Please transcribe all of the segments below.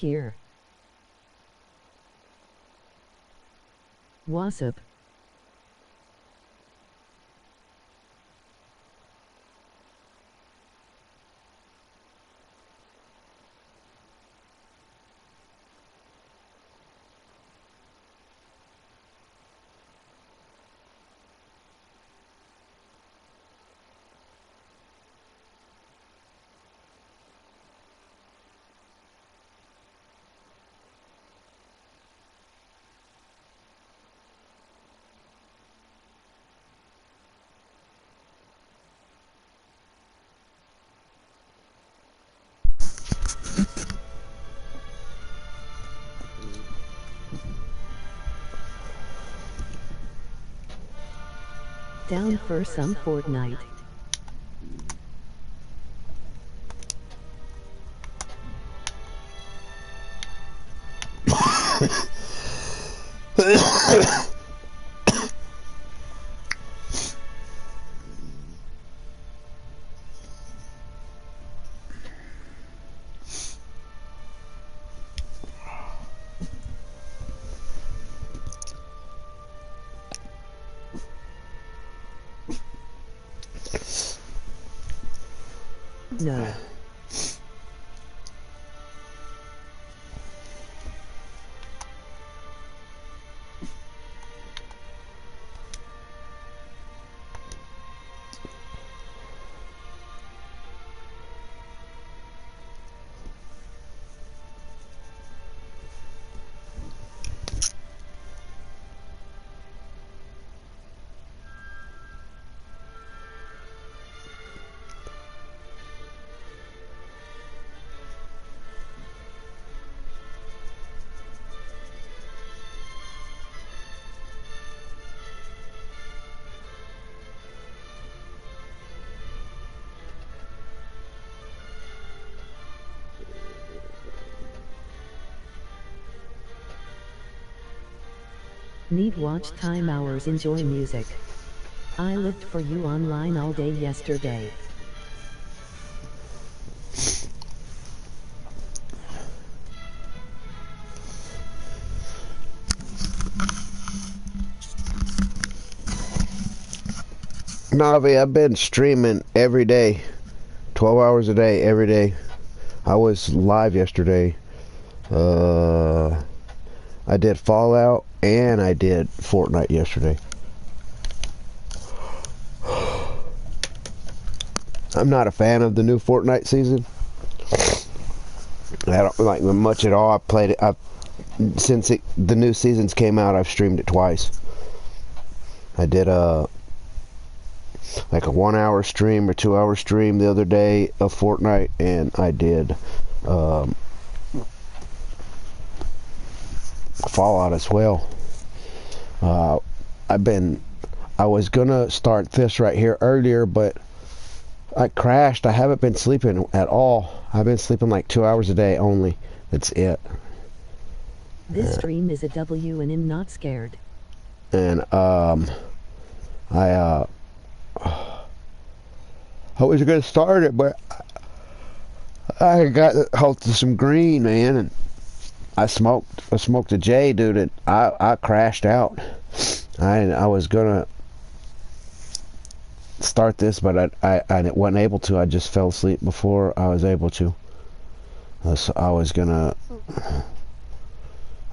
here. What's up? Down for some Fortnite. No. Need watch time hours, enjoy music. I looked for you online all day yesterday. Navi, I've been streaming every day, 12 hours a day, every day. I was live yesterday. I did Fallout and I did Fortnite yesterday. I'm not a fan of the new Fortnite season. I don't like it much at all. I played it since the new seasons came out. I've streamed it twice. I did like a 1 hour stream or 2 hour stream the other day of Fortnite, and I did Fallout as well. I was gonna start this right here earlier, but I crashed. I haven't been sleeping at all. I've been sleeping like 2 hours a day only. That's it. This stream is a W and I'm not scared. And I was gonna start it, but I got hold to some green, man, and I smoked a J, dude, and I crashed out. I was gonna start this, but I wasn't able to. I just fell asleep before I was able to. So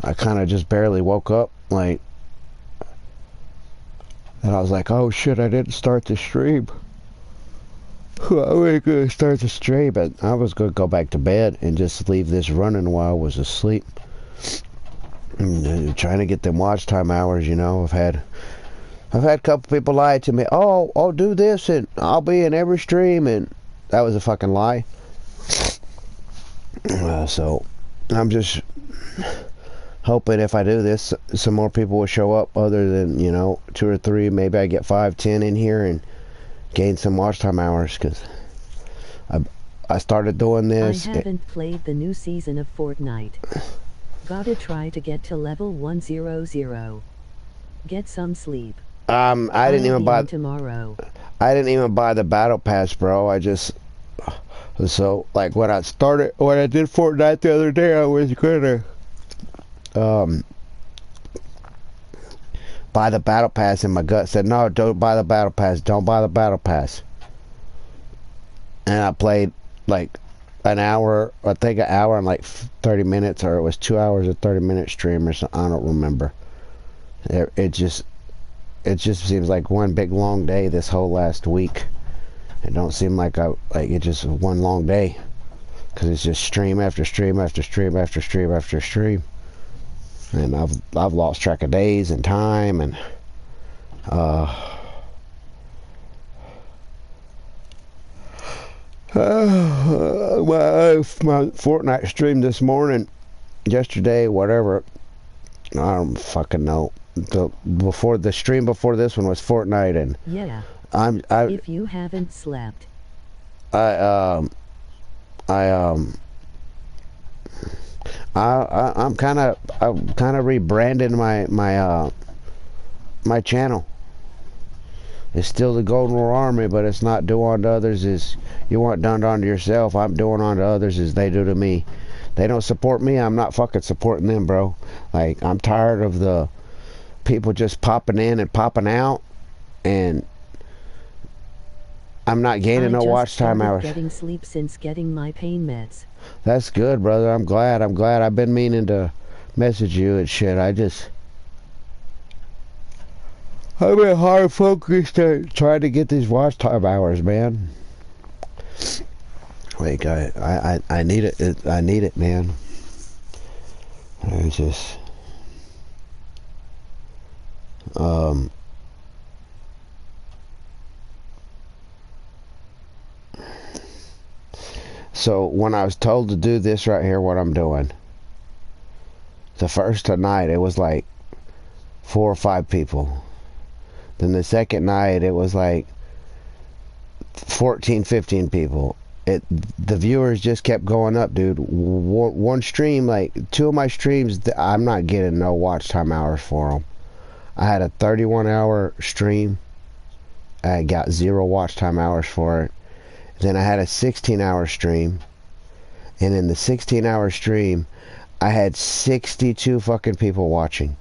I kind of just barely woke up, like, and I was like, oh shit, I didn't start the stream. I was gonna start the stream, but I was gonna go back to bed and just leave this running while I was asleep. And trying to get them watch time hours, you know. I've had a couple people lie to me. Oh, I'll do this and I'll be in every stream, and that was a fucking lie. So I'm just hoping if I do this, some more people will show up other than, you know, 2 or 3. Maybe I get 5, 10 in here and gain some watch time hours, because I started doing this. I haven't played the new season of Fortnite. Gotta try to get to level 100. Get some sleep. I didn't even buy tomorrow. I didn't even buy the battle pass, bro. I just So, like, when I did Fortnite the other day, I was gonna buy the battle pass, and my gut said, no, don't buy the battle pass, don't buy the battle pass. And I played like an hour, I think an hour and like 30 minutes, or it was 2 hours and 30-minute stream or something, I don't remember. It just seems like one big long day this whole last week. It don't seem like it's just one long day, because it's just stream after stream after stream after stream after stream, and I've lost track of days and time, and my Fortnite stream this morning, yesterday, whatever, I don't fucking know. The stream before this one was Fortnite, and Yeah. If you haven't slept. I'm kind of rebranding my channel. It's still the Golden War Army, but it's not do unto others as you want done unto yourself. I'm doing unto others as they do to me. They don't support me, I'm not fucking supporting them, bro. Like, I'm tired of the people just popping in and popping out, and I'm not gaining no watch time hours. Getting sleep since getting my pain meds. That's good, brother. I'm glad. I've been meaning to message you and shit. I've been hard focused to try to get these watch time hours, man. Like, I need it. I need it, man. It's just so when I was told to do this right here, what I'm doing, the first night it was like 4 or 5 people. Then the second night it was like 14, 15 people. The viewers just kept going up, dude. One stream, like 2 of my streams, I'm not getting no watch time hours for them. I had a 31-hour stream. I got 0 watch time hours for it. Then I had a 16-hour stream, and in the 16-hour stream I had 62 fucking people watching.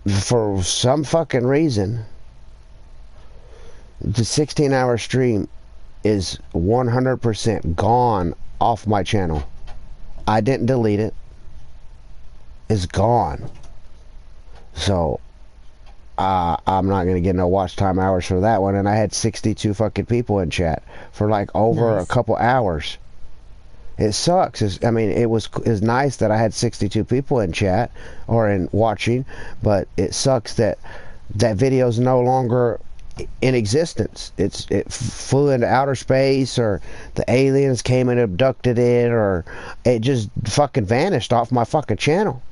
For some fucking reason, the 16-hour stream is 100% gone off my channel. I didn't delete it. It's gone. So I'm not gonna get no watch time hours for that one. And I had 62 fucking people in chat for like over a couple hours. It sucks. It was nice that I had 62 people in chat or in watching, but it sucks that video's no longer in existence. It flew into outer space, or the aliens came and abducted it, or it just fucking vanished off my fucking channel.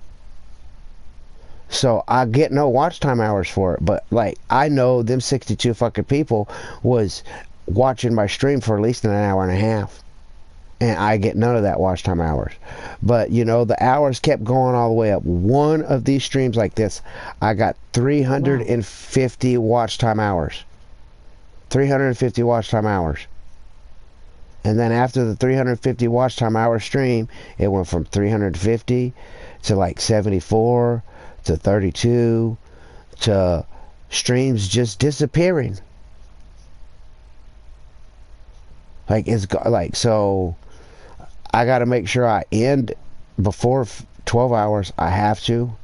So I get no watch time hours for it, but like, I know them 62 fucking people was watching my stream for at least an hour and a half, and I get none of that watch time hours. But you know, the hours kept going all the way up. One of these streams like this, I got 350 watch time hours. 350 watch time hours. And then after the 350 watch time hour stream, it went from 350 to like 74 to 32 to streams just disappearing. Like, it's like, so I got to make sure I end before 12 hours. I have to,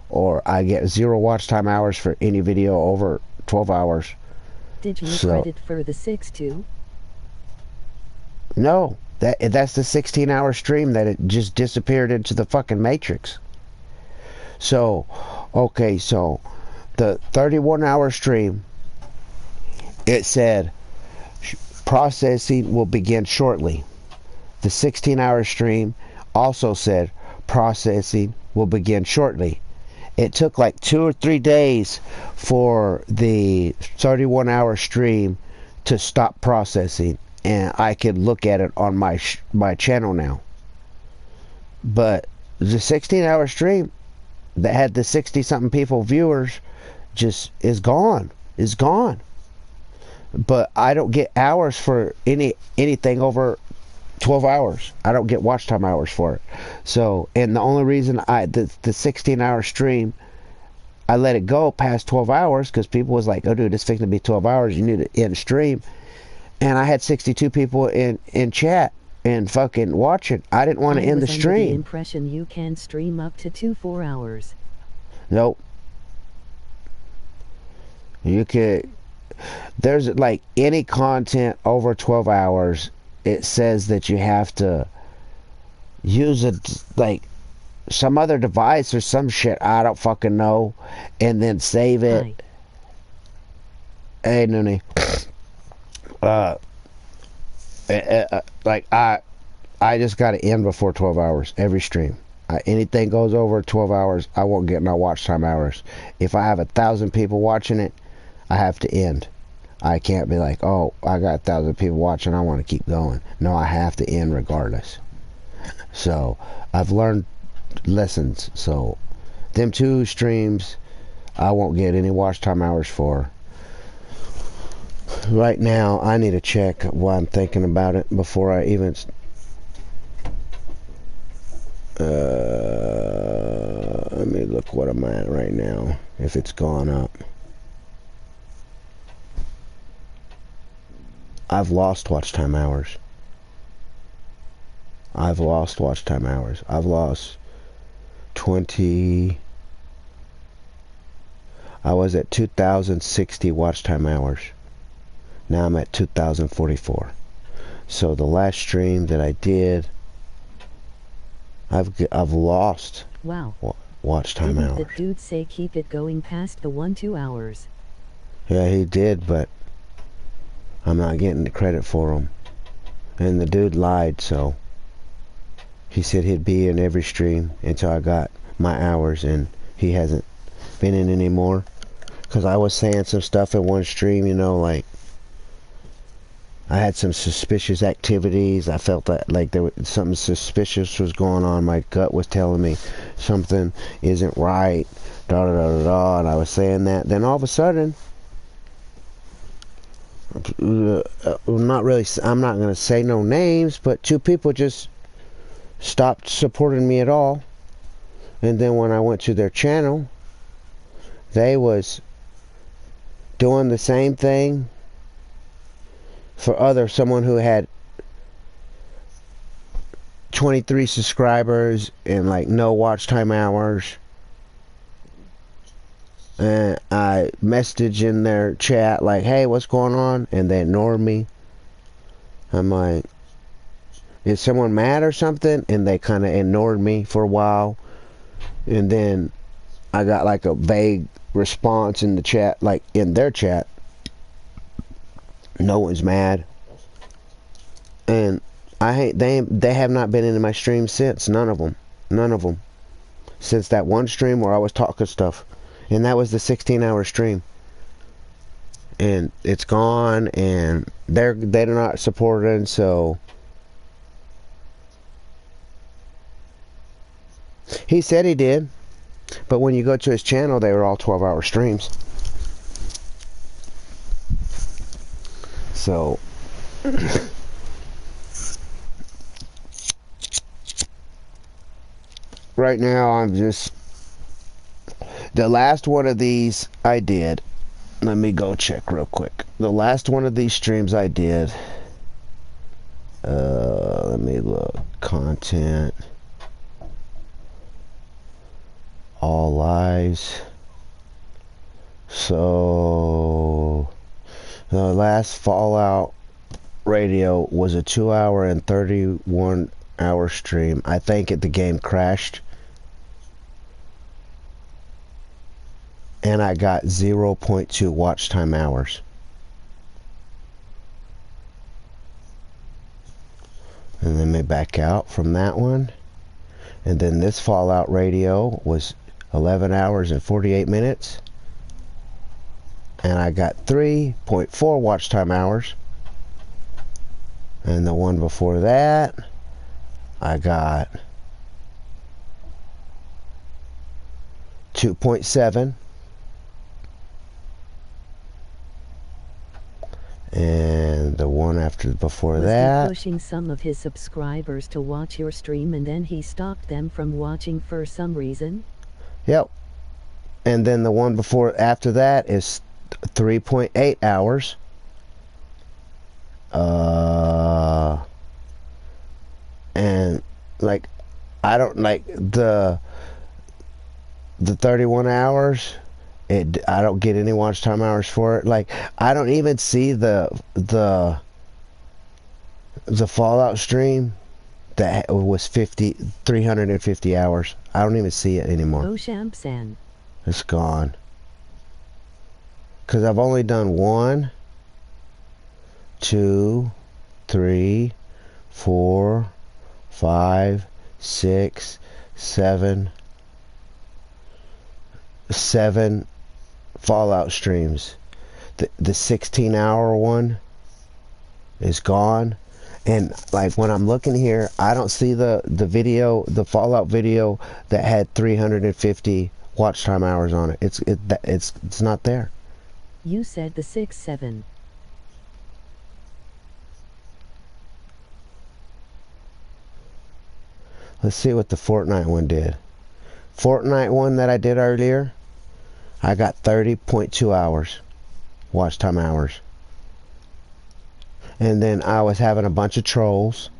or I get 0 watch time hours for any video over 12 hours. Did you credit for the 6 too? No, that's the 16-hour stream that it just disappeared into the fucking matrix. So, okay, so the 31-hour stream, it said processing will begin shortly. The 16-hour stream also said processing will begin shortly. It took like 2 or 3 days for the 31-hour stream to stop processing, and I could look at it on my channel now. But the 16-hour stream that had the 60-something people viewers just is gone. Is gone. but I don't get hours for anything over 12 hours. I don't get watch time hours for it. So, and the only reason the 16-hour stream, I let it go past 12 hours because people was like, oh dude, it's fixing to be 12 hours, you need to end stream. And I had 62 people in chat and fucking watching. I didn't want to end the I was under the stream. impression you can stream up to 4 hours. Nope. You could, there's like any content over 12 hours, it says that you have to use like some other device or some shit, I don't fucking know, and then save it. Hi. Hey, Noonie. Like I just got to end before 12 hours every stream. Anything goes over 12 hours, I won't get no watch time hours. If I have 1,000 people watching it, I have to end. I can't be like, oh, I got 1,000 people watching, I want to keep going. No, I have to end regardless. So I've learned lessons. So them 2 streams, I won't get any watch time hours for. Right now, I need to check while I'm thinking about it before I even. Let me look what I'm at right now. If it's gone up. I've lost watch time hours. I've lost 20. I was at 2,060 watch time hours. Now I'm at 2,044. So the last stream that I did, I've lost. Wow. Watch time hours. Didn't the dude say keep it going past the 2 hours? Yeah, he did, but I'm not getting the credit for him. And the dude lied, so he said he'd be in every stream until I got my hours, and he hasn't been in anymore. Because I was saying some stuff in one stream, you know, like I had some suspicious activities. I felt that like there was something suspicious was going on. My gut was telling me something isn't right. Da da da da da. And I was saying that. Then all of a sudden, not really. I'm not going to say no names, but 2 people just stopped supporting me at all. And then when I went to their channel, they was doing the same thing for someone who had 23 subscribers and like no watch time hours. And I messaged in their chat like, hey, what's going on? And they ignored me. I'm like, is someone mad or something? And they kind of ignored me for a while. And then I got like a vague response in the chat, like in their chat. No one's mad. And they have not been in my stream since. None of them since that one stream where I was talking stuff, and that was the 16-hour stream, and it's gone, and they're not supporting. So he said he did, but when you go to his channel, they were all 12-hour streams. So right now I'm just, the last one of these I did, let me go check real quick. The last one of these streams I did, let me look, content, all lives. So the last Fallout Radio was a 2-hour and 31-hour stream. I think the game crashed, and I got 0.2 watch time hours. And then me back out from that one. And then this Fallout Radio was 11 hours and 48 minutes. And I got 3.4 watch time hours. And the one before that, I got 2.7. And the one before Was that. he pushing some of his subscribers to watch your stream and then he stopped them from watching for some reason? Yep. And then the one after that is 3.8 hours. And like, I don't like the 31 hours. I don't get any watch time hours for it. Like, I don't even see the Fallout stream that was 350 hours. I don't even see it anymore. Oh, Shampsan. It's gone. Because I've only done 1, 2, 3, 4, 5, 6, 7 Fallout streams. The 16-hour one is gone. And like, when I'm looking here, I don't see the Fallout video that had 350 watch time hours on it. It's not there. You said the 6-7. Let's see what the Fortnite one did. Fortnite one that I did earlier, I got 30.2 hours watch time hours. And then I was having a bunch of trolls.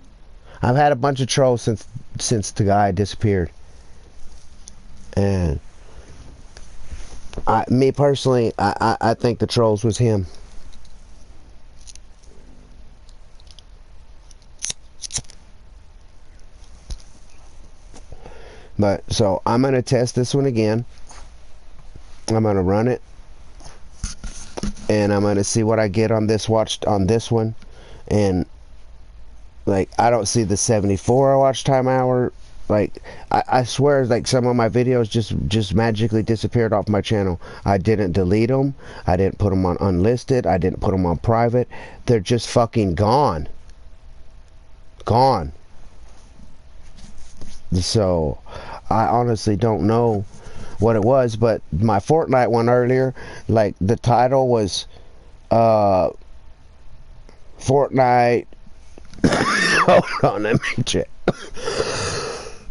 I've had a bunch of trolls since the guy disappeared. And me personally, I think the trolls was him. But so I'm gonna test this one again. I'm gonna run it, and I'm gonna see what I get on this one. And like, I don't see the 74 watch time hour. Like, I swear, like, some of my videos just magically disappeared off my channel. I didn't delete them. I didn't put them on unlisted. I didn't put them on private. They're just fucking gone. Gone. So I honestly don't know what it was, but my Fortnite one earlier, like, the title was Fortnite. Hold on, let me check.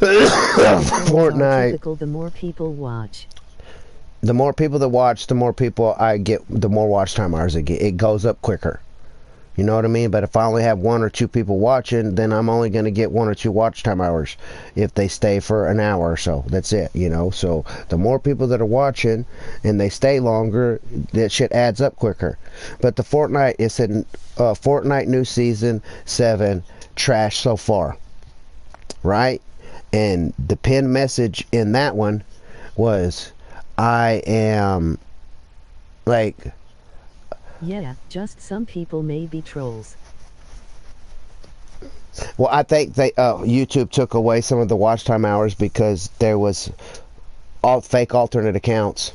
Fortnite. Typical, the more people watch. The more people that watch, the more people I get, the more watch time hours I get. It goes up quicker. You know what I mean? But if I only have 1 or 2 people watching, then I'm only going to get 1 or 2 watch time hours if they stay for an hour or so. That's it, you know? So the more people that are watching and they stay longer, that shit adds up quicker. But the Fortnite, it said Fortnite new season 7, trash so far. Right? And the pinned message in that one was, I am, like... Yeah, just some people may be trolls. Well, I think YouTube took away some of the watch time hours because there was all fake alternate accounts.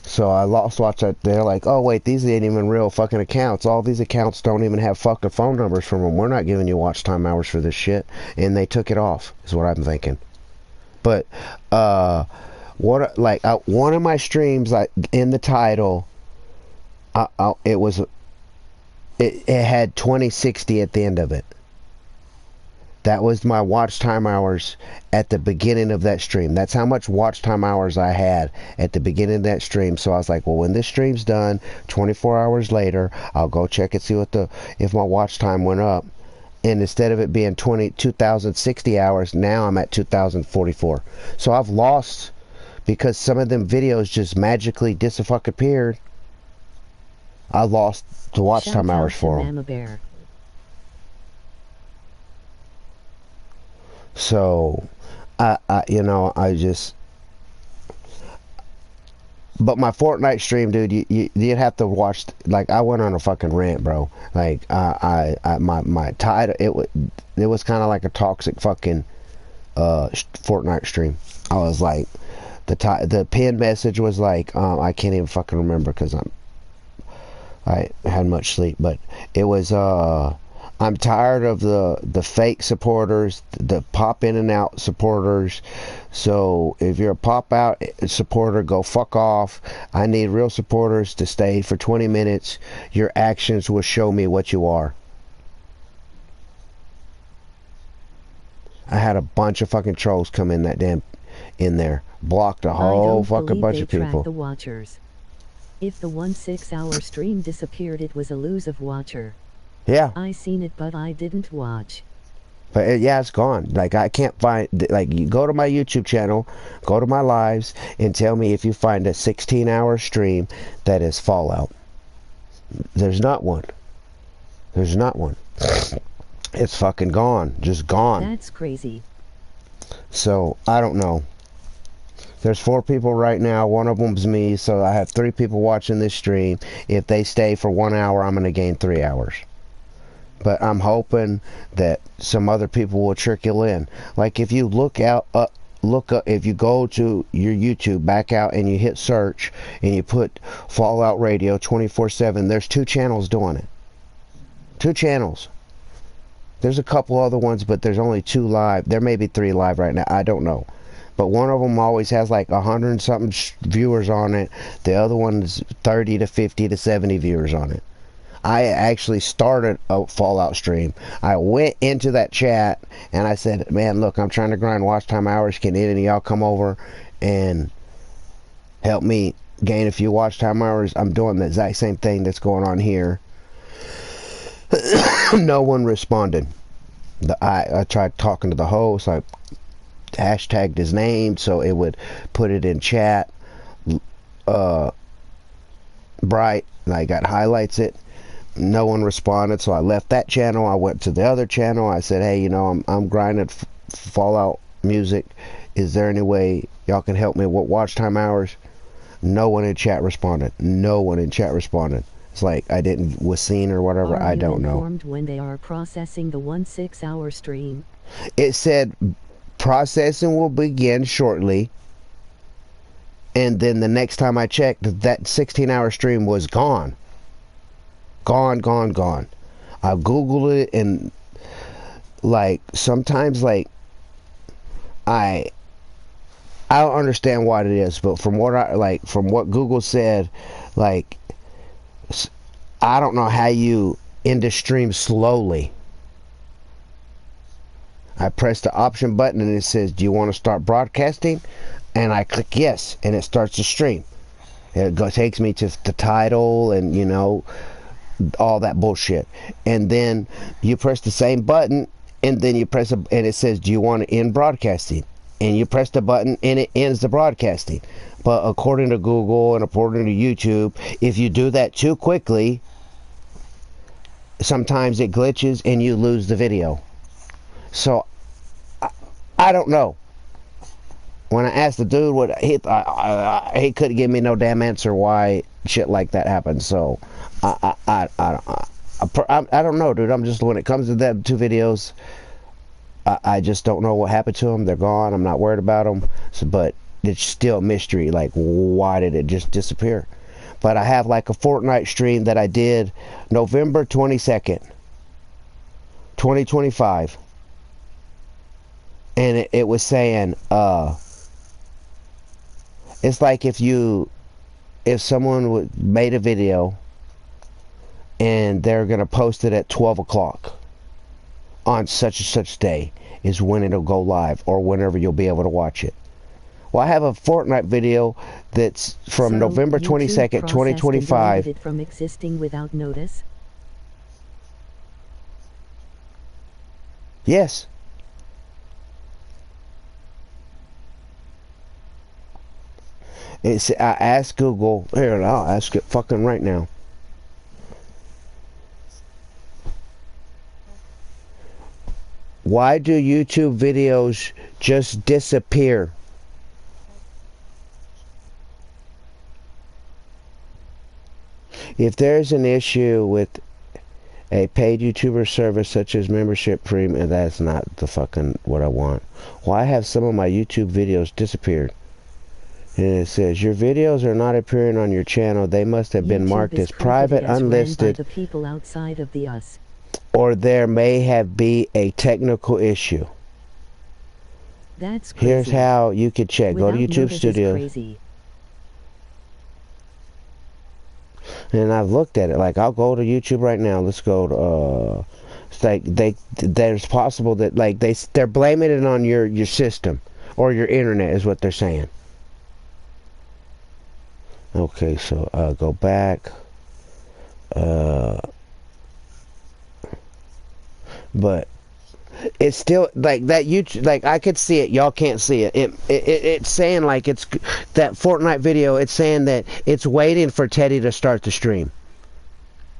So I lost watch that. They're like, oh wait, these ain't even real fucking accounts. All these accounts don't even have fucking phone numbers from them. We're not giving you watch time hours for this shit. And they took it off, is what I'm thinking. But one of my streams, like, in the title, it had 2060 at the end of it. That was my watch time hours at the beginning of that stream. That's how much watch time hours I had at the beginning of that stream. So I was like, well, when this stream's done, 24 hours later, I'll go check and see if my watch time went up. And instead of it being 2,060 hours, now I'm at 2,044. So I've lost, because some of them videos just magically disappeared. I lost the watch time hours for them. Bear. So, I just... But my Fortnite stream, dude, you'd have to watch... Like, I went on a fucking rant, bro. Like, my title, it was kind of like a toxic fucking Fortnite stream. I was like... The pinned message was like, I can't even fucking remember because I hadn't much sleep, but it was, I'm tired of the fake supporters, the pop in and out supporters. So if you're a pop out supporter, go fuck off. I need real supporters to stay for 20 minutes. Your actions will show me what you are. I had a bunch of fucking trolls come in there. Blocked a whole fucking bunch of people. The watchers. If the 1 6-hour stream disappeared, it was a lose of watcher. Yeah. I seen it, but I didn't watch. But yeah, it's gone. Like, I can't find, like, you go to my YouTube channel, go to my lives, and tell me if you find a 16-hour stream that is Fallout. There's not one. There's not one. It's fucking gone. Just gone. That's crazy. So, I don't know. There's 4 people right now. One of them's me, so I have 3 people watching this stream. If they stay for 1 hour, I'm going to gain 3 hours. But I'm hoping that some other people will trickle in. Like, if you look up, if you go to your YouTube, back out, and you hit search, and you put Fallout Radio 24/7, there's 2 channels doing it. 2 channels. There's a couple other ones, but there's only 2 live. There may be 3 live right now. I don't know. But one of them always has like 100 and something viewers on it. The other one's 30 to 50 to 70 viewers on it. I actually started a Fallout stream. I went into that chat and I said, man, look, I'm trying to grind watch time hours. Can any of y'all come over and help me gain a few watch time hours? I'm doing the exact same thing that's going on here. No one responded. I tried talking to the host. I hashtagged his name so it would put it in chat bright, and I got highlights it. No one responded, so I left that channel. I went to the other channel. I said, hey, you know, I'm grinding Fallout music. Is there any way y'all can help me with watch time hours? No one in chat responded. No one in chat responded. It's like I was seen or whatever. I don't know. Are you informed when they are processing the 1 6-hour stream? It said processing will begin shortly, and then the next time I checked, that 16-hour stream was gone. Gone. I googled it, and like sometimes like I don't understand what it is, but from what Google said, like I don't know how you end a stream slowly. I press the option button and it says, do you want to start broadcasting? And I click yes, and it starts the stream. It takes me to the title and, you know, all that bullshit. And then you press the same button, and then you press and it says, do you want to end broadcasting? And you press the button and it ends the broadcasting. But according to Google and according to YouTube, if you do that too quickly, sometimes it glitches and you lose the video. So I don't know. When I asked the dude what he couldn't give me no damn answer why shit like that happens. So I don't know, dude. I'm just, when it comes to that 2 videos, I just don't know what happened to them. They're gone. I'm not worried about them. So, but it's still a mystery. Like, why did it just disappear? But I have like a Fortnite stream that I did November 22nd, 2025. And it was saying, it's like if someone made a video and they're going to post it at 12 o'clock on such and such day is when it'll go live, or whenever you'll be able to watch it. Well, I have a Fortnite video that's from November 22nd, 2025. It from existing without notice? Yes. I asked Google, here, I'll ask it fucking right now. Why do YouTube videos just disappear? If there's an issue with a paid YouTuber service such as membership premium, that's not the fucking what I want. Why have some of my YouTube videos disappeared? And it says, your videos are not appearing on your channel. They must have been marked as private, unlisted. By the people outside of the US. or there may have been a technical issue. That's crazy. Here's how you could check. Go to YouTube Studios. Crazy. And I've looked at it. Like, I'll go to YouTube right now. Let's go to, it's like there's possible that, like, they're blaming it on your system or your internet is what they're saying. Okay, so go back. But it's still like that. YouTube, like, I could see it, y'all can't see it. It's saying like it's that Fortnite video. It's saying that it's waiting for Teddy to start the stream.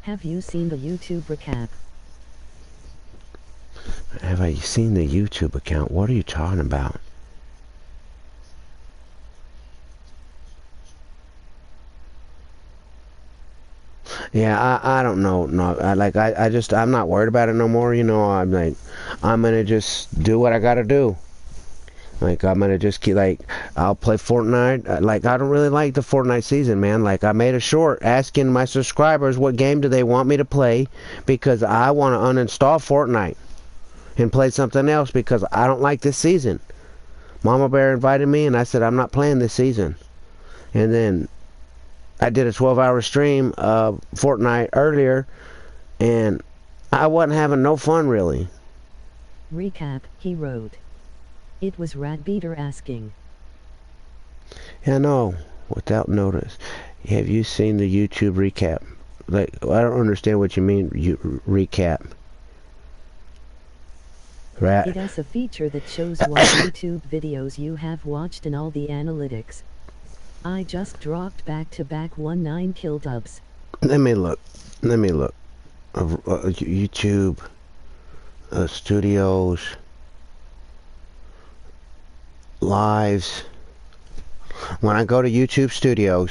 Have you seen the YouTube recap? Have I seen the YouTube account? What are you talking about? Yeah, I don't know. No, I'm not worried about it no more. You know, I'm like, I'm gonna just do what I gotta do. Like, I'm gonna just keep, like, I'll play Fortnite. Like, I don't really like the Fortnite season, man. Like, I made a short asking my subscribers what game do they want me to play, because I want to uninstall Fortnite and play something else because I don't like this season. Mama Bear invited me and I said I'm not playing this season. And then I did a 12-hour stream of Fortnite earlier, and I wasn't having no fun, really. Recap, he wrote. It was Ratbeater asking. Yeah, no, without notice. Have you seen the YouTube recap? Like, I don't understand what you mean, recap. It has a feature that shows what YouTube videos you have watched and all the analytics. I just dropped back-to-back 19 kill dubs. Let me look. YouTube Studios lives. When I go to YouTube Studios,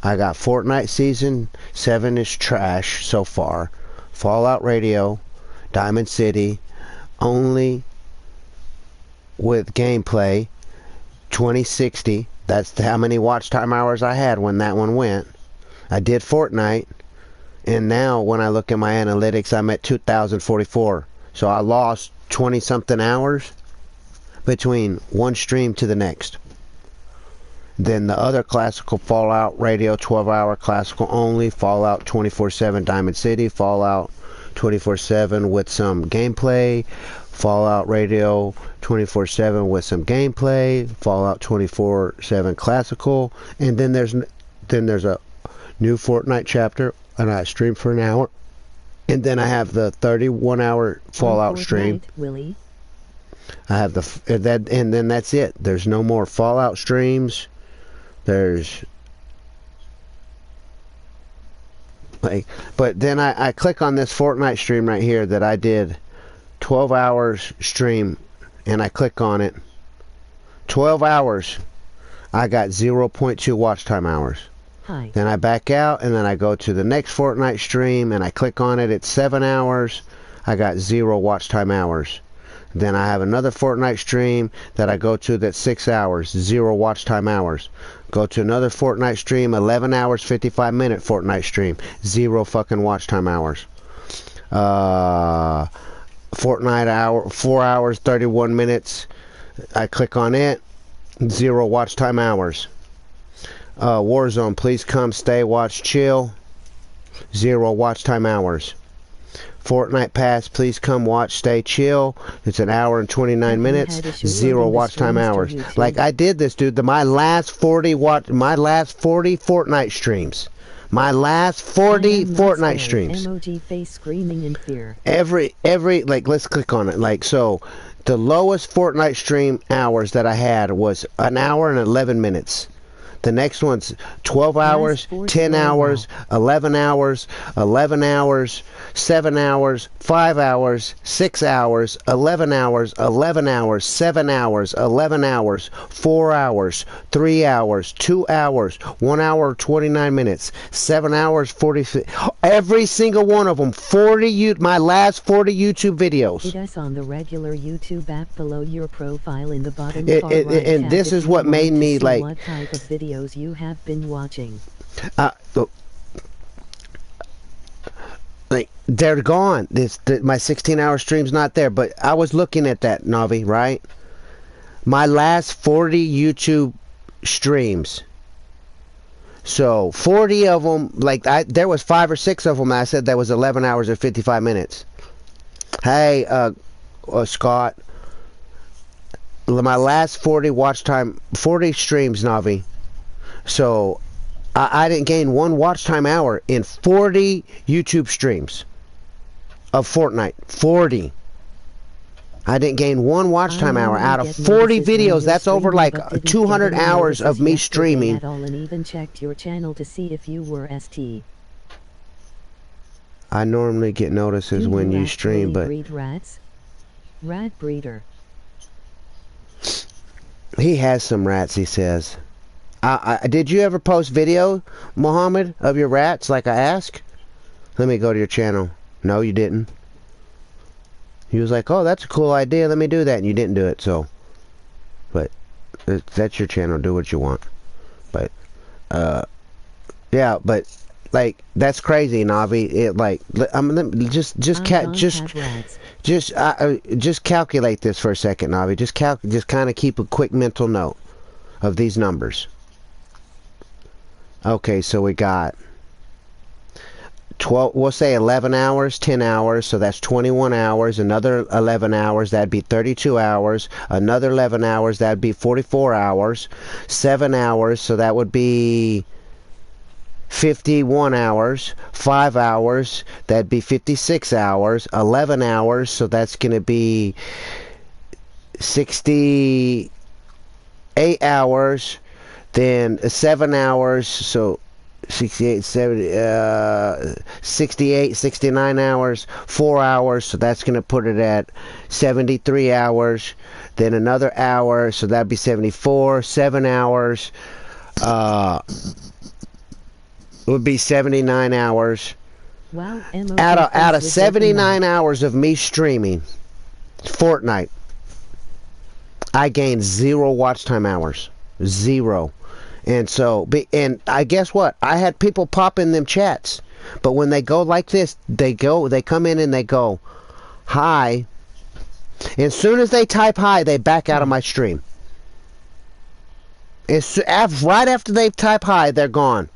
I got Fortnite Season 7 is trash so far. Fallout Radio, Diamond City, only with gameplay, 2060. That's how many watch time hours I had when that one went. I did Fortnite, and now when I look at my analytics, I'm at 2,044. So I lost 20 something hours between one stream to the next. Then the other classical Fallout Radio 12-hour classical only, Fallout 24/7 Diamond City, Fallout 24/7 with some gameplay, Fallout Radio 24/7 with some gameplay, Fallout 24/7 classical, and then there's a new Fortnite chapter, and I stream for an hour, and then I have the 31-hour Fallout stream. Willie. I have that, and then that's it. There's no more Fallout streams. There's like, but then I click on this Fortnite stream right here that I did 12 hours stream, and I click on it. 12 hours. I got 0.2 watch time hours. Hi. Then I back out, and then I go to the next Fortnite stream, and I click on it. It's 7 hours. I got 0 watch time hours. Then I have another Fortnite stream that I go to that's 6 hours, 0 watch time hours. Go to another Fortnite stream, 11 hours, 55-minute Fortnite stream, 0 fucking watch time hours. Fortnite hour, 4 hours, 31 minutes. I click on it, 0 watch time hours. Warzone, please come, stay, watch, chill, 0 watch time hours. Fortnite Pass, please come, watch, stay, chill. It's an hour and 29 minutes, 0 watch time hours. Like, I did this, dude. My last 40 Fortnite streams. My last 40 Fortnite streams. Emoji face screaming in fear. Every, like, let's click on it. Like, so, the lowest Fortnite stream hours that I had was an hour and 11 minutes. The next one's 12 hours, 10 hours, 11 hours, 11 hours, 7 hours, 5 hours, 6 hours, 11 hours, 11 hours, 7 hours, 11 hours, 4 hours, 3 hours, 2 hours, 1 hour, 29 minutes, 7 hours, 40. Every single one of them, my last 40 YouTube videos. It is on the regular YouTube app below your profile in the bottom far right and tab this if is you what want made to me see like. what type of videos you have been watching. Like, they're gone. My 16-hour stream's not there. But I was looking at that, Navi, right? My last 40 YouTube streams. So 40 of them, like there was 5 or 6 of them. I said that was 11 hours and 55 minutes. Hey, Scott. My last 40 watch time, 40 streams, Navi. So I didn't gain 1 watch time hour in 40 YouTube streams of Fortnite. 40. I didn't gain 1 watch time hour out of 40 videos. That's over like 200 hours of me streaming. At all, and even checked your channel to see if you were ST. I normally get notices when you stream, but breed rats? Rat breeder. He has some rats, he says. Did you ever post video, Mohammed, of your rats like I asked? Let me go to your channel. No, you didn't. He was like, oh, that's a cool idea, let me do that, and you didn't do it, so. But, that's your channel, do what you want. But, yeah, but, like, that's crazy, Navi. It, like, just calculate this for a second, Navi. Just kind of keep a quick mental note of these numbers. Okay, so we got 12, we'll say 11 hours, 10 hours, so that's 21 hours, another 11 hours, that'd be 32 hours, another 11 hours, that'd be 44 hours, 7 hours, so that would be 51 hours, 5 hours, that'd be 56 hours, 11 hours, so that's going to be 68 hours, then 7 hours, so 68, 70, 68, 69 hours, 4 hours, so that's going to put it at 73 hours, then another hour, so that'd be 74, 7 hours, would be 79 hours. Wow, out of 79 hours of me streaming Fortnite, I gained 0 watch time hours. 0. And so, and I guess what? I had people pop in them chats. But when they go like this, they come in and they go, hi. And as soon as they type hi, they back out of my stream. Right after they type hi, they're gone.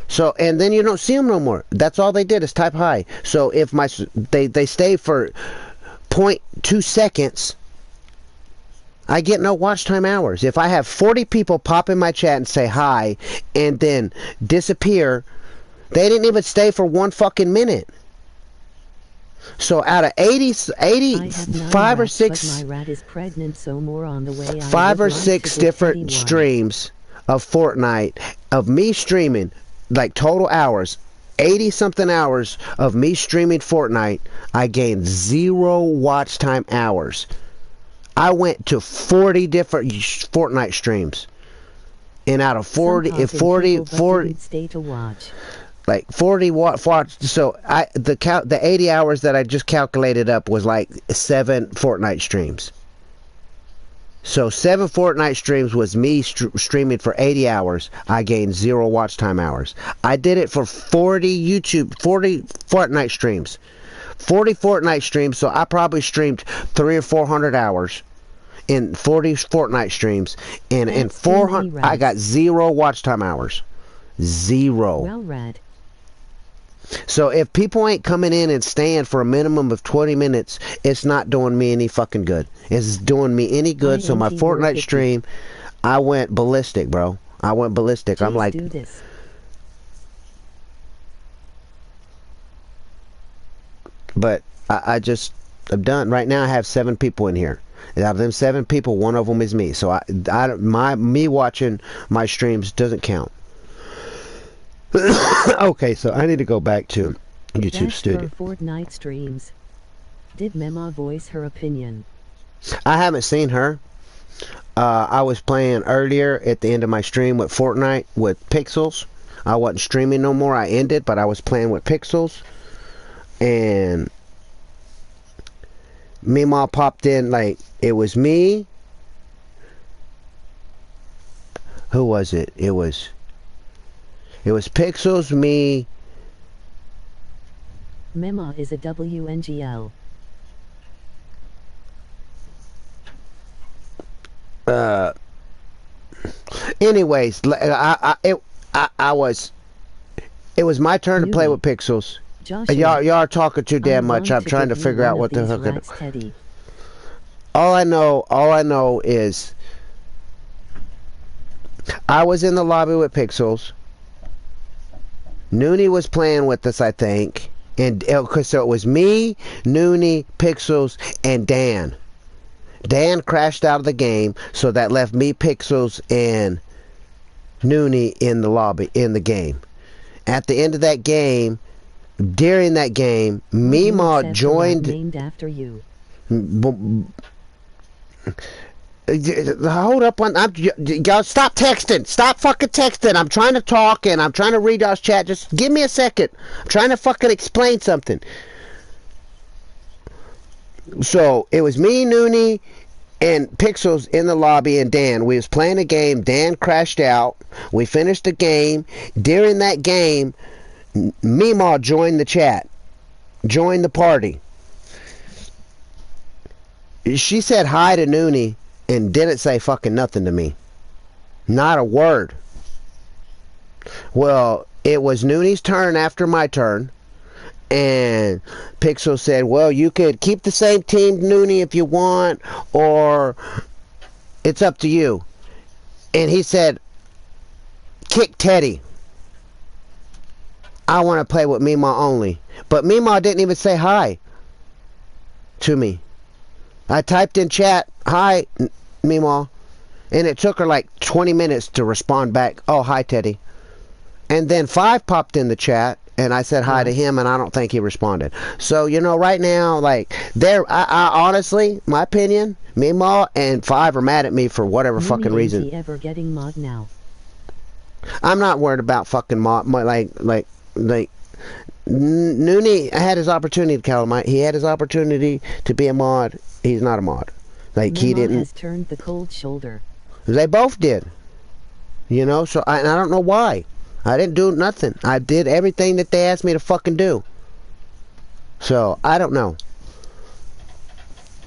So, and then you don't see them no more. That's all they did is type hi. So if they stay for 0.2 seconds, I get no watch time hours. If I have 40 people pop in my chat and say hi and then disappear, they didn't even stay for 1 fucking minute. So out of 5 or 6 my rat is pregnant, so more on the way. 5 or 6 different streams of Fortnite of me streaming, like total hours, 80 something hours of me streaming Fortnite, I gained 0 watch time hours. I went to 40 different Fortnite streams, and out of 40 stay to watch. Like 40 watch. So the 80 hours that I just calculated up was like 7 Fortnite streams. So 7 Fortnite streams was me streaming for 80 hours. I gained 0 watch time hours. I did it for 40 Fortnite streams. 40 Fortnite streams, so I probably streamed 300 or 400 hours in 40 Fortnite streams, and in 400 I got 0 watch time hours. 0. Well read. So if people ain't coming in and staying for a minimum of 20 minutes, it's not doing me any fucking good. It's doing me any good. So my Fortnite stream, I went ballistic, bro. I went ballistic. Please I'm like, do this. but I'm done. Right now I have 7 people in here. And out of them 7 people, 1 of them is me. So me watching my streams doesn't count. Okay, so I need to go back to YouTube Studio. For Fortnite streams. Did Mema voice her opinion? I haven't seen her. I was playing earlier at the end of my stream with Fortnite with Pixels. I wasn't streaming no more. I ended, but I was playing with Pixels. And Mema popped in, like, it was me. Who was it? It was Pixels, me, Mema is a WNGL. Anyways, it was my turn to play with Pixels. Joshua, Y'all are talking too damn much. I'm trying to figure out what the fuck. All I know is I was in the lobby with Pixels. Noonie was playing with us, I think, and so it was me, Noonie, Pixels, and Dan. Dan crashed out of the game, so that left me, Pixels, and Noonie in the lobby in the game. At the end of that game, during that game, Mima joined. Named after you. Hold up y'all stop texting. Stop fucking texting. I'm trying to talk and I'm trying to read y'all's chat. Just give me a second. I'm trying to fucking explain something. So it was me, Noonie, and Pixels in the lobby, and Dan. We was playing a game. Dan crashed out. We finished the game. During that game, Meemaw joined the chat. Joined the party. She said hi to Noonie and didn't say fucking nothing to me. Not a word. Well, it was Noonie's turn after my turn. And Pixel said, well, you could keep the same team, Noonie, if you want, or it's up to you. And he said, kick Teddy. I want to play with Meemaw only. But Meemaw didn't even say hi to me. I typed in chat, hi, Meemaw. And it took her like 20 minutes to respond back, oh, hi, Teddy. And then 5 popped in the chat. And I said hi to him, and I don't think he responded. So, you know, right now, like, I honestly, my opinion, Meemaw and 5 are mad at me for whatever fucking reason. Is he ever getting mod now? I'm not worried about fucking mod, like, Noonie had his opportunity to Calamite. He had his opportunity to be a mod. He's not a mod. Like, he didn't. Has turned the cold shoulder. They both did. You know, so I don't know why. I didn't do nothing. I did everything that they asked me to fucking do. So, I don't know.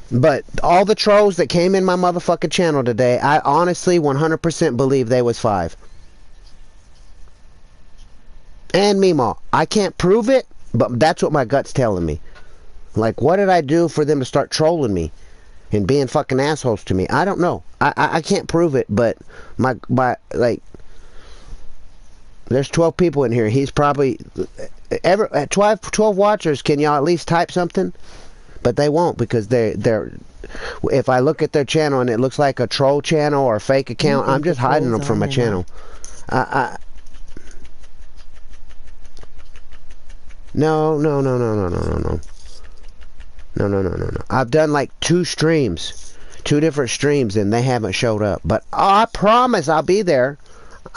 But all the trolls that came in my motherfucking channel today, I honestly 100% believe they was 5. And Meemaw. I can't prove it, but that's what my gut's telling me. Like, what did I do for them to start trolling me? And being fucking assholes to me? I don't know. I can't prove it, but like... There's 12 people in here. He's probably... 12 watchers, can y'all at least type something? But they won't, because they're... If I look at their channel and it looks like a troll channel or a fake account, I'm just hiding them from my channel. No. I've done like 2 streams. 2 different streams, and they haven't showed up. But I promise I'll be there.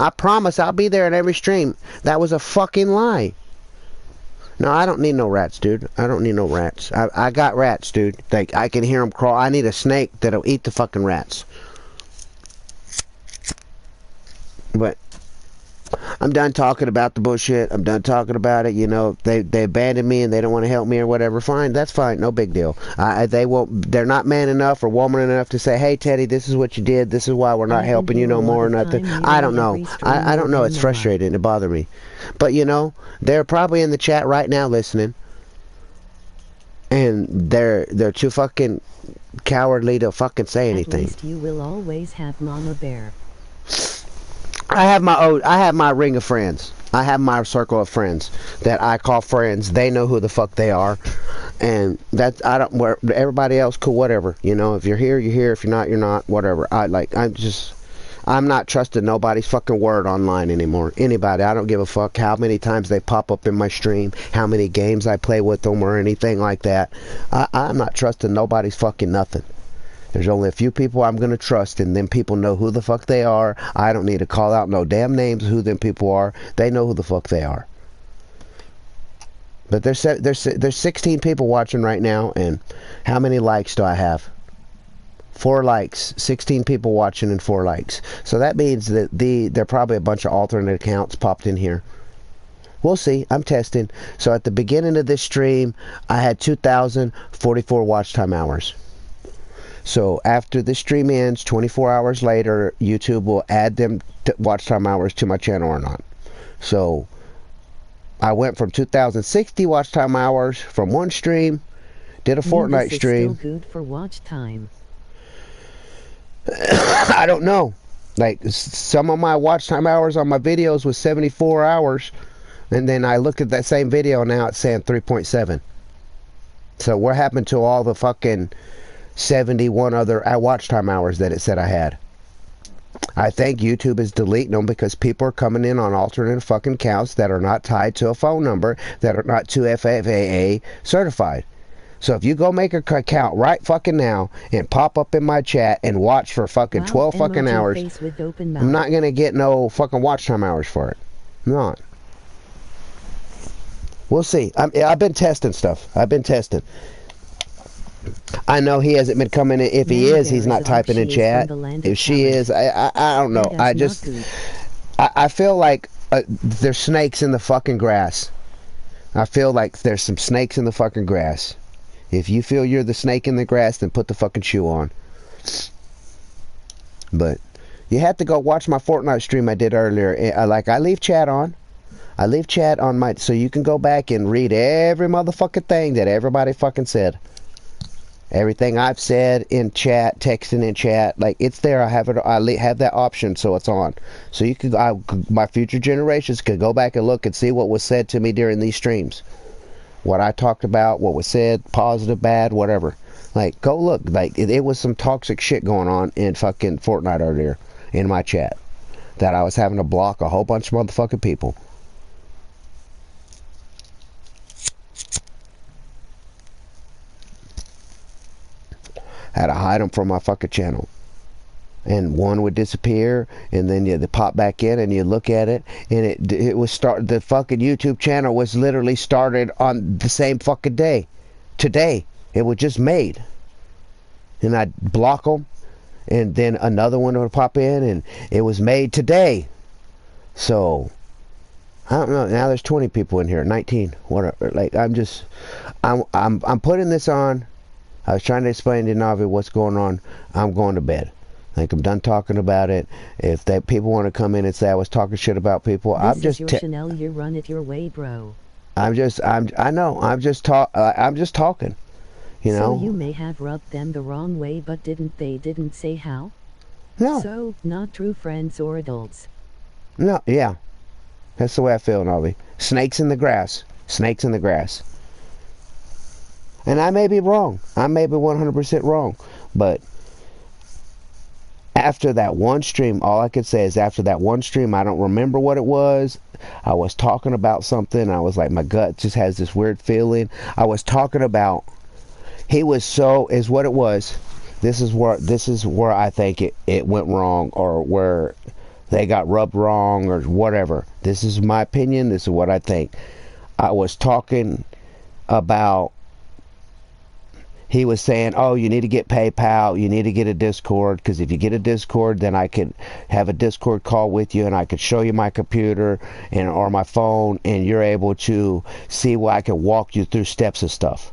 I promise I'll be there in every stream. That was a fucking lie. No, I don't need no rats, dude. I don't need no rats. I got rats, dude. Like, I can hear them crawl. I need a snake that'll eat the fucking rats. But I'm done talking about the bullshit. I'm done talking about it. You know, they abandoned me and they don't want to help me or whatever. Fine, that's fine. No big deal. They won't. They're not man enough or woman enough to say, "Hey, Teddy, this is what you did. This is why we're not helping you no more or nothing." I don't know. I don't know. It's frustrating. It bothers me. But you know, they're probably in the chat right now listening, and they're too fucking cowardly to fucking say anything. At least you will always have Mama Bear. I have my ring of friends. I have my circle of friends that I call friends. They know who the fuck they are, and that I don't. Where everybody else, cool, whatever. You know, if you're here, you're here. If you're not, you're not. Whatever. I'm not trusting nobody's fucking word online anymore. Anybody. I don't give a fuck how many times they pop up in my stream, how many games I play with them, or anything like that. I'm not trusting nobody's fucking nothing. There's only a few people I'm going to trust, and then people know who the fuck they are. I don't need to call out no damn names of who them people are. They know who the fuck they are. But there's 16 people watching right now, and how many likes do I have? 4 likes. 16 people watching and 4 likes. So that means that there are probably a bunch of alternate accounts popped in here. We'll see. I'm testing. So at the beginning of this stream, I had 2,044 watch time hours. So after the stream ends, 24 hours later, YouTube will add them watch time hours to my channel or not. So I went from 2,060 watch time hours from one stream, did a Fortnite stream. Still good for watch time. I don't know. Like, some of my watch time hours on my videos was 74 hours, and then I look at that same video now, it's saying 3.7. So what happened to all the fucking 71 other watch time hours that it said I had? I think YouTube is deleting them because people are coming in on alternate fucking accounts that are not tied to a phone number, that are not 2FAA certified. So if you go make a account right fucking now and pop up in my chat and watch for fucking 12 fucking hours, I'm not gonna get no fucking watch time hours for it. I'm not. We'll see. I've been testing stuff. I've been testing. I know he hasn't been coming in. If he is, he's not typing in chat. If she is, I don't know. I feel like there's snakes in the fucking grass. I feel like there's some snakes in the fucking grass. If you feel you're the snake in the grass, then put the fucking shoe on. But you have to go watch my Fortnite stream I did earlier. I leave chat on. I leave chat on my, so you can go back and read every motherfucking thing that everybody fucking said. Everything I've said in chat, texting in chat, like, it's there. I have it. I have that option, so it's on. So you can, my future generations could go back and look and see what was said to me during these streams. What I talked about, what was said, positive, bad, whatever. Like, go look. Like, it was some toxic shit going on in fucking Fortnite earlier in my chat that I was having to block a whole bunch of motherfucking people. Had to hide them from my fucking channel. And one would disappear, and then they pop back in, and you look at it, and it was the fucking YouTube channel was literally started on the same fucking day. Today. It was just made. And I'd block them, and then another one would pop in, and it was made today. So, I don't know. Now there's 20 people in here, 19, whatever. Like, I'm putting this on. I was trying to explain to Navi what's going on. I'm going to bed. Like, I'm done talking about it. If people want to come in and say I was talking shit about people, I'm just Chanel, you run it your way, bro. I'm just talking. You know. So you may have rubbed them the wrong way, but didn't say how? No. So, not true friends or adults. No, yeah. That's the way I feel, Navi. Snakes in the grass. Snakes in the grass. And I may be wrong. I may be 100% wrong. But after that one stream, all I could say is after that one stream, I don't remember what it was. I was talking about something. I was like, my gut just has this weird feeling. I was talking about, is what it was. This is where I think it went wrong, or where they got rubbed wrong, or whatever. This is my opinion. This is what I think. I was talking about, he was saying, oh, you need to get PayPal, you need to get a Discord, because if you get a Discord, then I could have a Discord call with you, and I could show you my computer or my phone, and you're able to see where I can walk you through steps of stuff.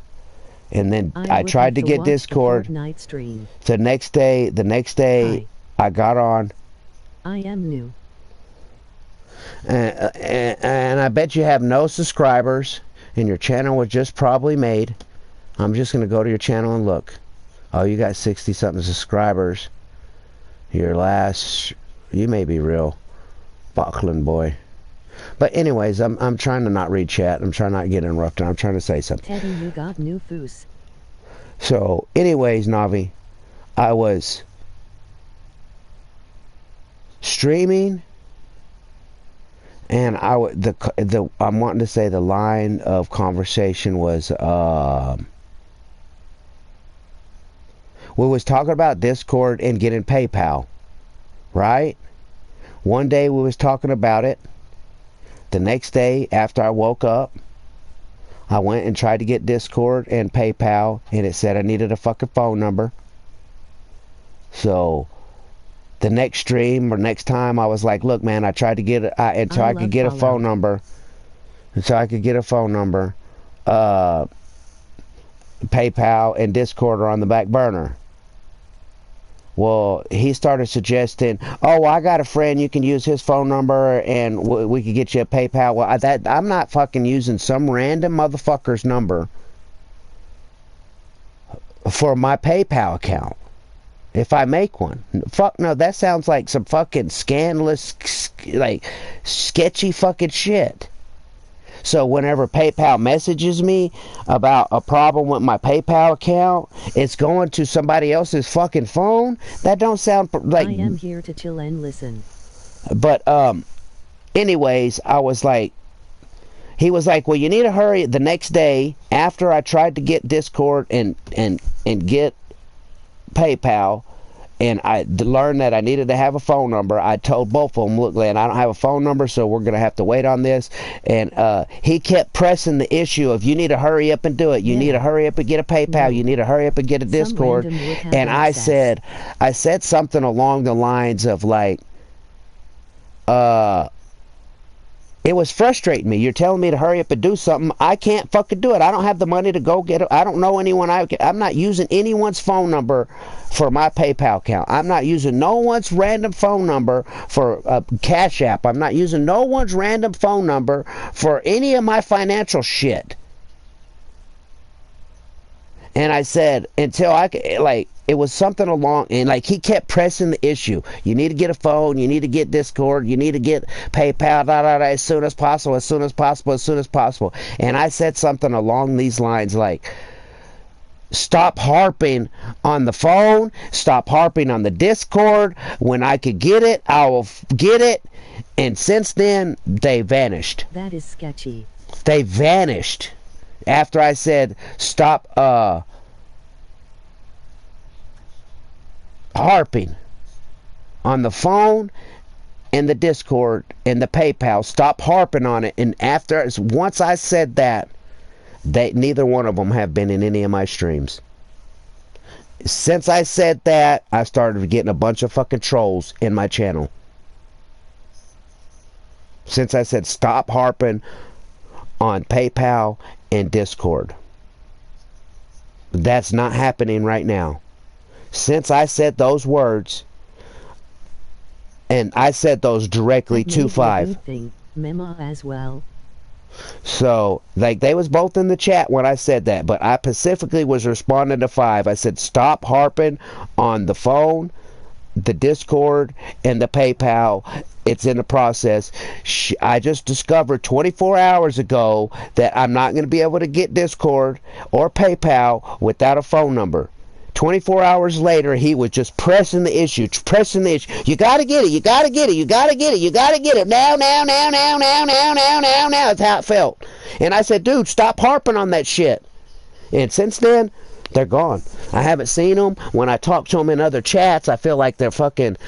And then I tried to get Discord. The next day, I got on. I am new. And I bet you have no subscribers, and your channel was just probably made. I'm just going to go to your channel and look. Oh, you got 60-something subscribers. You may be real. Buckland boy. But anyways, I'm trying to not read chat. I'm trying not to get interrupted. I'm trying to say something. Teddy, you got new foos. So, anyways, Navi, I was streaming, and I'm wanting to say the line of conversation was, we was talking about Discord and getting PayPal, right? One day we was talking about it. The next day, after I woke up, I went and tried to get Discord and PayPal, and it said I needed a fucking phone number. So, the next stream or next time, I was like, look, man, I tried to get it, so I could get a phone number. so I could get a phone number. PayPal and Discord are on the back burner. Well, he started suggesting, oh, I got a friend, you can use his phone number and we could get you a PayPal. Well, I'm not fucking using some random motherfucker's number for my PayPal account. If I make one. Fuck no, that sounds like some fucking scandalous, like, sketchy fucking shit. So whenever PayPal messages me about a problem with my PayPal account, it's going to somebody else's fucking phone? That don't sound like... I am here to chill and listen. But, anyways, I was like... He was like, well, you need to hurry. The next day, after I tried to get Discord and get PayPal, and I learned that I needed to have a phone number, I told both of them, look, Glenn, I don't have a phone number, so we're going to have to wait on this. And he kept pressing the issue of, you need to hurry up and do it. You need to hurry up and get a PayPal. You need to hurry up and get a Discord. And I said something along the lines of like, it was frustrating me. You're telling me to hurry up and do something. I can't fucking do it. I don't have the money to go get it. I don't know anyone. I'm not using anyone's phone number for my PayPal account. I'm not using no one's random phone number for a Cash App. I'm not using no one's random phone number for any of my financial shit. And I said, until I could, like, it was something along, and like he kept pressing the issue. You need to get a phone, you need to get Discord, you need to get PayPal, as soon as possible, as soon as possible, as soon as possible. And I said something along these lines like, stop harping on the phone, stop harping on the Discord. When I could get it, I will get it. And since then, they vanished. That is sketchy. They vanished. After I said, stop, harping on the phone and the Discord and the PayPal, stop harping on it. And once I said that, neither one of them have been in any of my streams. Since I said that, I started getting a bunch of fucking trolls in my channel. Since I said stop harping on PayPal and Discord. That's not happening right now. Since I said those words, and I said those directly to 5. Memo as well. So, like, they was both in the chat when I said that, but I specifically was responding to 5. I said, stop harping on the phone, the Discord, and the PayPal. It's in the process. I just discovered 24 hours ago that I'm not going to be able to get Discord or PayPal without a phone number. 24 hours later, he was just pressing the issue. You gotta get it, you gotta get it, you gotta get it, you gotta get it. Now. That's how it felt. And I said, dude, stop harping on that shit. And since then, they're gone. I haven't seen them. When I talk to them in other chats, I feel like they're fucking...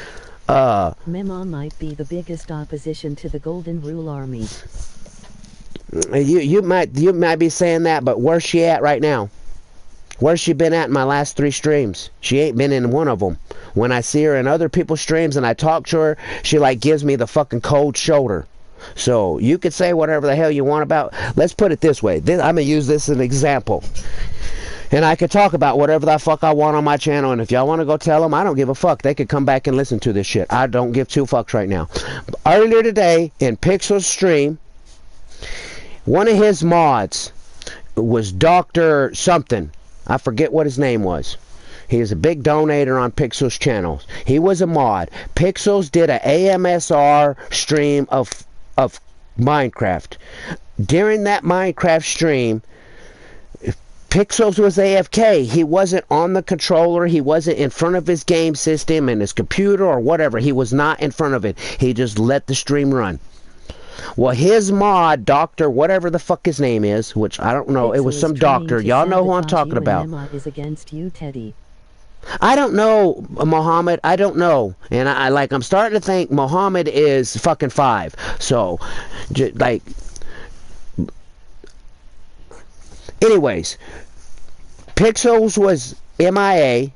Memo might be the biggest opposition to the Golden Rule Army. You might be saying that, but where's she at right now? Where's she been at in my last 3 streams? She ain't been in one of them. When I see her in other people's streams and I talk to her, she like gives me the fucking cold shoulder. So you could say whatever the hell you want about. Let's put it this way. I'm gonna use this as an example. And I could talk about whatever the fuck I want on my channel. And if y'all want to go tell them, I don't give a fuck. They could come back and listen to this shit. I don't give 2 fucks right now. Earlier today, in Pixel's stream, one of his mods was Dr. something. I forget what his name was. He is a big donator on Pixel's channels. He was a mod. Pixels did an AMSR stream of Minecraft. During that Minecraft stream, Pixels was AFK. He wasn't on the controller. He wasn't in front of his game system and his computer or whatever. He was not in front of it. He just let the stream run. Well, his mod, Doctor, whatever the fuck his name is, which I don't know, it was some doctor. Y'all know who I'm talking about. Emma is against you, Teddy. I don't know, Muhammad. I don't know. And I'm starting to think Muhammad is fucking 5. So, like... Anyways, Pixels was MIA.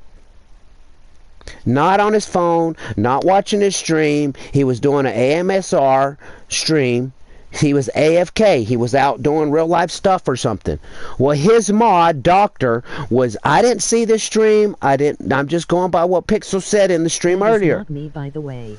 Not on his phone, not watching his stream. He was doing an AMSR stream. He was AFK. He was out doing real life stuff or something. Well, his mod, Doctor, was, I didn't see the stream. I'm just going by what Pixel said in the stream That is earlier. not me, by the way.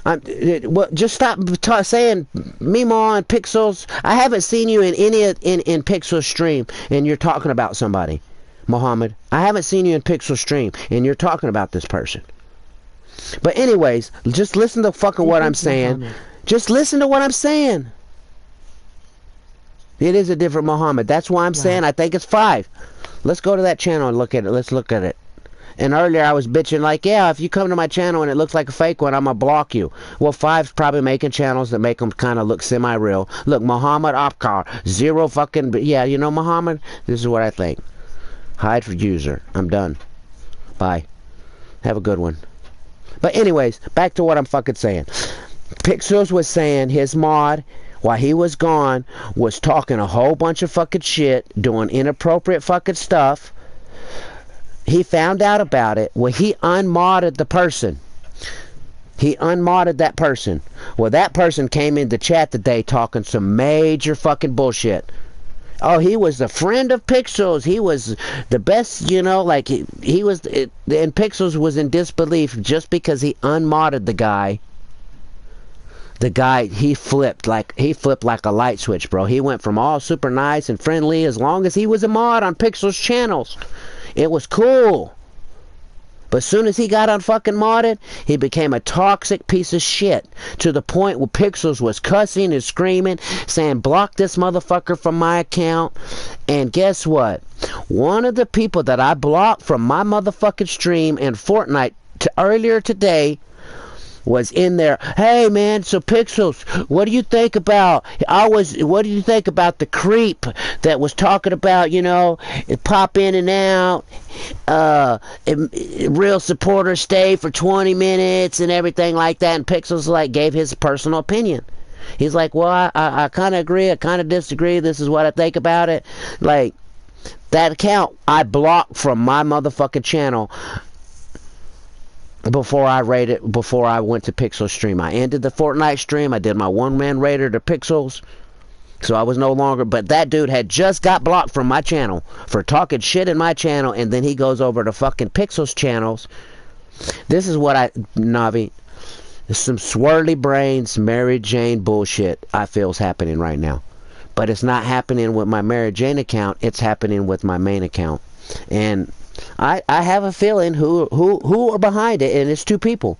Well, just stop saying Mima and Pixels. I haven't seen you in any in Pixel's stream, and you're talking about somebody, Muhammad. I haven't seen you in Pixel's stream, and you're talking about this person. But anyways, just listen to fucking what I'm saying. Muhammad. Just listen to what I'm saying. It is a different Muhammad. That's why I'm saying I think it's 5. Let's go to that channel and look at it. Let's look at it. And earlier I was bitching like, yeah, if you come to my channel and it looks like a fake one, I'm going to block you. Well, 5's probably making channels that make them kind of look semi-real. Look, Muhammad Afkar, 0 fucking, yeah, you know Muhammad? This is what I think. Hide for user. I'm done. Bye. Have a good one. But anyways, back to what I'm fucking saying. Pixels was saying his mod, while he was gone, was talking a whole bunch of fucking shit, doing inappropriate fucking stuff. He found out about it. Well, he unmodded the person. He unmodded that person. Well, that person came into chat today talking some major fucking bullshit. Oh, he was a friend of Pixels. He was the best, you know, like he was, and Pixels was in disbelief just because he unmodded the guy. The guy, he flipped like a light switch, bro. He went from all super nice and friendly as long as he was a mod on Pixels channels. It was cool. But as soon as he got unfucking modded, he became a toxic piece of shit. To the point where Pixels was cussing and screaming, saying, block this motherfucker from my account. And guess what? One of the people that I blocked from my motherfucking stream in Fortnite earlier today was in there. Hey man, so Pixels, what do you think about what do you think about the creep that was talking about, you know, pop in and out, real supporters stay for 20 minutes and everything like that? And Pixels like gave his personal opinion. He's like, well, I kind of agree, I kind of disagree, this is what I think about it. Like, that account I blocked from my motherfucking channel before I went to Pixel stream. I ended the Fortnite stream. I did my one-man raider to Pixels. So I was no longer, but that dude had just got blocked from my channel for talking shit in my channel, and then he goes over to fucking Pixels channels. This is what Navi, some swirly brains, Mary Jane bullshit I feel is happening right now. But it's not happening with my Mary Jane account, it's happening with my main account. And I have a feeling who are behind it, and it's 2 people.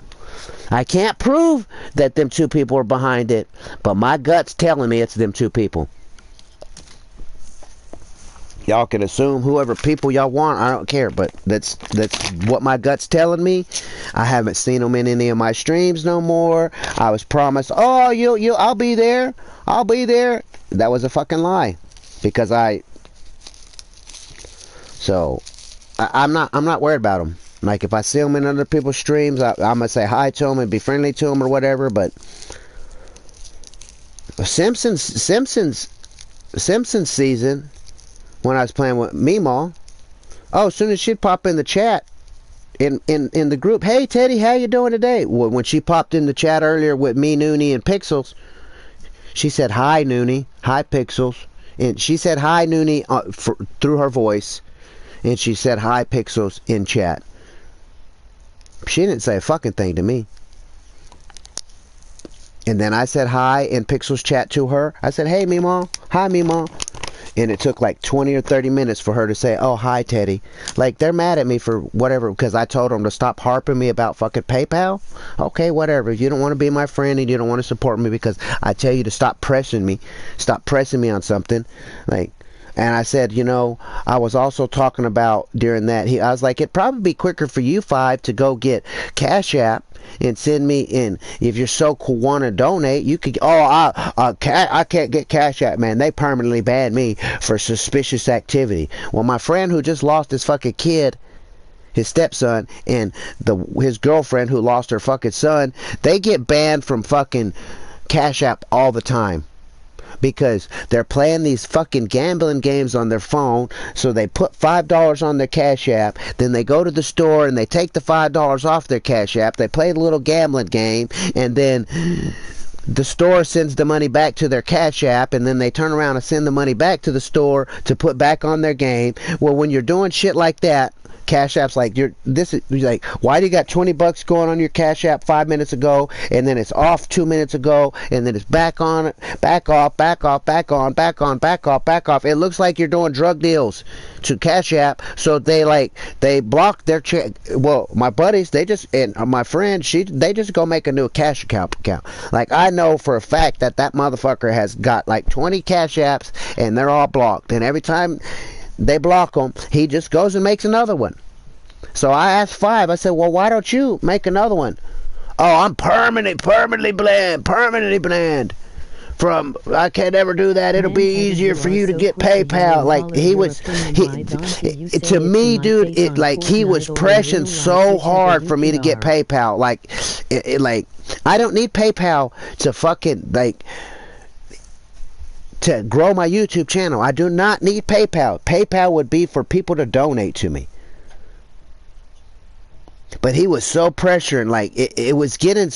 I can't prove that them 2 people are behind it, but my gut's telling me it's them 2 people. Y'all can assume whoever people y'all want, I don't care, but that's what my gut's telling me. I haven't seen them in any of my streams no more. I was promised, oh, I'll be there. I'll be there. That was a fucking lie, because I'm not worried about them. Like, if I see them in other people's streams, I'm gonna say hi to them and be friendly to them or whatever. But Simpsons season, when I was playing with Meemaw, oh, as soon as she'd pop in the chat in the group, hey Teddy, how you doing today? Well, when she popped in the chat earlier with me, Noonie, and Pixels, she said hi Noonie, hi Pixels, and she said hi Noonie through her voice. And she said hi Pixels in chat. She didn't say a fucking thing to me. And then I said hi in Pixels chat to her. I said, hey Meemaw, hi Meemaw. And it took like 20 or 30 minutes for her to say, oh, hi Teddy. Like, they're mad at me for whatever, because I told them to stop harping me about fucking PayPal. Okay, whatever. If you don't want to be my friend and you don't want to support me because I tell you to stop pressing me on something, like, and I said, you know, I was also talking about during that, I was like, it'd probably be quicker for you 5 to go get Cash App and send me in. If you're so cool, want to donate, you could, I can't get Cash App, man. They permanently banned me for suspicious activity. Well, my friend who just lost his fucking kid, his stepson, and his girlfriend who lost her fucking son, they get banned from fucking Cash App all the time. Because they're playing these fucking gambling games on their phone, so they put $5 on their Cash App, then they go to the store and they take the $5 off their Cash App, they play the little gambling game, and then the store sends the money back to their Cash App, and then they turn around and send the money back to the store to put back on their game. Well, when you're doing shit like that, Cash App's like, you're like, why do you got $20 going on your Cash App 5 minutes ago, and then it's off 2 minutes ago, and then it's back on, back off, back off, back on, back on, back off, back off. It looks like you're doing drug deals to Cash App. So they block their check. Well, my buddies, and my friend, they just go make a new Cash account. Like, I know for a fact that motherfucker has got like 20 Cash Apps, and they're all blocked. And every time they block them, he just goes and makes another one. So I asked Five, I said, well, why don't you make another one? Oh, I'm permanently banned from, I can't ever do that. It'll be easier for you to get PayPal. Like, to me, dude, it like he was pressing so hard for me to get PayPal. Like, like, I don't need PayPal to fucking, like, to grow my YouTube channel. I do not need PayPal. PayPal would be for people to donate to me. But he was so pressuring, like, it was getting,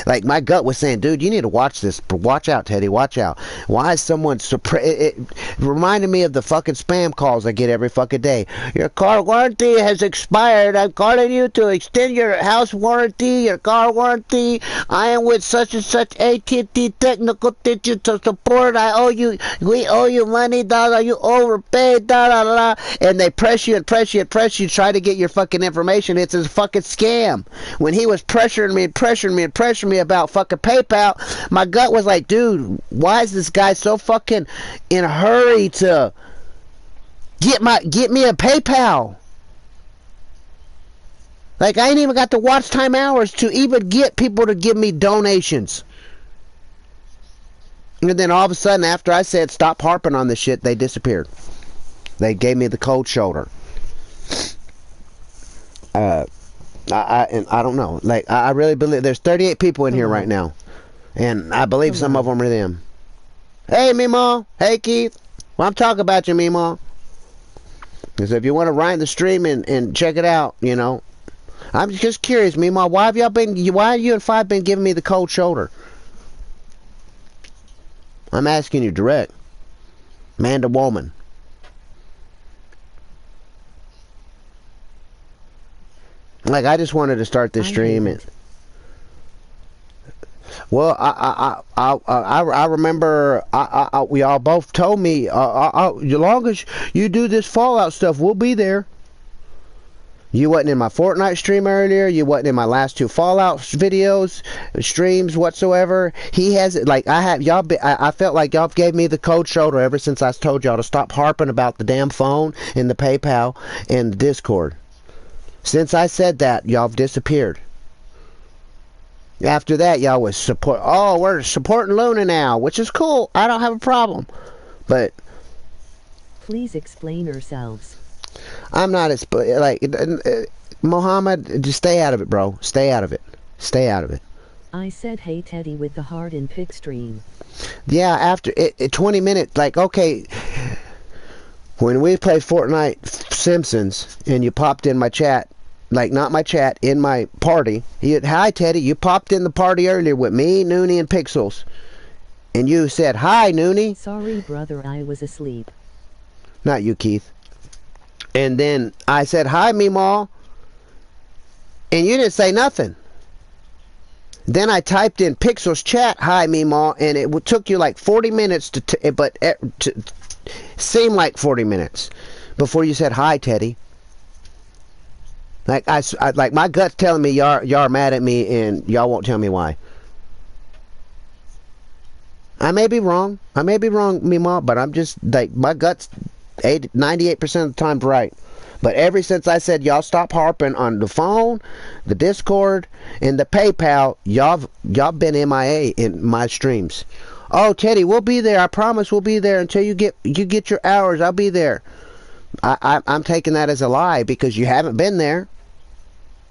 like, my gut was saying, dude, you need to watch this. Watch out, Teddy, watch out. Why is someone, it reminded me of the fucking spam calls I get every fucking day. Your car warranty has expired. I'm calling you to extend your house warranty, your car warranty. I am with such and such AT&T technical digital support. We owe you money, you overpaid, and they press you and press you and press you, try to get your fucking information. It's a fucking scam. When he was pressuring me about fucking PayPal, my gut was like, dude, why is this guy so fucking in a hurry to get me a PayPal? Like, I ain't even got the watch time hours to even get people to give me donations. And then all of a sudden, after I said stop harping on this shit, they disappeared. They gave me the cold shoulder. I don't know. Like, I really believe there's 38 people in here right now, and I believe some of them are them. Hey, Meemaw. Hey, Keith. Well, I'm talking about you, Meemaw. Because if you want to write the stream and check it out, you know, I'm just curious, Meemaw. Why have you and Five been giving me the cold shoulder? I'm asking you direct, man to woman. Like, I just wanted to start this stream, and well, I remember we all both told me, as long as you do this Fallout stuff, we'll be there. You wasn't in my Fortnite stream earlier. You wasn't in my last two Fallout videos, streams whatsoever. He has, like, I felt like y'all gave me the cold shoulder ever since I told y'all to stop harping about the damn phone and the PayPal and the Discord. Since I said that, y'all have disappeared. After that, y'all was support. Oh, we're supporting Luna now, which is cool. I don't have a problem. But please explain yourselves. I'm not as like Mohammed. Just stay out of it, bro. Stay out of it. Stay out of it. I said, hey, Teddy, with the heart and pick stream. Yeah, after 20 minutes, like, okay. When we played Fortnite Simpsons and you popped in my chat, like, not my chat, in my party. Hi, Teddy. You popped in the party earlier with me, Noonie, and Pixels. And you said, hi, Noonie. Sorry, brother, I was asleep. Not you, Keith. And then I said, hi, Meemaw. And you didn't say nothing. Then I typed in Pixels chat, hi, Meemaw, and it took you like 40 minutes to seem like 40 minutes before you said, hi, Teddy. Like, I like, my gut's telling me y'all are mad at me, and y'all won't tell me why. I may be wrong, Meemaw, but I'm just, like, my gut's 98% of the time right. But ever since I said y'all stop harping on the phone, the Discord, and the PayPal, y'all been MIA in my streams. Oh, Teddy, we'll be there. I promise we'll be there until you get your hours. I'll be there. I'm taking that as a lie because you haven't been there.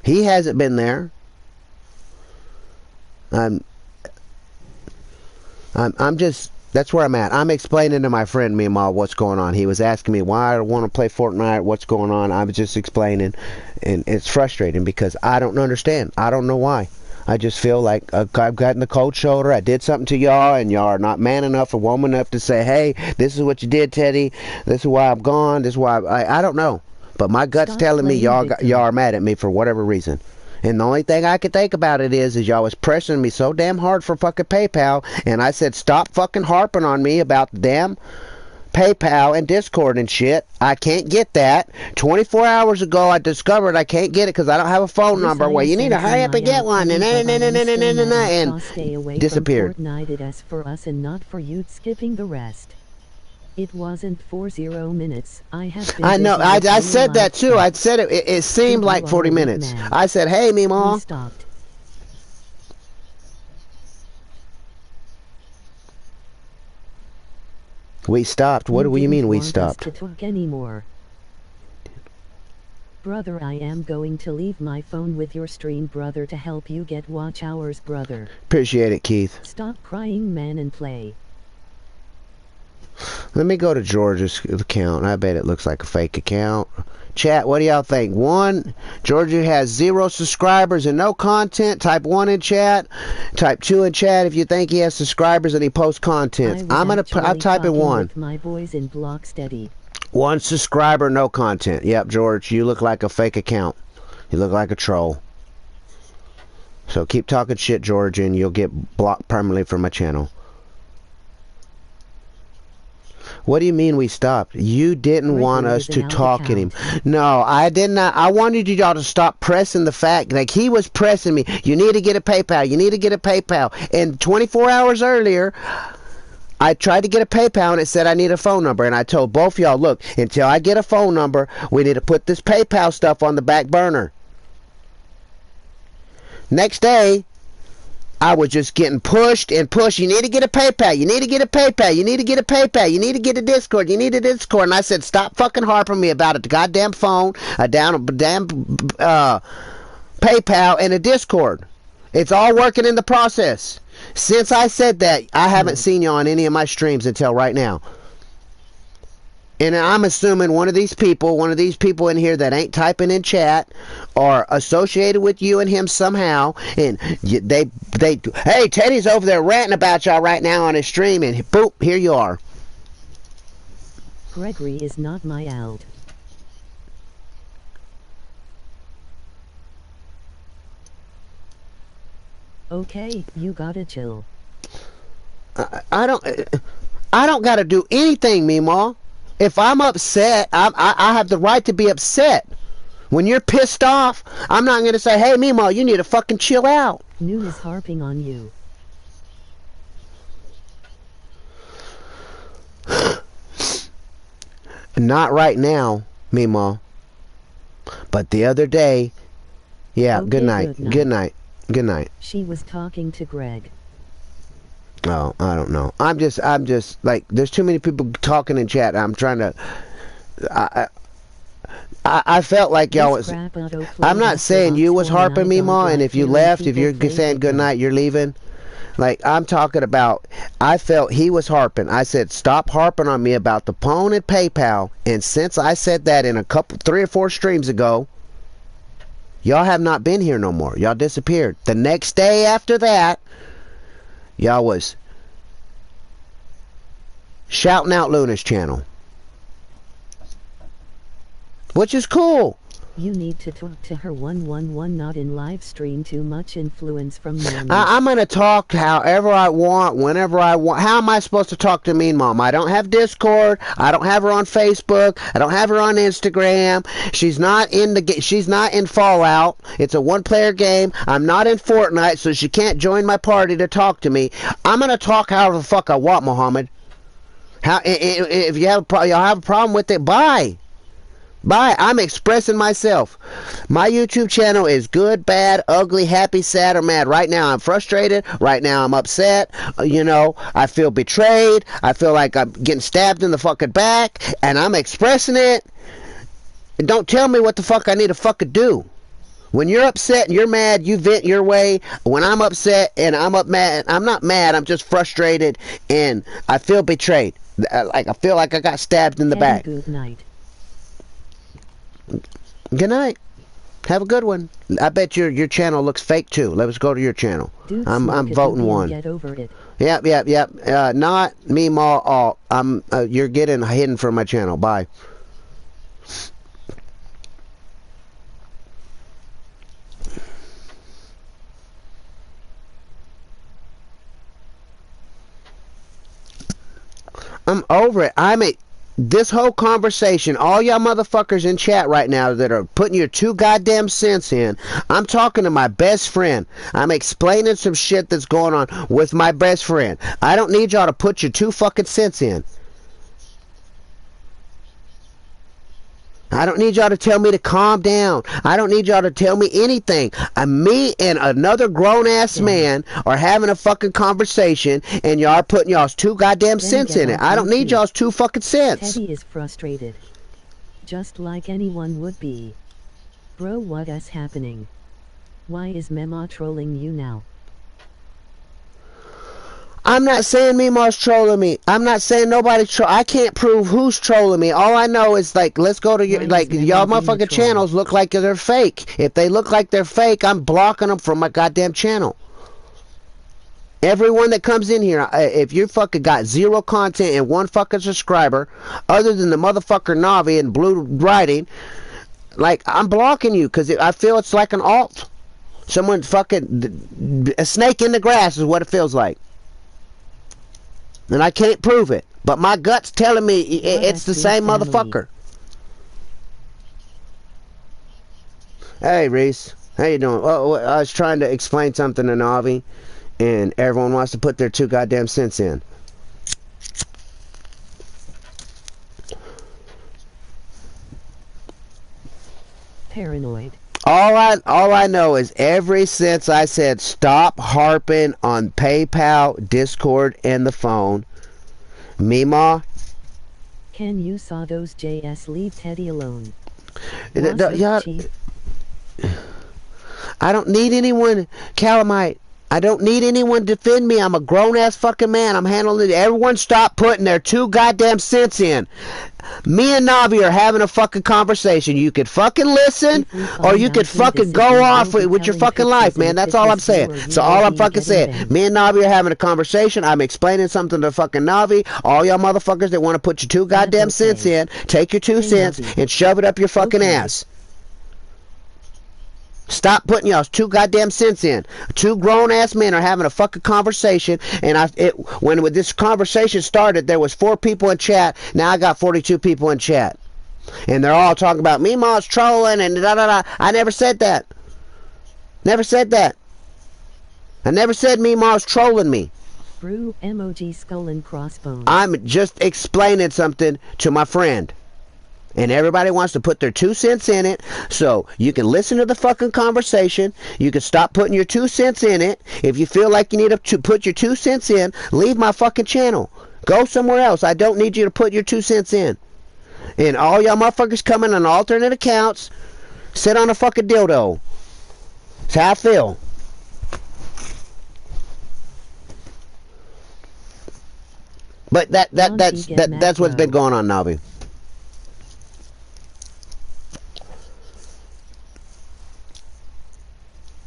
He hasn't been there. I'm just, that's where I'm at. I'm explaining to my friend Meemaw what's going on. He was asking me why I want to play Fortnite, what's going on. I was just explaining, and it's frustrating because I don't understand. I don't know why. I just feel like I've gotten the cold shoulder. I did something to y'all, and y'all are not man enough or woman enough to say, hey, this is what you did, Teddy. This is why I'm gone. This is why I don't know. But my gut's Stop telling me playing y'all are victim. mad at me for whatever reason. And the only thing I could think about it is y'all was pressuring me so damn hard for fucking PayPal, and I said stop fucking harping on me about the damn PayPal and Discord and shit. I can't get that. 24 hours ago, I discovered I can't get it because I don't have a phone This number. I Well, am you need to hurry sending up my and get out one. Teddy, but I am still mad at And y'all. Stay away disappeared. from Fortnite. It is for us and not for you skipping the rest. It wasn't 40 minutes. I have been I know. busy with I real said that life too. I stuff. said it seemed Did you like 40 all get minutes. mad? I said, hey, We Meemaw. stopped. We stopped. What do you mean we stopped? To talk anymore. Brother, I am going to leave my phone with your stream, brother, to help you get watch hours, brother. Appreciate it, Keith. Stop crying, man, and play. Let me go to George's account. I bet it looks like a fake account. Chat, what do y'all think? 1, Georgia has 0 subscribers and no content. Type 1 in chat. Type 2 in chat if you think he has subscribers and he posts content. I'm typing 1. With my boys in Block Steady. 1 subscriber, no content. Yep, George, you look like a fake account. You look like a troll. So keep talking shit, George, and you'll get blocked permanently from my channel. What do you mean we stopped? You didn't want us to talk at him. No, I did not. I wanted y'all to stop pressing the fact. Like, he was pressing me. You need to get a PayPal. You need to get a PayPal. And 24 hours earlier, I tried to get a PayPal and it said I need a phone number. And I told both y'all, look, until I get a phone number, we need to put this PayPal stuff on the back burner. Next day, I was just getting pushed and pushed. You need to get a PayPal. You need to get a PayPal. You need to get a PayPal. You need to get a Discord. You need a Discord. And I said, stop fucking harping me about a goddamn phone, a damn PayPal, and a Discord. It's all working in the process. Since I said that, I haven't seen you on any of my streams until right now. And I'm assuming one of these people in here that ain't typing in chat are associated with you and him somehow. And they hey, Teddy's over there ranting about y'all right now on his stream, and boop, here you are. Gregory is not my alt. Okay, you gotta chill. I don't gotta do anything, Meemaw. If I'm upset, I have the right to be upset. When you're pissed off, I'm not going to say, hey, Meemaw, you need to fucking chill out. Noon is harping on you. Not right now, Meemaw. But the other day, yeah, Okay, good night. Good night. Good night. She was talking to Greg. Oh, I don't know. I'm just like, there's too many people talking in chat. I'm trying to. I felt like y'all was. I'm not saying you was harping me, Ma, and if you left, if you're saying good night, you're leaving. Like, I'm talking about, I felt he was harping. I said, stop harping on me about the phone and PayPal. And since I said that in 3 or 4 streams ago, y'all have not been here no more. Y'all disappeared. The next day after that, y'all was shouting out Luna's channel, which is cool. You need to talk to her 111, not in live stream. Too much influence from normies. I'm going to talk however I want, whenever I want. How am I supposed to talk to Mean Mom? I don't have Discord. I don't have her on Facebook. I don't have her on Instagram. She's not in Fallout. It's a one-player game. I'm not in Fortnite, so she can't join my party to talk to me. I'm going to talk however the fuck I want, Muhammad. If you have y'all have a problem with it, bye. Bye. I'm expressing myself. My YouTube channel is good, bad, ugly, happy, sad, or mad. Right now I'm frustrated. Right now I'm upset. I feel betrayed. I feel like I'm getting stabbed in the fucking back, and I'm expressing it. And don't tell me what the fuck I need to fucking do. When you're upset and you're mad, you vent your way. When I'm upset and I'm mad, I'm not mad. I'm just frustrated, and I feel betrayed. Like I feel like I got stabbed in the back. Good night. Good night. Have a good one. I bet your channel looks fake too. Let's go to your channel. Dude, I'm voting one. Get over it. Yep. Not me, Ma. All. You're getting hidden from my channel. Bye. I'm over it. This whole conversation, all y'all motherfuckers in chat right now that are putting your 2 goddamn cents in, I'm talking to my best friend. I'm explaining some shit that's going on with my best friend. I don't need y'all to put your 2 fucking cents in. I don't need y'all to tell me to calm down. I don't need y'all to tell me anything. Me and another grown-ass man are having a fucking conversation, and y'all are putting y'all's 2 goddamn cents in it. I don't need y'all's 2 fucking cents. Teddy is frustrated. Just like anyone would be. Bro, what is happening? Why is Mema trolling you now? I'm not saying Mimar's trolling me. I'm not saying nobody I can't prove who's trolling me. All I know is, like, let's go to your, like, y'all motherfucking channels look like they're fake. If they look like they're fake, I'm blocking them from my goddamn channel. Everyone that comes in here, if you fucking got 0 content and 1 fucking subscriber, other than the motherfucker Navi and Blue Writing, like, I'm blocking you because I feel it's like an alt. Someone fucking, a snake in the grass is what it feels like. And I can't prove it, but my gut's telling me it's the same motherfucker. Hey, Reese, how you doing? Well, I was trying to explain something to Navi, and everyone wants to put their 2 goddamn cents in. Paranoid. All I know is ever since I said stop harping on PayPal, Discord, and the phone, Mima. Ken, you saw those JS, leave Teddy alone. I don't need anyone, Calamite. I don't need anyone to defend me. I'm a grown-ass fucking man. I'm handling it. Everyone stop putting their 2 goddamn cents in. Me and Navi are having a fucking conversation. You could fucking listen, or you could fucking go off with your fucking life, man. That's all I'm saying. So all I'm fucking saying. Me and Navi are having a conversation. I'm explaining something to fucking Navi. All y'all motherfuckers that want to put your 2 goddamn cents in, take your 2 cents and shove it up your fucking ass. Stop putting y'all's 2 goddamn cents in. 2 grown-ass men are having a fucking conversation, and when this conversation started, there was 4 people in chat. Now I got 42 people in chat. And they're all talking about Mima's trolling and da-da-da. I never said that. Never said that. I never said Mima's trolling me. Brew, emoji, skull and crossbones. I'm just explaining something to my friend. And everybody wants to put their 2 cents in it, so you can listen to the fucking conversation. You can stop putting your 2 cents in it. If you feel like you need to put your 2 cents in, leave my fucking channel. Go somewhere else. I don't need you to put your 2 cents in. And all y'all motherfuckers coming on alternate accounts, sit on a fucking dildo. That's how I feel. But that's what's been going on, Navi.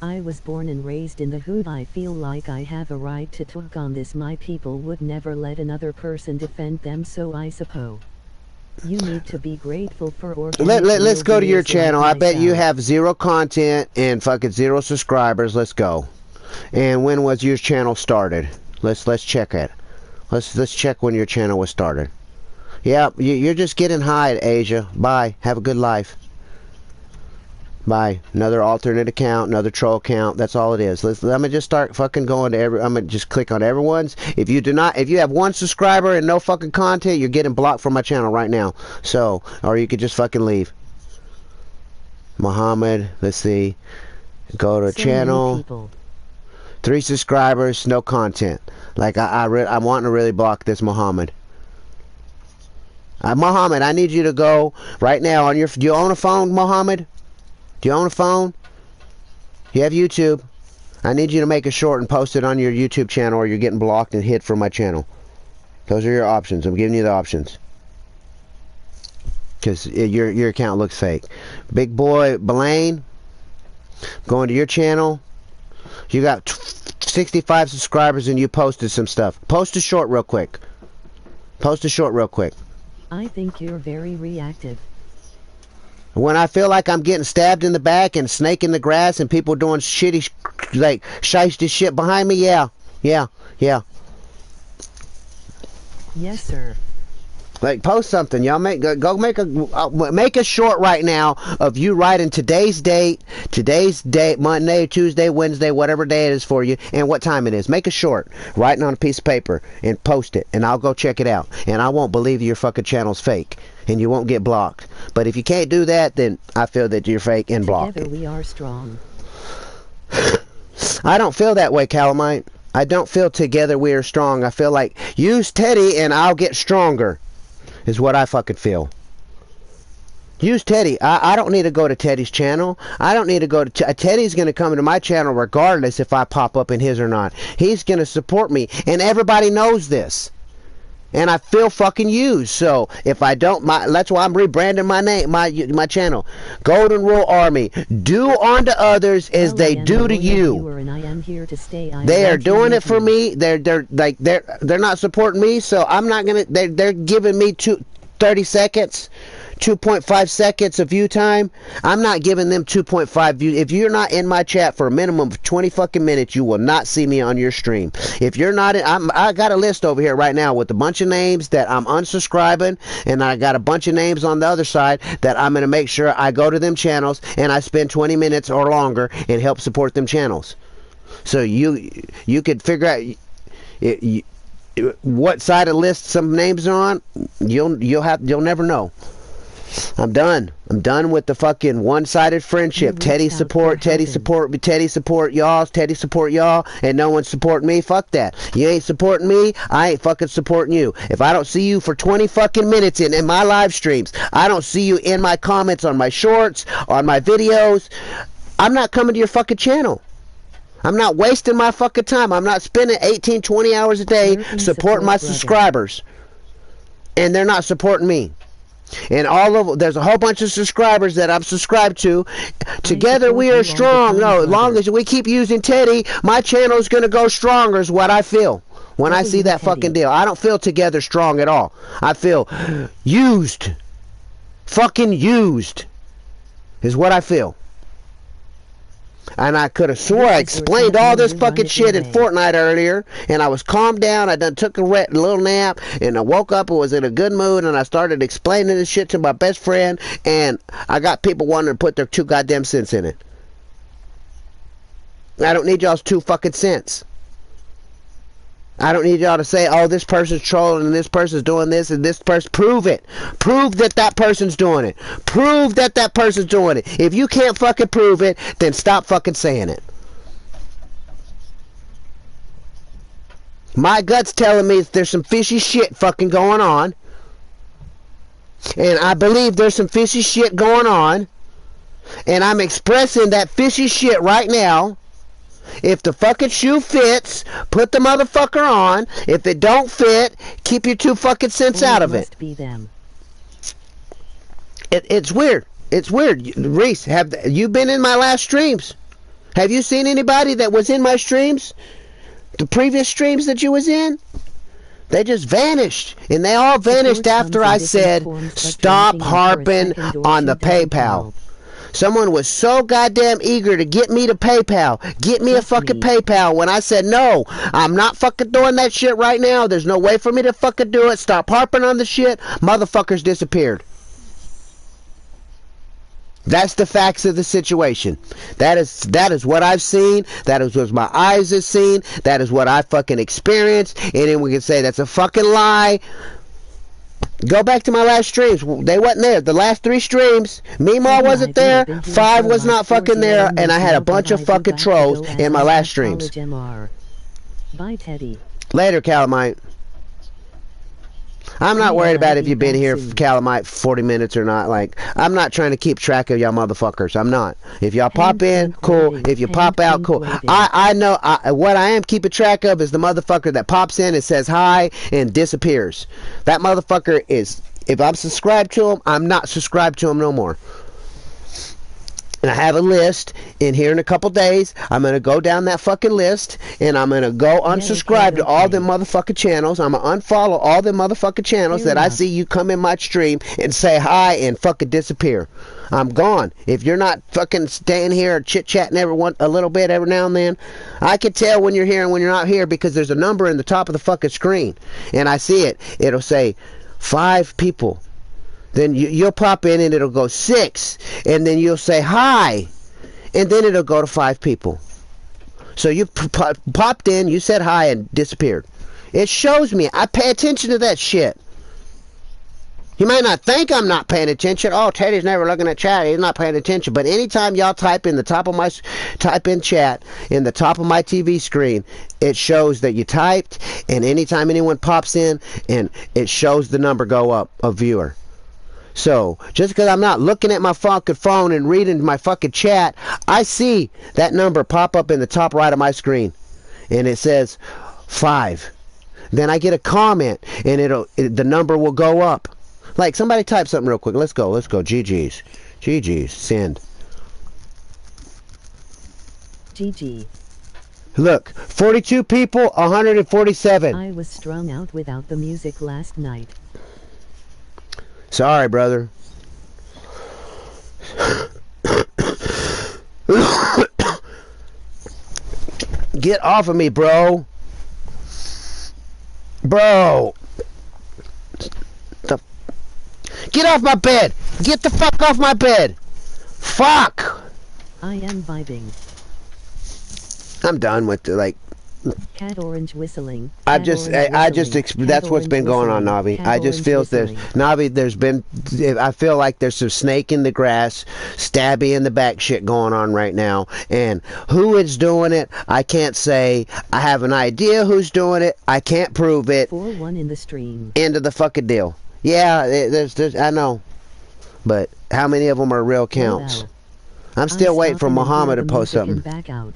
I was born and raised in the hood. I feel like I have a right to talk on this. My people would never let another person defend them, so I suppose you need to be grateful for let's go to your channel. Like I bet you have 0 content and fucking 0 subscribers. Let's go. And when was your channel started? Let's check it. Let's check when your channel was started. Yeah, you're just getting high, Asia. Bye. Have a good life. Bye. Another alternate account, another troll account. That's all it is. I'm gonna just start fucking going to I'm gonna just click on everyone's. If you have 1 subscriber and no fucking content, you're getting blocked from my channel right now. So, or you could just fucking leave. Muhammad, let's see. Go to channel. 3 subscribers, no content. Like I'm wanting to really block this Muhammad. Muhammad, I need you to go right now on your. Do you own a phone, Muhammad? Do you own a phone? You have YouTube? I need you to make a short and post it on your YouTube channel, or you're getting blocked and hit from my channel. Those are your options. I'm giving you the options. Because your account looks fake. Big boy Blaine, Going to your channel. You got 65 subscribers and you posted some stuff. Post a short real quick. Post a short real quick. I think you're very reactive. When I feel like I'm getting stabbed in the back and snake in the grass and people doing shitty, like, shiesty shit behind me, yeah. Yes, sir. Like, post something, y'all. Go make a short right now of you writing today's date, Monday, Tuesday, Wednesday, whatever day it is for you, and what time it is. Make a short, writing on a piece of paper, and post it, and I'll go check it out. And I won't believe your fucking channel's fake, and you won't get blocked. But if you can't do that, then I feel that you're fake and blocked. Together we are strong. I don't feel that way, Calamite. I don't feel together we are strong. I feel like use Teddy and I'll get stronger. Is what I fucking feel. Use Teddy. I don't need to go to Teddy's channel. I don't need to go to... Teddy's going to come to my channel regardless if I pop up in his or not. He's going to support me. And everybody knows this. And I feel fucking used. So if I don't... that's why I'm rebranding my name, my channel. Golden Rule Army. Do unto others as they do to you. And I am here to stay. They are doing it for me. They're not supporting me, so I'm not gonna. They're giving me 30 seconds, 2.5 seconds of view time. I'm not giving them 2.5 views. If you're not in my chat for a minimum of 20 fucking minutes, you will not see me on your stream. If you're not in, I got a list over here right now with a bunch of names that I'm unsubscribing, and I got a bunch of names on the other side that I'm gonna make sure I go to them channels and I spend 20 minutes or longer and help support them channels. So you could figure out what side of the list some names are on. You'll never know. I'm done with the fucking one-sided friendship. Teddy support y'all, Teddy support y'all, and no one support me. Fuck that. You ain't supporting me, I ain't fucking supporting you. If I don't see you for 20 fucking minutes in my live streams, I don't see you in my comments on my shorts, on my videos, I'm not coming to your fucking channel. I'm not wasting my fucking time. I'm not spending 18, 20 hours a day supporting my subscribers. And they're not supporting me. And there's a whole bunch of subscribers that I'm subscribed to. Together we are strong. No, as long as we keep using Teddy, my channel is going to go stronger is what I feel. When I see that fucking deal. I don't feel together strong at all. I feel used. Fucking used. Is what I feel. And I could have swore I explained all this fucking shit in Fortnite earlier, and I was calmed down. I done took a little nap, and I woke up and was in a good mood, and I started explaining this shit to my best friend, and I got people wanting to put their 2 goddamn cents in it. I don't need y'all's 2 fucking cents. I don't need y'all to say, oh, this person's trolling and this person's doing this and this person. Prove it. Prove that that person's doing it. Prove that that person's doing it. If you can't fucking prove it, then stop fucking saying it. My gut's telling me there's some fishy shit fucking going on. And I believe there's some fishy shit going on. And I'm expressing that fishy shit right now. If the fucking shoe fits, put the motherfucker on. If it don't fit, keep your 2 fucking cents out of it. Be them. It's weird. It's weird. Reese, have you been in my last streams? Have you seen anybody that was in my streams? The previous streams that you was in? They just vanished. And they all vanished after I said, stop harping on the PayPal. Someone was so goddamn eager to get me to PayPal. Get me a fucking PayPal. When I said, no, I'm not fucking doing that shit right now. There's no way for me to fucking do it. Stop harping on the shit. Motherfuckers disappeared. That's the facts of the situation. That is what I've seen. That is what my eyes have seen. That is what I fucking experienced. And then we can say that's a fucking lie. Go back to my last streams. They wasn't there. The last 3 streams, Meemaw wasn't there, 5 was not fucking there, and I had a bunch of fucking trolls in my last streams. Bye, Teddy. Later, Calamite. I'm not worried about if you've been here, Calamite, 40 minutes or not. Like, I'm not trying to keep track of y'all motherfuckers. I'm not. If y'all pop in, cool. If you pop out, cool. I know what I am keeping track of is the motherfucker that pops in and says hi and disappears. That motherfucker is, if I'm subscribed to him, I'm not subscribed to him no more. And I have a list in here in a couple days. I'm going to go down that fucking list and I'm going to go unsubscribe to all them motherfucking channels. I'm going to unfollow all them motherfucking channels that I see you come in my stream and say hi and fucking disappear. I'm gone. If you're not fucking staying here chit-chatting a little bit every now and then, I can tell when you're here and when you're not here because there's a number in the top of the fucking screen. And I see it. It'll say 5 people. Then you'll pop in and it'll go 6. And then you'll say hi. And then it'll go to 5 people. So you popped in, you said hi and disappeared. It shows me. I pay attention to that shit. You might not think I'm not paying attention. Oh, Teddy's never looking at chat. He's not paying attention. But anytime y'all type in chat in the top of my TV screen, it shows that you typed. And anytime anyone pops in, and it shows the number go up of viewer. So, just because I'm not looking at my fucking phone and reading my fucking chat, I see that number pop up in the top right of my screen. And it says 5. Then I get a comment, and the number will go up. Like, somebody type something real quick. Let's go. GG's. GG's. Send. GG. Look, 42 people, 147. I was strung out without the music last night. Sorry, brother. Get off of me, bro. Bro. Get off my bed. Get the fuck off my bed. Fuck. I am vibing. I'm done with the, like. Cat orange whistling. That's what's been going on, Navi. I just feel Navi, I feel like there's some snake in the grass, stabby in the back shit going on right now. And who is doing it, I can't say. I have an idea who's doing it. I can't prove it. 4-1 in the stream. End of the fucking deal. Yeah, there's I know. But how many of them are real counts? I'm still waiting for Muhammad to post something. Back out.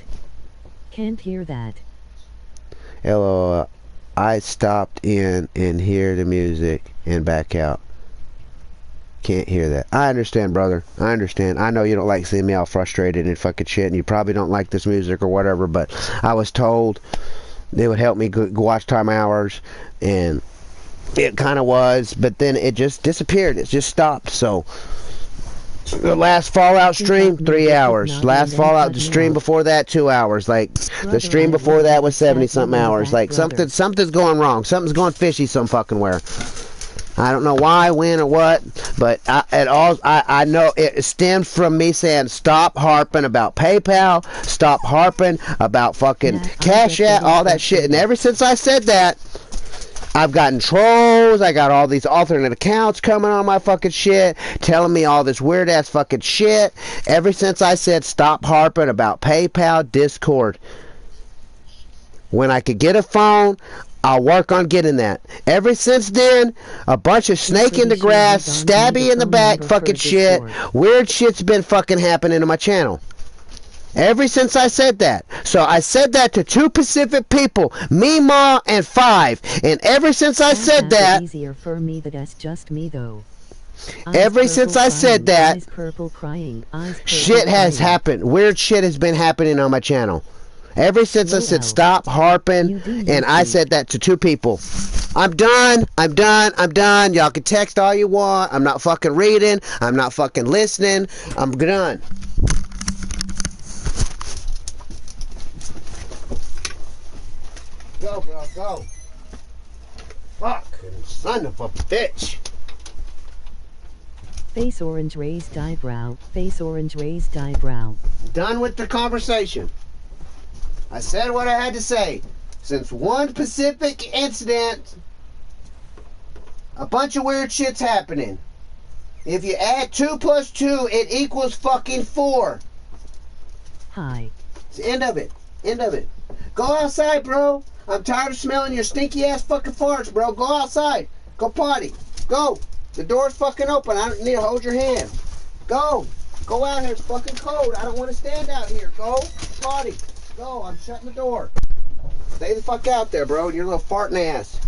Can't hear that. LOL. I stopped in and hear the music and back out. Can't hear that. I understand, brother. I understand. I know you don't like seeing me all frustrated and fucking shit, and you probably don't like this music or whatever, but I was told it would help me go watch time hours, and it kind of was, but then it just disappeared. It just stopped. So the last Fallout stream, 3 hours. Last Fallout stream before that, 2 hours. Like the stream before that was 70-something hours. Like something's going wrong. Something's going fishy some fucking where. I don't know why, when, or what, but I know it stemmed from me saying stop harping about PayPal, stop harping about fucking Cash App, all that shit. And ever since I said that, I've gotten trolls. I got all these alternate accounts coming on my fucking shit, telling me all this weird ass fucking shit. Ever since I said stop harping about PayPal, Discord. When I could get a phone, I'll work on getting that. Ever since then, a bunch of snake in the grass, stabby in the back fucking shit, weird shit's been fucking happening to my channel. Ever since I said that. So I said that to 2 Pacific people, me, Ma, and 5. And ever since I said that, easier for me, that's just me though. Ever since I said that, shit has happened. Weird shit has been happening on my channel. Ever since I said stop harping, and I said that to 2 people. I'm done. I'm done. I'm done. Y'all can text all you want. I'm not fucking reading. I'm not fucking listening. I'm done. Go, girl, go. Fucking son of a bitch. Face orange raised eyebrow. Face orange raised eyebrow. Done with the conversation. I said what I had to say. Since one Pacific incident, a bunch of weird shit's happening. If you add 2 plus 2, it equals fucking 4. Hi. It's the end of it. End of it. Go outside, bro. I'm tired of smelling your stinky ass fucking farts, bro. Go outside. Go potty. Go. The door's fucking open. I don't need to hold your hand. Go. Go out here. It's fucking cold. I don't want to stand out here. Go. Potty. Go. I'm shutting the door. Stay the fuck out there, bro. Your little farting ass.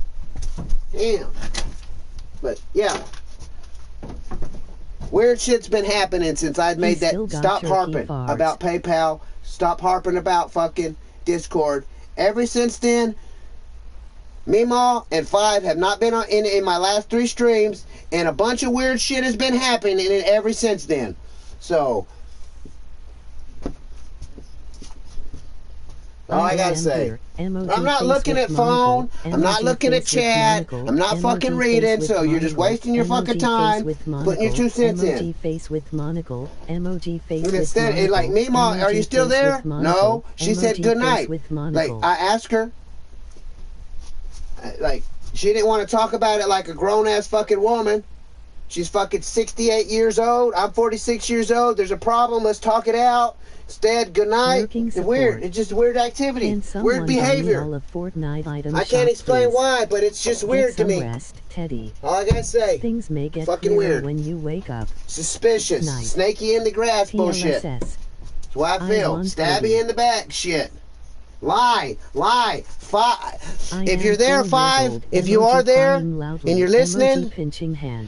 Damn. But, yeah. Weird shit's been happening since I'd made that. still got Stop turkey harping farts. about PayPal. Stop harping about fucking Discord. Ever since then, Meemaw and Five have not been on in my last 3 streams, and a bunch of weird shit has been happening in it ever since then. So, all I gotta say. I'm not looking at phone. I'm not looking at chat. I'm not fucking reading. So you're just wasting your fucking time putting your 2 cents in. Face with monocle. Emoji face And with instead, monocle. like, Meemaw, are you still there? No. She said good night. Like, I asked her. Like, she didn't want to talk about it like a grown-ass fucking woman. She's fucking 68 years old. I'm 46 years old. There's a problem. Let's talk it out. Instead, good night. It's weird. It's just weird activity. Weird behavior. I can't explain why, but it's just weird to me. Rest, Teddy. All I gotta say. Things may get fucking weird when you wake up. Suspicious. Night. Snaky in the grass bullshit. TLSS. That's why I feel. Stabby in the back shit. Lie. If you're there, Five, if you are there and you're listening,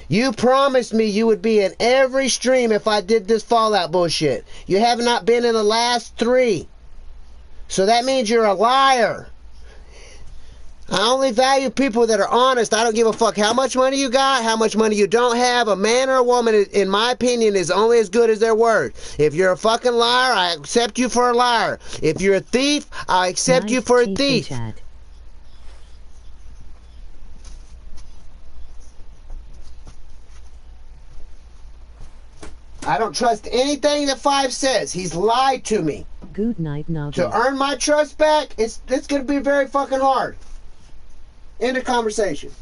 you promised me you would be in every stream if I did this Fallout bullshit. You have not been in the last 3. So that means you're a liar. I only value people that are honest. I don't give a fuck how much money you got, how much money you don't have. A man or a woman, in my opinion, is only as good as their word. If you're a fucking liar, I accept you for a liar. If you're a thief, I accept you for a thief. I don't trust anything that Five says. He's lied to me. Good night, now. To earn my trust back, it's going to be very fucking hard. End of conversation.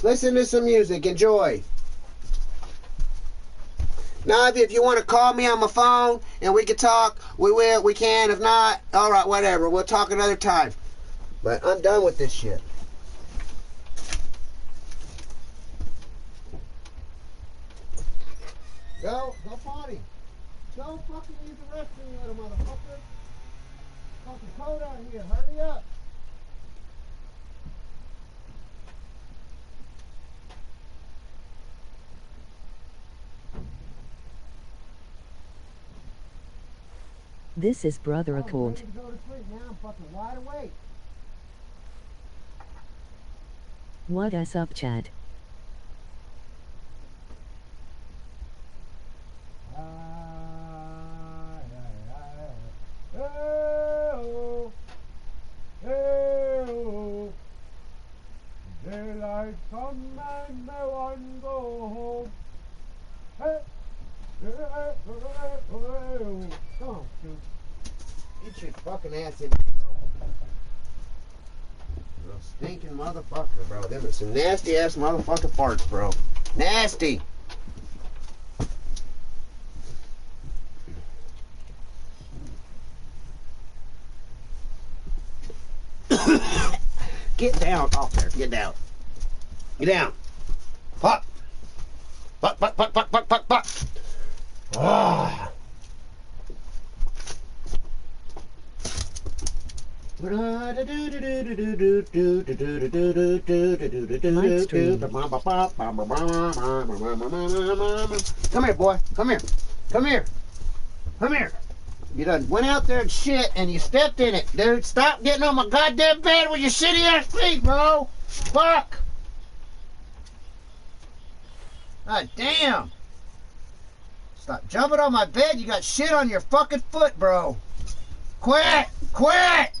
Listen to some music. Enjoy. Now, if you want to call me on my phone and we can talk, we will. We can. If not, all right, whatever. We'll talk another time. But I'm done with this shit. Go potty. Go fucking use the restroom, you little motherfucker. Fucking cold out here. Hurry up. This is Brother Accord. I'm ready to go to sleep. Now I'm fucking wide awake. What is up, Chad? Daylight come and no one go home. Hey, come on, dude. Get your fucking ass in here, bro. Little stinking motherfucker, bro. Them are some nasty ass motherfucking farts, bro. Nasty. Get down off there. Get down. Get down. Fuck. Fuck. Ah. Come here, boy. Come here. Come here. Come here. You done went out there and shit and you stepped in it. Dude, stop getting on my goddamn bed with your shitty ass feet, bro. Fuck. God damn. Stop jumping on my bed. You got shit on your fucking foot, bro. Quit. Quit.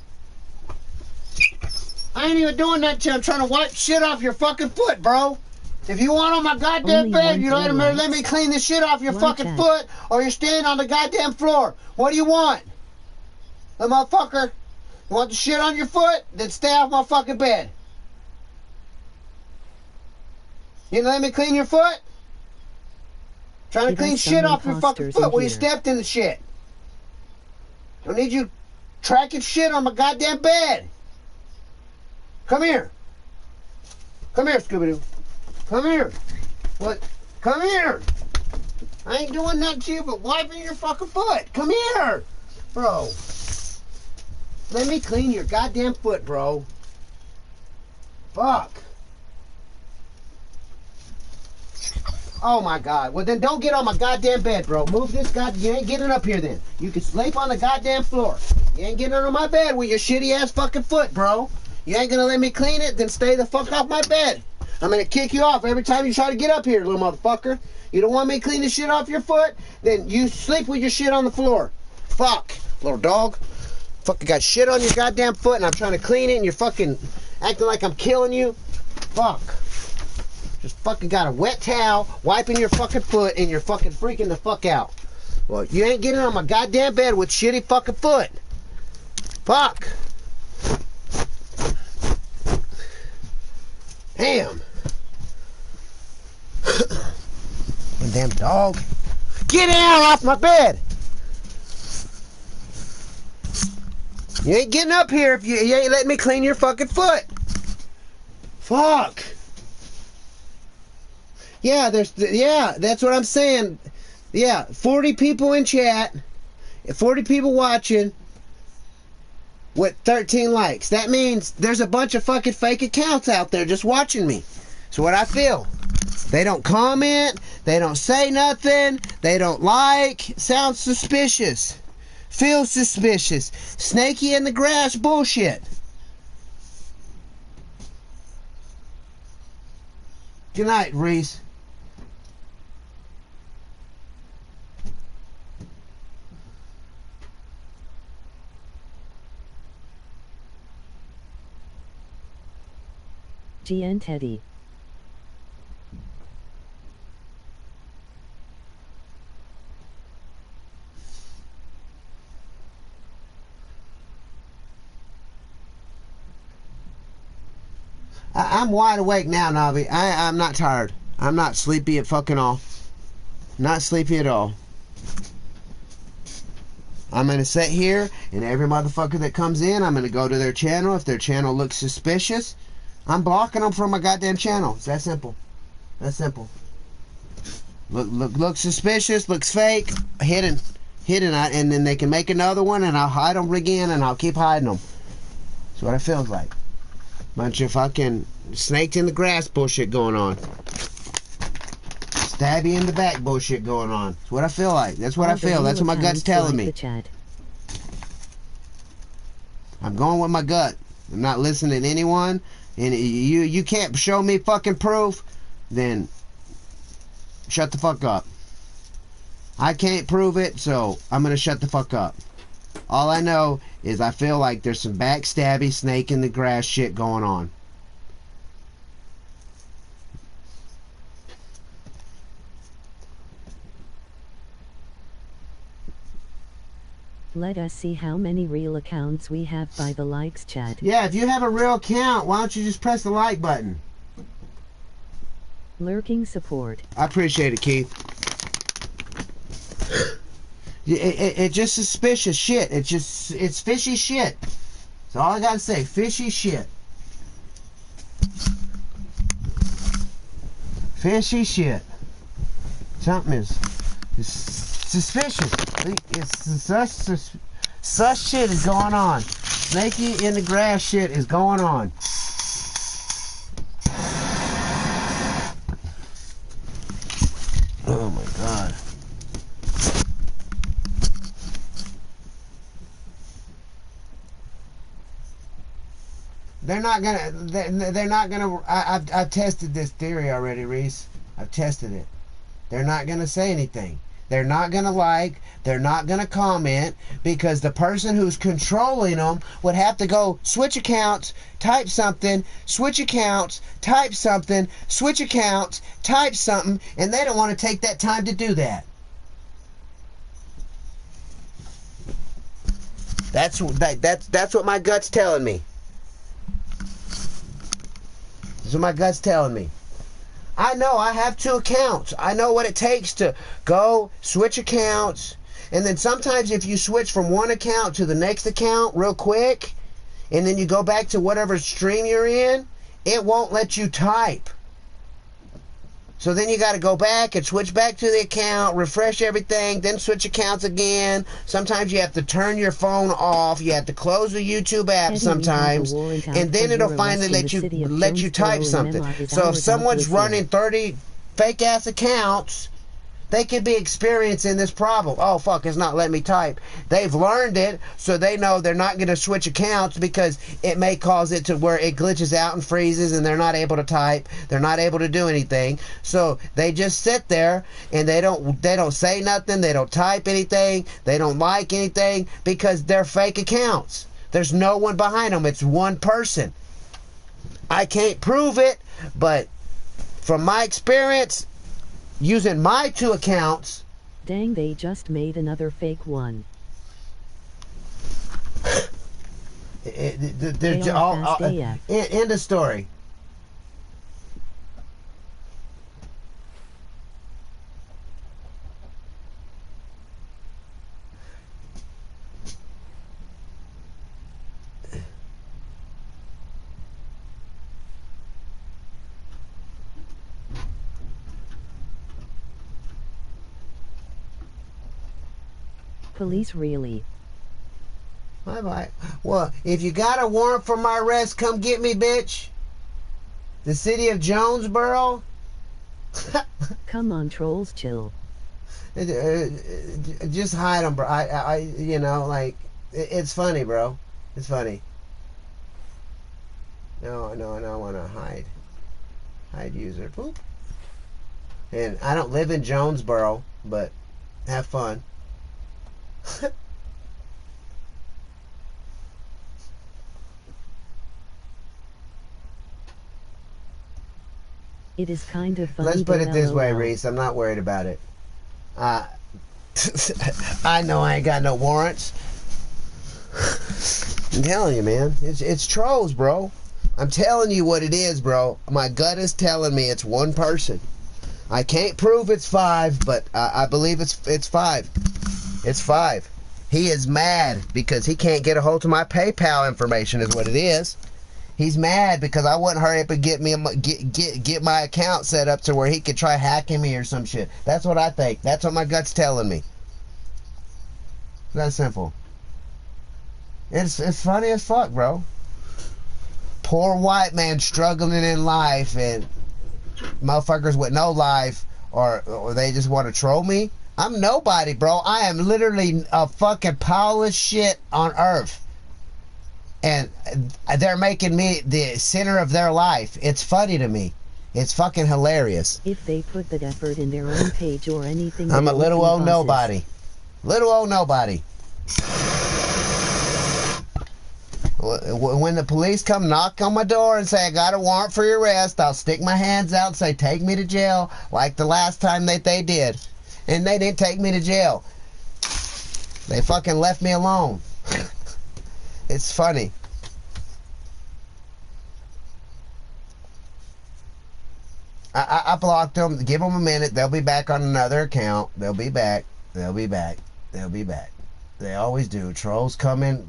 I ain't even doing that shit. I'm trying to wipe shit off your fucking foot, bro. If you want on my goddamn bed, you let me clean the shit off your fucking foot, or you're standing on the goddamn floor. What do you want? The motherfucker, you want the shit on your foot? Then stay off my fucking bed. You let me clean your foot? Trying to clean shit off your fucking foot where you stepped in the shit. Don't need you tracking shit on my goddamn bed. Come here. Come here, Scooby-Doo. Come here. What? Come here. I ain't doing nothing to you but wiping your fucking foot. Come here. Bro. Let me clean your goddamn foot, bro. Fuck. Oh my God. Well then don't get on my goddamn bed, bro. Move this you ain't getting up here then. You can sleep on the goddamn floor. You ain't getting under my bed with your shitty ass fucking foot, bro. You ain't gonna let me clean it, then stay the fuck off my bed. I'm gonna kick you off every time you try to get up here, little motherfucker. You don't want me to clean the shit off your foot? Then you sleep with your shit on the floor. Fuck, little dog. Fucking got shit on your goddamn foot and I'm trying to clean it and you're fucking acting like I'm killing you. Fuck. Just fucking got a wet towel wiping your fucking foot and you're fucking freaking the fuck out. Well, you ain't getting on my goddamn bed with shitty fucking foot. Fuck. Damn. Damn dog. Get out off my bed. You ain't getting up here if you ain't letting me clean your fucking foot. Fuck. Yeah, that's what I'm saying. Yeah, 40 people in chat, 40 people watching with 13 likes. That means there's a bunch of fucking fake accounts out there just watching me. That's what I feel. They don't comment, they don't say nothing, they don't like. Sounds suspicious. Feels suspicious. Snaky in the grass bullshit. Good night, Reese. GN Teddy. I'm wide awake now, Navi. I'm not tired. I'm not sleepy at fucking all. Not sleepy at all. I'm going to sit here, and every motherfucker that comes in, I'm going to go to their channel. If their channel looks suspicious, I'm blocking them from my goddamn channel. It's that simple. That's simple. Looks suspicious, looks fake, hidden, and then they can make another one, and I'll hide them again, and I'll keep hiding them. That's what it feels like. Bunch of fucking snakes in the grass bullshit going on. Stab you in the back bullshit going on. That's what I feel like. That's what I feel. That's what my gut's telling me. I'm going with my gut. I'm not listening to anyone. And you can't show me fucking proof, then shut the fuck up. I can't prove it, so I'm gonna shut the fuck up. All I know is I feel like there's some backstabby snake in the grass shit going on. Let us see how many real accounts we have by the likes, chat. Yeah, if you have a real account, why don't you just press the like button? Lurking support. I appreciate it, Keith. It's just suspicious shit. It's fishy shit. That's all I gotta say. Fishy shit. Fishy shit. Something is suspicious. Such shit is going on. Snaky in the grass shit is going on. Oh my God. They're not gonna. I've tested this theory already, Reese. I've tested it. They're not gonna say anything. They're not gonna like. They're not gonna comment because the person who's controlling them would have to go switch accounts, type something, switch accounts, type something, switch accounts, type something, and they don't want to take that time to do that. That's what my gut's telling me. That's what my gut's telling me. I know I have 2 accounts. I know what it takes to go switch accounts. And then sometimes if you switch from one account to the next account real quick, and then you go back to whatever stream you're in, it won't let you type. So then you got to go back and switch back to the account, refresh everything, then switch accounts again. Sometimes you have to turn your phone off. You have to close the YouTube app sometimes, and then it'll finally let you type something. So if someone's running 30 fake ass accounts, they could be experiencing this problem. Oh, fuck, it's not letting me type. They've learned it, so they know they're not going to switch accounts because it may cause it to where it glitches out and freezes and they're not able to type. They're not able to do anything. So they just sit there and they don't say nothing. They don't type anything. They don't like anything because they're fake accounts. There's no one behind them. It's one person. I can't prove it, but from my experience, using my 2 accounts. Dang, they just made another fake one. They're all end of story. Police really? Bye-bye. Well, if you got a warrant for my arrest, come get me, bitch. The city of Jonesboro. Come on, trolls, chill. Just hide them, bro. You know, like, it's funny, bro. It's funny. No, I want to hide. Hide user. Boop. And I don't live in Jonesboro, but have fun. It is kind of funny. Let's put it this way, Reese. I'm not worried about it. I know I ain't got no warrants. I'm telling you, man. It's trolls, bro. I'm telling you what it is, bro. My gut is telling me it's one person. I can't prove it's 5, but I believe it's 5. It's 5. He is mad because he can't get a hold of my PayPal information is what it is. He's mad because I wouldn't hurry up and get my account set up to where he could try hacking me or some shit. That's what I think. That's what my gut's telling me. It's that simple. It's funny as fuck, bro. Poor white man struggling in life and motherfuckers with no life or they just want to troll me. I'm nobody, bro. I am literally a fucking pile of shit on earth. And they're making me the center of their life. It's funny to me. It's fucking hilarious. If they put that effort in their own page or anything... I'm a little old nobody. Little old nobody. When the police come knock on my door and say, I got a warrant for your arrest, I'll stick my hands out and say, take me to jail, like the last time that they did. And they didn't take me to jail. They fucking left me alone. It's funny. I blocked them. Give them a minute. They'll be back on another account. They'll be back. They'll be back. They'll be back. They always do. Trolls come in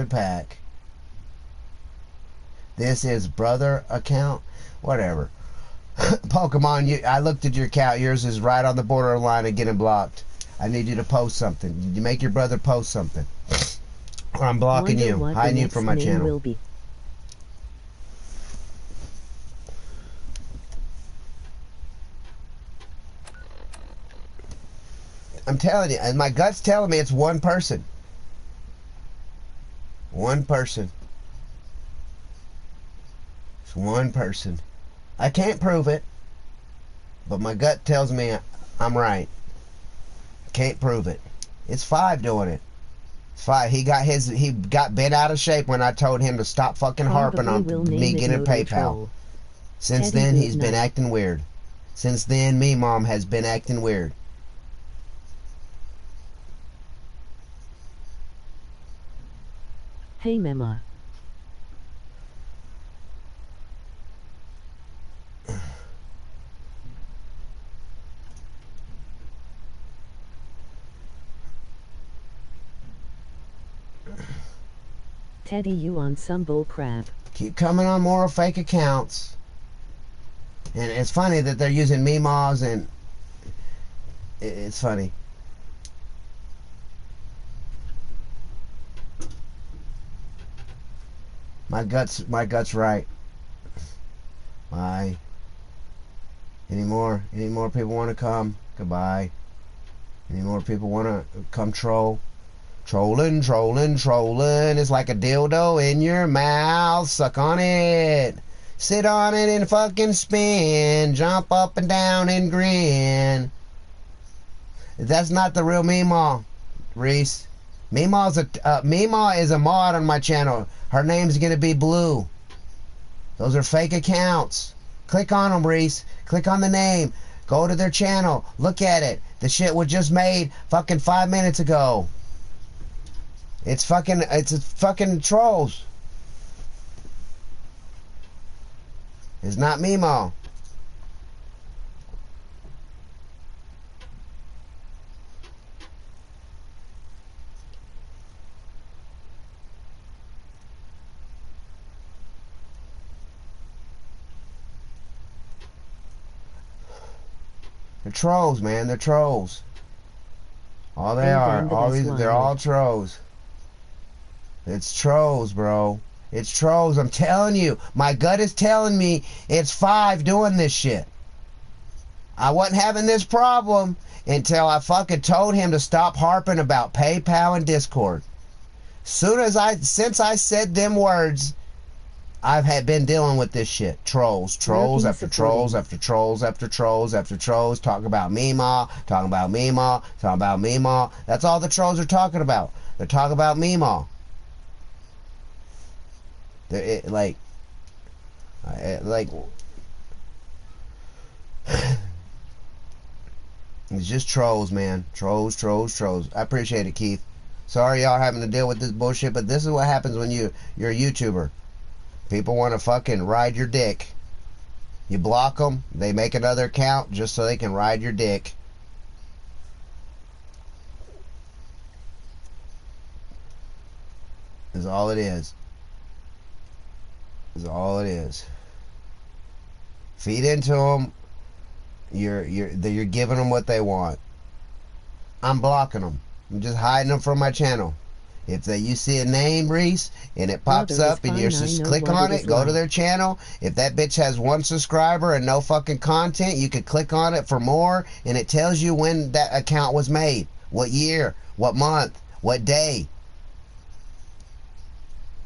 pack. This is brother account. Whatever. Pokemon, I looked at your account. Yours is right on the borderline of getting blocked. I need you to post something. Did you make your brother post something? Or I'm blocking you, hiding you from my channel. I'm telling you, and my gut's telling me it's one person. One person. It's one person. I can't prove it, but my gut tells me I'm right. Can't prove it. It's 5 doing it. It's 5. He got bent out of shape when I told him to stop fucking harping on me getting PayPal. Since then, he's been acting weird. Since then, me mom has been acting weird. Hey, Mama. Teddy, you on some bull crap. Keep coming on more fake accounts. And it's funny that they're using memas and it's funny. My gut's right. My Any more people want to come? Goodbye. Any more people want to come troll? Trolling, trolling, trolling is like a dildo in your mouth. Suck on it. Sit on it and fucking spin. Jump up and down and grin. That's not the real Meemaw, Reese. Meemaw is a mod on my channel. Her name's gonna be Blue. Those are fake accounts. Click on them, Reese. Click on the name. Go to their channel. Look at it. The shit was just made fucking 5 minutes ago. It's fucking trolls. It's not Meemaw. They're trolls, man. They're trolls. All they are. They're all trolls. It's trolls, bro. It's trolls. I'm telling you. My gut is telling me it's 5 doing this shit. I wasn't having this problem until I fucking told him to stop harping about PayPal and Discord. Since I said them words, I've been dealing with this shit. Trolls after trolls after trolls after trolls after trolls. Talking about Meemaw, talking about Meemaw, talking about Meemaw. That's all the trolls are talking about. They're talking about Meemaw. Like it's just trolls, man. Trolls, trolls, trolls. I appreciate it, Keith. Sorry y'all having to deal with this bullshit, but this is what happens when you're a YouTuber. People want to fucking ride your dick. You block them, they make another account just so they can ride your dick. Is all it is. Is all it is. Feed into them. You're giving them what they want. I'm blocking them. I'm just hiding them from my channel. If you see a name, Reese, and it pops up and you just click on it, go to their channel. If that bitch has 1 subscriber and no fucking content, you can click on it for more, and it tells you when that account was made, what year, what month, what day.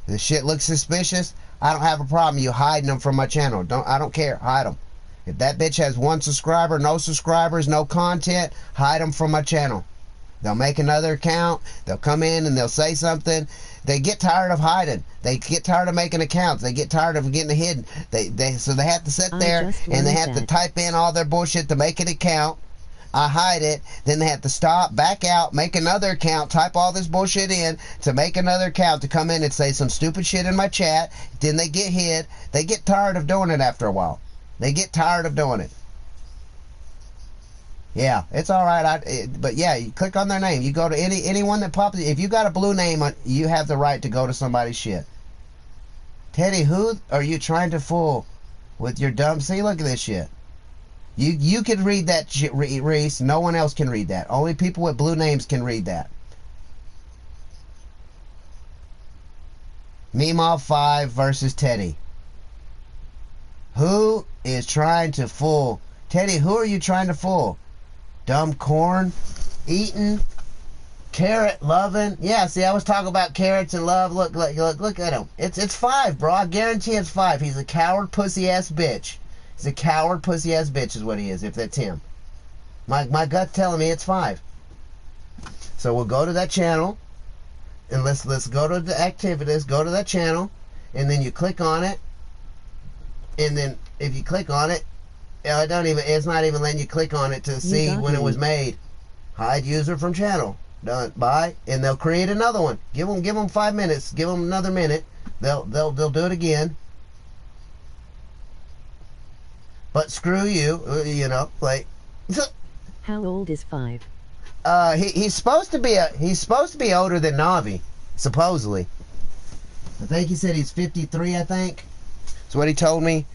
If the shit looks suspicious, I don't have a problem you hiding them from my channel. I don't care. Hide them. If that bitch has 1 subscriber, no subscribers, no content, hide them from my channel. They'll make another account. They'll come in and they'll say something. They get tired of hiding. They get tired of making accounts. They get tired of getting hidden. So they have to sit there and they have to type in all their bullshit to make an account. I hide it. Then they have to stop, back out, make another account, type all this bullshit in to make another account to come in and say some stupid shit in my chat. Then they get hid. They get tired of doing it after a while. They get tired of doing it. Yeah, it's all right. But yeah, you click on their name. You go to anyone that pops. If you got a blue name, you have the right to go to somebody's shit. Teddy, who are you trying to fool with your dumb? See, look at this shit. You can read that shit, Reese. No one else can read that. Only people with blue names can read that. Meemaw 5 versus Teddy. Who is trying to fool? Teddy, who are you trying to fool? Dumb corn eating, carrot loving. Yeah, see, I was talking about carrots and love. Look at him. It's 5, bro. I guarantee it's 5. He's a coward, pussy ass bitch. He's a coward, pussy ass bitch is what he is. If that's him, my gut's telling me it's 5. So we'll go to that channel, and let's go to the activities. Go to that channel, and then you click on it, and then if you click on it. It's not even letting you click on it to see when it was made. Hide user from channel. Done. Bye. And they'll create another one. Give them 5 minutes. Give them another minute. They'll do it again. But screw you. You know, like. How old is 5? He's supposed to be older than Navi, supposedly. I think he said he's 53. I think that's what he told me.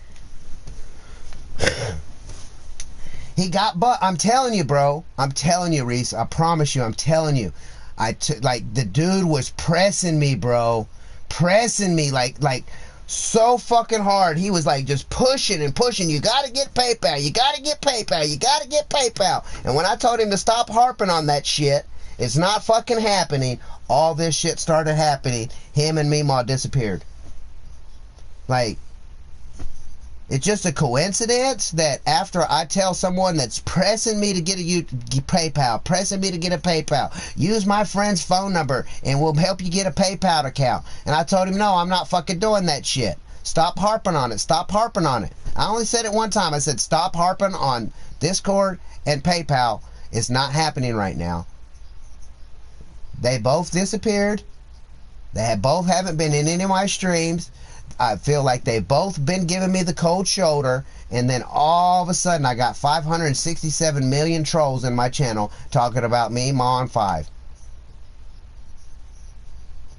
He got I'm telling you, bro. I'm telling you, Reese. I promise you. I'm telling you. Like the dude was pressing me, bro. Pressing me like so fucking hard. He was like just pushing and pushing. You gotta get PayPal. You gotta get PayPal. You gotta get PayPal. And when I told him to stop harping on that shit, it's not fucking happening. All this shit started happening. Him and Meemaw disappeared. Like, it's just a coincidence that after I tell someone that's pressing me to get a PayPal, pressing me to get a PayPal, use my friend's phone number and we'll help you get a PayPal account. And I told him, no, I'm not fucking doing that shit. Stop harping on it. Stop harping on it. I only said it one time. I said, stop harping on Discord and PayPal. It's not happening right now. They both disappeared. They both haven't been in any of my streams. I feel like they've both been giving me the cold shoulder, and then all of a sudden I got 567 million trolls in my channel talking about me, Ma, and 5.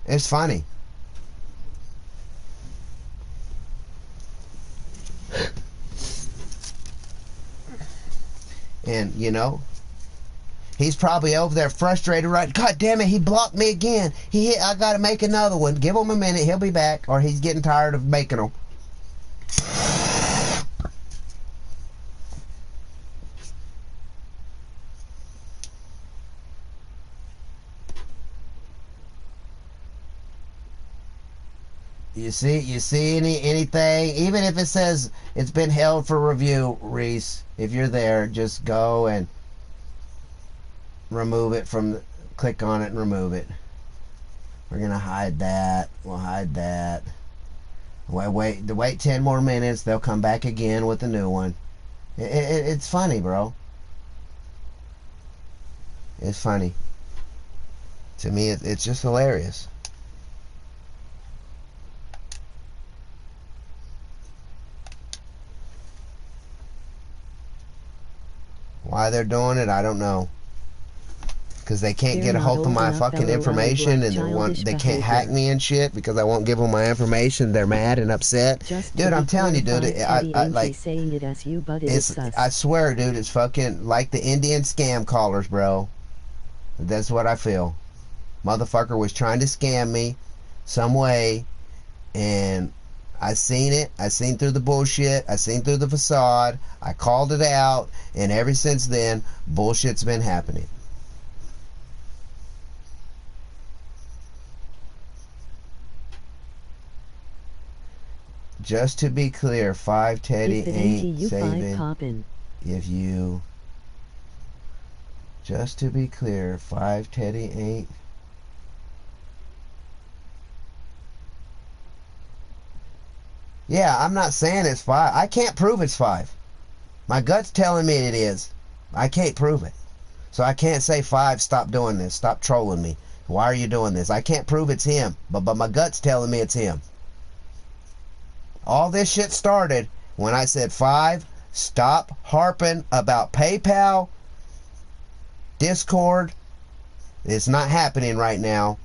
It's funny. And, you know, he's probably over there frustrated, right? God damn it, he blocked me again. I gotta make another one. Give him a minute, he'll be back. Or he's getting tired of making them. You see anything? Even if it says it's been held for review, Reese, if you're there, just go and remove it click on it and remove it. We're gonna hide that. We'll hide that. Wait 10 more minutes. They'll come back again with a new one. It's funny, bro. It's funny. To me, it's just hilarious. Why they're doing it, I don't know. Because they can't get a hold of my fucking information, and they can't hack me and shit because I won't give them my information. They're mad and upset. Dude, I'm telling you, dude, I swear, dude, it's fucking like the Indian scam callers, bro. That's what I feel. Motherfucker was trying to scam me some way, and I seen it. I seen through the bullshit. I seen through the facade. I called it out, and ever since then, bullshit's been happening. Just to be clear, 5 Teddy ain't saving if you... Just to be clear, 5 Teddy ain't... Yeah, I'm not saying it's 5. I can't prove it's 5. My gut's telling me it is. I can't prove it. So I can't say 5, stop doing this. Stop trolling me. Why are you doing this? I can't prove it's him. But my gut's telling me it's him. All this shit started when I said, 5, stop harping about PayPal, Discord. It's not happening right now.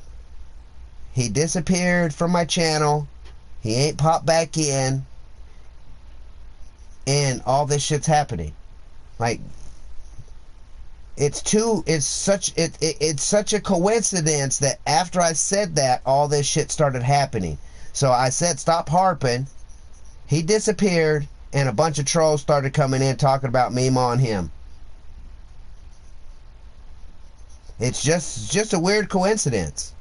He disappeared from my channel. He ain't popped back in. And all this shit's happening. Like, it's such a coincidence that after I said that, all this shit started happening. So I said, stop harping. He disappeared, and a bunch of trolls started coming in talking about me, Ma, and him. It's just a weird coincidence.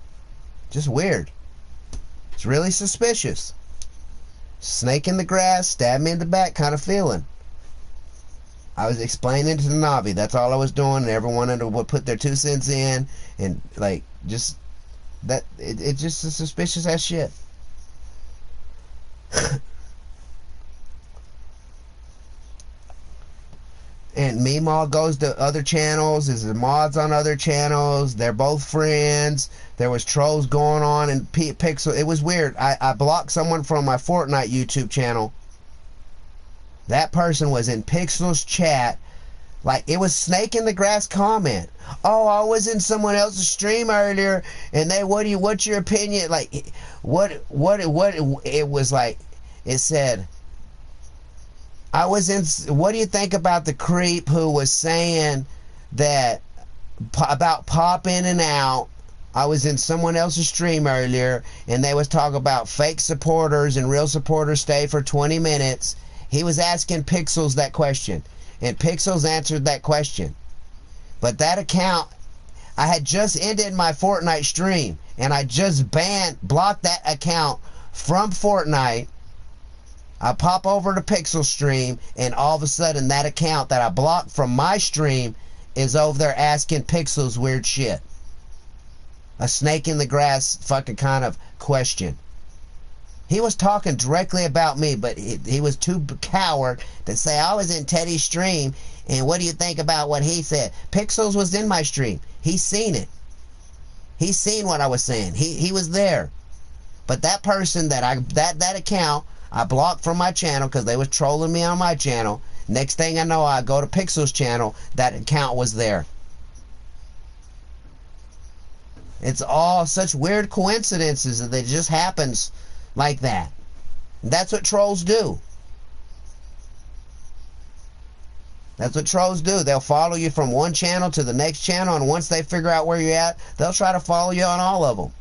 Just weird. It's really suspicious. Snake in the grass, stab me in the back kind of feeling. I was explaining to the Navi. That's all I was doing, and everyone would put their 2 cents in, and like just that. It's just a suspicious ass shit. And Meemaw goes to other channels. There's mods on other channels. They're both friends. There was trolls going on in Pixel. It was weird. I blocked someone from my Fortnite YouTube channel. That person was in Pixel's chat. Like, it was snake in the grass comment. Oh, I was in someone else's stream earlier, and what's your opinion? Like, what it was like, it said, what do you think about the creep who was saying that about pop in and out I was in someone else's stream earlier, and they was talking about fake supporters and real supporters stay for 20 minutes. He was asking Pixels that question, and Pixels answered that question. But that account, I had just ended my Fortnite stream, and I just blocked that account from Fortnite. I pop over to Pixel stream, and all of a sudden that account that I blocked from my stream is over there asking Pixels weird shit. A snake in the grass fucking kind of question. He was talking directly about me, but he was too coward to say, I was in Teddy's stream, and what do you think about what he said? Pixels was in my stream. He's seen it. He's seen what I was saying. He was there. But that person that account I blocked from my channel because they was trolling me on my channel. Next thing I know, I go to Pixel's channel, that account was there. It's all such weird coincidences that it just happens like that. That's what trolls do. That's what trolls do. They'll follow you from one channel to the next channel, and once they figure out where you're at, they'll try to follow you on all of them.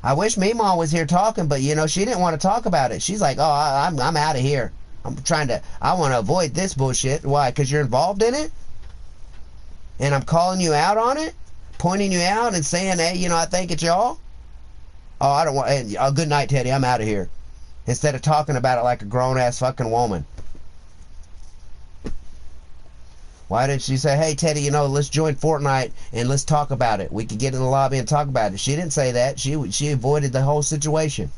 I wish Meemaw was here talking, but you know, she didn't want to talk about it. She's like, oh, I'm out of here. I want to avoid this bullshit. Why? Because you're involved in it? And I'm calling you out on it? Pointing you out and saying, hey, you know, I think it's y'all? Oh, I don't want, hey, oh, good night, Teddy, I'm out of here. Instead of talking about it like a grown-ass fucking woman. Why didn't she say, hey, Teddy, you know, let's join Fortnite and let's talk about it. We could get in the lobby and talk about it. She didn't say that. She avoided the whole situation.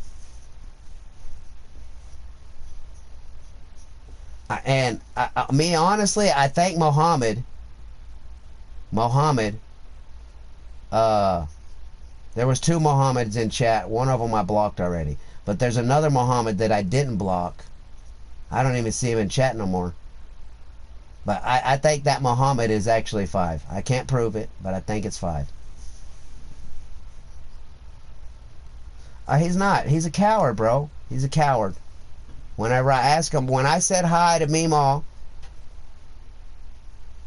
Me, honestly, I thank Mohammed, there was two Mohammeds in chat. One of them I blocked already. But there's another Mohammed that I didn't block. I don't even see him in chat no more. But I think that Mohammed is actually 5. I can't prove it, but I think it's 5. He's not. He's a coward, bro. He's a coward. Whenever I ask him, when I said hi to Meemaw,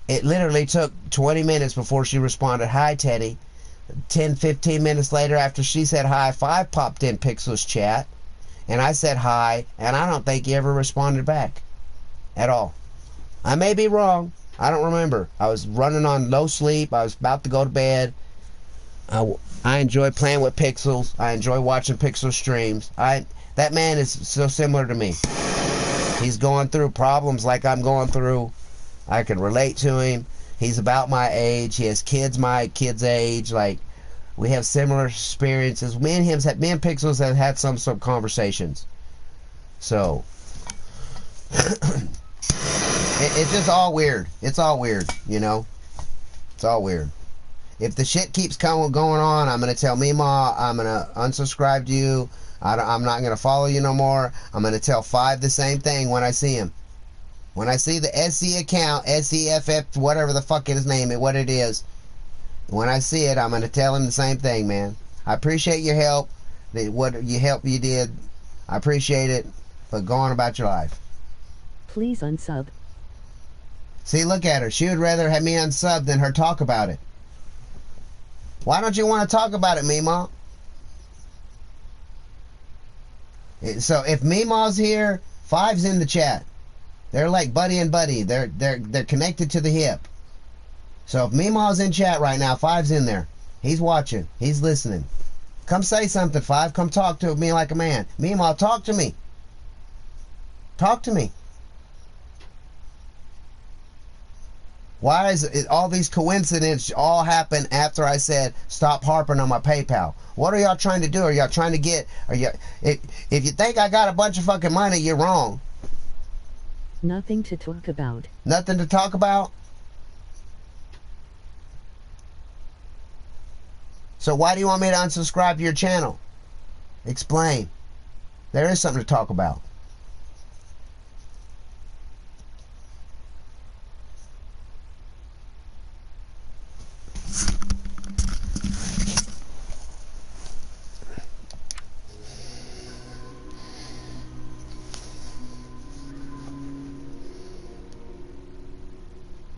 it literally took 20 minutes before she responded, hi, Teddy. 10, 15 minutes later, after she said hi, 5 popped in Pixel's chat, and I said hi, and I don't think he ever responded back at all. I may be wrong. I don't remember. I was running on low sleep. I was about to go to bed. I enjoy playing with Pixels. I enjoy watching Pixel streams. That man is so similar to me. He's going through problems like I'm going through. I can relate to him. He's about my age. He has kids my kid's age. Like, we have similar experiences. Me and Pixels have had some conversations. So it's just all weird. It's all weird, you know. It's all weird. If the shit keeps going on, I'm gonna tell Meemaw I'm gonna unsubscribe to you. I'm not gonna follow you no more. I'm gonna tell 5 the same thing when I see him. When I see the SC account, SEFF, whatever the fuck his name is, what it is, when I see it, I'm going to tell him the same thing, man. I appreciate your help, what you did. I appreciate it, but go on about your life. Please unsub. See, look at her. She would rather have me unsub than her talk about it. Why don't you want to talk about it, Meemaw? So if Meemaw's here, 5's in the chat. They're like buddy and buddy. They're connected to the hip. So if Meemaw's in chat right now, 5's in there. He's watching. He's listening. Come say something, 5. Come talk to me like a man. Meemaw, talk to me. Talk to me. Why is it all these coincidences all happen after I said stop harping on my PayPal? What are y'all trying to do? Are y'all trying to get? If you think I got a bunch of fucking money, you're wrong. Nothing to talk about. Nothing to talk about? So why do you want me to unsubscribe to your channel? Explain. There is something to talk about.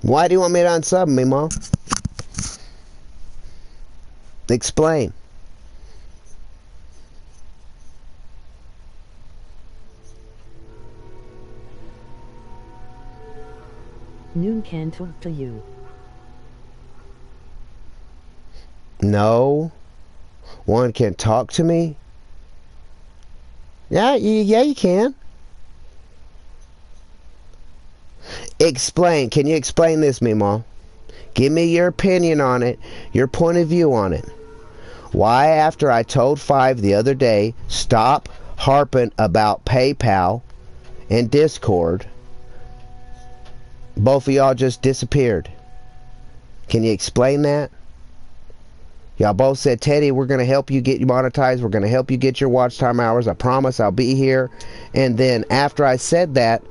Why do you want me to unsub me, Mom? Explain. Noon can talk to you. No one can talk to me. Yeah, you can. Explain. Can you explain this, Mima? Give me your opinion on it, your point of view on it. Why, after I told Five the other day, stop harping about PayPal and Discord, both of y'all just disappeared? Can you explain that? Y'all both said, Teddy, we're going to help you get monetized. We're going to help you get your watch time hours. I promise I'll be here. And then after I said that,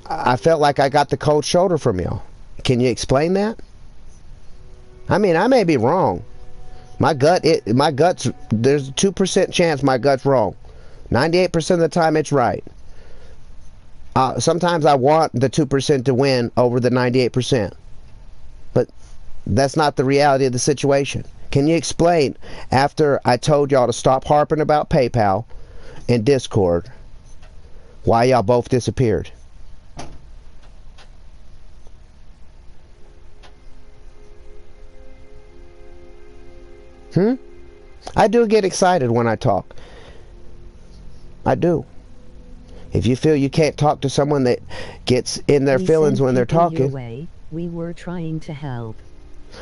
I felt like I got the cold shoulder from y'all. Can you explain that? I mean, I may be wrong. My gut's, there's a 2% chance my gut's wrong. 98% of the time it's right. Sometimes I want the 2% to win over the 98%. But that's not the reality of the situation. Can you explain, after I told y'all to stop harping about PayPal and Discord, why y'all both disappeared? I do get excited when I talk. I do. If you feel you can't talk to someone that gets in their feelings when they're talking. Your way. We were trying to help.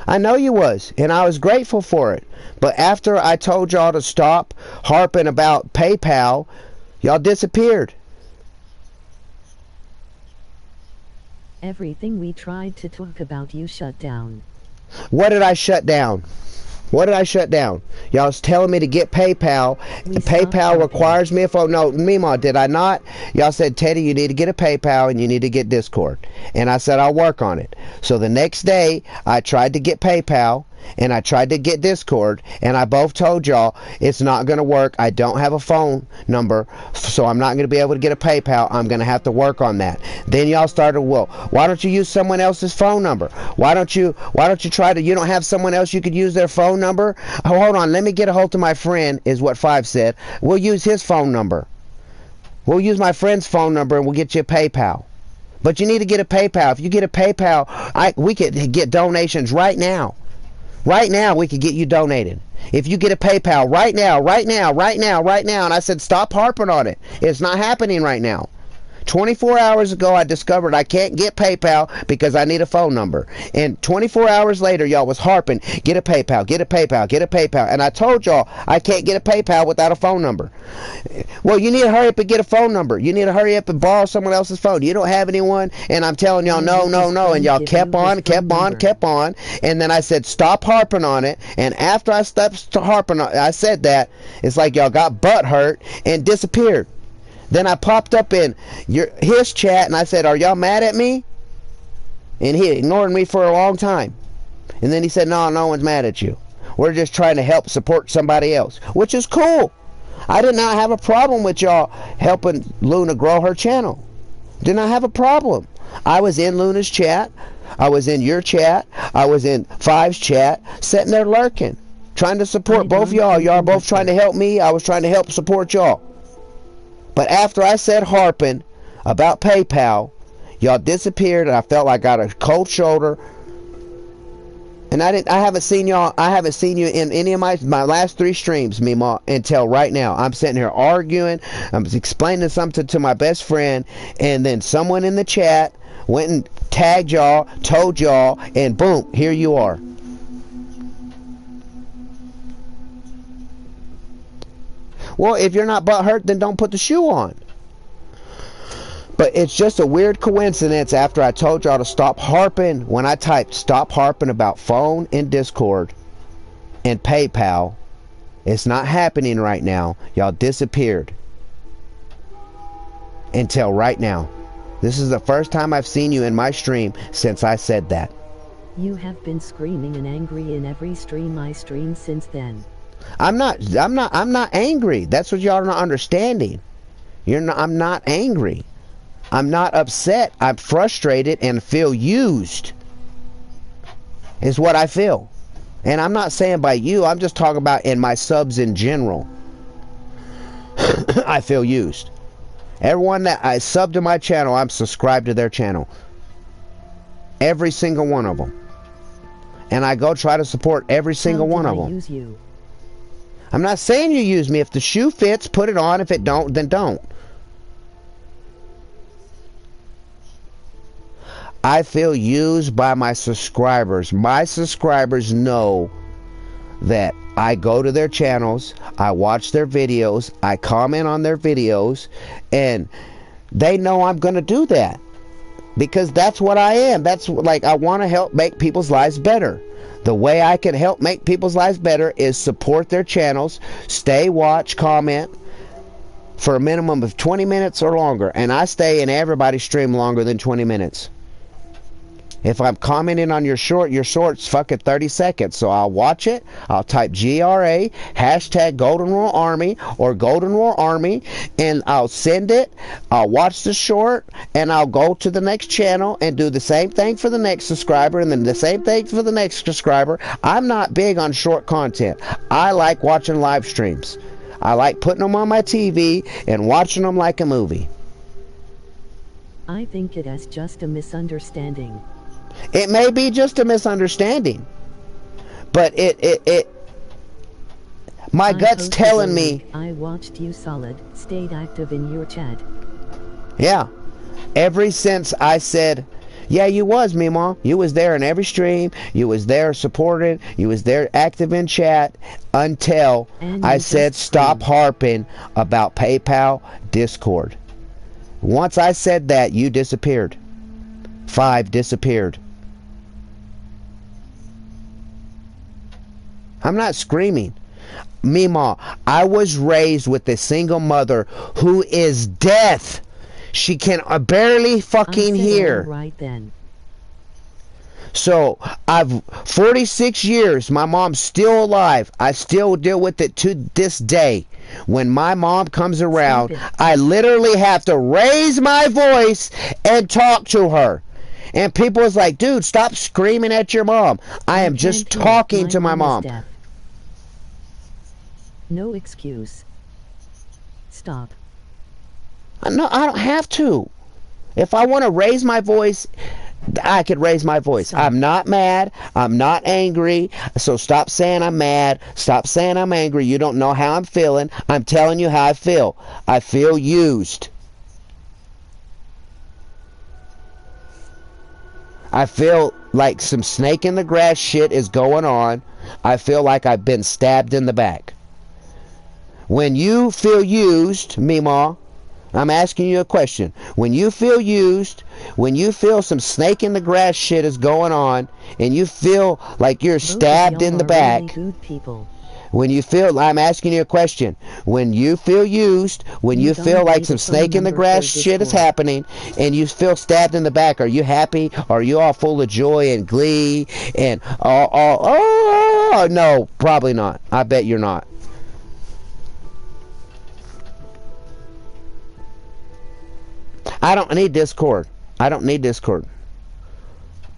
I know you was, and I was grateful for it. But after I told y'all to stop harping about PayPal, y'all disappeared. Everything we tried to talk about, you shut down. What did I shut down? What did I shut down? Y'all was telling me to get PayPal. PayPal requires me a phone. No, Mima, did I not? Y'all said, Teddy, you need to get a PayPal and you need to get Discord. And I said, I'll work on it. So the next day, I tried to get PayPal and I tried to get Discord, and I both told y'all it's not going to work. I don't have a phone number, so I'm not going to be able to get a PayPal. I'm going to have to work on that. Then y'all started, well, why don't you use someone else's phone number? Why don't you try to, you don't have someone else you could use their phone number? Oh, hold on, let me get a hold of my friend, is what Five said. We'll use his phone number. We'll use my friend's phone number and we'll get you a PayPal. But you need to get a PayPal. If you get a PayPal, we could get donations right now. Right now, we could get you donated. If you get a PayPal right now, and I said, stop harping on it. It's not happening right now. 24 hours ago, I discovered I can't get PayPal because I need a phone number. And 24 hours later, y'all was harping, get a PayPal, get a PayPal, get a PayPal. And I told y'all I can't get a PayPal without a phone number. Well, you need to hurry up and get a phone number. You need to hurry up and borrow someone else's phone. You don't have anyone. And I'm telling y'all, no. And y'all kept on. And then I said, stop harping on it. And after I stopped harping on it, I said that, it's like y'all got butt hurt and disappeared. Then I popped up in his chat and I said, are y'all mad at me? And he ignored me for a long time. And then he said, no one's mad at you. We're just trying to help support somebody else, which is cool. I did not have a problem with y'all helping Luna grow her channel. Did not have a problem. I was in Luna's chat. I was in your chat. I was in Five's chat, sitting there lurking, trying to support both y'all. Y'all both trying to help me. I was trying to help support y'all. But after I said harping about PayPal, y'all disappeared, and I felt like I got a cold shoulder. And I haven't seen y'all. I haven't seen you in any of my last 3 streams, Mima, until right now. I'm sitting here arguing. I'm explaining something to my best friend, and then someone in the chat went and tagged y'all, told y'all, and boom, here you are. Well, if you're not butthurt, then don't put the shoe on. But it's just a weird coincidence after I told y'all to stop harping. When I typed stop harping about phone and Discord and PayPal, it's not happening right now. Y'all disappeared. Until right now. This is the first time I've seen you in my stream since I said that. You have been screaming and angry in every stream I streamed since then. I'm not angry. That's what y'all are not understanding. I'm not angry. I'm not upset. I'm frustrated and feel used. Is what I feel. And I'm not saying by you, I'm just talking about in my subs in general. I feel used. Everyone that I sub to my channel, I'm subscribed to their channel. Every single one of them. And I go try to support every single one of them. Use you? I'm not saying you use me. If the shoe fits, put it on. If it don't, then don't. I feel used by my subscribers. My subscribers know that I go to their channels, I watch their videos, I comment on their videos, and they know I'm going to do that. Because that's what I am. That's like, I want to help make people's lives better. The way I can help make people's lives better is support their channels, stay, watch, comment for a minimum of 20 minutes or longer. And I stay in everybody's stream longer than 20 minutes. If I'm commenting on your short's fucking 30 seconds. So I'll watch it. I'll type GRA, hashtag Golden Rule Army or Golden Rule Army, and I'll send it. I'll watch the short, and I'll go to the next channel and do the same thing for the next subscriber, and then the same thing for the next subscriber. I'm not big on short content. I like watching live streams. I like putting them on my TV and watching them like a movie. I think it is just a misunderstanding. It may be just a misunderstanding, but my gut's telling me. I watched you solid, stayed active in your chat. Yeah, ever since I said, yeah, you was, Mima. You was there in every stream. You was there supporting. You was there active in chat until I said stop harping about PayPal, Discord. Once I said that, you disappeared. 5 disappeared. I'm not screaming. Mima, I was raised with a single mother who is deaf. She can barely fucking hear. Right then. So I've 46 years. My mom's still alive. I still deal with it to this day. When my mom comes around, I literally have to raise my voice and talk to her. And people is like, dude, stop screaming at your mom. I am just talking to my mom. No excuse. Stop. No, I don't have to. If I want to raise my voice, I could raise my voice. Stop. I'm not mad. I'm not angry. So stop saying I'm mad. Stop saying I'm angry. You don't know how I'm feeling. I'm telling you how I feel. I feel used. I feel like some snake in the grass shit is going on. I feel like I've been stabbed in the back. When you feel used, Mima, I'm asking you a question. When you feel used, when you feel some snake in the grass shit is going on, and you feel like you're stabbed in the back, really good people. When you feel, I'm asking you a question. When you feel used, when you feel like some snake in the grass shit is happening, and you feel stabbed in the back, are you happy? Are you all full of joy and glee? And no, probably not. I bet you're not. I don't need Discord. I don't need Discord.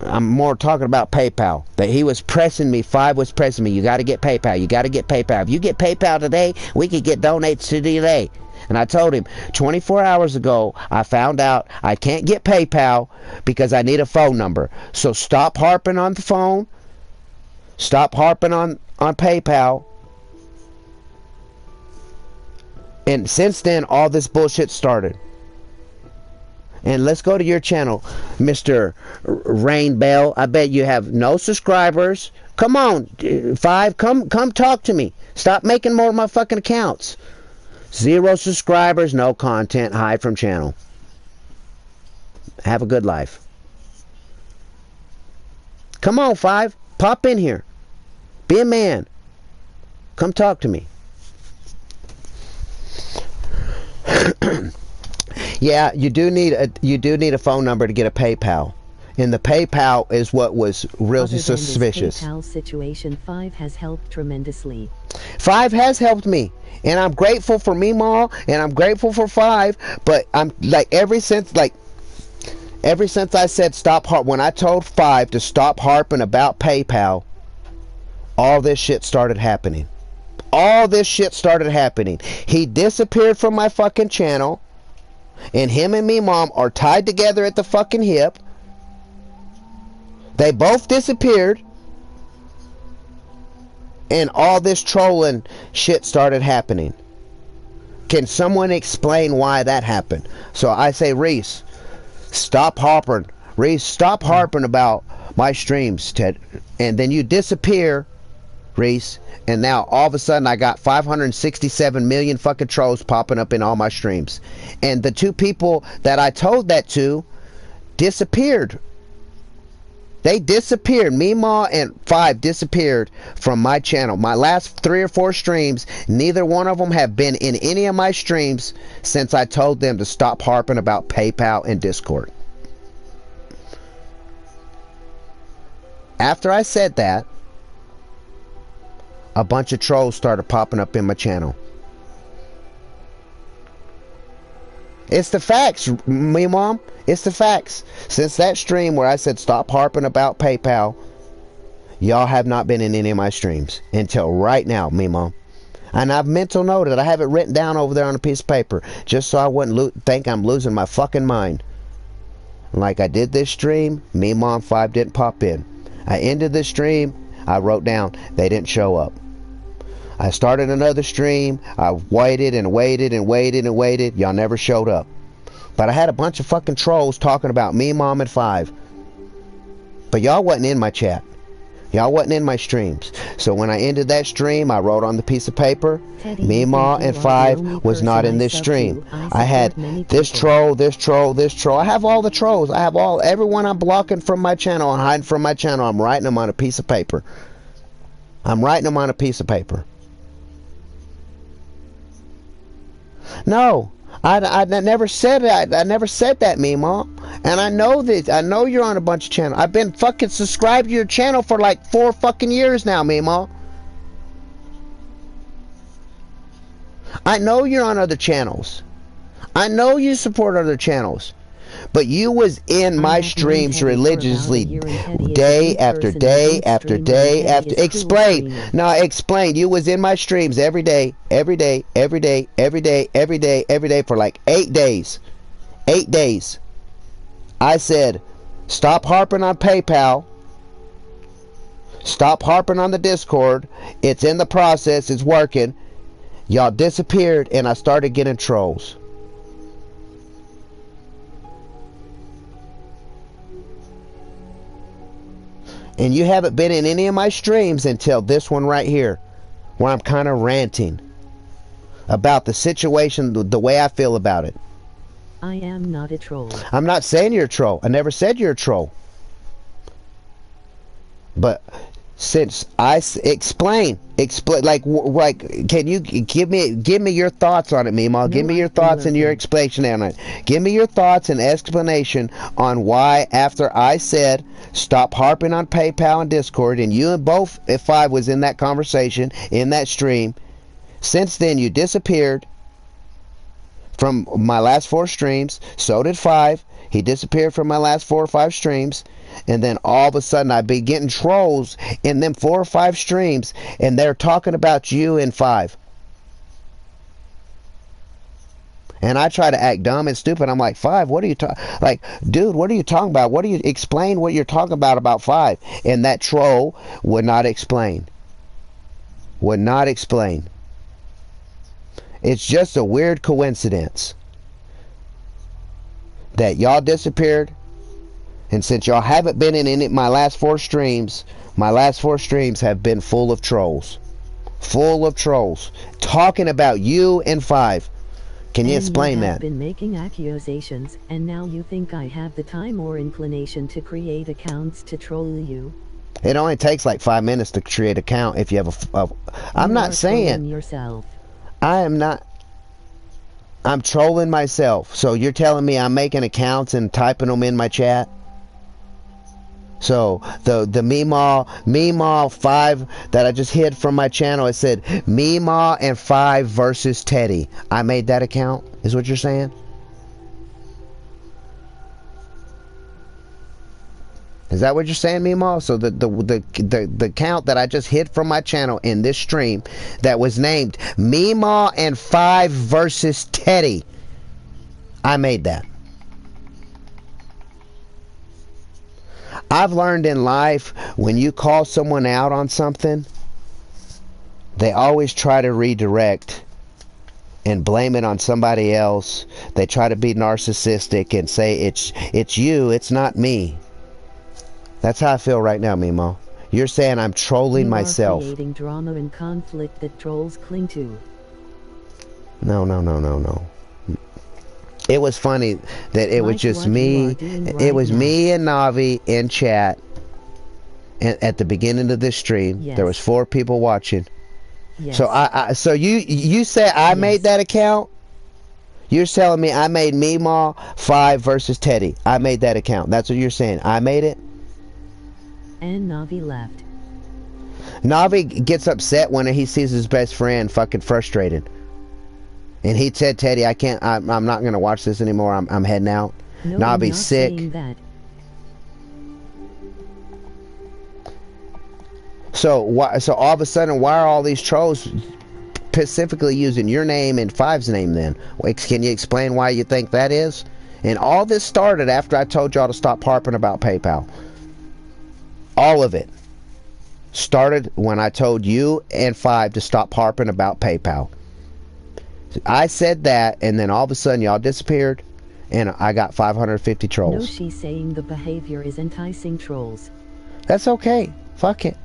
I'm more talking about PayPal. That he was pressing me. 5 was pressing me. You got to get PayPal. You got to get PayPal. If you get PayPal today, we could get donates today. And I told him 24 hours ago, I found out I can't get PayPal because I need a phone number. So stop harping on the phone. Stop harping on PayPal. And since then, all this bullshit started. And let's go to your channel, Mr. Rain Bell. I bet you have no subscribers. Come on, 5, come talk to me. Stop making more of my fucking accounts. 0 subscribers, no content, hide from channel. Have a good life. Come on, 5, pop in here. Be a man. Come talk to me. Yeah, you do need a phone number to get a PayPal, and the PayPal is what was really suspicious. This PayPal situation, 5 has helped tremendously. 5 has helped me, and I'm grateful for Mima, and I'm grateful for 5. But I'm like ever since I said stop harp, when I told 5 to stop harping about PayPal, all this shit started happening. All this shit started happening. He disappeared from my fucking channel, and him and me mom are tied together at the fucking hip. They both disappeared, and all this trolling shit started happening. Can someone explain why that happened? So I say, Reese, stop harping. Reese, stop harping about my streams, Ted. And then you disappear, Reese, and now all of a sudden I got 567 million fucking trolls popping up in all my streams. And the two people that I told that to disappeared. They disappeared. Meemaw and Five disappeared from my channel. My last 3 or 4 streams, neither one of them have been in any of my streams since I told them to stop harping about PayPal and Discord. After I said that, a bunch of trolls started popping up in my channel. It's the facts, me mom. It's the facts. Since that stream where I said stop harping about PayPal, y'all have not been in any of my streams until right now, me mom. And I've mental noted. I have it written down over there on a piece of paper just so I wouldn't think I'm losing my fucking mind. Like I did this stream, me mom 5 didn't pop in. I ended this stream, I wrote down they didn't show up. I started another stream. I waited and waited and waited and waited. Y'all never showed up. But I had a bunch of fucking trolls talking about me, mom, and 5. But y'all wasn't in my chat. Y'all wasn't in my streams. So when I ended that stream, I wrote on the piece of paper, me, ma, and 5 was not in this stream. I had this troll, this troll, this troll. I have all the trolls. I have everyone I'm blocking from my channel and hiding from my channel. I'm writing them on a piece of paper. I'm writing them on a piece of paper. No, I never said that. I never said that, me mom. And I know this. I know you're on a bunch of channels. I've been fucking subscribed to your channel for like 4 fucking years now, me mom. I know you're on other channels. I know you support other channels. But you was in my streams religiously day after day after day after. Explain. No, explain. You was in my streams every day, every day, every day, every day, every day, every day for like 8 days. 8 days. I said, stop harping on PayPal. Stop harping on the Discord. It's in the process. It's working. Y'all disappeared and I started getting trolls. And you haven't been in any of my streams until this one right here, where I'm kind of ranting about the situation, the way I feel about it. I am not a troll. I'm not saying you're a troll. I never said you're a troll. But since I explain, like, can you give me your thoughts on it, Meemaw? Give me your thoughts and your explanation on it. Give me your thoughts and explanation on why, after I said stop harping on PayPal and Discord, and you and both, if 5 was in that conversation, in that stream, since then you disappeared from my last 4 streams. So did 5. He disappeared from my last 4 or 5 streams. And then all of a sudden I be getting trolls in them 4 or 5 streams, and they're talking about you and 5. And I try to act dumb and stupid. I'm like, 5, what are you talking? Like, dude, what are you talking about? What do you explain what you're talking about 5? And that troll would not explain. Would not explain. It's just a weird coincidence that y'all disappeared. And since y'all haven't been in any of my last 4 streams, my last 4 streams have been full of trolls. Full of trolls. Talking about you and 5. Can you explain that? I've been making accusations, and now you think I have the time or inclination to create accounts to troll you? It only takes like 5 minutes to create an account if you have I'm not saying yourself. I am not. I'm trolling myself. So you're telling me I'm making accounts and typing them in my chat? So the Meemaw 5 that I just hid from my channel, it said Meemaw and 5 versus Teddy. I made that account, is what you're saying? Is that what you're saying, Meemaw? So the count that I just hid from my channel in this stream that was named Meemaw and 5 versus Teddy, I made that. I've learned in life, when you call someone out on something, they always try to redirect and blame it on somebody else. They try to be narcissistic and say it's you, it's not me. That's how I feel right now, Mimo. You're saying I'm trolling myself. You are creating drama and conflict that trolls cling to. No. It was funny that it was just me. It was me and Navi in chat. And at the beginning of this stream, yes. There was 4 people watching. Yes. So you say I made that account? You're telling me I made Meemaw 5 versus Teddy. I made that account. That's what you're saying. I made it? And Navi left. Navi gets upset when he sees his best friend fucking frustrated. And he said, Teddy, I can't, I'm not going to watch this anymore. I'm heading out. No, Navi's sick. So all of a sudden, why are all these trolls specifically using your name and 5's name then? Can you explain why you think that is? And all this started after I told y'all to stop harping about PayPal. All of it started when I told you and 5 to stop harping about PayPal. I said that, and then all of a sudden y'all disappeared, and I got 550 trolls. No, she's saying the behavior is enticing trolls. That's okay. Fuck it.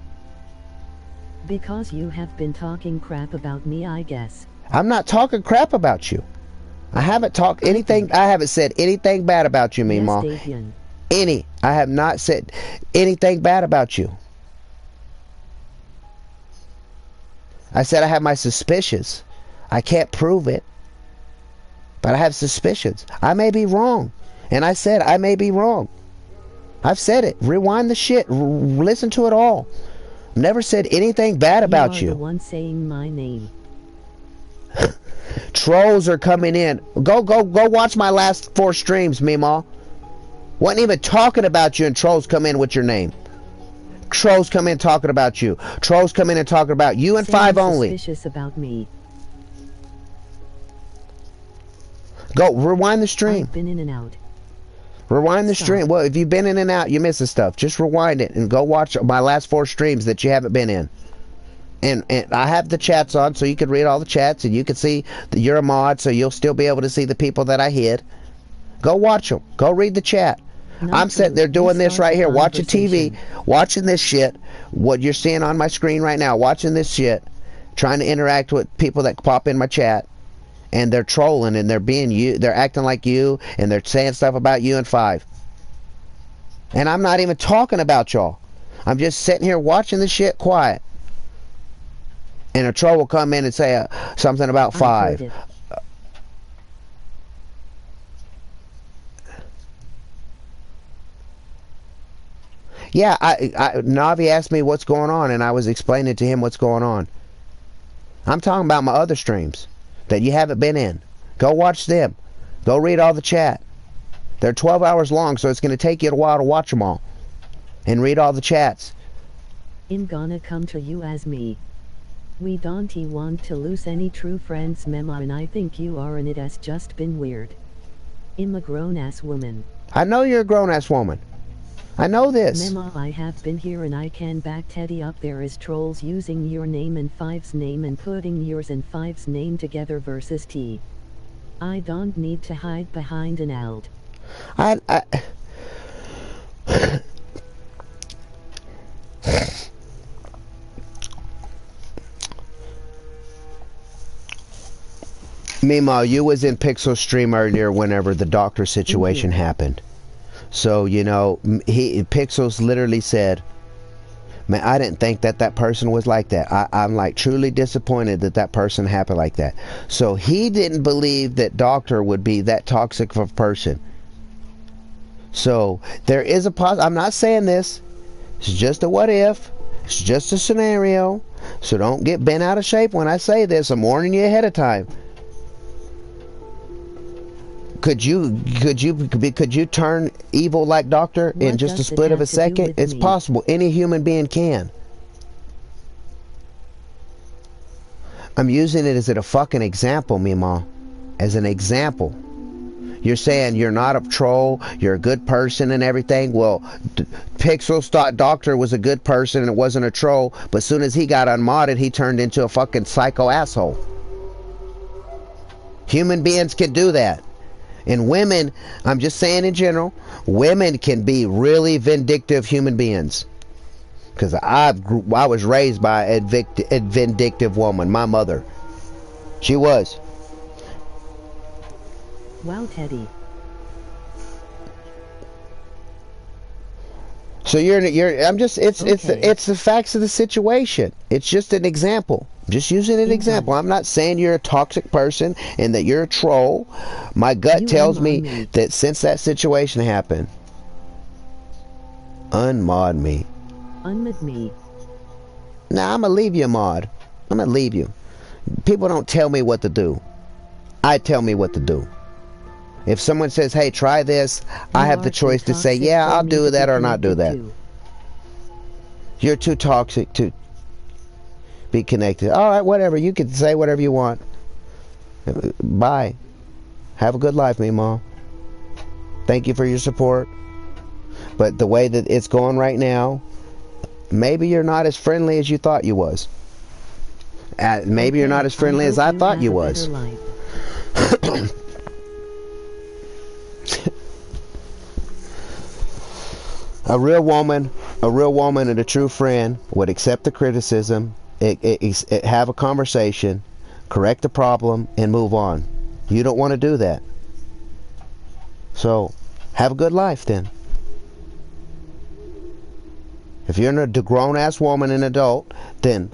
Because you have been talking crap about me, I guess. I'm not talking crap about you. I haven't talked anything. I haven't said anything bad about you, Meemaw. Yes, Davian. I have not said anything bad about you. I said I have my suspicions. I can't prove it, but I have suspicions. I may be wrong, and I said I may be wrong. I've said it. Rewind the shit. Listen to it all. Never said anything bad about you. You are the one saying my name. Trolls are coming in. Go watch my last 4 streams, Meemaw. Wasn't even talking about you, and trolls come in with your name. Trolls come in talking about you. Trolls come in and talking about you and 5 only. Suspicious about me. Go rewind the stream. I've been in and out. Rewind the stream. Well, if you've been in and out, you're missing stuff. Just rewind it and go watch my last 4 streams that you haven't been in. And I have the chats on, so you can read all the chats, and you can see that you're a mod, so you'll still be able to see the people that I hid. Go watch them. Go read the chat. I'm sitting there doing this right here, watching TV, watching this shit, what you're seeing on my screen right now, watching this shit, trying to interact with people that pop in my chat, and they're trolling, and they're being you, they're acting like you, and they're saying stuff about you and 5. And I'm not even talking about y'all. I'm just sitting here watching this shit quiet. And a troll will come in and say something about 5. Yeah, Navi asked me what's going on, and I was explaining to him what's going on. I'm talking about my other streams that you haven't been in. Go watch them. Go read all the chat. They're 12 hours long, so it's going to take you a while to watch them all. And read all the chats. I'm gonna come to you as me. We don't want to lose any true friends, Mema, and I think you are, and it has just been weird. I'm a grown-ass woman. I know you're a grown-ass woman. I know this. Mema, I have been here, and I can back Teddy up. There is trolls using your name and 5's name and putting yours and 5's name together versus T. I don't need to hide behind an alt. Meemaw, you was in Pixel's stream earlier whenever the doctor situation happened. So, you know, Pixels literally said, man, I didn't think that person was like that. I'm like truly disappointed that person happened like that. So he didn't believe that doctor would be that toxic of a person. So there is a I'm not saying this. It's just a what if. It's just a scenario. So don't get bent out of shape when I say this. I'm warning you ahead of time. could you turn evil like Doctor in just a split of a second? It's possible. Any human being can. I'm using it as a fucking example, Mima. As an example. You're saying you're not a troll, you're a good person and everything. Well, Pixels thought Doctor was a good person and it wasn't a troll, but as soon as he got unmodded, he turned into a fucking psycho asshole. Human beings can do that. And women, I'm just saying in general, women can be really vindictive human beings. Because I was raised by a vindictive woman, my mother. She was. Wow, Teddy. So I'm just, it's the facts of the situation. It's just an example. I'm just using an example. I'm not saying you're a toxic person and that you're a troll. My gut tells me that since that situation happened, unmod me. Unmod me. Nah, I'm gonna leave you, mod. I'm gonna leave you. People don't tell me what to do. I tell me what to do. If someone says, hey, try this, I have the choice to say, yeah, I'll do that or not do that. You're too toxic to be connected. All right, whatever. You can say whatever you want. Bye. Have a good life, Meemaw. Thank you for your support. But the way that it's going right now, maybe you're not as friendly as you thought you was. Maybe you're not as friendly as I thought you was. A real woman and a true friend would accept the criticism, have a conversation, correct the problem, and move on. You don't want to do that. So, have a good life then. If you're a grown-ass woman and adult, then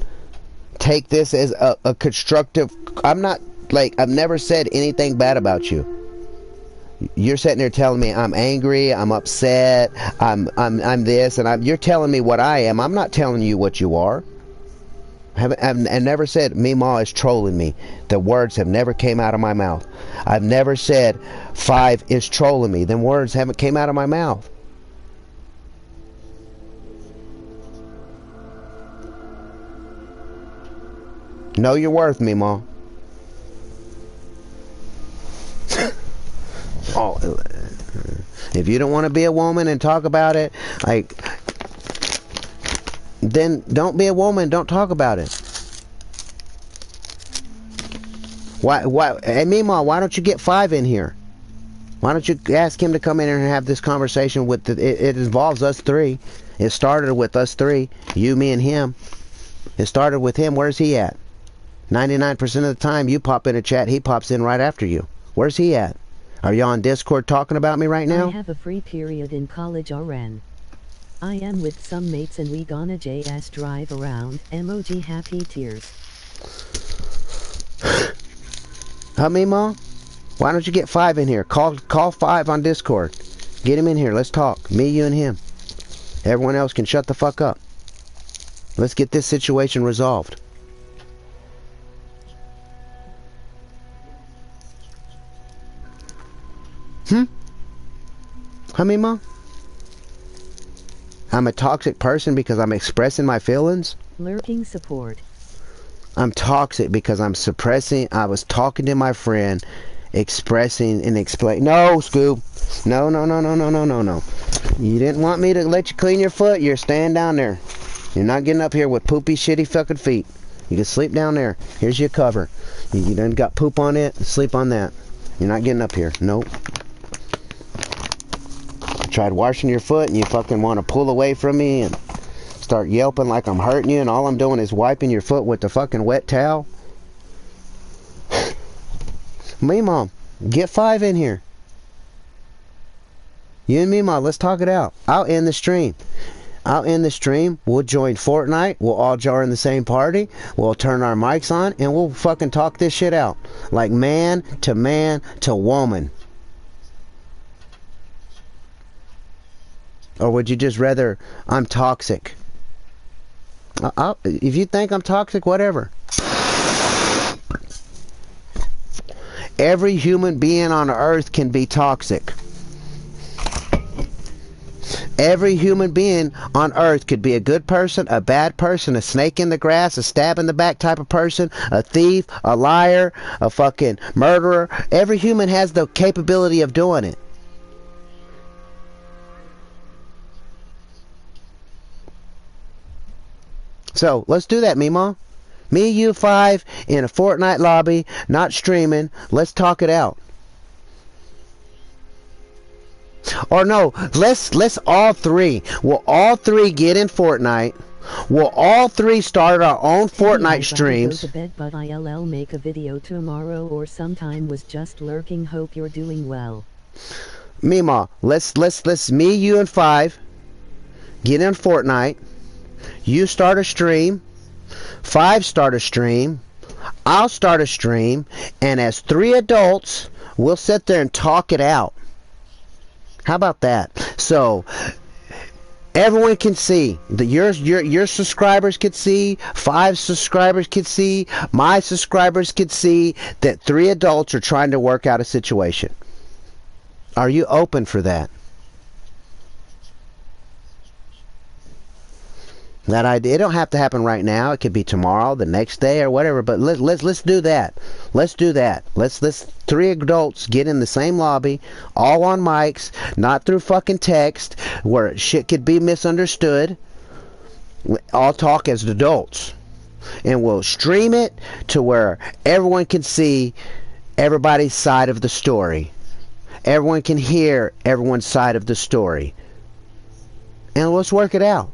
take this as a constructive... I've never said anything bad about you. You're sitting there telling me I'm angry, I'm upset, I'm this, and you're telling me what I am. I'm not telling you what you are. I've never said Meemaw is trolling me. The words have never came out of my mouth. I've never said 5 is trolling me. Them words haven't came out of my mouth. Know your worth, Meemaw. Oh, if you don't want to be a woman and talk about it, then don't be a woman. Don't talk about it. Hey, Meemaw, why don't you get 5 in here? Why don't you ask him to come in here and have this conversation with it involves us 3. It started with us 3, you, me, and him. It started with him. Where's he at? 99% of the time you pop in a chat, he pops in right after you. Where's he at? Are you on Discord talking about me right now? I have a free period in college RN. I am with some mates and we gonna JS drive around, emoji happy tears. Huh, Meemaw? Why don't you get 5 in here? Call 5 on Discord. Get him in here. Let's talk. Me, you, and him. Everyone else can shut the fuck up. Let's get this situation resolved. Huh, Meemaw? I'm a toxic person because I'm expressing my feelings? Lurking support. I'm toxic because I'm suppressing. I was talking to my friend, expressing and explain. No, Scoob. No. You didn't want me to let you clean your foot. You're staying down there. You're not getting up here with poopy, shitty fucking feet. You can sleep down there. Here's your cover. You done got poop on it. Sleep on that. You're not getting up here. Nope. Tried washing your foot and you fucking want to pull away from me and start yelping like I'm hurting you and all I'm doing is wiping your foot with the fucking wet towel. Meemaw, get 5 in here. You and Meemaw, let's talk it out. I'll end the stream. We'll join Fortnite. We'll all jar in the same party. We'll turn our mics on and we'll fucking talk this shit out. Like man to woman. Or would you just rather I'm toxic? If you think I'm toxic, whatever. Every human being on earth can be toxic. Every human being on earth could be a good person, a bad person, a snake in the grass, a stab in the back type of person, a thief, a liar, a fucking murderer. Every human has the capability of doing it. So let's do that, Mima. Me, you, 5 in a Fortnite lobby, not streaming. Let's talk it out. Or no, let's all three. We'll all three get in Fortnite. We'll all three start our own Fortnite streams. Go to bed, but I'll make a video tomorrow or sometime. Was just lurking. Hope you're doing well. Mima, let's me, you, and 5 get in Fortnite. You start a stream. 5 start a stream. I'll start a stream, and as 3 adults, we'll sit there and talk it out. How about that? So everyone can see. Your subscribers could see. 5 subscribers could see. My subscribers could see that 3 adults are trying to work out a situation. Are you open for that? That idea, it don't have to happen right now. It could be tomorrow, the next day, or whatever. But let's do that. Let's do that. Let's 3 adults get in the same lobby, all on mics, not through fucking text, where shit could be misunderstood. All talk as adults, and we'll stream it to where everyone can see everybody's side of the story. Everyone can hear everyone's side of the story, and let's work it out.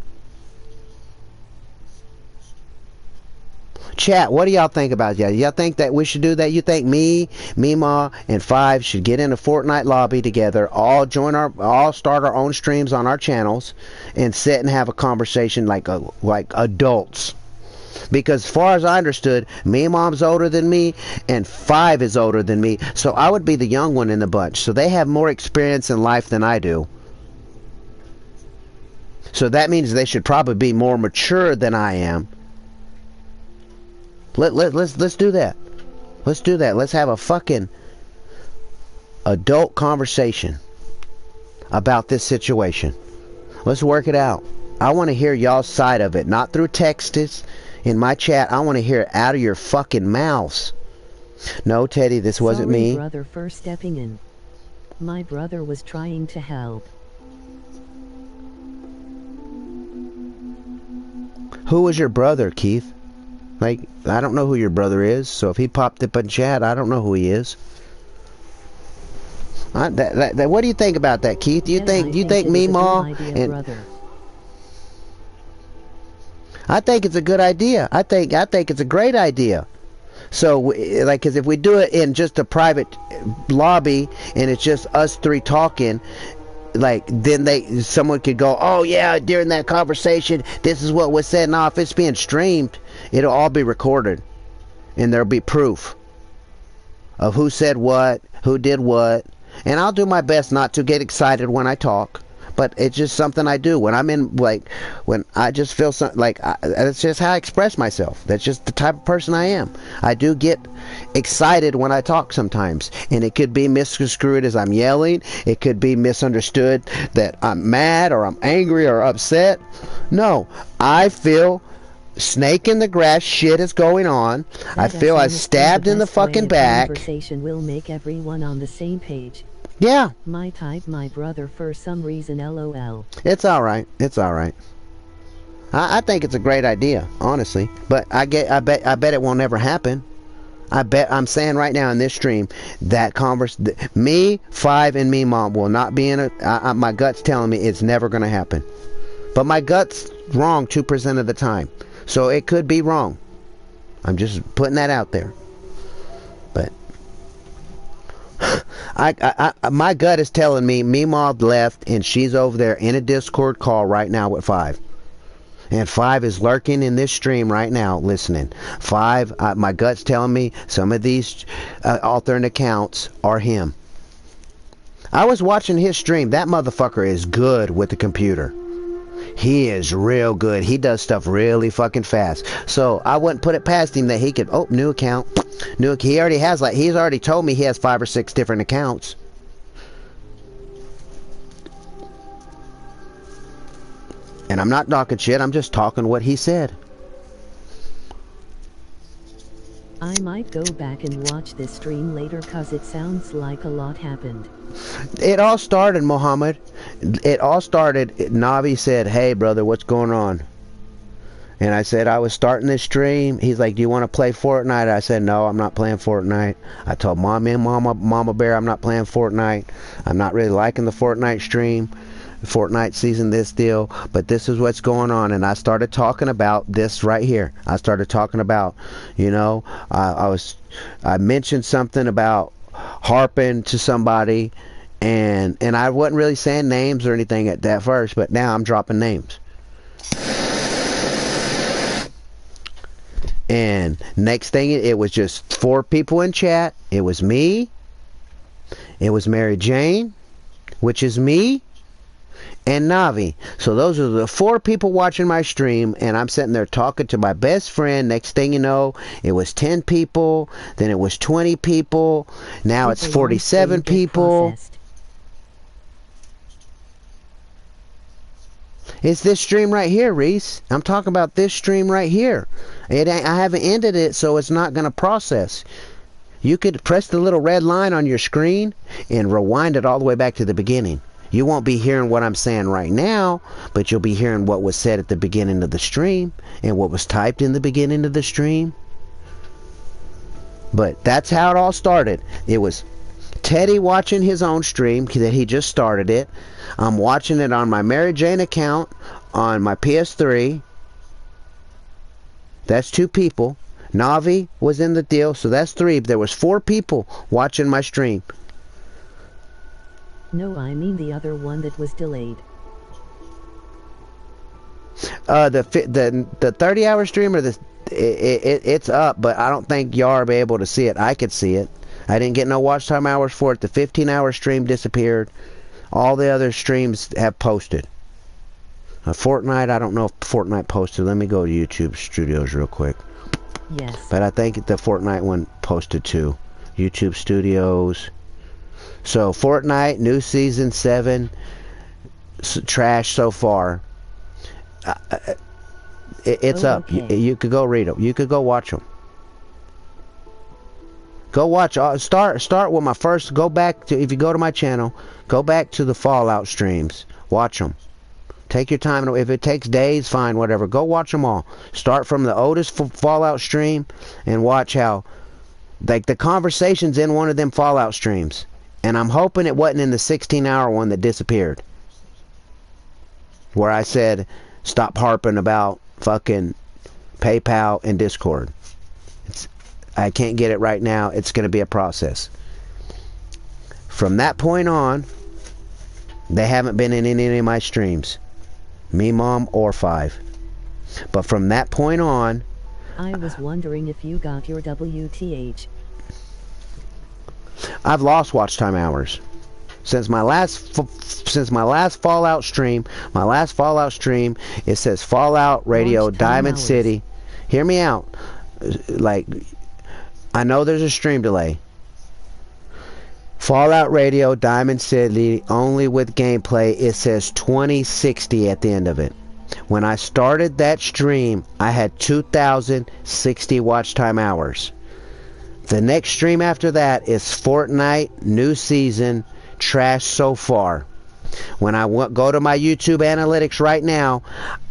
Chat, what do y'all think about that? Y'all think that we should do that? You think me, Mima, and 5 should get in a Fortnite lobby together, all start our own streams on our channels, and sit and have a conversation like adults? Because as far as I understood, Mom's older than me, and 5 is older than me, so I would be the young one in the bunch. So they have more experience in life than I do. So that means they should probably be more mature than I am. Let's do that. Let's do that. Let's have a fucking adult conversation about this situation. Let's work it out. I want to hear y'all's side of it, not through texts in my chat. I want to hear it out of your fucking mouths. No, Teddy, this wasn't me. Sorry, brother, for stepping in. My brother was trying to help. Who was your brother, Keith? Like, I don't know who your brother is, so if he popped up in chat, I don't know who he is. What do you think about that, Keith? Do you think Meemaw and brother. I think it's a good idea. I think it's a great idea. So, like, because if we do it in just a private lobby and it's just us 3 talking, like, then someone could go, oh yeah, during that conversation, this is what was said. Now, if it's being streamed, it'll all be recorded, and there'll be proof of who said what, who did what. And I'll do my best not to get excited when I talk, but it's just something I do when I'm in, like, when I just feel something, like, that's just how I express myself. That's just the type of person I am. I do get excited when I talk sometimes, and it could be misconstrued as I'm yelling. It could be misunderstood that I'm mad or I'm angry or upset. No, I feel snake in the grass shit is going on. I feel I stabbed in the fucking back. Conversation will make everyone on the same page. Yeah. My type, my brother, for some reason, LOL. It's alright. It's alright. I think it's a great idea, honestly. But I bet it won't ever happen. I'm saying right now in this stream that me, 5, and me, Mom will not be in a. My gut's telling me it's never going to happen. But my gut's wrong 2% of the time. So it could be wrong. I'm just putting that out there. But my gut is telling me Meemaw left and she's over there in a Discord call right now with 5. And 5 is lurking in this stream right now listening. 5, my gut's telling me some of these alternate accounts are him. I was watching his stream. That motherfucker is good with the computer. He is real good. He does stuff really fucking fast. So I wouldn't put it past him that he could. Oh, new account. He already has, like, he's already told me he has 5 or 6 different accounts. And I'm not talking shit. I'm just talking what he said. I might go back and watch this stream later cause it sounds like a lot happened. It all started, Muhammad. It all started, Navi said, hey brother, what's going on? And I said, I was starting this stream. He's like, do you want to play Fortnite? I said, no, I'm not playing Fortnite. I told Mommy and Mama Bear I'm not playing Fortnite. I'm not really liking the Fortnite stream. Fortnite season, this deal, but this is what's going on. And I started talking about this right here. I started talking about, you know, I mentioned something about harping to somebody, and I wasn't really saying names or anything at that first, but now I'm dropping names. And next thing, it was just 4 people in chat. It was me, it was Mary Jane, which is me, and Navi. So those are the 4 people watching my stream, and I'm sitting there talking to my best friend. Next thing you know, it was 10 people, then it was 20 people, now it's 47 people. It's this stream right here, Reese. I'm talking about this stream right here. I haven't ended it, so it's not going to process. You could press the little red line on your screen and rewind it all the way back to the beginning. You won't be hearing what I'm saying right now, but you'll be hearing what was said at the beginning of the stream and what was typed in the beginning of the stream. But that's how it all started. It was Teddy watching his own stream that he just started it. I'm watching it on my Mary Jane account on my PS3. That's 2 people. Navi was in the deal, so that's 3. There was 4 people watching my stream. No, I mean the other one that was delayed. The 30-hour stream, or it's up, but I don't think y'all are able to see it. I could see it. I didn't get no watch time hours for it. The 15-hour stream disappeared. All the other streams have posted. Fortnite, I don't know if Fortnite posted. Let me go to YouTube Studios real quick. Yes. But I think the Fortnite one posted too. YouTube Studios. So Fortnite, new season 7, trash so far. It's up. You could go read them. You could go watch them. Go watch. Start with my first. Go back to, if you go to my channel, go back to the Fallout streams. Watch them. Take your time. If it takes days, fine, whatever. Go watch them all. Start from the oldest Fallout stream and watch how, like, the conversations in one of them Fallout streams. And I'm hoping it wasn't in the 16-hour one that disappeared, where I said, stop harping about fucking PayPal and Discord. I can't get it right now. It's going to be a process. From that point on, they haven't been in any of my streams. Me, Mom, or 5. But from that point on... I was wondering if you got your WTH. I've lost watch time hours. Since my last Fallout stream, it says Fallout Radio Diamond hours. City. Hear me out. Like, I know there's a stream delay. Fallout Radio Diamond City only with gameplay. It says 2060 at the end of it. When I started that stream, I had 2,060 watch time hours. The next stream after that is Fortnite new season, trash so far. When I go to my YouTube analytics right now,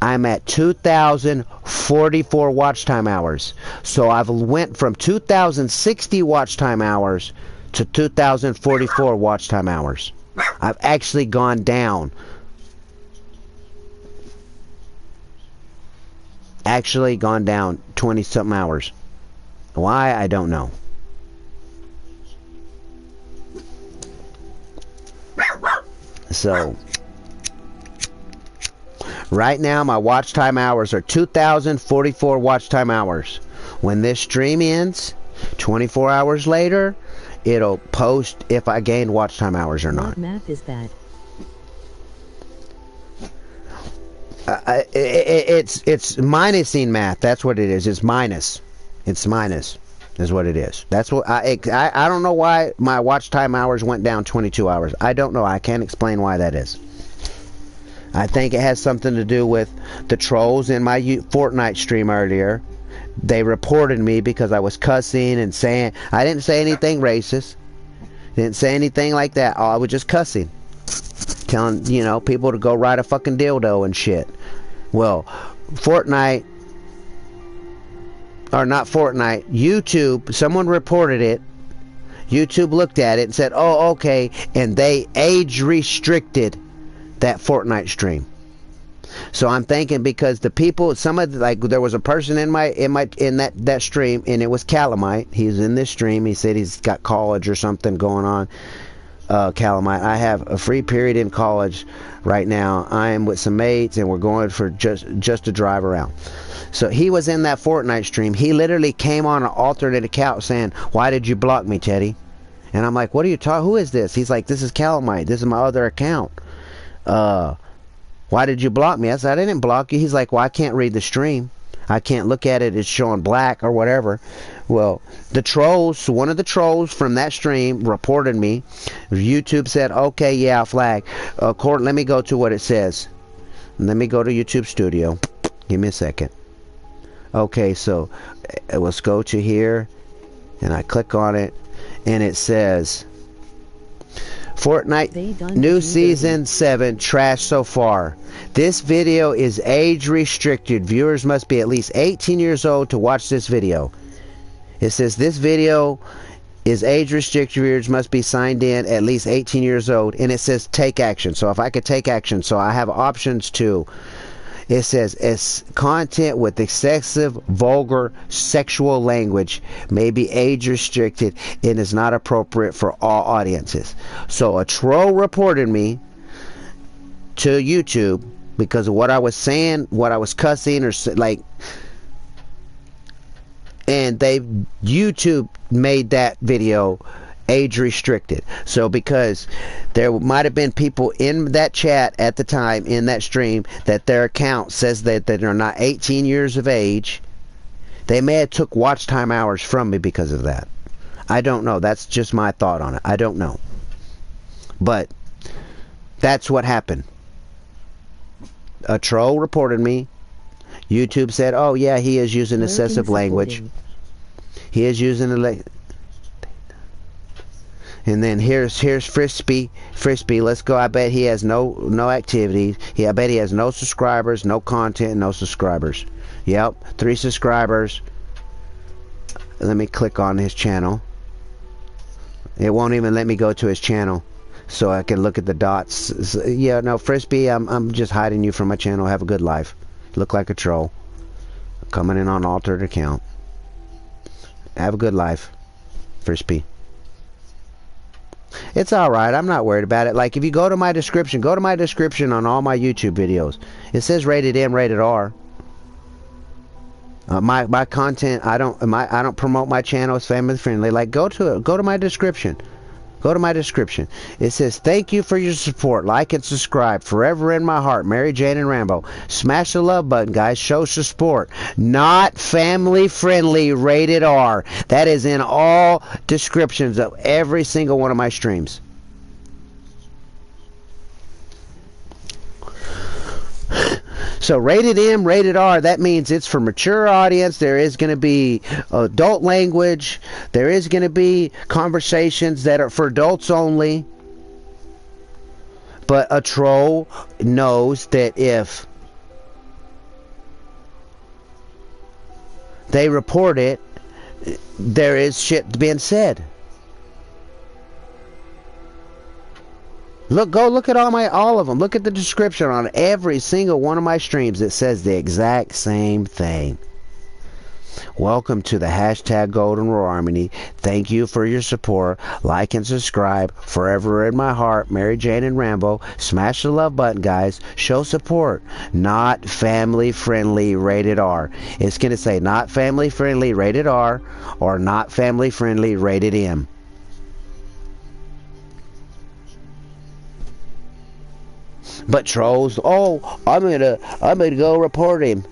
I'm at 2,044 watch time hours. So I've went from 2,060 watch time hours to 2,044 watch time hours. I've actually gone down. Actually gone down 20 something hours. Why? I don't know. So right now my watch time hours are 2,044 watch time hours. When this stream ends, 24 hours later, it'll post if I gained watch time hours or not. What math is that? It's minusing math. That's what it is. It's minus. It's minus is what it is. That's what I don't know why my watch time hours went down 22 hours. I don't know. I can't explain why that is. I think it has something to do with the trolls in my Fortnite stream earlier. They reported me because I was cussing and saying, I didn't say anything racist. Didn't say anything like that. Oh, I was just cussing. Telling, people to go ride a fucking dildo and shit. Well, Fortnite, or not Fortnite, YouTube, someone reported it. YouTube looked at it and said, oh, okay. And they age restricted that Fortnite stream. So I'm thinking because the people, there was a person in that stream, and it was Calamite. He's in this stream. He said he's got college or something going on. Calamite, I have a free period in college right now. I am with some mates, and we're going for just to drive around. So he was in that Fortnite stream. He literally came on an alternate account saying, "Why did you block me, Teddy?" And I'm like, "What are you talking? Who is this?" He's like, "This is Calamite. This is my other account. Why did you block me?" I said, "I didn't block you." He's like, "Well, I can't read the stream. I can't look at it. It's showing black or whatever." Well, one of the trolls from that stream reported me. YouTube said, "Okay, yeah, flag." Let me go to what it says. Let me go to YouTube Studio. Give me a second. Okay, so let's go to here, and I click on it, and it says, Fortnite new season 7 trash so far. This video is age restricted. Viewers must be at least 18 years old to watch this video. It says this video is age restricted. Viewers must be signed in at least 18 years old. And it says take action. So if I could take action, so I have options to. It says it's content with excessive, vulgar, sexual language may be age restricted and is not appropriate for all audiences. So a troll reported me to YouTube because of what I was saying, what I was cussing, or and YouTube made that video age restricted. So because there might have been people in that chat at the time, in that stream, that their account says that they're not 18 years of age, they may have took watch time hours from me because of that. I don't know. That's just my thought on it. I don't know. But that's what happened. A troll reported me. YouTube said, oh yeah, he is using excessive language. He is using and then here's Frisbee. Let's go. I bet he has no activity. I bet he has no subscribers, no content, no subscribers. Yep, 3 subscribers. Let me click on his channel. It won't even let me go to his channel, so I can look at the dots. Yeah, no, Frisbee, I'm just hiding you from my channel. Have a good life. Look like a troll. Coming in on an altered account. Have a good life, Frisbee. It's alright, I'm not worried about it. Like, if you go to my description on all my YouTube videos. It says rated M, rated R. My content, I don't promote my channel as family friendly. Like, go to my description. Go to my description. It says, thank you for your support. Like and subscribe. Forever in my heart. Mary Jane and Rambo. Smash the love button, guys. Show support. Not family friendly. Rated R. That is in all descriptions of every single one of my streams. So rated M, rated R, that means it's for mature audience. There is going to be adult language. There is going to be conversations that are for adults only. But a troll knows that if they report it, there is shit being said. Go look at all of them. Look at the description on every single one of my streams. It says the exact same thing. Welcome to the hashtag Golden Roar Army. Thank you for your support. Like and subscribe. Forever in my heart, Mary Jane and Rambo. Smash the love button, guys. Show support. Not family friendly, rated R. It's going to say not family friendly, rated R, or not family friendly, rated M. But trolls, oh, I'm gonna go report him.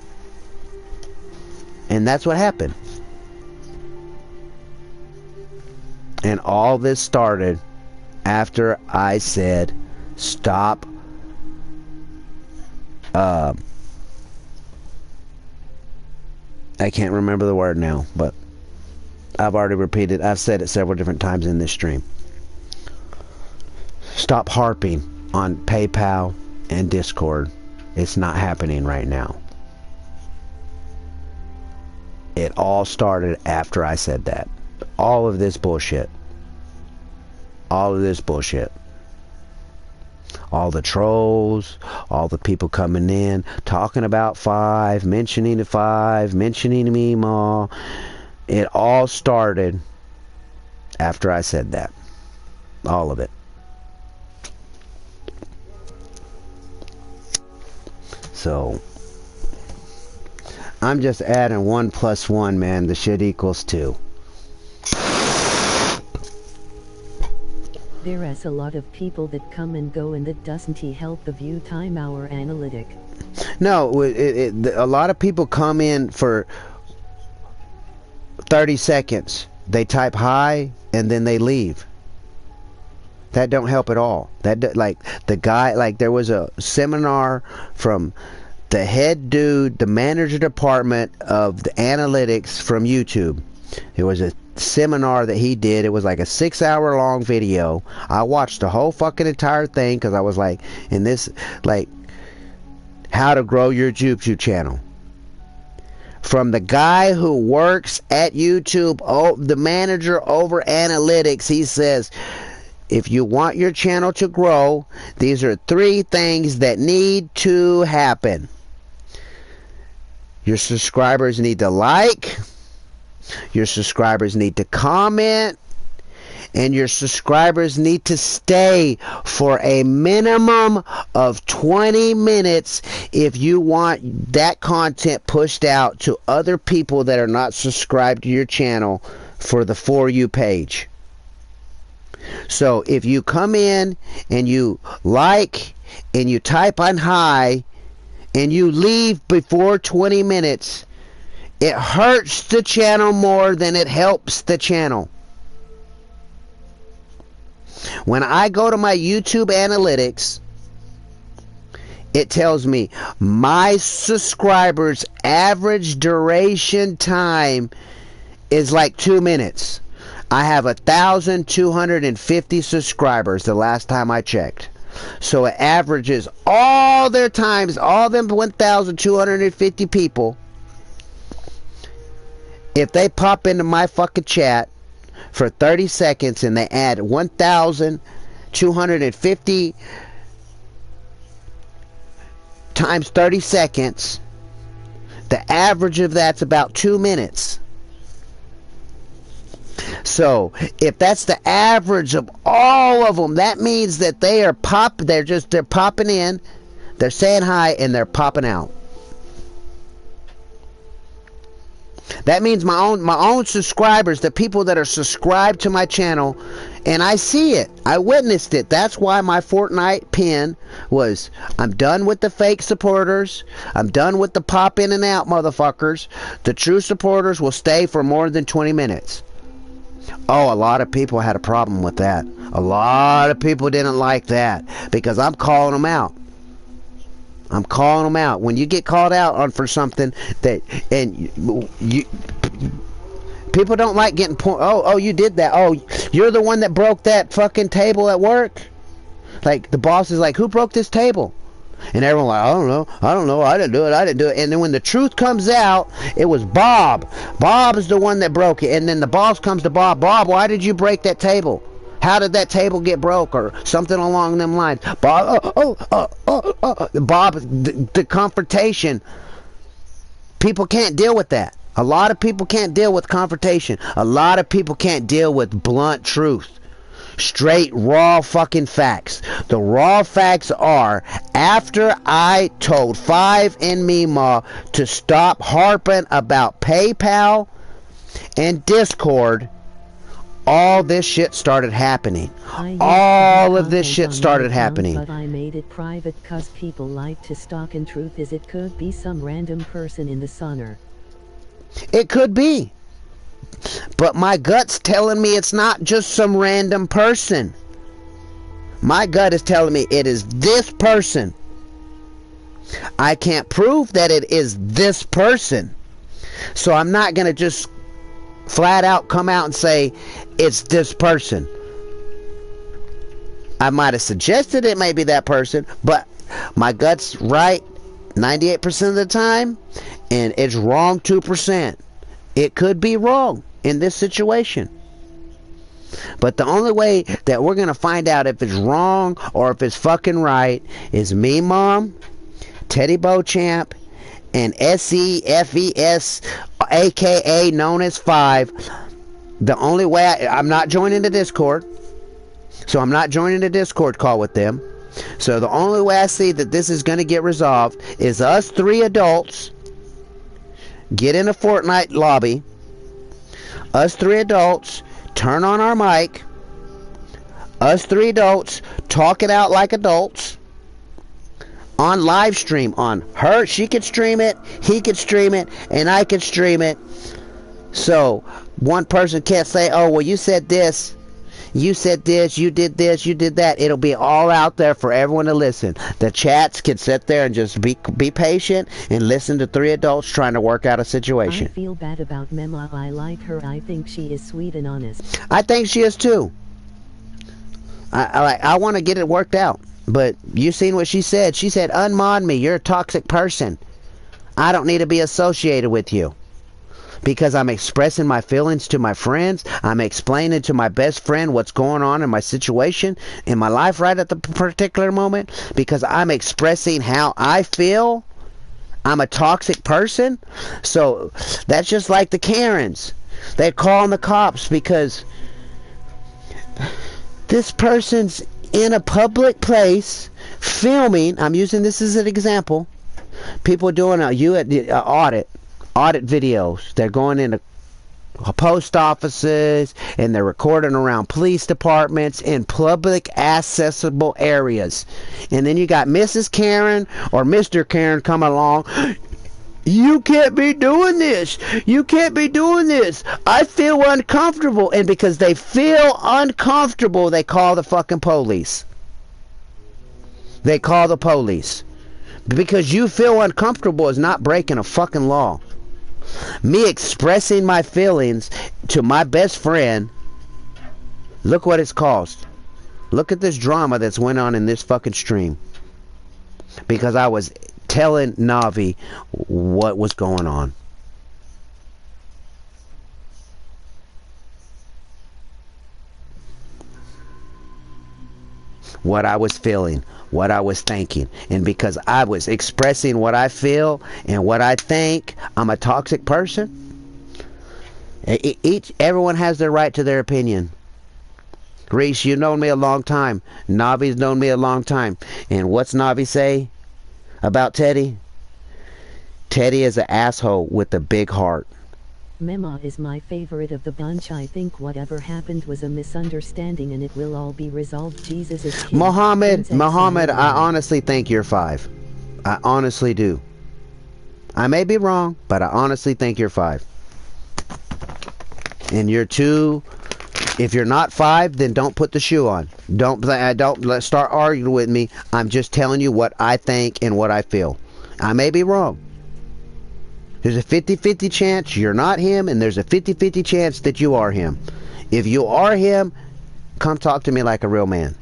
And that's what happened. And all this started after I said, stop. I can't remember the word now, but I've already repeated. I've said it several different times in this stream. Stop harping on PayPal and Discord. It's not happening right now. It all started after I said that. All of this bullshit. All of this bullshit. All the trolls, all the people coming in, talking about Five, mentioning the Five, mentioning Meemaw. It all started after I said that. All of it. So, I'm just adding 1 + 1, man. The shit equals 2. There is a lot of people that come and go, and that doesn't help the view time hour analytic. No, a lot of people come in for 30 seconds. They type hi and then they leave. That don't help at all. That, like, the guy, like, there was a seminar from the head dude, the manager department of the analytics from YouTube. It was a seminar that he did. It was like a 6-hour long video. I watched the whole fucking entire thing because I was like, in this, like, how to grow your YouTube channel. From the guy who works at YouTube, the manager over analytics, he says, if you want your channel to grow, these are 3 things that need to happen. Your subscribers need to like, your subscribers need to comment, and your subscribers need to stay for a minimum of 20 minutes if you want that content pushed out to other people that are not subscribed to your channel for the For You page. So if you come in and you like and you type on hi and you leave before 20 minutes, it hurts the channel more than it helps the channel. When I go to my YouTube analytics, it tells me my subscribers' average duration time is like 2 minutes. I have 1,250 subscribers the last time I checked. So it averages all their times, all them 1,250 people. If they pop into my fucking chat for 30 seconds and they add 1,250 times 30 seconds, the average of that's about 2 minutes. So if that's the average of all of them, that means that they're popping in, they're saying hi, and they're popping out. That means my own subscribers, the people that are subscribed to my channel, and I see it. I witnessed it. That's why my Fortnite pin was, I'm done with the fake supporters. I'm done with the pop in and out motherfuckers. The true supporters will stay for more than 20 minutes. Oh, a lot of people had a problem with that. A lot of people didn't like that because I'm calling them out. I'm calling them out. When you get called out on for something that, and you people don't like getting oh, you did that. Oh, you're the one that broke that fucking table at work. Like, the boss is like, who broke this table? And everyone like, I don't know, I didn't do it. And then when the truth comes out, it was Bob. Bob is the one that broke it. And then the boss comes to Bob. Bob, why did you break that table? How did that table get broke? Or something along them lines. Bob, Bob, the confrontation. People can't deal with that. A lot of people can't deal with confrontation. A lot of people can't deal with blunt truth. Straight, raw fucking facts. The raw facts are, after I told Five and Meemaw to stop harping about PayPal and Discord, all this shit started happening. I used All to of have this content shit on my started account, happening. but I made it private cause people like to stalk, and truth is it could be some random person in the sunner. It could be. But my gut's telling me it's not just some random person. My gut is telling me it is this person. I can't prove that it is this person. So I'm not going to just flat out come out and say it's this person. I might have suggested it may be that person, but my gut's right 98% of the time, and it's wrong 2%. It could be wrong in this situation. But the only way that we're going to find out if it's wrong or if it's fucking right is me, Mom, Teddy Beauchamp, and SEFES, aka known as 5. The only way I'm not joining the Discord. So I'm not joining the Discord call with them. So the only way I see that this is going to get resolved is us 3 adults get in a Fortnite lobby. Us 3 adults turn on our mic. Us 3 adults talk it out like adults. On live stream on her. She could stream it, he could stream it, and I could stream it. So one person can't say, oh, well, you said this, you did this, you did that. It'll be all out there for everyone to listen. The chats can sit there and just be patient and listen to 3 adults trying to work out a situation. I feel bad about Mema. I like her. I think she is sweet and honest. I think she is too. I want to get it worked out. But you seen what she said. She said, unmod me. You're a toxic person. I don't need to be associated with you. Because I'm expressing my feelings to my friends. I'm explaining to my best friend what's going on in my situation, in my life right at the particular moment. Because I'm expressing how I feel. I'm a toxic person. So that's just like the Karens. They're calling the cops because this person's in a public place filming. I'm using this as an example. People doing audit videos. They're going into post offices and they're recording around police departments in public accessible areas. And then you got Mrs. Karen or Mr. Karen coming along. You can't be doing this. You can't be doing this. I feel uncomfortable. And because they feel uncomfortable, they call the fucking police. They call the police. Because you feel uncomfortable is not breaking a fucking law. Me expressing my feelings to my best friend, look what it's caused. Look at this drama that's went on in this fucking stream. Because I was telling Navi what was going on. What I was feeling, what I was thinking. And because I was expressing what I feel and what I think, I'm a toxic person. Everyone has their right to their opinion. Reese, you've known me a long time. Navi's known me a long time. And what's Navi say about Teddy? Teddy is an asshole with a big heart. Mema is my favorite of the bunch. I think whatever happened was a misunderstanding and it will all be resolved. Jesus is king. Muhammad, I honestly think you're 5. I honestly do. I may be wrong, but I honestly think you're 5. And you're 2. If you're not 5, then don't put the shoe on. Don't let's start arguing with me. I'm just telling you what I think and what I feel. I may be wrong. There's a 50-50 chance you're not him, and there's a 50-50 chance that you are him. If you are him, come talk to me like a real man.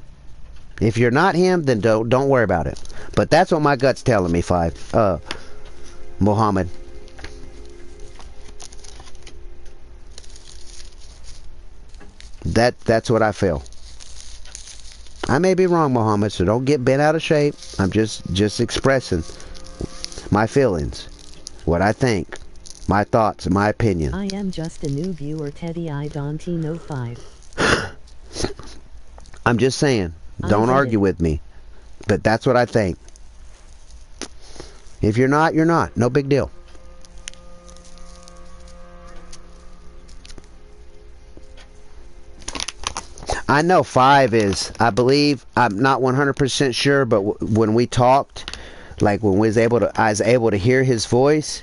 If you're not him, then don't worry about it. But that's what my gut's telling me, 5. Muhammad. That's what I feel. I may be wrong, Muhammad, so don't get bent out of shape. I'm just expressing my feelings. What I think, my thoughts, my opinion. I am just a new viewer, Teddy. I don't know 5. I'm just saying, don't argue with me. But that's what I think. If you're not, you're not. No big deal. I know 5 is, I believe, I'm not 100% sure, but when we talked, like when I was able to hear his voice,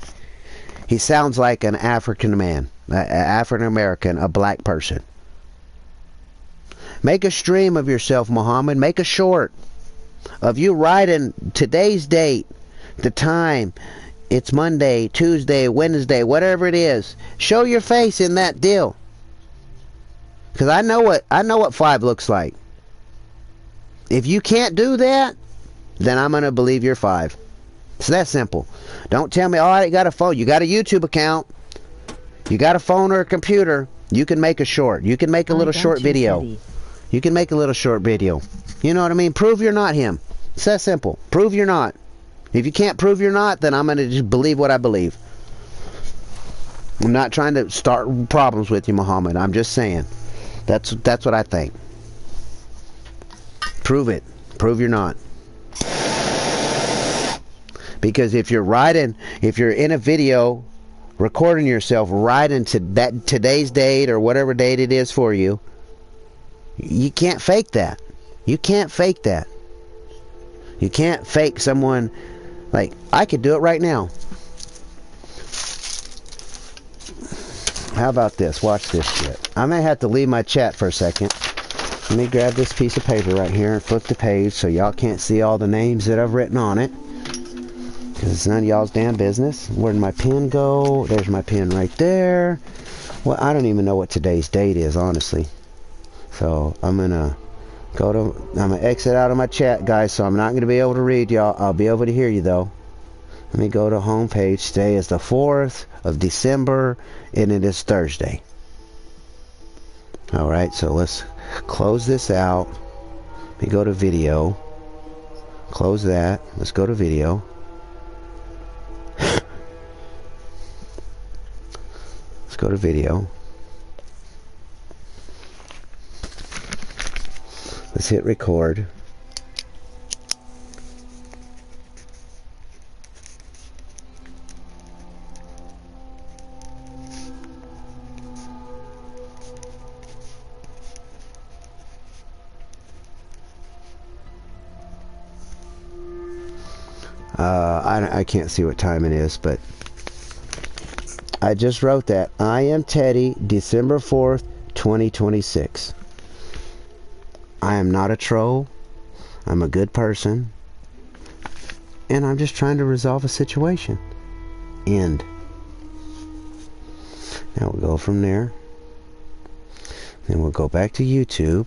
he sounds like an African man, African American, a black person. Make a stream of yourself, Muhammad. Make a short of you writing today's date, the time. It's Monday, Tuesday, Wednesday, whatever it is. Show your face in that deal. Because I know what 5 looks like. If you can't do that, then I'm going to believe you're 5. It's that simple. Don't tell me, oh, I got a phone. You got a YouTube account. You got a phone or a computer. You can make a short. You can make a little short video. You can make a little short video. You know what I mean? Prove you're not him. It's that simple. Prove you're not. If you can't prove you're not, then I'm going to just believe what I believe. I'm not trying to start problems with you, Muhammad. I'm just saying. That's what I think. Prove it. Prove you're not. Because if you're in a video, recording yourself writing to that today's date or whatever date it is for you, you can't fake that. You can't fake that. You can't fake someone. Like, I could do it right now. How about this? Watch this shit. I may have to leave my chat for a second. Let me grab this piece of paper right here and flip the page so y'all can't see all the names that I've written on it. Because it's none of y'all's damn business. Where did my pen go? There's my pen right there. Well, I don't even know what today's date is, honestly. So, I'm going to exit out of my chat, guys, so I'm not going to be able to read y'all. I'll be able to hear you, though. Let me go to home page. Today is the 4th of December, and it is Thursday. Alright, so let's close this out. Let me go to video. Close that. Let's go to video. Let's go to video. Let's hit record. I can't see what time it is, but I just wrote that. I am Teddy, December 4th, 2026. I am not a troll. I'm a good person. And I'm just trying to resolve a situation. End. Now we'll go from there. Then we'll go back to YouTube.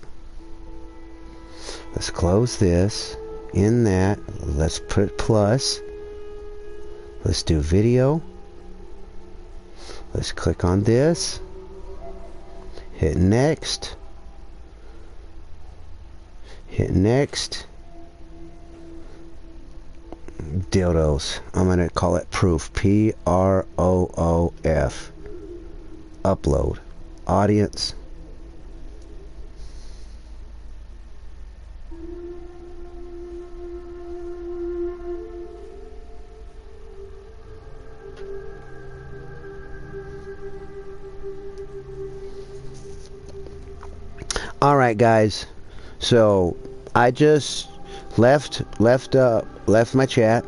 Let's close this. In that, let's put plus. Let's do video. Let's click on this. Hit next. Hit next. Dildos. I'm going to call it proof. Proof. Upload. Audience. Alright, guys. So I just left my chat.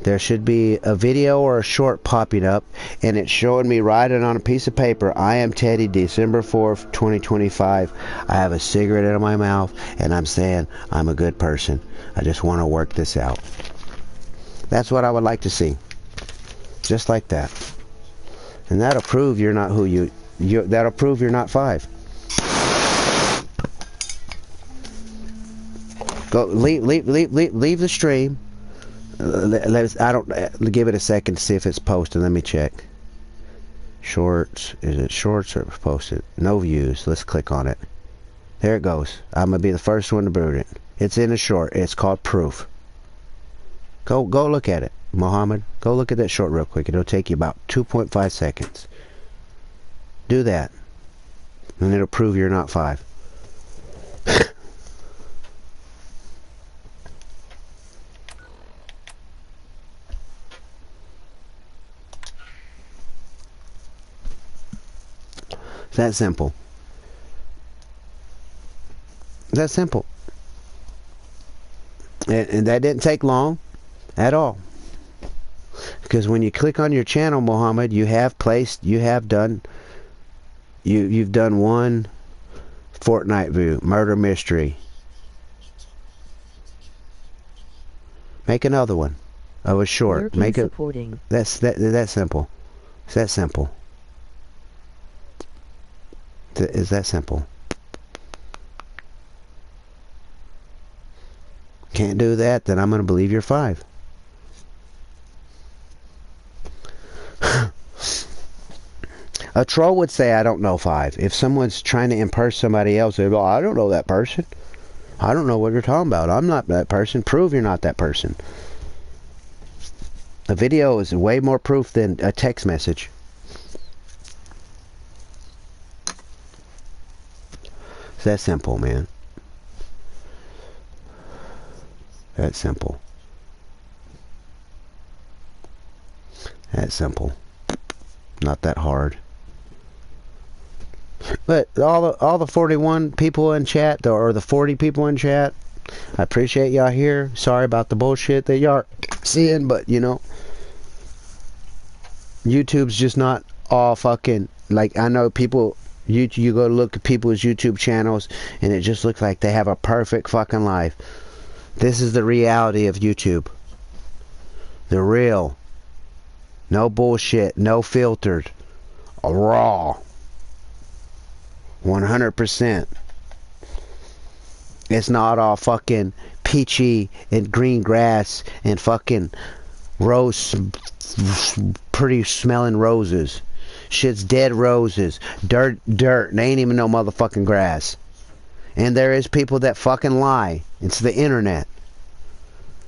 There should be a video or a short popping up, and it's showing me writing on a piece of paper, I am Teddy, December 4th, 2025. I have a cigarette in my mouth, and I'm saying I'm a good person. I just want to work this out. That's what I would like to see. Just like that. And that'll prove you're not who that'll prove you're not 5. Go leave the stream. I don't give it a second to see if it's posted. Let me check. Shorts. Is it shorts or posted? No views. Let's click on it. There it goes. I'm gonna be the first one to boot it. It's in a short. It's called Proof. Go look at it, Muhammad. Go look at that short real quick. It'll take you about 2.5 seconds. Do that, and it'll prove you're not 5. It's that simple. That simple. And that didn't take long at all. Because when you click on your channel, Muhammad, you've done one Fortnite view, murder mystery. Make another one of a short. Working Make it. supporting. That's simple. It's that simple. Is that simple? Can't do that, then I'm going to believe you're 5. A troll would say, I don't know 5. If someone's trying to imperson somebody else, they're like, I don't know that person. I don't know what you're talking about. I'm not that person. Prove you're not that person. A video is way more proof than a text message. It's that simple, man. That simple. That simple. Not that hard. But all the 41 people in chat, or the 40 people in chat, I appreciate y'all here. Sorry about the bullshit that y'all are seeing, but you know, YouTube's just not all fucking, like, I know people, you go look at people's YouTube channels and it just looks like they have a perfect fucking life. This is the reality of YouTube. The real. No bullshit. No filtered. Raw. 100%. It's not all fucking peachy and green grass and fucking rose, pretty smelling roses. Shit's dead roses. Dirt. They ain't even no motherfucking grass. And there is people that fucking lie. It's the internet.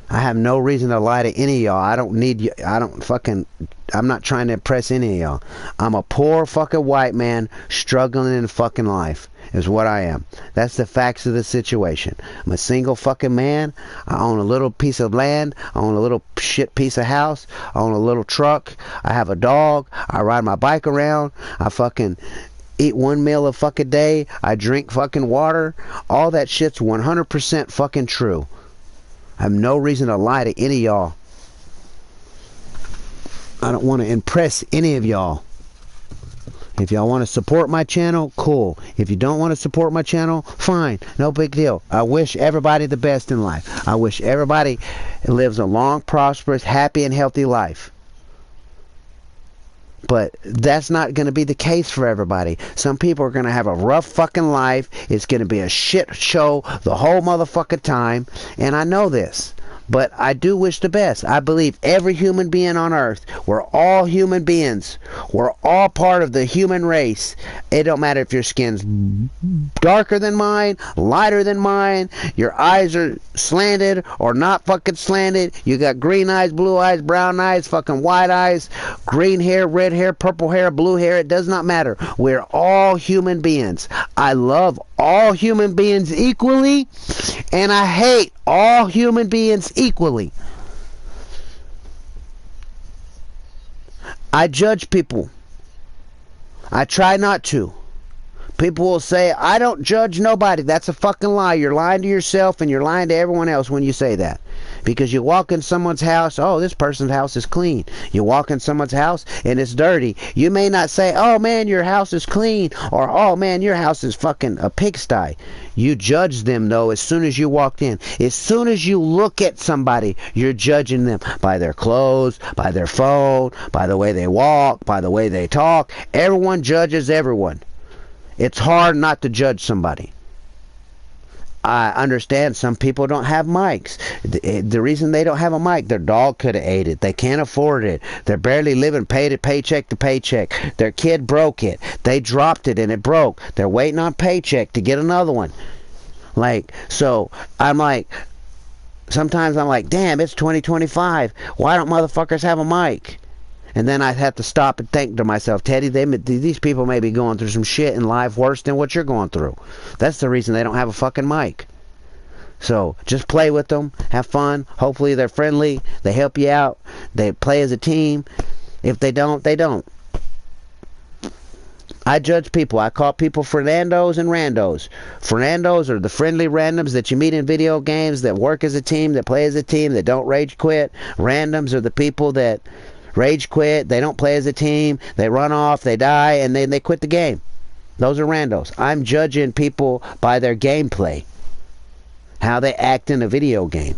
I have no reason to lie to any of y'all. I don't need you. I'm not trying to impress any of y'all. I'm a poor fucking white man struggling in fucking life. Is what I am. That's the facts of the situation. I'm a single fucking man. I own a little piece of land. I own a little shit piece of house. I own a little truck. I have a dog. I ride my bike around. I fucking eat one meal a fucking day. I drink fucking water. All that shit's 100% fucking true. I have no reason to lie to any of y'all. I don't want to impress any of y'all. If y'all want to support my channel, cool. If you don't want to support my channel, fine. No big deal. I wish everybody the best in life. I wish everybody lives a long, prosperous, happy, and healthy life. But that's not going to be the case for everybody. Some people are going to have a rough fucking life. It's going to be a shit show the whole motherfucking time. And I know this. But I do wish the best. I believe every human being on earth, we're all human beings. We're all part of the human race. It don't matter if your skin's darker than mine, lighter than mine, your eyes are slanted or not fucking slanted. You got green eyes, blue eyes, brown eyes, fucking white eyes, green hair, red hair, purple hair, blue hair. It does not matter. We're all human beings. I love all human beings equally, and I hate all human beings equally. I judge people. I try not to. People will say, I don't judge nobody. That's a fucking lie. You're lying to yourself and you're lying to everyone else when you say that. Because you walk in someone's house, oh, this person's house is clean. You walk in someone's house and it's dirty. You may not say, oh man, your house is clean, or oh man, your house is fucking a pigsty. You judge them though as soon as you walked in. As soon as you look at somebody, you're judging them by their clothes, by their phone, by the way they walk, by the way they talk. Everyone judges everyone. It's hard not to judge somebody. I understand some people don't have mics. The reason they don't have a mic, their dog could have ate it. They can't afford it. They're barely living paycheck to paycheck. Their kid broke it. They dropped it and it broke. They're waiting on paycheck to get another one. Like, so I'm like, sometimes I'm like, damn, it's 2025. Why don't motherfuckers have a mic? And then I have to stop and think to myself, Teddy, these people may be going through some shit in life worse than what you're going through. That's the reason they don't have a fucking mic. So just play with them, have fun. Hopefully they're friendly, they help you out, they play as a team. If they don't, they don't. I judge people. I call people Fernandos and Randos. Fernandos are the friendly randoms that you meet in video games that work as a team, that play as a team, that don't rage quit. Randoms are the people that rage quit. They don't play as a team. They run off. They die, and then they quit the game. Those are randos. I'm judging people by their gameplay, how they act in a video game.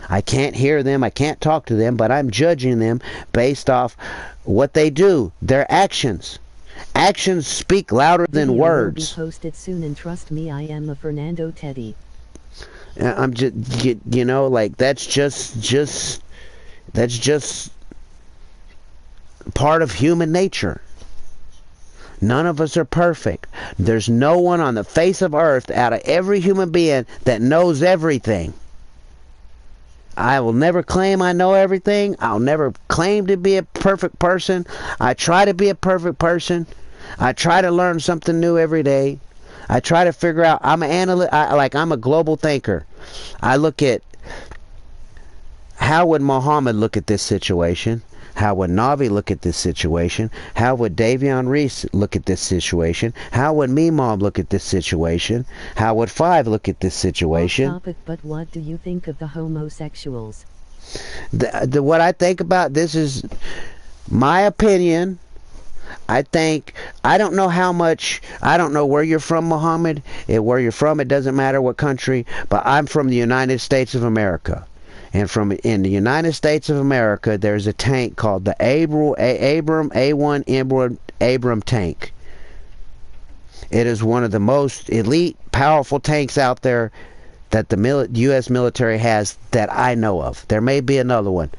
I can't hear them. I can't talk to them, but I'm judging them based off what they do, their actions. Actions speak louder than words. Video will be posted soon, and trust me, I am a Fernando Teddy. I'm just, you know, like that's just part of human nature. None of us are perfect. There's no one on the face of earth out of every human being that knows everything. I will never claim I know everything. I'll never claim to be a perfect person. I try to be a perfect person. I try to learn something new every day. I try to figure out. I'm an analyst. I'm a global thinker. I look at how would Muhammad look at this situation? How would Navi look at this situation? How would Davion Reese look at this situation? How would Mom look at this situation? How would Five look at this situation? Off topic, but what do you think of the homosexuals? What I think about this is my opinion. I don't know how much, I don't know where you're from, Muhammad. Where you're from, it doesn't matter what country, but I'm from the United States of America. And in the United States of America, there's a tank called the A1 Abram tank. It is one of the most elite, powerful tanks out there that the U.S. military has that I know of. There may be another one,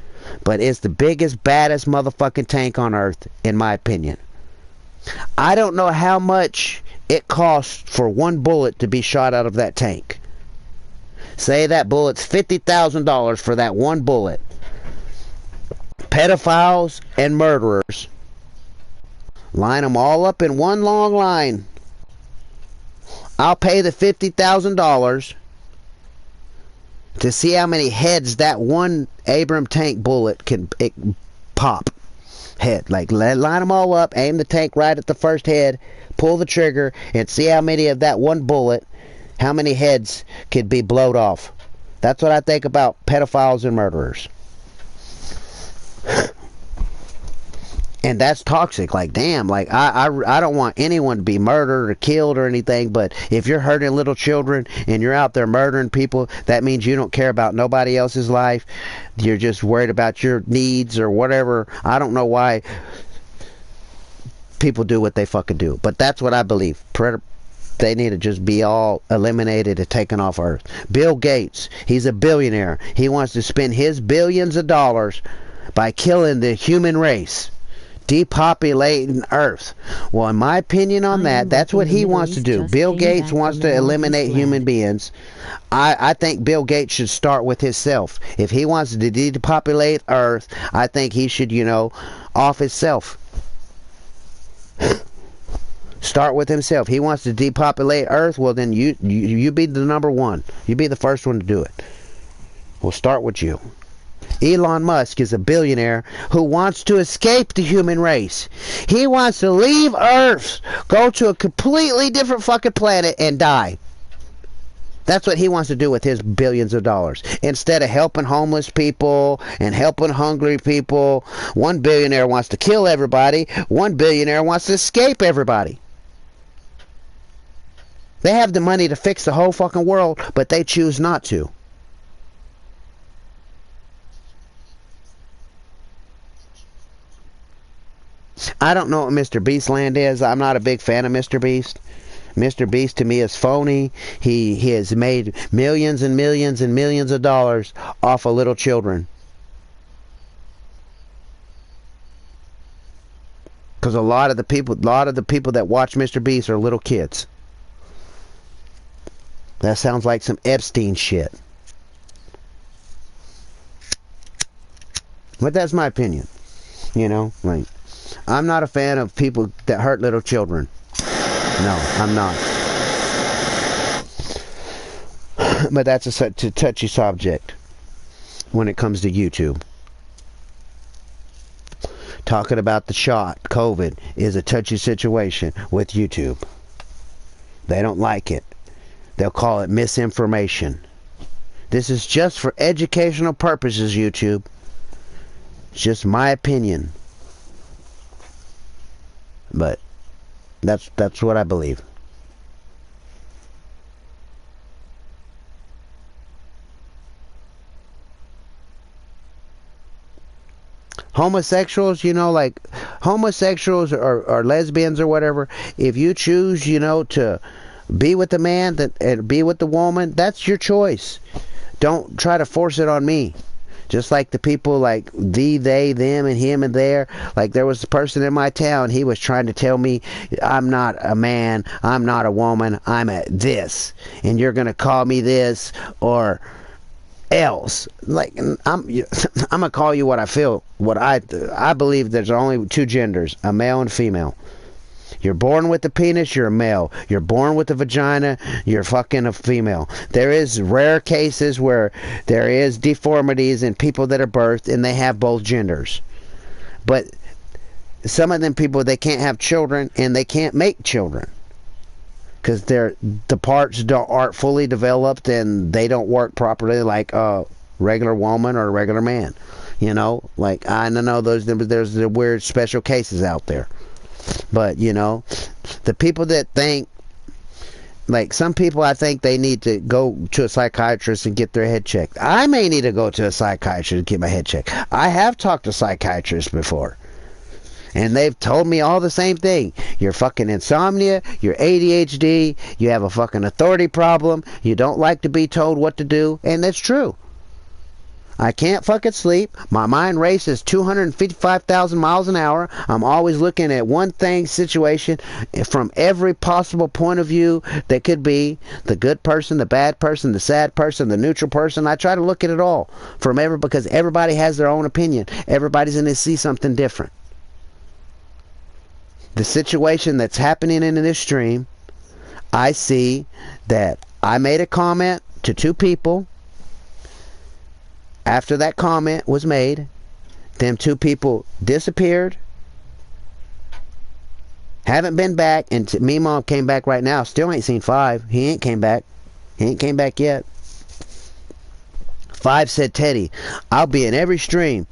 but it's the biggest, baddest motherfucking tank on earth, in my opinion. I don't know how much it costs for one bullet to be shot out of that tank. Say that bullet's $50,000 for that one bullet. Pedophiles and murderers. Line them all up in one long line. I'll pay the $50,000 to see how many heads that one Abram tank bullet can pop. Head. Like, line them all up, aim the tank right at the first head, pull the trigger, and see how many of that one bullet, how many heads could be blowed off. That's what I think about pedophiles and murderers. And that's toxic. Like, damn, like I don't want anyone to be murdered or killed or anything, but if you're hurting little children and you're out there murdering people, that means you don't care about nobody else's life. You're just worried about your needs or whatever. I don't know why people do what they fucking do, but that's what I believe. They need to just be all eliminated and taken off Earth. Bill Gates, he's a billionaire. He wants to spend his billions of dollars by killing the human race, depopulating Earth. Well, in my opinion on that, that's what he wants to do. Bill Gates wants to eliminate human beings. I think Bill Gates should start with himself. If he wants to depopulate Earth, I think he should, off himself. Start with himself. He wants to depopulate Earth. Well, then you be the number one. You be the first one to do it. We'll start with you. Elon Musk is a billionaire who wants to escape the human race. He wants to leave Earth, go to a completely different fucking planet, and die. That's what he wants to do with his billions of dollars. Instead of helping homeless people and helping hungry people, one billionaire wants to kill everybody. One billionaire wants to escape everybody. They have the money to fix the whole fucking world, but they choose not to. I don't know what Mr. Beast land is. I'm not a big fan of Mr. Beast. Mr. Beast to me is phony. He has made millions and millions and millions of dollars off of little children. Because a lot of the people that watch Mr. Beast are little kids. That sounds like some Epstein shit. But that's my opinion. Like, I'm not a fan of people that hurt little children. No, I'm not. But that's a touchy subject when it comes to YouTube. talking about the shot, COVID, is a touchy situation with YouTube. They don't like it. They'll call it misinformation. This is just for educational purposes, YouTube. It's just my opinion. But that's what I believe. Homosexuals, you know, like homosexuals or lesbians or whatever, if you choose, you know, to be with the man and be with the woman, that's your choice. Don't try to force it on me. Just like the people like they, them, and him and there. Like there was a person in my town, he was trying to tell me I'm not a man, I'm not a woman, I'm a this. And you're going to call me this or else. Like I'm gonna call you what I feel. What I believe there's only two genders, a male and female. You're born with the penis, you're a male. You're born with the vagina, you're fucking a female. There is rare cases where there is deformities in people that are birthed and they have both genders. But some of them people, they can't have children and they can't make children. Because the parts aren't fully developed and they don't work properly like a regular woman or a regular man. You know, like I know there's the weird special cases out there. But, you know, the people that think, like some people, I think they need to go to a psychiatrist and get their head checked. I may need to go to a psychiatrist and get my head checked. I have talked to psychiatrists before. And they've told me all the same thing. You're fucking insomnia, you're ADHD, you have a fucking authority problem, you don't like to be told what to do, and that's true. I can't fucking sleep. My mind races 255,000 miles an hour. I'm always looking at one thing, situation, from every possible point of view that could be. The good person, the bad person, the sad person, the neutral person. I try to look at it all because everybody has their own opinion. Everybody's going to see something different. The situation that's happening in this stream, I see that I made a comment to two people. After that comment was made, them two people disappeared, haven't been back, and me mom came back right now. Still ain't seen 5. He ain't came back. He ain't came back yet. 5 said, Teddy, I'll be in every stream.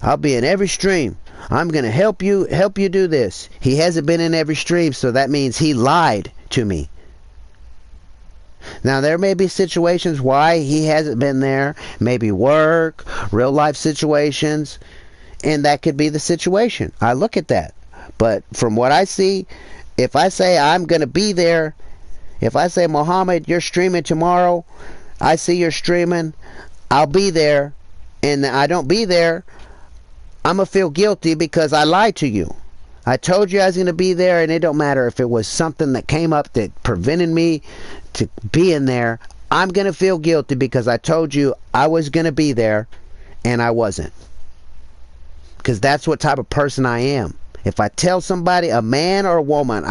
I'll be in every stream. I'm going to help you do this. He hasn't been in every stream, so that means he lied to me. Now, there may be situations why he hasn't been there, maybe work, real life situations, and that could be the situation. I look at that. But from what I see, if I say I'm going to be there, if I say, Muhammad, you're streaming tomorrow, I see you're streaming, I'll be there, and I don't be there, I'm going to feel guilty because I lied to you. I told you I was going to be there, and it don't matter if it was something that came up that prevented me to be in there. I'm going to feel guilty because I told you I was going to be there, and I wasn't. Because that's what type of person I am. If I tell somebody, a man or a woman,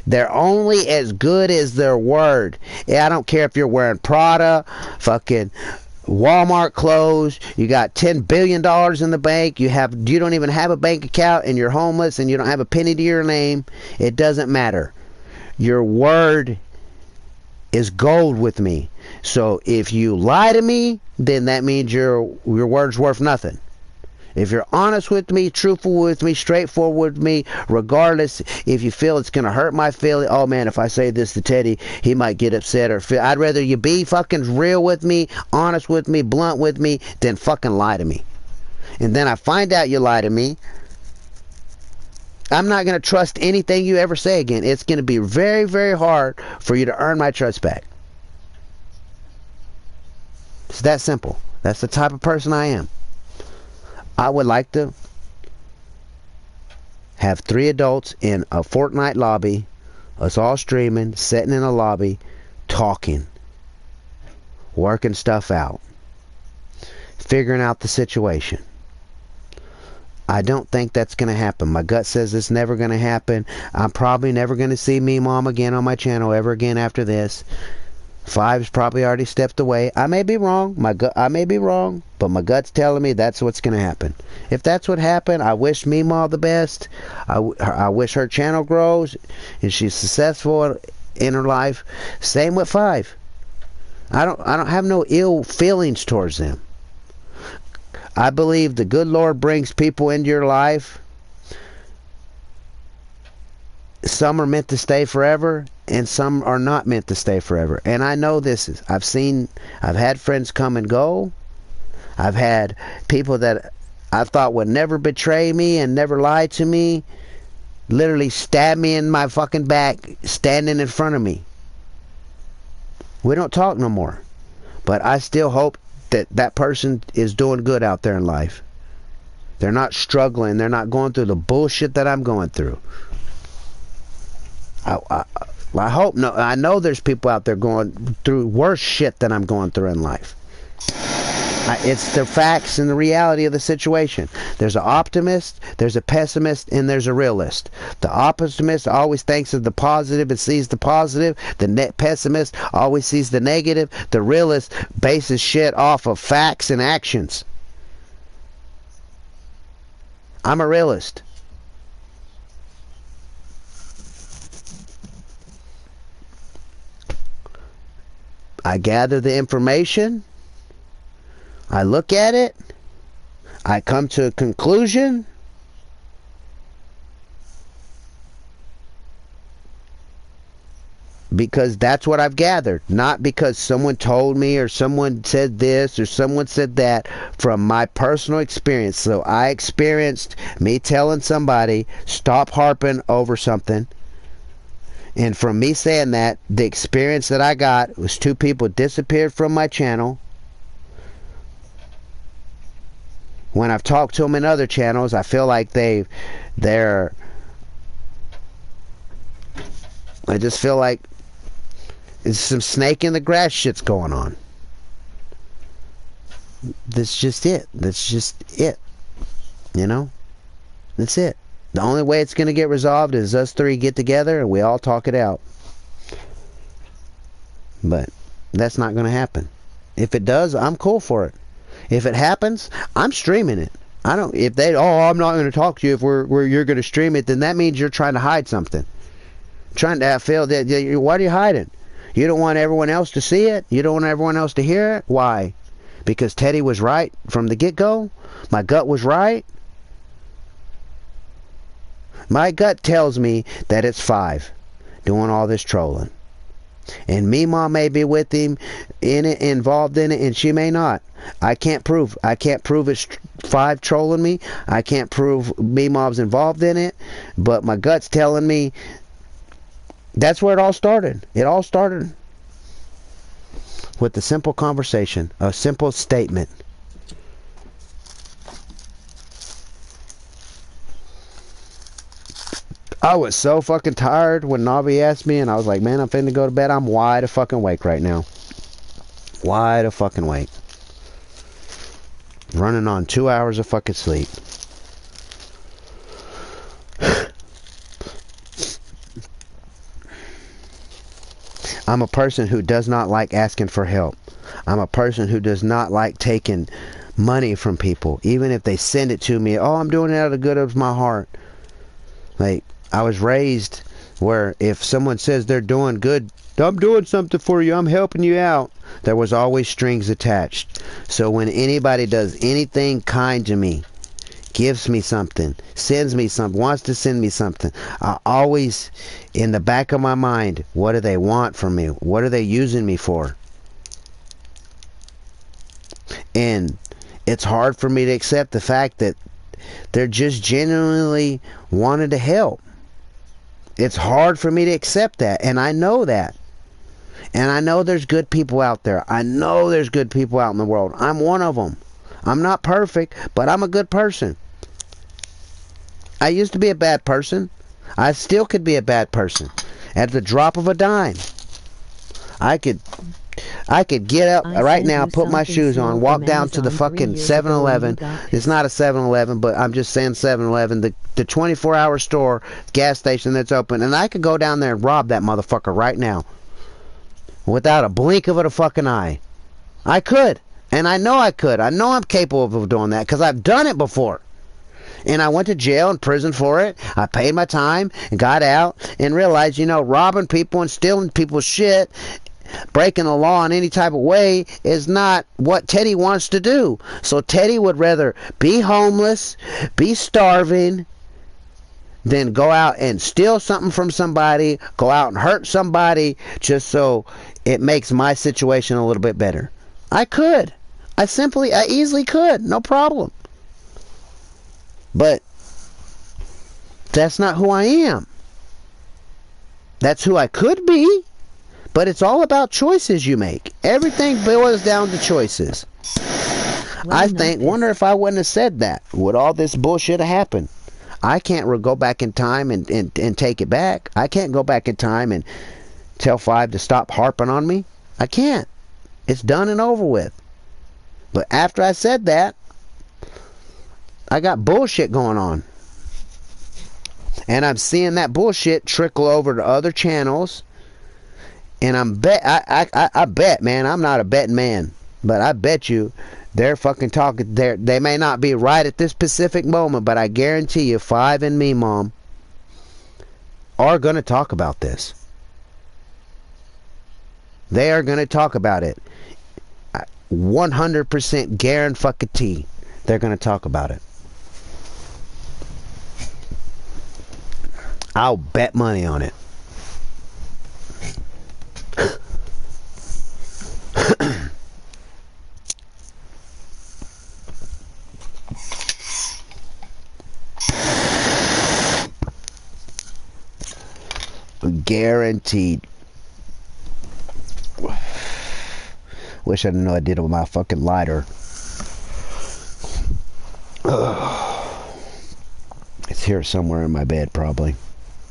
they're only as good as their word. I don't care if you're wearing Prada, fucking Walmart clothes, you got $10 billion in the bank, you don't even have a bank account, and you're homeless and you don't have a penny to your name. It doesn't matter. Your word is gold with me. So if you lie to me, then that means your word's worth nothing. If you're honest with me, truthful with me, straightforward with me, regardless if you feel it's going to hurt my feeling, oh man, if I say this to Teddy, he might get upset or feel. I'd rather you be fucking real with me, honest with me, blunt with me, than fucking lie to me. And then I find out you lie to me, I'm not going to trust anything you ever say again. It's going to be very, very hard for you to earn my trust back. It's that simple. That's the type of person I am. I would like to have 3 adults in a Fortnite lobby, us all streaming, sitting in a lobby, talking, working stuff out, figuring out the situation. I don't think that's going to happen. My gut says it's never going to happen. I'm probably never going to see me mom again on my channel ever again after this. 5's probably already stepped away. I may be wrong. I may be wrong, but my gut's telling me that's what's going to happen. If that's what happened, I wish Meemaw the best. I wish her channel grows and she's successful in her life. Same with 5. I don't have no ill feelings towards them. I believe the good Lord brings people into your life. Some are meant to stay forever, and some are not meant to stay forever. And I know I've had friends come and go. I've had people that I thought would never betray me and never lie to me, literally stab me in my fucking back, standing in front of me. We don't talk no more. But I still hope that that person is doing good out there in life. They're not struggling. They're not going through the bullshit that I'm going through. I hope no. I know there's people out there going through worse shit than I'm going through in life. It's the facts and the reality of the situation. There's an optimist, there's a pessimist, and there's a realist. The optimist always thinks of the positive and sees the positive. The pessimist always sees the negative. The realist bases shit off of facts and actions. I'm a realist. I gather the information, I look at it, I come to a conclusion, because that's what I've gathered, not because someone told me or someone said this or someone said that, from my personal experience. So I experienced me telling somebody, stop harping over something. And from me saying that, the experience that I got was 2 people disappeared from my channel. When I've talked to them in other channels, I feel like I just feel like it's some snake in the grass shit's going on. That's just it. That's just it. You know? That's it. The only way it's going to get resolved is us 3 get together and we all talk it out. But that's not going to happen. If it does, I'm cool for it. If it happens, I'm streaming it. I'm not going to talk to you if you're going to stream it, then that means you're trying to hide something. Trying to feel that, what are you hiding? You don't want everyone else to see it? You don't want everyone else to hear it? Why? Because Teddy was right from the get-go? My gut was right? My gut tells me that it's 5 doing all this trolling. And Meemaw may be with him in it, involved in it, and she may not. I can't prove it's 5 trolling me. I can't prove Meemaw's involved in it. But my gut's telling me that's where it all started. It all started with a simple conversation, a simple statement. I was so fucking tired when Navi asked me, and I was like, man, I'm finna go to bed. I'm wide fucking awake right now. Wide fucking awake. Running on 2 hours of fucking sleep. I'm a person who does not like asking for help. I'm a person who does not like taking money from people, even if they send it to me. Oh, I'm doing it out of the good of my heart. Like, I was raised where if someone says they're doing good, I'm doing something for you, I'm helping you out, there was always strings attached. So when anybody does anything kind to me, gives me something, sends me something, wants to send me something, I always, in the back of my mind, what do they want from me? What are they using me for? And it's hard for me to accept the fact that they're just genuinely wanted to help. It's hard for me to accept that, and I know that. And I know there's good people out there. I know there's good people out in the world. I'm one of them. I'm not perfect, but I'm a good person. I used to be a bad person. I still could be a bad person. At the drop of a dime. I could get up right now, put my shoes on, walk down to the fucking 7-Eleven. It's not a 7-Eleven, but I'm just saying 7-Eleven, the 24-hour store, gas station that's open, and I could go down there and rob that motherfucker right now. without a blink of a fucking eye. I could. And I know I could. I know I'm capable of doing that because I've done it before. And I went to jail and prison for it. I paid my time and got out and realized, you know, robbing people and stealing people's shit, breaking the law in any type of way is not what Teddy wants to do. So Teddy would rather be homeless, be starving, than go out and steal something from somebody, go out and hurt somebody just so it makes my situation a little bit better. I could. I easily could. No problem. But that's not who I am. That's who I could be. But it's all about choices you make. Everything boils down to choices. I wonder if I wouldn't have said that, would all this bullshit have happened? I can't go back in time and take it back. I can't go back in time and tell Five to stop harping on me. I can't. It's done and over with. But after I said that, I got bullshit going on. And I'm seeing that bullshit trickle over to other channels. And I bet, man, I'm not a betting man, but I bet you they're fucking talking. They may not be right at this specific moment, but I guarantee you, Five and me, Mom, are going to talk about this. They are going to talk about it. 100% guarantee they're going to talk about it. I'll bet money on it. Guaranteed. Wish I didn't know I did it with my fucking lighter. It's here somewhere in my bed, probably.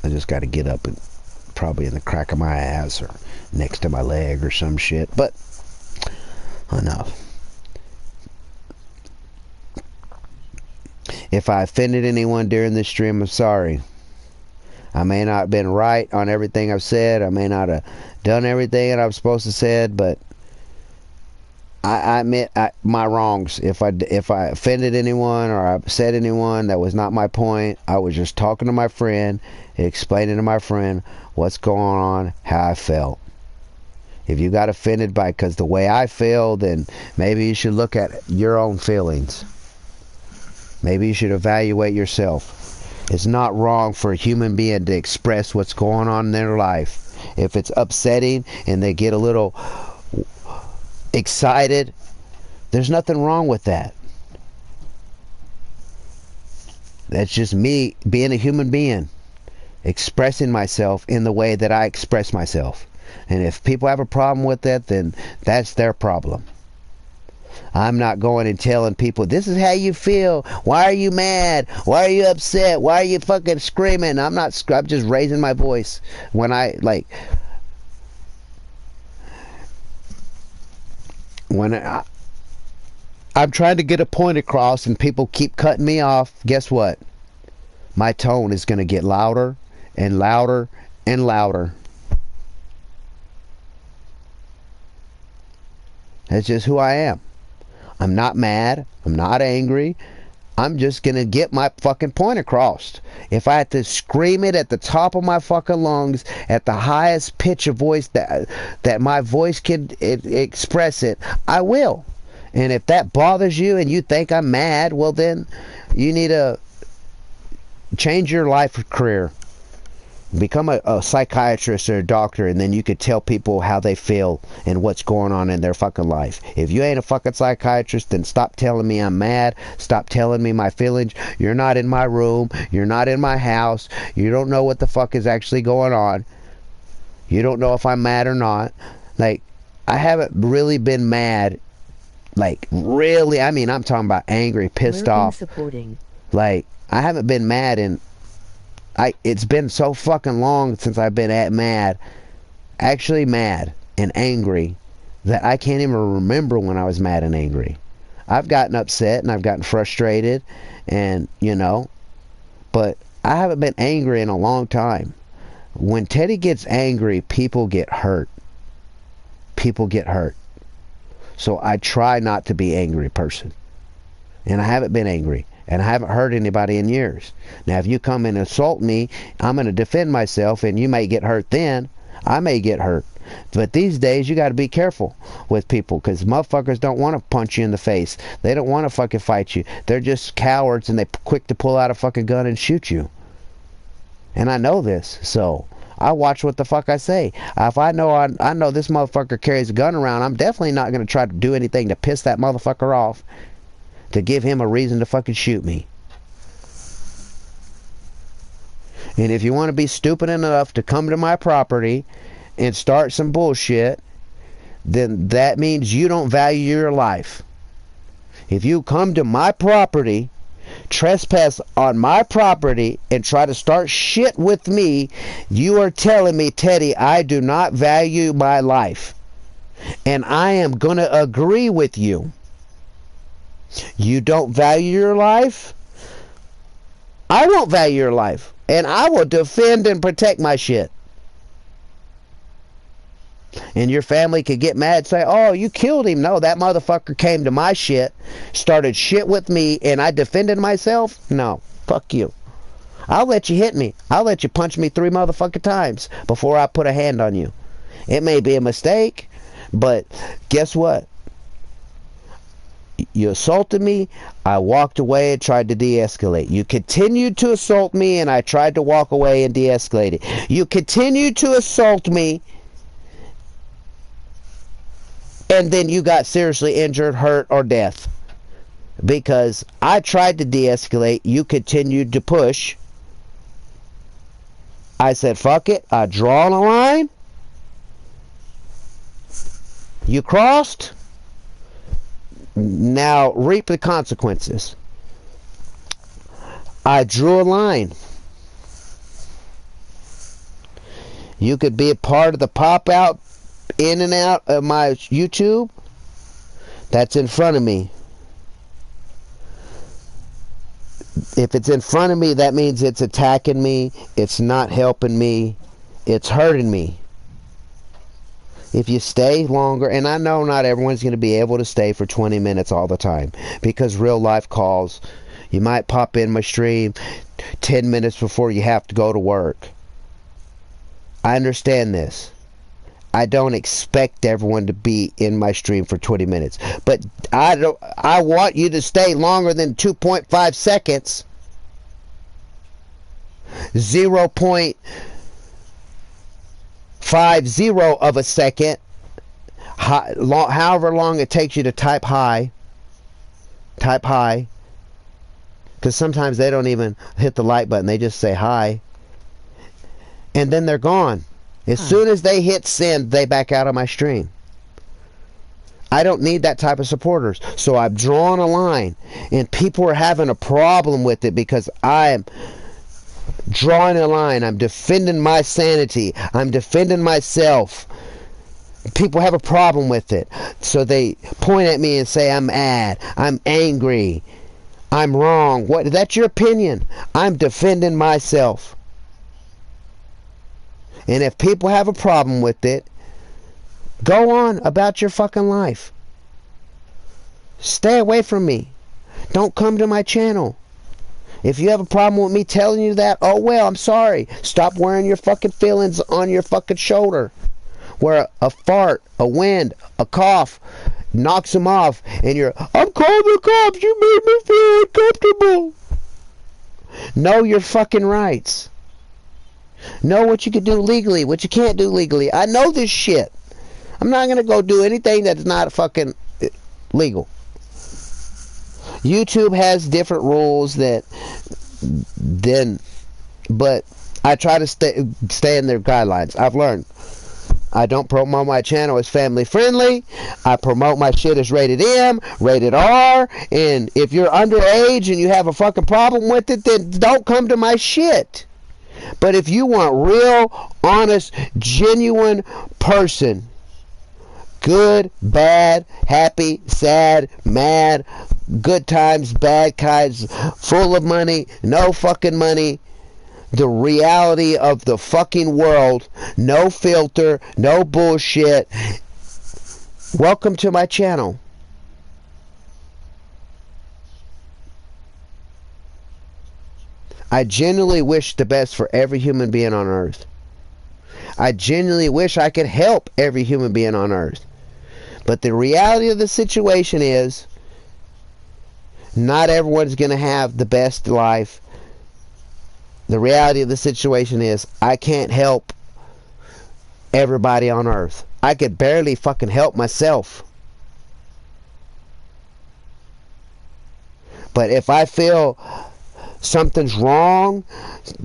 I just got to get up and probably in the crack of my ass or next to my leg or some shit. But enough. If I offended anyone during this stream, I'm sorry. I may not have been right on everything I've said. I may not have done everything that I was supposed to said, but I admit my wrongs. If I offended anyone or I upset anyone, that was not my point. I was just talking to my friend, explaining to my friend what's going on, how I felt. If you got offended by because the way I feel, then maybe you should look at your own feelings. Maybe you should evaluate yourself. It's not wrong for a human being to express what's going on in their life. If it's upsetting and they get a little excited, there's nothing wrong with that. That's just me being a human being, expressing myself in the way that I express myself. And if people have a problem with that, then that's their problem. I'm not going and telling people, this is how you feel. Why are you mad? Why are you upset? Why are you fucking screaming? I'm just raising my voice when I'm trying to get a point across and people keep cutting me off. Guess what? My tone is going to get louder and louder and louder. That's just who I am. I'm not mad. I'm not angry. I'm just going to get my fucking point across. If I have to scream it at the top of my fucking lungs, at the highest pitch of voice that my voice can express it, I will. And if that bothers you and you think I'm mad, well then you need to change your life career. Become a psychiatrist or a doctor, and then you could tell people how they feel and what's going on in their fucking life. If you ain't a fucking psychiatrist, then stop telling me I'm mad. Stop telling me my feelings. You're not in my room. You're not in my house. You don't know what the fuck is actually going on. You don't know if I'm mad or not. Like, I haven't really been mad. Like, really, I mean, I'm talking about angry, pissed off. Supporting. Like, I haven't been mad in... it's been so fucking long since I've been mad and angry, that I can't even remember when I was mad and angry. I've gotten upset and I've gotten frustrated and, but I haven't been angry in a long time. When Teddy gets angry, people get hurt. people get hurt. So I try not to be an angry person. And I haven't been angry. And I haven't hurt anybody in years. Now, if you come and insult me, I'm going to defend myself, and you may get hurt then. I may get hurt. But these days, you got to be careful with people, because motherfuckers don't want to punch you in the face. They don't want to fucking fight you. They're just cowards, and they're quick to pull out a fucking gun and shoot you. And I know this, so I watch what the fuck I say. If I know I know this motherfucker carries a gun around, I'm definitely not going to try to do anything to piss that motherfucker off, to give him a reason to fucking shoot me. And if you want to be stupid enough to come to my property and start some bullshit, then that means you don't value your life. If you come to my property, trespass on my property, and try to start shit with me, you are telling me, Teddy, I do not value my life. And I am going to agree with you. You don't value your life? I won't value your life. And I will defend and protect my shit. And your family could get mad and say, oh, you killed him. No, that motherfucker came to my shit, started shit with me, and I defended myself? No, fuck you. I'll let you hit me. I'll let you punch me 3 motherfucking times before I put a hand on you. It may be a mistake, but guess what? You assaulted me, I walked away and tried to de-escalate. You continued to assault me, and I tried to walk away and de-escalate it. You continued to assault me, and then you got seriously injured, hurt, or death. Because I tried to de-escalate, you continued to push. I said, fuck it, I draw a line. You crossed. Now reap the consequences. I drew a line. You could be a part of the pop out in and out of my YouTube. That's in front of me. If it's in front of me, that means it's attacking me. It's not helping me. It's hurting me. If you stay longer, and I know not everyone's going to be able to stay for 20 minutes all the time, because real life calls. You might pop in my stream 10 minutes before you have to go to work. I understand this. I don't expect everyone to be in my stream for 20 minutes. But I want you to stay longer than 2.5 seconds. 0.50 of a second, however long it takes you to type hi, because sometimes they don't even hit the like button, they just say hi, and then they're gone. As soon as they hit send, they back out of my stream. I don't need that type of supporters, so I've drawn a line, and people are having a problem with it because I'm drawing a line. I'm defending my sanity. I'm defending myself. People have a problem with it, so they point at me and say I'm mad, I'm angry, I'm wrong. What? That's your opinion. I'm defending myself. And if people have a problem with it, go on about your fucking life. Stay away from me. Don't come to my channel. If you have a problem with me telling you that, oh well, I'm sorry. Stop wearing your fucking feelings on your fucking shoulder. Where a fart, a wind, a cough knocks them off, and you're, I'm calling the cops, you made me feel uncomfortable. Know your fucking rights. Know what you can do legally, what you can't do legally. I know this shit. I'm not going to go do anything that's not fucking legal. YouTube has different rules but I try to stay in their guidelines. I've learned. I don't promote my channel as family friendly. I promote my shit as rated M, rated R, and if you're underage and you have a fucking problem with it, then don't come to my shit. But if you want real, honest, genuine person, good, bad, happy, sad, mad, good times, bad times, full of money, no fucking money, the reality of the fucking world, no filter, no bullshit, Welcome to my channel. I genuinely wish the best for every human being on earth. I genuinely wish I could help every human being on earth. But the reality of the situation is, not everyone's going to have the best life. The reality of the situation is, I can't help everybody on earth. I could barely fucking help myself. But if I feel something's wrong,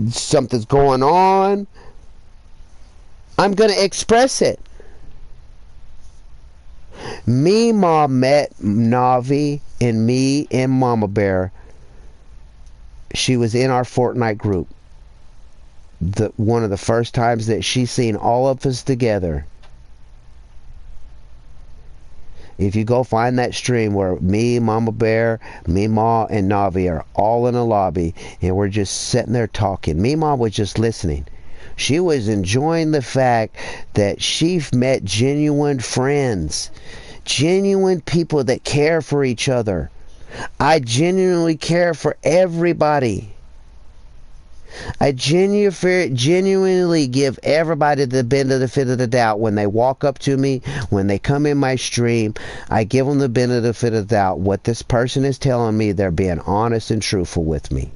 something's going on, I'm going to express it. Me, Ma met Navi and me and Mama Bear. She was in our Fortnite group. One of the first times that she's seen all of us together. If you go find that stream where me, Mama Bear, me, Ma, and Navi are all in a lobby and we're just sitting there talking. Me, Ma was just listening. She was enjoying the fact that she met genuine friends. Genuine people that care for each other. I genuinely care for everybody. I genuinely give everybody the benefit of the doubt when they walk up to me, when they come in my stream. I give them the benefit of the doubt. What this person is telling me, they're being honest and truthful with me.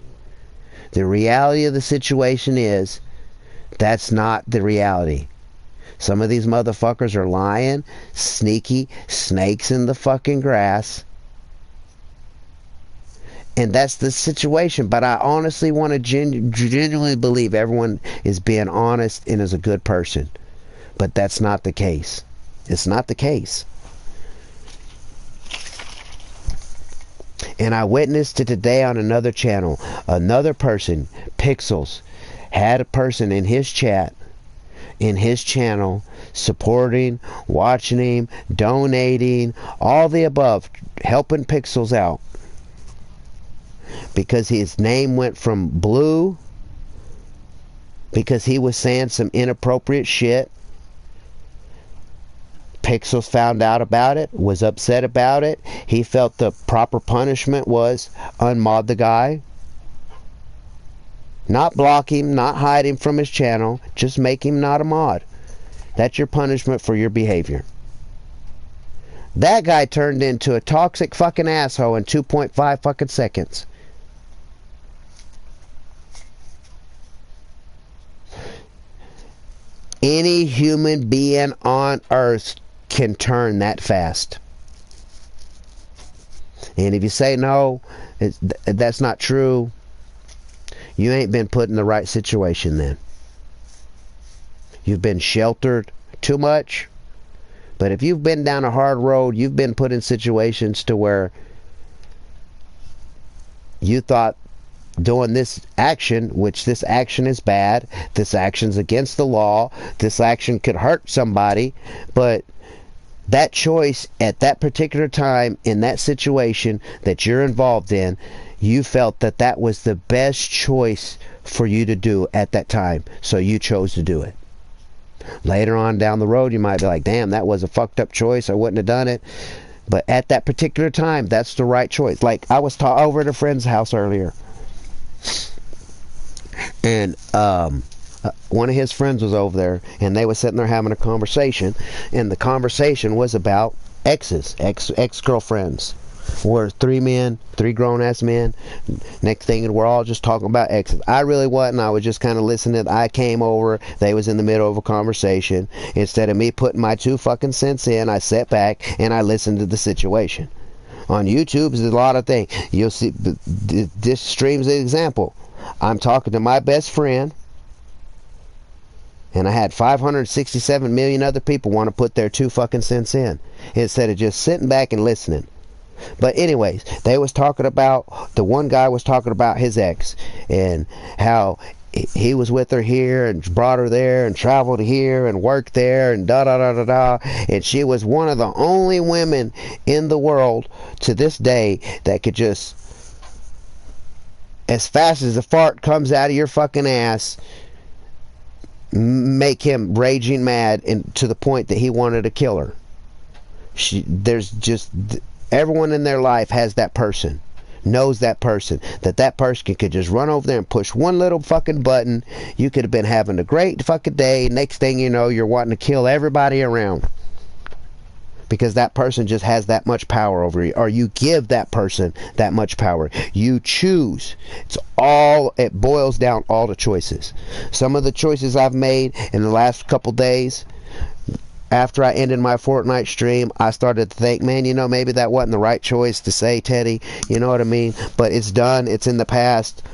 The reality of the situation is, that's not the reality. Some of these motherfuckers are lying, sneaky, snakes in the fucking grass. And that's the situation. But I honestly want to genuinely believe everyone is being honest and is a good person. But that's not the case. It's not the case. And I witnessed it today on another channel. Another person, Pixels, had a person in his chat, in his channel, supporting, watching him, donating, all the above, helping Pixels out. Because his name went from blue, because he was saying some inappropriate shit. Pixels found out about it, was upset about it. He felt the proper punishment was unmod the guy. Not block him, not hide him from his channel, just make him not a mod. That's your punishment for your behavior. That guy turned into a toxic fucking asshole in 2.5 fucking seconds. Any human being on earth can turn that fast. And if you say no, that's not true, you ain't been put in the right situation then. You've been sheltered too much. But if you've been down a hard road, you've been put in situations to where you thought doing this action, which this action is bad, this action's against the law, this action could hurt somebody, but that choice at that particular time in that situation that you're involved in, you felt that that was the best choice for you to do at that time, so you chose to do it. Later on down the road, you might be like, damn, that was a fucked up choice, I wouldn't have done it. But at that particular time, that's the right choice. Like, I was over at a friend's house earlier, and one of his friends was over there, and they were sitting there having a conversation, and the conversation was about ex-girlfriends. We're three men, three grown-ass men. Next thing, we're all just talking about exes. I really wasn't. I was just kind of listening. I came over. They was in the middle of a conversation. Instead of me putting my 2 fucking cents in, I sat back and I listened to the situation. On YouTube, there's a lot of things. You'll see, this stream's an example. I'm talking to my best friend, and I had 567 million other people want to put their 2 fucking cents in, instead of just sitting back and listening. But anyways, they was talking about, the one guy was talking about his ex, and how he was with her here and brought her there and traveled here and worked there and da da da da da, and she was one of the only women in the world to this day that could just, as fast as a fart comes out of your fucking ass, make him raging mad, and to the point that he wanted to kill her. There's just everyone in their life has that person, knows that person, that person could just run over there and push one little fucking button. You could have been having a great fucking day. Next thing you know, you're wanting to kill everybody around. Because that person just has that much power over you, or you give that person that much power. You choose. It boils down all the choices. Some of the choices I've made in the last couple days, after I ended my Fortnite stream, I started to think, man, maybe that wasn't the right choice to say, Teddy. You know what I mean? But it's done. It's in the past.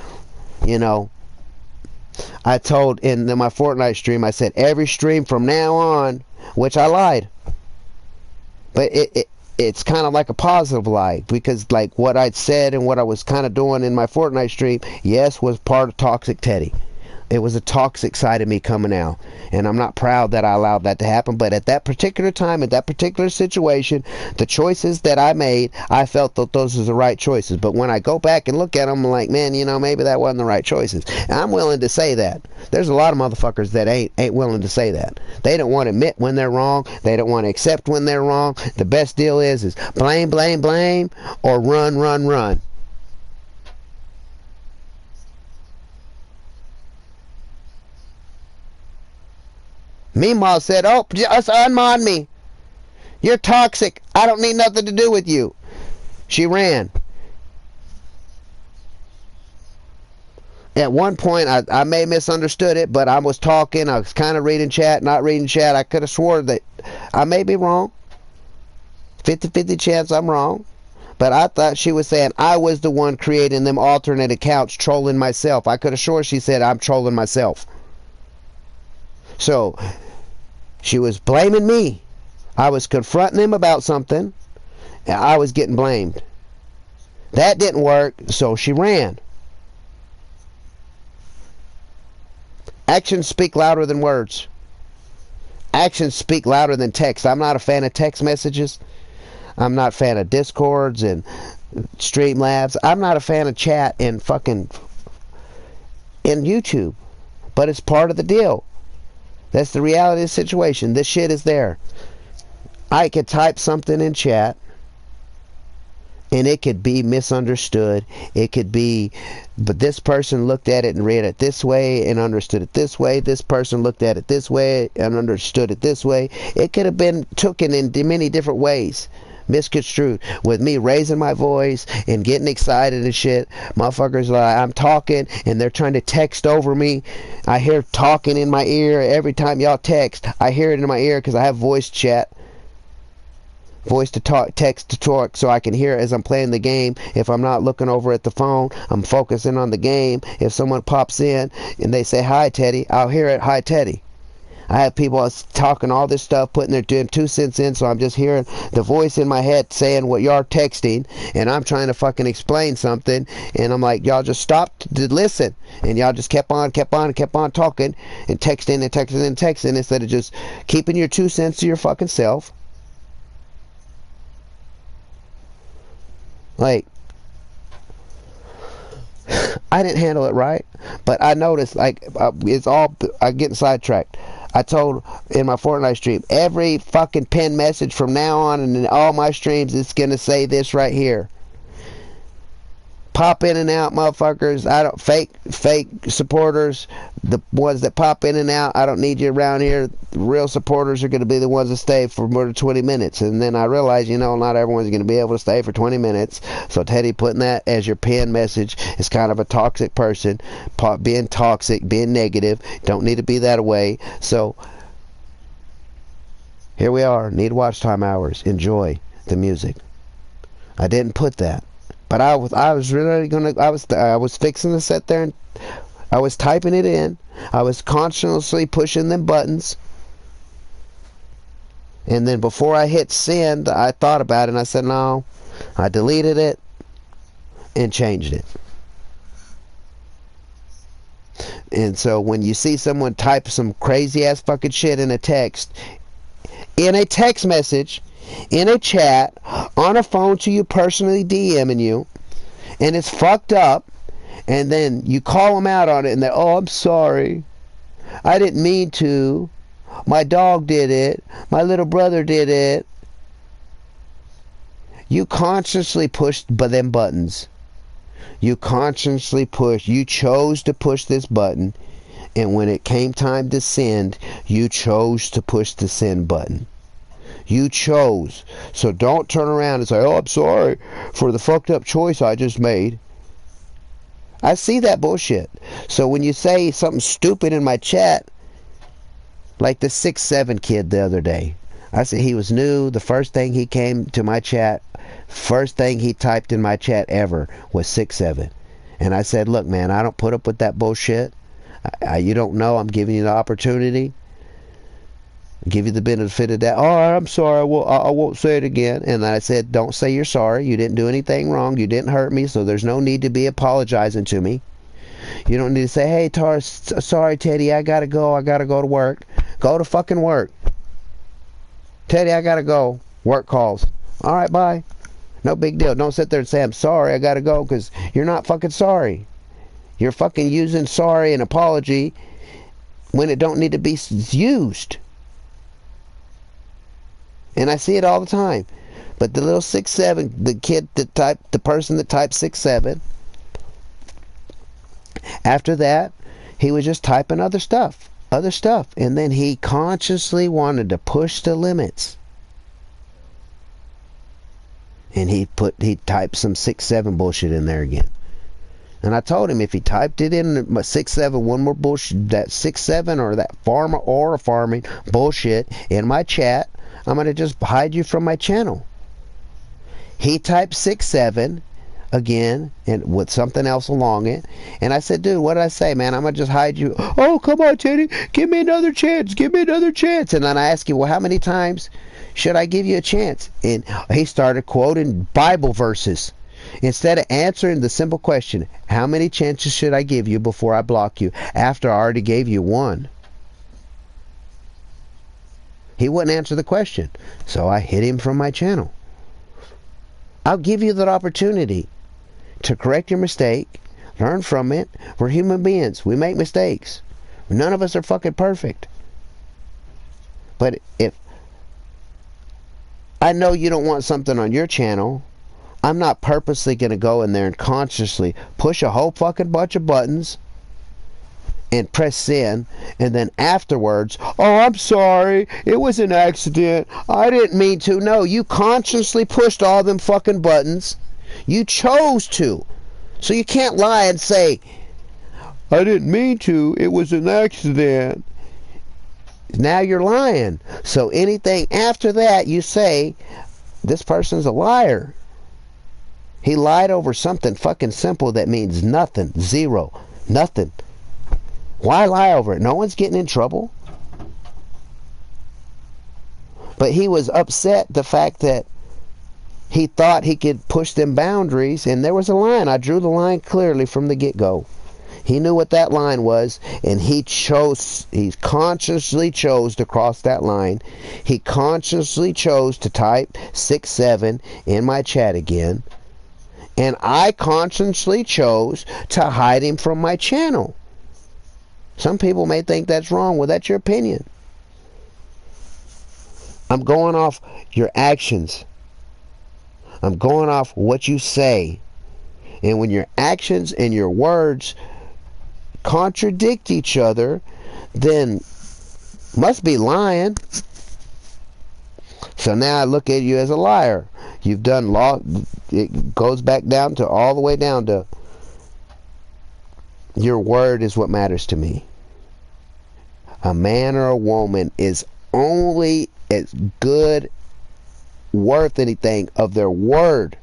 I told in my Fortnite stream, I said, every stream from now on, which I lied. But it's kind of like a positive lie, because like what I'd said and what I was kind of doing in my Fortnite stream, yes, was part of Toxic Teddy. It was a toxic side of me coming out, and I'm not proud that I allowed that to happen. But at that particular time, at that particular situation, the choices that I made, I felt that those were the right choices. But when I go back and look at them, I'm like, man, maybe that wasn't the right choices. And I'm willing to say that. There's a lot of motherfuckers that ain't willing to say that. They don't want to admit when they're wrong. They don't want to accept when they're wrong. The best deal is blame, blame, blame, or run, run, run. Meemaw said, oh, just unmod me. You're toxic. I don't need nothing to do with you. She ran. At one point, I may have misunderstood it, but I was talking. I was kind of reading chat, not reading chat. I could have swore that I may be wrong. 50-50 chance I'm wrong. But I thought she was saying I was the one creating them alternate accounts, trolling myself. I could have sworn she said I'm trolling myself. So she was blaming me. I was confronting him about something, and I was getting blamed. That didn't work, so she ran. Actions speak louder than words. Actions speak louder than text. I'm not a fan of text messages. I'm not a fan of Discords and Streamlabs. I'm not a fan of chat and fucking in YouTube. But it's part of the deal. That's the reality of the situation. This shit is there. I could type something in chat, and it could be misunderstood. It could be, but this person looked at it and read it this way and understood it this way. This person looked at it this way and understood it this way. It could have been taken in many different ways, misconstrued. With me raising my voice and getting excited and shit, motherfuckers like, I'm talking and they're trying to text over me. I hear talking in my ear every time y'all text. I hear it in my ear because I have voice chat, voice to talk, text to talk, so I can hear it as I'm playing the game. If I'm not looking over at the phone, I'm focusing on the game. If someone pops in and they say hi Teddy, I'll hear it, hi Teddy. I have people talking all this stuff, putting their 2 cents in, so I'm just hearing the voice in my head saying what y'all texting, and I'm trying to fucking explain something, and I'm like, y'all just stopped to listen, and y'all just kept on talking, and texting and texting and texting, instead of just keeping your 2 cents to your fucking self. Like, I didn't handle it right, but I noticed, like, I'm getting sidetracked. I told in my Fortnite stream, every fucking pinned message from now on and in all my streams, it's gonna say this right here. Pop in and out, motherfuckers. I don't fake supporters, the ones that pop in and out. I don't need you around here. The real supporters are going to be the ones that stay for more than 20 minutes. And then I realized, not everyone's going to be able to stay for 20 minutes. So Teddy putting that as your pinned message is kind of a toxic person, being toxic, being negative. Don't need to be that way. So here we are. Need watch time hours. Enjoy the music. I didn't put that. But I was really gonna. I was fixing to sit there and I was typing it in. I was consciously pushing them buttons. And then before I hit send, I thought about it and I said no. I deleted it and changed it. And so when you see someone type some crazy ass fucking shit in a text message, in a chat, on a phone to you personally DMing you, and it's fucked up, and then you call them out on it and they're, oh, I'm sorry, I didn't mean to, my dog did it, my little brother did it, You consciously pushed them buttons. You consciously pushed. You chose to push this button. And when it came time to send, you chose to push the send button. You chose. So don't turn around and say, oh, I'm sorry for the fucked up choice I just made. I see that bullshit. So when you say something stupid in my chat, like the 6'7" kid the other day, I said he was new. The first thing he came to my chat, first thing he typed in my chat ever was 6'7". And I said, look, man, I don't put up with that bullshit. You don't know. I'm giving you the opportunity. Give you the benefit of that. Oh, I'm sorry. I won't say it again. And I said, don't say you're sorry. You didn't do anything wrong. You didn't hurt me. So there's no need to be apologizing to me. You don't need to say, hey, sorry, Teddy. I got to go. I got to go to work. Go to fucking work. Teddy, I got to go. Work calls. All right, bye. No big deal. Don't sit there and say, I'm sorry. I got to go, because you're not fucking sorry. You're fucking using sorry and apology when it don't need to be used. And I see it all the time. But the little 6'7", the person that typed 6'7", after that, he was just typing other stuff. And then he consciously wanted to push the limits. And he typed some 6'7" bullshit in there again. And I told him if he typed it in 6'7", one more bullshit, that 6'7" or that farming bullshit in my chat, I'm going to just hide you from my channel. He typed 6'7" again, and with something else along it. And I said, dude, what did I say, man? I'm going to just hide you. Oh, come on, Teddy. Give me another chance. Give me another chance. And then I asked you, well, how many times should I give you a chance? And he started quoting Bible verses. Instead of answering the simple question, how many chances should I give you before I block you, after I already gave you one? He wouldn't answer the question. So I hid him from my channel. I'll give you that opportunity to correct your mistake, learn from it. We're human beings. We make mistakes. None of us are fucking perfect. But if I know you don't want something on your channel, I'm not purposely going to go in there and consciously push a whole fucking bunch of buttons and press send, and then afterwards, oh, I'm sorry, it was an accident, I didn't mean to. No, you consciously pushed all them fucking buttons. You chose to. So you can't lie and say, I didn't mean to, it was an accident. Now you're lying. So anything after that, you say, this person's a liar. He lied over something fucking simple that means nothing. Zero. Nothing. Why lie over it? No one's getting in trouble. But he was upset the fact that he thought he could push them boundaries, and there was a line. I drew the line clearly from the get-go. He knew what that line was, and he consciously chose to cross that line. He consciously chose to type 6'7" in my chat again. And I consciously chose to hide him from my channel. Some people may think that's wrong. Well, that's your opinion. I'm going off your actions. I'm going off what you say. And when your actions and your words contradict each other, then must be lying. So now I look at you as a liar. You've done law. It goes back down to all the way down to your word is what matters to me. A man or a woman is only as good, worth anything, of their word.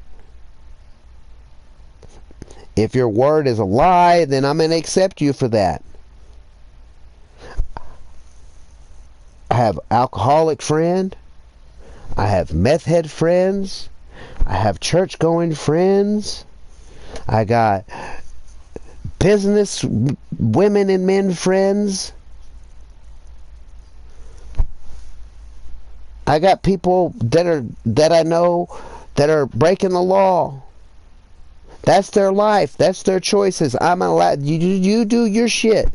If your word is a lie, then I'm going to accept you for that. I have alcoholic friend. I have meth head friends. I have church going friends. I got business women and men friends. I got people that I know that are breaking the law. That's their life. That's their choices. I'm allowed. You do your shit.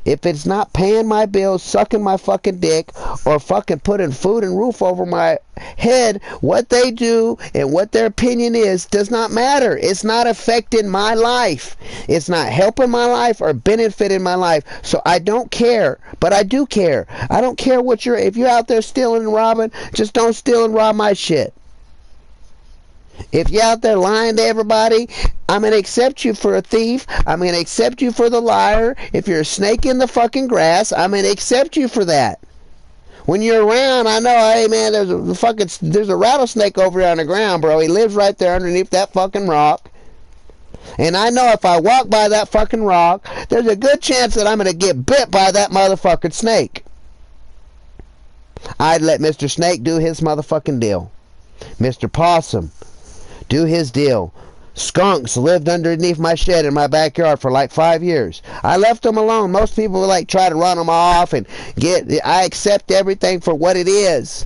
If it's not paying my bills, sucking my fucking dick, or fucking putting food and roof over my head, what they do and what their opinion is does not matter. It's not affecting my life. It's not helping my life or benefiting my life. So I don't care, but I do care. I don't care what if you're out there stealing and robbing, just don't steal and rob my shit. If you're out there lying to everybody, I'm going to accept you for a thief. I'm going to accept you for the liar. If you're a snake in the fucking grass, I'm going to accept you for that. When you're around, I know, hey man, there's a rattlesnake over there on the ground, bro. He lives right there underneath that fucking rock. And I know if I walk by that fucking rock, there's a good chance that I'm going to get bit by that motherfucking snake. I'd let Mr. Snake do his motherfucking deal. Mr. Possum, do his deal. Skunks lived underneath my shed in my backyard for like 5 years. I left them alone. Most people would like try to run them off and I accept everything for what it is.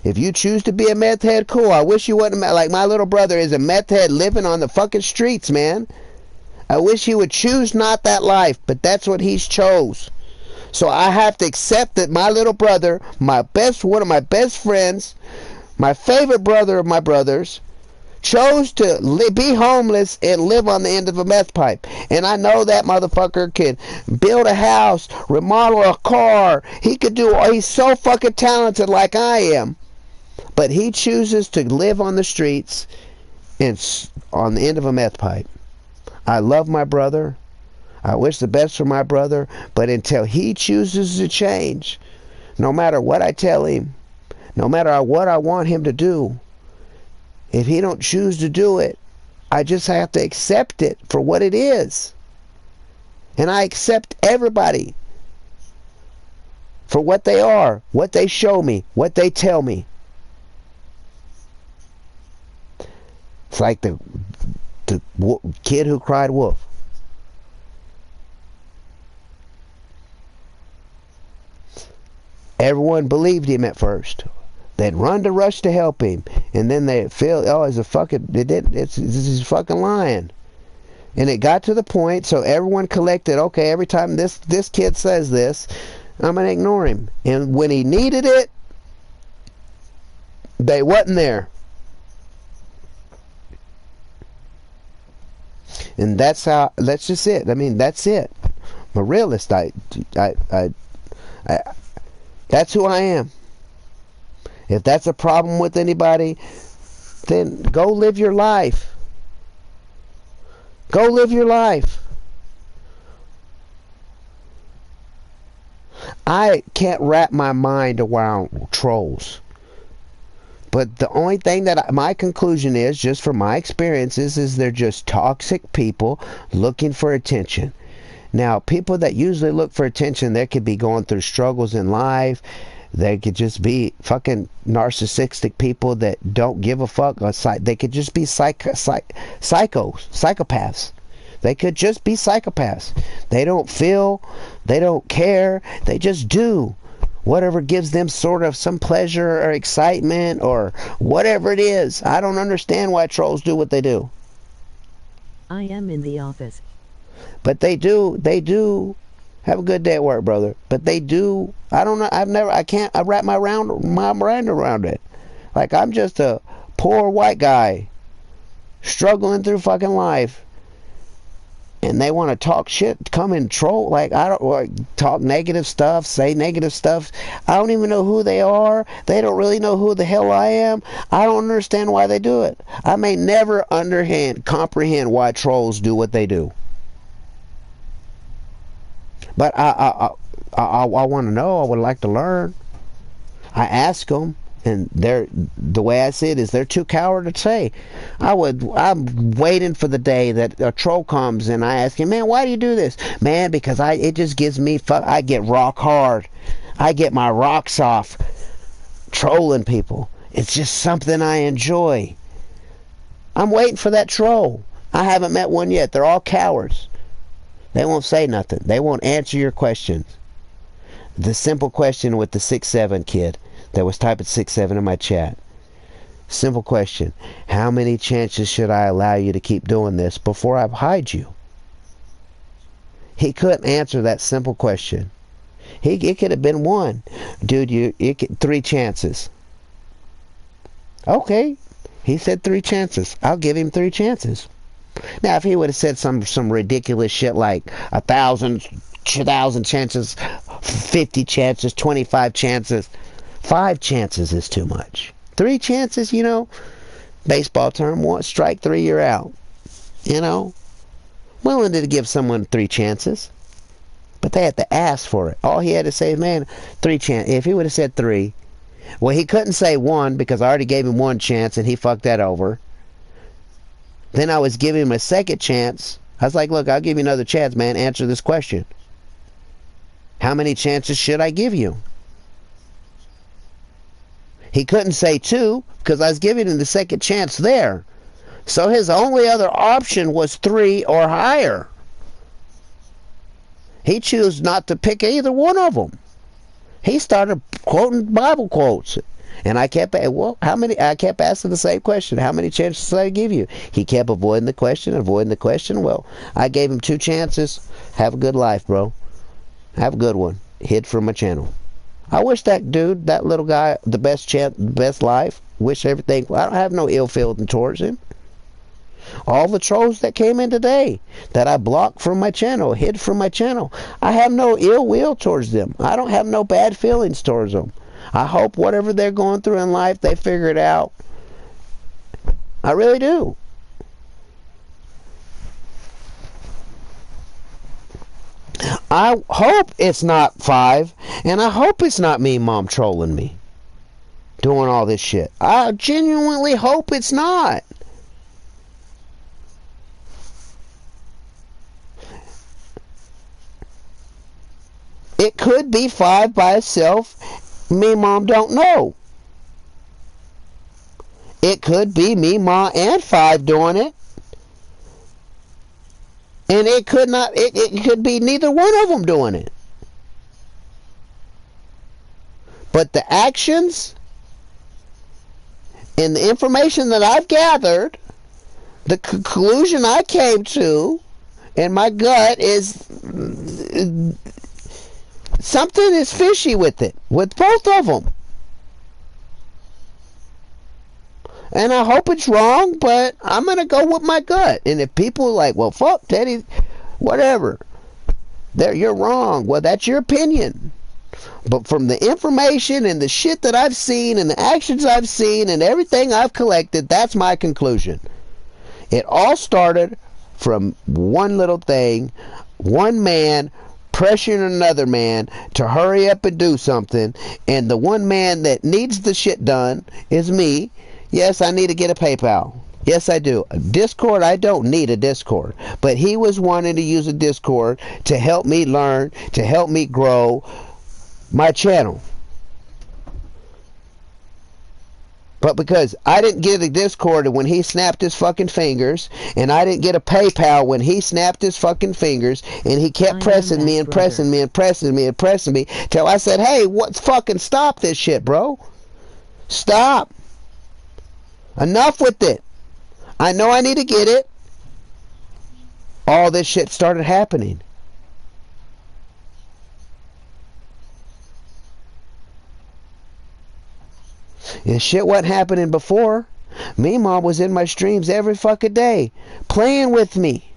If you choose to be a meth head, cool. I wish you wouldn't. Like my little brother is a meth head living on the fucking streets, man. I wish he would choose not that life, but that's what he's chose. So I have to accept that my little brother, one of my best friends, my favorite brother of my brothers, chose to be homeless and live on the end of a meth pipe. And I know that motherfucker can build a house, remodel a car. He's so fucking talented like I am. But he chooses to live on the streets and on the end of a meth pipe. I love my brother. I wish the best for my brother, but until he chooses to change, no matter what I tell him, no matter what I want him to do, if he don't choose to do it, I just have to accept it for what it is. And I accept everybody for what they are, what they show me, what they tell me. It's like the kid who cried wolf. Everyone believed him at first. They'd run to rush to help him, and then they feel, oh, he's fucking lying. And it got to the point, so everyone collected, okay, every time this kid says this, I'm gonna ignore him. And when he needed it, they wasn't there. And that's just it. I mean, that's it. I'm a realist. That's who I am. If that's a problem with anybody, then go live your life. Go live your life. I can't wrap my mind around trolls. But the only thing that my conclusion is, just from my experiences, is they're just toxic people looking for attention. Now, people that usually look for attention, they could be going through struggles in life. They could just be fucking narcissistic people that don't give a fuck. They could just be psychopaths. They could just be psychopaths. They don't feel, they don't care, they just do whatever gives them sort of some pleasure or excitement or whatever it is. I don't understand why trolls do what they do. I am in the office. But they do have a good day at work, brother. But they do, I don't know, I can't wrap my mind around it. Like, I'm just a poor white guy struggling through fucking life, and they want to talk shit, come and troll, like, talk negative stuff, say negative stuff. I don't even know who they are. They don't really know who the hell I am. I don't understand why they do it. I may never comprehend why trolls do what they do. But I want to know. I would like to learn. I ask them, and the way I see it is they're too coward to say. I'm waiting for the day that a troll comes and I ask him, man, why do you do this? Man, because it just gives me I get rock hard. I get my rocks off trolling people. It's just something I enjoy. I'm waiting for that troll. I haven't met one yet. They're all cowards. They won't say nothing. They won't answer your questions. The simple question with the 6'7" kid that was typing 6'7" in my chat. Simple question. How many chances should I allow you to keep doing this before I hide you? He couldn't answer that simple question. It could have been one. Dude, 3 chances. Okay. He said 3 chances. I'll give him 3 chances. Now, if he would have said some ridiculous shit like 1,000 chances, 50 chances, 25 chances, 5 chances is too much. 3 chances, baseball term, 1 strike, 3, you're out. Willing to give someone 3 chances, but they had to ask for it. All he had to say, man, 3 chances. If he would have said 3, well, he couldn't say 1 because I already gave him 1 chance and he fucked that over. Then I was giving him a second chance. I was like, look, I'll give you another chance, man. Answer this question. How many chances should I give you? He couldn't say 2 because I was giving him the second chance there. So his only other option was 3 or higher. He chose not to pick either one of them. He started quoting Bible quotes. And I kept asking the same question. How many chances did I give you? He kept avoiding the question. Well, I gave him 2 chances. Have a good life, bro. Have a good one. Hid from my channel. I wish that dude, that little guy, the best life. Wish everything. I don't have no ill feeling towards him. All the trolls that came in today that I blocked from my channel, hid from my channel, I have no ill will towards them. I don't have no bad feelings towards them. I hope whatever they're going through in life, they figure it out. I really do. I hope it's not 5, and I hope it's not me, Mom, trolling me, doing all this shit. I genuinely hope it's not. It could be 5 by itself. Me, Mom don't know. It could be me, Mom, and 5 doing it. And it could be neither one of them doing it. But the actions and the information that I've gathered, the conclusion I came to in my gut is something is fishy with it, with both of them. And I hope it's wrong, but I'm going to go with my gut. And if people are like, well, fuck, Teddy, whatever, you're wrong. Well, that's your opinion. But from the information and the shit that I've seen and the actions I've seen and everything I've collected, that's my conclusion. It all started from one little thing, one man pressuring another man to hurry up and do something, and the one man that needs the shit done is me. Yes, I need to get a PayPal. Yes, I do. A Discord, I don't need a Discord. But he was wanting to use a Discord to help me learn, to help me grow my channel. But because I didn't get a Discord when he snapped his fucking fingers, and I didn't get a PayPal when he snapped his fucking fingers, and he kept pressing me and pressing me and pressing me and pressing me till I said, hey, fucking stop this shit, bro. Stop. Enough with it. I know I need to get it. All this shit started happening. And shit wasn't happening before. Me, Mom was in my streams every fucking day, playing with me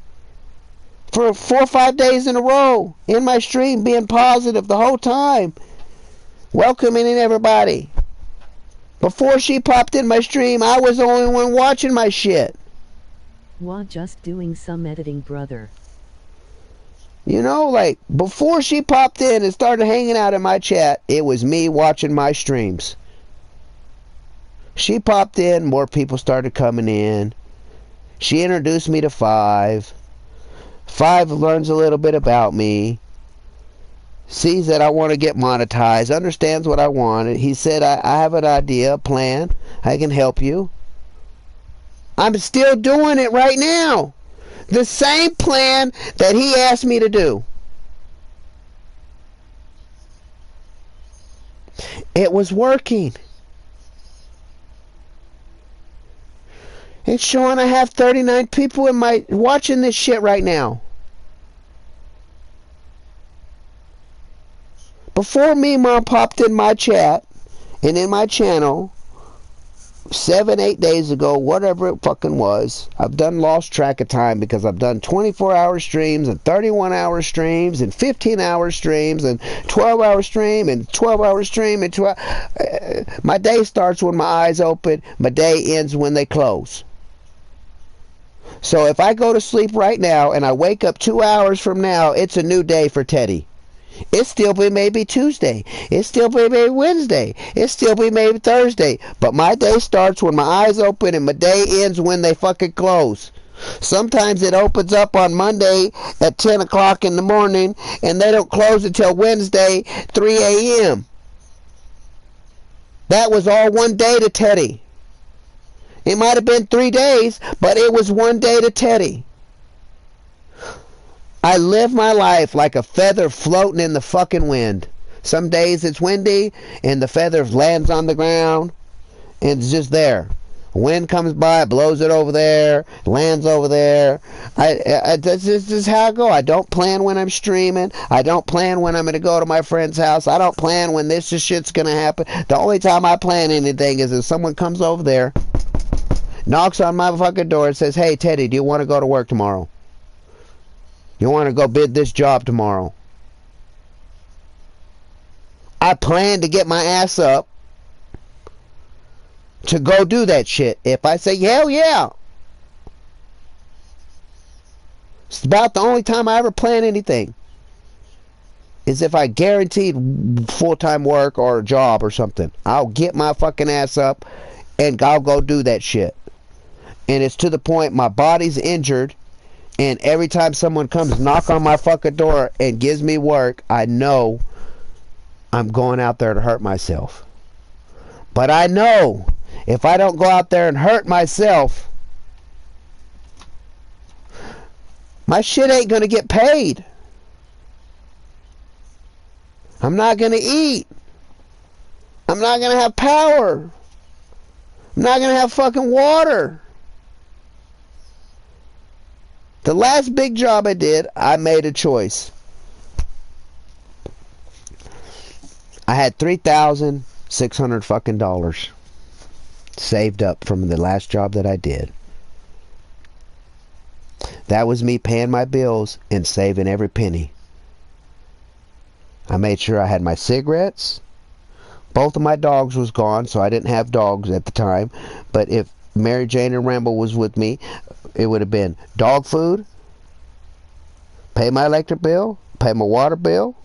for 4 or 5 days in a row in my stream, being positive the whole time, welcoming everybody. Before she popped in my stream, I was the only one watching my shit. Just doing some editing, brother. Like, before she popped in and started hanging out in my chat, it was me watching my streams. She popped in, more people started coming in. She introduced me to 5. 5 learns a little bit about me. Sees that I want to get monetized, understands what I want. He said, I have an idea, a plan. I can help you. I'm still doing it right now. The same plan that he asked me to do. It was working. It's showing I have 39 people in my watching this shit right now. Before me, Mom popped in my chat and in my channel 7-8 days ago, whatever it fucking was. I've done lost track of time because I've done 24-hour streams and 31-hour streams and 15-hour streams and 12-hour stream and 12-hour stream and 12. My day starts when my eyes open. My day ends when they close. So if I go to sleep right now and I wake up 2 hours from now, it's a new day for Teddy. It still be maybe Tuesday. It still be maybe Wednesday. It still be maybe Thursday. But my day starts when my eyes open and my day ends when they fucking close. Sometimes it opens up on Monday at 10 o'clock in the morning and they don't close until Wednesday 3 a.m. That was all one day to Teddy. It might have been 3 days, but it was one day to Teddy. I live my life like a feather floating in the fucking wind. Some days it's windy and the feather lands on the ground and it's just there. Wind comes by, blows it over there, lands over there. This is how I go. I don't plan when I'm streaming. I don't plan when I'm going to go to my friend's house. I don't plan when this shit's going to happen. The only time I plan anything is if someone comes over there, knocks on my fucking door and says, "Hey, Teddy, do you want to go to work tomorrow? You want to go bid this job tomorrow?" I plan to get my ass up to go do that shit. If I say, hell yeah. It's about the only time I ever plan anything. Is if I guaranteed full-time work or a job or something. I'll get my fucking ass up and I'll go do that shit. And it's to the point my body's injured. And every time someone comes knock on my fucking door and gives me work, I know I'm going out there to hurt myself. But I know if I don't go out there and hurt myself, my shit ain't going to get paid. I'm not going to eat. I'm not going to have power. I'm not going to have fucking water. The last big job I did, I made a choice. I had $3,600 fucking dollars saved up from the last job that I did. That was me paying my bills and saving every penny. I made sure I had my cigarettes. Both of my dogs was gone, so I didn't have dogs at the time. But if Mary Jane and Rambo was with me, it would have been dog food, pay my electric bill, pay my water bill.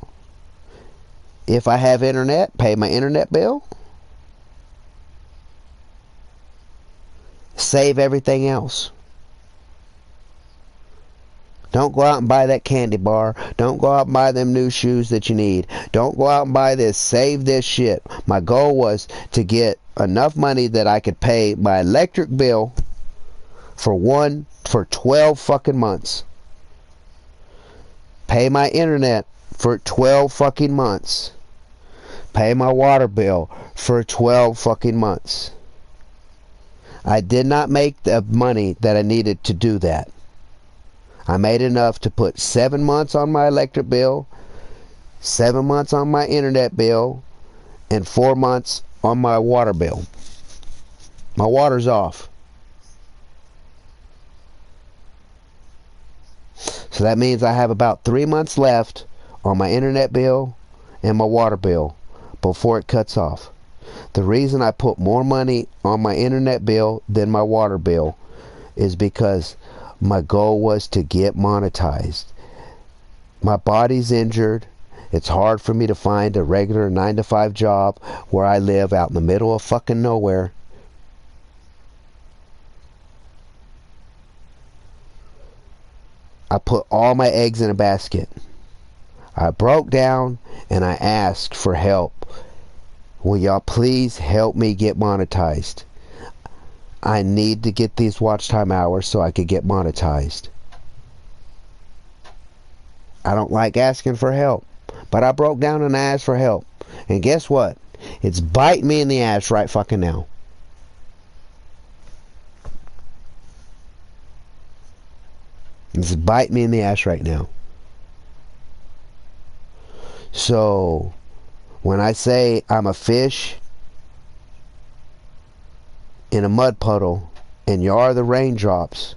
If I have internet, pay my internet bill. Save everything else. Don't go out and buy that candy bar. Don't go out and buy them new shoes that you need. Don't go out and buy this. Save this shit. My goal was to get enough money that I could pay my electric bill for 12 fucking months. Pay my internet for 12 fucking months. Pay my water bill for 12 fucking months. I did not make the money that I needed to do that. I made enough to put 7 months on my electric bill, 7 months on my internet bill, and 4 months on my water bill. My water's off. So that means I have about 3 months left on my internet bill and my water bill before it cuts off. The reason I put more money on my internet bill than my water bill is because my goal was to get monetized. My body's injured. It's hard for me to find a regular 9-to-5 job where I live out in the middle of fucking nowhere. I put all my eggs in a basket. I broke down and I asked for help. Will y'all please help me get monetized? I need to get these watch time hours so I could get monetized. I don't like asking for help, but I broke down and I asked for help. And guess what? It's biting me in the ass right fucking now. It's biting me in the ass right now. So when I say I'm a fish in a mud puddle and you are the raindrops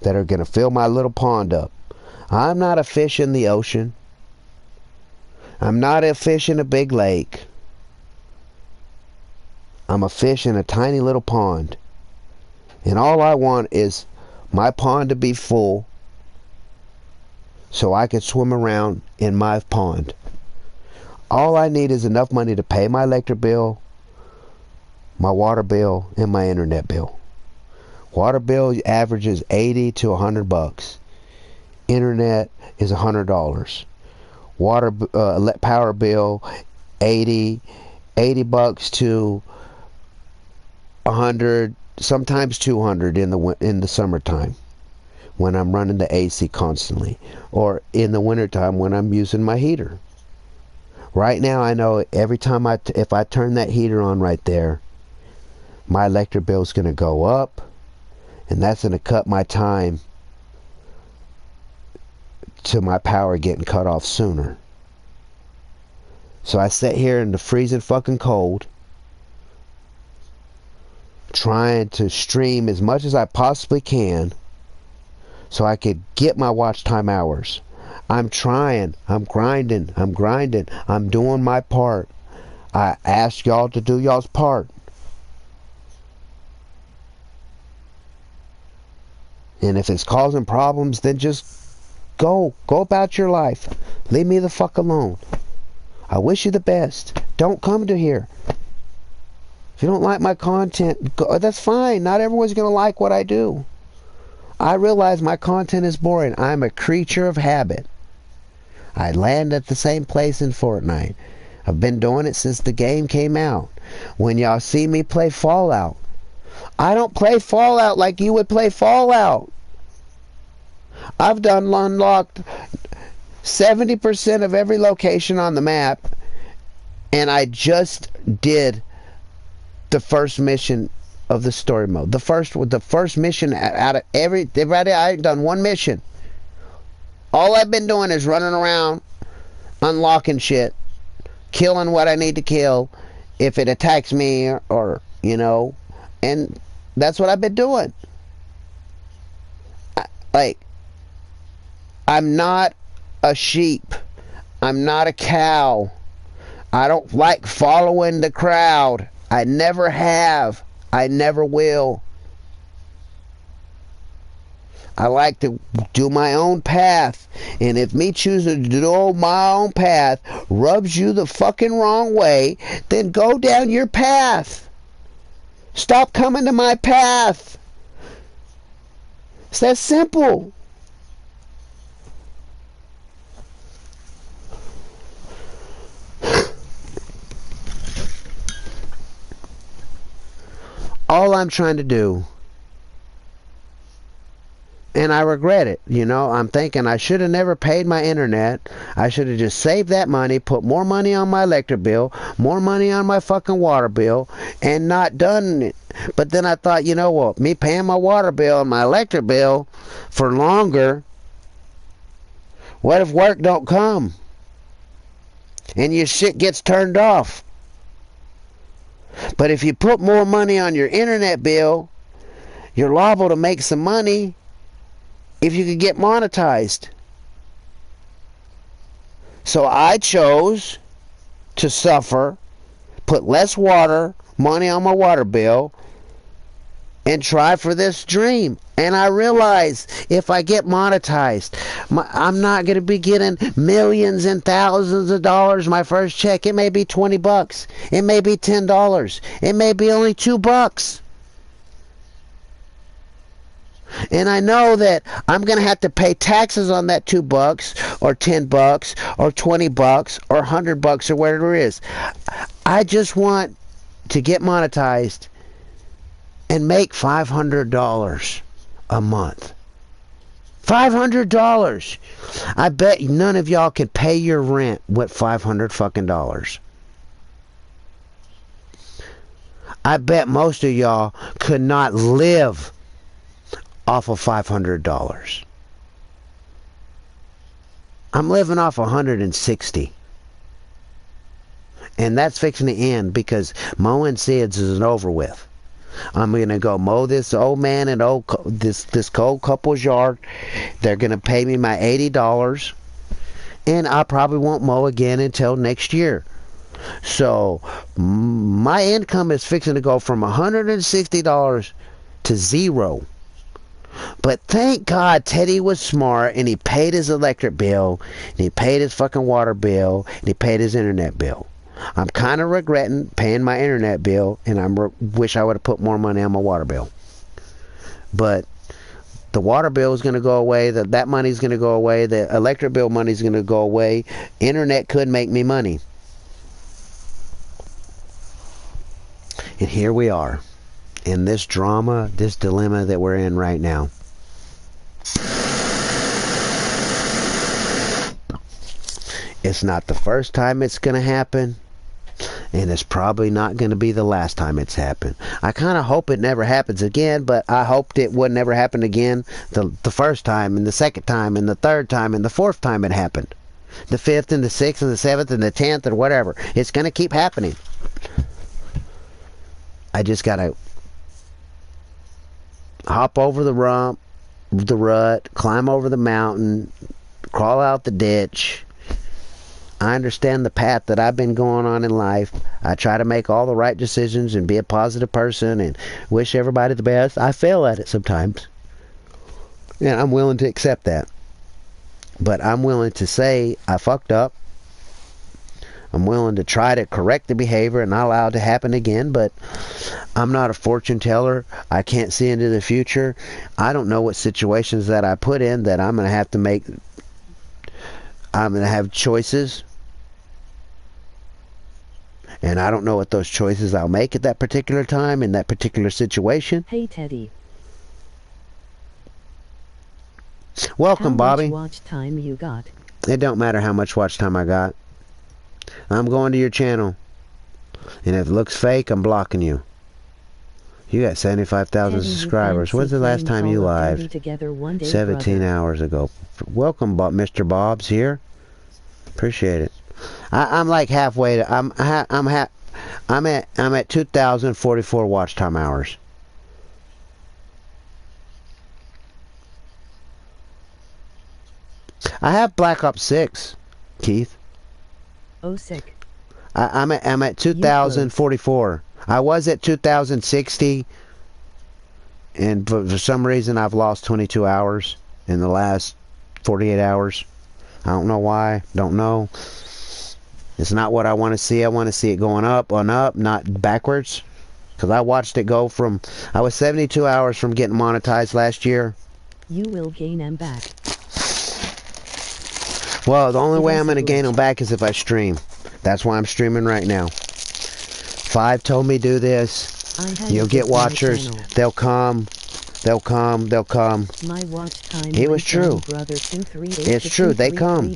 that are going to fill my little pond up, I'm not a fish in the ocean. I'm not a fish in a big lake. I'm a fish in a tiny little pond. And all I want is my pond to be full so I can swim around in my pond. All I need is enough money to pay my electric bill, my water bill, and my internet bill. Water bill averages 80 to 100 bucks. Internet is $100. Power bill 80 bucks to 100, sometimes 200 in the summertime when I'm running the AC constantly, or in the wintertime when I'm using my heater. Right now I know every time if I turn that heater on right there, my electric bill is going to go up, and that's going to cut my time to my power getting cut off sooner. So I sit here in the freezing fucking cold trying to stream as much as I possibly can so I could get my watch time hours. I'm trying, I'm grinding, I'm doing my part. I ask y'all to do y'all's part. And if it's causing problems, then just go about your life. Leave me the fuck alone. I wish you the best. Don't come to here. If you don't like my content, that's fine. Not everyone's going to like what I do. I realize my content is boring. I'm a creature of habit. I land at the same place in Fortnite. I've been doing it since the game came out. When y'all see me play Fallout, I don't play Fallout like you would play Fallout. I've done unlocked 70% of every location on the map, and I just did the first mission of the story mode. The first mission out of everybody. I've done one mission. All I've been doing is running around, unlocking shit, killing what I need to kill if it attacks me, or and that's what I've been doing. I'm not a sheep. I'm not a cow. I don't like following the crowd. I never have. I never will. I like to do my own path. And if me choosing to do my own path rubs you the fucking wrong way, then go down your path. Stop coming to my path. It's that simple. All I'm trying to do, and I regret it, I'm thinking I should have never paid my internet. I should have just saved that money, put more money on my electric bill, more money on my fucking water bill, and not done it. But then I thought, you know what, me paying my water bill and my electric bill for longer, what if work don't come and your shit gets turned off? But if you put more money on your internet bill, you're liable to make some money if you could get monetized. So I chose to suffer, put less money on my water bill, and try for this dream. And I realize if I get monetized, I'm not going to be getting millions and thousands of dollars my first check. It may be 20 bucks. It may be $10. It may be only $2. And I know that I'm going to have to pay taxes on that $2 or $10 or $20 or $100 or whatever it is. I just want to get monetized and make $500 a month. $500. I bet none of y'all can pay your rent with $500 fucking dollars. I bet most of y'all could not live off of $500. I'm living off 160. And that's fixing to end because mowing seeds is over with. I'm gonna go mow this old man and this old couple's yard. They're gonna pay me my $80, and I probably won't mow again until next year. So my income is fixing to go from $160 to zero. But thank God Teddy was smart and he paid his electric bill, and he paid his fucking water bill, and he paid his internet bill. I'm kind of regretting paying my internet bill, and I wish I would have put more money on my water bill. But the water bill is going to go away. That money is going to go away. The electric bill money is going to go away. Internet could make me money. And here we are in this drama, this dilemma that we're in right now. It's not the first time it's going to happen. And it's probably not going to be the last time it's happened. I kind of hope it never happens again, but I hoped it would never happen again the first time, and the second time, and the third time, and the fourth time it happened. The fifth, and the sixth, and the seventh, and the 10th, and whatever. It's going to keep happening. I just got to hop over the rut, climb over the mountain, crawl out the ditch. I understand the path that I've been going on in life. I try to make all the right decisions and be a positive person and wish everybody the best. I fail at it sometimes. And I'm willing to accept that. But I'm willing to say I fucked up. I'm willing to try to correct the behavior and not allow it to happen again. But I'm not a fortune teller. I can't see into the future. I don't know what situations that I put in that I'm going to have to make. I'm going to have choices. And I don't know what those choices I'll make at that particular time, in that particular situation. Hey Teddy. Welcome, Bobby. How much watch time you got? It don't matter how much watch time I got. I'm going to your channel. And if it looks fake, I'm blocking you. You got 75,000 subscribers. When's the last time you lived? 17 hours ago. Welcome, Mr. Bob's here. Appreciate it. I'm like halfway to, I'm at 2,044 watch time hours. I have Black Ops 6, Keith. Oh, sick. I'm at 2,044. I was at 2,060, and for some reason I've lost 22 hours in the last 48 hours. I don't know why. Don't know. It's not what I want to see. I want to see it going up, not backwards. Because I watched it go from... I was 72 hours from getting monetized last year. You will gain them back. Well, the only way I'm going to gain them back is if I stream. That's why I'm streaming right now. 5 told me do this. You'll get watchers. They'll come. They'll come. They'll come. My watch time. It was true. It's true. They come.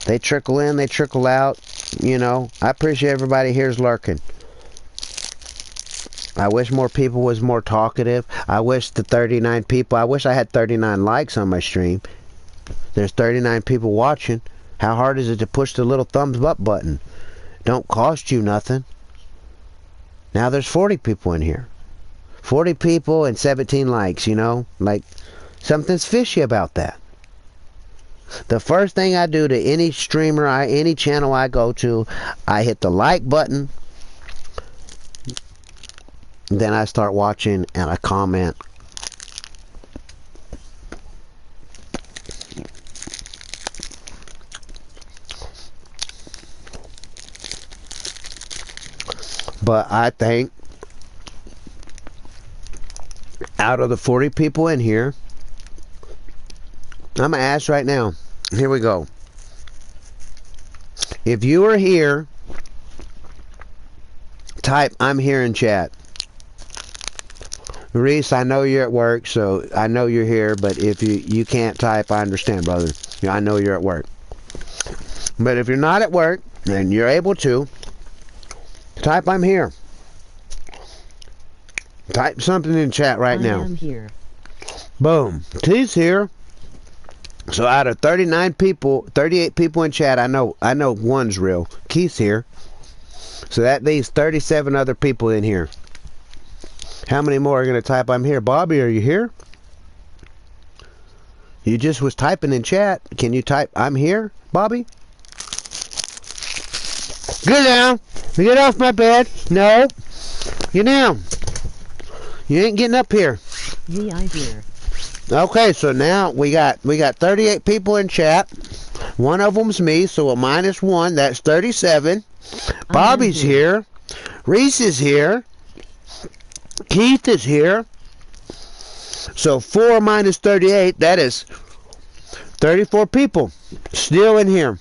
They trickle in. They trickle out. You know, I appreciate everybody here's lurking. I wish more people was more talkative. I wish the 39 people. I wish I had 39 likes on my stream. There's 39 people watching. How hard is it to push the little thumbs up button? Don't cost you nothing. Now there's 40 people in here. 40 people and 17 likes, you know? Like, something's fishy about that. The first thing I do to any streamer, any channel I go to, I hit the like button. Then I start watching and I comment. But I think out of the 40 people in here, I'm going to ask right now. Here we go. If you are here, type I'm here in chat. Reese, I know you're at work, so I know you're here, but if you can't type, I understand, brother. I know you're at work. But if you're not at work, and you're able to, type I'm here. Type something in chat right now. I am here. Boom. T's here. So out of 39 people, 38 people in chat, I know one's real. Keith's here. So that leaves 37 other people in here. How many more are going to type I'm here? Bobby, are you here? You just was typing in chat. Can you type I'm here, Bobby? Get down. Get off my bed. No. Get down. You ain't getting up here. Me, I hear. Okay, so now we got 38 people in chat. One of them's me, so a -1, that's 37. Bobby's here. Reese is here. Keith is here. So 4 minus 38, that is 34 people still in here.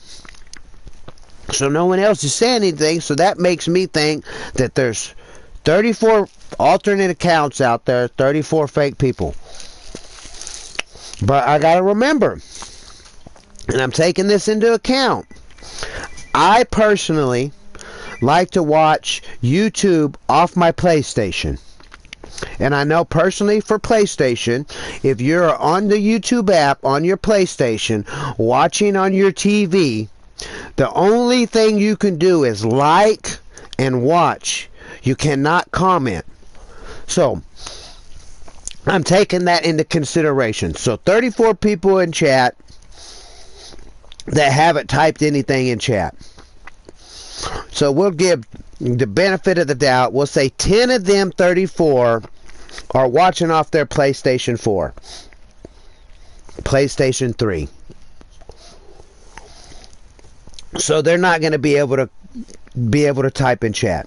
So no one else is saying anything, so that makes me think that there's 34 alternate accounts out there, 34 fake people. But I gotta remember, and I'm taking this into account, I personally like to watch YouTube off my PlayStation. And I know personally for PlayStation, if you're on the YouTube app on your PlayStation, watching on your TV, the only thing you can do is like and watch. You cannot comment. So, I'm taking that into consideration. So, 34 people in chat that haven't typed anything in chat. So, we'll give the benefit of the doubt. We'll say 10 of them 34 are watching off their PlayStation 4. PlayStation 3. So they're not going to be able to type in chat.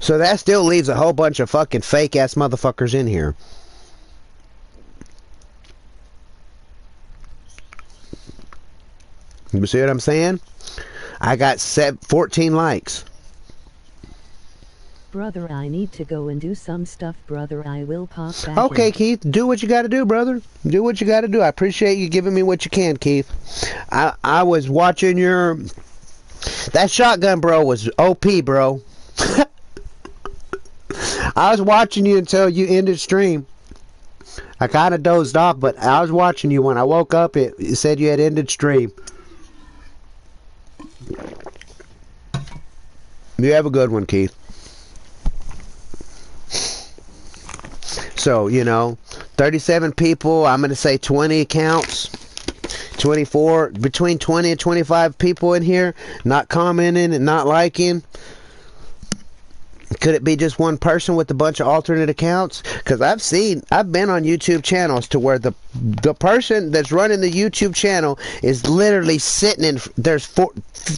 So that still leaves a whole bunch of fucking fake ass motherfuckers in here. You see what I'm saying? I got 14 likes. Brother, I need to go and do some stuff, brother. I will pop back Okay, in. Keith, do what you got to do, brother. Do what you got to do. I appreciate you giving me what you can, Keith. I was watching your... That shotgun, bro, was OP, bro. I was watching you until you ended stream. I kind of dozed off, but I was watching you. When I woke up, it said you had ended stream. You have a good one, Keith. So, 37 people, I'm going to say 20 accounts, 24, between 20 and 25 people in here, not commenting and not liking. Could it be just one person with a bunch of alternate accounts? Because I've been on YouTube channels to where the person that's running the YouTube channel is literally sitting there's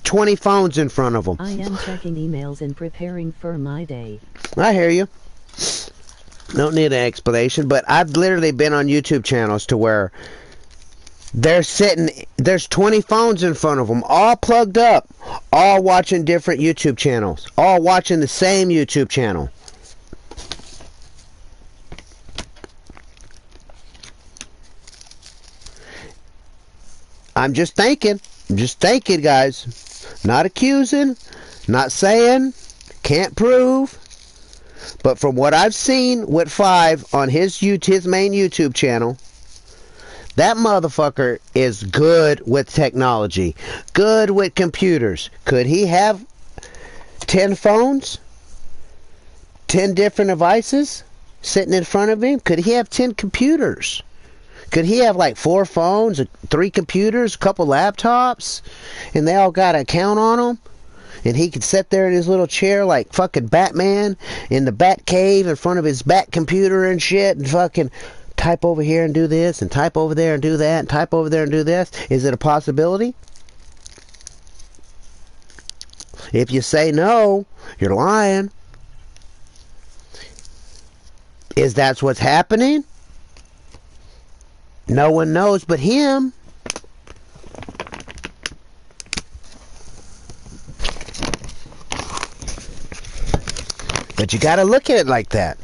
20 phones in front of them. I am checking emails and preparing for my day. I hear you. Don't need an explanation, but I've literally been on YouTube channels to where there's 20 phones in front of them, all plugged up, all watching different YouTube channels, all watching the same YouTube channel. I'm just thinking, guys. Not accusing, not saying, can't prove. But from what I've seen with 5 on his main YouTube channel, that motherfucker is good with technology, good with computers. Could he have 10 phones, 10 different devices sitting in front of him? Could he have 10 computers? Could he have like 4 phones, 3 computers, a couple laptops, and they all got an account on them? And he could sit there in his little chair like fucking Batman in the Bat Cave in front of his Bat computer and shit and fucking type over here and do this and type over there and do that and type over there and do this. Is it a possibility? If you say no, you're lying. Is that what's happening? No one knows but him. But you gotta look at it like that.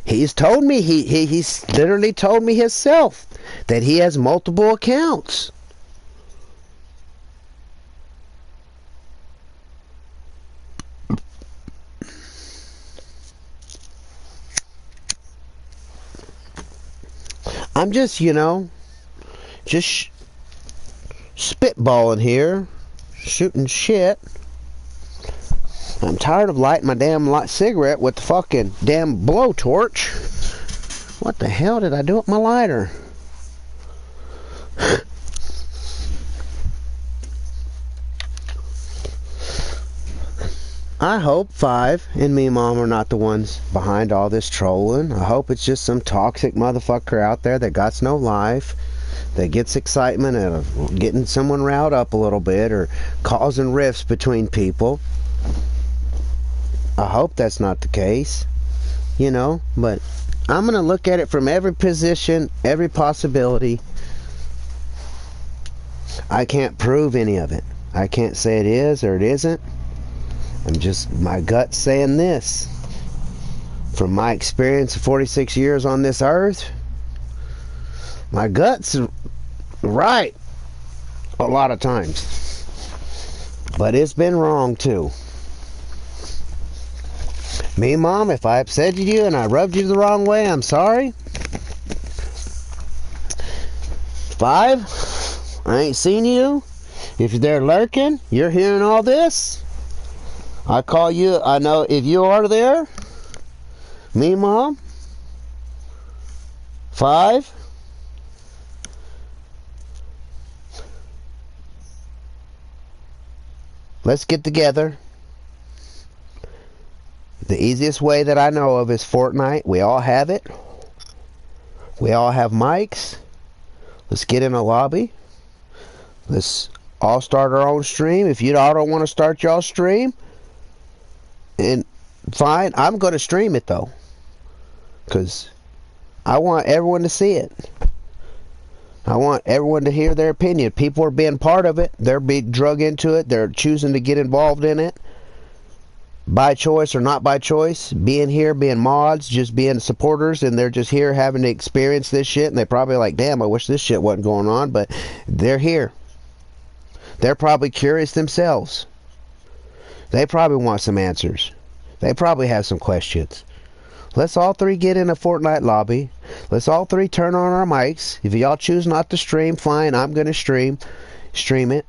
He's told me, he's literally told me himself that he has multiple accounts. I'm just, just spitballing here, shooting shit. I'm tired of lighting my damn cigarette with the fucking damn blowtorch. What the hell did I do with my lighter? I hope Five and me and Mom are not the ones behind all this trolling. I hope it's just some toxic motherfucker out there that got no life, that gets excitement out of getting someone riled up a little bit or causing rifts between people. I hope that's not the case, but I'm going to look at it from every position, every possibility. I can't prove any of it. I can't say it is or it isn't. I'm just, my gut's saying this. From my experience of 46 years on this earth, my gut's right a lot of times. But it's been wrong too. Me, Mom, if I upset you and I rubbed you the wrong way, I'm sorry. Five, I ain't seen you. If you're there lurking, you're hearing all this. I call you, I know if you are there. Me, Mom. Five. Let's get together. The easiest way that I know of is Fortnite. We all have it. We all have mics. Let's get in a lobby. Let's all start our own stream. If you all don't want to start y'all stream, and fine, I'm going to stream it though, because I want everyone to see it. I want everyone to hear their opinion. People are being part of it. They're being drug into it. They're choosing to get involved in it. By choice or not by choice. Being here, being mods, just being supporters, and they're just here having to experience this shit, and they're probably like, damn, I wish this shit wasn't going on, but they're here. They're probably curious themselves. They probably want some answers. They probably have some questions. Let's all three get in a Fortnite lobby. Let's all three turn on our mics. If y'all choose not to stream, fine, I'm going to stream it.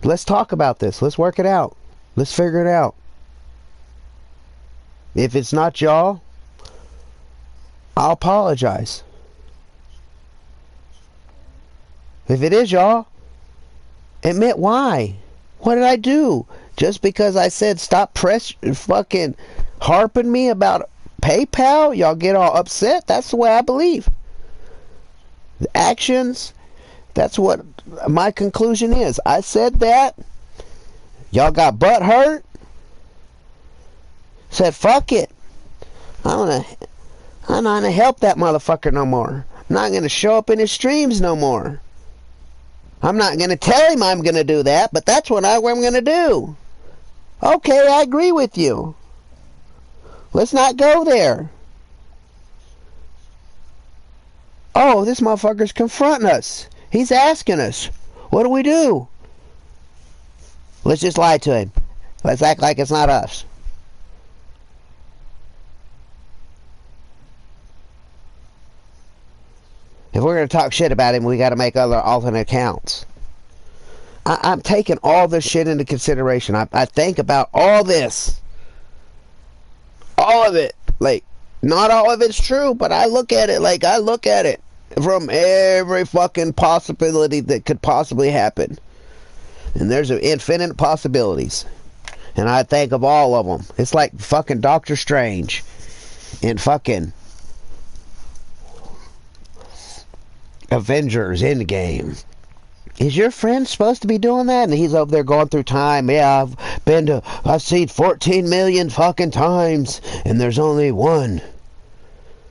Let's talk about this. Let's work it out. Let's figure it out. If it's not y'all, I'll apologize. If it is y'all, admit why. What did I do? Just because I said stop fucking harping me about PayPal, y'all get all upset? That's the way I believe. The actions, that's what my conclusion is. I said that. Y'all got butt hurt. Said fuck it. I'm not gonna help that motherfucker no more. I'm not gonna show up in his streams no more. I'm not gonna tell him I'm gonna do that, but that's what I'm gonna do. Okay, I agree with you. Let's not go there. Oh, this motherfucker's confronting us. He's asking us. What do we do? Let's just lie to him. Let's act like it's not us. If we're going to talk shit about him, we got to make other alternate accounts. I'm taking all this shit into consideration. I think about all this. All of it. Like, not all of it's true, but I look at it like I look at it from every fucking possibility that could possibly happen. And there's infinite possibilities. And I think of all of them. It's like fucking Doctor Strange in fucking Avengers Endgame. Is your friend supposed to be doing that? And he's over there going through time. Yeah, I've seen 14 million fucking times, and there's only one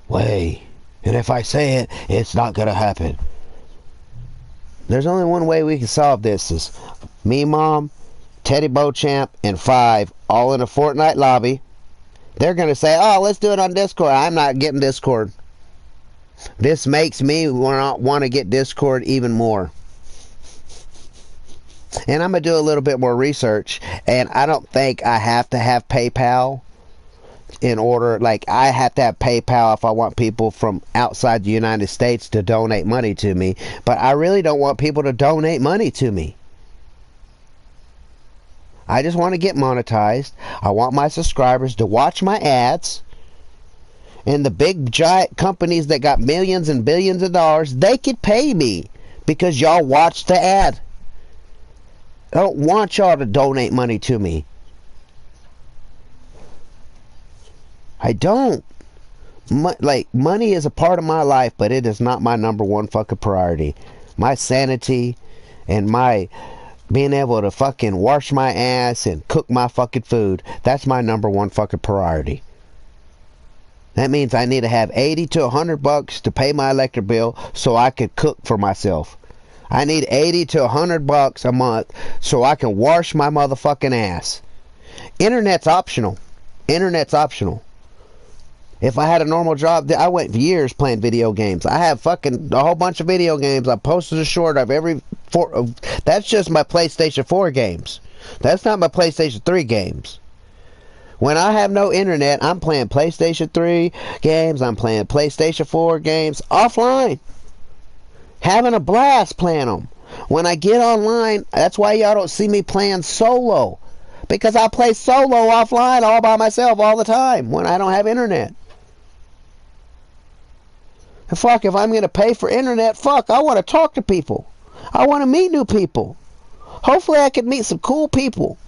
way. And if I say it, it's not gonna happen. There's only one way we can solve this. Is me, Mom, Teddy Beauchamp, and Five all in a Fortnite lobby. They're gonna say, oh, let's do it on Discord. I'm not getting Discord. This makes me want to get Discord even more. And I'm going to do a little bit more research. And I don't think I have to have PayPal in order, like I have to have PayPal if I want people from outside the United States to donate money to me, but I really don't want people to donate money to me. I just want to get monetized. I want my subscribers to watch my ads. And the big giant companies that got millions and billions of dollars, they could pay me because y'all watch the ad. I don't want y'all to donate money to me. I don't. Like, money is a part of my life, but it is not my number one fucking priority. My sanity and my being able to fucking wash my ass and cook my fucking food, that's my number one fucking priority. That means I need to have 80 to 100 bucks to pay my electric bill so I could cook for myself. I need 80 to 100 bucks a month so I can wash my motherfucking ass. Internet's optional. Internet's optional. If I had a normal job, I went years playing video games. I have fucking a whole bunch of video games. I posted a short of every four. That's just my PlayStation 4 games. That's not my PlayStation 3 games. When I have no internet, I'm playing PlayStation 3 games. I'm playing PlayStation 4 games offline. Having a blast playing them. When I get online, that's why y'all don't see me playing solo. Because I play solo offline all by myself all the time when I don't have internet. And fuck, if I'm going to pay for internet, fuck, I want to talk to people. I want to meet new people. Hopefully I can meet some cool people.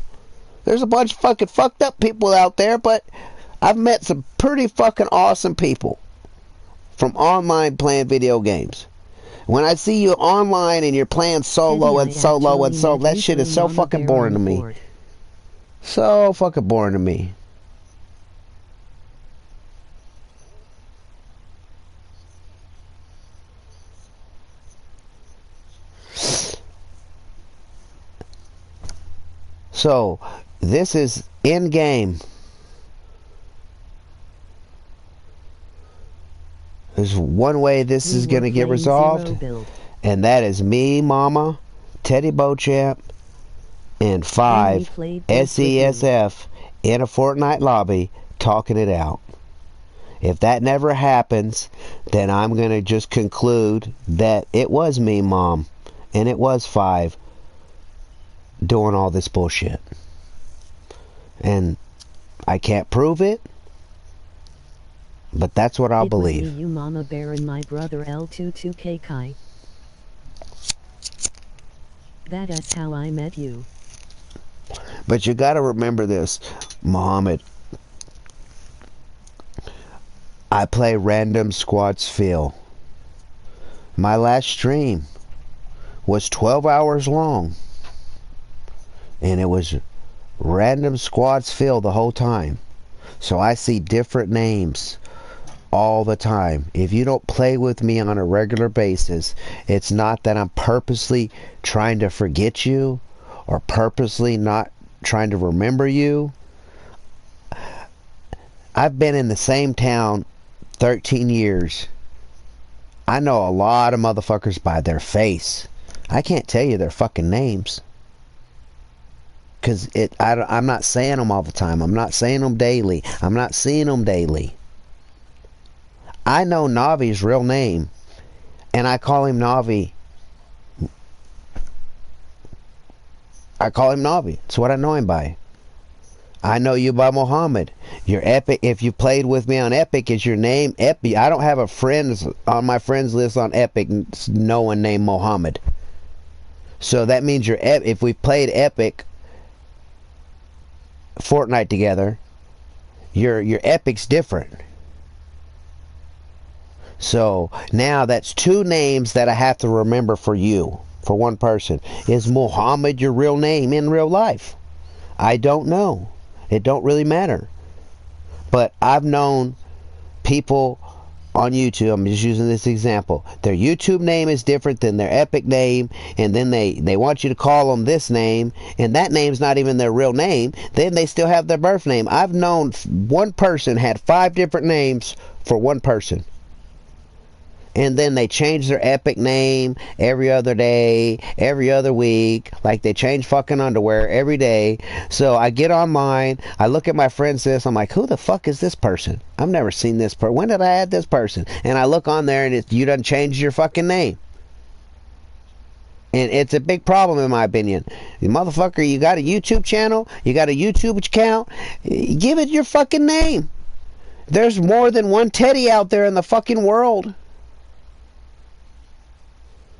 There's a bunch of fucking fucked up people out there, but I've met some pretty fucking awesome people from online playing video games. When I see you online and you're playing solo and solo and solo, that shit is so fucking boring to me. So fucking boring to me. So, this is in game. There's one way this is going to get resolved, and that is me, Mama, Teddy Beauchamp, and 5 SESF in a Fortnite lobby talking it out. If that never happens, then I'm going to just conclude that it was me, Mom, and it was 5 doing all this bullshit. And I can't prove it, but that's what I'll believe. Was me, you Mama Bear, and my brother L22K Kai. That is how I met you. But you gotta remember this, Muhammad. I play random squads fill. My last stream was 12 hours long. And it was random squads fill the whole time. So I see different names all the time. If you don't play with me on a regular basis, it's not that I'm purposely trying to forget you or purposely not trying to remember you. I've been in the same town 13 years. I know a lot of motherfuckers by their face. I can't tell you their fucking names. Because I'm not saying them all the time. I'm not saying them daily. I'm not seeing them daily. I know Navi's real name, and I call him Navi. I call him Navi. It's what I know him by. I know you by Muhammad. Your Epic, if you played with me on Epic, is your name Epic. I don't have a friends on my friends list on Epic, no one named Muhammad. So that means if we played Epic Fortnite together, your Epic's different. So now that's 2 names that I have to remember for you, for one person. Is Muhammad your real name in real life? I don't know. It don't really matter. But I've known people on YouTube, I'm just using this example, their YouTube name is different than their Epic name, and then they want you to call them this name, and that name's not even their real name. Then they still have their birth name. I've known one person had 5 different names for one person. And then they change their epic name every other day, every other week. Like they change fucking underwear every day. So I get online, I look at my friends list, I'm like, who the fuck is this person? I've never seen this person. When did I add this person? And I look on there and you done changed your fucking name. And it's a big problem in my opinion. You motherfucker, you got a YouTube channel, you got a YouTube account, give it your fucking name. There's more than one Teddy out there in the fucking world.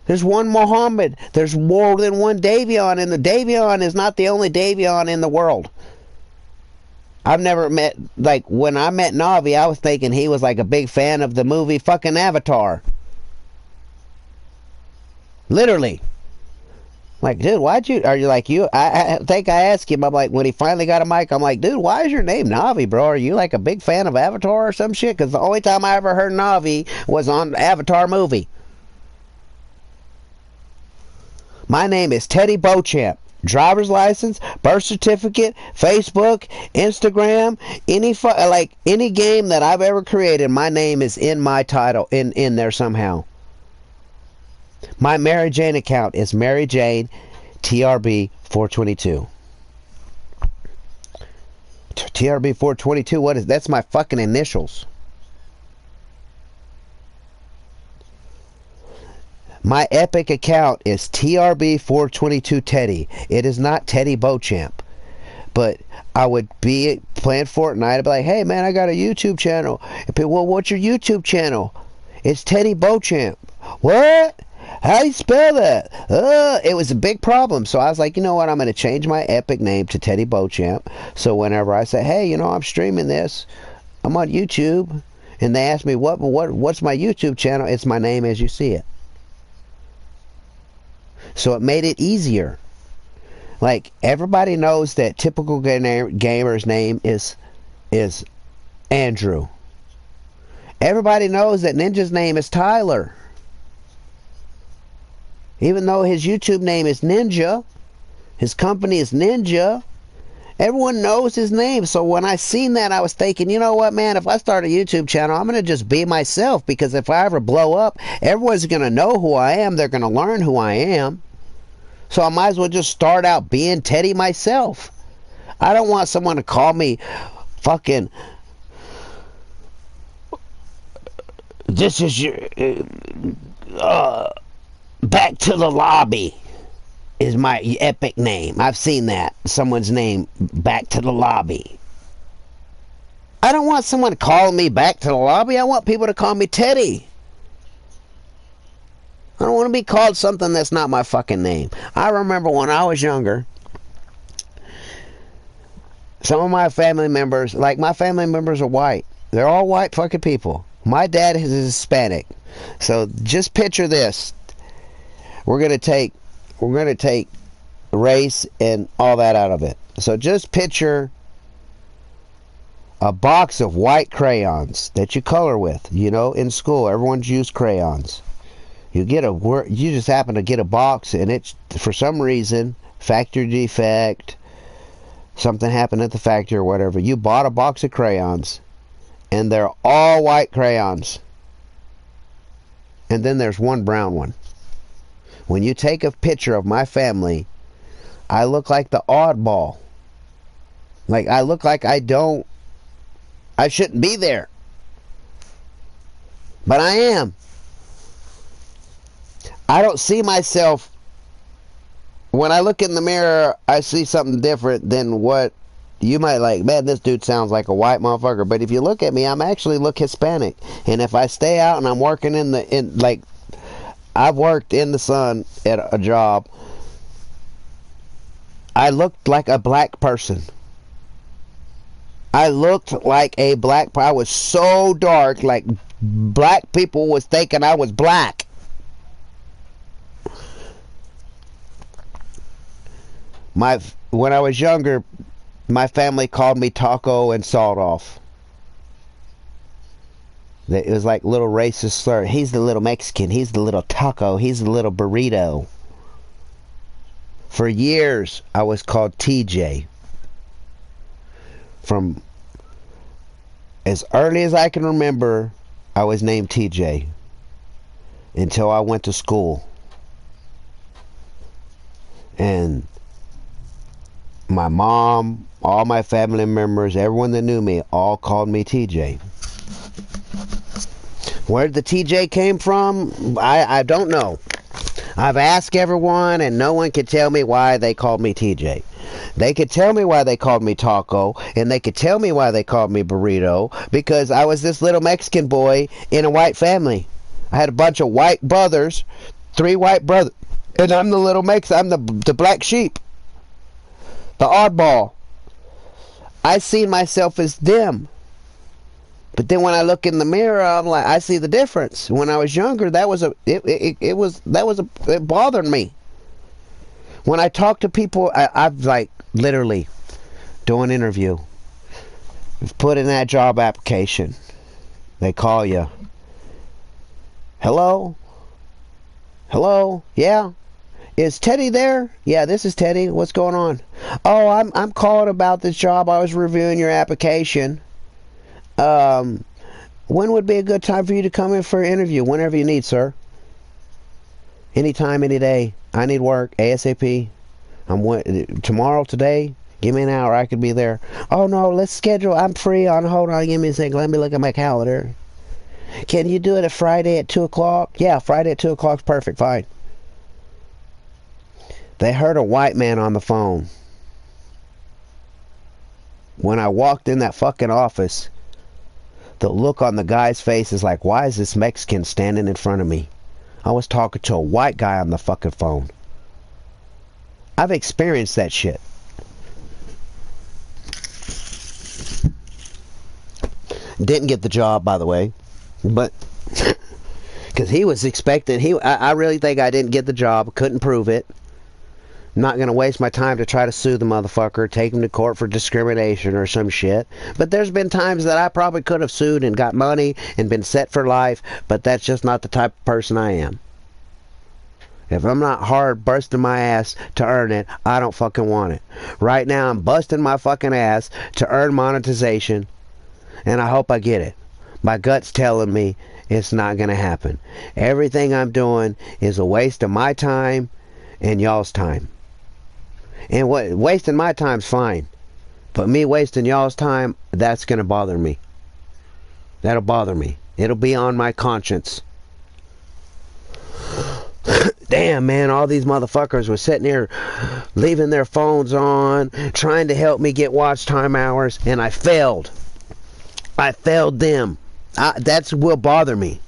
There's one Muhammad. There's more than one Davion, and the Davion is not the only Davion in the world. I've never met, like, when I met Navi, I was thinking he was like a big fan of the movie fucking Avatar. Literally. Like, dude, are you like you? I think I asked him, I'm like, when he finally got a mic, I'm like, dude, why is your name Navi, bro? Are you like a big fan of Avatar or some shit? Because the only time I ever heard Navi was on the Avatar movie. My name is Teddy Beauchamp. Driver's license, birth certificate, Facebook, Instagram, any game that I've ever created, my name is in my title, in there somehow. My Mary Jane account is maryjane TRB 422. TRB 422, what is that's my fucking initials. My Epic account is TRB422 Teddy. It is not Teddy Beauchamp. But I would be playing Fortnite. I'd be like, hey man, I got a YouTube channel. Well, what's your YouTube channel? It's Teddy Beauchamp. What? How do you spell that? It was a big problem. So I was like, you know what? I'm going to change my Epic name to Teddy Beauchamp. So whenever I say, hey, you know, I'm streaming this. I'm on YouTube. And they ask me, what's my YouTube channel? It's my name as you see it. So it made it easier. Like, everybody knows that typical gamer's name is Andrew. Everybody knows that Ninja's name is Tyler. Even though his YouTube name is Ninja, his company is Ninja, everyone knows his name. So when I seen that, I was thinking, you know what, man, if I start a YouTube channel, I'm going to just be myself. Because if I ever blow up, everyone's going to know who I am. They're going to learn who I am. So I might as well just start out being Teddy myself. I don't want someone to call me fucking, this is your back to the lobby is my Epic name. I've seen that. Someone's name, back to the lobby. I don't want someone calling me back to the lobby. I want people to call me Teddy. I don't want to be called something that's not my fucking name. I remember when I was younger, some of my family members, like my family members are white. They're all white fucking people. My dad is Hispanic. So just picture this. We're gonna take race and all that out of it. So just picture a box of white crayons that you color with. You know, in school, everyone's used crayons. You just happen to get a box, and it's, for some reason, factory defect, something happened at the factory or whatever. You bought a box of crayons, and they're all white crayons. And then there's one brown one. When you take a picture of my family, I look like the oddball. Like, I look like I shouldn't be there. But I am. I don't see myself, when I look in the mirror, I see something different than what you might like. Man, this dude sounds like a white motherfucker. But if you look at me, I'm actually look Hispanic. And if I stay out and I'm working I've worked in the sun at a job, I looked like a black person. I looked like a black person. I was so dark, like black people was thinking I was black. When I was younger, my family called me Taco and Sawed Off. It was like little racist slur. He's the little Mexican. He's the little taco. He's the little burrito. For years, I was called TJ. From as early as I can remember, I was named TJ. until I went to school. And my mom, all my family members, everyone that knew me, all called me TJ. Where the TJ came from, I don't know. I've asked everyone, and no one could tell me why they called me TJ. They could tell me why they called me Taco, and they could tell me why they called me Burrito, because I was this little Mexican boy in a white family. I had a bunch of white brothers, 3 white brothers, and I'm the little I'm the black sheep, the oddball. I see myself as them. But then when I look in the mirror, I'm like, I see the difference. When I was younger, it bothered me. When I talk to people, I've like literally do an interview, put in that job application. They call you. Hello? Yeah. Is Teddy there? Yeah, this is Teddy. What's going on? Oh, I'm calling about this job. I was reviewing your application. When would be a good time for you to come in for an interview? Whenever you need, sir. Anytime, any day. I need work ASAP. Tomorrow, today. Give me an hour. I could be there. Oh no, let's schedule. I'm free. Hold on. Give me a second. Let me look at my calendar. Can you do it a Friday at 2 o'clock? Yeah, Friday at 2 o'clock is perfect. Fine. They heard a white man on the phone. When I walked in that fucking office, the look on the guy's face is like, why is this Mexican standing in front of me? I was talking to a white guy on the fucking phone. I've experienced that shit. Didn't get the job, by the way. But because he was expecting, I really think I didn't get the job. Couldn't prove it. I'm not going to waste my time to try to sue the motherfucker, take him to court for discrimination or some shit. But there's been times that I probably could have sued and got money and been set for life, but that's just not the type of person I am. If I'm not hard busting my ass to earn it, I don't fucking want it. Right now I'm busting my fucking ass to earn monetization, and I hope I get it. My gut's telling me it's not going to happen. Everything I'm doing is a waste of my time and y'all's time. And wasting my time's fine, but me wasting y'all's time, that's gonna bother me. That'll bother me. It'll be on my conscience. Damn, man, all these motherfuckers were sitting here leaving their phones on, trying to help me get watch time hours, and I failed. I failed them. That will bother me.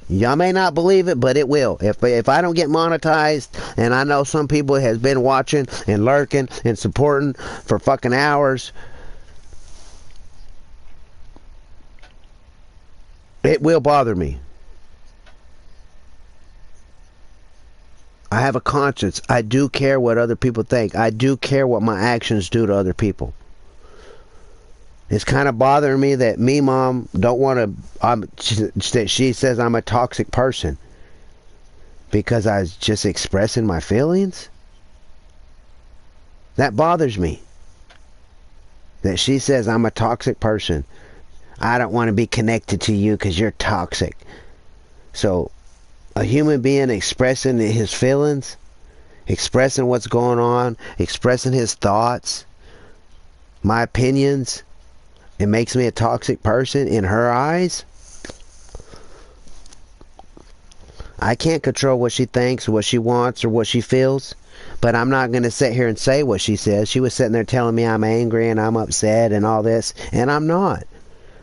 Y'all may not believe it, but it will. If I don't get monetized, and I know some people has been watching and lurking and supporting for fucking hours, it will bother me. I have a conscience. I do care what other people think. I do care what my actions do to other people. It's kind of bothering me that me, Mom, don't want to, she says I'm a toxic person because I was just expressing my feelings. That bothers me. That she says I'm a toxic person. I don't want to be connected to you because you're toxic. So, a human being expressing his feelings, expressing what's going on, expressing his thoughts, my opinions, it makes me a toxic person in her eyes. I can't control what she thinks or what she wants or what she feels, but I'm not going to sit here and say what she says. She was sitting there telling me I'm angry and I'm upset and all this, and I'm not.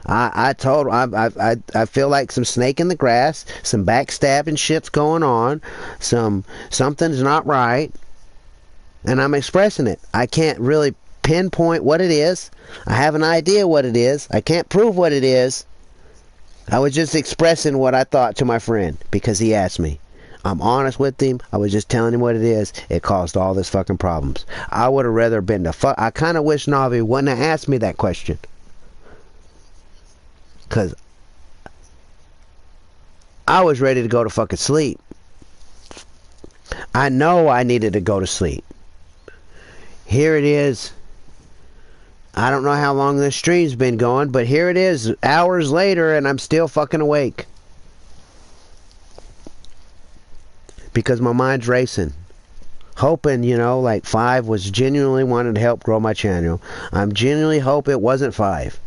I told her I feel like some snake in the grass, some backstabbing shit's going on, something's not right, and I'm expressing it. I can't really pinpoint what it is. I have an idea what it is. I can't prove what it is. I was just expressing what I thought to my friend because he asked me. I'm honest with him. I was just telling him what it is. It caused all this fucking problems. I would have rather been I kind of wish Navi wouldn't have asked me that question. Because I was ready to go to fucking sleep. I know I needed to go to sleep. Here it is. I don't know how long this stream's been going, but here it is, hours later, and I'm still fucking awake. because my mind's racing. Hoping, you know, like 5 was genuinely wanting to help grow my channel. I'm genuinely hope it wasn't 5.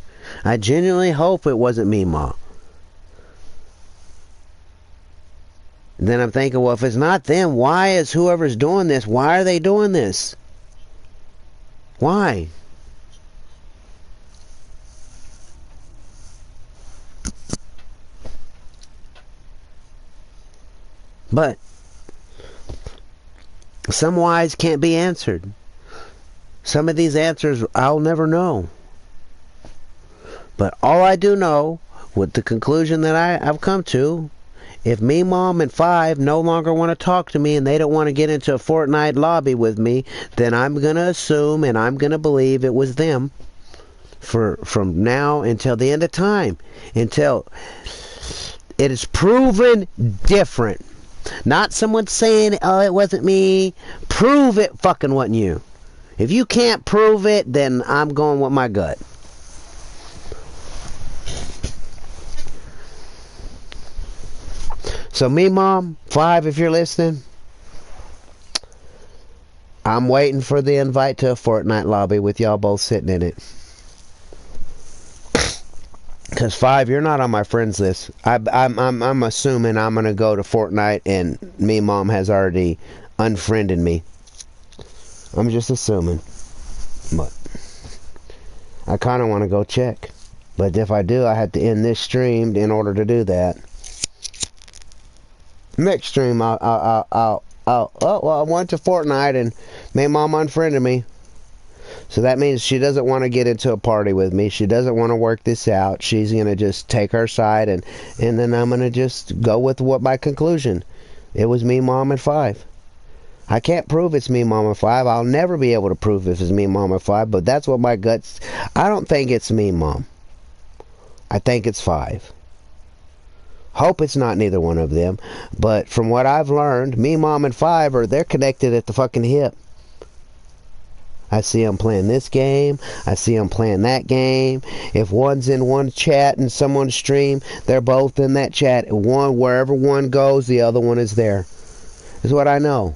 I genuinely hope it wasn't me, Ma. Then I'm thinking, well, if it's not them, why is whoever's doing this, why are they doing this? Why? But some whys can't be answered. Some of these answers I'll never know. But all I do know, with the conclusion that I've come to, if me, Mom, and 5 no longer want to talk to me and they don't want to get into a Fortnite lobby with me, then I'm going to assume and I'm going to believe it was them from now until the end of time. Until it is proven different. Not someone saying, oh, it wasn't me. Prove it fucking wasn't you. If you can't prove it, then I'm going with my gut. So me, Mom, 5, if you're listening, I'm waiting for the invite to a Fortnite lobby with y'all both sitting in it. Because 5, you're not on my friends list. I'm assuming I'm gonna go to Fortnite and me, Mom, has already unfriended me. I'm just assuming, but I kind of want to go check. But if I do, I have to end this stream in order to do that. Next stream, I went to Fortnite and me, Mom, unfriended me. So that means she doesn't want to get into a party with me. She doesn't want to work this out. She's going to just take her side, and then I'm going to just go with what my conclusion. It was me, Mom, and 5. I can't prove it's me, Mom, and 5. I'll never be able to prove if it's me, Mom, and 5, but that's what my guts... I don't think it's me, Mom. I think it's 5. Hope it's not neither one of them, but from what I've learned, me, Mom, and 5 they're connected at the fucking hip. I see them playing this game. I see them playing that game. If one's in one chat and someone's stream, they're both in that chat. One, wherever one goes, the other one is there. Is what I know.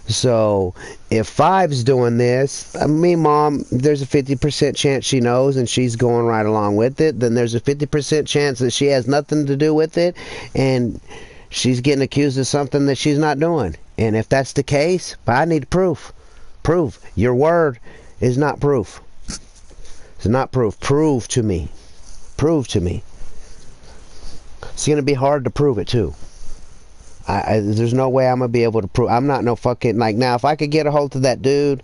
So, if 5's doing this, me, Mom, there's a 50% chance she knows and she's going right along with it. Then there's a 50% chance that she has nothing to do with it and she's getting accused of something that she's not doing. And if that's the case, I need proof. Proof. Your word is not proof. It's not proof. Prove to me. Prove to me. It's going to be hard to prove it too. There's no way I'm going to be able to prove. I'm not no fucking, like, now if I could get a hold of that dude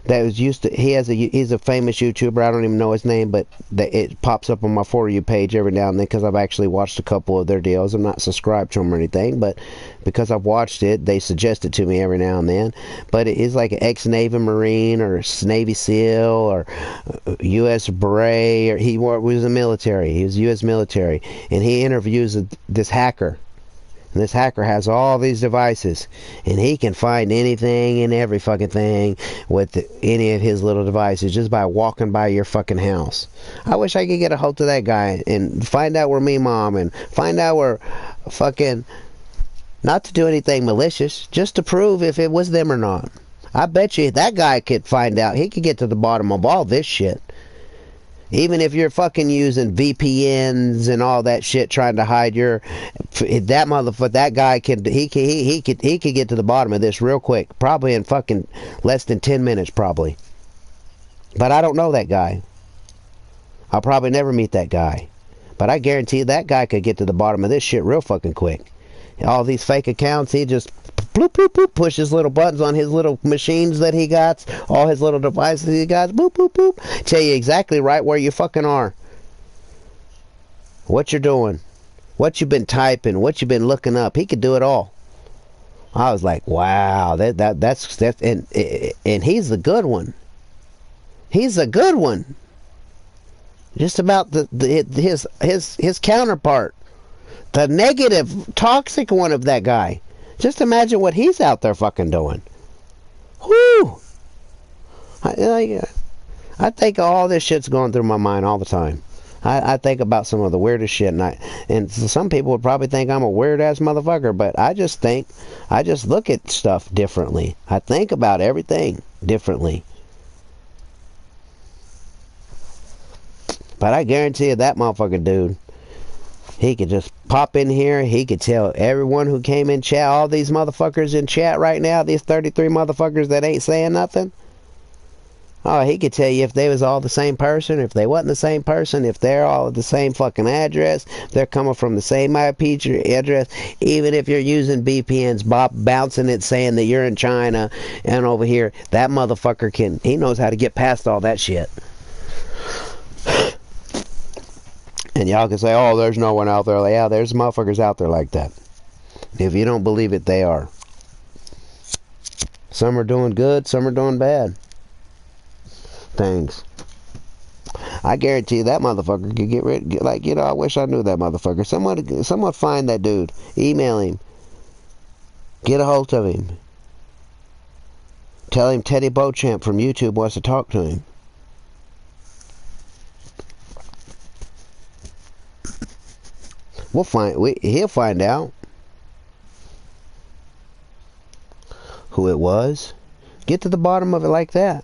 that was used to, he's a famous YouTuber, I don't even know his name, but it pops up on my For You page every now and then because I've actually watched a couple of their deals. I'm not subscribed to them or anything, but because I've watched it, they suggest it to me every now and then. But it is like an ex-Navy Marine or Navy SEAL or U.S. Beret, or he was in the military. He was U.S. military, and he interviews this hacker. And this hacker has all these devices, and he can find anything and every fucking thing with any of his little devices just by walking by your fucking house. I wish I could get a hold of that guy and find out where me, Mom, and find out where fucking, not to do anything malicious, just to prove if it was them or not. I bet you that guy could find out. He could get to the bottom of all this shit. Even if you're fucking using VPNs and all that shit trying to hide your, that motherfucker, that guy could get to the bottom of this real quick, probably in fucking less than 10 minutes, probably. But I don't know that guy. I'll probably never meet that guy. But I guarantee that guy could get to the bottom of this shit real fucking quick. All these fake accounts, he just bloop, bloop, bloop, pushes little buttons on his little machines that he got, all his little devices he got, boop, boop, boop, tell you exactly right where you fucking are, what you're doing, what you've been typing, what you've been looking up. He could do it all. I was like, wow, that's and he's the good one. He's a good one. Just about his counterpart, the negative, toxic one of that guy. Just imagine what he's out there fucking doing. Whoo! I think all this shit's going through my mind all the time. I think about some of the weirdest shit, and some people would probably think I'm a weird ass motherfucker, but I just look at stuff differently. I think about everything differently. But I guarantee you that motherfucker dude, he could just pop in here. He could tell everyone who came in chat, all these motherfuckers in chat right now, these 33 motherfuckers that ain't saying nothing. Oh, he could tell you if they was all the same person, if they wasn't the same person, if they're all at the same fucking address, they're coming from the same IP address, even if you're using VPNs, bouncing it, saying that you're in China and over here, that motherfucker he knows how to get past all that shit. And y'all can say, oh, there's no one out there. Like, yeah, there's motherfuckers out there like that. If you don't believe it, they are. Some are doing good, some are doing bad things. I guarantee you that motherfucker could get rid. Like, you know, I wish I knew that motherfucker. Someone find that dude. Email him. Get a hold of him. Tell him Teddy Beauchamp from YouTube wants to talk to him. He'll find out who it was. Get to the bottom of it like that.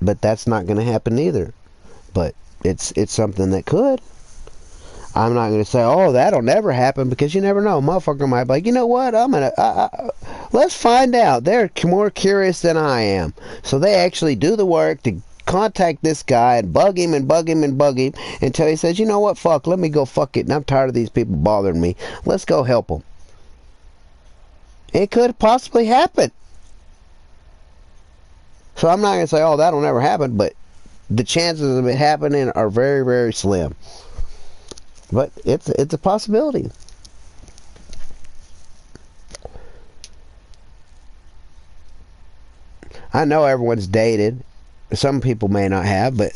But that's not going to happen either. But it's something that could. I'm not going to say, oh, that'll never happen, because you never know. Motherfucker might be like, you know what? Let's find out. They're more curious than I am. So they actually do the work to contact this guy and bug him and bug him and bug him until he says, you know what, fuck, let me go fuck it. And I'm tired of these people bothering me. Let's go help them. It could possibly happen. So I'm not going to say, oh, that'll never happen, but the chances of it happening are very, very slim. But it's a possibility. I know everyone's dated. Some people may not have, but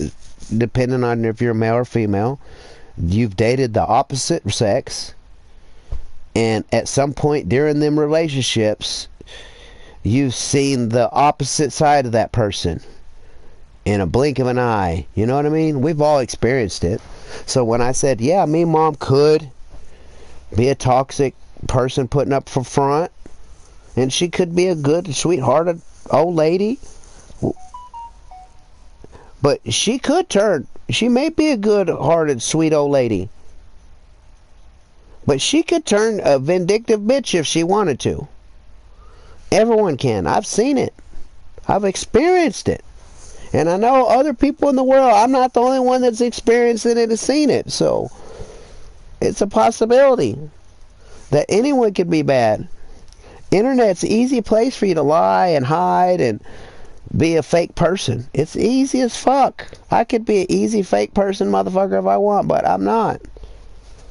depending on if you're male or female, you've dated the opposite sex, and at some point during them relationships, you've seen the opposite side of that person in a blink of an eye. You know what I mean? We've all experienced it. So when I said, yeah, me mom could be a toxic person putting up for front, and she could be a good, sweethearted old lady, but she may be a good-hearted, sweet old lady, but she could turn a vindictive bitch if she wanted to. Everyone can. I've seen it. I've experienced it. And I know other people in the world. I'm not the only one that's experienced it and has seen it. So it's a possibility that anyone could be bad. Internet's an easy place for you to lie and hide and be a fake person. It's easy as fuck. I could be an easy fake person, motherfucker, if I want, but I'm not.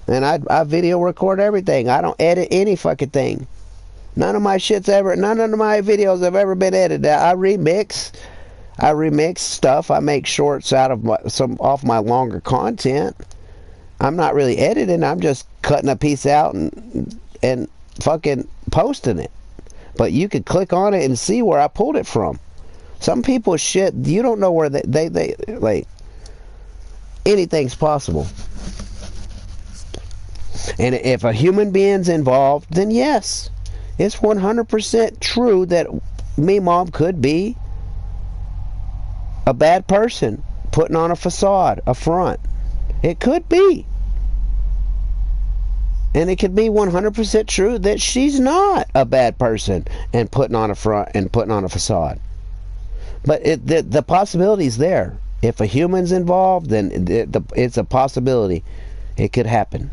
And I video record everything. I don't edit any fucking thing. None of my videos have ever been edited. I remix stuff. I make shorts out of off my longer content. I'm not really editing. I'm just cutting a piece out and fucking posting it. But you could click on it and see where I pulled it from. Some people's shit, you don't know where they like, anything's possible. And if a human being's involved, then yes, it's 100% true that me mom could be a bad person putting on a facade, a front. It could be. And it could be 100% true that she's not a bad person and putting on a front and putting on a facade. But the possibility's there. If a human's involved, then it's a possibility. It could happen.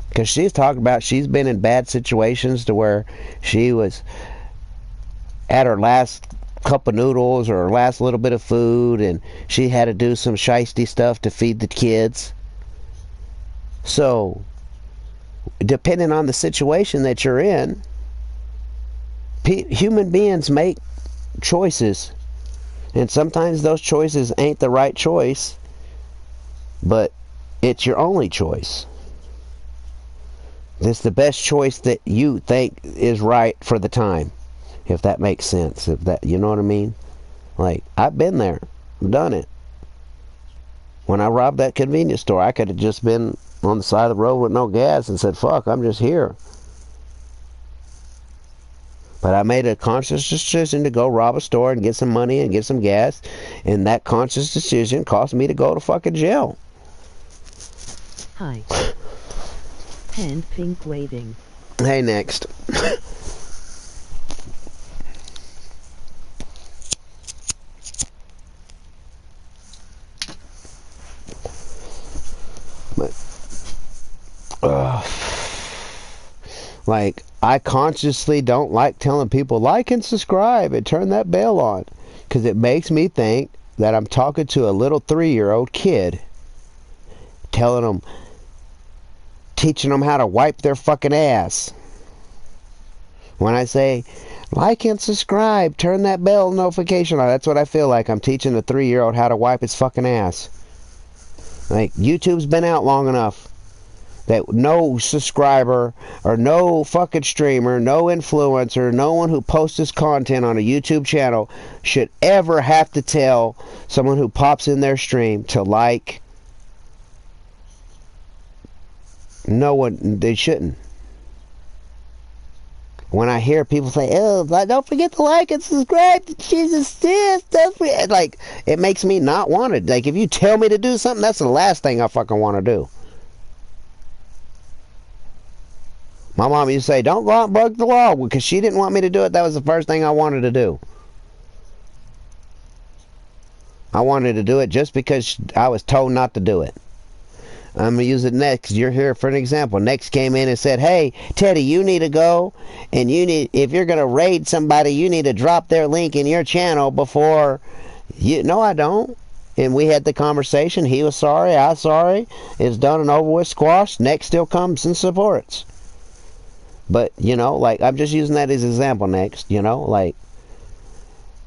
Because she's talking about she's been in bad situations to where she was at her last cup of noodles or her last little bit of food, and she had to do some shiesty stuff to feed the kids. So, depending on the situation that you're in, human beings make choices, and sometimes those choices ain't the right choice, but it's your only choice. It's the best choice that you think is right for the time, if that makes sense. If that, you know what I mean? Like, I've been there, I've done it. When I robbed that convenience store, I could have just been on the side of the road with no gas and said, fuck, I'm just here. But I made a conscious decision to go rob a store and get some money and get some gas. And that conscious decision cost me to go to fucking jail. Hi. Hand pink waving. Hey, next. Like, I consciously don't like telling people like and subscribe and turn that bell on, because it makes me think that I'm talking to a little 3-year-old kid, telling them, teaching them how to wipe their fucking ass. When I say like and subscribe, turn that bell notification on, that's what I feel like. I'm teaching a 3-year-old how to wipe his fucking ass. Like, YouTube's been out long enough that no subscriber or no fucking streamer, no influencer, no one who posts this content on a YouTube channel should ever have to tell someone who pops in their stream to like. No one, they shouldn't. When I hear people say, oh, don't forget to like and subscribe to Jesus this, don't forget. Like, it makes me not want it. Like, if you tell me to do something, that's the last thing I fucking want to do. My mom used to say, don't go out and break the law, because she didn't want me to do it. That was the first thing I wanted to do. I wanted to do it just because I was told not to do it. I'm going to use it next. You're here for an example. Next came in and said, hey, Teddy, you need to go, and you need, if you're going to raid somebody, you need to drop their link in your channel before you. No, I don't. And we had the conversation. He was sorry. I was sorry. It's done and over with, squashed. Next still comes and supports. But, you know, like, I'm just using that as an example next, you know, like,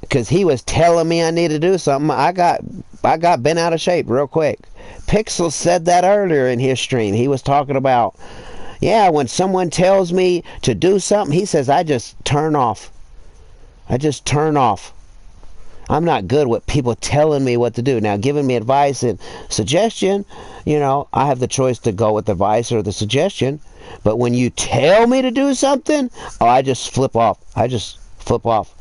because he was telling me I need to do something. I got bent out of shape real quick. Pixel said that earlier in his stream. He was talking about, yeah, when someone tells me to do something, he says, I just turn off. I just turn off. I'm not good with people telling me what to do. Now, giving me advice and suggestion, you know, I have the choice to go with the advice or the suggestion. But when you tell me to do something, oh, I just flip off. I just flip off.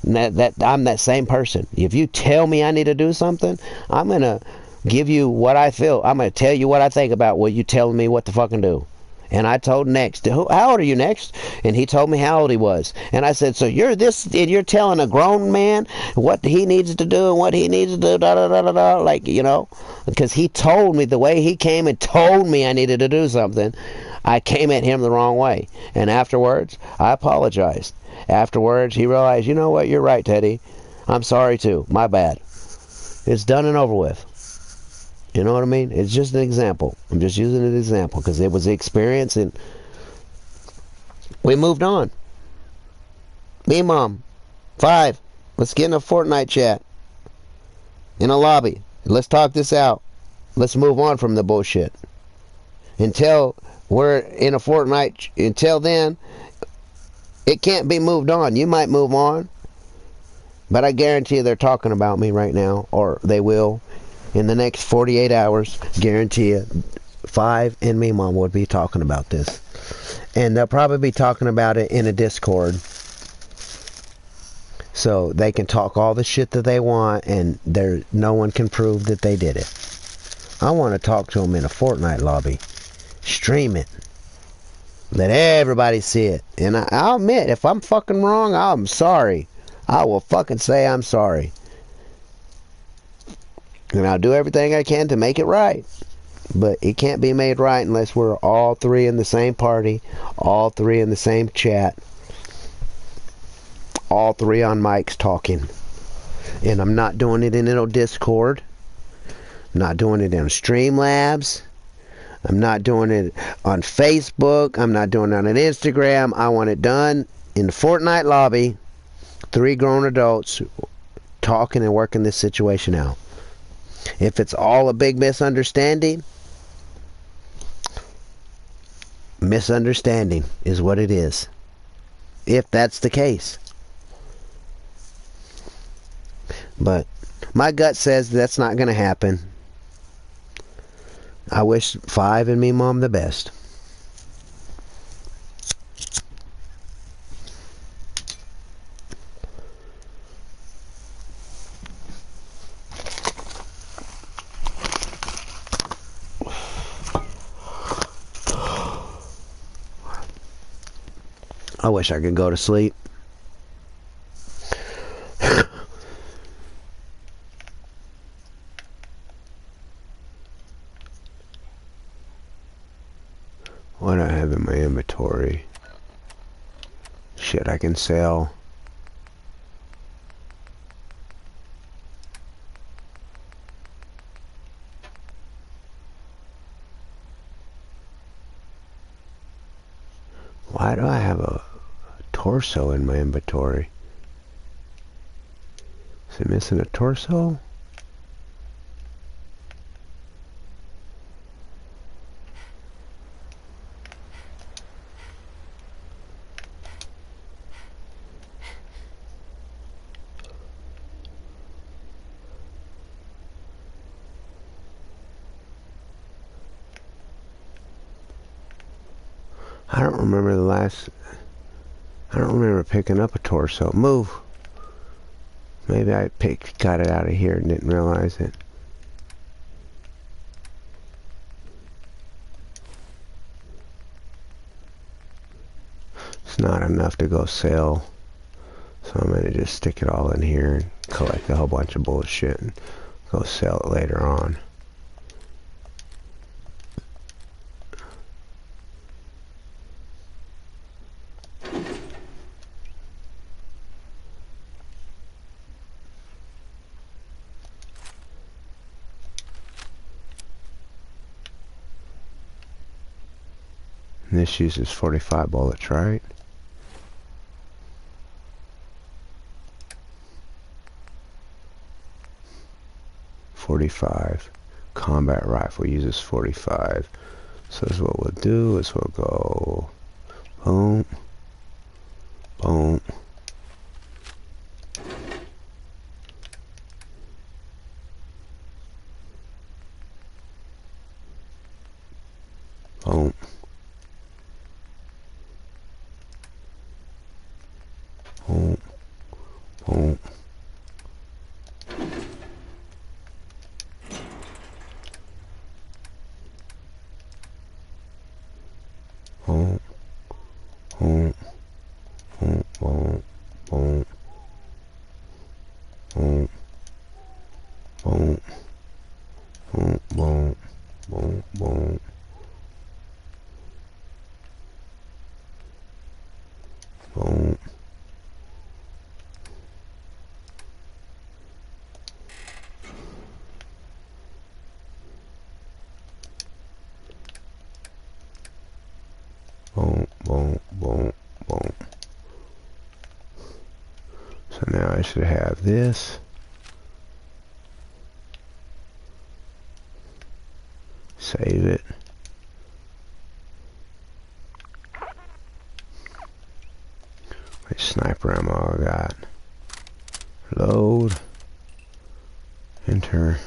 And I'm that same person. If you tell me I need to do something, I'm going to give you what I feel. I'm going to tell you what I think about what you telling me what to fucking do. And I told Next, how old are you, Next? And he told me how old he was. And I said, so you're this, and you're telling a grown man what he needs to do and what he needs to do, da da da da da, like, you know, because he told me the way he came and told me I needed to do something, I came at him the wrong way. And afterwards, I apologized. Afterwards, he realized, you know what, you're right, Teddy. I'm sorry too. My bad. It's done and over with. You know what I mean? It's just an example. I'm just using an example because it was the experience and we moved on. Me, Mom. 5. Let's get in a Fortnite chat. In a lobby. Let's talk this out. Let's move on from the bullshit. Until we're in a Fortnite, until then, it can't be moved on. You might move on. But I guarantee you they're talking about me right now, or they will. In the next 48 hours, guarantee you, 5 and me, Mom, would be talking about this. And they'll probably be talking about it in a Discord. So they can talk all the shit that they want, and no one can prove that they did it. I want to talk to them in a Fortnite lobby. Stream it. Let everybody see it. And I'll admit, if I'm fucking wrong, I'm sorry. I will fucking say I'm sorry. And I'll do everything I can to make it right. But it can't be made right unless we're all 3 in the same party, all 3 in the same chat, all 3 on mics talking. And I'm not doing it in a Discord. I'm not doing it in Streamlabs. I'm not doing it on Facebook. I'm not doing it on Instagram. I want it done in the Fortnite lobby. 3 grown adults talking and working this situation out. If it's all a big misunderstanding is what it is. If that's the case. But my gut says that's not going to happen. I wish 5 and me mom the best. I wish I could go to sleep. What do I have in my inventory? Shit I can sell. Why do I have a torso in my inventory? Is it missing a torso? I don't remember I don't remember picking up a torso. Move! Maybe I got it out of here and didn't realize it. It's not enough to go sell. So I'm going to just stick it all in here and collect a whole bunch of bullshit and go sell it later on. And this uses 45 bullets, right? .45. Combat rifle uses 45. So this is what we'll do is we'll go boom, boom, boom, boom, boom. Boom, boom, boom, boom, boom, boom, boom, boom, boom, boom, boom, boom. Boom, boom, boom, boom. So now I should have this. Save it. My sniper ammo I got. Load. Enter.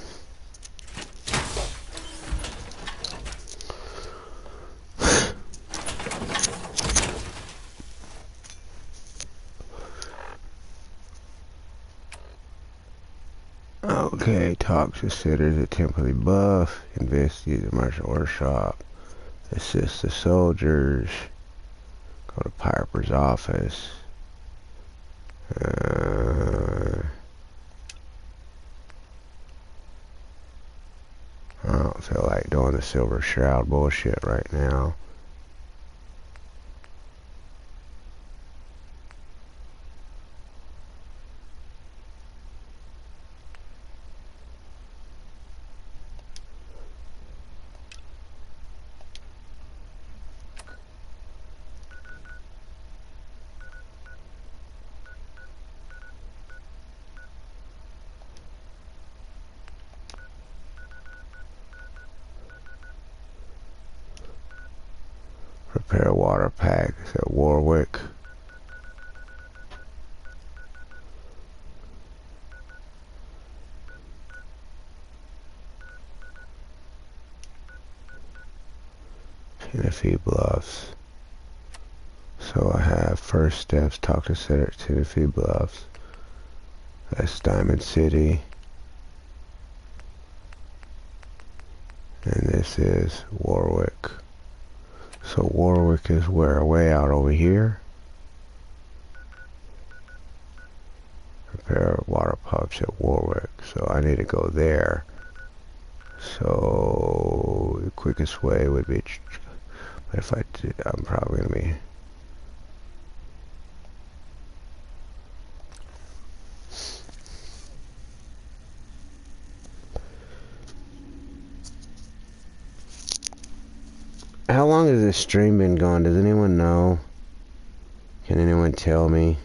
Okay, talk to sitters at temporary buff, investigate the martial workshop, assist the soldiers, go to Piper's office. I don't feel like doing the Silver Shroud bullshit right now. Repair water packs at Warwick. Tennessee Bluffs. So I have first steps, talk to Senator Tennessee Bluffs. That's Diamond City. And this is Warwick. So Warwick is where? Way out over here. Repair water pumps at Warwick. So I need to go there. So the quickest way would be, but if I did, I'm probably gonna be. How long has this stream been going? Does anyone know? Can anyone tell me?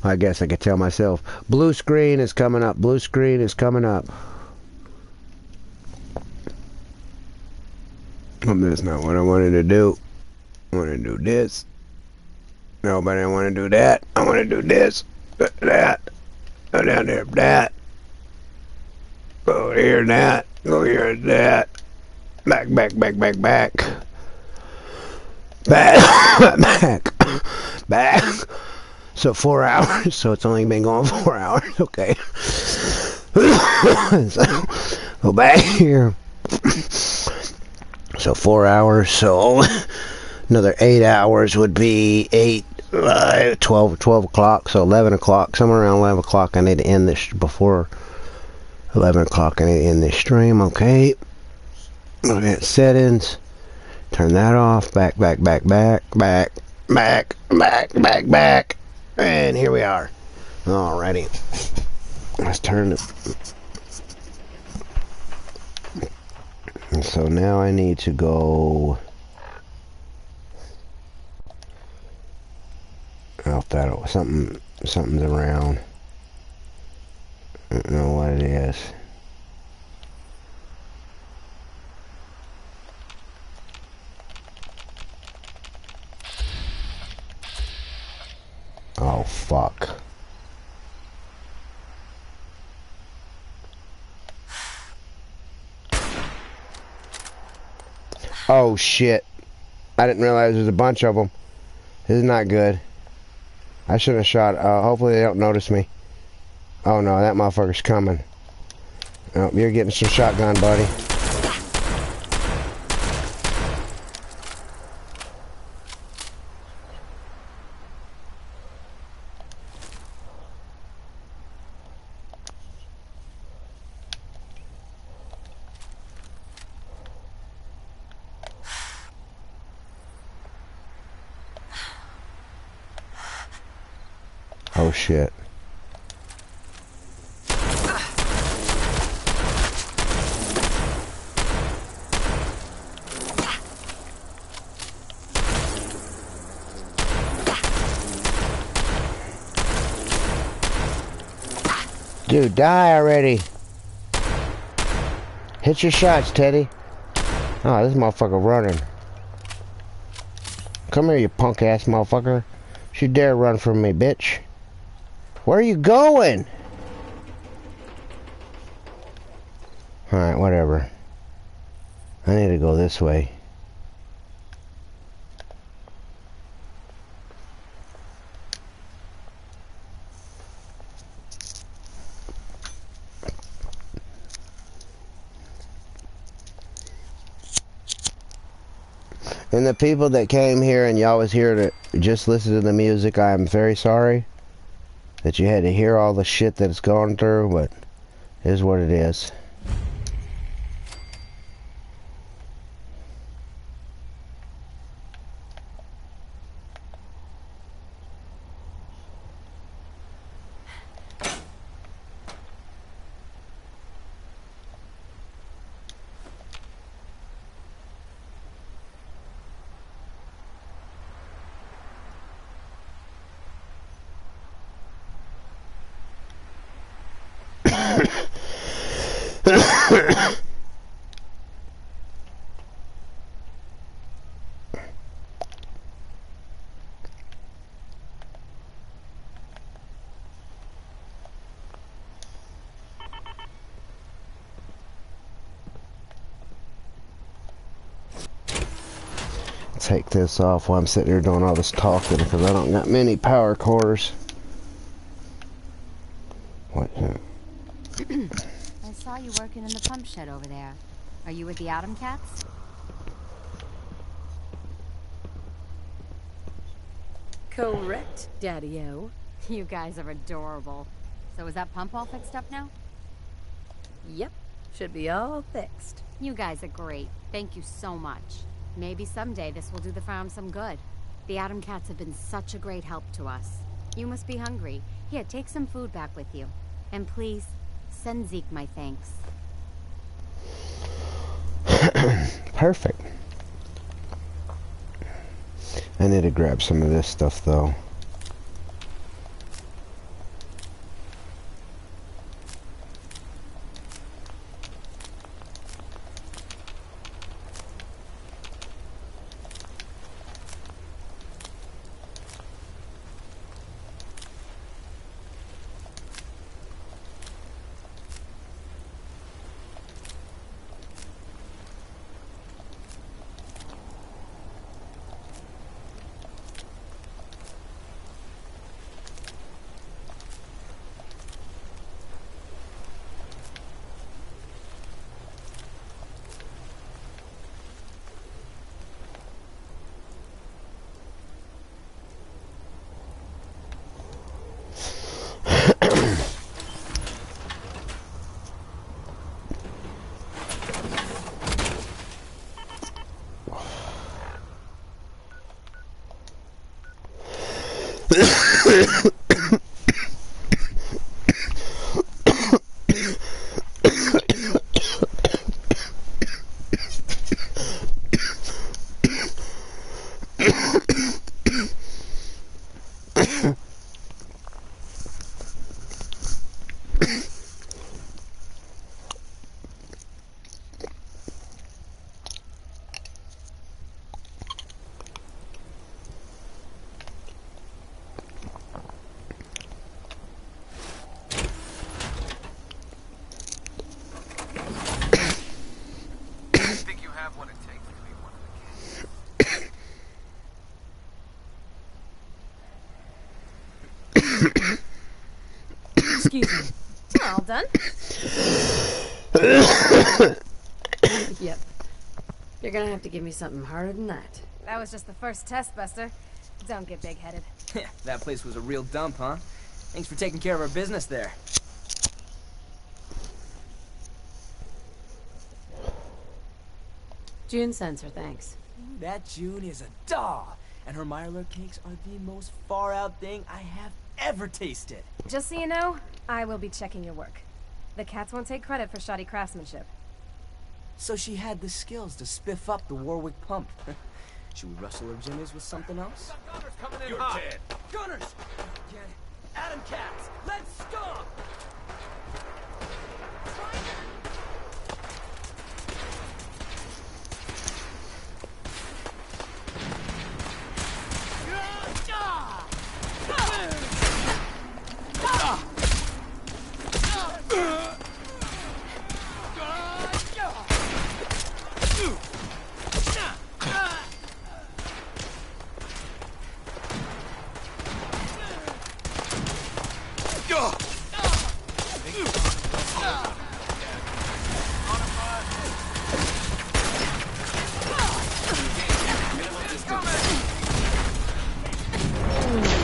I guess I could tell myself. Blue screen is coming up. Blue screen is coming up. That's not what I wanted to do. I want to do this. No, but I don't want to do that. I want to do this. That. Go down there. That. Go here. That. Go here. That. Back. Back. Back. Back. Back. Back. Back. Back. So 4 hours. So it's only been going 4 hours. Okay. So, go back here. So 4 hours. So another 8 hours would be 12 o'clock. So 11 o'clock. Somewhere around 11 o'clock. I need to end this before 11 o'clock. I need to end this stream. Okay. Look at settings. Turn that off. Back. Back. Back. Back. Back. Back. Back. Back. Back. And here we are. Alrighty. Let's turn it. And so now I need to go out that something's around. I don't know what it is. Oh, fuck. Oh, shit. I didn't realize there's a bunch of them. This is not good. I shouldn't have shot. Hopefully they don't notice me. Oh, no, that motherfucker's coming. Oh, you're getting some shotgun, buddy. Oh, shit. Dude, die already. Hit your shots, Teddy. Oh, this motherfucker running. Come here, you punk ass motherfucker. Don't you dare run from me, bitch. Where are you going? Alright, whatever. I need to go this way. And the people that came here and y'all was here to just listen to the music, I am very sorry that you had to hear all the shit that it's gone through, but it is what it is. take this off while I'm sitting here doing all this talking because I don't got many power cores. What? I saw you working in the pump shed over there. Are you with the Atom Cats? Correct, Daddy-O. You guys are adorable. So is that pump all fixed up now? Yep, should be all fixed. You guys are great. Thank you so much. Maybe someday this will do the farm some good. The Atom Cats have been such a great help to us. You must be hungry. Here, take some food back with you. And please, send Zeke my thanks. Perfect. I need to grab some of this stuff though. Excuse me. All done? Yep. You're gonna have to give me something harder than that. That was just the first test, Buster. Don't get big-headed. That place was a real dump, huh? Thanks for taking care of our business there. June sends her thanks. That June is a doll, and her Mirelurk cakes are the most far-out thing I have ever tasted. Just so you know, I will be checking your work. The Cats won't take credit for shoddy craftsmanship. So she had the skills to spiff up the Warwick pump. Should we rustle her jimmies with something else? Gunners coming in You're hot. dead. Gunners! Get it. Atom Cats, let's go!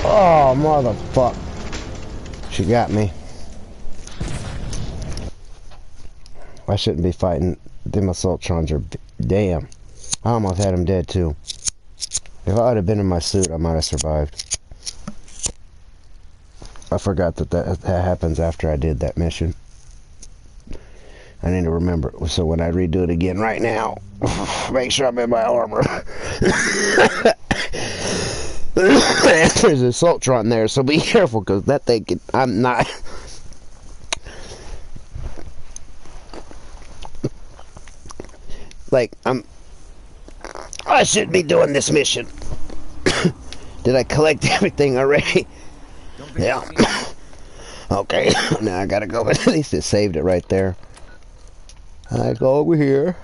Oh, motherfucker. She got me. I shouldn't be fighting. Them assaultrons are... Damn. I almost had him dead, too. If I would have been in my suit, I might have survived. I forgot that happens after I did that mission. I need to remember. So when I redo it again right now, make sure I'm in my armor. There's an assaultron there, so be careful, because that thing can... I'm not... Like, I shouldn't be doing this mission. Did I collect everything already? Yeah. Okay, now I gotta go. At least it saved it right there. I go over here.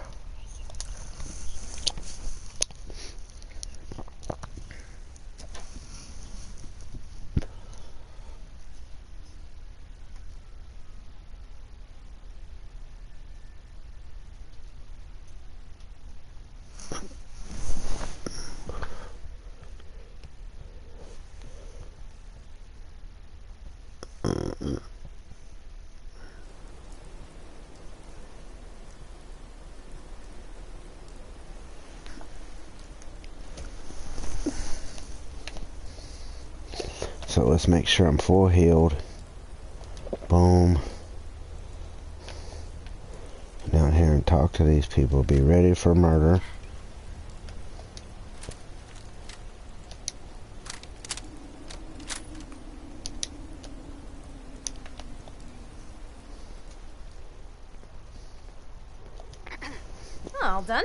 So let's make sure I'm full healed. Boom. Down here and talk to these people. Be ready for murder. All done?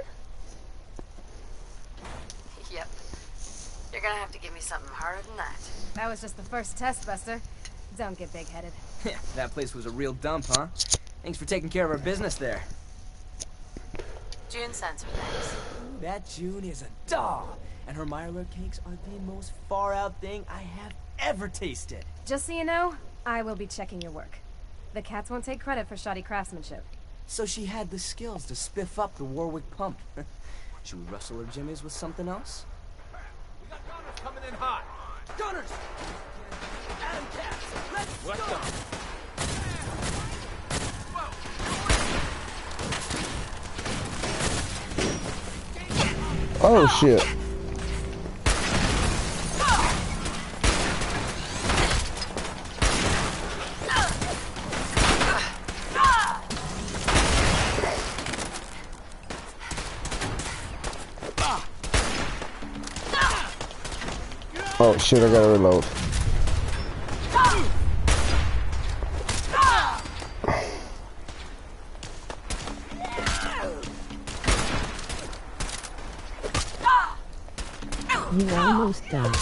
Yep. You're gonna have to give me something harder than that. That was just the first test, Buster. Don't get big-headed. That place was a real dump, huh? Thanks for taking care of our business there. June sends her thanks. That June is a doll, and her Mirelurk cakes are the most far-out thing I have ever tasted. Just so you know, I will be checking your work. The cats won't take credit for shoddy craftsmanship. So she had the skills to spiff up the Warwick pump. Should we rustle her jimmies with something else? We got gunners coming in hot. Gunners! Adam Cats, let's go! Oh shit. Oh shit, I gotta reload. You almost died.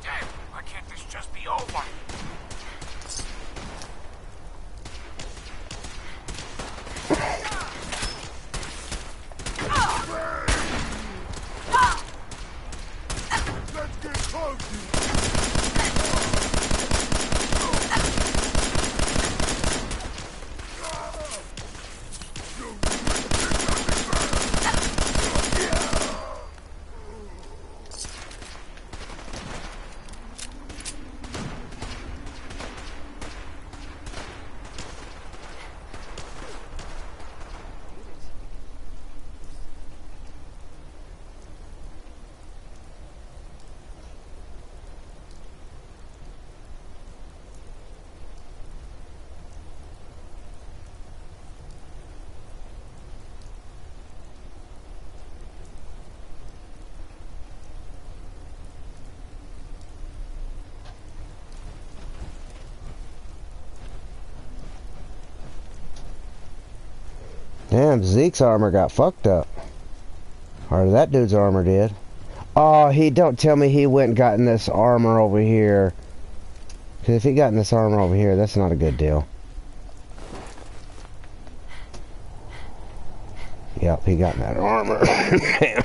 Damn, why can't this just be over? Let's get close. Damn, Zeke's armor got fucked up. Or that dude's armor did. Oh, don't tell me he went and gotten this armor over here. Because if he gotten this armor over here, that's not a good deal. Yep, he got that armor. Damn.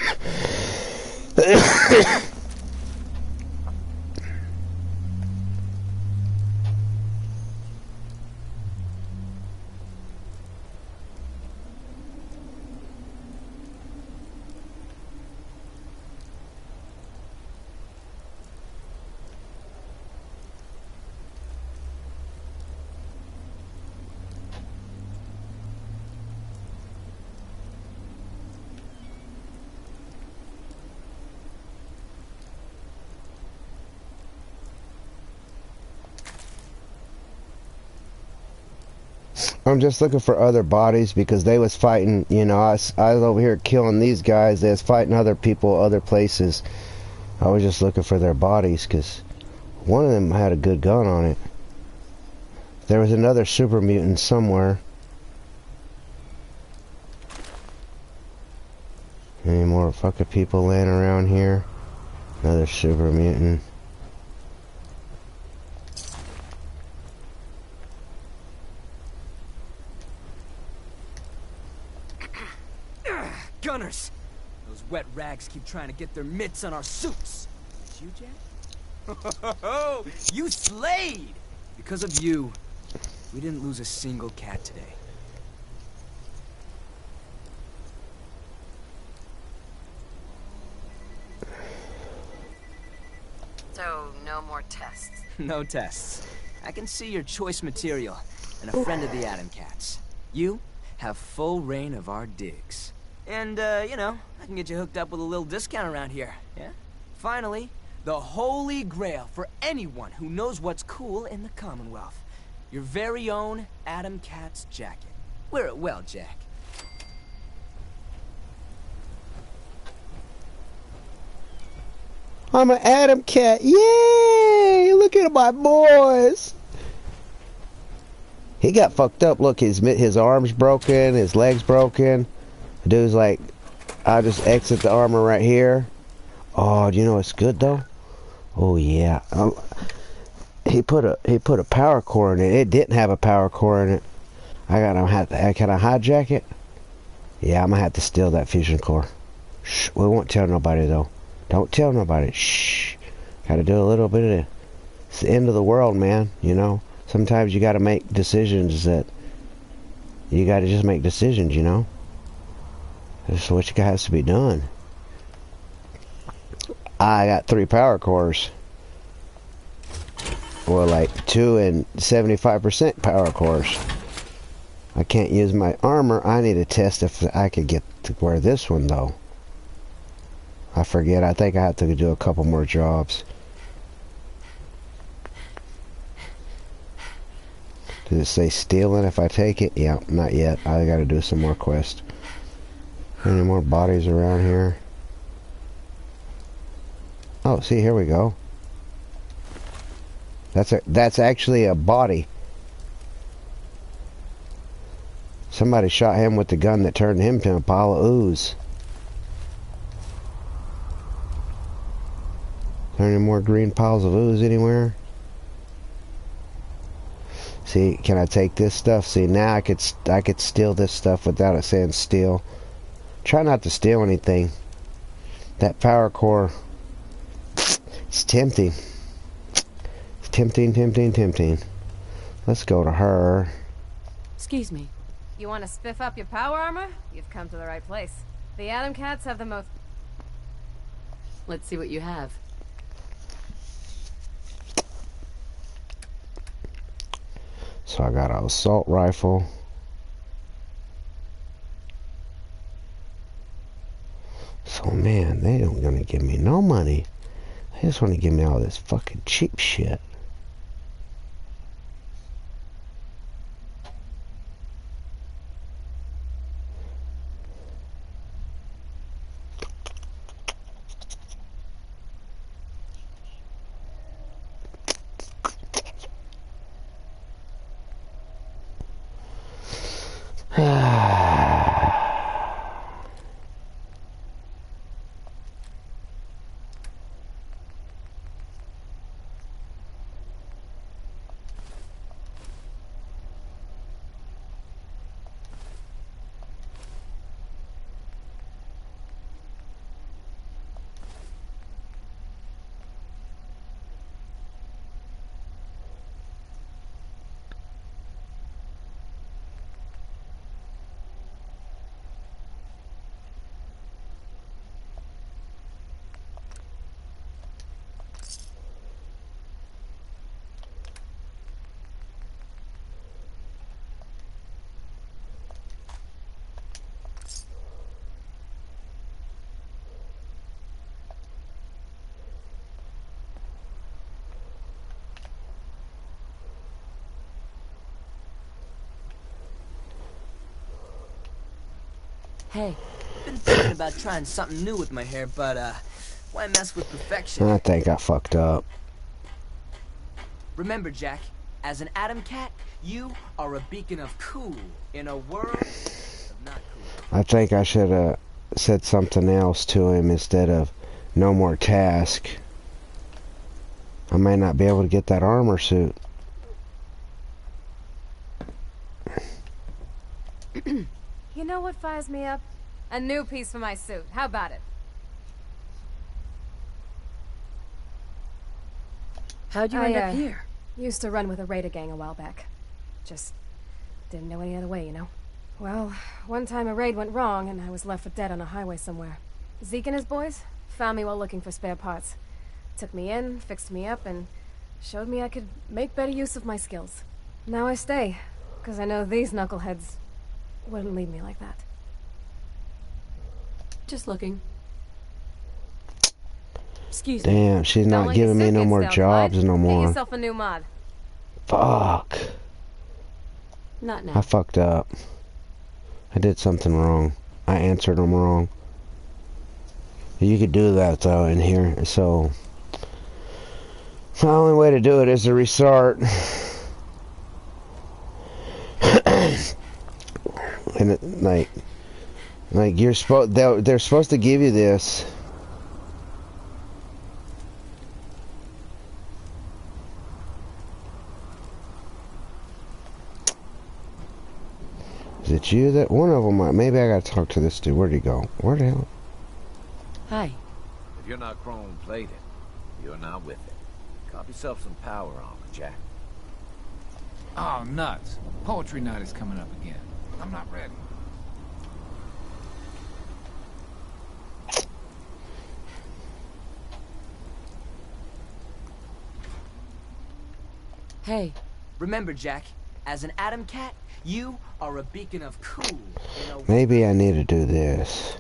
I'm just looking for other bodies because they was fighting, you know, I was over here killing these guys. They was fighting other people, other places. I was just looking for their bodies because one of them had a good gun on it. There was another super mutant somewhere. Any more fucking people laying around here? Another super mutant. Gunners! Those wet rags keep trying to get their mitts on our suits. It's you, Jack? You slayed! Because of you, we didn't lose a single cat today. So, no more tests. No tests. I can see your choice material and a friend of the Atom Cats. You have full reign of our digs. And, you know, I can get you hooked up with a little discount around here, yeah? Finally, the holy grail for anyone who knows what's cool in the Commonwealth. Your very own Atom Cat's jacket. Wear it well, Jack. I'm an Atom Cat. Yay! Look at my boys. He got fucked up. Look, his arm's broken, his leg's broken. The dude's like, I'll just exit the armor right here. Oh, do you know what's good though? Oh yeah. He put a power core in it. It didn't have a power core in it. Can I hijack it? Yeah, I'm gonna have to steal that fusion core. Shh, we won't tell nobody though. Don't tell nobody. Shh. Gotta do a little bit of it. It's the end of the world, man. You know. Sometimes you gotta make decisions that you gotta just make decisions. You know. That's what has to be done. I got 3 power cores. Well, like 2 and 75% power cores. I can't use my armor. I need to test if I could get to wear this one though. I forget. I think I have to do a couple more jobs. Does it say stealing if I take it? Yeah, not yet. I gotta do some more quests. Any more bodies around here? Oh, see, here we go. That's actually a body. Somebody shot him with the gun that turned him to a pile of ooze. Are there any more green piles of ooze anywhere? See, can I take this stuff? See, now I could steal this stuff without it saying steal. Try not to steal anything. That power core, it's tempting. It's tempting, tempting, tempting. Let's go to her. Excuse me. You want to spiff up your power armor? You've come to the right place. The Atom Cats have the most... Let's see what you have. So I got an assault rifle. So man, they don't gonna give me no money. They just want to give me all this fucking cheap shit. Hey. Been thinking about trying something new with my hair, but, why mess with perfection? I think I fucked up. Remember, Jack, as an Atom Cat, you are a beacon of cool in a world of not cool. I think I should have said something else to him instead of no more task. I may not be able to get that armor suit. You know what fires me up? A new piece for my suit. How about it? How'd you end up here? Used to run with a raider gang a while back. Just didn't know any other way, you know? Well, one time a raid went wrong and I was left for dead on a highway somewhere. Zeke and his boys found me while looking for spare parts. Took me in, fixed me up, and showed me I could make better use of my skills. Now I stay, because I know these knuckleheads wouldn't leave me like that. Just looking. Excuse me. Damn, she's Don't not let giving your me suit no get more stale, jobs Clyde. no Get more. yourself a new mod. Fuck. Not I now. fucked up. I did something wrong. I answered them wrong. You could do that though in here, so the only way to do it is to restart. And it, like you're supposed, they're supposed to give you this. Is it you that one of them? Maybe I gotta talk to this dude. Where'd he go? Where the hell? Hi. If you're not chrome plated, you're not with it. Cop yourself some power armor, Jack. Oh, nuts. Poetry night is coming up again. I'm not ready. Hey. Remember, Jack, as an Atom Cat, you are a beacon of cool in a Maybe I need to do this.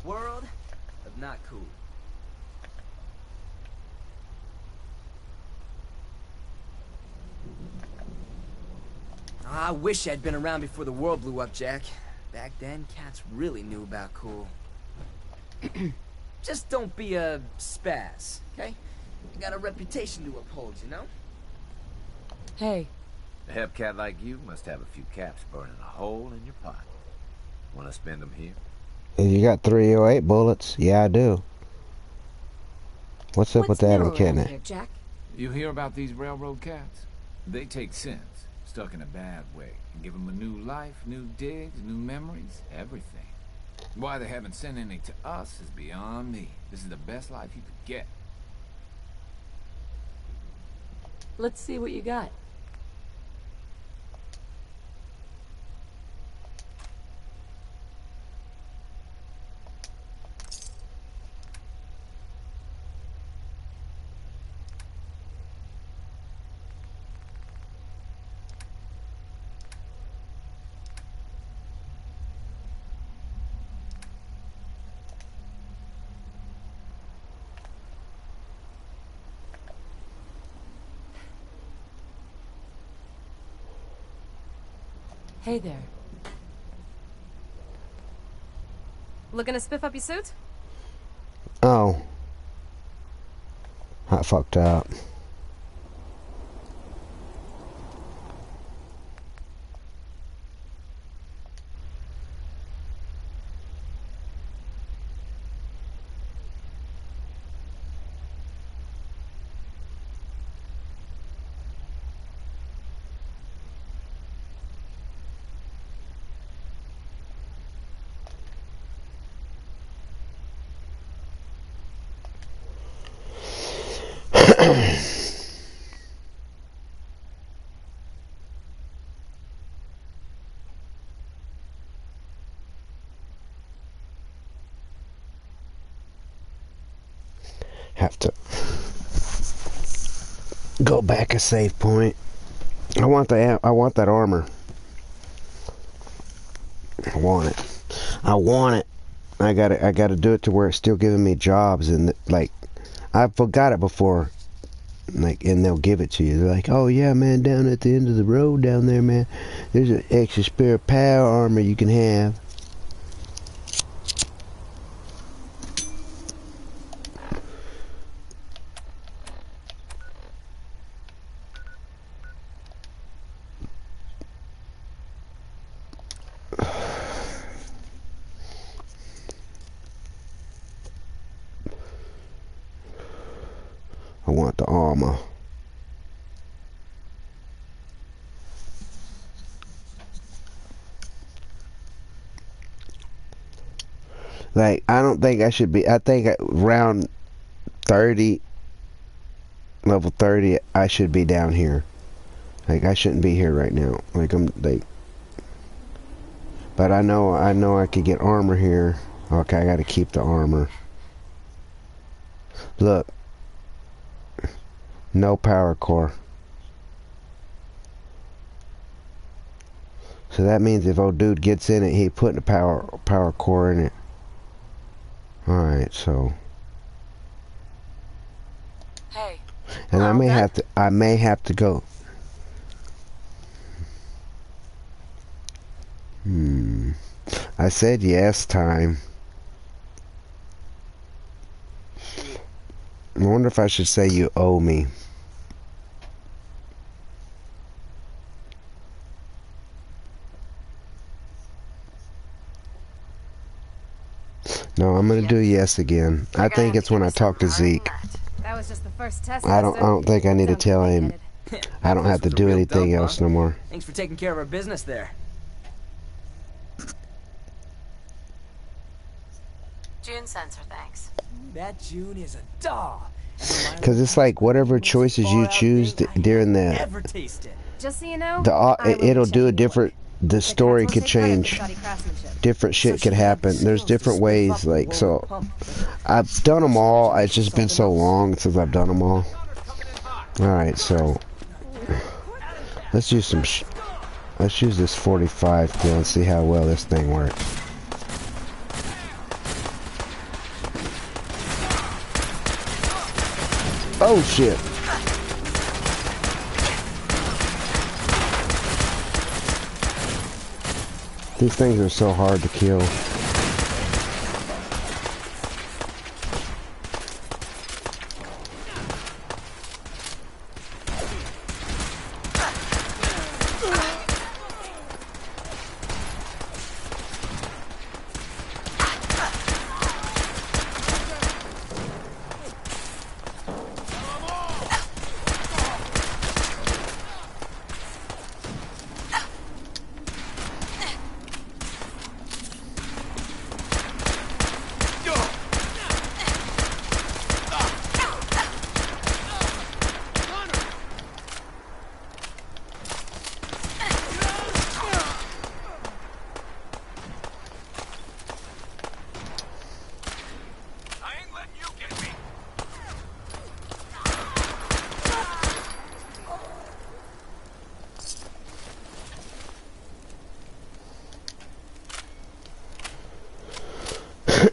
world of not cool. I wish I'd been around before the world blew up, Jack. Back then, cats really knew about cool. Just don't be a spaz, okay? You got a reputation to uphold, you know? Hey. A hep cat like you must have a few caps burning a hole in your pocket. Want to spend them here? You got 308 bullets? Yeah, I do. What's up with that? I'm kidding here, Jack? You hear about these railroad cats? They take sins, stuck in a bad way, and give them a new life, new digs, new memories, everything. Why they haven't sent any to us is beyond me. This is the best life you could get. Let's see what you got. Hey there. Looking to spiff up your suit? Oh. I fucked up. Have to go back a save point. I want that armor. I want it. I want it. I gotta do it to where it's still giving me jobs, and like I forgot it before. like, and they'll give it to you. They're like, oh yeah, man, down at the end of the road down there, man, there's an extra spare power armor you can have. I want the armor. Like, I don't think I should be. I think around 30, level 30, I should be down here. Like, I shouldn't be here right now. Like, I'm like, but I know I could get armor here. Okay, I gotta keep the armor. Look. No power core. So that means if old dude gets in it, he put a power core in it. Alright, so. Hey. And I may have to go. I said yes time. I wonder if I should say you owe me. No, I'm gonna do yes again. I think it's when I talk to Zeke. That was just the first test. I don't think I need to tell him. I don't have to do anything else no more. Thanks for taking care of our business there. June sensor, thanks. That June is a doll. Because it's like whatever choices you choose during the Just so you know, it'll do a different. The story could change. Different shit could happen. There's different ways. Like, so I've done them all. It's just been so long since I've done them all. All right, so let's use some. Let's use this 45 gun and see how well this thing works. Oh shit. These things are so hard to kill.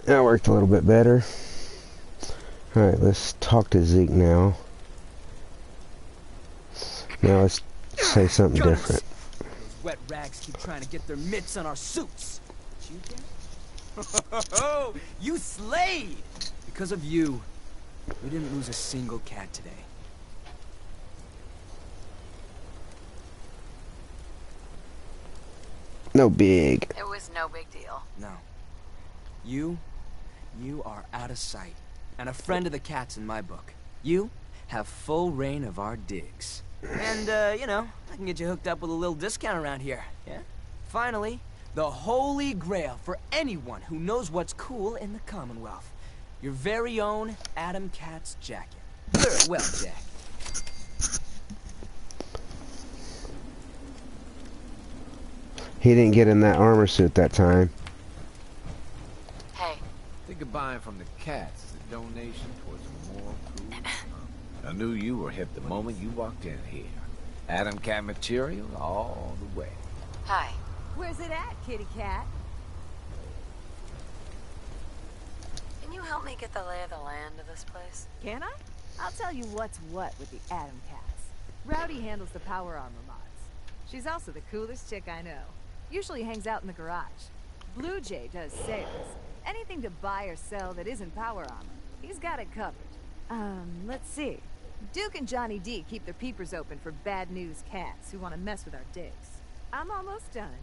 That worked a little bit better. Alright, let's talk to Zeke now. Now let's say something different. Those wet rags keep trying to get their mitts on our suits. You you slayed! Because of you, we didn't lose a single cat today. No big. It was no big deal. No. You are out of sight, and a friend of the cat's in my book. You have full reign of our digs. And, you know, I can get you hooked up with a little discount around here, yeah? Finally, the holy grail for anyone who knows what's cool in the Commonwealth. Your very own Adam Cat's jacket. Very well, Jack. He didn't get in that armor suit that time. Hey. Think of buying from the cats as a donation towards a more cool. I knew you were hip the moment you walked in here. Adam Cat material all the way. Hi. Where's it at, kitty cat? Can you help me get the lay of the land of this place? Can I? I'll tell you what's what with the Atom Cats. Rowdy handles the power armor mods. She's also the coolest chick I know. Usually hangs out in the garage. Blue Jay does sales. Anything to buy or sell that isn't power armor, he's got it covered. Let's see. Duke and Johnny D keep their peepers open for bad news cats who want to mess with our digs. I'm almost done.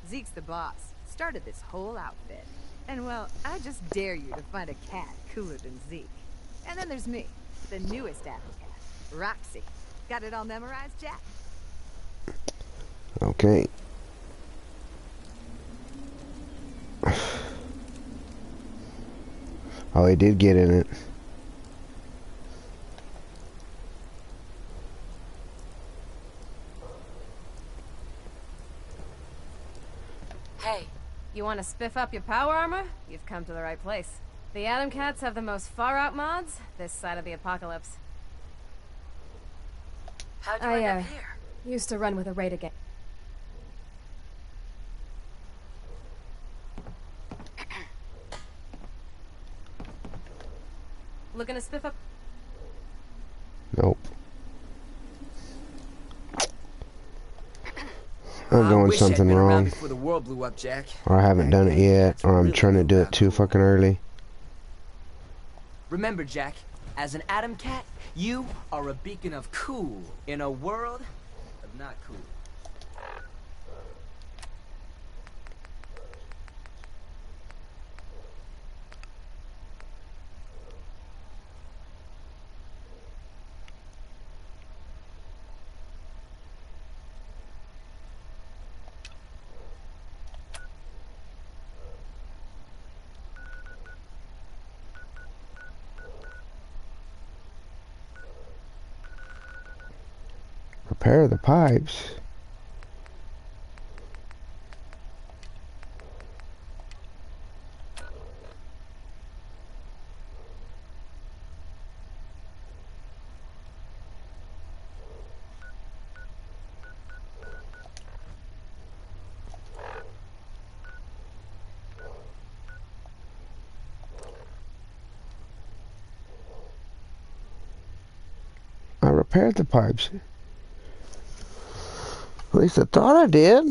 Zeke's the boss. Started this whole outfit. And well, I just dare you to find a cat cooler than Zeke. And then there's me, the newest Atom Cat, Roxy. Got it all memorized, Jack? Okay. Oh, he did get in it. Hey, you want to spiff up your power armor? You've come to the right place. The Atom Cats have the most far-out mods this side of the apocalypse. How'd you end up here? Used to run with a raider gang. Looking to spiff up? Nope. I'm doing something wrong. Before the world blew up, Jack. Or I haven't done it yet, or I'm trying to do it too fucking early. Remember, Jack, as an Atom Cat, you are a beacon of cool in a world of not cool. Repair the pipes. I repaired the pipes. At least I thought I did.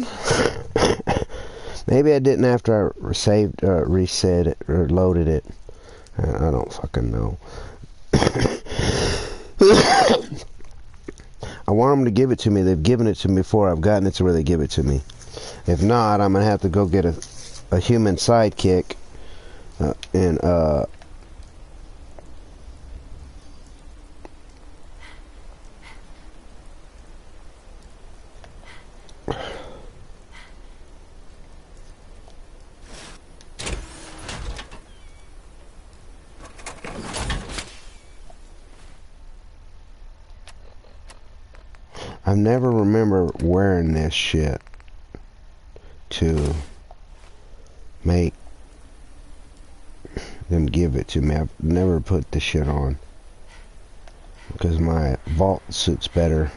Maybe I didn't after I reset it, or loaded it. I don't fucking know. I want them to give it to me. They've given it to me before. I've gotten it to where they give it to me. If not, I'm going to have to go get a human sidekick. And I never remember wearing this shit to make them give it to me. I've never put the shit on because my vault suits better.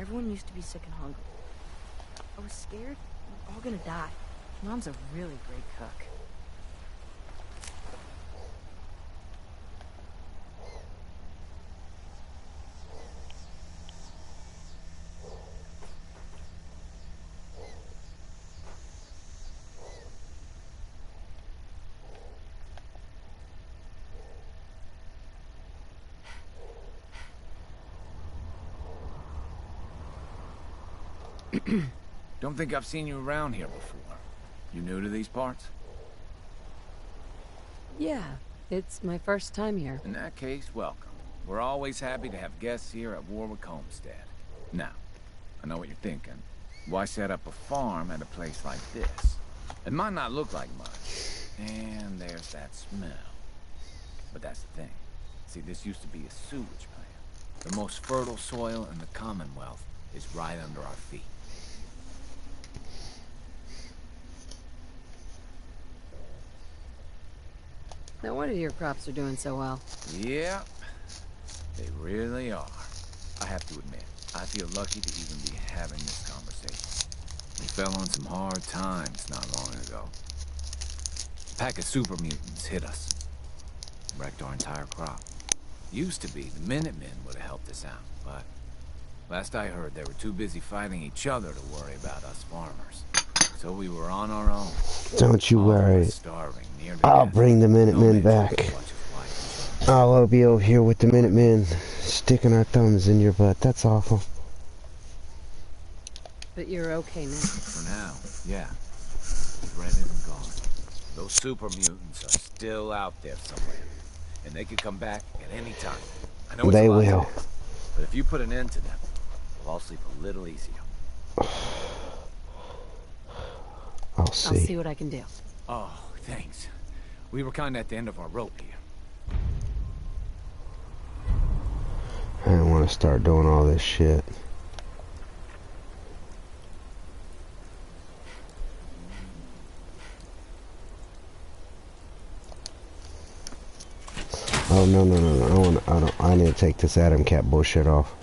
Everyone used to be sick and hungry. I was scared we were all gonna die. Mom's a really great cook. Don't think I've seen you around here before. You new to these parts? Yeah, it's my first time here. In that case, welcome. We're always happy to have guests here at Warwick Homestead. Now, I know what you're thinking. Why set up a farm at a place like this? It might not look like much. And there's that smell. But that's the thing. See, this used to be a sewage plant. The most fertile soil in the Commonwealth is right under our feet. No wonder your crops are doing so well. Yeah, they really are. I have to admit, I feel lucky to even be having this conversation. We fell on some hard times not long ago. A pack of super mutants hit us. Wrecked our entire crop. Used to be the Minutemen would have helped us out, but last I heard they were too busy fighting each other to worry about us farmers. So we were on our own. Don't you worry. Starving, near to I'll death. bring the Minutemen back. Much as life. I'll be over here with the Minutemen sticking our thumbs in your butt. That's awful. But you're okay now. For now, yeah. The threat isn't gone. Those super mutants are still out there somewhere. And they could come back at any time. I know it's They a lot to will. do, but if you put an end to them, we'll all sleep a little easier. I'll see. I'll see what I can do. Oh, thanks. We were kind of at the end of our rope here. I don't want to start doing all this shit. Oh no! I need to take this Atom Cat bullshit off.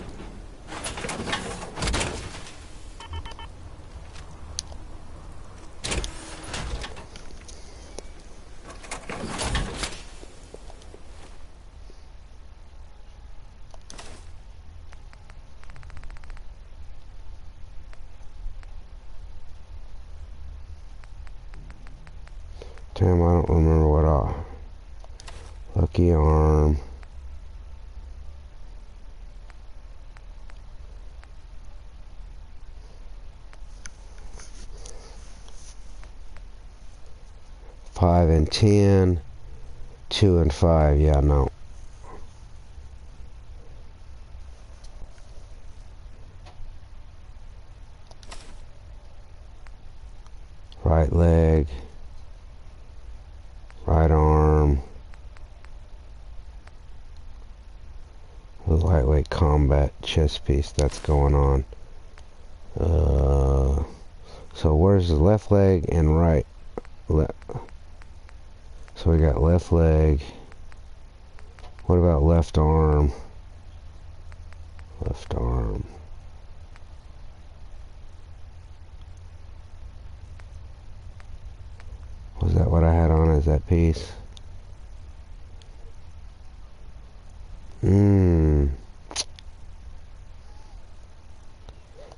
Damn, I don't remember what Lucky arm. Five and 10. 2 and 5. Yeah, no. Right leg. Right arm. The lightweight combat chest piece that's going on. So where's the left leg and right? So we got left leg. What about left arm? Left arm. Was that what I had on as that piece?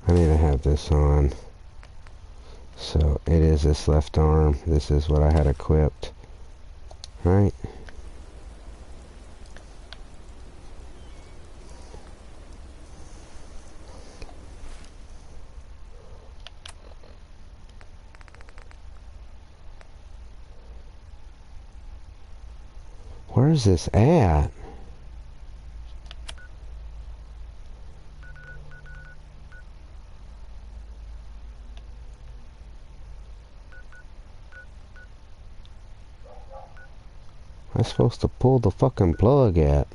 I need to have this on. So it is this left arm. This is what I had equipped. Right? Where is this at? I'm supposed to pull the fucking plug at.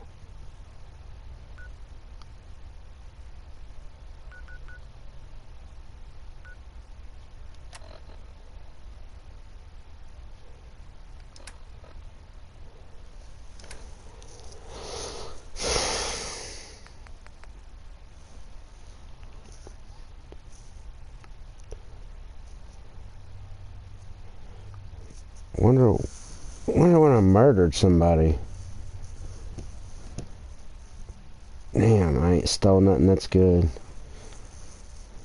Wonder when I murdered somebody. Damn, I ain't stole nothing. That's good.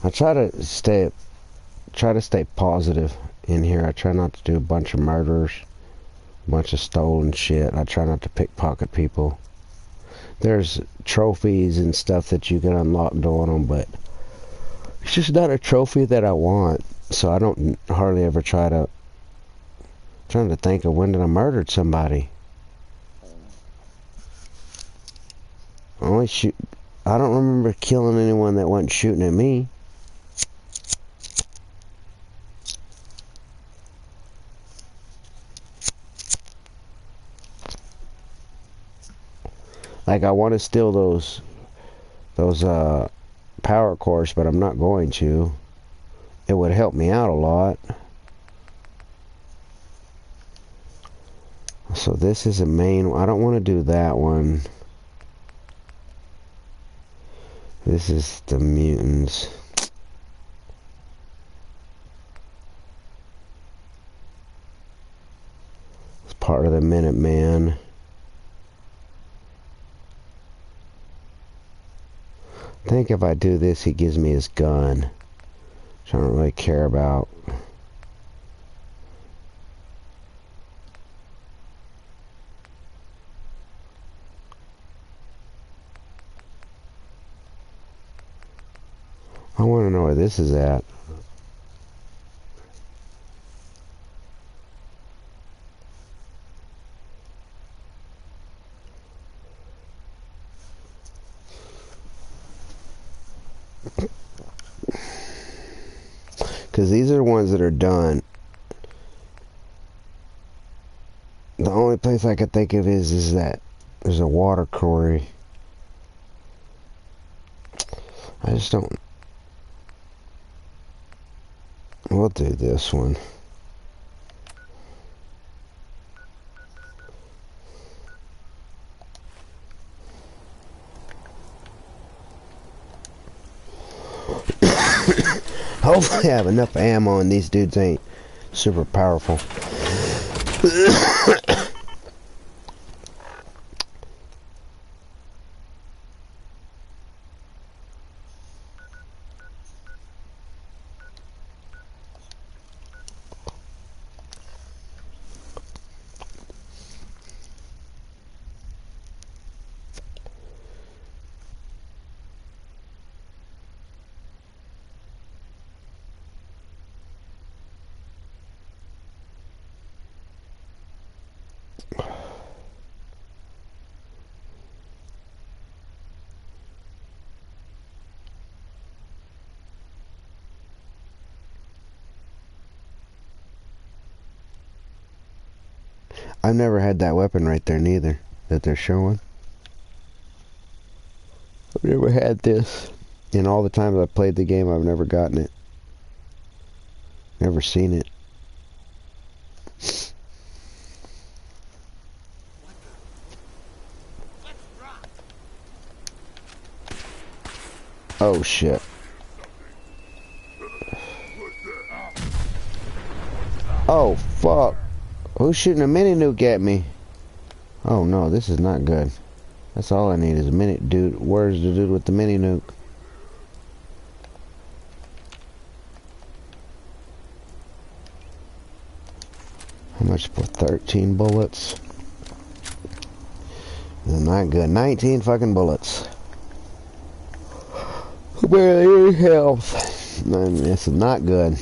I try to stay positive in here. I try not to do a bunch of murders, a bunch of stolen shit. I try not to pickpocket people. There's trophies and stuff that you can unlock doing them, but it's just not a trophy that I want. So I don't hardly ever trying to think of when did I murdered somebody. I don't remember killing anyone that wasn't shooting at me. Like, I want to steal those power cores, but I'm not going to. It would help me out a lot. So this is a main. I don't want to do that one. This is the mutants. It's part of the Minuteman. I think if I do this, he gives me his gun, which I don't really care about. I want to know where this is at. Because these are the ones that are done. The only place I could think of is that there's a water quarry. I just don't. We'll do this one. Hopefully I have enough ammo and these dudes ain't super powerful. I've never had that weapon right there neither that they're showing. I've never had this. In all the times I've played the game, I've never gotten it. Never seen it. Oh shit. Oh fuck. Who's shooting a mini nuke at me? Oh no, this is not good. That's all I need is a mini dude. Where's the dude with the mini nuke? How much for 13 bullets? This is not good. 19 fucking bullets. Barely any health. Man, this is not good.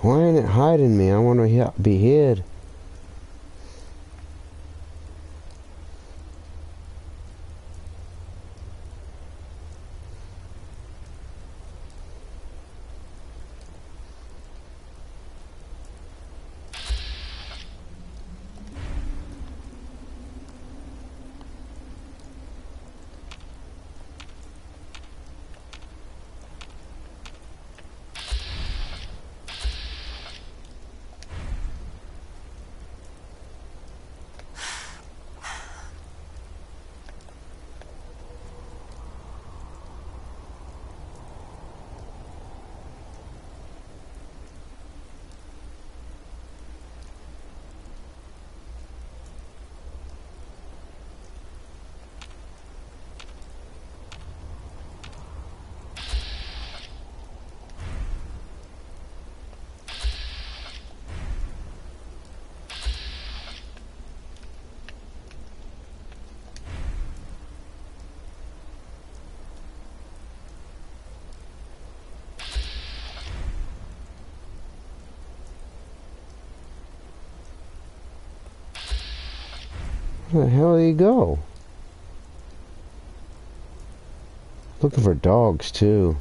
Why ain't it hiding me? I want to be hid. Where the hell did he go? Looking for dogs too.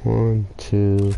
One, two.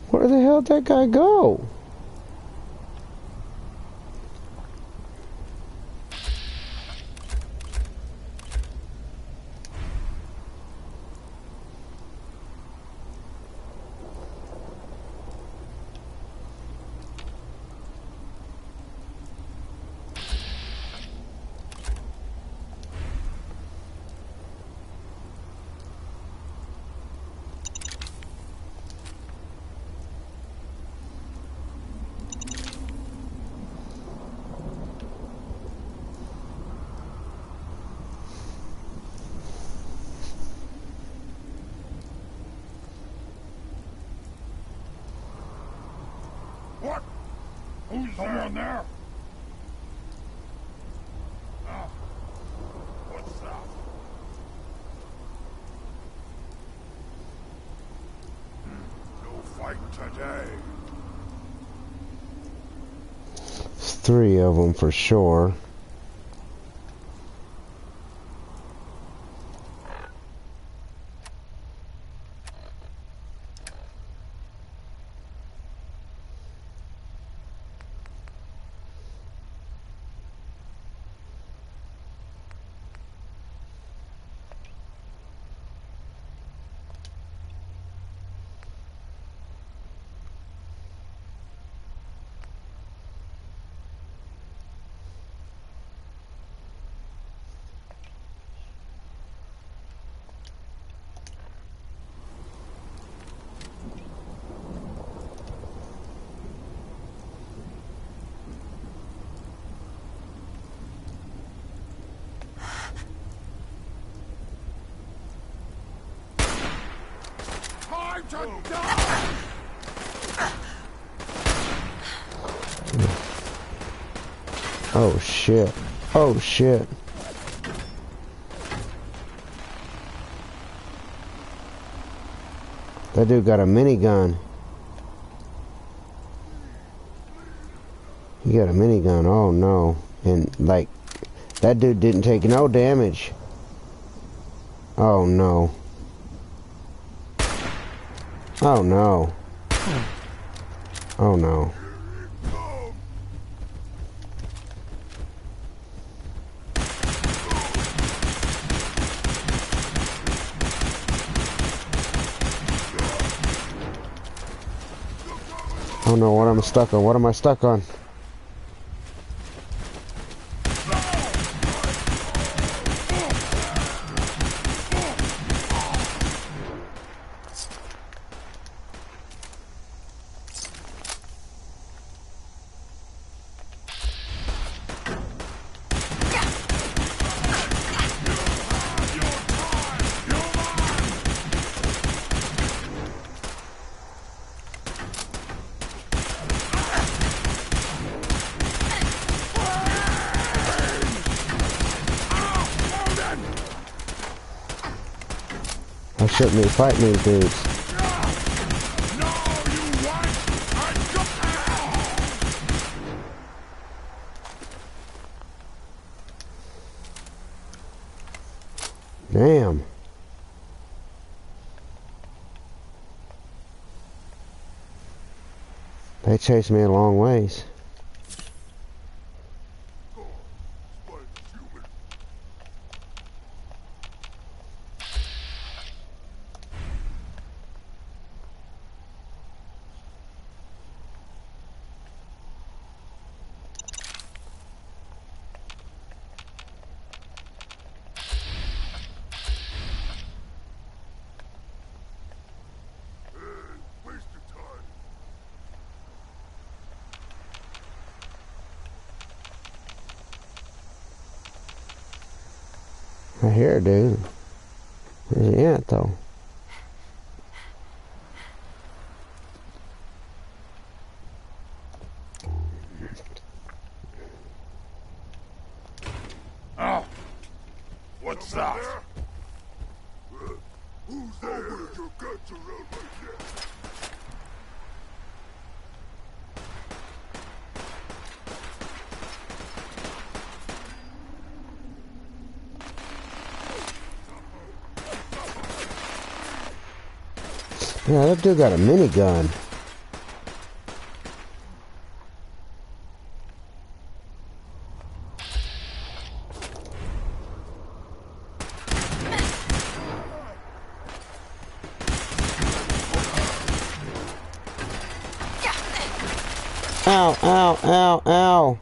Where the hell did that guy go? What? Who's someone there? Oh. What's that? No fight today. There's 3 of them for sure. Oh shit. Oh shit. That dude got a minigun. He got a minigun. Oh no. And like, that dude didn't take no damage. Oh no. Oh no. Oh no. Oh no, what am I stuck on? What am I stuck on? I shouldn't be fighting these dudes. Damn. They chased me a long ways. I hear it, dude. Where's he at, though? Oh, what's that? Who's there? With your guts around my neck. Yeah, that dude got a minigun. Ow, ow, ow, ow.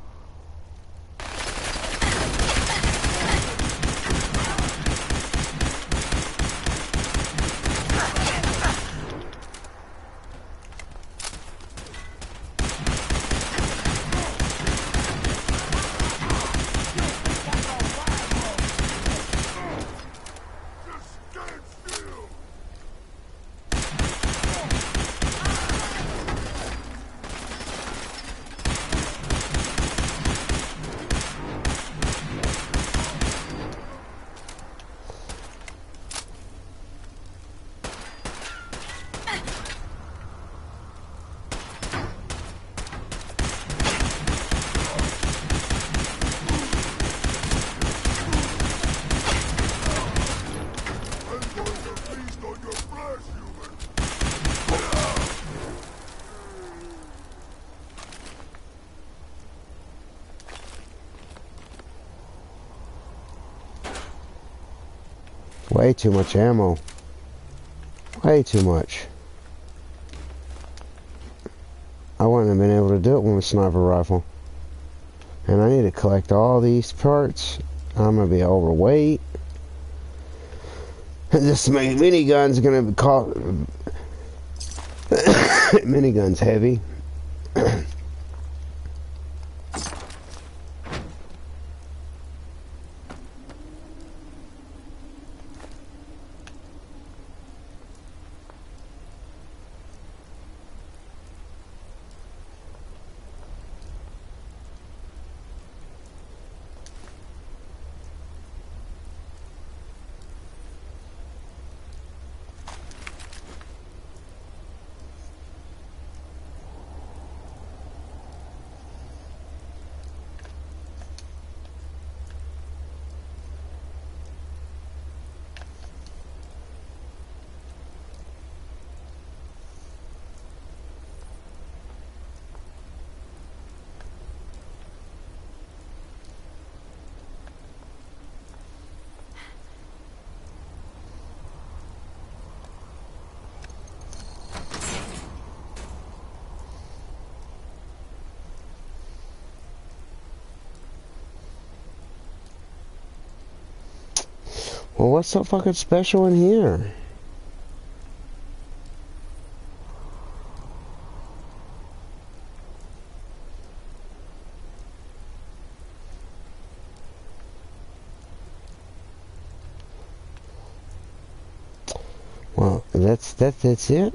Way too much ammo. Way too much. I wouldn't have been able to do it with a sniper rifle. And I need to collect all these parts. I'm gonna be overweight. And this minigun's gonna be called minigun's heavy. Well, what's so fucking special in here? Well, that's it.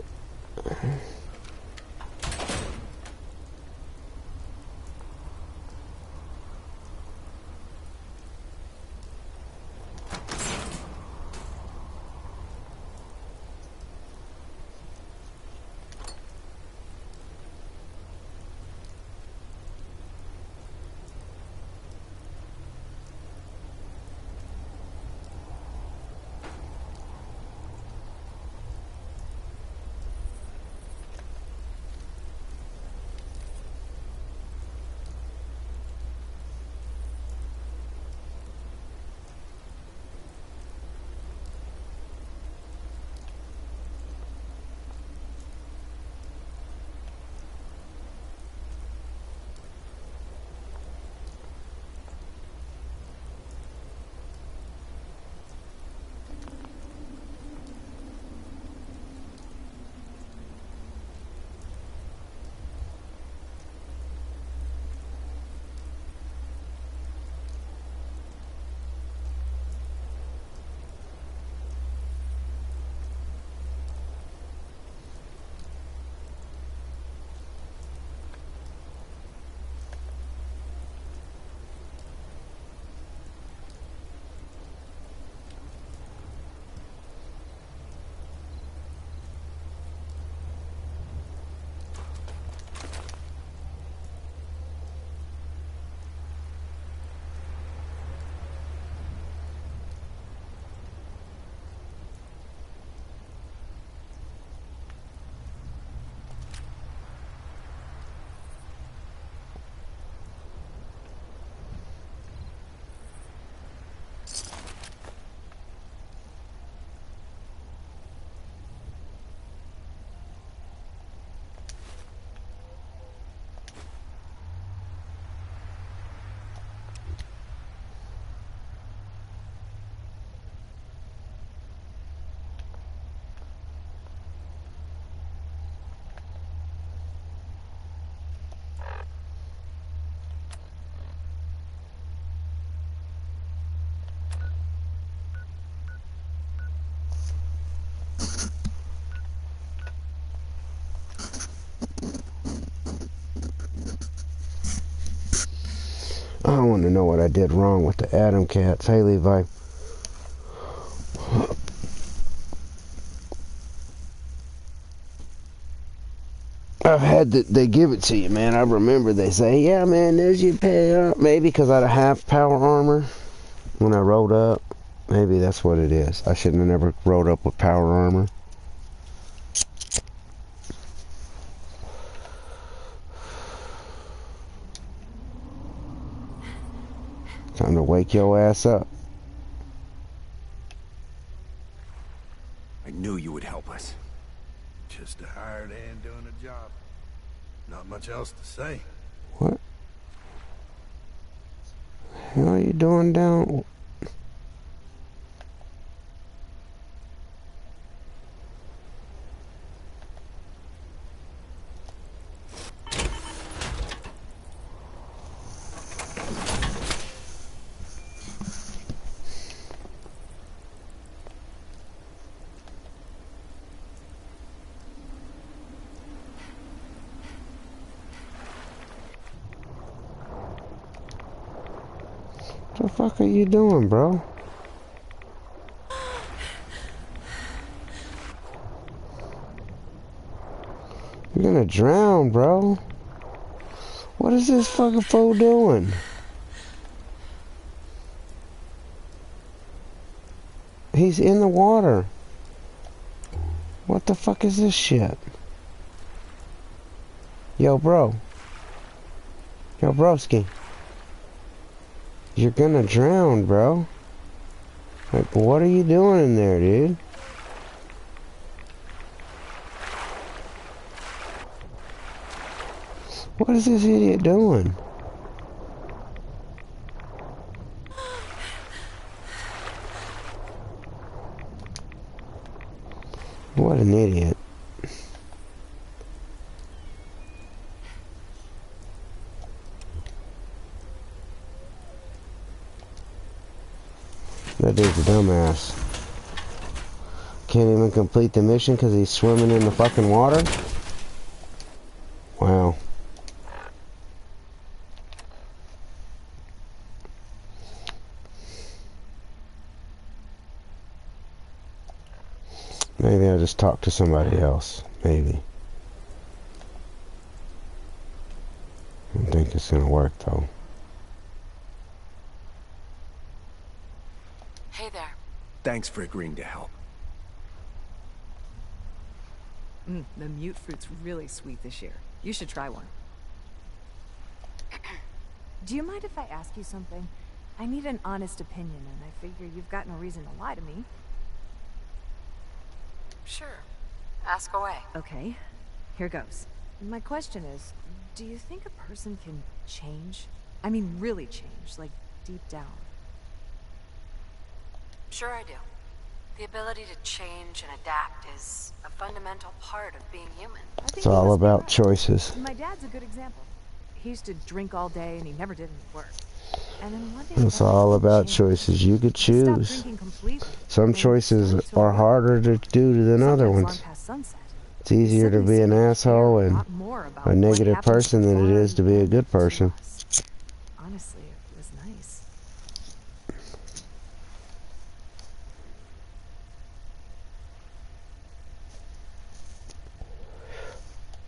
I want to know what I did wrong with the Atom Cats. Hey, Levi. I've had they give it to you, man. I remember they say, yeah, man, there's your pay up. Maybe because I had a half power armor when I rode up. Maybe that's what it is. I shouldn't have never rode up with power armor. Time to wake your ass up. I knew you would help us. Just a hired hand doing a job. Not much else to say. What the hell are you doing down? What the fuck are you doing, bro? You're gonna drown, bro. What is this fucking fool doing? He's in the water. What the fuck is this shit? Yo, bro. Yo, broski. You're gonna drown, bro. Like, what are you doing in there, dude? What is this idiot doing? What an idiot. That dude's a dumbass. Can't even complete the mission because he's swimming in the fucking water? Wow. Maybe I'll just talk to somebody else. Maybe. I don't think it's gonna work though. Hey there. Thanks for agreeing to help. The mute fruit's really sweet this year. You should try one. Do you mind if I ask you something? I need an honest opinion, and I figure you've got no reason to lie to me. Sure. Ask away. Okay, here goes. My question is, do you think a person can change? I mean, really change, like deep down. Sure I do. The ability to change and adapt is a fundamental part of being human. It's all about choices. My dad's a good example. He used to drink all day and he never did any work. And then one day It's all about choices. You could choose. Some choices are harder to do than other ones. It's easier to be an asshole and a negative person than it is to be a good person. Honestly, it was nice.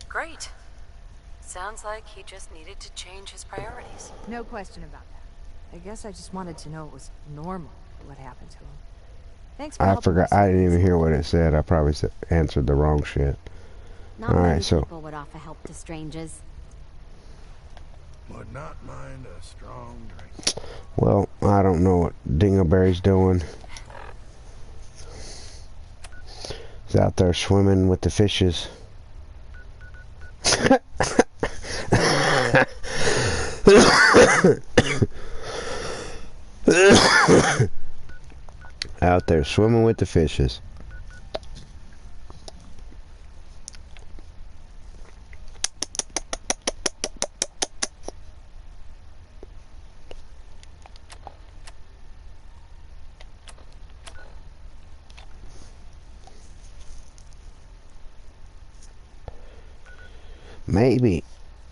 Great. Sounds like he just needed to change his priorities. No question about that. I guess I just wanted to know it was normal what happened to him. Thanks for I helping forgot. me. I didn't even hear what it said. I probably answered the wrong shit. Not All many right, so people would offer help to strangers. Would not mind a strong drink. well, I don't know what Dingleberry's doing. He's out there swimming with the fishes. Out there swimming with the fishes.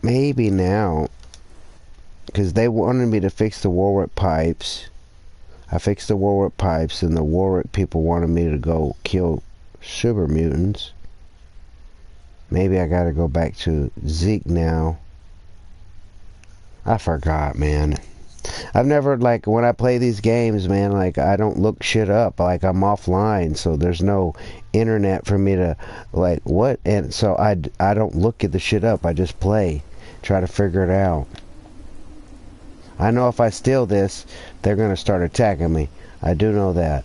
Maybe now, because they wanted me to fix the Warwick pipes. I fixed the Warwick pipes, and the Warwick people wanted me to go kill super mutants. Maybe I gotta go back to Zeke now. I forgot, man. I've never, like, when I play these games, man, like, I don't look shit up. Like, I'm offline, so there's no internet for me to, like, what? And so I don't look at the shit up. I just play. Try to figure it out. I know if I steal this, they're gonna start attacking me. I do know that.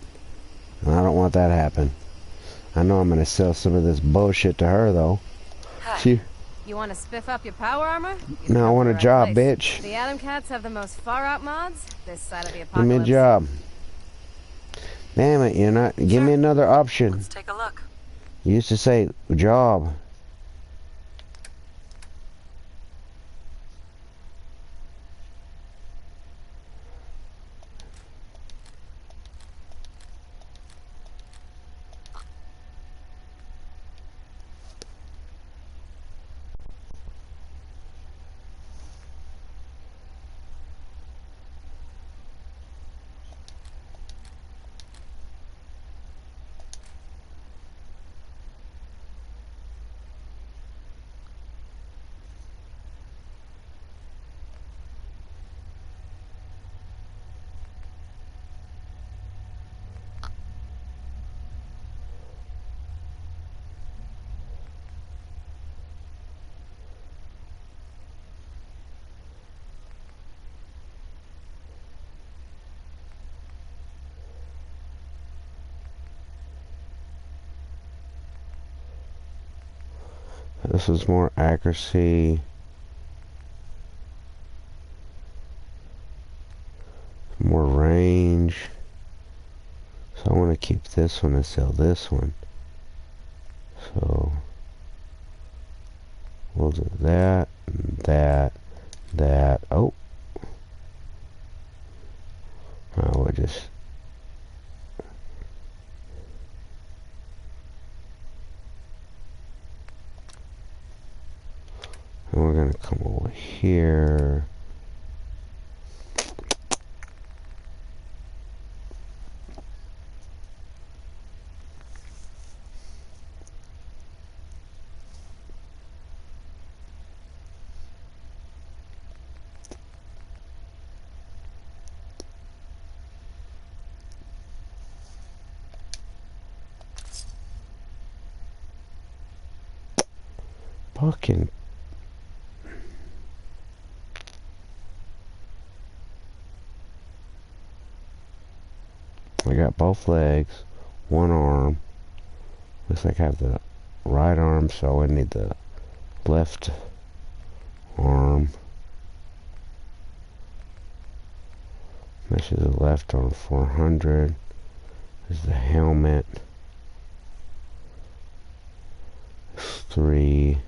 And I don't want that to happen. I know I'm gonna sell some of this bullshit to her, though. She... You want to spiff up your power armor? No, I want a job, place. bitch. The Atom Cats have the most far-out mods this side of the Give apocalypse. me a job. Damn it, you're not... Give me another option. Let's take a look. You used to say, job. This is more accuracy. More range. So I want to keep this one and sell this one. So we'll do that, that, that. Oh, we'll just. And we're gonna come over here. Fucking. I got both legs, one arm. Looks like I have the right arm, so I need the left arm. This is the left arm, 400. This is the helmet. 3.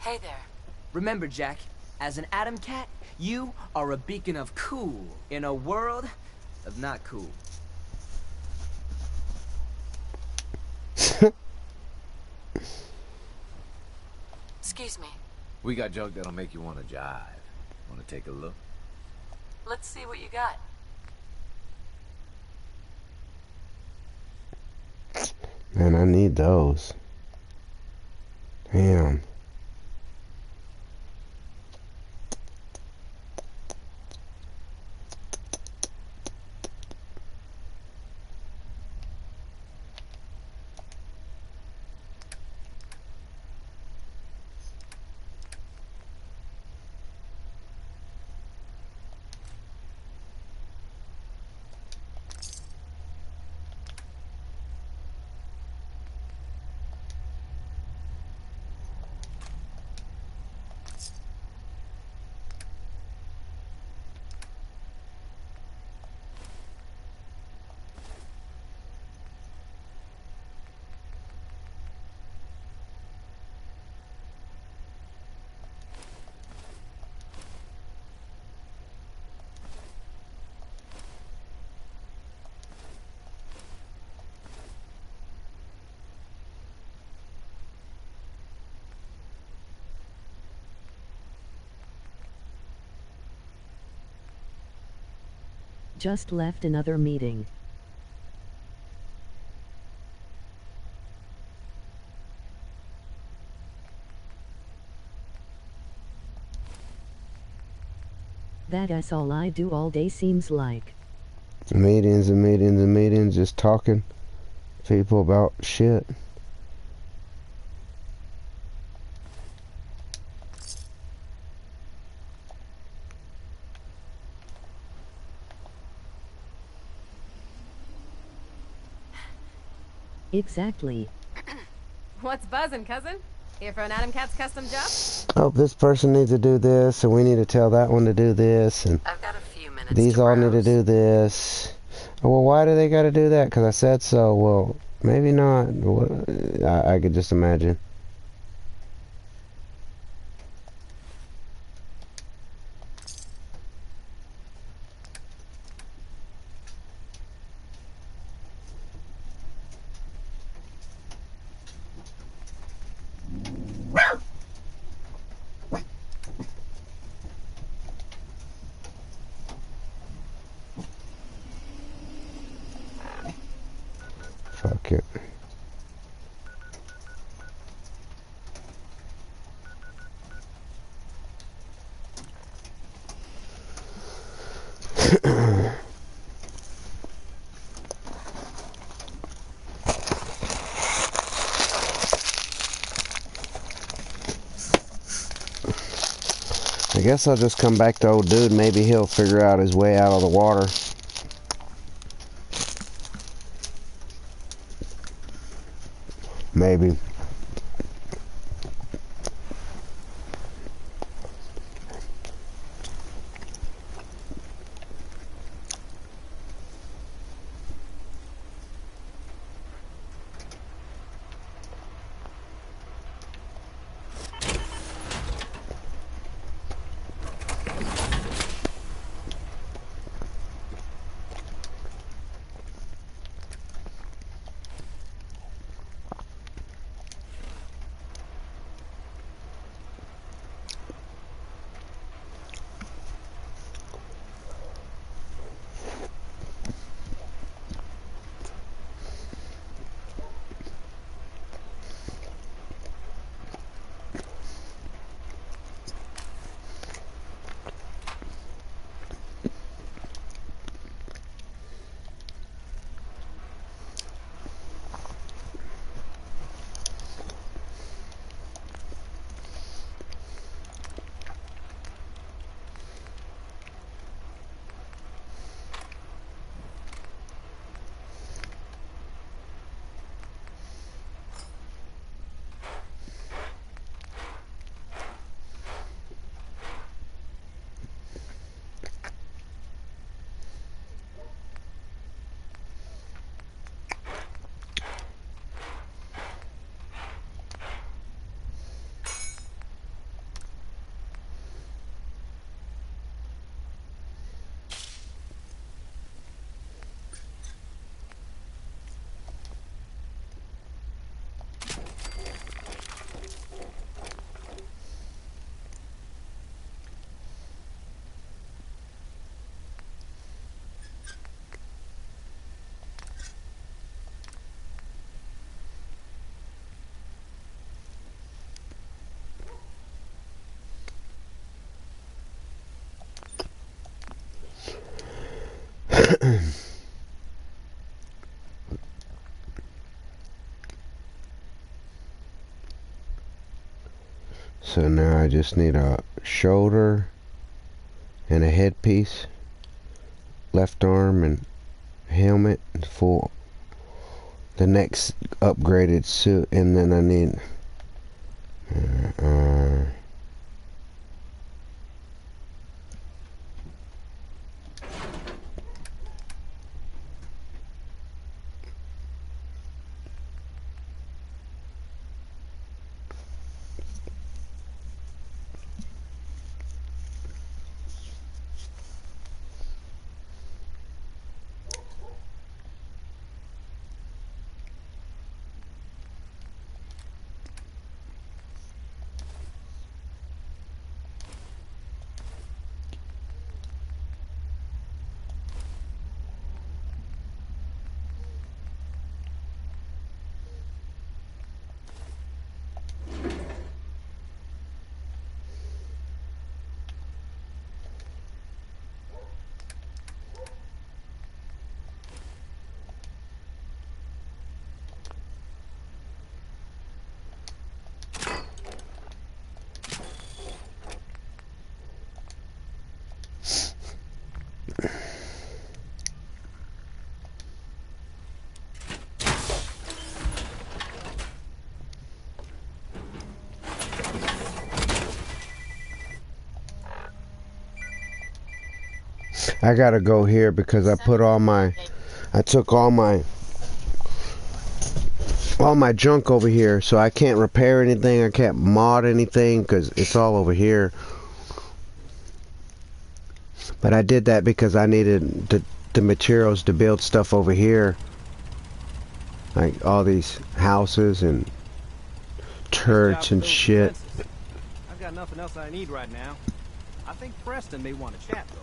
Hey there. Remember, Jack, as an Atom Cat, you are a beacon of cool in a world of not cool. Excuse me. We got junk that'll make you want to jive. Want to take a look? Let's see what you got. Man, I need those. Damn. Just left another meeting. That's all I do all day seems like. Meetings and meetings and meetings, just talking to people about shit. Exactly. What's buzzing, cousin? Here for an Atom Cat's custom job? Oh, this person needs to do this, and we need to tell that one to do this, and I've got a few minutes these to all need to browse. do this. Oh, well, why do they got to do that? Because I said so. Well, maybe not. I could just imagine. Fuck it. I guess I'll just come back to old dude. Maybe he'll figure out his way out of the water. Maybe. So now I just need a shoulder and a headpiece, left arm and helmet for the next upgraded suit, and then I need I gotta go here because I took all my junk over here, so I can't repair anything, I can't mod anything because it's all over here. But I did that because I needed the materials to build stuff over here, like all these houses and turrets and shit. I've got nothing else I need right now. I think Preston may want to chat though.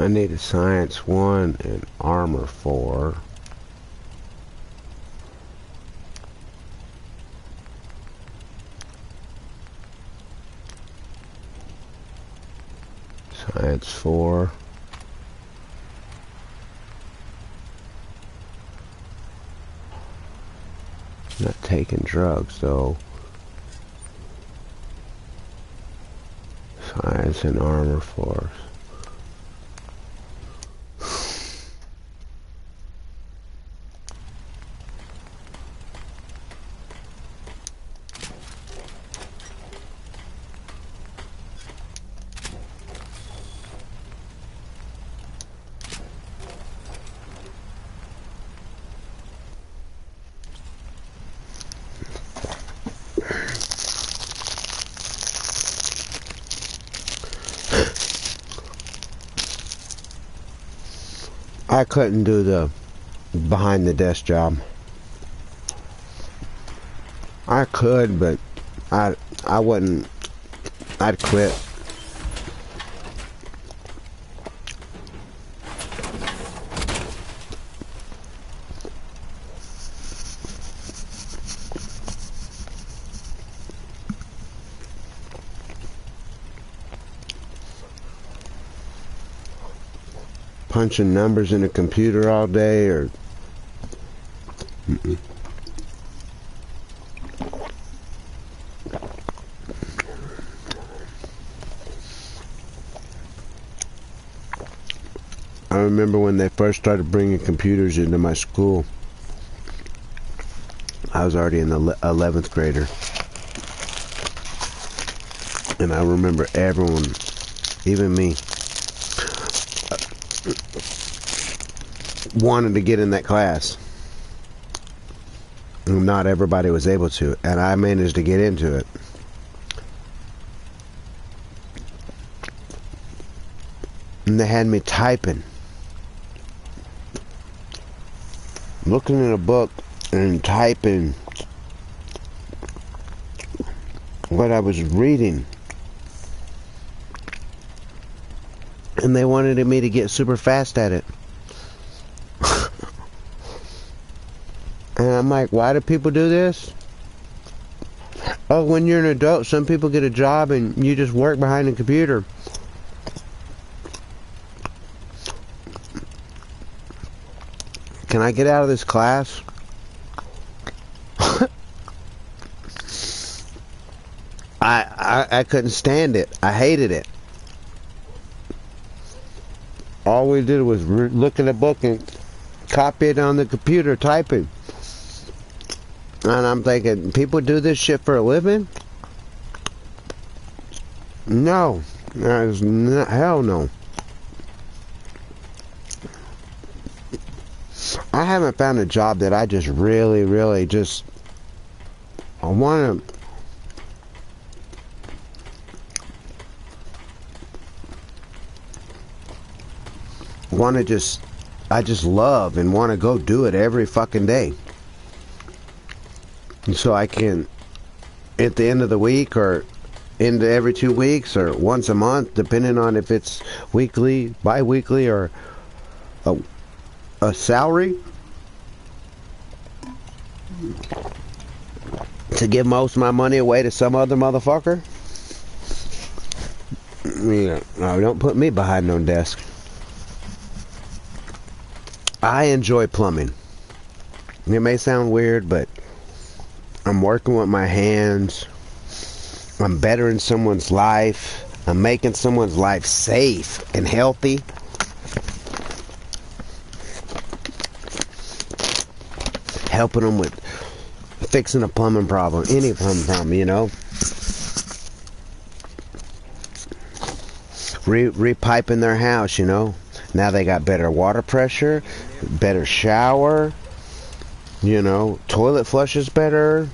I need a science 1 and armor 4. Science 4. Not taking drugs though. Science and armor 4. I couldn't do the behind the desk job. I could, but I wouldn't. I'd quit. Punching numbers in a computer all day, or I remember when they first started bringing computers into my school. I was already in the 11th grader, and I remember everyone, even me, wanted to get in that class. Not everybody was able to, and I managed to get into it. And they had me typing, looking in a book and typing what I was reading. And they wanted me to get super fast at it. And I'm like, why do people do this? Oh, when you're an adult, some people get a job and you just work behind a computer. Can I get out of this class? I couldn't stand it. I hated it. All we did was look at a book and copy it on the computer, typing. And I'm thinking, people do this shit for a living? No. Hell no. I haven't found a job that I just really just... I want to just... I just love and want to go do it every fucking day. And so I can, at the end of the week or into every 2 weeks or once a month, depending on if it's weekly, bi-weekly, or a salary, to give most of my money away to some other motherfucker. Yeah, no, don't put me behind no desk. I enjoy plumbing. It may sound weird, but I'm working with my hands. I'm bettering someone's life. I'm making someone's life safe and healthy. Helping them with fixing a plumbing problem, any plumbing problem, you know. Repiping their house, you know. Now they got better water pressure, better shower, you know, toilet flushes better.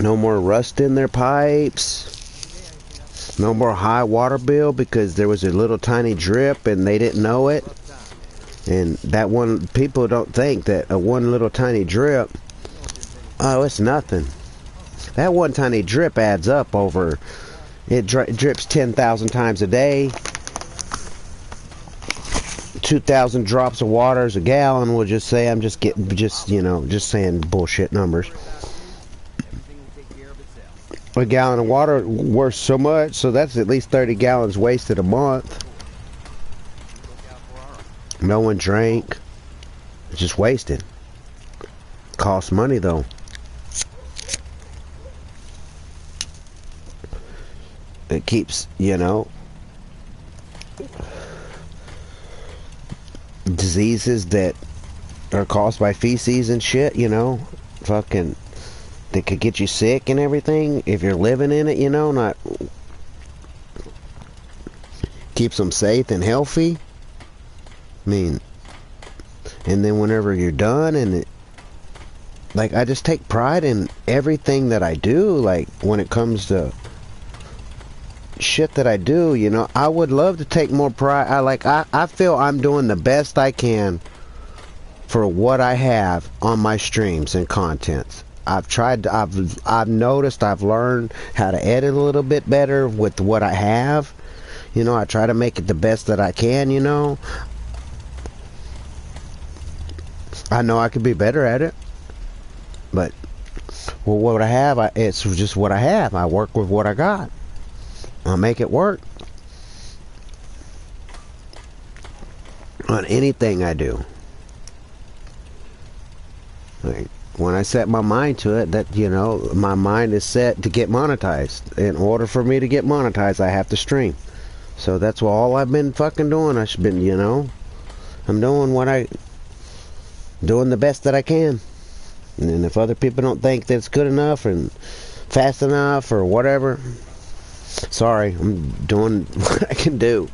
No more rust in their pipes. No more high water bill because there was a little tiny drip and they didn't know it. And that one, people don't think that a one little tiny drip, oh, it's nothing. That one tiny drip adds up over, It drips 10,000 times a day. 2,000 drops of water is a gallon. We'll just say I'm just saying bullshit numbers. A gallon of water worth so much, so that's at least 30 gallons wasted a month. No one drank. It's just wasted. Costs money though. It keeps, diseases that are caused by feces and shit, fucking, that could get you sick and everything if you're living in it, not keeps them safe and healthy. I mean, and then whenever you're done, and I just take pride in everything that I do, like when it comes to shit that I do, I would love to take more pride. I feel I'm doing the best I can for what I have on my streams and contents. I've noticed, I've learned how to edit a little bit better with what I have. I try to make it the best that I can, I know I could be better at it. But, well, what I have, it's just what I have. I work with what I got. I'll make it work. On anything I do. When I set my mind to it, that, my mind is set to get monetized. In order for me to get monetized, I have to stream. So that's all I've been fucking doing. I've been, I'm doing the best that I can. And if other people don't think that it's good enough and fast enough or whatever, sorry, I'm doing what I can do.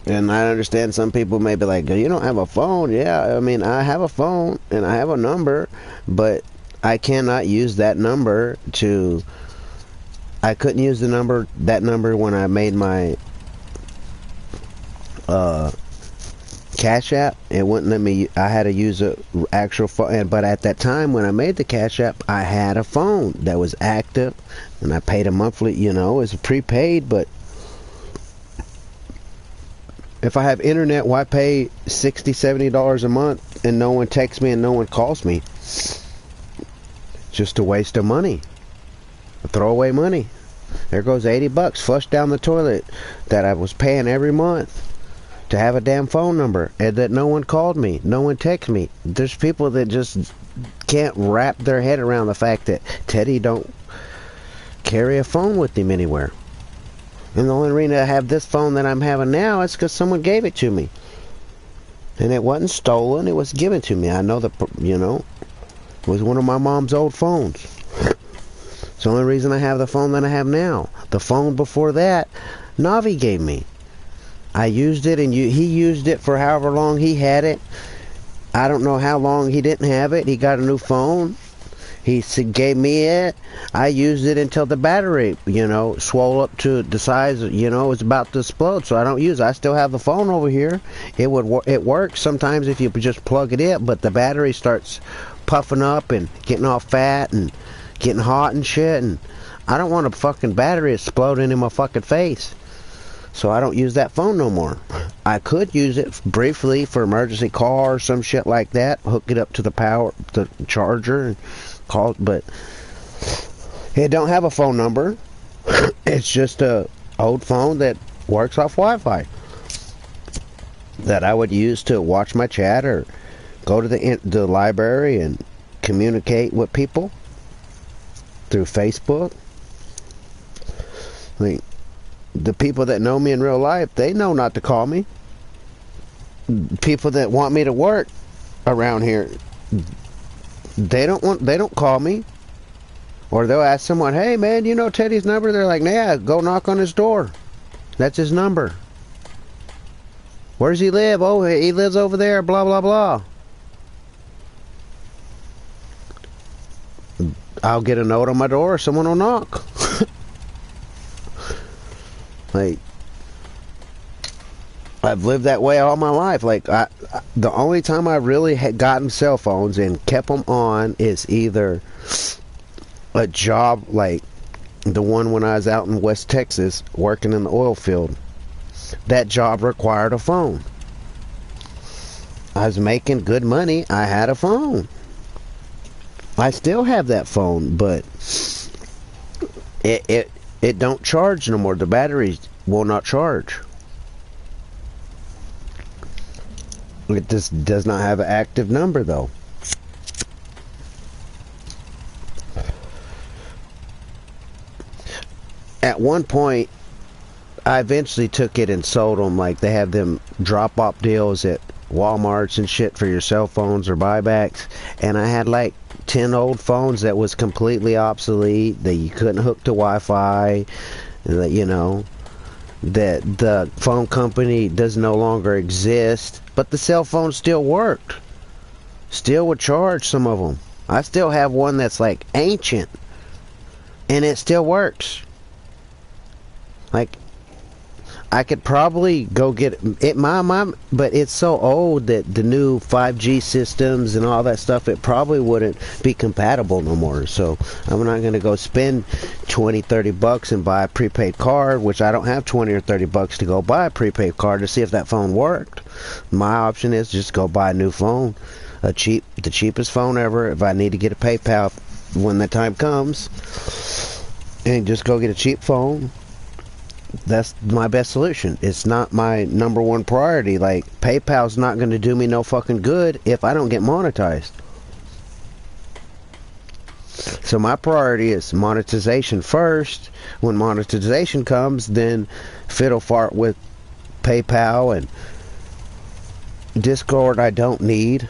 And I understand some people may be like, you don't have a phone. Yeah, I mean, I have a phone and I have a number, but I cannot use that number to... I couldn't use that number when I made my Cash App. It wouldn't let me. I had to use a actual phone. But at that time when I made the Cash App, I had a phone that was active, and I paid a monthly. It's prepaid, but if I have internet, why pay $60-$70 a month and no one texts me and no one calls me? Just a waste of money. Throwaway money. There goes $80 flushed down the toilet that I was paying every month to have a damn phone number, and that no one called me, no one texted me. There's people that just can't wrap their head around the fact that Teddy don't carry a phone with him anywhere. And the only reason I have this phone that I'm having now is because someone gave it to me. And it wasn't stolen, it was given to me. I know it was one of my mom's old phones. It's the only reason I have the phone that I have now. The phone before that, Navi gave me. I used it, and he used it for however long he had it. I don't know how long he didn't have it. He got a new phone. He gave me it. I used it until the battery, swole up to the size, it was about to explode. So I don't use it. I still have the phone over here. It works sometimes if you just plug it in, but the battery starts puffing up and getting all fat and getting hot and shit. And I don't want a fucking battery exploding in my fucking face. So I don't use that phone no more. I could use it briefly for emergency call or some shit like that. Hook it up to the charger and call, but it don't have a phone number. It's just a old phone that works off Wi-Fi that I would use to watch my chat or go to the library and communicate with people through Facebook. I mean, the people that know me in real life, they know not to call me. People that want me to work around here, they don't call me. Or they'll ask someone, hey man, you know Teddy's number? They're like, yeah, go knock on his door. That's his number. Where's he live? Oh, he lives over there, blah blah blah. I'll get a note on my door, someone will knock. Like, I've lived that way all my life. Like, the only time I really had gotten cell phones and kept them on is either a job like the one when I was out in West Texas working in the oil field. That job required a phone. I was making good money. I had a phone. I still have that phone, but it don't charge no more. The batteries will not charge. It just does not have an active number, though. At one point, I eventually took it and sold them. Like, they have them drop-off deals at Walmarts and shit for your cell phones or buybacks. And I had like 10 old phones that was completely obsolete, that you couldn't hook to Wi-Fi, that, you know, that the phone company does no longer exist, but the cell phone still worked. Still would charge some of them. I still have one that's like ancient, and it still works. Like, I could probably go get it. But it's so old that the new 5G systems and all that stuff, it probably wouldn't be compatible no more. So I'm not going to go spend $20-$30 and buy a prepaid card, which I don't have $20 or $30 to go buy a prepaid card to see if that phone worked. My option is just go buy a new phone, the cheapest phone ever. If I need to get a PayPal when the time comes, and just go get a cheap phone. That's my best solution. It's not my number one priority. Like, PayPal's not going to do me no fucking good if I don't get monetized. So my priority is monetization first. When monetization comes, then fiddle fart with PayPal and Discord. I don't need.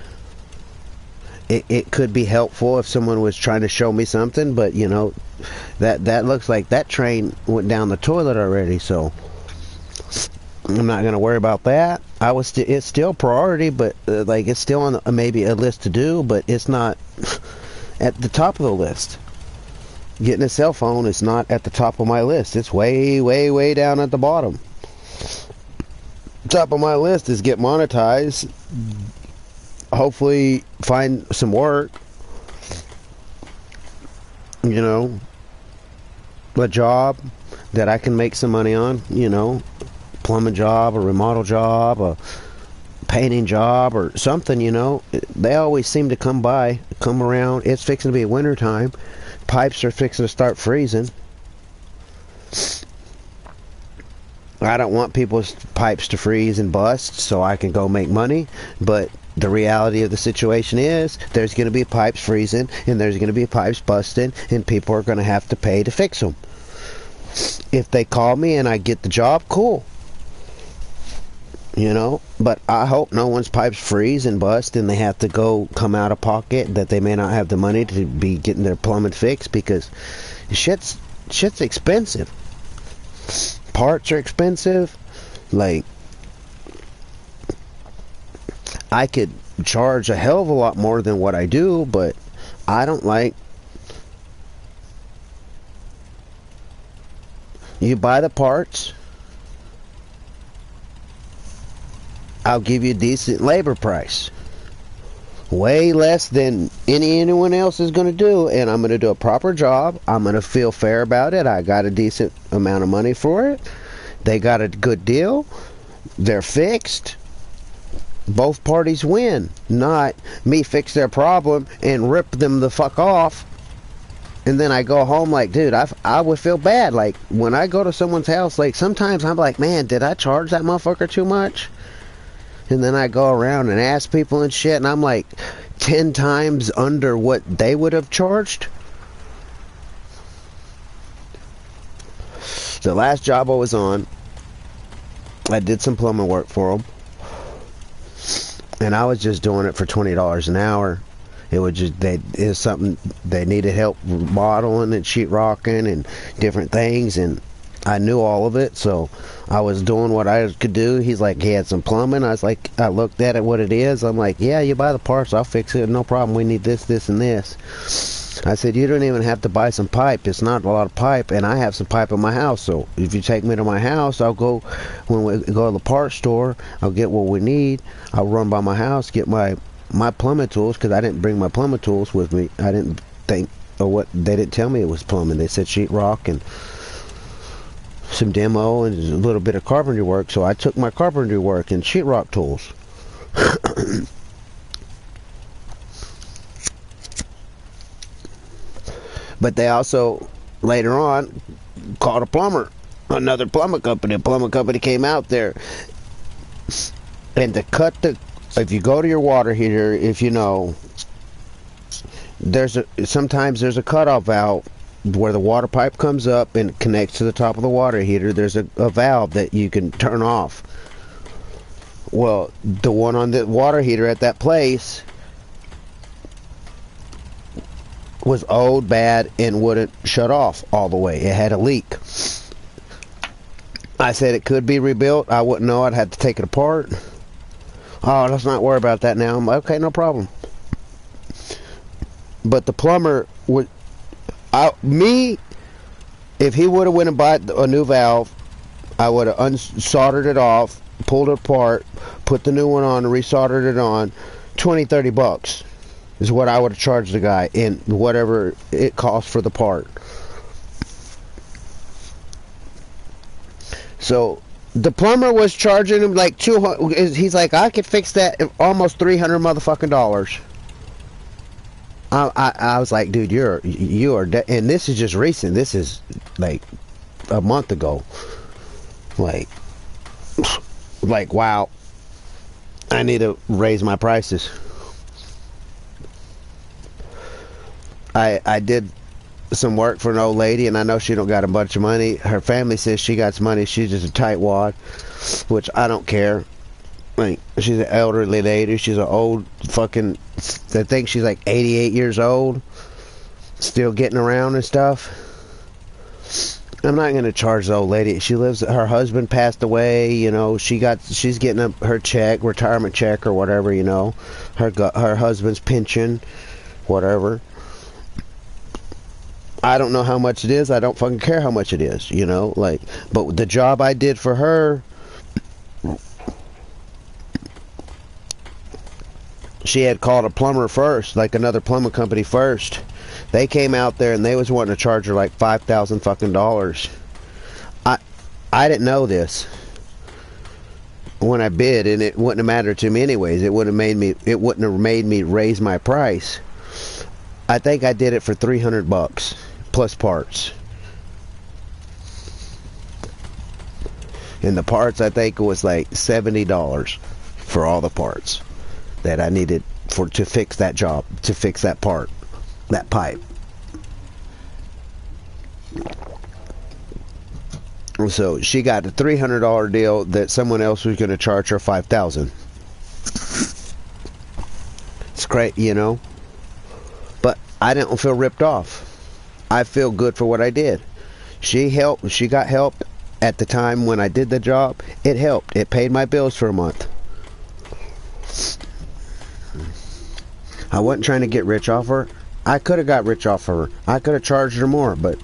It could be helpful if someone was trying to show me something, but you know, that looks like that train went down the toilet already, so I'm not gonna worry about that. It's still priority, but like, it's still on maybe a list to do, but it's not at the top of the list. Getting a cell phone is not at the top of my list. It's way down at the bottom. Top of my list is get monetized, hopefully find some work, you know, a job that I can make some money on, you know, plumbing job, a remodel job, a painting job, or something, you know. They always seem to come around. It's fixing to be winter time. Pipes are fixing to start freezing. I don't want people's pipes to freeze and bust so I can go make money, but the reality of the situation is there's going to be pipes freezing and there's going to be pipes busting, and people are going to have to pay to fix them. If they call me and I get the job, cool. You know, but I hope no one's pipes freeze and bust and they have to go come out of pocket, that they may not have the money to be getting their plumbing fixed, because shit's expensive. Parts are expensive. Like, I could charge a hell of a lot more than what I do, but I don't like. You buy the parts, I'll give you a decent labor price. Way less than anyone else is going to do, and I'm going to do a proper job. I'm going to feel fair about it. I got a decent amount of money for it. They got a good deal. They're fixed. Both parties win. Not me fix their problem and rip them the fuck off, and then I go home like, dude, I would feel bad. Like, when I go to someone's house, like, sometimes I'm like, man, did I charge that motherfucker too much? And then I go around and ask people and shit, and I'm like 10 times under what they would have charged. The last job I was on, I did some plumbing work for them, and I was just doing it for $20 an hour. It was something they needed help remodeling and sheetrocking and different things, and I knew all of it, so I was doing what I could do. He's like, he had some plumbing. I looked at it, what it is. I'm like, yeah, you buy the parts, I'll fix it, no problem. We need this, this, and this. I said, you don't even have to buy some pipe. It's not a lot of pipe, and I have some pipe in my house. So if you take me to my house, I'll go, when we go to the parts store, I'll get what we need. I'll run by my house, get my plumbing tools, because I didn't bring my plumbing tools with me. I didn't think, or what, they didn't tell me it was plumbing. They said sheetrock and some demo and a little bit of carpentry work. So I took my carpentry work and sheetrock tools. But they also, later on, called a plumber, another plumber company. A plumber company came out there, and to cut the, if you go to your water heater, if you know, sometimes there's a cutoff valve where the water pipe comes up and connects to the top of the water heater. There's a valve that you can turn off. Well, the one on the water heater at that place was old, bad, and wouldn't shut off all the way. It had a leak. I said it could be rebuilt. I wouldn't know. I'd have to take it apart. Oh, let's not worry about that now. I'm like, okay, no problem. But the plumber would, if he would have went and bought a new valve, I would have unsoldered it off, pulled it apart, put the new one on, and resoldered it on. $20-$30 is what I would have charged the guy, in whatever it cost for the part. So the plumber was charging him like $200. He's like, I could fix that almost $300 motherfucking dollars. I was like, dude, you are and this is just recent. This is like a month ago. Like wow, I need to raise my prices. I did some work for an old lady, and I know she don't got a bunch of money. Her family says she got some money. She's just a tightwad, which I don't care. Like, she's an elderly lady. She's an old fucking, I think she's like 88 years old, still getting around and stuff. I'm not going to charge the old lady. She lives, her husband passed away, you know, she's getting her check, retirement check or whatever, you know, her husband's pension, whatever. I don't know how much it is. I don't fucking care how much it is, you know, like, but the job I did for her, she had called a plumber first, like another plumber company first. They came out there and they was wanting to charge her like $5,000 fucking dollars. I didn't know this when I bid, and it wouldn't have mattered to me anyways. It wouldn't have made me raise my price. I think I did it for $300 plus parts. And the parts, I think it was like $70 for all the parts that I needed to fix that job, to fix that part, that pipe. So she got a $300 deal that someone else was going to charge her $5,000. It's great, you know. But I didn't feel ripped off. I feel good for what I did. She got help at the time when I did the job. It helped. It paid my bills for a month. I wasn't trying to get rich off her. I could have got rich off her. I could have charged her more, but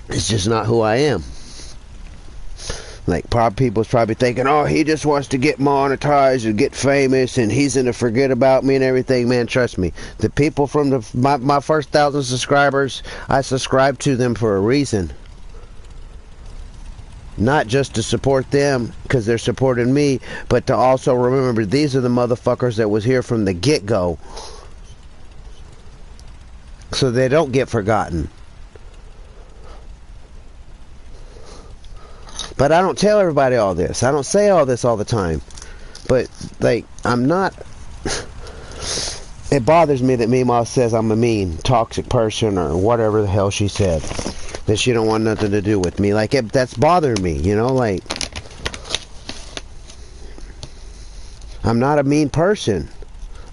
it's just not who I am. Like, people's probably thinking, oh, he just wants to get monetized and get famous, and he's gonna forget about me and everything. Man, trust me. The people from my first 1,000 subscribers, I subscribed to them for a reason. Not just to support them because they're supporting me, but to also remember these are the motherfuckers that was here from the get-go, so they don't get forgotten. But I don't tell everybody all this. I don't say all this all the time. But, like, I'm not... It bothers me that Meemaw says I'm a mean, toxic person or whatever the hell she said. That she don't want nothing to do with me. Like, that's bothering me, you know? Like, I'm not a mean person.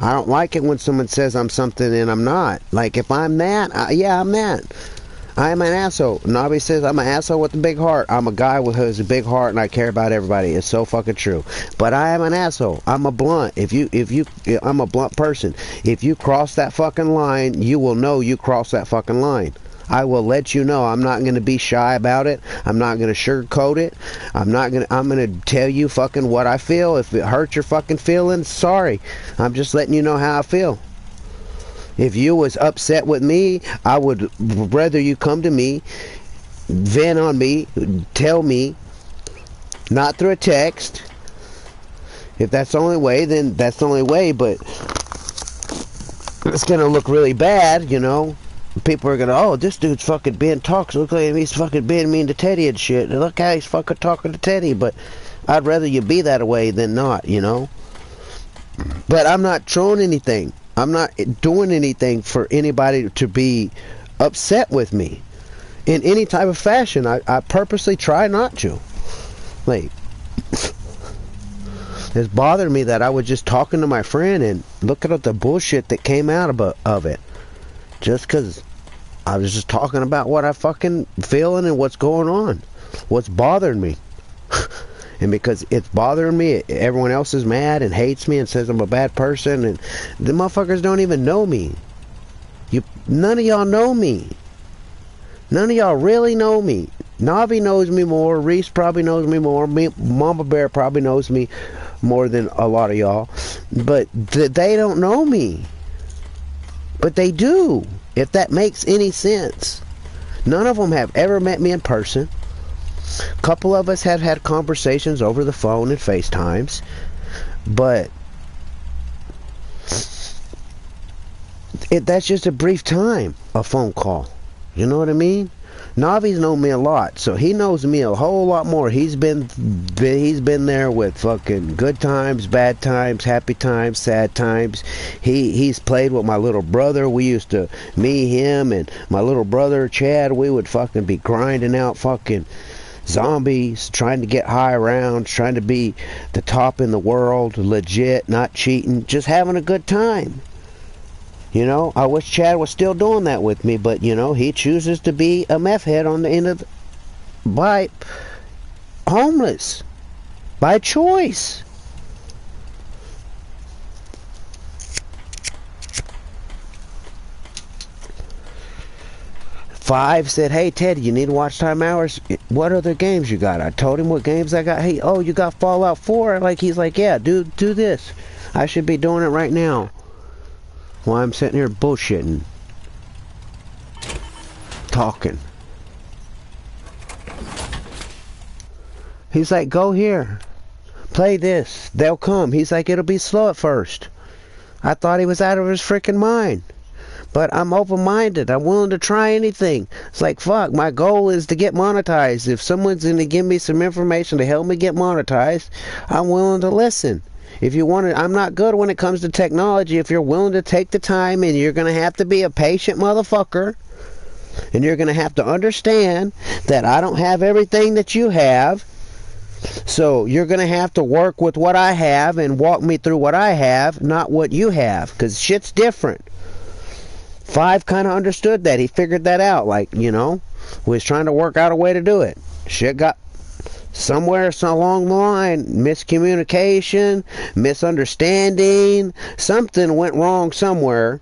I don't like it when someone says I'm something and I'm not. Like, if I'm that, yeah, I'm that. I am an asshole. Nobby says I'm an asshole with a big heart. I'm a guy who has a big heart and I care about everybody. It's so fucking true. But I am an asshole. I'm a blunt. I'm a blunt person. If you cross that fucking line, you will know you crossed that fucking line. I will let you know. I'm not going to be shy about it. I'm not going to sugarcoat it. I'm going to tell you fucking what I feel. If it hurts your fucking feelings, sorry. I'm just letting you know how I feel. If you was upset with me, I would rather you come to me, vent on me, tell me, not through a text. If that's the only way, then that's the only way, but it's gonna look really bad, you know. People are gonna, oh, this dude's fucking being toxic. Look like he's fucking being mean to Teddy and shit. And look how he's fucking talking to Teddy, but I'd rather you be that way than not, you know. But I'm not showing anything. I'm not doing anything for anybody to be upset with me in any type of fashion. I purposely try not to. Like, it's bothered me that I was just talking to my friend and looking at the bullshit that came out of it. Just because I was just talking about what I fucking feeling and what's going on. What's bothering me. And because it's bothering me, everyone else is mad and hates me and says I'm a bad person, and the motherfuckers don't even know me. None of y'all know me. None of y'all really know me. Navi knows me more. Reese probably knows me more. Mama Bear probably knows me more than a lot of y'all. But they don't know me. But they do, if that makes any sense. None of them have ever met me in person. A couple of us have had conversations over the phone and FaceTimes, but that's just a brief time, a phone call. You know what I mean? Navi's known me a lot, so he knows me a whole lot more. He's been there with fucking good times, bad times, happy times, sad times. He's played with my little brother. We used to, me, him, and my little brother Chad, we would fucking be grinding out fucking zombies, trying to get high rounds, trying to be the top in the world, legit, not cheating, just having a good time. You know, I wish Chad was still doing that with me, but you know, he chooses to be a meth head on the end of by homeless by choice. Five said, hey Ted, you need watch time hours? What other games you got? I told him what games I got. Hey, oh, you got Fallout 4? He's like, yeah, do this. I should be doing it right now. While I'm sitting here bullshitting. Talking. He's like, go here. Play this. They'll come. He's like, it'll be slow at first. I thought he was out of his freaking mind. But I'm open-minded. I'm willing to try anything. It's like, fuck, my goal is to get monetized. If someone's going to give me some information to help me get monetized, I'm willing to listen. If you want to, I'm not good when it comes to technology. If you're willing to take the time, and you're going to have to be a patient motherfucker, and you're going to have to understand that I don't have everything that you have, so you're going to have to work with what I have and walk me through what I have, not what you have, because shit's different. Five kind of understood that. He figured that out, was trying to work out a way to do it. Shit got somewhere along the line, miscommunication, misunderstanding, something went wrong somewhere.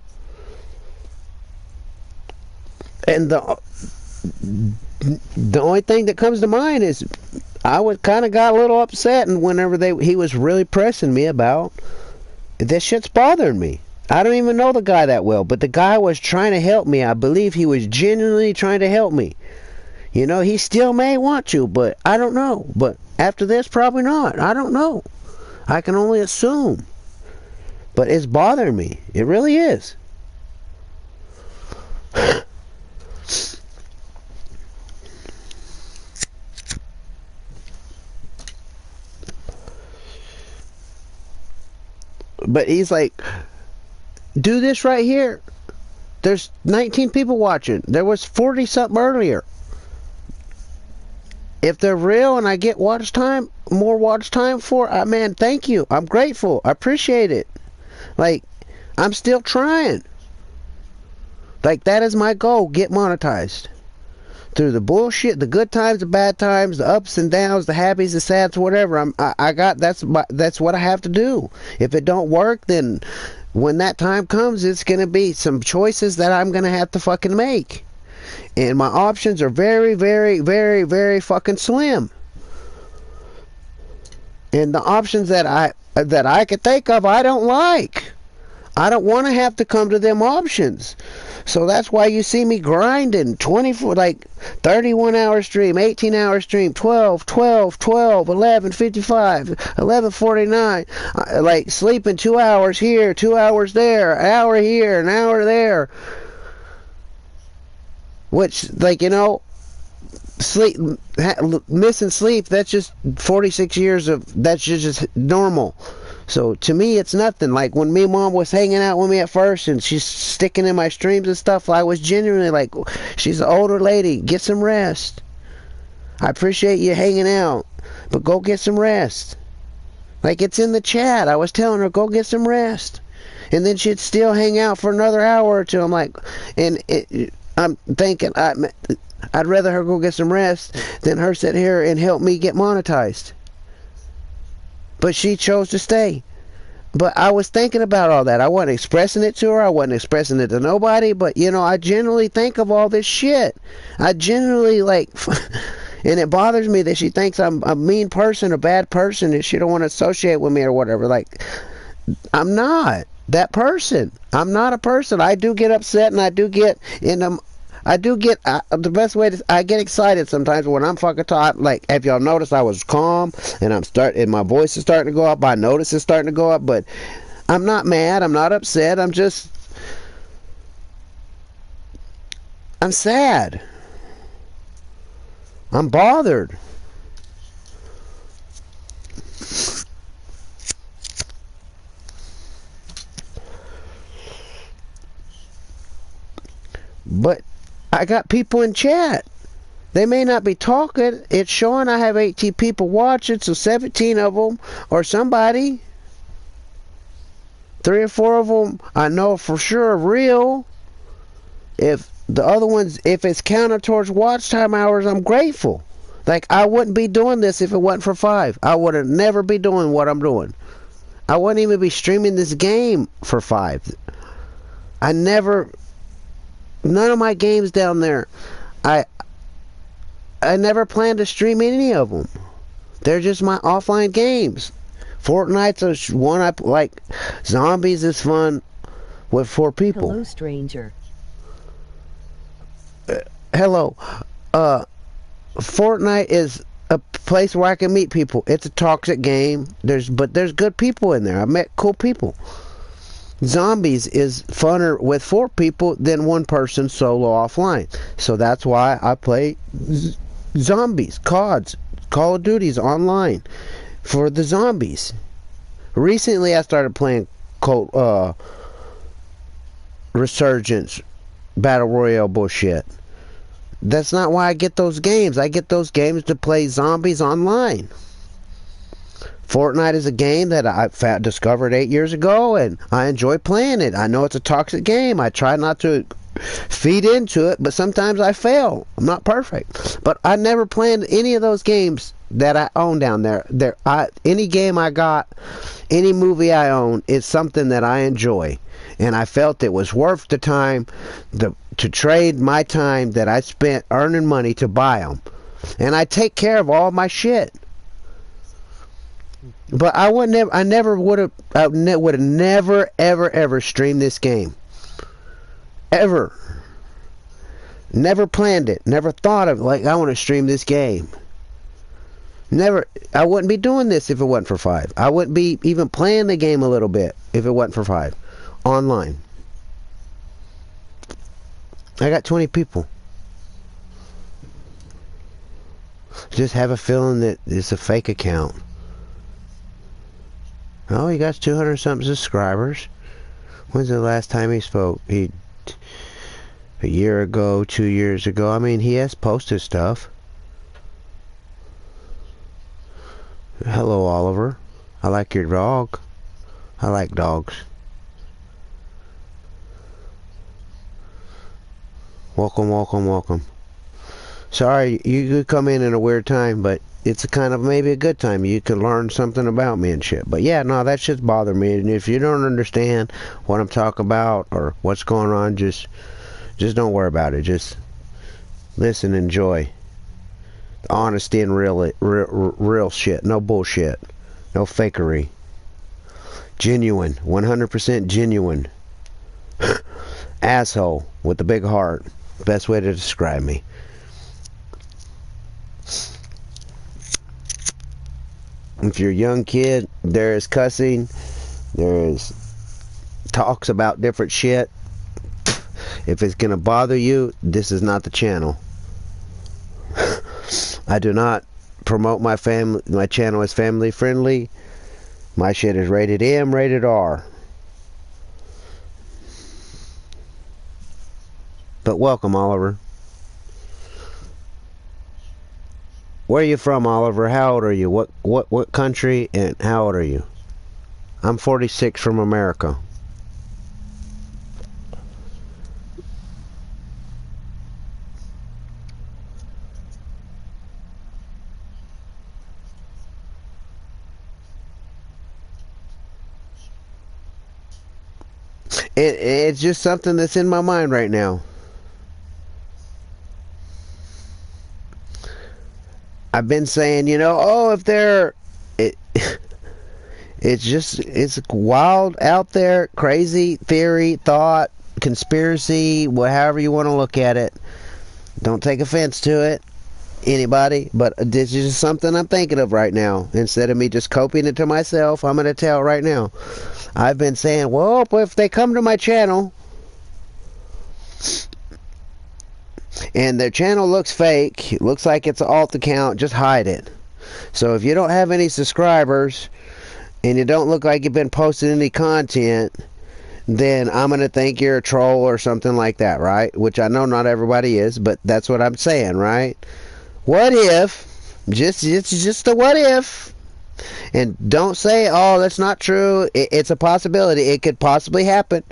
And the only thing that comes to mind is I was kind of got a little upset, and whenever he was really pressing me about this shit's bothering me. I don't even know the guy that well, but the guy was trying to help me. I believe he was genuinely trying to help me. You know, he still may want to, but I don't know. But after this, probably not. I don't know. I can only assume. But it's bothering me. It really is. But he's like, do this right here. There's 19 people watching. There was 40 something earlier. If they're real and I get watch time, more watch time man, thank you. I'm grateful. I appreciate it. I'm still trying. That is my goal. Get monetized. through the bullshit, the good times, the bad times, the ups and downs, the happies, the sads, whatever. That's what I have to do. If it don't work, then when that time comes, it's gonna be some choices that I'm gonna have to fucking make, and my options are very, very, very, very fucking slim. And the options that I could think of, I don't like. I don't want to have to come to them options. So that's why you see me grinding 24, like 31 hour stream, 18 hour stream, 12, 12, 12, 11, 55, 11, 49, like sleeping 2 hours here, 2 hours there, an hour here, an hour there. Which, like, you know, sleep, missing sleep, that's just 46 years of, that's just normal. So to me, it's nothing. Like when me mom was hanging out with me at first and she's sticking in my streams and stuff, I was genuinely like, she's an older lady, get some rest. I appreciate you hanging out, but go get some rest. Like, it's in the chat. I was telling her, go get some rest. And then she'd still hang out for another hour or two. I'm like, I'm thinking, I'd rather her go get some rest than her sit here and help me get monetized. But she chose to stay. But I was thinking about all that. I wasn't expressing it to her. I wasn't expressing it to nobody. But, you know, I generally think of all this shit. I generally, like, and it bothers me that she thinks I'm a mean person, a bad person, and she don't want to associate with me or whatever. Like, I'm not that person. I'm not a person. I do get upset and I do get in them. I do get, the best way to, I get excited sometimes when I'm fucking talking. Like, if y'all noticed, I was calm, and and my voice is starting to go up. I notice it's starting to go up, but I'm not mad. I'm not upset. I'm sad. I'm bothered. But I got people in chat. They may not be talking. It's showing I have 18 people watching, so 17 of them or somebody. 3 or 4 of them I know for sure are real. If the other ones, if it's counted towards watch time hours, I'm grateful. Like, I wouldn't be doing this if it wasn't for 5. I would have never be doing what I'm doing. I wouldn't even be streaming this game for 5. None of my games down there, I never plan to stream any of them. They're just my offline games. Fortnite's one I like. Zombies is fun with 4 people. Hello, stranger. Hello. Fortnite is a place where I can meet people. It's a toxic game. But there's good people in there. I met cool people. Zombies is funner with 4 people than 1 person solo offline. So that's why I play zombies, CODs, Call of Duties online for the zombies. Recently I started playing Resurgence, Battle Royale bullshit. That's not why I get those games. I get those games to play zombies online. Fortnite is a game that I discovered 8 years ago, and I enjoy playing it. I know it's a toxic game. I try not to feed into it, but sometimes I fail. I'm not perfect. But I never planned any of those games that I own down there. Any game I got, any movie I own, is something that I enjoy. And I felt it was worth the time to trade my time that I spent earning money to buy them. And I take care of all my shit. But I would never ever stream this game. Ever. Never planned it. Never thought of, like, I want to stream this game. Never. I wouldn't be doing this if it wasn't for 5. I wouldn't be even playing the game a little bit if it wasn't for 5. Online. I got 20 people. Just have a feeling that it's a fake account. Oh, he got 200 something subscribers. When's the last time he spoke? A year ago, 2 years ago. I mean, he has posted stuff. Hello, Oliver. I like your dog. I like dogs. Welcome, welcome, welcome. Sorry, you could come in a weird time, but it's a kind of maybe a good time. You could learn something about me and shit. But yeah, no, that shit's bothering me. And if you don't understand what I'm talking about or what's going on, just don't worry about it. Just listen, enjoy. Honesty and real shit. No bullshit. No fakery. Genuine. 100% genuine. Asshole with a big heart. Best way to describe me. If you're a young kid, there is cussing. There is talks about different shit. If it's gonna bother you, this is not the channel. I do not promote my channel as family friendly. My shit is rated M, rated R. But welcome, Oliver. Where are you from, Oliver? How old are you? What country and how old are you? I'm 46 from America. It's just something that's in my mind right now. I've been saying, if they're... It's wild out there, crazy theory, thought, conspiracy, however you want to look at it. Don't take offense to it, anybody, but this is just something I'm thinking of right now. Instead of me just copying it to myself, I'm going to tell right now. I've been saying, well, if they come to my channel and their channel looks fake, it looks like it's an alt account, just hide it. So if you don't have any subscribers and you don't look like you've been posting any content, then I'm going to think you're a troll or something like that, right? Which I know not everybody is, but that's what I'm saying, right? What if, just a what if, and don't say, oh, that's not true. It's a possibility. It could possibly happen.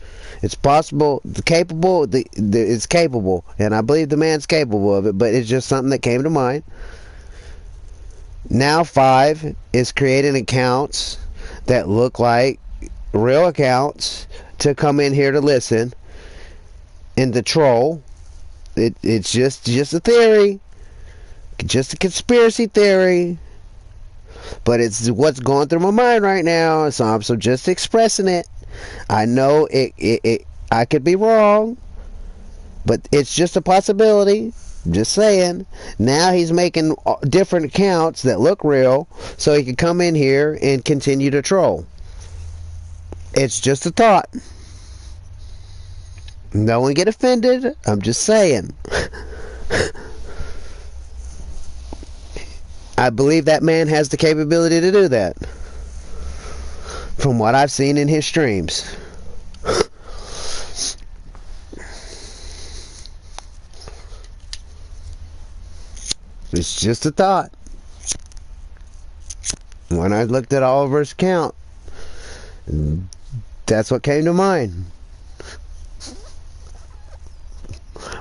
It's possible, capable, it's capable, and I believe the man's capable of it, but it's just something that came to mind. Now 5 is creating accounts that look like real accounts to come in here to listen and to troll. It's just a theory, just a conspiracy theory, but it's what's going through my mind right now, so I'm just expressing it. I know I could be wrong, but it's just a possibility. Just saying. Now he's making different accounts that look real so he can come in here and continue to troll. It's just a thought. No one get offended. I'm just saying. I believe that man has the capability to do that. From what I've seen in his streams. It's just a thought. When I looked at Oliver's account, that's what came to mind.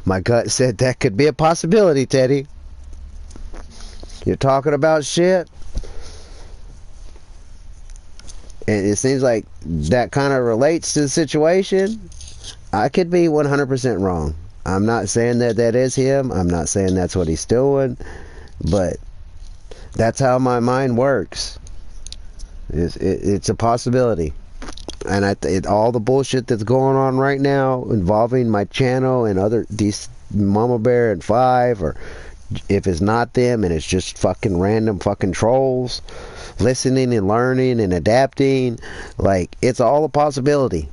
My gut said that could be a possibility, Teddy. You're talking about shit, and it seems like that kind of relates to the situation. I could be 100% wrong. I'm not saying that is him. I'm not saying that's what he's doing, but that's how my mind works. It's a possibility. And all the bullshit that's going on right now involving my channel and these Mama Bear and 5, or if it's not them and it's just fucking random fucking trolls listening and learning and adapting, like, it's all a possibility.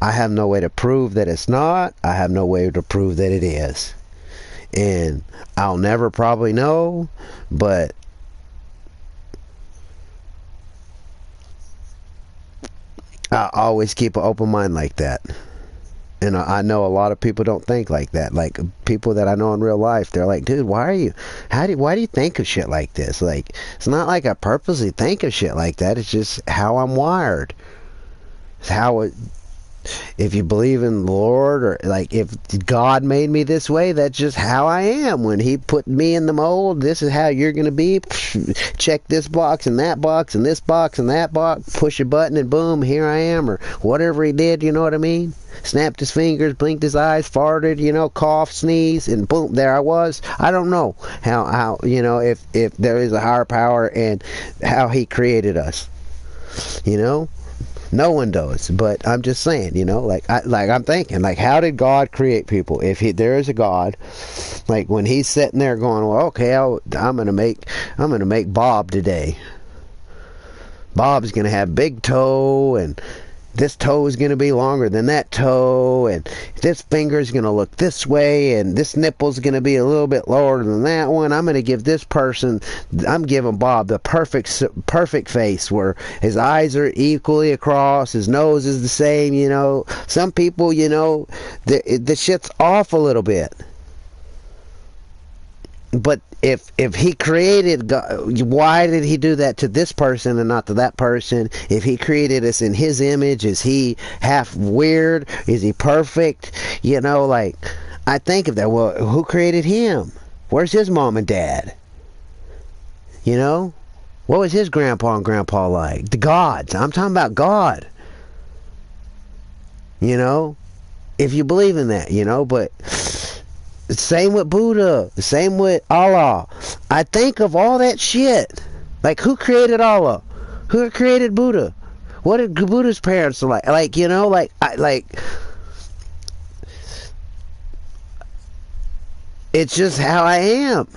I have no way to prove that it's not. I have no way to prove that it is. And I'll never probably know, but I always keep an open mind like that. And I know a lot of people don't think like that. Like, people that I know in real life, they're like, dude, why do you think of shit like this? Like, it's not like I purposely think of shit like that. It's just how I'm wired. It's how if you believe in the Lord, or like if God made me this way, that's just how I am. When he put me in the mold, this is how you're going to be. Check this box and that box and this box and that box, push a button and boom, here I am, or whatever he did, you know what I mean? Snapped his fingers, blinked his eyes, farted, you know, cough, sneeze, and boom, there I was. I don't know how you know, if there is a higher power and how he created us, you know. No one does, but I'm just saying, you know, like I'm thinking, like, how did God create people? If there is a God, like when he's sitting there going, well, okay, I'm gonna make Bob today. Bob's gonna have big toe, and this toe is gonna be longer than that toe, and this finger is gonna look this way, and this nipple's gonna be a little bit lower than that one. I'm gonna give this person, I'm giving Bob the perfect face where his eyes are equally across, his nose is the same, you know. Some people, you know, the shit's off a little bit. But if he created God, why did he do that to this person and not to that person? If he created us in his image, is he half weird? Is he perfect? You know, like, I think of that. Well, who created him? Where's his mom and dad? You know? What was his grandpa and grandpa like? The gods. I'm talking about God. You know? If you believe in that, you know, but same with Buddha, same with Allah. I think of all that shit. Like, who created Allah? Who created Buddha? What did Buddha's parents like? Like, you know, it's just how I am.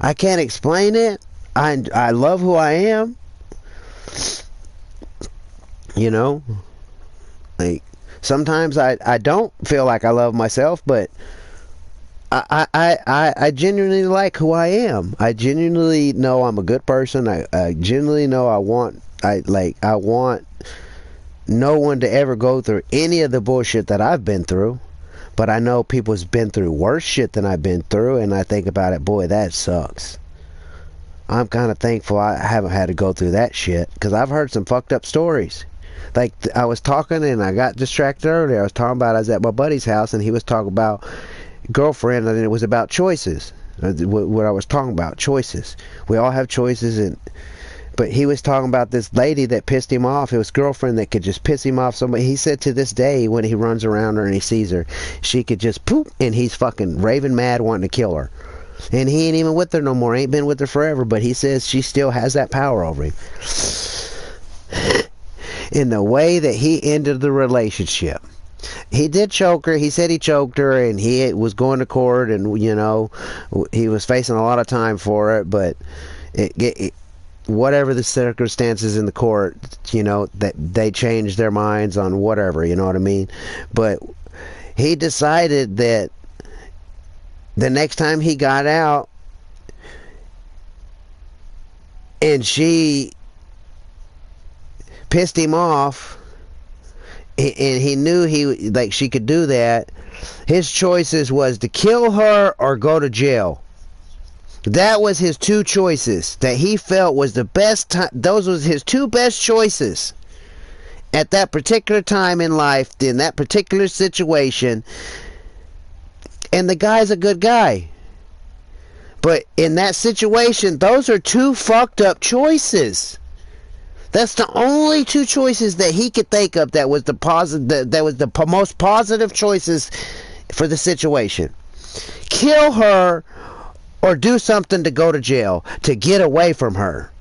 I can't explain it. I love who I am. You know? Like, sometimes I don't feel like I love myself, but I genuinely like who I am. I genuinely know I'm a good person. I genuinely know I want no one to ever go through any of the bullshit that I've been through. But I know people's been through worse shit than I've been through, and I think about it, boy, that sucks. I'm kind of thankful I haven't had to go through that shit, because I've heard some fucked up stories. Like, I was talking and I got distracted earlier. I was talking about, I was at my buddy's house and he was talking about girlfriend, and it was about choices. What I was talking about, choices. We all have choices, but he was talking about this lady that pissed him off. It was girlfriend that could just piss him off so much. He said to this day, when he runs around her and he sees her, she could just poop, and he's fucking raving mad wanting to kill her. And he ain't even with her no more. Ain't been with her forever, but he says she still has that power over him. In the way that he ended the relationship, he did choke her. He said he choked her, and he was going to court, and, you know, he was facing a lot of time for it, but whatever the circumstances in the court, you know, that they changed their minds on whatever, you know what I mean? But he decided that the next time he got out and she pissed him off, and he knew she could do that, his choices was to kill her or go to jail. That was his two choices that he felt was the best time. Those was his two best choices at that particular time in life, in that particular situation. And the guy's a good guy, but in that situation, those are two fucked up choices. That's the only two choices that he could think of that was the most positive choices for the situation. Kill her or do something to go to jail, to get away from her.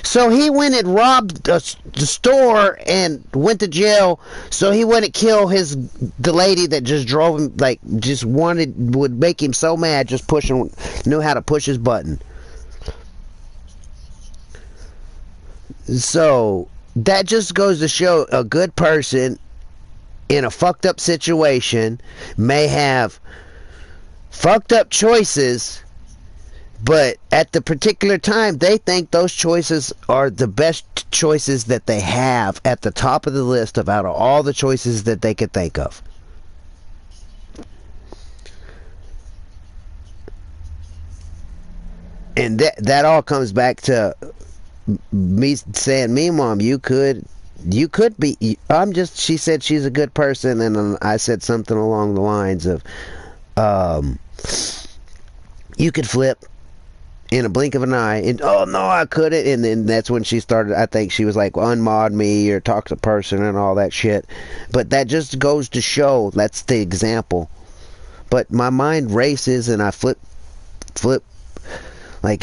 So he went and robbed the store and went to jail so he wouldn't kill the lady that just drove him, like, would make him so mad, just knew how to push his button. So that just goes to show a good person in a fucked up situation may have fucked up choices, but at the particular time they think those choices are the best choices that they have, at the top of the list of out of all the choices that they could think of. And that all comes back to me saying, me, Mom, you could you could be. She said she's a good person, and I said something along the lines of, you could flip in a blink of an eye, and oh no, I couldn't. And then that's when she started. I think she was like, unmod me or talk to the person and all that shit. But that just goes to show, that's the example. But my mind races, and I flip. Like,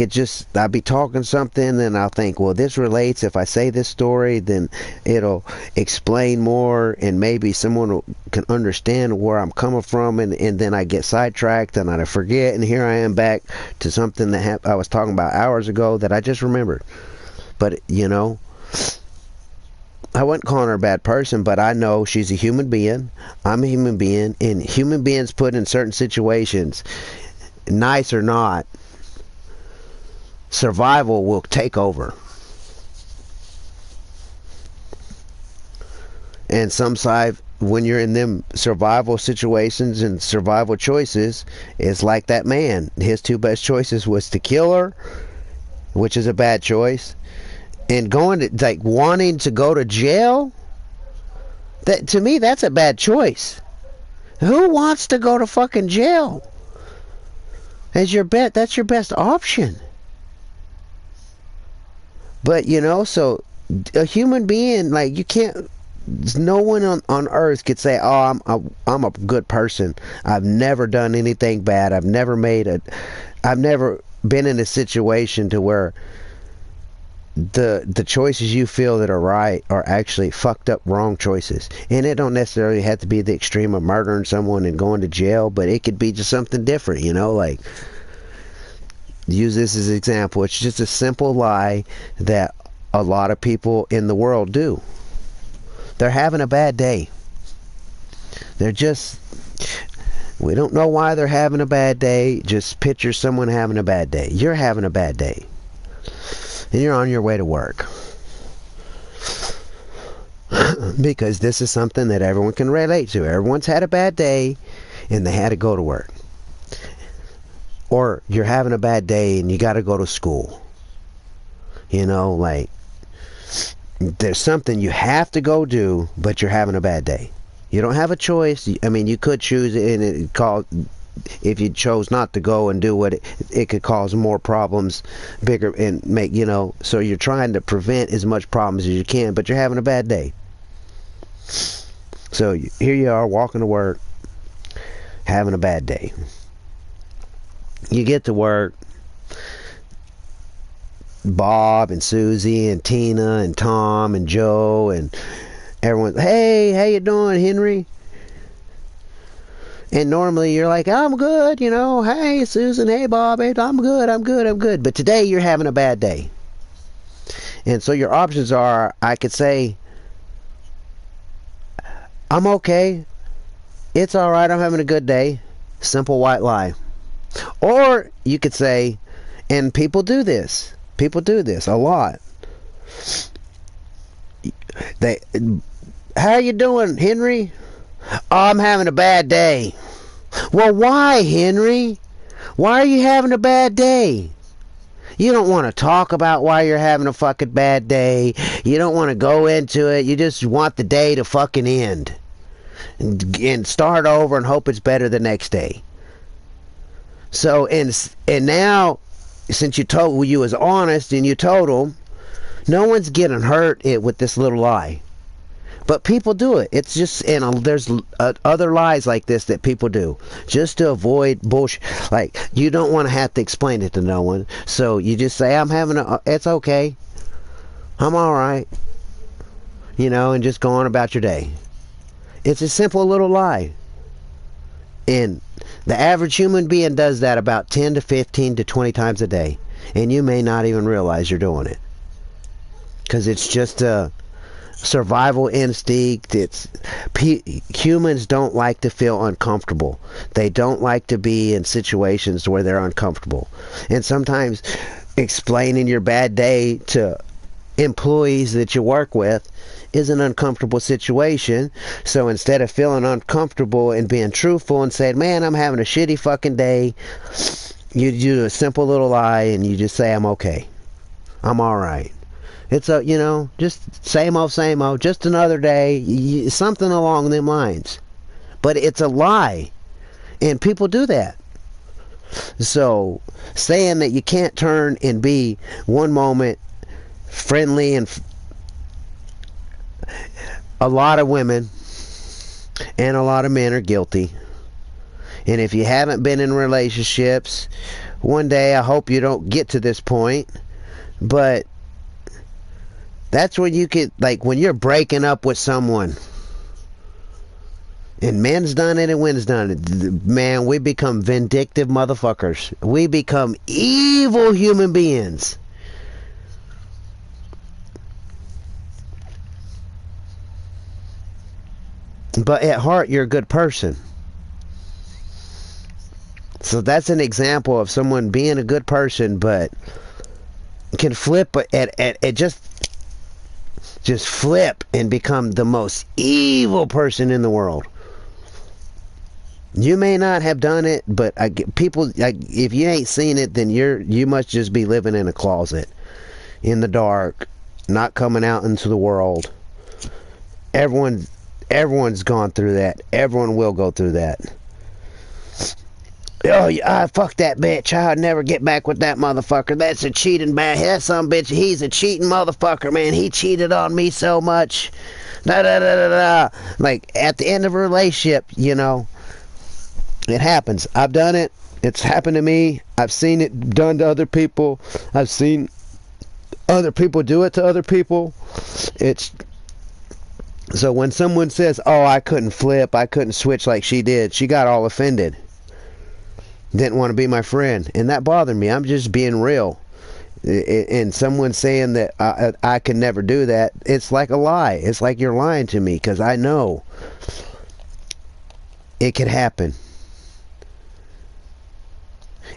I'll be talking something, and I'll think, well, this relates. If I say this story, then it'll explain more, and maybe someone can understand where I'm coming from, and then I get sidetracked, and I forget, and here I am back to something that I was talking about hours ago that I just remembered. But, I wasn't calling her a bad person, but I know she's a human being. I'm a human being, and human beings put in certain situations, nice or not, survival will take over. And when you're in them survival situations and survival choices, it's like that man. His two best choices was to kill her, which is a bad choice, and wanting to go to jail. That, to me, that's a bad choice. Who wants to go to fucking jail? That's your best option. But, so a human being, like, you can't, no one on earth could say, oh, I'm a good person. I've never done anything bad. I've never been in a situation to where the choices you feel that are right are actually fucked up wrong choices. And it don't necessarily have to be the extreme of murdering someone and going to jail, but it could be just something different, like, use this as an example. It's just a simple lie that a lot of people in the world do. They're having a bad day. We don't know why they're having a bad day. Just picture someone having a bad day. You're having a bad day, and you're on your way to work. Because this is something that everyone can relate to. Everyone's had a bad day, and they had to go to work. Or you're having a bad day and you got to go to school. Like, there's something you have to go do, but you're having a bad day. You don't have a choice. I mean, you could choose it, and if you chose not to go and do it could cause more problems, bigger, and make, so you're trying to prevent as much problems as you can, but you're having a bad day. So here you are walking to work, having a bad day. You get to work, Bob and Susie and Tina and Tom and Joe and everyone, hey, how you doing, Henry? And normally you're like, I'm good, hey, Susan, hey, Bob, hey, I'm good. But today you're having a bad day. And so your options are, I could say, I'm okay, it's alright, I'm having a good day. Simple white lie. Or you could say, and people do this a lot. How you doing, Henry? Oh, I'm having a bad day. Well, why, Henry? Why are you having a bad day? You don't want to talk about why you're having a fucking bad day. You don't want to go into it. You just want the day to fucking end. And start over and hope it's better the next day. So, and now, since you was honest and you told them, no one's getting hurt with this little lie. But people do it. It's just, and there's other lies like this that people do just to avoid bullshit. Like, you don't want to have to explain it to no one, so you just say, it's okay, I'm alright, and just go on about your day. It's a simple little lie. And the average human being does that about 10 to 15 to 20 times a day. And you may not even realize you're doing it. Because it's just a survival instinct. Humans don't like to feel uncomfortable. They don't like to be in situations where they're uncomfortable. And sometimes explaining your bad day to employees that you work with is an uncomfortable situation. So instead of feeling uncomfortable and being truthful and saying, man, I'm having a shitty fucking day, you do a simple little lie and you just say, I'm okay, I'm alright. It's a, you know, just same old, just another day, something along them lines. But it's a lie. And people do that. So, saying that you can't turn and be one moment friendly and a lot of women and a lot of men are guilty. And if you haven't been in relationships, one day I hope you don't get to this point. But that's when you could, like, when you're breaking up with someone, and men's done it and women's done it, man, we become vindictive motherfuckers. We become evil human beings. But at heart, you're a good person. So that's an example of someone being a good person, but can flip at just flip and become the most evil person in the world. You may not have done it, but people, if you ain't seen it, then you must just be living in a closet, in the dark, not coming out into the world. Everyone's gone through that. Everyone will go through that. Oh, fuck that bitch. I'll never get back with that motherfucker. That's a cheating bad. That's some bitch. He's a cheating motherfucker, man. He cheated on me so much. Da da da da da. Like, at the end of a relationship, you know, it happens. I've done it. It's happened to me. I've seen it done to other people. I've seen other people do it to other people. So when someone says, oh, I couldn't flip, I couldn't switch like she did, she got all offended. Didn't want to be my friend. And that bothered me. I'm just being real. And someone saying that I could never do that, it's like a lie. It's like you're lying to me, because I know it could happen.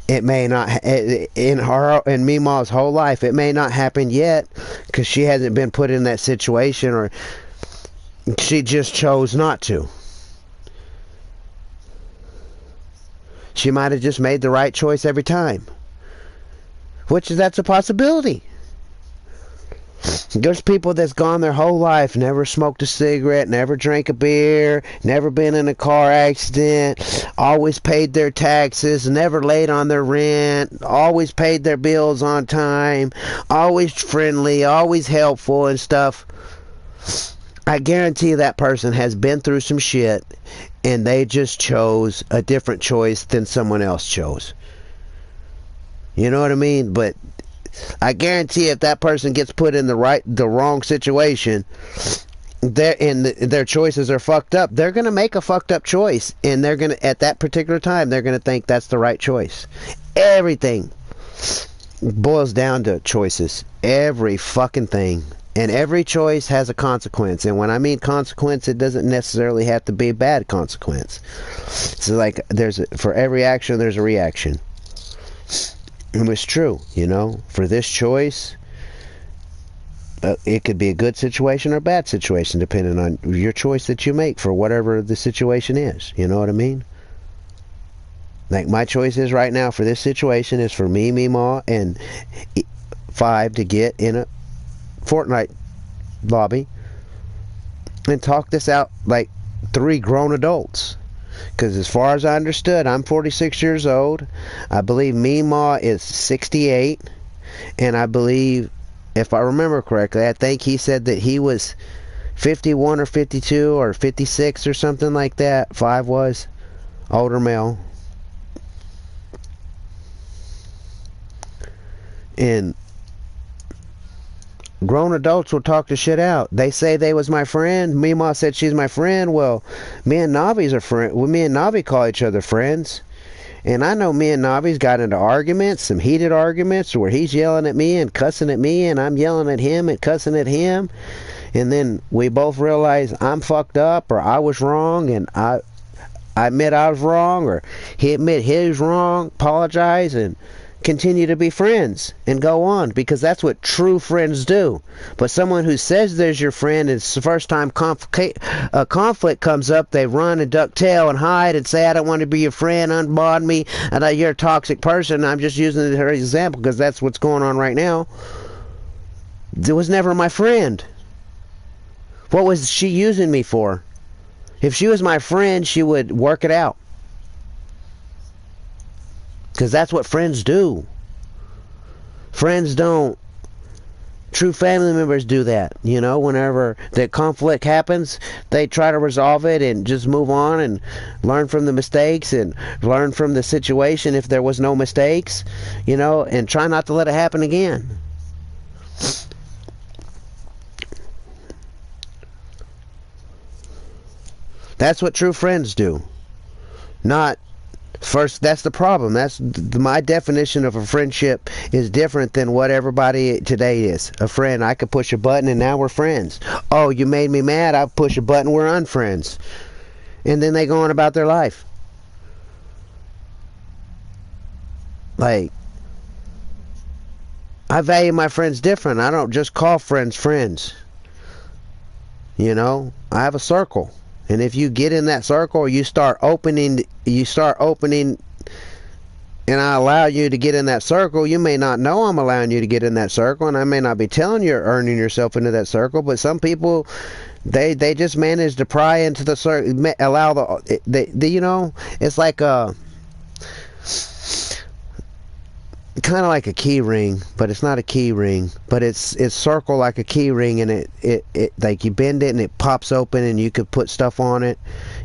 It may not, in Meemaw's whole life, it may not happen yet, because she hasn't been put in that situation, or she just chose not to. She might have just made the right choice every time. That's a possibility. There's people that's gone their whole life, never smoked a cigarette, never drank a beer, never been in a car accident, always paid their taxes, never late on their rent, always paid their bills on time, always friendly, always helpful and stuff. I guarantee that person has been through some shit, and they just chose a different choice than someone else chose. You know what I mean? But I guarantee if that person gets put in the wrong situation, their choices are fucked up, they're going to make a fucked up choice, and they're going to, at that particular time, they're going to think that's the right choice. Everything boils down to choices. Every fucking thing. And every choice has a consequence. And when I mean consequence, it doesn't necessarily have to be a bad consequence. So, like, for every action, there's a reaction. And it's true, you know. For this choice, it could be a good situation or a bad situation, depending on your choice that you make for whatever the situation is. You know what I mean? Like, my choice is right now for this situation is for me, Meemaw, and 5 to get in a Fortnite lobby and talk this out like 3 grown adults. Because as far as I understood, I'm 46 years old. I believe Meemaw is 68. And I believe, if I remember correctly, I think he said that he was 51 or 52 or 56 or something like that. 5 was older male. And grown adults will talk the shit out. They say they was my friend. Meemaw said she's my friend. Well, me and Navi's a friend. Well, me and Navi call each other friends. And I know me and Navi's got into arguments, some heated arguments, where he's yelling at me and cussing at me, and I'm yelling at him and cussing at him. And then we both realize I'm fucked up, or I was wrong, and I admit I was wrong, or he admit he was wrong, apologize, and continue to be friends and go on, because that's what true friends do. But someone who says there's your friend, and it's the first time a conflict comes up, they run and duck tail and hide and say, I don't want to be your friend, unbond me, and you're a toxic person. I'm just using it as an example because that's what's going on right now. It was never my friend. What was she using me for? If she was my friend, she would work it out. Because that's what friends do. Friends don't. True family members do that. You know, whenever the conflict happens, they try to resolve it and just move on and learn from the mistakes and learn from the situation if there was no mistakes, you know, and try not to let it happen again. That's what true friends do. Not first, that's the problem. That's my definition of a friendship is different than what everybody today is. A friend, I could push a button and now we're friends. Oh, you made me mad, I push a button, we're unfriends. And then they go on about their life. Like, I value my friends different. I don't just call friends friends. You know, I have a circle. And if you get in that circle, you start opening, and I allow you to get in that circle, you may not know I'm allowing you to get in that circle, and I may not be telling you earning yourself into that circle, but some people, they just manage to pry into the circle, allow the you know, it's like kind of like a key ring, but it's not a key ring, but it's circle like a key ring, and it like you bend it and it pops open and you could put stuff on it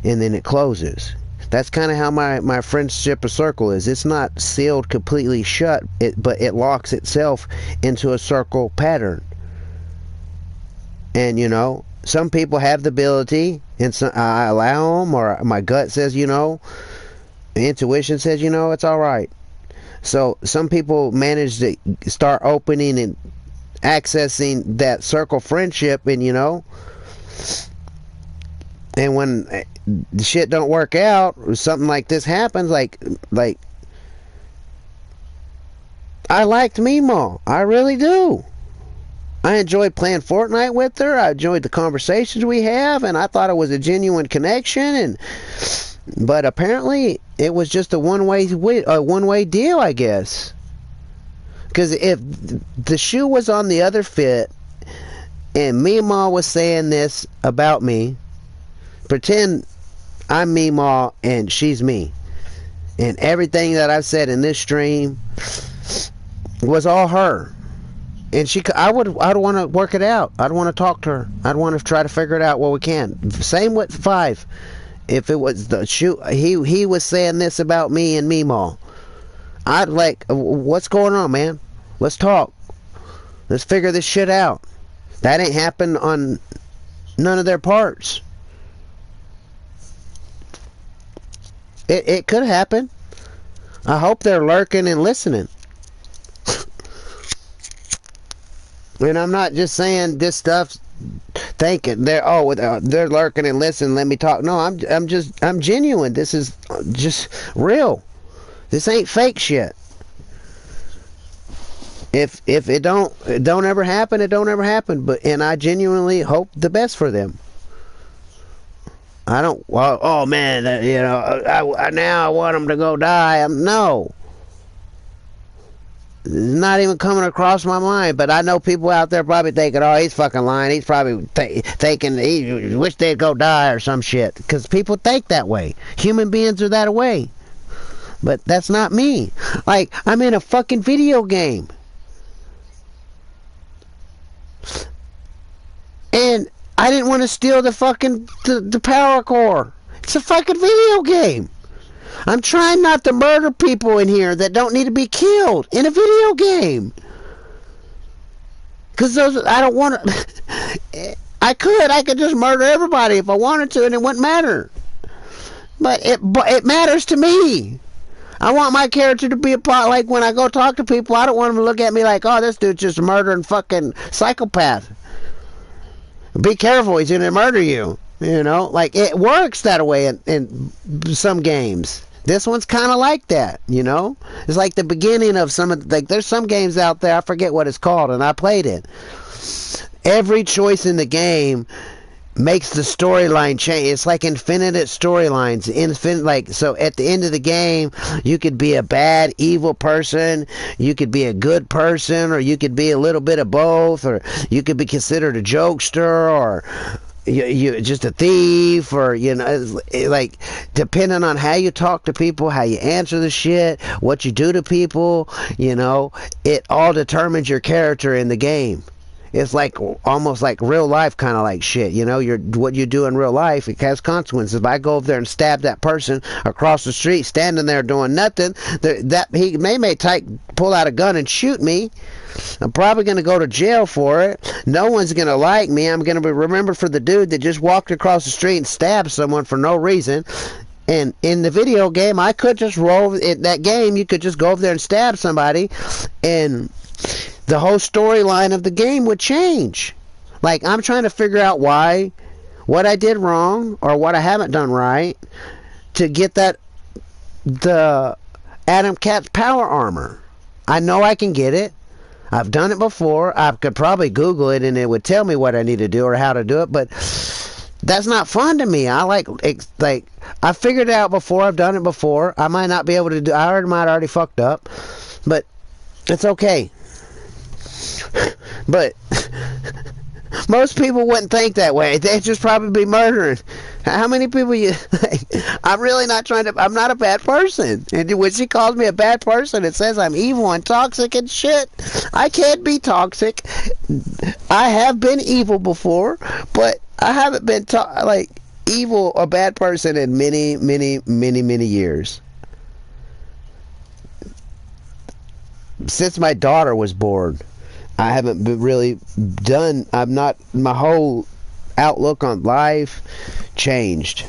and then it closes. That's kind of how my friendship circle is. It's not sealed completely shut, but it locks itself into a circle pattern. And you know, some people have the ability, and so I allow them, or my gut says, you know, intuition says, you know, it's all right. So some people manage to start opening and accessing that circle friendship, and you know, and when the shit don't work out or something like this happens, like I liked Mimo, I really do. I enjoyed playing Fortnite with her. I enjoyed the conversations we have, and I thought it was a genuine connection. But apparently, it was just a one-way deal, I guess. Because if the shoe was on the other foot, and Meemaw was saying this about me, pretend I'm Meemaw and she's me, and everything that I've said in this stream was all her. And I'd want to work it out. I'd want to talk to her. I'd want to try to figure it out what we can. Same with 5. If it was the shoot, he was saying this about me and Meemaw, I'd like, what's going on, man? Let's talk. Let's figure this shit out. That ain't happened on none of their parts. It could happen. I hope they're lurking and listening. And I'm not just saying this stuff thinking they're lurking and listening, let me talk. No, I'm genuine. This is just real. This ain't fake shit. If it don't ever happen, it don't ever happen. And I genuinely hope the best for them. I don't. Well, oh man, you know, now I want them to go die. No. It's not even coming across my mind, but I know people out there probably thinking, oh, he's fucking lying. He's probably thinking he wish they'd go die or some shit. Because people think that way. Human beings are that way. But that's not me. Like, I'm in a fucking video game. And I didn't want to steal the fucking the power core. It's a fucking video game. I'm trying not to murder people in here that don't need to be killed in a video game. Because I don't want to. I could just murder everybody if I wanted to, and it wouldn't matter. But it matters to me. I want my character to be a part. Like when I go talk to people, I don't want them to look at me like, oh, this dude's just a murdering fucking psychopath. Be careful, he's gonna murder you. You know, like it works that way in some games. This one's kind of like that, you know? It's like the beginning of there's some games out there, I forget what it's called, and I played it. Every choice in the game makes the storyline change. It's like infinite storylines. So at the end of the game, you could be a bad, evil person, you could be a good person, or you could be a little bit of both, or you could be considered a jokester, or you just a thief, or like depending on how you talk to people, how you answer the shit, what you do to people, it all determines your character in the game. It's like almost like real life kind of like shit. What you do in real life, it has consequences. If I go over there and stab that person across the street standing there doing nothing, that he may pull out a gun and shoot me. I'm probably going to go to jail for it. No one's going to like me. I'm going to be remembered for the dude that just walked across the street and stabbed someone for no reason. And in the video game, I could just roll in that game. You could just go over there and stab somebody, and the whole storyline of the game would change. Like, I'm trying to figure out what I did wrong or what I haven't done right to get the Adam Cat's power armor. I know I can get it. I've done it before. I could probably Google it and it would tell me what I need to do or how to do it, but that's not fun to me. I figured it out before. I've done it before. I might not be able to do. Might already fucked up, but it's okay. But most people wouldn't think that way. They'd just probably be murdering. How many people I'm really not I'm not a bad person. And when she calls me a bad person, it says I'm evil and toxic and shit. I can't be toxic. I have been evil before, but I haven't been evil, a bad person in many, many, many, many years. Since my daughter was born, I haven't really done. My whole outlook on life changed.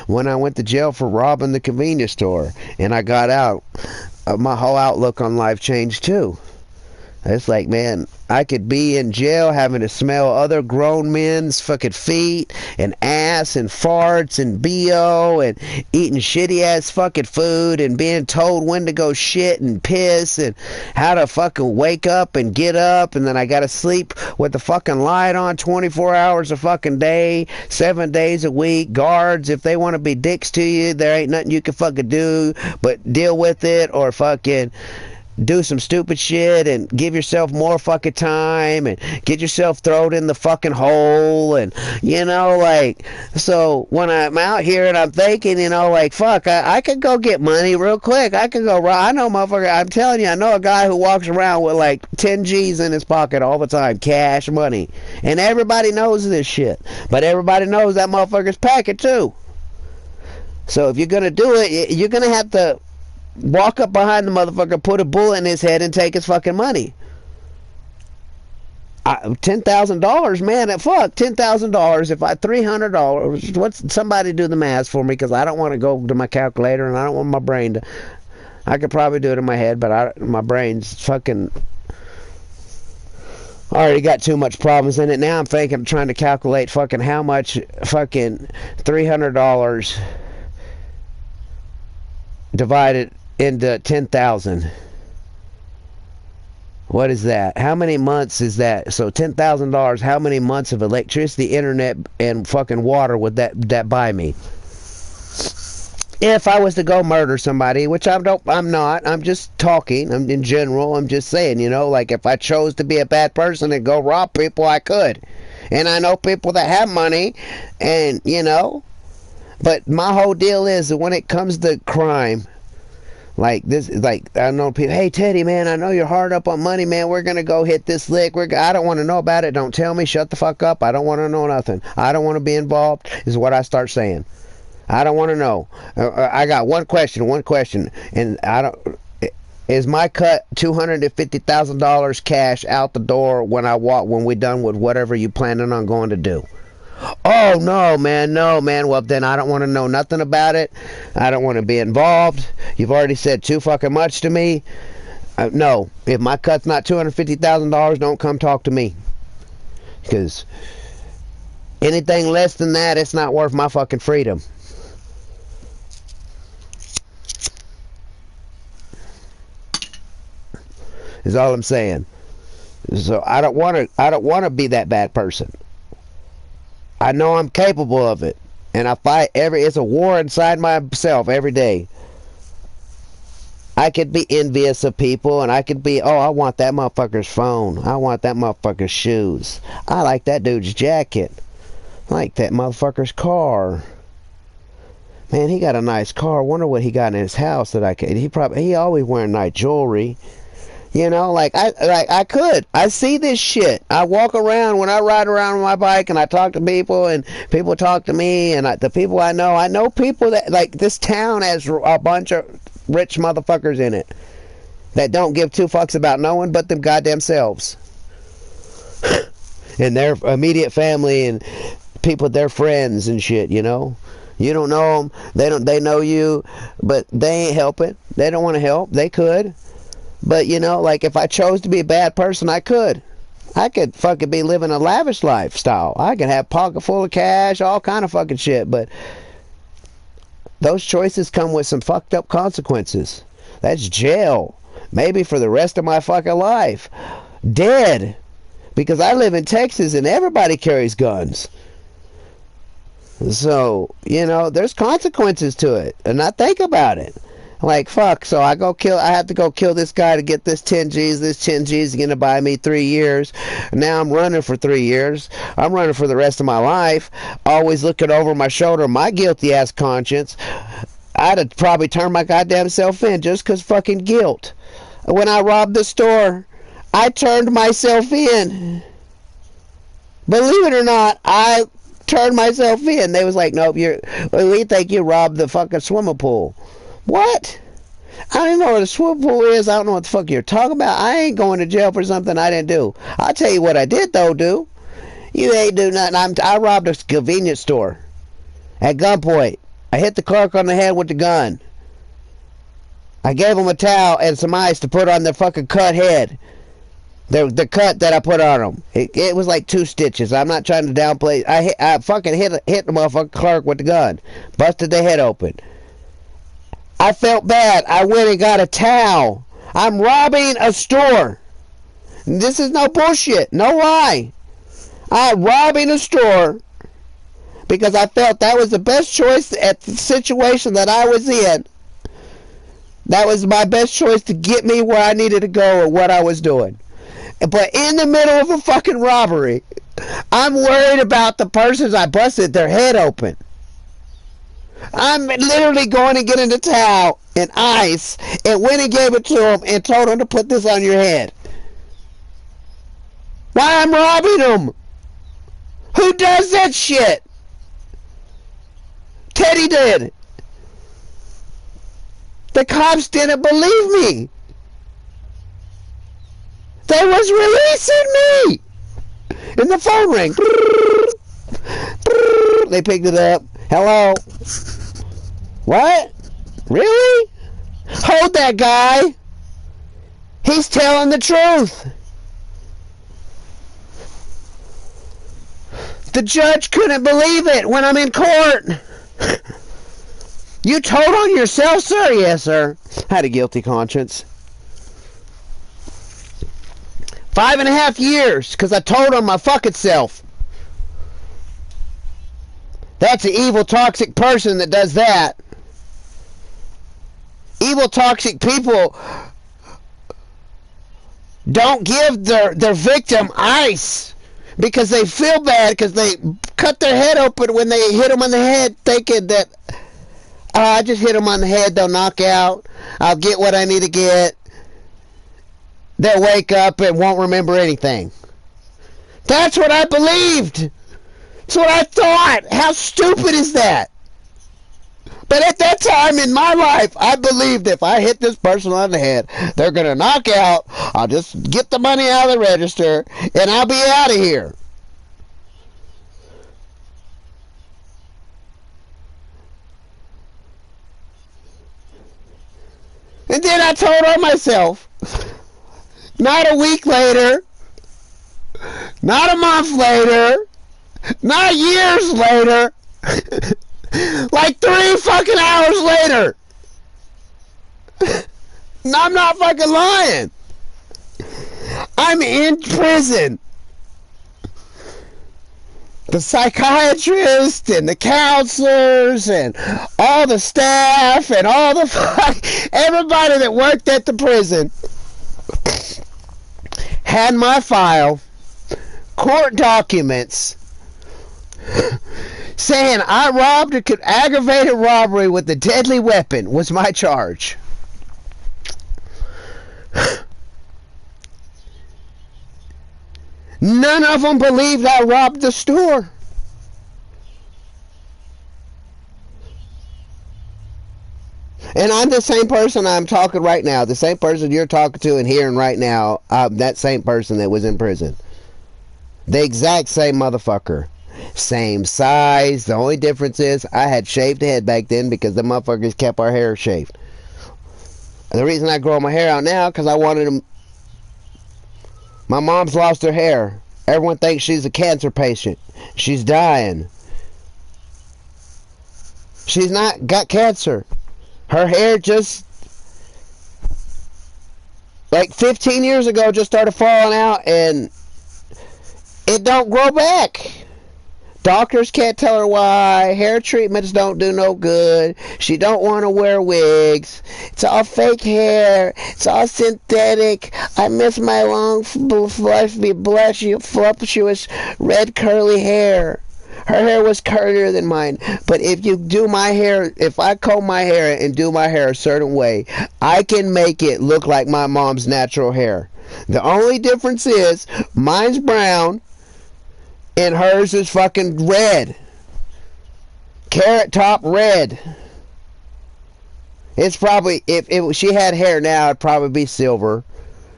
When I went to jail for robbing the convenience store and I got out, my whole outlook on life changed too. It's like, man, I could be in jail having to smell other grown men's fucking feet and ass and farts and BO and eating shitty ass fucking food and being told when to go shit and piss and how to fucking wake up and get up, and then I gotta sleep with the fucking light on 24 hours a fucking day, 7 days a week. Guards, if they want to be dicks to you, there ain't nothing you can fucking do but deal with it or fucking do some stupid shit and give yourself more fucking time and get yourself thrown in the fucking hole. And so when I'm out here and I'm thinking, fuck, I could go get money real quick. I could go, I know, motherfucker, I'm telling you, I know a guy who walks around with like 10 G's in his pocket all the time, cash money, and everybody knows this shit, but everybody knows that motherfucker's packing too. So if you're gonna do it, you're gonna have to walk up behind the motherfucker, put a bullet in his head, and take his fucking money. $10,000, man. Fuck, $10,000. If I $300, what's somebody do the math for me? Because I don't want to go to my calculator, and I don't want my brain to. I could probably do it in my head, but my brain's fucking. I already got too much problems in it. Now I'm trying to calculate fucking how much fucking $300 divided into 10,000. What is that? How many months is that? So $10,000, how many months of electricity, internet, and fucking water would that buy me? If I was to go murder somebody, which I'm not. I'm just talking. I'm in general. I'm just saying, like if I chose to be a bad person and go rob people, I could. And I know people that have money, and but my whole deal is that when it comes to crime, like this, like I know people, hey Teddy, man, I know you're hard up on money, man. We're gonna go hit this lick. I don't want to know about it. Don't tell me. Shut the fuck up. I don't want to know nothing. I don't want to be involved. Is what I start saying. I don't want to know. I got one question, and I don't. Is my cut $250,000 cash out the door when we done with whatever you planning on going to do? Oh, no, man. Well, then I don't want to know nothing about it. I don't want to be involved. You've already said too fucking much to me. No, if my cut's not $250,000, don't come talk to me. Because anything less than that, it's not worth my fucking freedom. Is all I'm saying. So I don't want to be that bad person. I know I'm capable of it, and I fight it's a war inside myself every day. I could be envious of people, and I could be, oh, I want that motherfucker's phone. I want that motherfucker's shoes. I like that dude's jacket. I like that motherfucker's car. Man, he got a nice car. I wonder what he got in his house that I could. He always wearing nice jewelry. You know, I see this shit. I walk around when I ride around on my bike and I talk to people and people talk to me and the people I know people that, like, this town has a bunch of rich motherfuckers in it that don't give two fucks about no one but them goddamn selves and their immediate family and people, their friends and shit, you know. You don't know them, they know you, but they ain't helping. They don't want to help. They could. But, you know, like, if I chose to be a bad person, I could. I could fucking be living a lavish lifestyle. I could have pocket full of cash, all kind of fucking shit. But those choices come with some fucked up consequences. That's jail. Maybe for the rest of my fucking life. Dead. Because I live in Texas and everybody carries guns. So, you know, there's consequences to it. And I think about it. Like, fuck, so I have to go kill this guy to get this 10 G's. This 10 G's is going to buy me 3 years. Now I'm running for 3 years. I'm running for the rest of my life. Always looking over my shoulder, my guilty ass conscience. I'd have probably turned my goddamn self in just because fucking guilt. When I robbed the store, I turned myself in. Believe it or not, I turned myself in. They was like, nope, we think you robbed the fucking swimming pool. What? I don't even know where the swimming pool is. I don't know what the fuck you're talking about. I ain't going to jail for something I didn't do. I'll tell you what I did, though, do. You ain't do nothing. I robbed a convenience store at gunpoint. I hit the clerk on the head with the gun. I gave him a towel and some ice to put on their fucking cut head. The cut that I put on them. It was like 2 stitches. I'm not trying to downplay. I fucking hit the motherfucking clerk with the gun. Busted their head open. I felt bad. I went and got a towel. I'm robbing a store. This is no bullshit. No lie. I'm robbing a store because I felt that was the best choice at the situation that I was in. That was my best choice to get me where I needed to go or what I was doing. But in the middle of a fucking robbery, I'm worried about the persons I busted their head open. I'm literally going to get in the towel and ice and went and gave it to him and told him to put this on your head. Why I'm robbing him? Who does that shit? Teddy did. The cops didn't believe me. They was releasing me. And the phone rang. They picked it up. Hello? What? Really? Hold that guy. He's telling the truth. The judge couldn't believe it when I'm in court. You told on yourself, sir? Yes, sir. I had a guilty conscience. 5.5 years because I told on my fucking self. That's an evil, toxic person that does that. Evil, toxic people don't give their victim ice because they feel bad because they cut their head open when they hit them on the head thinking that, oh, I just hit them on the head, they'll knock out. I'll get what I need to get. They'll wake up and won't remember anything. That's what I believed. That's what I thought. How stupid is that? But at that time in my life, I believed if I hit this person on the head, they're going to knock out. I'll just get the money out of the register, and I'll be out of here. And then I told on myself, not a week later, not a month later, not years later, like 3 fucking hours later. I'm not fucking lying. I I'm in prison. The psychiatrist and the counselors and all the staff and all the everybody that worked at the prison had my file, court documents, saying I robbed an aggravated robbery with a deadly weapon was my charge. None of them believed I robbed the store. And I'm the same person I'm talking right now. The same person you're talking to and hearing right now. That same person that was in prison. The exact same motherfucker. Same size. The only difference is I had shaved head back then because the motherfuckers kept our hair shaved. And the reason I grow my hair out now because I wanted to. My mom's lost her hair. Everyone thinks she's a cancer patient. She's dying. She's not got cancer. Her hair just, like 15 years ago, just started falling out and it don't grow back. Doctors can't tell her why. Hair treatments don't do no good. She don't want to wear wigs. It's all fake hair. It's all synthetic. I miss my long, voluptuous, red curly hair. Her hair was curlier than mine. But if you do my hair, if I comb my hair and do my hair a certain way, I can make it look like my mom's natural hair. The only difference is mine's brown and hers is fucking red. Carrot top red. It's probably, if she had hair now, it'd probably be silver.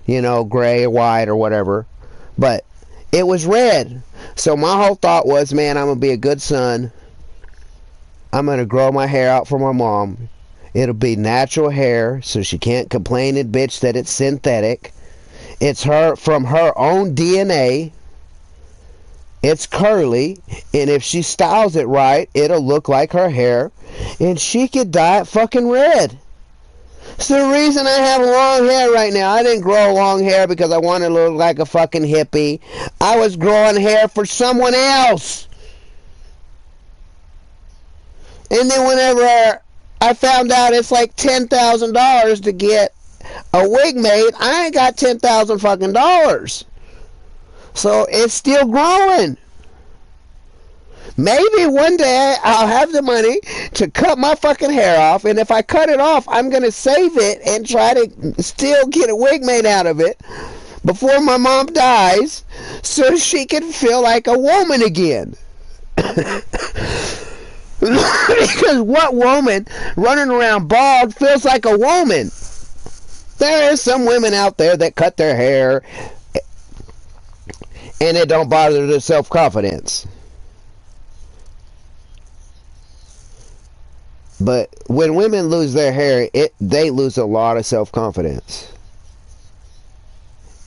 You know, gray or white or whatever. But it was red. So my whole thought was, man, I'm going to be a good son. I'm going to grow my hair out for my mom. It'll be natural hair, so she can't complain and bitch that it's synthetic. It's her from her own DNA. It's curly, and if she styles it right, it'll look like her hair, and she could dye it fucking red. It's the reason I have long hair right now. I didn't grow long hair because I wanted to look like a fucking hippie. I was growing hair for someone else. And then whenever I found out it's like $10,000 to get a wig made, I ain't got $10,000 fucking dollars. So it's still growing. Maybe one day I'll have the money to cut my fucking hair off, and if I cut it off, I'm going to save it and try to still get a wig made out of it before my mom dies so she can feel like a woman again. Because what woman running around bald feels like a woman? There is some women out there that cut their hair and it don't bother their self-confidence. But when women lose their hair, they lose a lot of self-confidence.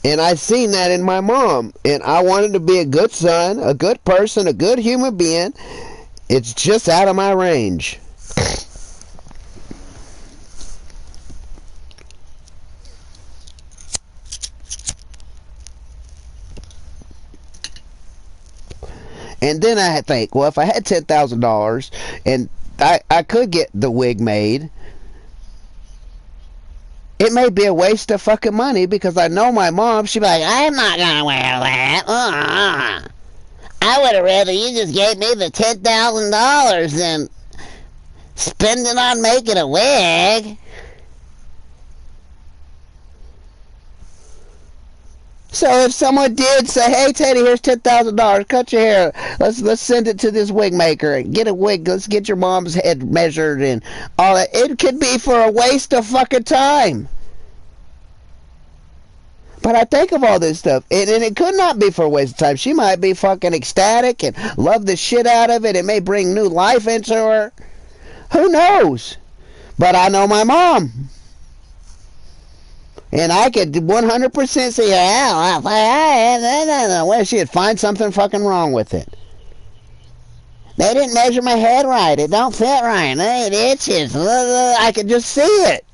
And I've seen that in my mom. And I wanted to be a good son, a good person, a good human being. It's just out of my range. And then I think, well, if I had $10,000 and I could get the wig made, it may be a waste of fucking money because I know my mom, she'd be like, I'm not going to wear that. I would have rather you just gave me the $10,000 than spend it on making a wig. So if someone did say, hey Teddy, here's $10,000, cut your hair, let's send it to this wig maker and get a wig, let's get your mom's head measured and all that, it could be for a waste of fucking time. But I think of all this stuff, and it could not be for a waste of time. She might be fucking ecstatic and love the shit out of it. It may bring new life into her. Who knows? But I know my mom. And I could 100% see her, well, she'd find something fucking wrong with it. They didn't measure my head right. It don't fit right. It itches. I could just see it.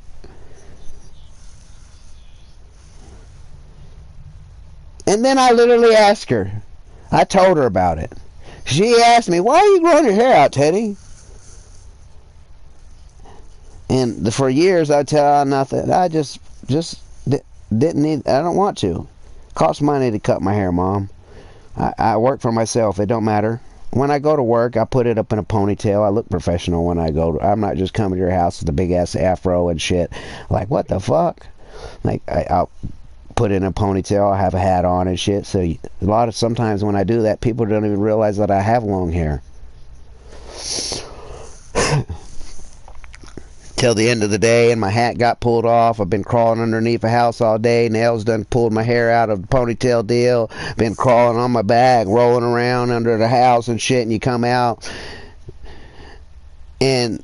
And then I literally asked her. I told her about it. She asked me, why are you growing your hair out, Teddy? And for years I'd tell her nothing. I just didn't need, I don't want to. Costs money to cut my hair, Mom. I work for myself. It don't matter. When I go to work, I put it up in a ponytail. I look professional when I go. I'm not just coming to your house with a big ass afro and shit. Like, what the fuck? Like, I'll put it in a ponytail. I have a hat on and shit. So sometimes when I do that, people don't even realize that I have long hair. Till the end of the day, and my hat got pulled off. I've been crawling underneath a house all day. Nails done pulled my hair out of the ponytail deal. Been crawling on my back, rolling around under the house and shit. And you come out, and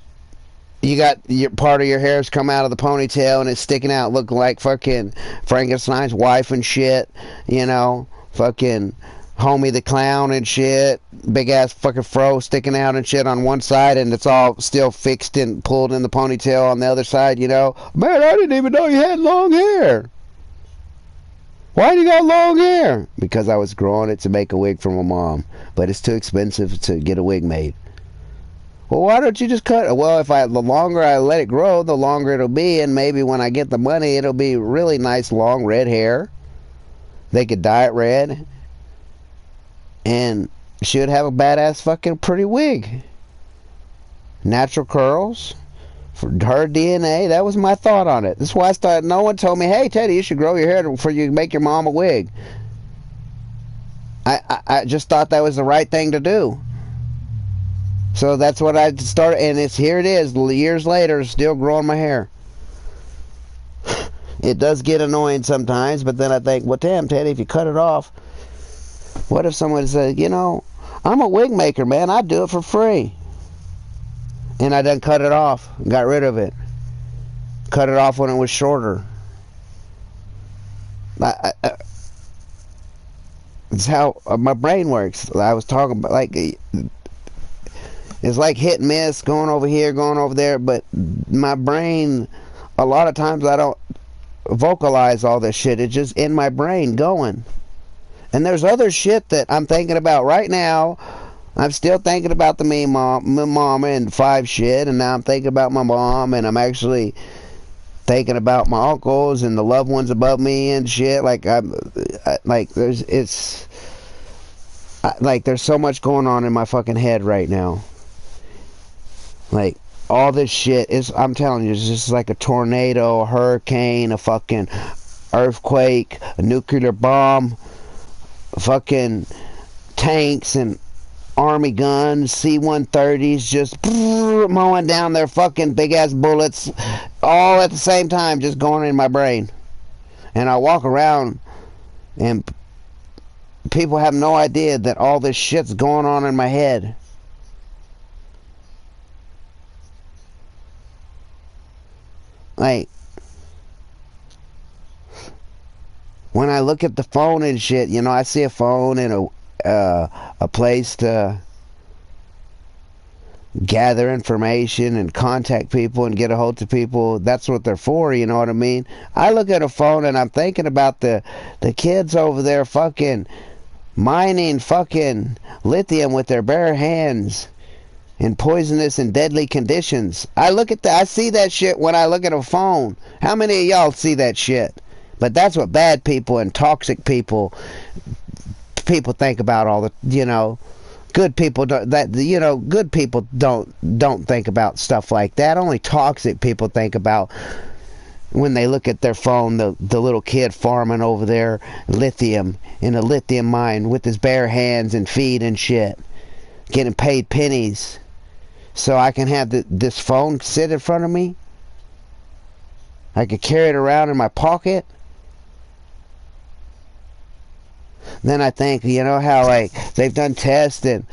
you got part of your hair's come out of the ponytail, and it's sticking out, looking like fucking Frankenstein's wife and shit. You know, fucking Homie the Clown and shit. Big ass fucking fro sticking out and shit on one side, and it's all still fixed and pulled in the ponytail on the other side, you know. Man, I didn't even know you had long hair. Why do you got long hair? Because I was growing it to make a wig for my mom, but it's too expensive to get a wig made. Well, why don't you just cut it? Well, the longer I let it grow, the longer it'll be, and maybe when I get the money, it'll be really nice long red hair. They could dye it red, and she would have a badass fucking pretty wig. Natural curls. For her DNA, that was my thought on it. That's why I started. No one told me, hey, Teddy, you should grow your hair before you make your mom a wig. I just thought that was the right thing to do. So that's what I started, and here it is, years later, still growing my hair. It does get annoying sometimes, but then I think, well, damn, Teddy, if you cut it off, what if someone said, you know, I'm a wig maker, man. I do it for free. And I done cut it off. Got rid of it. Cut it off when it was shorter. It's how my brain works. I was talking about, like, it's like hit and miss, going over here, going over there. But my brain, a lot of times I don't vocalize all this shit. It's just in my brain going. And there's other shit that I'm thinking about right now. I'm still thinking about my mama and 5 shit, and now I'm thinking about my mom, and I'm actually thinking about my uncles and the loved ones above me and shit. Like there's so much going on in my fucking head right now. Like, all this shit is, I'm telling you, it's just like a tornado, a hurricane, a fucking earthquake, a nuclear bomb, fucking tanks and army guns, C-130s just mowing down their fucking big ass bullets all at the same time, just going in my brain. And I walk around and people have no idea that all this shit's going on in my head. Like, when I look at the phone and shit, you know, I see a phone and a place to gather information and contact people and get a hold of people. That's what they're for, you know what I mean? I look at a phone and I'm thinking about the kids over there fucking mining fucking lithium with their bare hands in poisonous and deadly conditions. I see that shit when I look at a phone. How many of y'all see that shit? But that's what bad people and toxic people think about all the, you know. Good people don't, good people don't think about stuff like that. Only toxic people think about when they look at their phone, the little kid farming over there lithium in a lithium mine with his bare hands and feet and shit, getting paid pennies so I can have this phone sit in front of me. I could carry it around in my pocket. Then I think, you know how, like, they've done tests and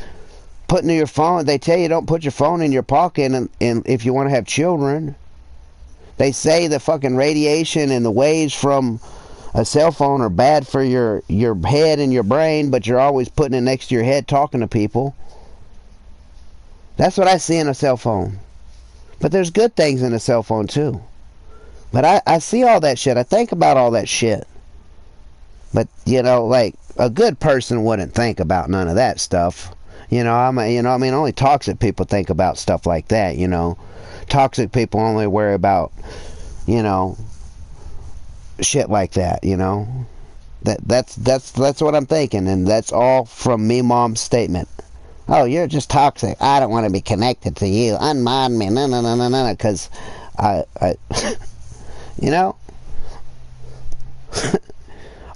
putting your phone, they tell you don't put your phone in your pocket and if you want to have children. They say the fucking radiation and the waves from a cell phone are bad for your head and your brain, but you're always putting it next to your head talking to people. That's what I see in a cell phone. But there's good things in a cell phone too. But I see all that shit. I think about all that shit. But you know, like a good person wouldn't think about none of that stuff. You know, only toxic people think about stuff like that. You know, toxic people only worry about, you know, shit like that. You know, that's what I'm thinking, and that's all from me, mom's statement. Oh, you're just toxic. I don't want to be connected to you. Unmod me, no, because I you know.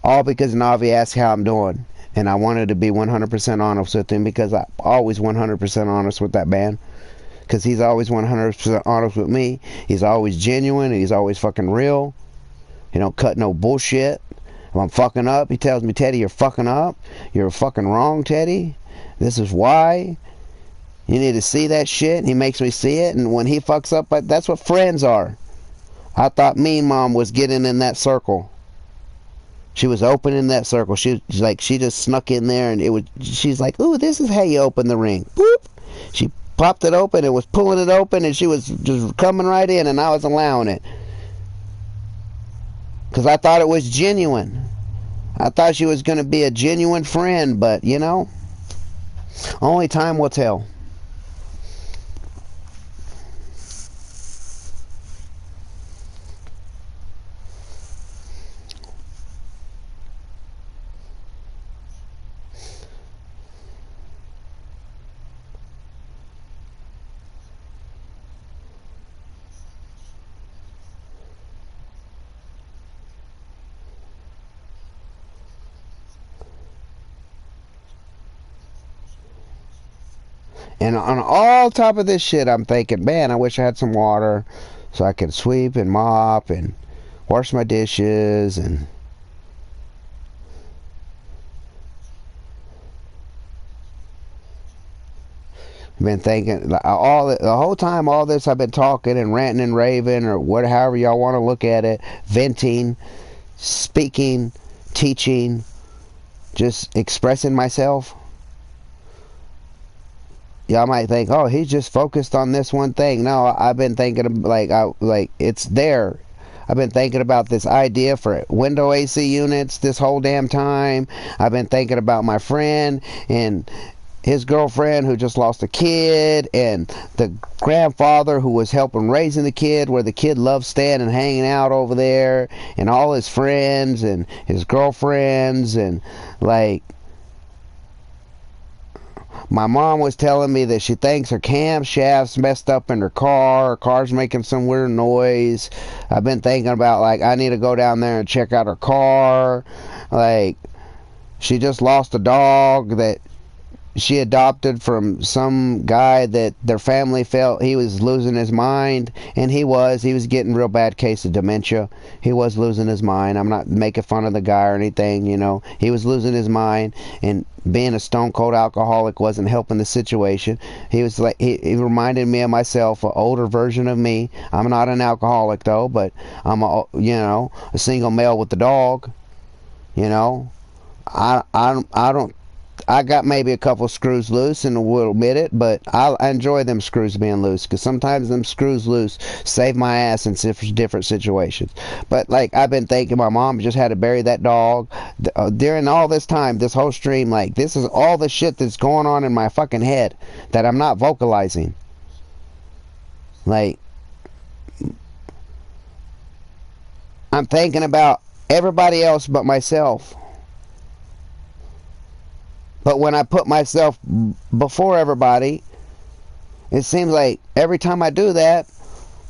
All because Navi asked how I'm doing, and I wanted to be 100% honest with him, because I'm always 100% honest with that man, because he's always 100% honest with me. He's always genuine, and he's always fucking real. He don't cut no bullshit. If I'm fucking up, he tells me, Teddy, you're fucking up. You're fucking wrong, Teddy. This is why. You need to see that shit. He makes me see it, and when he fucks up, that's what friends are. I thought me and Mom was getting in that circle. She was opening that circle. She just snuck in there, and she's like, ooh, this is how you open the ring. Boop. She popped it open and was pulling it open, and she was just coming right in, and I was allowing it. Because I thought it was genuine. I thought she was going to be a genuine friend, but, you know, only time will tell. And on all top of this shit, I'm thinking, man, I wish I had some water so I could sweep and mop and wash my dishes and been thinking the whole time, all this I've been talking and ranting and raving, or however y'all want to look at it, venting, speaking, teaching, just expressing myself. Y'all might think, oh, he's just focused on this one thing. No, I've been thinking of, it's there. I've been thinking about this idea for window AC units this whole damn time. I've been thinking about my friend and his girlfriend who just lost a kid, and the grandfather who was helping raising the kid, where the kid loved staying and hanging out over there, and all his friends and his girlfriends, and like, my mom was telling me that she thinks her camshaft's messed up in her car. Her car's making some weird noise. I've been thinking about, like, I need to go down there and check out her car. Like, she just lost a dog that she adopted from some guy that their family felt he was losing his mind, and he was getting real bad case of dementia. He was losing his mind. I'm not making fun of the guy or anything, you know. He was losing his mind, and being a stone cold alcoholic wasn't helping the situation. He was like, he reminded me of myself, an older version of me. I'm not an alcoholic though, but I'm a single male with the dog. You know, I don't. I got maybe a couple screws loose, and will admit it, but I enjoy them screws being loose, because sometimes them screws loose save my ass in different situations. But like, I've been thinking, my mom just had to bury that dog during all this time, this whole stream. Like, this is all the shit that's going on in my fucking head that I'm not vocalizing. Like, I'm thinking about everybody else but myself. But when I put myself before everybody, it seems like every time I do that,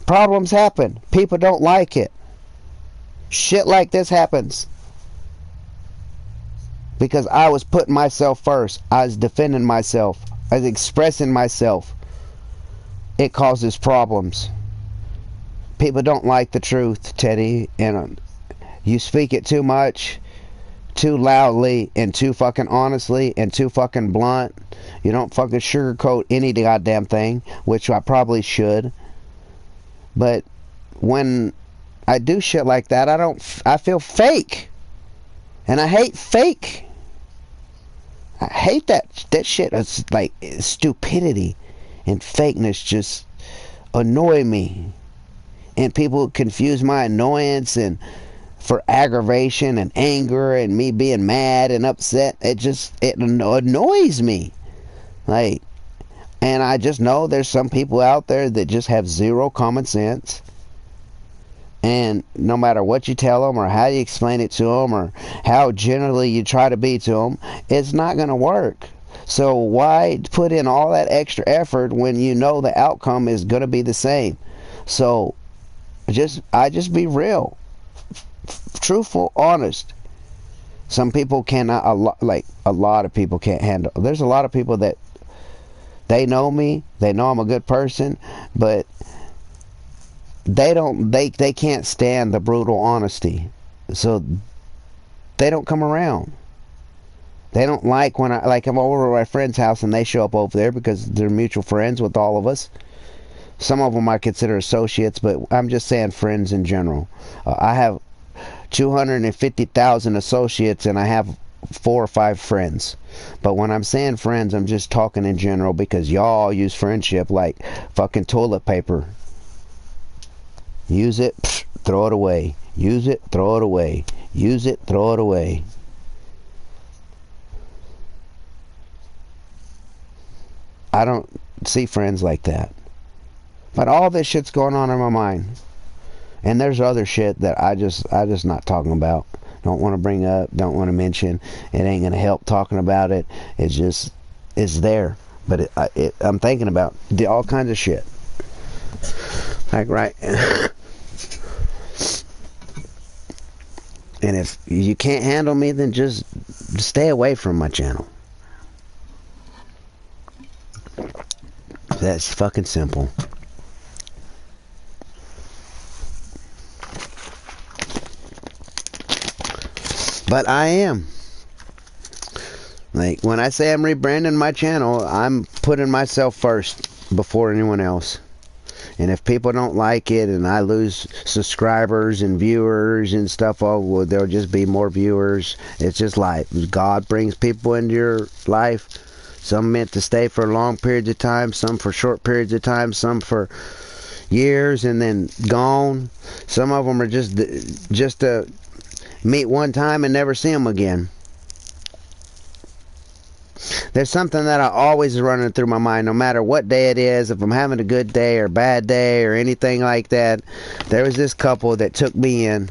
problems happen. People don't like it. Shit like this happens. Because I was putting myself first. I was defending myself. I was expressing myself. It causes problems. People don't like the truth, Teddy. And you speak it too much, too loudly, and too fucking honestly, and too fucking blunt. You don't fucking sugarcoat any goddamn thing, which I probably should. But when I do shit like that, I feel fake. And I hate fake. I hate that shit. It's like stupidity and fakeness just annoy me. And people confuse my annoyance and for aggravation and anger and me being mad and upset. It annoys me. Like, and I just know there's some people out there that just have zero common sense. And no matter what you tell them or how you explain it to them or how generally you try to be to them, it's not going to work. So why put in all that extra effort when you know the outcome is going to be the same? So I just be real, truthful, honest. Some people cannot, a lot of people can't handle. There's a lot of people that they know me, they know I'm a good person, but they can't stand the brutal honesty. So they don't come around. They don't like when I'm over at my friend's house and they show up over there because they're mutual friends with all of us. Some of them I consider associates, but I'm just saying friends in general. I have 250,000 associates and I have 4 or 5 friends. But when I'm saying friends, I'm just talking in general because y'all use friendship like fucking toilet paper. Use it, throw it away. Use it, throw it away. Use it, throw it away. I don't see friends like that. But all this shit's going on in my mind. And there's other shit that I just not talking about. Don't want to bring up, don't want to mention. It ain't going to help talking about it. It's there. But I'm thinking about all kinds of shit. Like, right. And if you can't handle me, then just stay away from my channel. That's fucking simple. But I am. Like, when I say I'm rebranding my channel, I'm putting myself first before anyone else. And if people don't like it and I lose subscribers and viewers and stuff, oh, well, there'll just be more viewers. It's just life. God brings people into your life. Some meant to stay for long periods of time, some for short periods of time, some for years and then gone. Some of them are just to meet one time and never see them again. There's something that I always is running through my mind, no matter what day it is, if I'm having a good day or bad day or anything like that. There was this couple that took me in,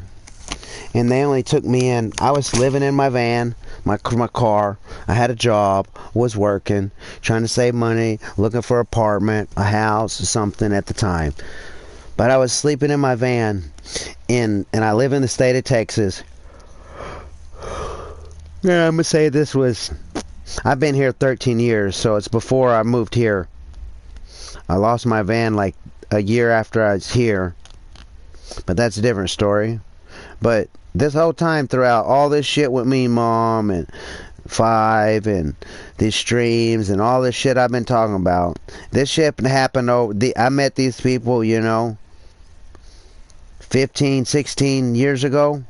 and they only took me in. I was living in my van, my car. I had a job, was working, trying to save money, looking for an apartment, a house, or something at the time. But I was sleeping in my van, and I live in the state of Texas. Yeah, I'm gonna say this was. I've been here 13 years, so it's before I moved here. I lost my van like a year after I was here. But that's a different story. But this whole time throughout all this shit with me, Mom, and 5, and these streams, and all this shit I've been talking about, this shit happened I met these people, 15, 16 years ago.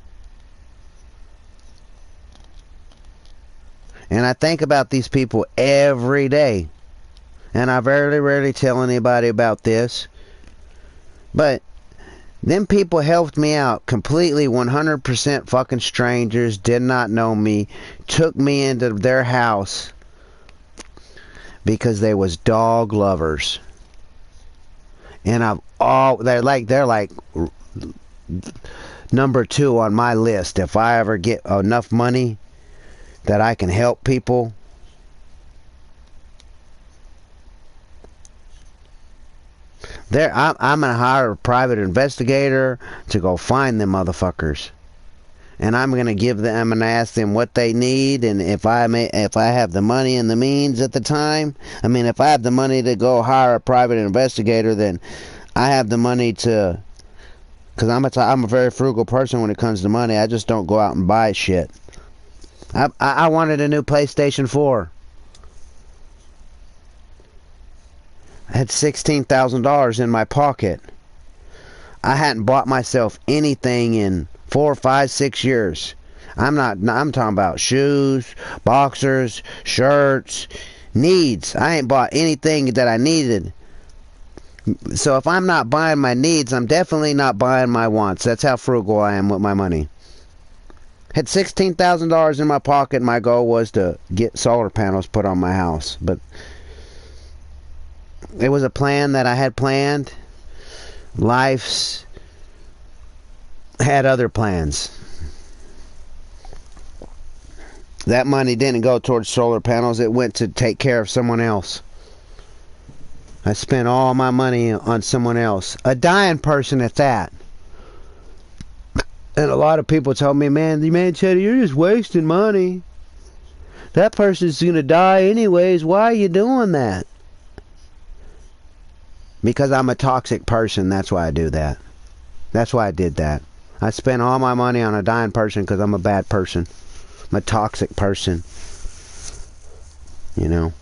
And I think about these people every day. And I very rarely tell anybody about this. But them people helped me out completely, 100% fucking strangers, did not know me, took me into their house because they was dog lovers. And they're like number 2 on my list. If I ever get enough money that I can help people, I'm gonna hire a private investigator to go find them motherfuckers, and I'm gonna ask them what they need, and if I have the money and the means at the time. I mean, if I have the money to go hire a private investigator, then I have the money to, because I'm a very frugal person when it comes to money. I just don't go out and buy shit. I wanted a new PlayStation 4. I had $16,000 in my pocket. I hadn't bought myself anything in 4, 5, 6 years. I'm talking about shoes, boxers, shirts, needs. I ain't bought anything that I needed. So if I'm not buying my needs, I'm definitely not buying my wants. That's how frugal I am with my money. Had $16,000 in my pocket. My goal was to get solar panels put on my house. But it was a plan that I had planned. Life's had other plans. That money didn't go towards solar panels. It went to take care of someone else. I spent all my money on someone else. A dying person at that. And a lot of people told me, man, Chetty, you're just wasting money. That person's going to die anyways. Why are you doing that? Because I'm a toxic person. That's why I do that. That's why I did that. I spent all my money on a dying person because I'm a bad person. I'm a toxic person. You know.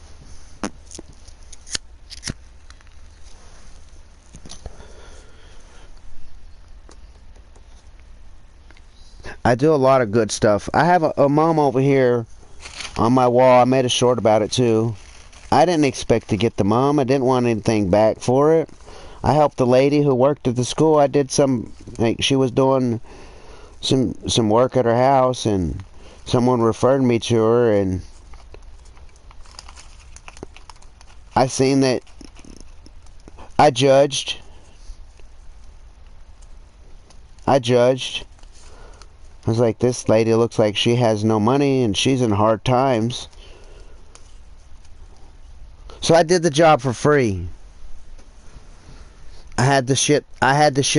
I do a lot of good stuff. I have a mom over here on my wall. I made a short about it too. I didn't expect to get the mom. I didn't want anything back for it. I helped the lady who worked at the school. I did some, like, she was doing some work at her house, and someone referred me to her, and I seen that. I judged. I was like, this lady looks like she has no money and she's in hard times. So I did the job for free. I had the shit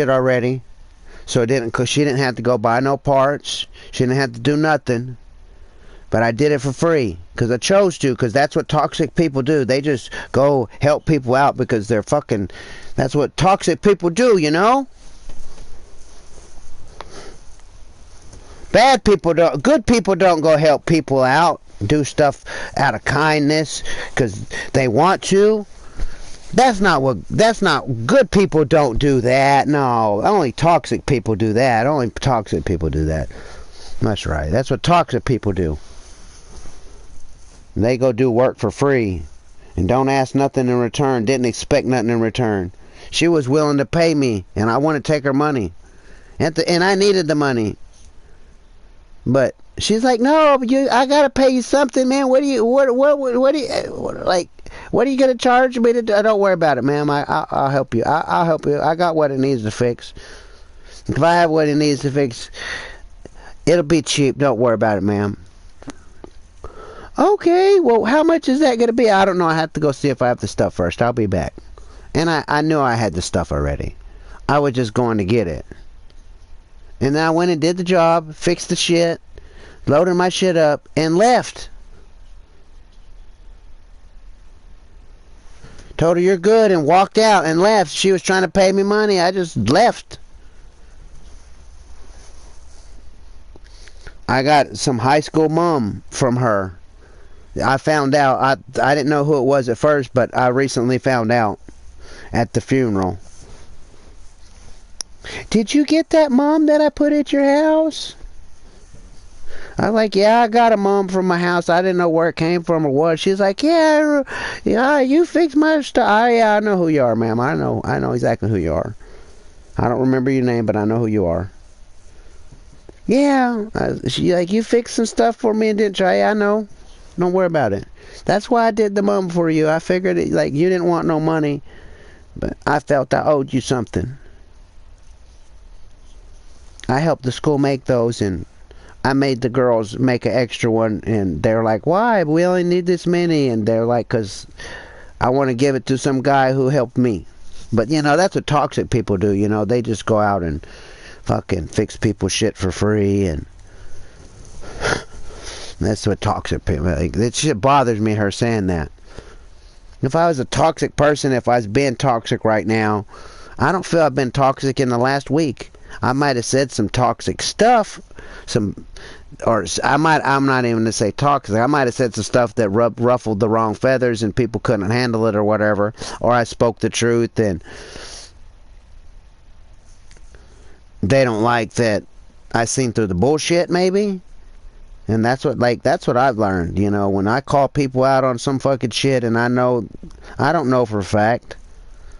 already. So it didn't, cause she didn't have to go buy no parts. She didn't have to do nothing. But I did it for free because I chose to, because that's what toxic people do. They just go help people out because they're fucking, that's what toxic people do, you know? Bad people don't, good people don't go help people out, do stuff out of kindness because they want to. That's not good people don't do that. No, only toxic people do that. Only toxic people do that. That's right. That's what toxic people do. They go do work for free and don't ask nothing in return, didn't expect nothing in return. She was willing to pay me and I want to take her money. And I needed the money. But she's like, no, I gotta pay you something, man. What are you gonna charge me to do? Don't worry about it, ma'am. I'll help you. I'll help you. I got what it needs to fix. If I have what it needs to fix, it'll be cheap. Don't worry about it, ma'am. Okay, well, how much is that gonna be? I don't know. I have to go see if I have the stuff first. I'll be back. And I knew I had the stuff already. I was just going to get it. And then I went and did the job, fixed the shit, loaded my shit up, and left. Told her you're good and walked out and left. She was trying to pay me money. I just left. I got some high school mom from her. I found out. I didn't know who it was at first, but I recently found out at the funeral. Did you get that mom that I put at your house? I was like, yeah, I got a mom from my house. I didn't know where it came from or what. She's like, yeah, you fixed my stuff. Yeah, I know who you are, ma'am. I know exactly who you are. I don't remember your name, but I know who you are. Yeah, she like, you fixed some stuff for me and didn't you? Yeah, I know. Don't worry about it. That's why I did the mom for you. I figured it, like, you didn't want no money, but I felt I owed you something. I helped the school make those, and I made the girls make an extra one, and they're like, why? We only need this many. And they're like, because I want to give it to some guy who helped me. But, you know, that's what toxic people do, you know. They just go out and fucking fix people's shit for free, and that's what toxic people, like, that shit bothers me, her saying that. If I was a toxic person, if I was being toxic right now, I don't feel I've been toxic in the last week. I might have said some toxic stuff, I'm not even to say toxic, I might have said some stuff that ruffled the wrong feathers and people couldn't handle it or whatever, or I spoke the truth and they don't like that I seen through the bullshit, maybe. And that's what I've learned, you know, when I call people out on some fucking shit and I don't know for a fact,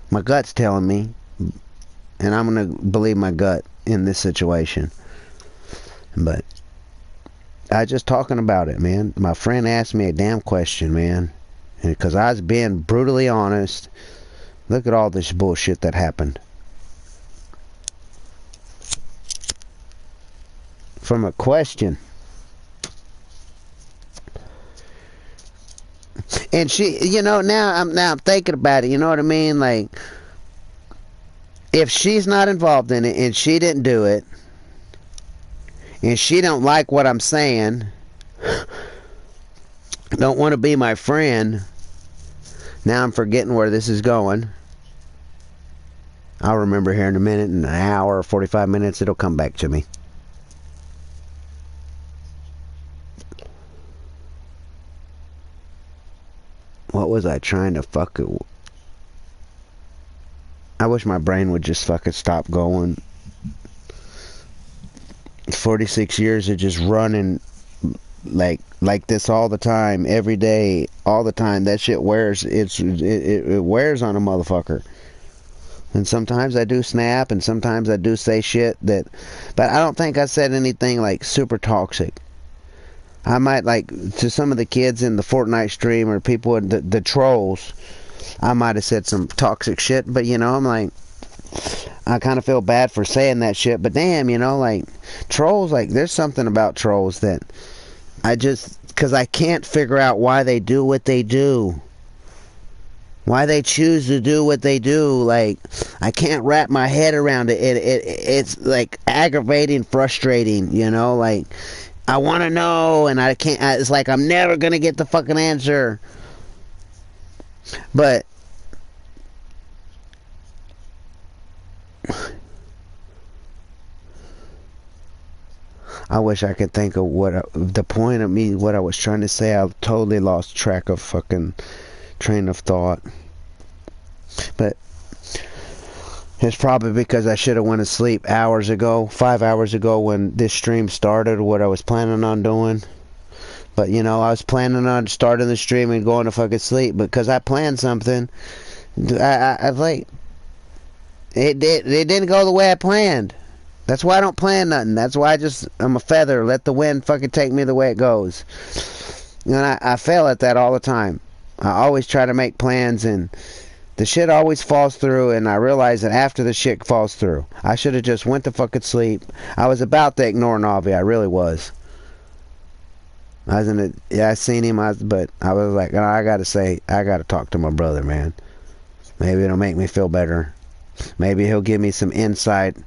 my gut's telling me, and I'm gonna believe my gut in this situation. But I just talking about it, man. My friend asked me a damn question, man. Because I was being brutally honest. Look at all this bullshit that happened. From a question. And she, you know, now I'm thinking about it, you know what I mean? Like, if she's not involved in it and she didn't do it, and she don't like what I'm saying, don't want to be my friend, now I'm forgetting where this is going. I'll remember here in a minute, in an hour or 45 minutes, it'll come back to me. What was I trying to fuck it? I wish my brain would just fucking stop going. 46 years of just running like this all the time, every day, all the time. That shit wears. It wears on a motherfucker. And sometimes I do snap, and sometimes I do say shit that, but I don't think I said anything like super toxic. I might, like, to some of the kids in the Fortnite stream or people in the trolls, I might have said some toxic shit, but you know, I'm like, I kind of feel bad for saying that shit, but damn, you know, like, trolls, like, there's something about trolls that because I can't figure out why they do what they do. Why they choose to do what they do. Like, I can't wrap my head around it. It's, like, aggravating, frustrating, you know, like, I want to know, and I can't, it's like I'm never going to get the fucking answer. But I wish I could think of the point of me, what I was trying to say. I totally lost track of fucking train of thought. But it's probably because I should have went to sleep 5 hours ago when this stream started, what I was planning on doing. But, you know, I was planning on starting the stream and going to fucking sleep because I planned something. I like, it didn't go the way I planned. That's why I don't plan nothing. That's why I'm a feather. Let the wind fucking take me the way it goes. And I fail at that all the time. I always try to make plans and the shit always falls through, and I realize that after the shit falls through. I should have just went to fucking sleep. I was about to ignore Navi. I really was. I seen him, but I was like, oh, I gotta talk to my brother, man. Maybe it'll make me feel better. Maybe he'll give me some insight,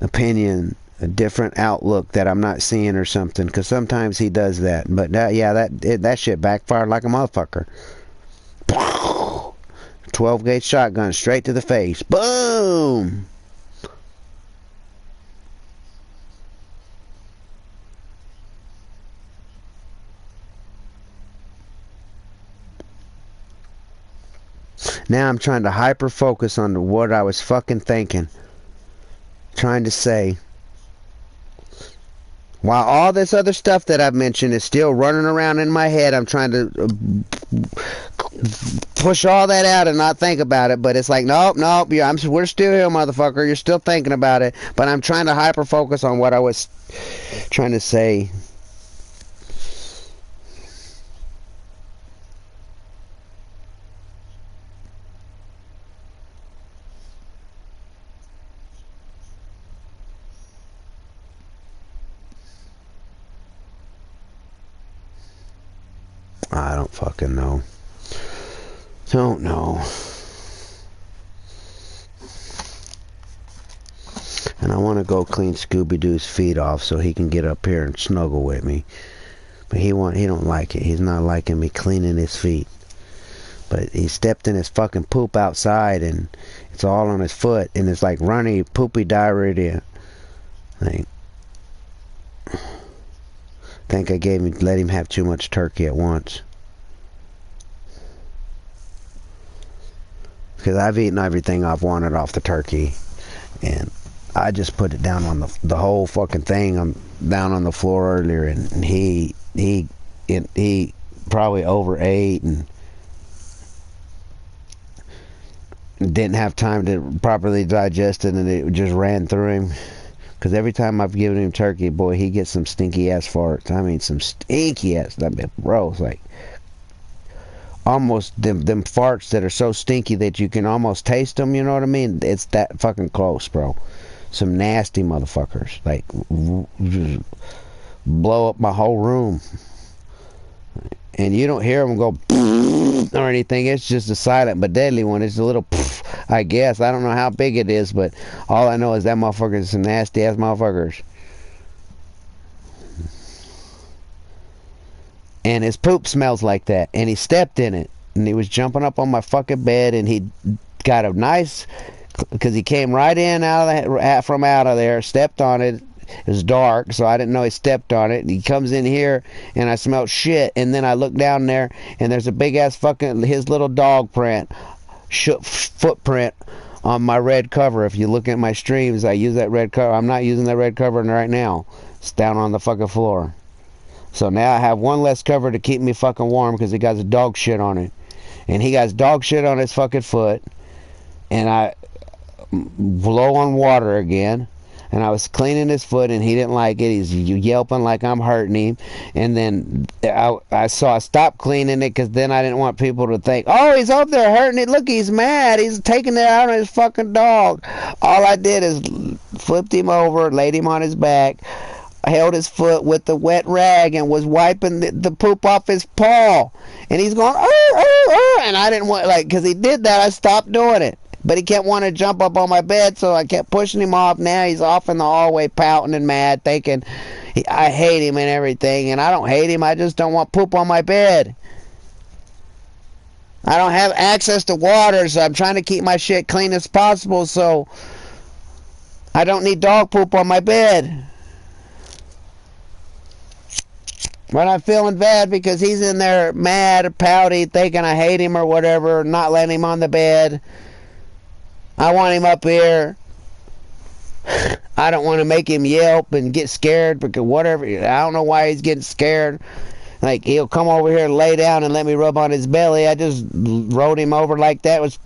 opinion, a different outlook that I'm not seeing or something, because sometimes he does that. But that shit backfired like a motherfucker. 12 gauge shotgun straight to the face. Boom. Now I'm trying to hyper focus on what I was fucking thinking, trying to say, while all this other stuff that I've mentioned is still running around in my head. I'm trying to push all that out and not think about it, but it's like, nope, we're still here, motherfucker. You're still thinking about it, but I'm trying to hyper focus on what I was trying to say. I don't fucking know. Don't know. And I want to go clean Scooby-Doo's feet off so he can get up here and snuggle with me. But he don't like it. He's not liking me cleaning his feet. But he stepped in his fucking poop outside and it's all on his foot and it's like runny, poopy diarrhea. Like, I think I let him have too much turkey at once. Because I've eaten everything I've wanted off the turkey. And I just put it down on the whole fucking thing down on the floor earlier. And he probably overate and didn't have time to properly digest it. And it just ran through him. Because every time I've given him turkey, boy, he gets some stinky ass farts. I mean, some stinky ass. I mean, bro, it's like almost them farts that are so stinky that you can almost taste them. You know what I mean? It's that fucking close, bro. Some nasty motherfuckers. Like, just blow up my whole room. And you don't hear them go or anything. It's just a silent but deadly one. It's a little, I guess. I don't know how big it is, but all I know is that motherfucker is some nasty ass motherfuckers. And his poop smells like that. And he stepped in it. And he was jumping up on my fucking bed. And he got a nice, because he came right in from out of there, stepped on it. It was dark, so I didn't know he stepped on it. And he comes in here, and I smelled shit. And then I look down there, and there's a big-ass fucking, his little dog footprint on my red cover. If you look at my streams, I use that red cover. I'm not using that red cover right now. It's down on the fucking floor. So now I have one less cover to keep me fucking warm because he got his dog shit on it. And he got dog shit on his fucking foot. And I blow on water again. And I was cleaning his foot, and he didn't like it. He's yelping like I'm hurting him. And then I stopped cleaning it because then I didn't want people to think, oh, he's up there hurting it. Look, he's mad. He's taking it out on his fucking dog. All I did is flipped him over, laid him on his back, held his foot with the wet rag, and was wiping the poop off his paw. And he's going, and I didn't want, because he did that, I stopped doing it. But he kept wanting to jump up on my bed, so I kept pushing him off. Now he's off in the hallway pouting and mad, thinking I hate him and everything. And I don't hate him, I just don't want poop on my bed. I don't have access to water, so I'm trying to keep my shit clean as possible, so I don't need dog poop on my bed. But I'm feeling bad because he's in there mad or pouty, thinking I hate him or whatever, not letting him on the bed. I want him up here. I don't want to make him yelp and get scared because whatever. I don't know why he's getting scared. Like, he'll come over here and lay down and let me rub on his belly. I just rode him over like that. Was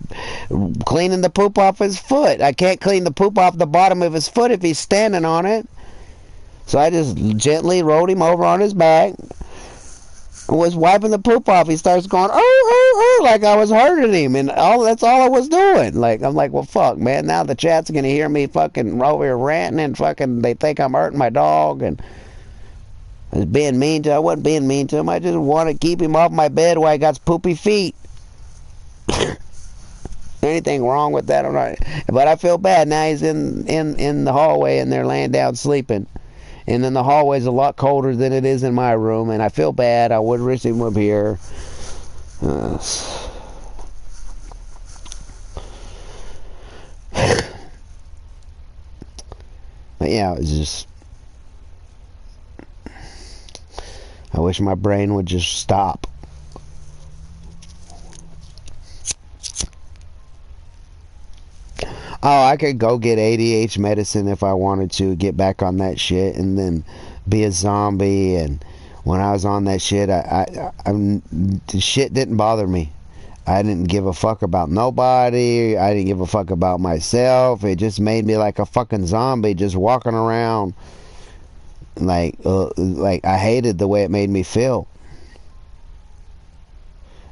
cleaning the poop off his foot. I can't clean the poop off the bottom of his foot if he's standing on it. So I just gently rode him over on his back. Was wiping the poop off. He starts going, like I was hurting him, and that's all I was doing. Like, I'm like, well, fuck, man. Now the chat's gonna hear me fucking over here ranting, and fucking they think I'm hurting my dog, and I was being mean to him. I wasn't being mean to him. I just want to keep him off my bed while he got poopy feet. Anything wrong with that or not? But I feel bad now. He's in the hallway, and they're laying down sleeping. And then the hallway's a lot colder than it is in my room, and I feel bad. I would wish him up here. But yeah, it was just, I wish my brain would just stop. Oh, I could go get ADHD medicine if I wanted to, get back on that shit, and then be a zombie. And when I was on that shit, the shit didn't bother me. I didn't give a fuck about nobody. I didn't give a fuck about myself. It just made me like a fucking zombie, just walking around. Like I hated the way it made me feel.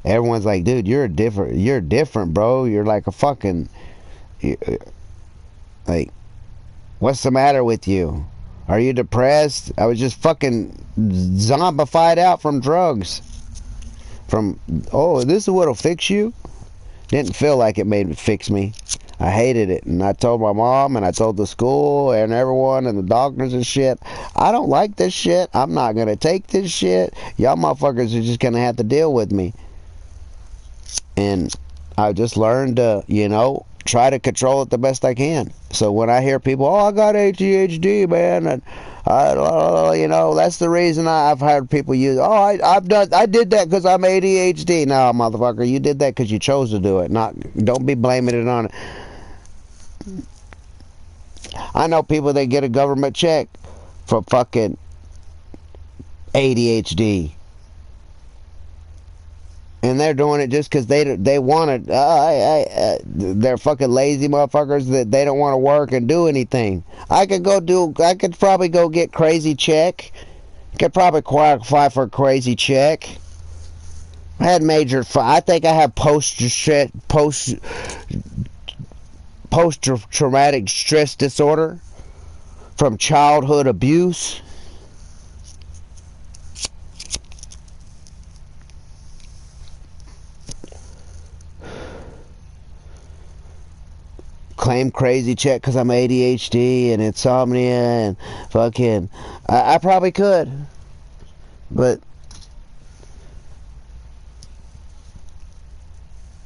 Everyone's like, dude, you're different, bro. You're like a fucking, like, what's the matter with you? Are you depressed? I was just fucking zombified out from drugs. From, this is what'll fix you? Didn't feel like it made it fix me. I hated it, and I told my mom, and I told the school, and everyone, and the doctors and shit, I don't like this shit. I'm not gonna take this shit. Y'all motherfuckers are just gonna have to deal with me. And I just learned to, try to control it the best I can. So when I hear people, I got ADHD, man, and that's the reason I've heard people use, I did that because I'm ADHD. No, motherfucker, you did that because you chose to do it. Don't be blaming it on it. I know people that get a government check for fucking ADHD. And they're doing it just because they want it. They're fucking lazy motherfuckers that they don't want to work and do anything. I could probably go get crazy check. Could probably qualify for a crazy check. I had I think I have post-traumatic stress disorder from childhood abuse. Claim crazy check because I'm ADHD and insomnia and fucking... I probably could. But...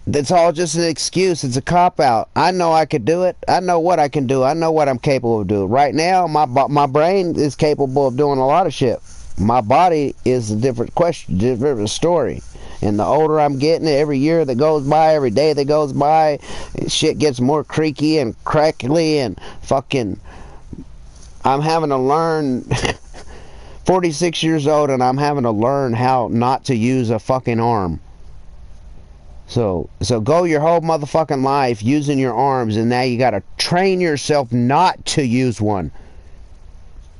that's all just an excuse. It's a cop-out. I know I could do it. I know what I can do. I know what I'm capable of doing. Right now, my brain is capable of doing a lot of shit. My body is a different question, different story. And the older I'm getting, every year that goes by, every day that goes by, shit gets more creaky and crackly and fucking... I'm having to learn... 46 years old and I'm having to learn how not to use a fucking arm. So go your whole motherfucking life using your arms, and now you gotta train yourself not to use one.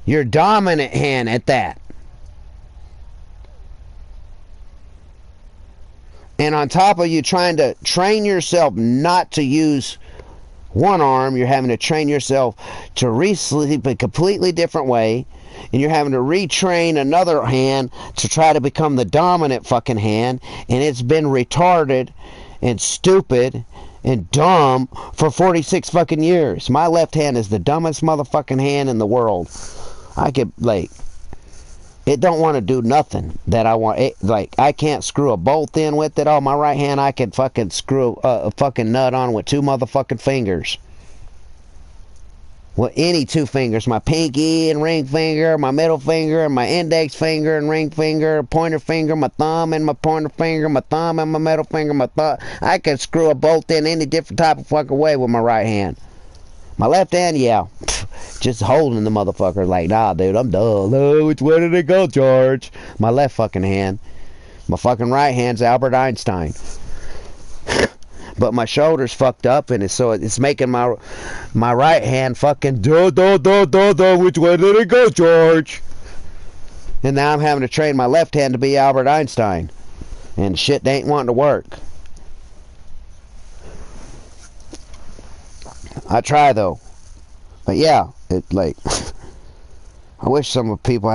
Your dominant hand at that. And on top of you trying to train yourself not to use one arm, you're having to train yourself to re-sleep a completely different way. And you're having to retrain another hand to try to become the dominant fucking hand. And it's been retarded and stupid and dumb for 46 fucking years. My left hand is the dumbest motherfucking hand in the world. I could, like... it don't want to do nothing that I want. Like, I can't screw a bolt in with it. On my right hand, I can fucking screw a fucking nut on with 2 motherfucking fingers. Well, any 2 fingers. My pinky and ring finger, my middle finger, and my index finger and ring finger, pointer finger, my thumb and my pointer finger, my thumb and my middle finger, my thumb. I can screw a bolt in any different type of fucking way with my right hand. My left hand, yeah. Just holding the motherfucker like, nah, dude, I'm done. No, which way did it go, George? My left fucking hand. My fucking right hand's Albert Einstein. But my shoulder's fucked up, and it's making my right hand fucking which way did it go, George? And now I'm having to train my left hand to be Albert Einstein. And shit ain't wanting to work. I try though. But yeah, it like... I wish some of people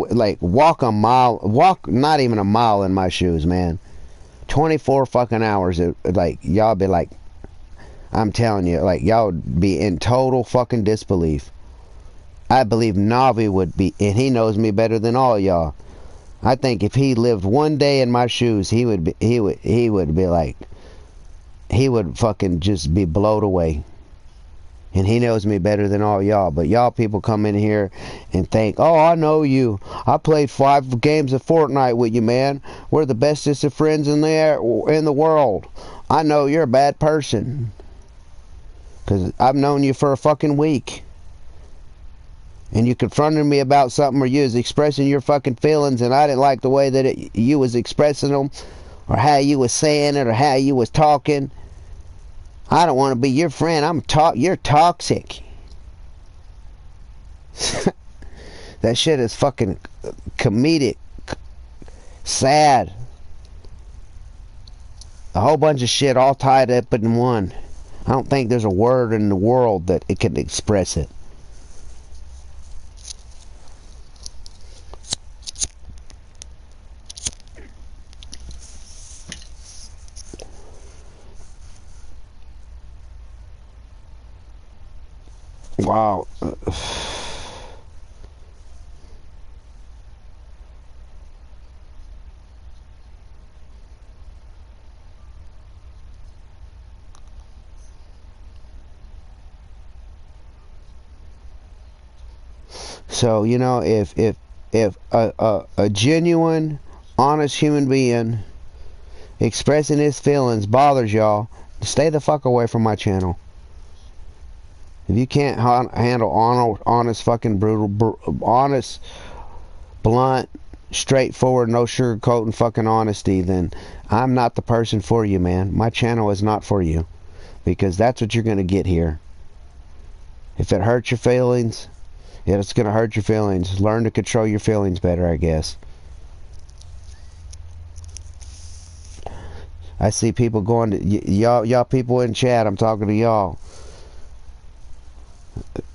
like walk not even a mile in my shoes, man. 24 fucking hours, like, y'all be like, I'm telling you, like, y'all would be in total fucking disbelief. I believe Navi would be, and he knows me better than all y'all. I think if he lived one day in my shoes, he would be like, he would fucking just be blown away. And he knows me better than all y'all. But y'all people come in here and think, oh, I know you. I played 5 games of Fortnite with you, man. We're the bestest of friends in the world. I know you're a bad person. Because I've known you for a fucking week. And you confronted me about something, or you was expressing your fucking feelings, and I didn't like the way that you was expressing them, or how you was saying it, or how you was talking. I don't want to be your friend. You're toxic. That shit is fucking comedic. Sad. A whole bunch of shit all tied up in one. I don't think there's a word in the world that it can express it. Wow. So, you know, if a genuine, honest human being expressing his feelings bothers y'all, stay the fuck away from my channel. If you can't handle honest, fucking brutal, honest, blunt, straightforward, no sugarcoating fucking honesty, then I'm not the person for you, man. My channel is not for you. Because that's what you're going to get here. If it hurts your feelings, yeah, it's going to hurt your feelings. Learn to control your feelings better, I guess. I see people going to... Y'all people in chat, I'm talking to y'all.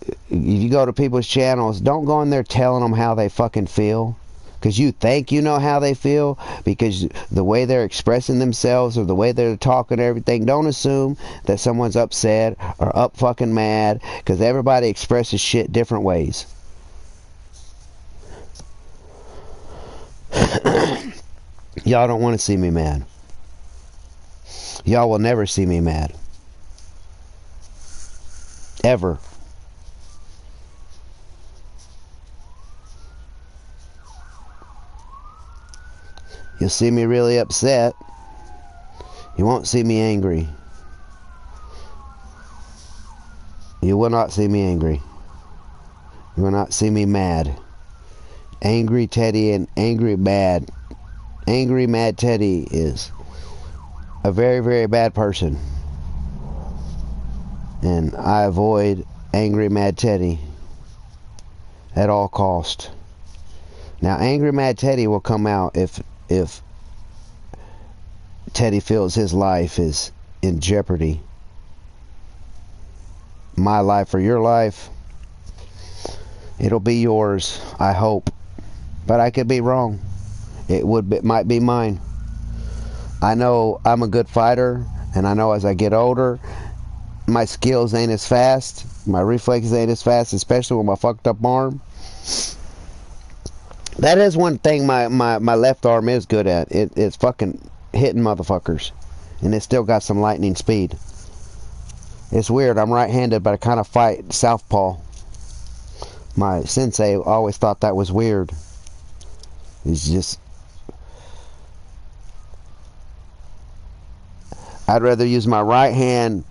If you go to people's channels, don't go in there telling them how they fucking feel. Because you think you know how they feel. Because the way they're expressing themselves or the way they're talking and everything. Don't assume that someone's upset or up fucking mad. Because everybody expresses shit different ways. Y'all don't want to see me mad. Y'all will never see me mad. Ever. You'll see me really upset. You won't see me angry. You will not see me angry. You will not see me mad. Angry Teddy and angry mad. Angry mad Teddy is a very, very bad person. And I avoid angry mad Teddy at all cost. Now, angry mad Teddy will come out if Teddy feels his life is in jeopardy. My life or your life, it'll be yours, I hope. But I could be wrong. It might be mine. I know I'm a good fighter, and I know as I get older, my skills ain't as fast, my reflexes ain't as fast, especially with my fucked up arm. That is one thing my left arm is good at. It's fucking hitting motherfuckers. And it's still got some lightning speed. It's weird. I'm right-handed, but I kind of fight southpaw. My sensei always thought that was weird. It's just... I'd rather use my right hand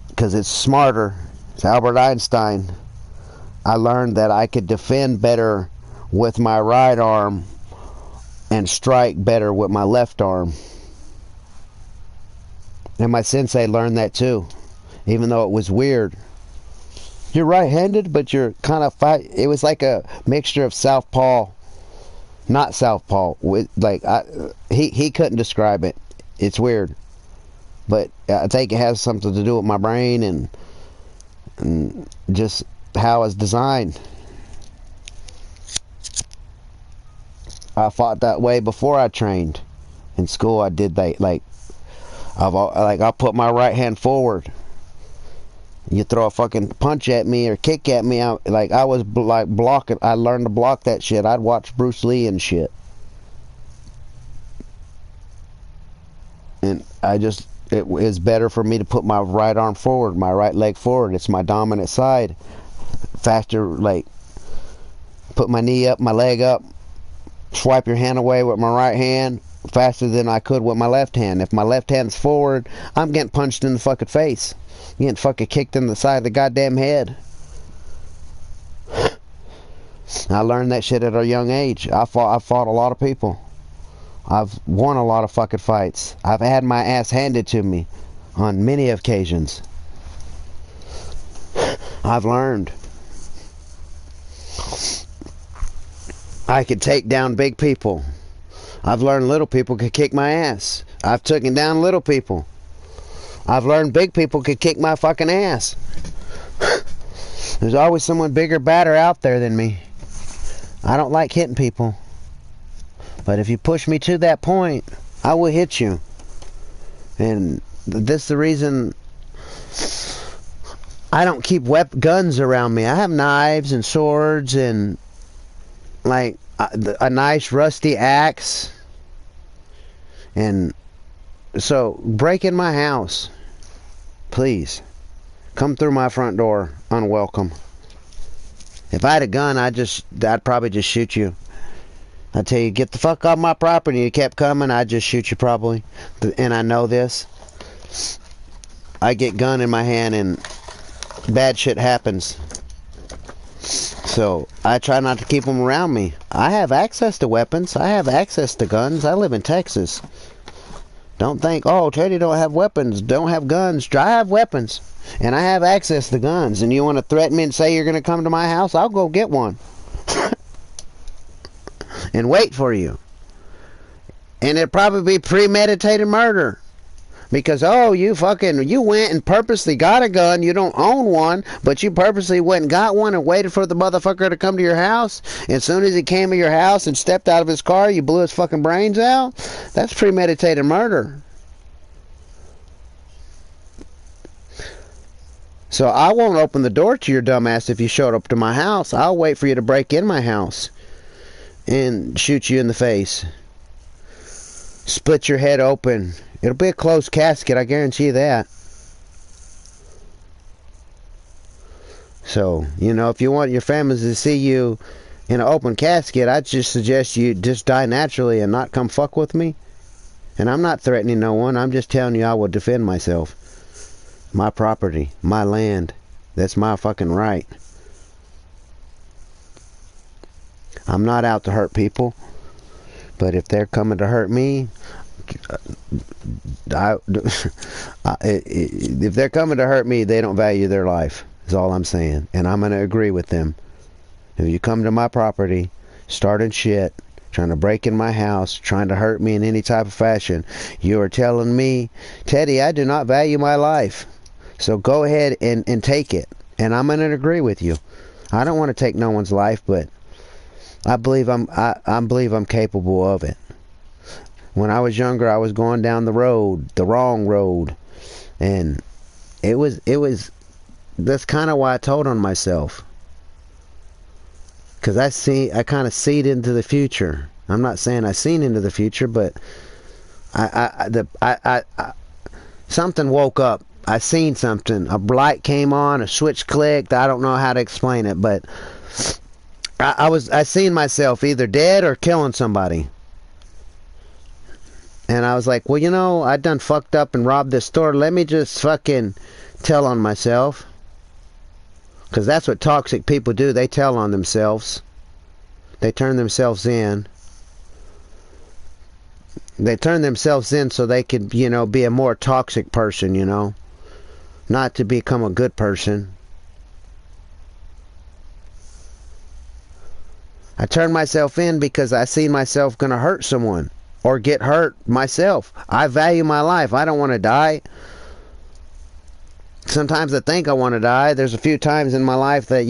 because it's smarter. It's Albert Einstein. I learned that I could defend better with my right arm and strike better with my left arm. And my sensei learned that too, even though it was weird. You're right-handed, but you're kind of fight. It was like a mixture of southpaw, not southpaw. With like he couldn't describe it. It's weird, but I think it has something to do with my brain and just how it's designed. I fought that way before I trained. In school, I did that. I'll put my right hand forward. You throw a fucking punch at me or kick at me, I was blocking. I learned to block that shit. I'd watch Bruce Lee and shit. And it is better for me to put my right arm forward, my right leg forward. It's my dominant side. Faster, put my knee up, my leg up. Swipe your hand away with my right hand faster than I could with my left hand. If my left hand's forward, I'm getting punched in the fucking face. I'm getting fucking kicked in the side of the goddamn head. I learned that shit at a young age. I fought a lot of people. I've won a lot of fucking fights. I've had my ass handed to me on many occasions. I've learned. I could take down big people. I've learned little people could kick my ass. I've taken down little people. I've learned big people could kick my fucking ass. There's always someone bigger, badder out there than me. I don't like hitting people. But if you push me to that point, I will hit you. And this is the reason I don't keep guns around me. I have knives and swords and a nice rusty axe. And so break in my house, please. Come through my front door unwelcome. If I had a gun, I'd probably just shoot you. I'd tell you, get the fuck off my property. You kept coming, I'd just shoot you probably. And I know this. I get gun in my hand and bad shit happens. So I try not to keep them around me. I have access to weapons. I have access to guns. I live in Texas. Don't think, oh, Teddy don't have weapons, don't have guns. I have weapons. And I have access to guns. And you want to threaten me and say you're going to come to my house? I'll go get one. And wait for you. And it'd probably be premeditated murder. Because, oh, you went and purposely got a gun. You don't own one, but you purposely went and got one and waited for the motherfucker to come to your house. And as soon as he came to your house and stepped out of his car, you blew his fucking brains out. That's premeditated murder. So I won't open the door to your dumbass if you showed up to my house. I'll wait for you to break in my house and shoot you in the face. Split your head open. It'll be a closed casket, I guarantee you that. So, if you want your families to see you in an open casket, I'd just suggest you just die naturally and not come fuck with me. And I'm not threatening no one. I'm just telling you I will defend myself. My property, my land. That's my fucking right. I'm not out to hurt people. But if they're coming to hurt me, if they're coming to hurt me, they don't value their life, is all I'm saying. And I'm going to agree with them. If you come to my property, starting shit, trying to break in my house, trying to hurt me in any type of fashion, you are telling me, Teddy, I do not value my life. So go ahead and take it. And I'm going to agree with you. I don't want to take no one's life, but I believe I'm capable of it. When I was younger, I was going down the wrong road, and it was. That's kind of why I told on myself, because I kind of seed into the future. I'm not saying I seen into the future, but something woke up. I seen something. A light came on, a switch clicked. I don't know how to explain it, but I seen myself either dead or killing somebody. And I was like, well, I done fucked up and robbed this store. Let me just fucking tell on myself. Because that's what toxic people do. They tell on themselves. They turn themselves in. They turn themselves in so they could, be a more toxic person, Not to become a good person. I turned myself in because I seen myself gonna hurt someone or get hurt myself. I value my life. I don't want to die. Sometimes I think I want to die. There's a few times in my life that,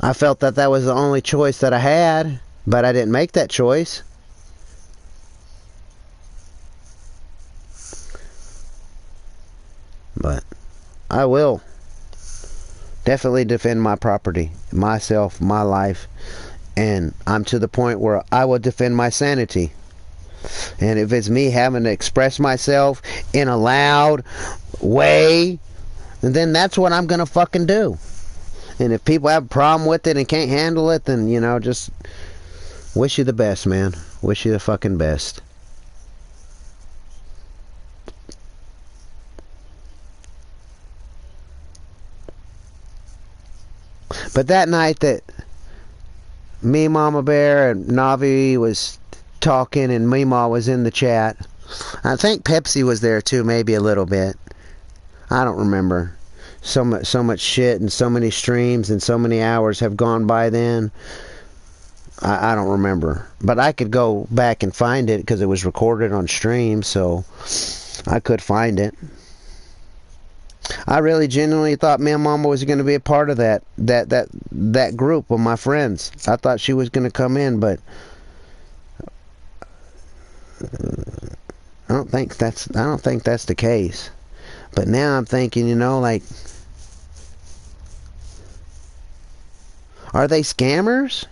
I felt that was the only choice that I had, but I didn't make that choice. But I will definitely defend my property, myself, my life, and I'm to the point where I will defend my sanity. And if it's me having to express myself in a loud way, then that's what I'm gonna fucking do. And if people have a problem with it and can't handle it, then just wish you the best, man. Wish you the fucking best. But that night that me, Mama Bear, and Navi was talking and Meemaw was in the chat, I think Pepsi was there too, maybe a little bit. I don't remember. So much shit and so many streams and so many hours have gone by then. I don't remember. But I could go back and find it because it was recorded on stream, so I could find it. I really genuinely thought me and Mama was going to be a part of that group of my friends. I thought she was going to come in, but I don't think that's the case. But now I'm thinking, are they scammers?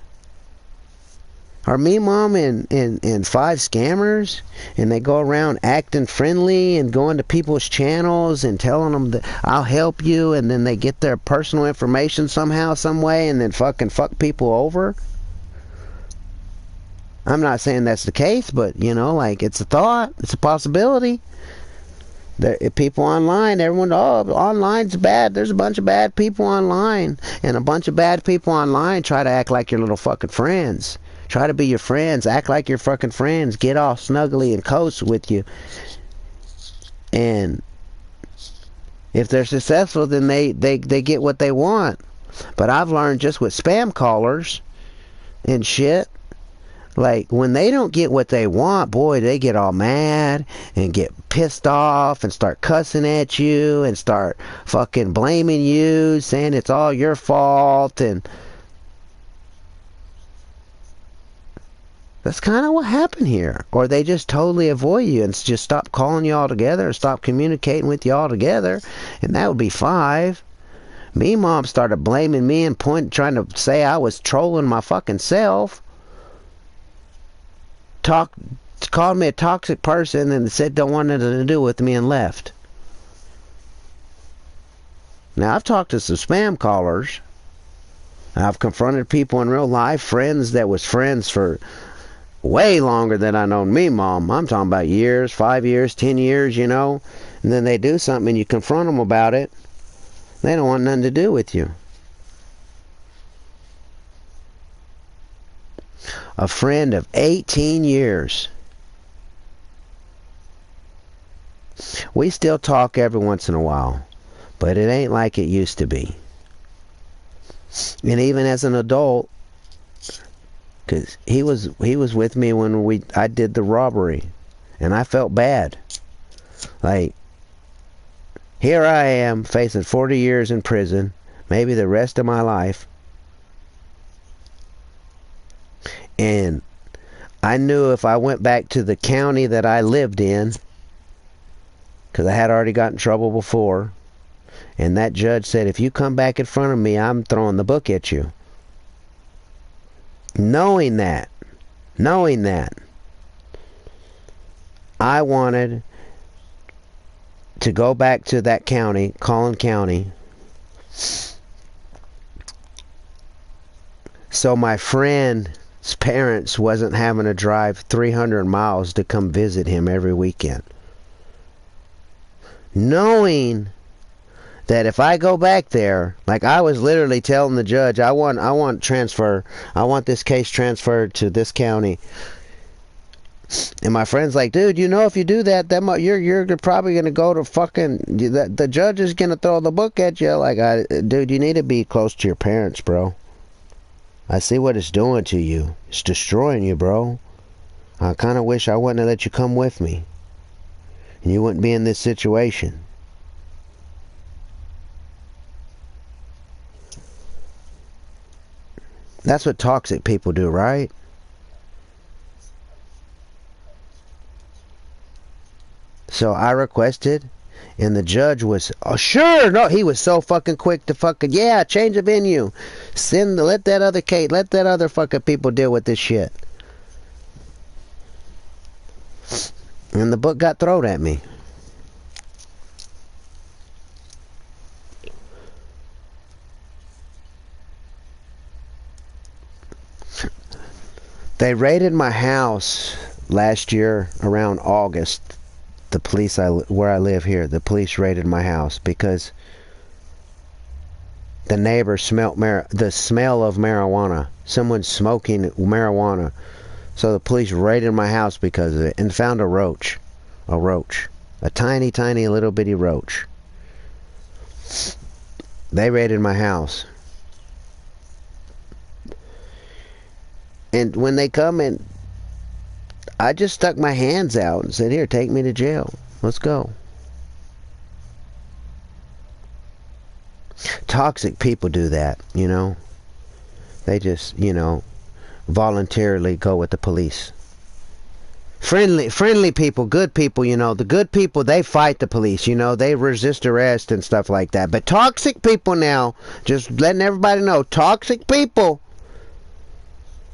Are me, Mom, and 5 scammers? And they go around acting friendly and going to people's channels and telling them that I'll help you, and then they get their personal information somehow, some way, and then fucking fuck people over? I'm not saying that's the case, but, it's a thought. It's a possibility. People online, everyone, oh, online's bad. There's a bunch of bad people online. And a bunch of bad people online try to act like your little fucking friends. Try to be your friends. Act like your fucking friends. Get all snuggly and coast with you. And if they're successful, then they get what they want. But I've learned just with spam callers and shit, like, when they don't get what they want, boy, they get all mad and get pissed off and start cussing at you and start fucking blaming you, saying it's all your fault. And that's kind of what happened here. Or they just totally avoid you and just stop calling you altogether and stop communicating with you altogether. And that would be 5. Me mom started blaming me and trying to say I was trolling my fucking self. Called me a toxic person and said don't want nothing to do with me and left. Now, I've talked to some spam callers. I've confronted people in real life, friends that was friends for way longer than I known me mom. I'm talking about years, 5 years, 10 years, you know. And then they do something and you confront them about it. They don't want nothing to do with you. A friend of 18 years. We still talk every once in a while, but it ain't like it used to be. And even as an adult, because he was with me when I did the robbery, and I felt bad. Like, here I am facing 40 years in prison, maybe the rest of my life. And I knew if I went back to the county that I lived in, because I had already got in trouble before, and that judge said, if you come back in front of me, I'm throwing the book at you. Knowing that, I wanted to go back to that county, Collin County, so my friend's parents wasn't having to drive 300 miles to come visit him every weekend. Knowing that if I go back there, like I was literally telling the judge, I want transfer. I want this case transferred to this county. And my friend's like, dude, you know, if you do that, you're probably gonna go to fucking the judge is gonna throw the book at you. Like, dude, you need to be close to your parents, bro. I see what it's doing to you. It's destroying you, bro. I kind of wish I wouldn't have let you come with me. And you wouldn't be in this situation. That's what toxic people do, right? So I requested, and the judge was, oh, sure, no, he was so fucking quick to fucking, yeah, change the venue. Let that other fucking people deal with this shit. And the book got thrown at me. They raided my house last year around August. The police, where I live here, the police raided my house because the neighbor smelled the smell of marijuana. Someone smoking marijuana. So the police raided my house because of it and found a roach. A tiny, tiny little bitty roach. They raided my house. And when they come in, I just stuck my hands out and said, here, take me to jail. Let's go. Toxic people do that, you know. They just, you know, voluntarily go with the police. Friendly people, good people, you know. The good people, they fight the police, you know. They resist arrest and stuff like that. But toxic people now, just letting everybody know, toxic people,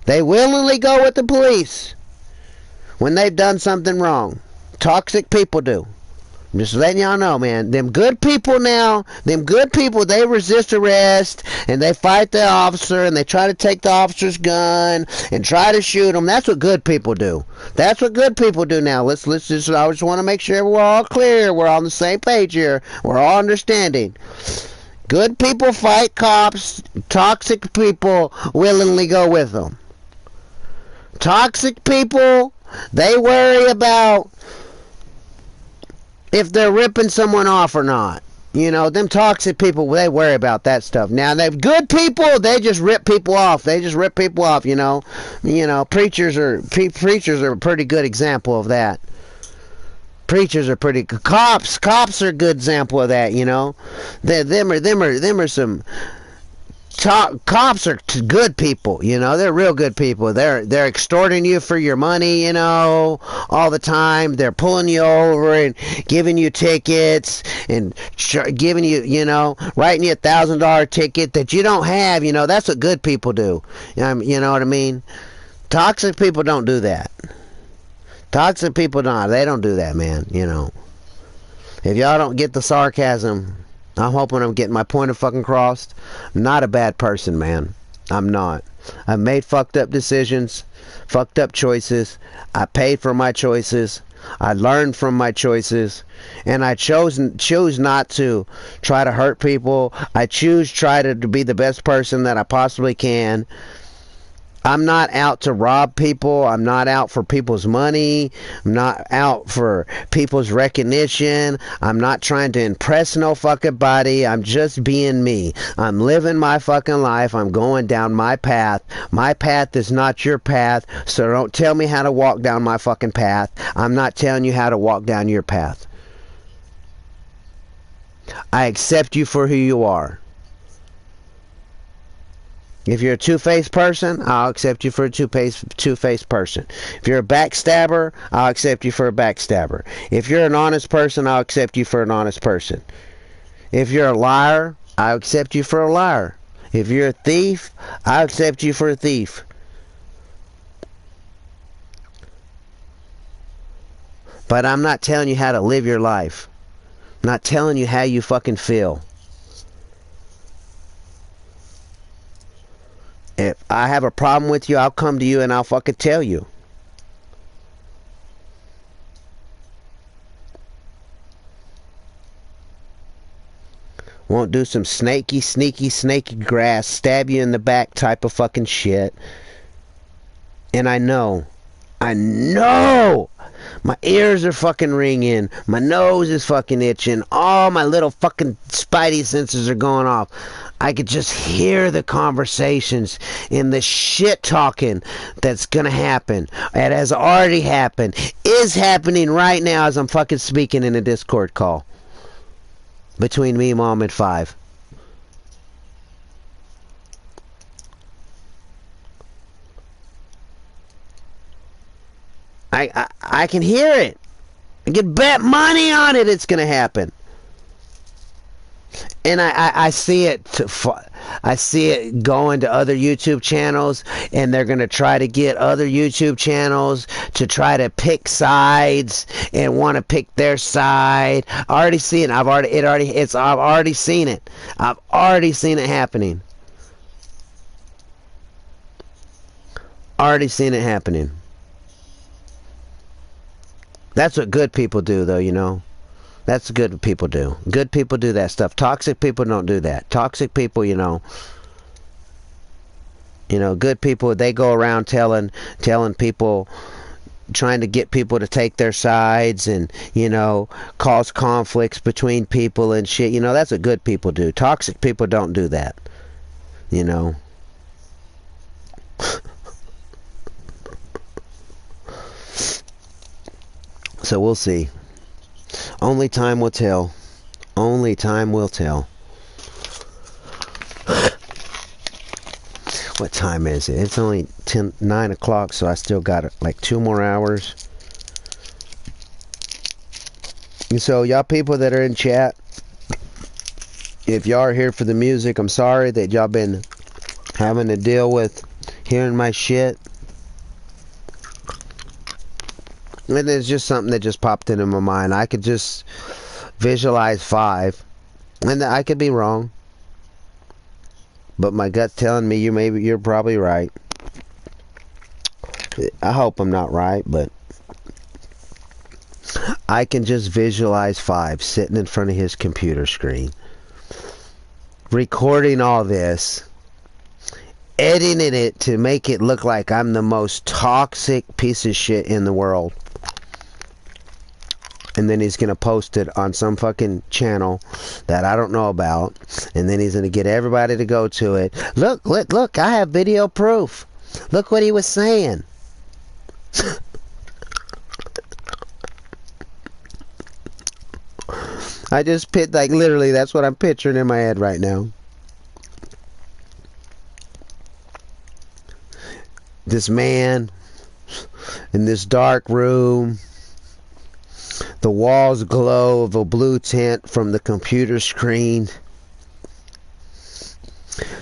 they willingly go with the police when they've done something wrong. Toxic people do. I'm just letting y'all know, man. Them good people now, them good people, they resist arrest and they fight the officer and they try to take the officer's gun and try to shoot him. That's what good people do. That's what good people do now. Let's just, I just want to make sure we're all clear. We're on the same page here. We're all understanding. Good people fight cops. Toxic people willingly go with them. Toxic people, they worry about if they're ripping someone off or not. You know, them toxic people, they worry about that stuff. Now, them good people, they just rip people off. They just rip people off, you know. You know, preachers are a pretty good example of that. Preachers are pretty good. Cops are a good example of that, you know. Them are some cops are good people, you know. They're real good people. They're extorting you for your money, you know, all the time. They're pulling you over and giving you tickets and giving you, you know, writing you $1,000 ticket that you don't have, you know. That's what good people do. You know what I mean? Toxic people don't do that. Toxic people they don't do that, man, you know. If y'all don't get the sarcasm, I'm hoping I'm getting my point of fucking crossed. I'm not a bad person, man. I'm not. I've made fucked up decisions, fucked up choices. I paid for my choices. I learned from my choices. And I choose not to try to hurt people. I try to be the best person that I possibly can. I'm not out to rob people. I'm not out for people's money. I'm not out for people's recognition. I'm not trying to impress no fucking body. I'm just being me. I'm living my fucking life. I'm going down my path. My path is not your path, so don't tell me how to walk down my fucking path. I'm not telling you how to walk down your path. I accept you for who you are. If you're a two-faced person, I'll accept you for a two-faced person. If you're a backstabber, I'll accept you for a backstabber. If you're an honest person, I'll accept you for an honest person. If you're a liar, I'll accept you for a liar. If you're a thief, I'll accept you for a thief. But I'm not telling you how to live your life. I'm not telling you how you fucking feel. If I have a problem with you, I'll come to you and I'll fucking tell you. Won't do some sneaky grass, stab you in the back type of fucking shit. And I know. My ears are fucking ringing. My nose is fucking itching. All my little fucking spidey senses are going off. I could just hear the conversations and the shit talking that's gonna happen. It has already happened. Is happening right now as I'm fucking speaking in a Discord call. Between me, Mom, and 5. I can hear it. I can bet money on it it's gonna happen. And I see it. I see it going to other YouTube channels, and they're gonna try to get other YouTube channels to try to pick sides and want to pick their side. I already see it. I've already seen it. I've already seen it happening. Already seen it happening. That's what good people do, though, you know. That's what good people do. Good people do that stuff. Toxic people don't do that. Toxic people, you know, good people, they go around telling people, trying to get people to take their sides and, you know, cause conflicts between people and shit. You know, that's what good people do. Toxic people don't do that, you know. So we'll see. Only time will tell. Only time will tell. What time is it? It's only 9 o'clock, so I still got like 2 more hours. And so y'all people that are in chat, if y'all are here for the music, I'm sorry that y'all been having to deal with hearing my shit. And it's just something that just popped into my mind. I could just visualize 5, and I could be wrong, but my gut's telling me you're probably right. I hope I'm not right, but I can just visualize 5 sitting in front of his computer screen, recording all this, editing it to make it look like I'm the most toxic piece of shit in the world. And then he's going to post it on some fucking channel that I don't know about. And then he's going to get everybody to go to it. Look, I have video proof. Look what he was saying. I just like literally, that's what I'm picturing in my head right now. This man in this dark room. The walls glow of a blue tint from the computer screen.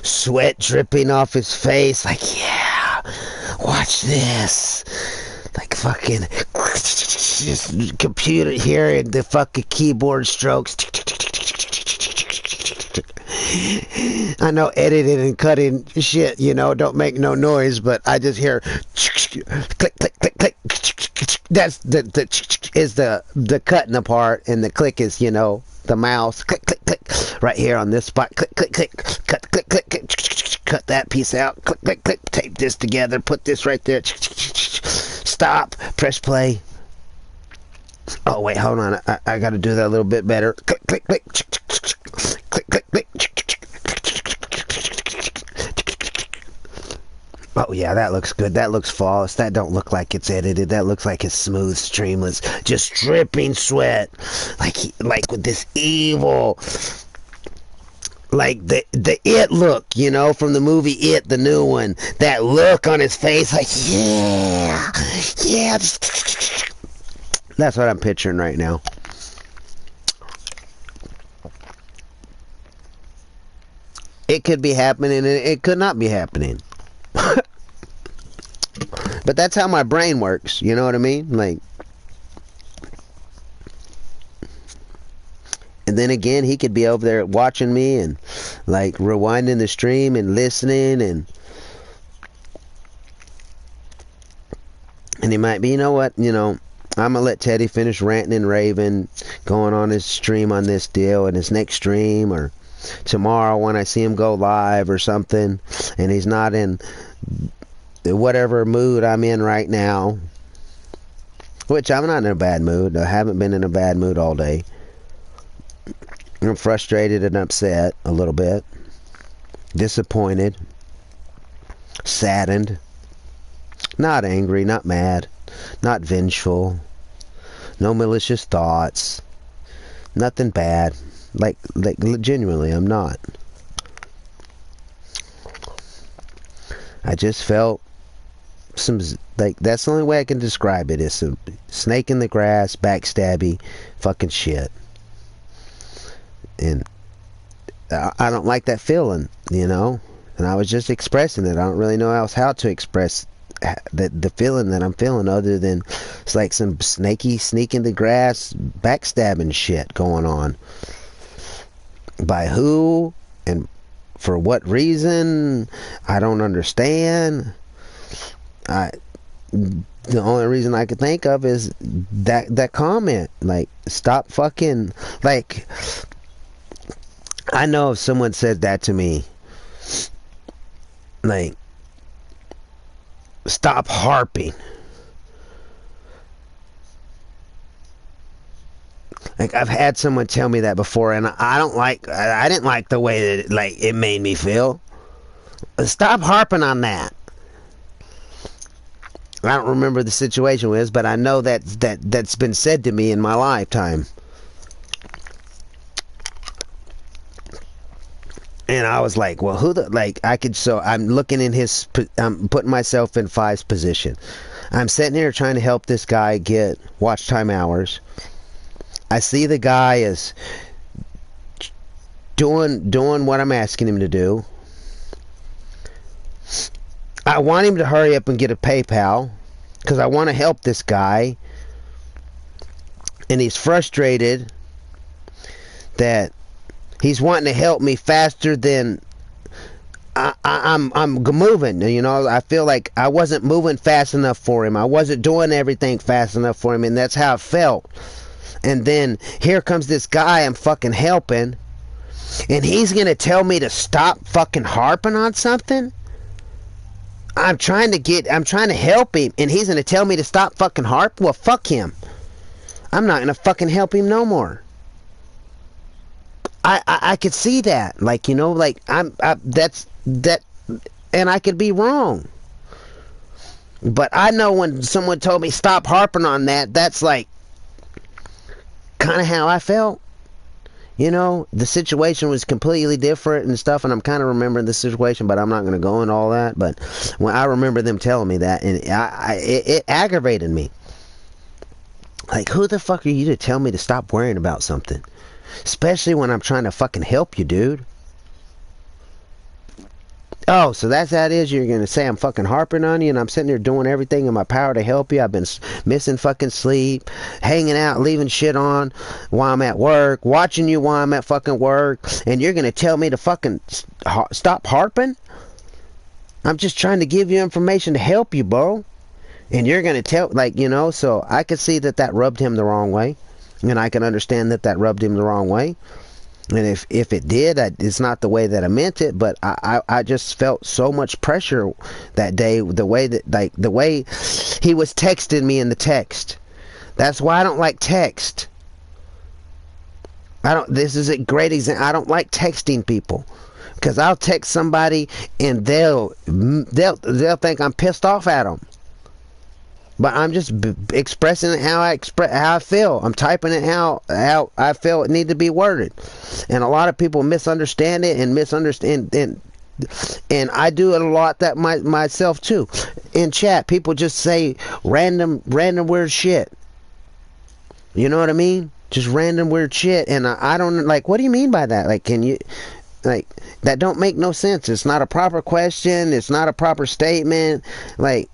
Sweat dripping off his face. Like, yeah, watch this. Like fucking just computer hearing the fucking keyboard strokes. I know editing and cutting shit, you know, don't make no noise, but I just hear click, click, click, click. That's the cutting the part, and the click is, you know, the mouse. Click, click, click. Right here on this spot. Click, click, click. Cut, click, click, click. Cut that piece out. Click, click, click. Tape this together. Put this right there. Stop. Press play. Oh, wait, hold on. I got to do that a little bit better. Click, click, click. Click, click, click. Oh, yeah, that looks good. That looks flawless. That don't look like it's edited. That looks like it's smooth, streamless, just dripping sweat. Like with this evil, like the It look, you know, from the movie It, the new one. That look on his face, like, yeah. That's what I'm picturing right now. It could be happening, and it could not be happening. But that's how my brain works, you know what I mean? Like, and then again, he could be over there watching me and like rewinding the stream and listening, and he might be, you know what, you know, I'm gonna let Teddy finish ranting and raving, going on his stream on this deal, and his next stream, or tomorrow when I see him go live or something, and he's not in whatever mood I'm in right now, which I'm not in a bad mood. I haven't been in a bad mood all day. I'm frustrated and upset a little bit, disappointed, saddened, not angry, not mad, not vengeful, no malicious thoughts, nothing bad. Like genuinely, I'm not. I just felt some, like, that's the only way I can describe it, is some snake in the grass, backstabby fucking shit. And I don't like that feeling, you know, and I was just expressing it. I don't really know else how to express the feeling that I'm feeling, other than it's like some snaky sneak in the grass backstabbing shit going on. By who and for what reason, I don't understand. The only reason I could think of is that comment, like, stop fucking, like, I know if someone said that to me, like, stop harping. Like, I've had someone tell me that before, and I didn't like the way that it made me feel. Stop harping on that. I don't remember the situation was, but I know that's been said to me in my lifetime. And I was like, well, I'm looking in I'm putting myself in Five's position. I'm sitting here trying to help this guy get watch time hours. I see the guy is doing what I'm asking him to do. I want him to hurry up and get a PayPal, because I want to help this guy. and he's frustrated that he's wanting to help me faster than I'm moving. You know, I feel like I wasn't moving fast enough for him. I wasn't doing everything fast enough for him, and that's how it felt. And then here comes this guy I'm fucking helping, and he's gonna tell me to stop fucking harping on something. I'm trying to help him, and he's gonna tell me to stop fucking harp. Well, fuck him. I'm not gonna fucking help him no more. I could see that, like, you know, like that's that, and I could be wrong. But I know when someone told me stop harping on that, that's like kind of how I felt. You know, the situation was completely different and stuff, and I'm kind of remembering the situation, but I'm not going to go into all that. But when I remember them telling me that, and it aggravated me. Like, who the fuck are you to tell me to stop worrying about something? Especially when I'm trying to fucking help you, dude. Oh, so that's how it is. You're going to say I'm fucking harping on you, and I'm sitting there doing everything in my power to help you. I've been missing fucking sleep, hanging out, leaving shit on while I'm at work, watching you while I'm at fucking work, and you're going to tell me to fucking stop harping? I'm just trying to give you information to help you, bro. And you're going to tell, like, you know, so I could see that rubbed him the wrong way. And I can understand that rubbed him the wrong way. And if it did, it's not the way that I meant it, but I just felt so much pressure that day, the way he was texting me in the text. That's why I don't like text. This is a great example. I don't like texting people, because I'll text somebody and they'll think I'm pissed off at them. But I'm just expressing it how I feel. I'm typing it how I feel it need to be worded. And a lot of people misunderstand it and misunderstand, and I do it a lot that myself too. In chat, people just say random weird shit. You know what I mean? Just random weird shit, and I don't like. What do you mean by that? Like, can you? Like, that don't make no sense. It's not a proper question. It's not a proper statement. Like,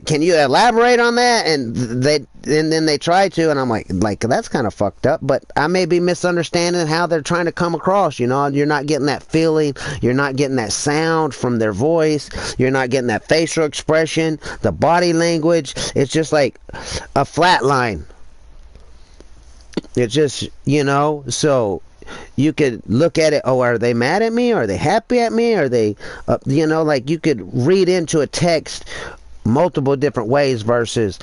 can you elaborate on that? And then they try to, and I'm like that's kind of fucked up. But I may be misunderstanding how they're trying to come across. You know, you're not getting that feeling, you're not getting that sound from their voice, you're not getting that facial expression, the body language. It's just like a flat line. It's just, you know, so you could look at it. Oh, are they mad at me? Are they happy at me? Are they, you know, like, you could read into a text multiple different ways versus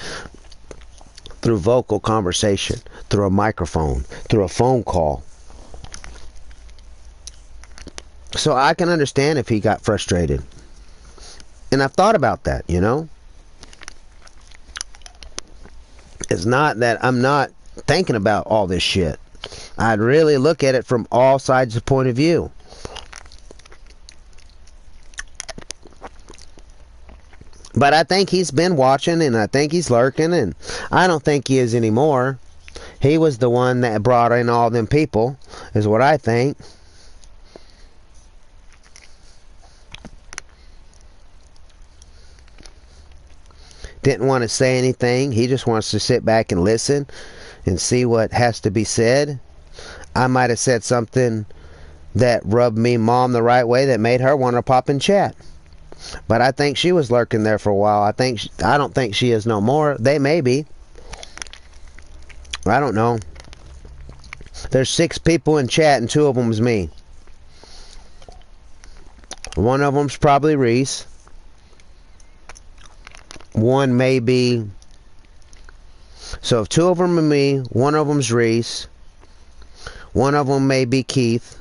through vocal conversation, through a microphone, through a phone call. So I can understand if he got frustrated. And I've thought about that, you know. It's not that I'm not thinking about all this shit. I'd really look at it from all sides of the point of view. But I think he's been watching, and I think he's lurking, and I don't think he is anymore. He was the one that brought in all them people, is what I think. Didn't want to say anything. He just wants to sit back and listen and see what has to be said. I might have said something that rubbed me mom the right way that made her want to pop in chat. But I think she was lurking there for a while. I don't think she is no more. They may be. I don't know. There's 6 people in chat and 2 of them is me. One of them's probably Reese. One may be. So if 2 of them are me, one of them's Reese. One of them may be Keith.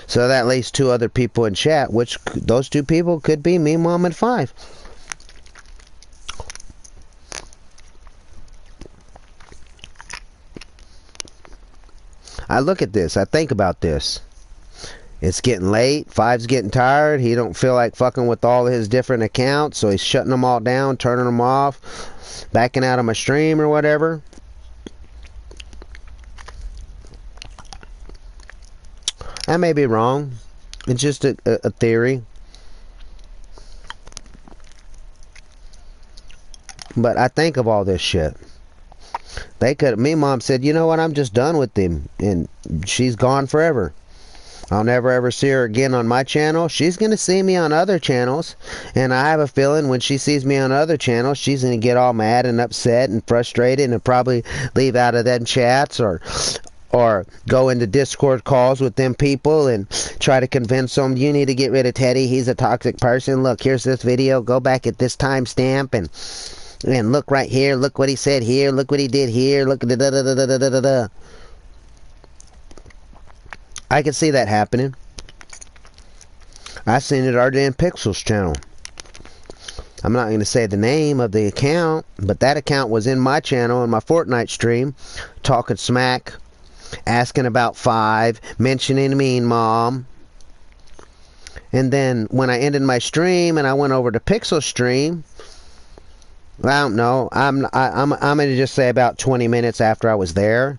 So that leaves 2 other people in chat, which those 2 people could be me, mom, and 5. I look at this. I think about this. It's getting late. 5's getting tired. He don't feel like fucking with all his different accounts, so he's shutting them all down, turning them off, backing out of my stream or whatever. I may be wrong. It's just a theory. But I think of all this shit. They could. Me mom said, you know what? I'm just done with him, and she's gone forever. I'll never ever see her again on my channel. She's going to see me on other channels. And I have a feeling when she sees me on other channels, she's going to get all mad and upset and frustrated and probably leave out of them chats or go into Discord calls with them people and try to convince them, you need to get rid of Teddy. He's a toxic person. Look, here's this video. Go back at this timestamp and look right here. Look what he said here. Look what he did here. Look at the da da da da da da da. I can see that happening. I seen it already in Pixel's channel. I'm not going to say the name of the account, but that account was in my channel in my Fortnite stream, talking smack, asking about 5, mentioning Mean Mom. And then when I ended my stream and I went over to Pixel's stream, I don't know. I'm going to just say about 20 minutes after I was there.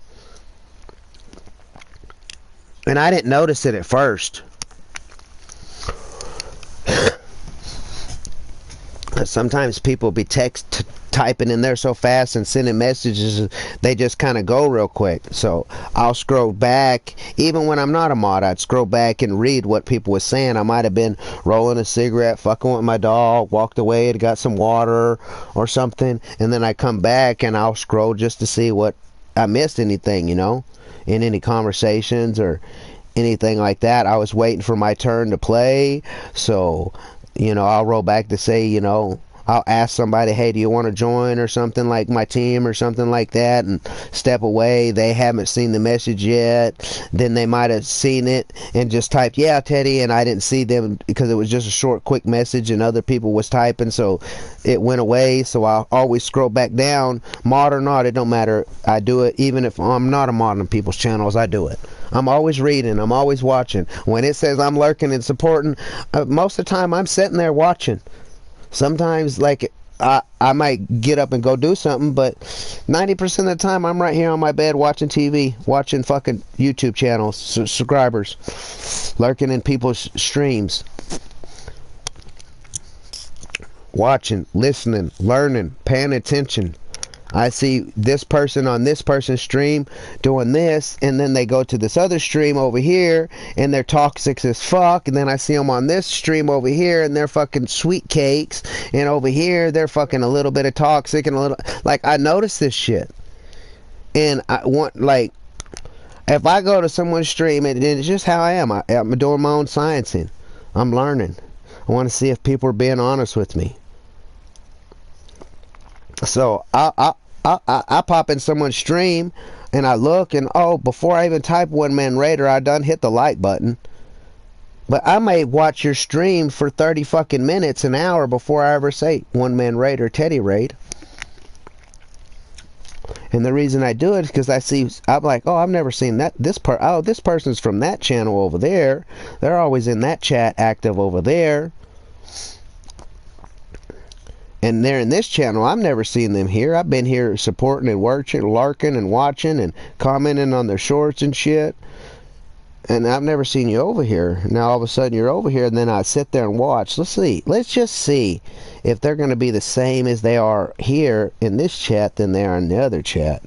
And I didn't notice it at first. Sometimes people be typing in there so fast and sending messages, they just kind of go real quick. So I'll scroll back. Even when I'm not a mod, I'd scroll back and read what people were saying. I might have been rolling a cigarette, fucking with my dog, walked away and got some water or something. And then I come back and I'll scroll just to see what I missed anything, you know, in any conversations or anything like that. I was waiting for my turn to play, so you know, I'll roll back to say, you know, I'll ask somebody, hey, do you want to join or something, like my team or something like that, and step away. They haven't seen the message yet. Then they might have seen it and just typed, yeah, Teddy, and I didn't see them because it was just a short, quick message and other people was typing, so it went away. So I'll always scroll back down, mod or not, it don't matter. I do it even if I'm not a mod on people's channels. I do it. I'm always reading. I'm always watching. When it says I'm lurking and supporting, most of the time I'm sitting there watching. Sometimes, like, I might get up and go do something, but 90% of the time I'm right here on my bed watching TV, watching fucking YouTube channels, subscribers, lurking in people's streams. Watching, listening, learning, paying attention. I see this person on this person's stream doing this, and then they go to this other stream over here and they're toxic as fuck, and then I see them on this stream over here and they're fucking sweet cakes, and over here they're fucking a little bit of toxic and a little, like, I notice this shit. And I want, like, if I go to someone's stream, and it's just how I am. I'm doing my own sciencing. I'm learning. I want to see if people are being honest with me. So I pop in someone's stream and I look, and oh, before I even type One Man Raider, I done hit the like button. But I may watch your stream for 30 fucking minutes, an hour, before I ever say One Man Raider, Teddy Raid. And the reason I do it is because I'm like, oh, I've never seen that. This person's from that channel over there. They're always in that chat, active over there. And they're in this channel. I've never seen them here. I've been here supporting and working, larking and watching and commenting on their shorts and shit. And I've never seen you over here. Now all of a sudden you're over here, and then I sit there and watch. Let's see. Let's just see if they're going to be the same as they are here in this chat than they are in the other chat.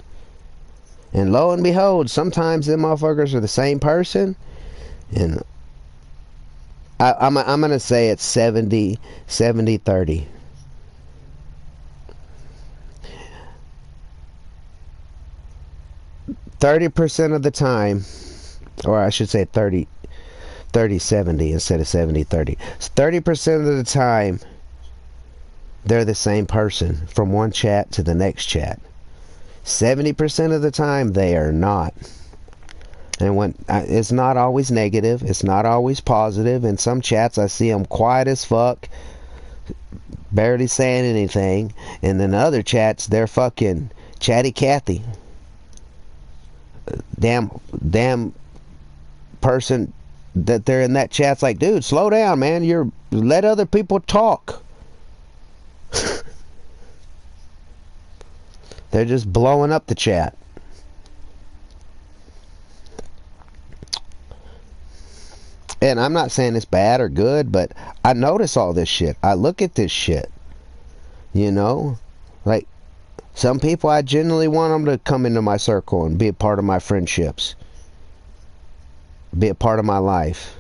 And lo and behold, sometimes them motherfuckers are the same person. And I'm going to say it's 70-30. 30% of the time, or I should say 30-70 instead of 70-30. 30% of the time, they're the same person from one chat to the next chat. 70% of the time, they are not. And when it's not always negative, it's not always positive. In some chats, I see them quiet as fuck, barely saying anything. And then other chats, they're fucking chatty Cathy. Damn person that they're in that chat's like, dude, slow down, man. Let other people talk. They're just blowing up the chat. And I'm not saying it's bad or good, but I notice all this shit. I look at this shit. You know? Like, Some people I genuinely want them to come into my circle and be a part of my friendships, be a part of my life.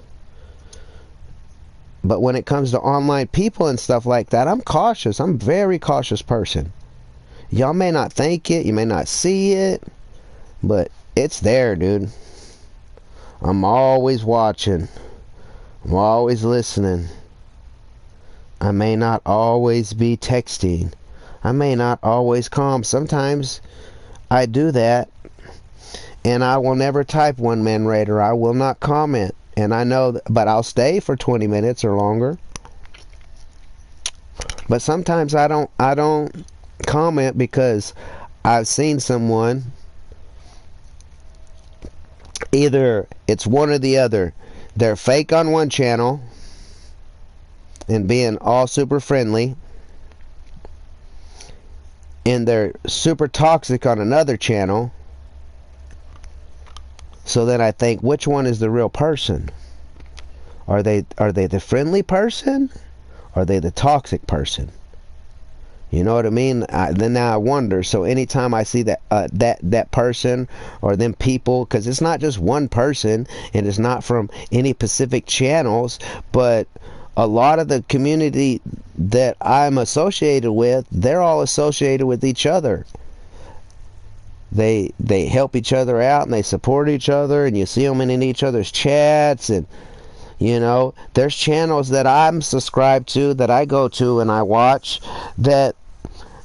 But when it comes to online people and stuff like that, I'm cautious. I'm a very cautious person. Y'all may not think it, you may not see it, but it's there, dude. I'm always watching. I'm always listening. I may not always be texting. I may not always calm. Sometimes I do that, and I will never type one man raider. I will not comment. And I know that, but I'll stay for 20 minutes or longer. But sometimes I don't comment because I've seen someone, either it's one or the other. They're fake on one channel and being all super friendly, and they're super toxic on another channel. So then I think, which one is the real person? Are they the friendly person? Or are they the toxic person? You know what I mean? Then now I wonder. So anytime I see that person or them people, because it's not just one person, and it's not from any specific channels, but a lot of the community that I'm associated with, they're all associated with each other. They help each other out, and they support each other, and you see them in each other's chats. And you know, there's channels that I'm subscribed to, that I go to and I watch, that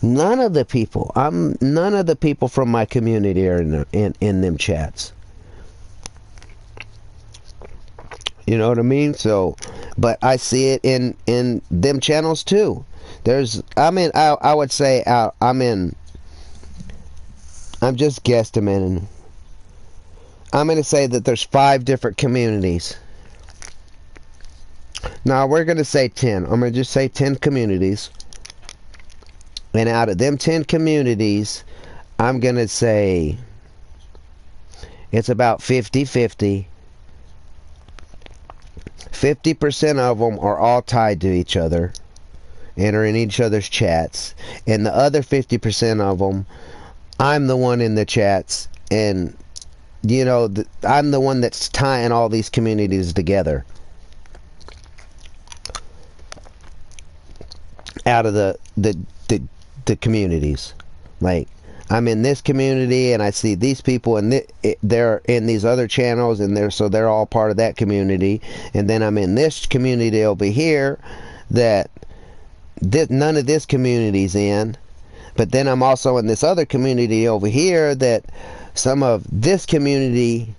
none of the people from my community are in them chats. You know what I mean? So, but I see it in them channels too. I would say I'm just guesstimating. I'm going to say that there's 5 different communities. Now, we're going to say 10. I'm going to just say 10 communities. And out of them 10 communities, I'm going to say it's about 50-50. 50% of them are all tied to each other and are in each other's chats. And the other 50% of them, I'm the one in the chats, and you know, I'm the one that's tying all these communities together. Out of the communities, like I'm in this community and I see these people, and they're in these other channels, and they're all part of that community. And then I'm in this community over here that none of this community's in. But then I'm also in this other community over here that some of this community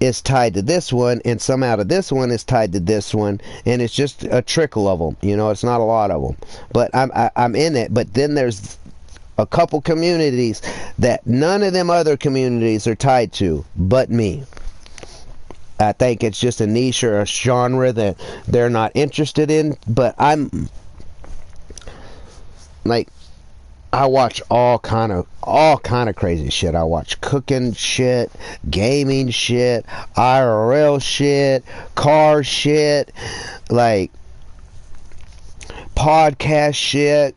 is tied to this one, and some out of this one is tied to this one, and it's just a trickle of them. You know, it's not a lot of them. But I'm in it. But then there's a couple communities that none of them other communities are tied to, but me. I think it's just a niche or a genre that they're not interested in. But I'm like, I watch all kind of crazy shit. I watch cooking shit, gaming shit, IRL shit, car shit, like podcast shit.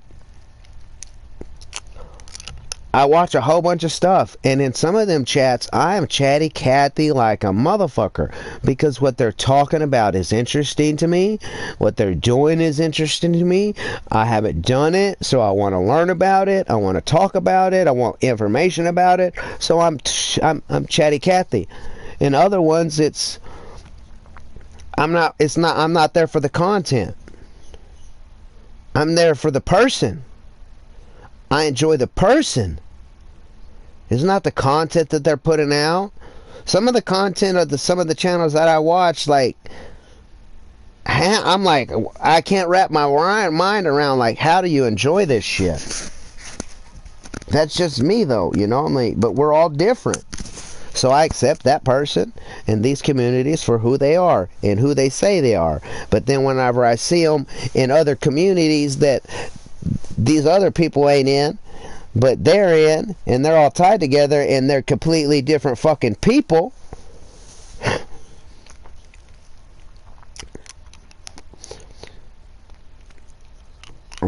I watch a whole bunch of stuff, and in some of them chats, I am chatty Cathy like a motherfucker, because what they're talking about is interesting to me. What they're doing is interesting to me. I haven't done it, so I want to learn about it. I want to talk about it. I want information about it. So I'm chatty Cathy. In other ones, I'm not there for the content. I'm there for the person. I enjoy the person. It's not the content that they're putting out. Some of the content of some of the channels that I watch, like, I'm like, I can't wrap my mind around, like, how do you enjoy this shit? That's just me, though, you know. I'm like, but we're all different. So I accept that person and these communities for who they are and who they say they are. But then whenever I see them in other communities that these other people ain't in, but they're in, and they're all tied together, and they're completely different fucking people,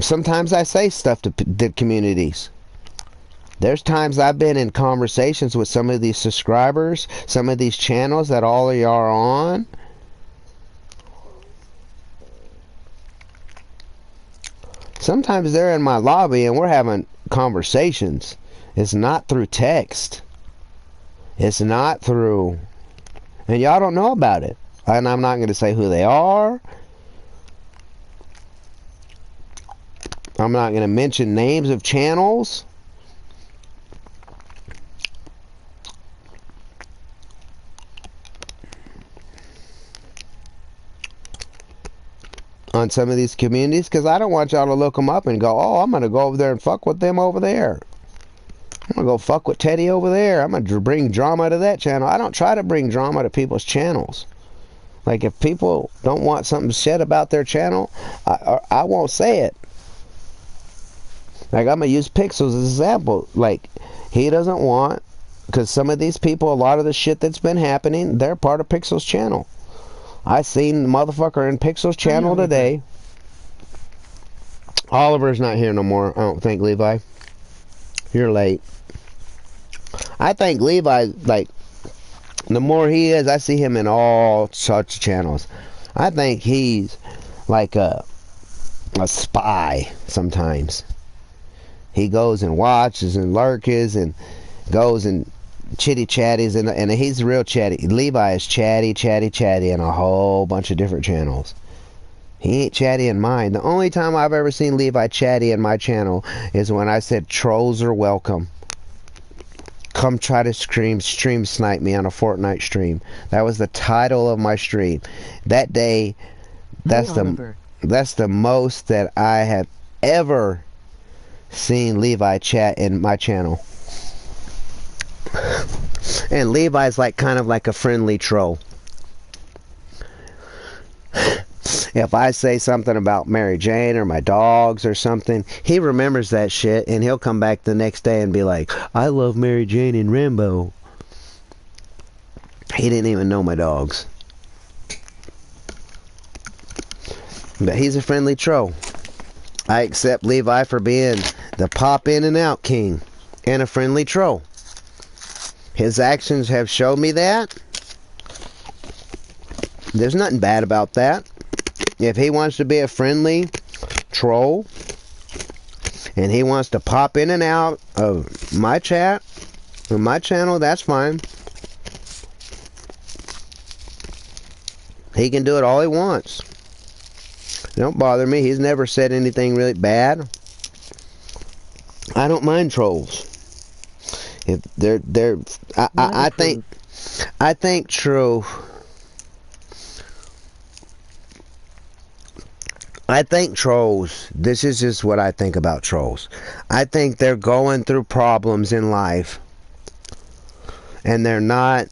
sometimes I say stuff to the communities. There's times I've been in conversations with some of these subscribers, some of these channels that all of y'all are on. Sometimes they're in my lobby and we're having conversations. It's not through text. It's not through... And y'all don't know about it. And I'm not going to say who they are. I'm not going to mention names of channels. On some of these communities, because I don't want y'all to look them up and go, oh, I'm going to go over there and fuck with them over there. I'm going to go fuck with Teddy over there. I'm going to bring drama to that channel. I don't try to bring drama to people's channels. Like, if people don't want something said about their channel, I won't say it. Like, I'm going to use Pixels as an example. Like, he doesn't want, because some of these people, a lot of the shit that's been happening, they're part of Pixels' channel. I seen the motherfucker in Pixels' channel today. Oliver's not here no more, I don't think, Levi. You're late. I think Levi, like, the more he is, I see him in all such channels. I think he's like a spy sometimes. He goes and watches and lurks and goes and chitty chatties, and he's real chatty. Levi is chatty in a whole bunch of different channels. He ain't chatty in mine. The only time I've ever seen Levi chatty in my channel is when I said trolls are welcome. Come try to stream snipe me on a Fortnite stream. That was the title of my stream. That day, that's the most that I have ever seen Levi chat in my channel. And Levi's like kind of like a friendly troll. If I say something about Mary Jane or my dogs or something, he remembers that shit and he'll come back the next day and be like, I love Mary Jane and Rambo. He didn't even know my dogs. But he's a friendly troll. I accept Levi for being the pop in and out king and a friendly troll. His actions have showed me that. There's nothing bad about that. If he wants to be a friendly troll and he wants to pop in and out of my chat or my channel, that's fine. He can do it all he wants. Don't bother me. He's never said anything really bad. I don't mind trolls. If they're I think true. I think trolls, this is just what I think about trolls. I think they're going through problems in life and they're not,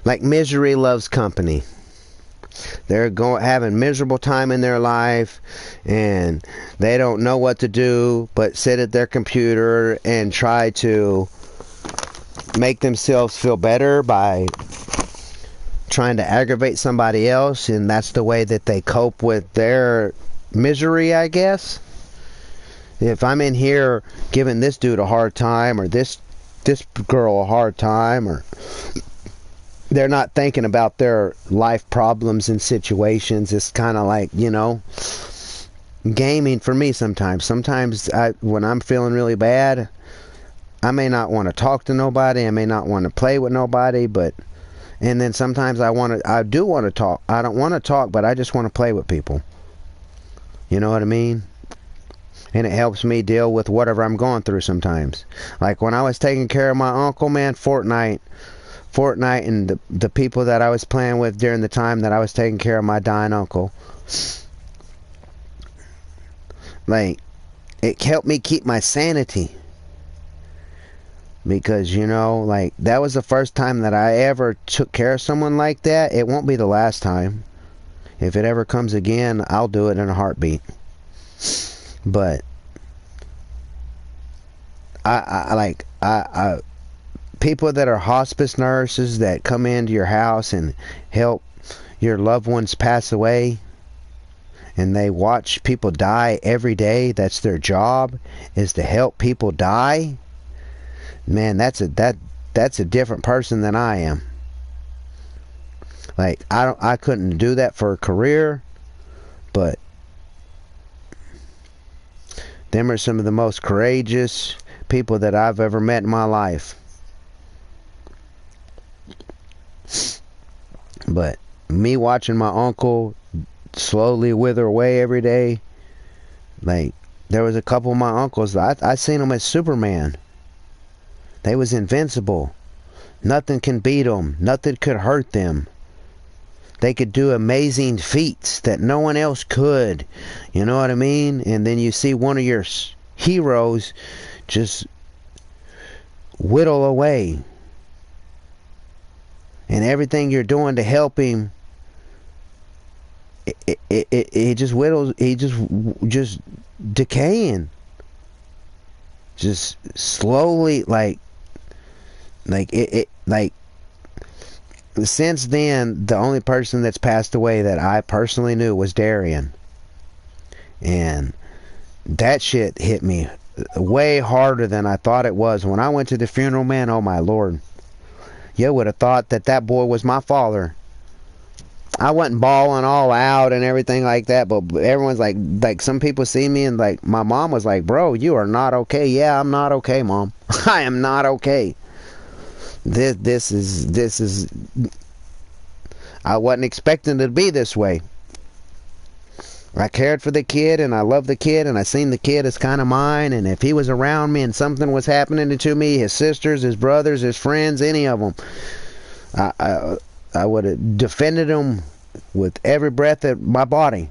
like, misery loves company. They're having miserable time in their life and they don't know what to do but sit at their computer and try to make themselves feel better by trying to aggravate somebody else, and that's the way that they cope with their misery, I guess. If I'm in here giving this dude a hard time or this girl a hard time, or they're not thinking about their life problems and situations, it's kind of like, you know, gaming for me sometimes. Sometimes when I'm feeling really bad, I may not want to talk to nobody, I may not want to play with nobody, and then sometimes I do want to talk. I don't want to talk, but I just want to play with people. You know what I mean? And it helps me deal with whatever I'm going through sometimes. Like when I was taking care of my uncle, man, Fortnite and the people that I was playing with during the time that I was taking care of my dying uncle, like, it helped me keep my sanity. Because, you know, like, that was the first time that I ever took care of someone like that. It won't be the last time. If it ever comes again, I'll do it in a heartbeat. But I people that are hospice nurses that come into your house and help your loved ones pass away and they watch people die every day, that's their job, is to help people die, man, that's a different person than I am. Like, I couldn't do that for a career, but them are some of the most courageous people that I've ever met in my life. But me watching my uncle slowly wither away every day, like, there was a couple of my uncles, I seen them as Superman. They was invincible. Nothing can beat them. Nothing could hurt them. They could do amazing feats that no one else could. You know what I mean? And then you see one of your heroes just whittle away. And everything you're doing to help him, it just whittles, he just decaying. Just slowly, like since then, the only person that's passed away that I personally knew was Darian. And that shit hit me way harder than I thought it was. When I went to the funeral, man, oh my Lord. You would have thought that boy was my father. I wasn't bawling all out and everything like that, but everyone's like some people see me and like, my mom was like, bro, you are not okay. Yeah, I'm not okay, Mom. I am not okay. This is I wasn't expecting it to be this way. I cared for the kid and I loved the kid and I seen the kid as kind of mine, and if he was around me and something was happening to me, his sisters, his brothers, his friends, any of them, I would have defended him with every breath of my body.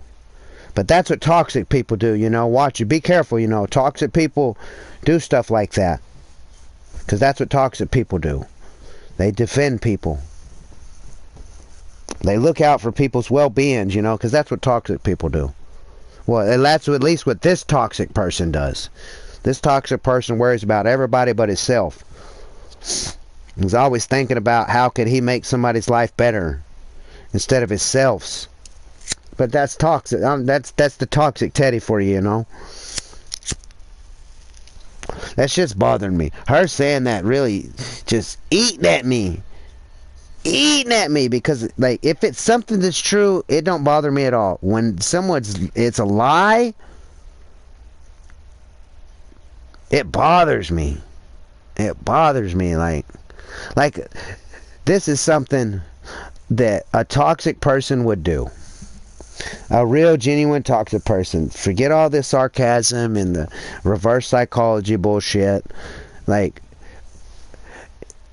But that's what toxic people do, you know. Watch it. Be careful, you know. Toxic people do stuff like that. Because that's what toxic people do. They defend people. They look out for people's well-beings, you know, because that's what toxic people do. Well, and that's at least what this toxic person does. This toxic person worries about everybody but himself. He's always thinking about how could he make somebody's life better instead of himself's. But that's toxic. That's the toxic Teddy for you, you know. That shit's bothering me. Her saying that really just eating at me. Eating at me, because like, if it's something that's true, it don't bother me at all. When it's a lie, it bothers me. It bothers me. Like this is something that a toxic person would do. A real genuine toxic person. Forget all this sarcasm and the reverse psychology bullshit. Like,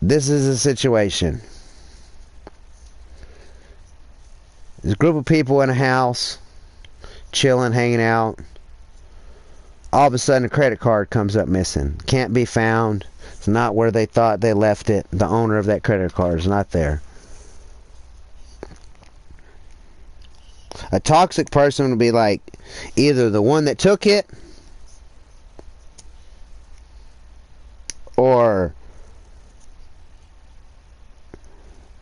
this is a situation. There's a group of people in a house, chilling, hanging out. All of a sudden a credit card comes up missing. Can't be found. It's not where they thought they left it. The owner of that credit card is not there. A toxic person would be like, either the one that took it, or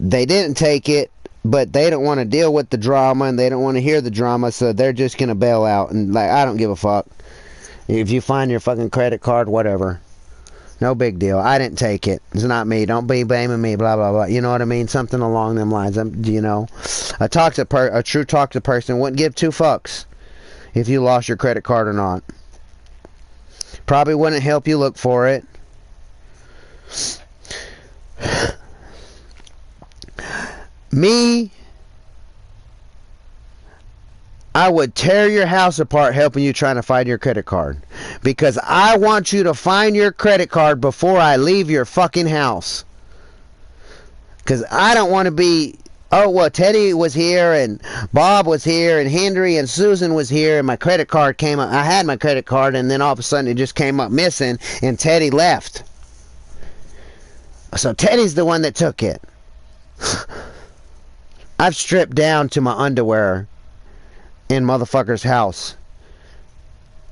they didn't take it, but they don't want to deal with the drama and they don't want to hear the drama, so they're just gonna bail out and like, I don't give a fuck. If you find your fucking credit card, whatever. No big deal. I didn't take it. It's not me. Don't be blaming me. Blah blah blah. You know what I mean? Something along them lines. You know, a true toxic person wouldn't give two fucks if you lost your credit card or not. Probably wouldn't help you look for it. Me, I would tear your house apart helping you trying to find your credit card. Because I want you to find your credit card before I leave your fucking house. Because I don't want to be, oh, well, Teddy was here and Bob was here and Henry and Susan was here and my credit card came up. I had my credit card and then all of a sudden it just came up missing and Teddy left. So Teddy's the one that took it. I've stripped down to my underwear in motherfucker's house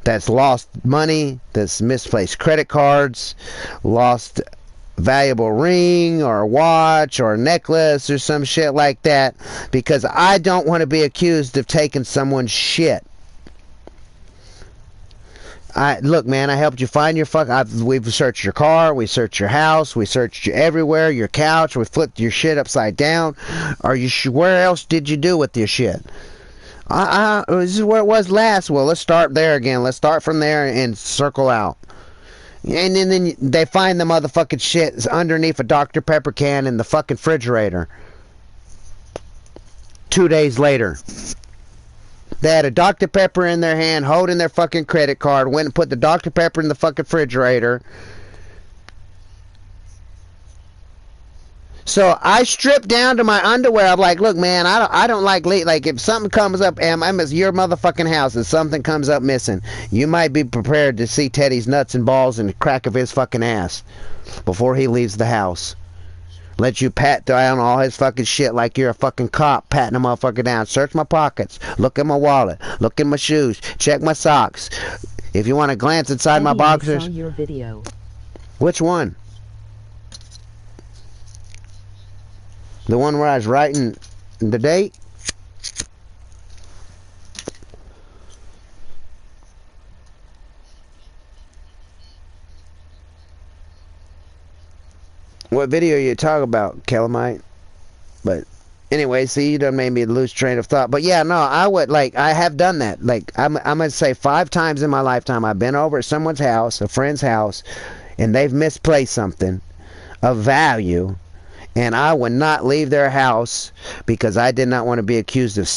that's lost money, that's misplaced credit cards, lost valuable ring or watch or necklace or some shit like that, because I don't want to be accused of taking someone's shit. Look, man, I helped you find your we've searched your car, we searched your house, we searched you everywhere, your couch, we flipped your shit upside down. Are you where else did you do with your shit? This is where it was last. Well, let's start there again. Let's start from there and circle out. And then they find the motherfucking shit underneath a Dr. Pepper can in the fucking refrigerator. 2 days later. They had a Dr. Pepper in their hand, holding their fucking credit card, went and put the Dr. Pepper in the fucking refrigerator. So I stripped down to my underwear. I'm like, look, man, I don't like if something comes up, I'm at your motherfucking house and something comes up missing, you might be prepared to see Teddy's nuts and balls and the crack of his fucking ass before he leaves the house. Let you pat down all his fucking shit like you're a fucking cop patting a motherfucker down. Search my pockets. Look in my wallet. Look in my shoes. Check my socks. If you want to glance inside my boxers. I saw your video. Which one? The one where I was writing the date? What video you talk about, Calamite? But anyway, see, you done made me lose train of thought. But yeah, no, I have done that. Like, I'm gonna say 5 times in my lifetime I've been over at someone's house, a friend's house, and they've misplaced something of value, and I would not leave their house because I did not want to be accused of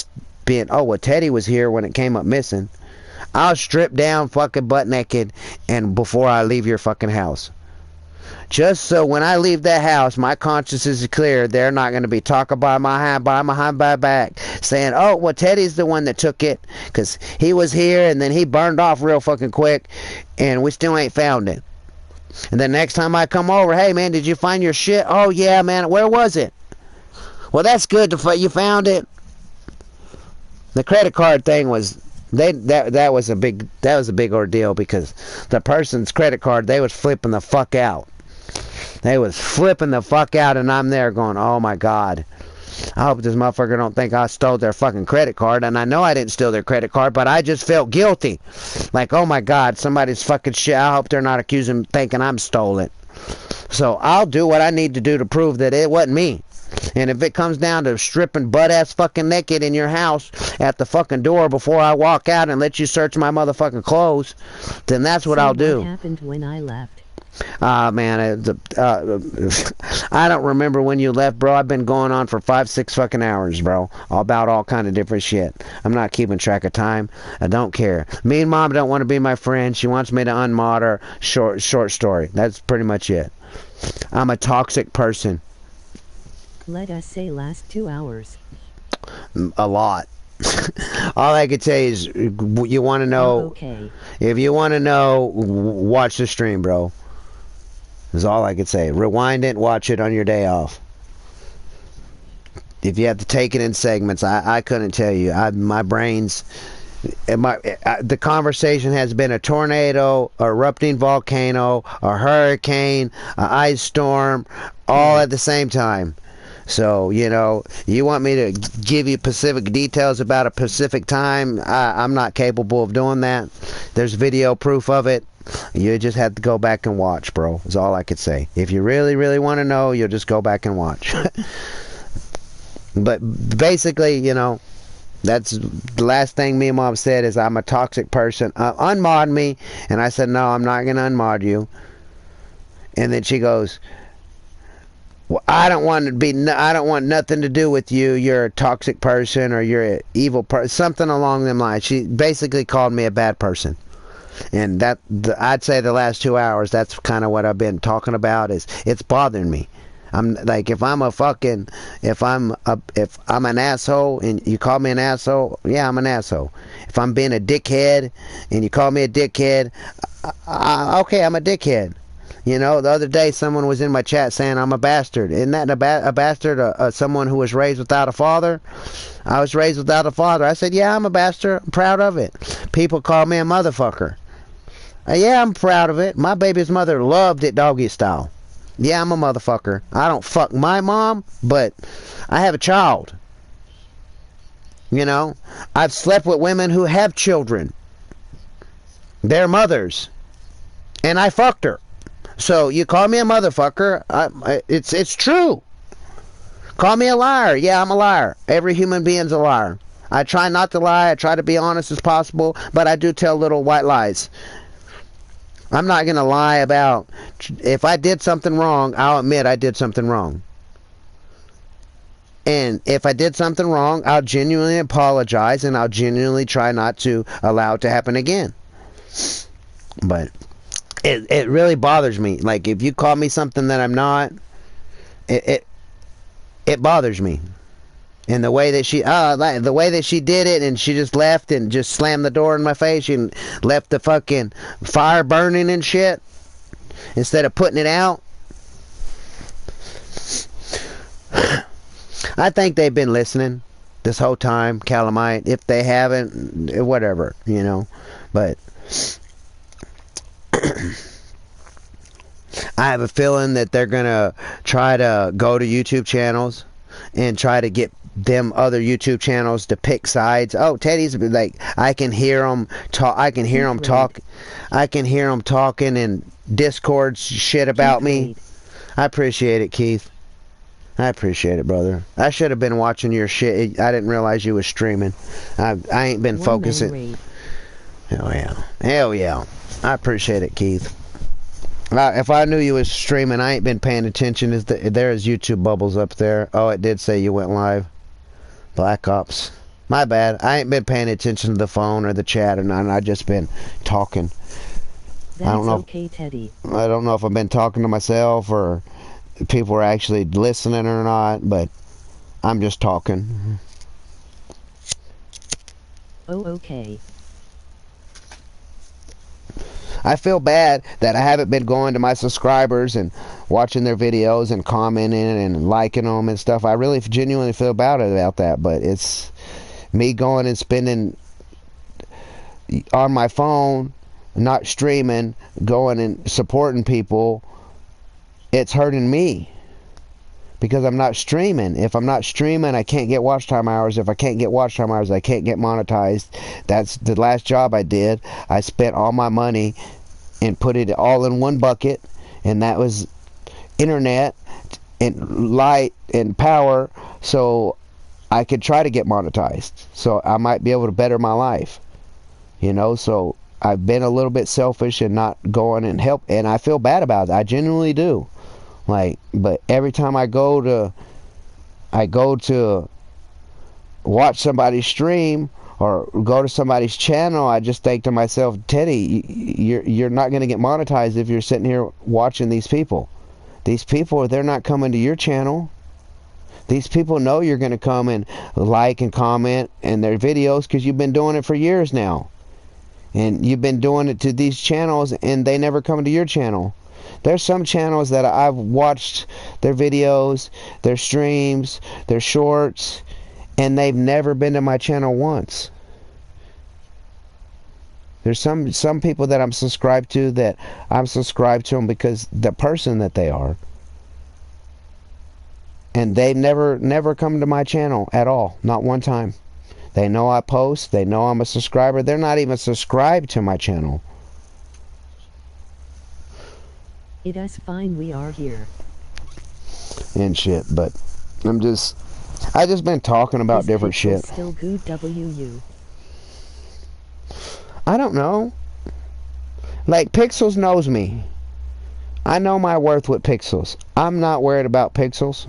being, oh, well, Teddy was here when it came up missing. I'll strip down fucking butt naked and before I leave your fucking house. Just so when I leave that house, my conscience is clear. They're not going to be talking behind my back, saying, oh, well, Teddy's the one that took it because he was here and then he burned off real fucking quick and we still ain't found it. And then next time I come over, hey, man, did you find your shit? Oh, yeah, man, where was it? Well, that's good. You found it. The credit card thing was... that was a big ordeal because the person's credit card, they was flipping the fuck out. They was flipping the fuck out, and I'm there going, oh my God, I hope this motherfucker don't think I stole their fucking credit card. And I know I didn't steal their credit card, but I just felt guilty. Like, oh my God, somebody's fucking shit. I hope they're not accusing me thinking I'm stole it. So I'll do what I need to do to prove that it wasn't me. And if it comes down to stripping butt-ass fucking naked in your house at the fucking door before I walk out and let you search my motherfucking clothes, then that's what I'll do. What happened when I left? Man, I don't remember when you left, bro. I've been going on for 5-6 fucking hours, bro. About all kind of different shit. I'm not keeping track of time. I don't care. Me and Mom don't want to be my friend. She wants me to unmod her. Short story. That's pretty much it. I'm a toxic person. Let us say last 2 hours. A lot. All I could say is, you want to know. Okay. If you want to know, watch the stream, bro. Is all I could say. Rewind it, watch it on your day off. If you have to take it in segments, I couldn't tell you. My brain's... the conversation has been a tornado, a erupting volcano, a hurricane, an ice storm, all at the same time. So, you know, you want me to give you specific details about a specific time? I'm not capable of doing that. There's video proof of it. You just have to go back and watch, bro. Is all I could say. If you really, really want to know, you'll just go back and watch. But basically, you know, that's the last thing me and Mom said is I'm a toxic person. Unmod me. And I said, no, I'm not going to unmod you. And then she goes... well, I don't want nothing to do with you. You're a toxic person or you're an evil person. Something along them lines. She basically called me a bad person. And I'd say the last 2 hours, that's kind of what I've been talking about. Is it's bothering me. I'm like, if I'm an asshole and you call me an asshole, yeah, I'm an asshole. If I'm being a dickhead and you call me a dickhead, okay, I'm a dickhead. You know, the other day someone was in my chat saying I'm a bastard. Isn't that a bastard? Someone who was raised without a father? I was raised without a father. I said, yeah, I'm a bastard. I'm proud of it. People call me a motherfucker. Yeah, I'm proud of it. My baby's mother loved it doggy style. Yeah, I'm a motherfucker. I don't fuck my mom, but I have a child. You know, I've slept with women who have children. They're mothers. And I fucked her. So you call me a motherfucker, it's true. Call me a liar. Yeah, I'm a liar. Every human being's a liar. I try not to lie. I try to be honest as possible, but I do tell little white lies. I'm not going to lie about, if I did something wrong, I'll admit I did something wrong. And if I did something wrong, I'll genuinely apologize, and I'll genuinely try not to allow it to happen again. But it really bothers me. Like, if you call me something that I'm not, it bothers me. And the way that she did it, and she just left and just slammed the door in my face and left the fucking fire burning and shit instead of putting it out. I think they've been listening this whole time, Calamite. If they haven't, whatever, you know. But I have a feeling that they're gonna try to go to YouTube channels and try to get them other YouTube channels to pick sides. Oh, Teddy's like, I can hear them talk. I can hear them talk. I can hear them talking in Discord shit about me. I appreciate it, Keith. I appreciate it, brother. I should have been watching your shit. I didn't realize you was streaming. I ain't been focusing. Hell yeah. Hell yeah. I appreciate it, Keith. If I knew you was streaming, I ain't been paying attention. There is YouTube bubbles up there. Oh, it did say you went live. Black Ops. My bad. I ain't been paying attention to the phone or the chat or nothing. I just been talking. That's I don't know. Okay, Teddy. I don't know if I've been talking to myself or people are actually listening or not, but I'm just talking. Oh, okay. I feel bad that I haven't been going to my subscribers and watching their videos and commenting and liking them and stuff. I really genuinely feel bad about that, but it's me going and spending on my phone, not streaming, going and supporting people. It's hurting me because I'm not streaming. If I'm not streaming, I can't get watch time hours. If I can't get watch time hours, I can't get monetized. That's the last job I did. I spent all my money and put it all in one bucket, and that was internet and light and power, so I could try to get monetized, so I might be able to better my life, you know. So I've been a little bit selfish and not going and help, and I feel bad about it. I genuinely do. Like, but every time I go to watch somebody stream or go to somebody's channel, I just think to myself, Teddy, you're not going to get monetized if you're sitting here watching these people. These people, they're not coming to your channel. These people know you're going to come and like and comment in their videos because you've been doing it for years now. And you've been doing it to these channels and they never come to your channel. There's some channels that I've watched their videos, their streams, their shorts, and they've never been to my channel once. There's some people that I'm subscribed to that I'm subscribed to them because the person that they are. And they've never come to my channel at all. Not one time. They know I post. They know I'm a subscriber. They're not even subscribed to my channel. It is fine, we are here. And shit, but I just been talking about Is different Pixel shit. Still good WU. I don't know. Like, Pixels knows me. I know my worth with Pixels. I'm not worried about Pixels.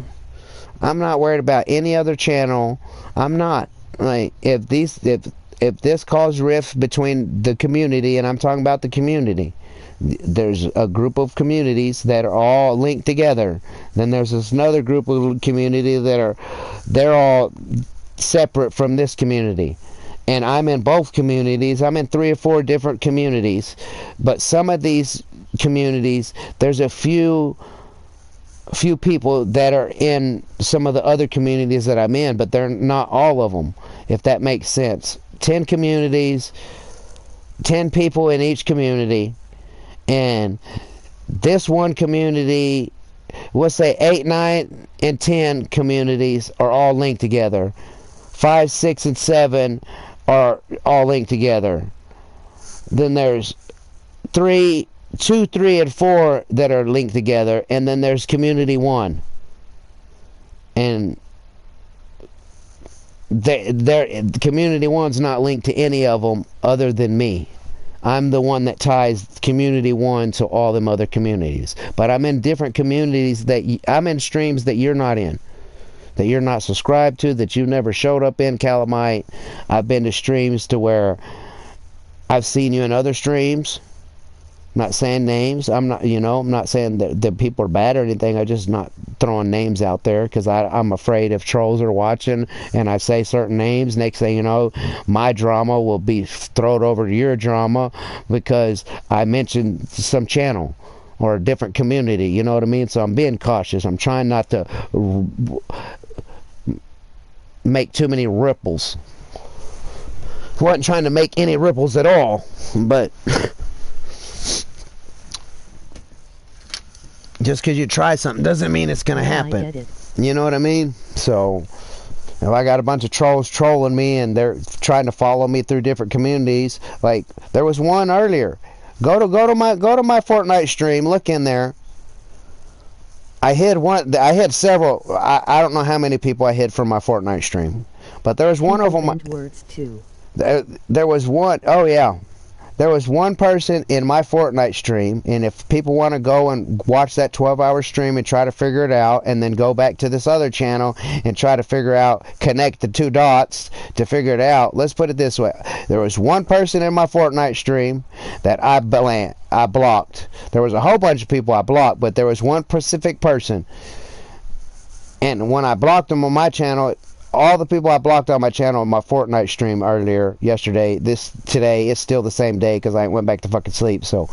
I'm not worried about any other channel. I'm not. Like, if this caused rifts between the community, and I'm talking about the community, there's a group of communities that are all linked together. Then there's this another group of community they're all separate from this community. And I'm in both communities. I'm in 3 or 4 different communities. But some of these communities, there's a few people that are in some of the other communities that I'm in, but they're not all of them, if that makes sense. 10 communities, 10 people in each community. And this one community, we'll say 8, 9, and 10 communities are all linked together. 5, 6, and 7 are all linked together. Then there's 2, 3, and 4 that are linked together, and then there's Community 1. And Community 1's not linked to any of them other than me. I'm the one that ties Community 1 to all them other communities. But I'm in different communities I'm in streams that you're not in, that you're not subscribed to, that you never showed up in, Calamite. I've been to streams to where I've seen you in other streams. I'm not saying names. I'm not saying that people are bad or anything. I'm just not throwing names out there because I'm afraid if trolls are watching and I say certain names, next thing you know, my drama will be thrown over to your drama because I mentioned some channel or a different community. You know what I mean? So I'm being cautious. I'm trying not to make too many ripples. I wasn't trying to make any ripples at all, but just because you try something doesn't mean it's going to happen. I get it. You know what I mean? So if I got a bunch of trolls trolling me and they're trying to follow me through different communities, like there was one earlier. Go to my Fortnite stream. Look in there. I hid several. I don't know how many people I hid from my Fortnite stream, but there was one of them. Words too. There was one. Oh yeah. There was one person in my Fortnite stream, and if people want to go and watch that 12-hour stream and try to figure it out, and then go back to this other channel and try to figure out, connect the 2 dots to figure it out, let's put it this way. There was one person in my Fortnite stream that I blocked. There was a whole bunch of people I blocked, but there was one specific person. And when I blocked them on my channel, all the people I blocked on my channel on my Fortnite stream yesterday, today, it's still the same day because I went back to fucking sleep. So,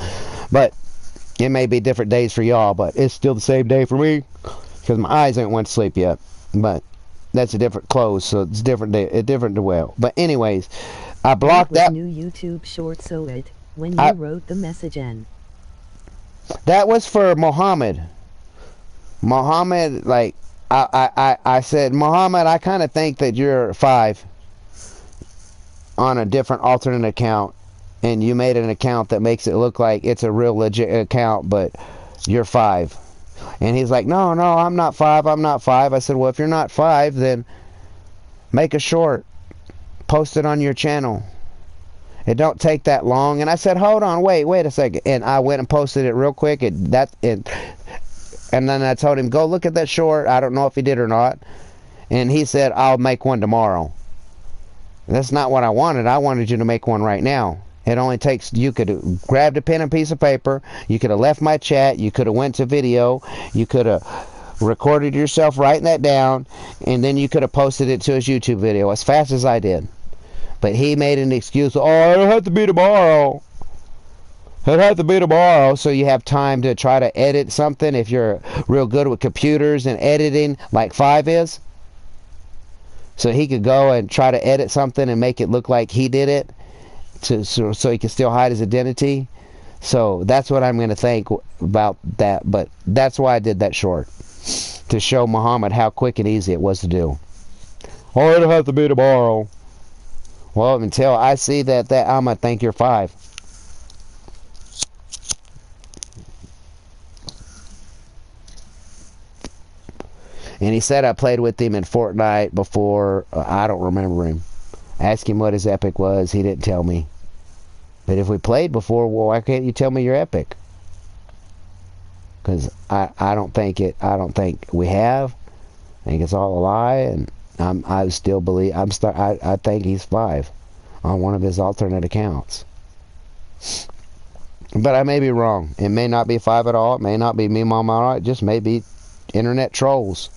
but it may be different days for y'all, but it's still the same day for me because my eyes ain't went to sleep yet. But that's a different close, so it's different day, a different well. But anyways, I blocked that new YouTube short. So when you wrote the message in. That was for Muhammad. Muhammad, like. I said, Muhammad, I kind of think that you're 5 on a different alternate account, and you made an account that makes it look like it's a real legit account, but you're 5. And he's like, no, I'm not 5, I'm not 5. I said, well, if you're not 5, then make a short, post it on your channel. It don't take that long. And I said, hold on, wait a second. And I went and posted it real quick, and then I told him, go look at that short. I don't know if he did or not. And he said, I'll make one tomorrow. That's not what I wanted. I wanted you to make one right now. It only takes, you could have grabbed a pen and piece of paper. You could have left my chat. You could have went to video. You could have recorded yourself writing that down. And then you could have posted it to his YouTube video as fast as I did. But he made an excuse. Oh, it'll have to be tomorrow. It'll have to be tomorrow, so you have time to try to edit something if you're real good with computers and editing like 5 is. So he could go and try to edit something and make it look like he did it so he can still hide his identity. So that's what I'm going to think about that. But that's why I did that short, to show Muhammad how quick and easy it was to do. Oh, it'll have to be tomorrow. Well, until I see that I'm going to think you're 5. And he said I played with him in Fortnite before. I don't remember him. Ask him what his epic was. He didn't tell me. But if we played before, well, why can't you tell me your epic? Because I don't think we have. I think it's all a lie, and I still believe I think he's 5 on one of his alternate accounts. But I may be wrong. It may not be 5 at all. It may not be me, Mama. It just may be internet trolls.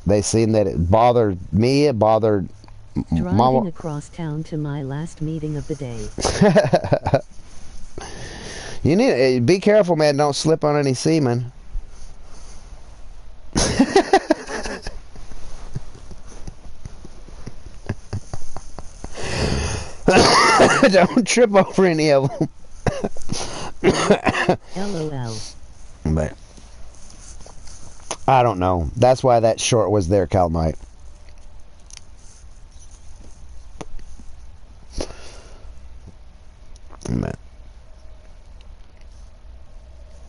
They seen that it bothered me. It bothered Driving Mama. Across town to my last meeting of the day. You need to be careful, man. Don't slip on any semen. Don't trip over any of them. LOL. But I don't know. That's why that short was there, Calmite.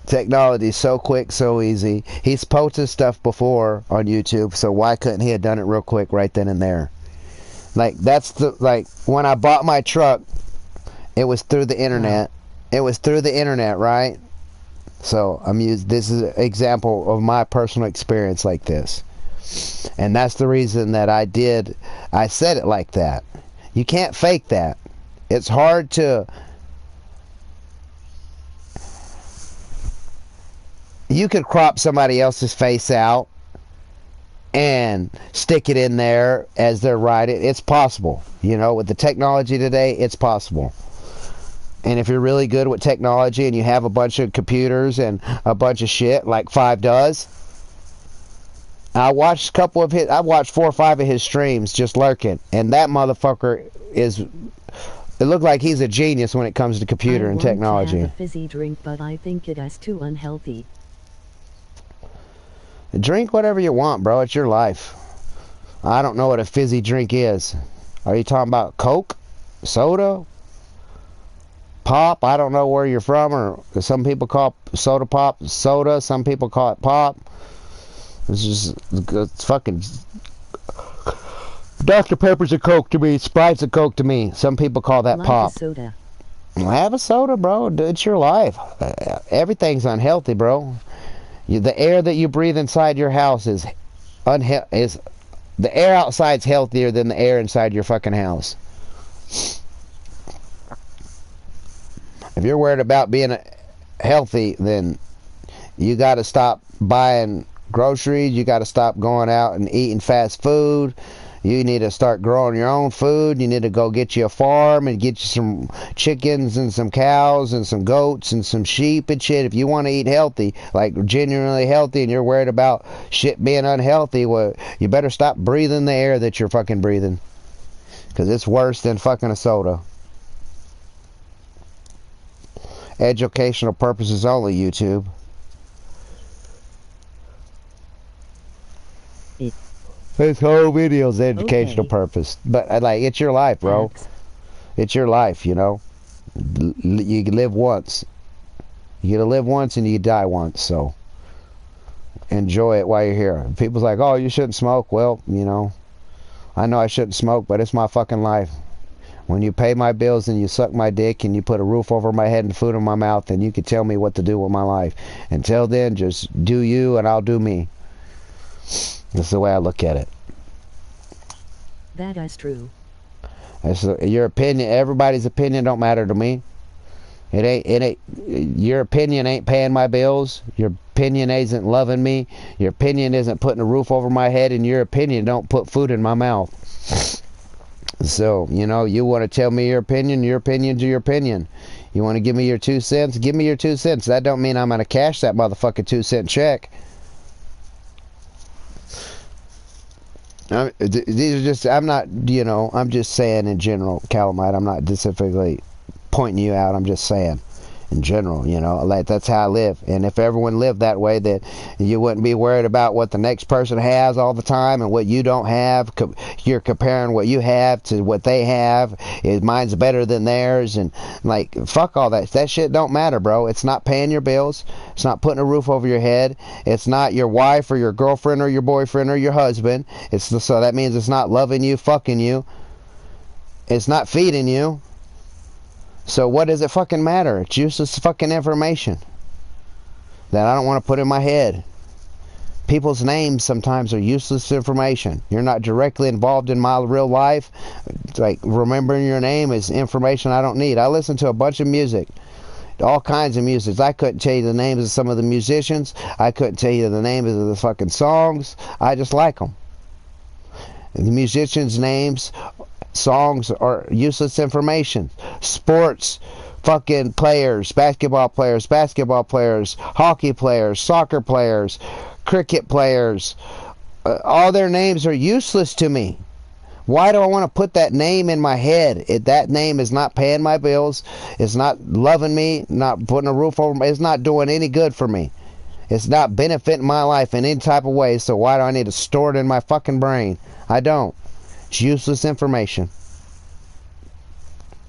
Technology is so quick, so easy. He's posted stuff before on YouTube, so why couldn't he have done it real quick right then and there? Like, that's the, like, when I bought my truck, it was through the internet. It was through the internet, right? So this is an example of my personal experience like this. And that's the reason that I said it like that. You can't fake that. It's hard to... You could crop somebody else's face out and stick it in there as they're writing. It's possible. You know, with the technology today, it's possible. And if you're really good with technology and you have a bunch of computers and a bunch of shit like Five does, I watched 4 or 5 of his streams just lurking, and that motherfucker is... It looked like he's a genius when it comes to computer and technology. I want to have a fizzy drink, but I think it is too unhealthy. Drink whatever you want, bro. It's your life. I don't know what a fizzy drink is. Are you talking about Coke? Soda? Pop? I don't know where you're from, or some people call soda pop soda. Some people call it pop. It's fucking... Dr. Pepper's a Coke to me. Sprite's a Coke to me. Some people call that pop. A soda. Have a soda, bro. It's your life. Everything's unhealthy, bro. The air that you breathe inside your house is the air outside's healthier than the air inside your fucking house. If you're worried about being healthy, then you got to stop buying groceries. You got to stop going out and eating fast food. You need to start growing your own food. You need to go get you a farm and get you some chickens and some cows and some goats and some sheep and shit. If you want to eat healthy, like genuinely healthy, and you're worried about shit being unhealthy, well, you better stop breathing the air that you're fucking breathing. Because it's worse than fucking a soda. Educational purposes only, YouTube. This whole video's educational purpose. But, like, it's your life, bro. It's your life, you know. You live once. You gotta live once and you die once, so enjoy it while you're here. People's like, oh, you shouldn't smoke. Well, you know, I know I shouldn't smoke, but it's my fucking life. When you pay my bills and you suck my dick and you put a roof over my head and food in my mouth, then you can tell me what to do with my life. Until then, just do you and I'll do me. That's the way I look at it. That is true. Your opinion, everybody's opinion don't matter to me. It ain't, your opinion ain't paying my bills. Your opinion isn't loving me. Your opinion isn't putting a roof over my head, and your opinion don't put food in my mouth. So, you know, you want to tell me your opinion's your opinion. You want to give me your 2 cents? Give me your 2 cents. That don't mean I'm going to cash that motherfucking 2-cent check. These are just, I'm not, you know, I'm just saying in general, Calamite, I'm not specifically pointing you out, I'm just saying in general, you know, like that's how I live. And if everyone lived that way, then you wouldn't be worried about what the next person has all the time and what you don't have. You're comparing what you have to what they have. Mine's better than theirs, and like, fuck all that. That shit don't matter, bro. It's not paying your bills. It's not putting a roof over your head. It's not your wife or your girlfriend or your boyfriend or your husband. So that means it's not loving you, fucking you. It's not feeding you. So what does it fucking matter? It's useless fucking information that I don't want to put in my head. People's names sometimes are useless information. You're not directly involved in my real life. It's like, remembering your name is information I don't need. I listen to a bunch of music. All kinds of music. I couldn't tell you the names of some of the musicians. I couldn't tell you the names of the fucking songs. I just like them. The musicians' names, songs are useless information. Sports, fucking players, basketball players, hockey players, soccer players, cricket players, all their names are useless to me. Why do I want to put that name in my head? That name is not paying my bills. It's not loving me, not putting a roof over me. It's not doing any good for me. It's not benefiting my life in any type of way, so why do I need to store it in my fucking brain? I don't. It's useless information.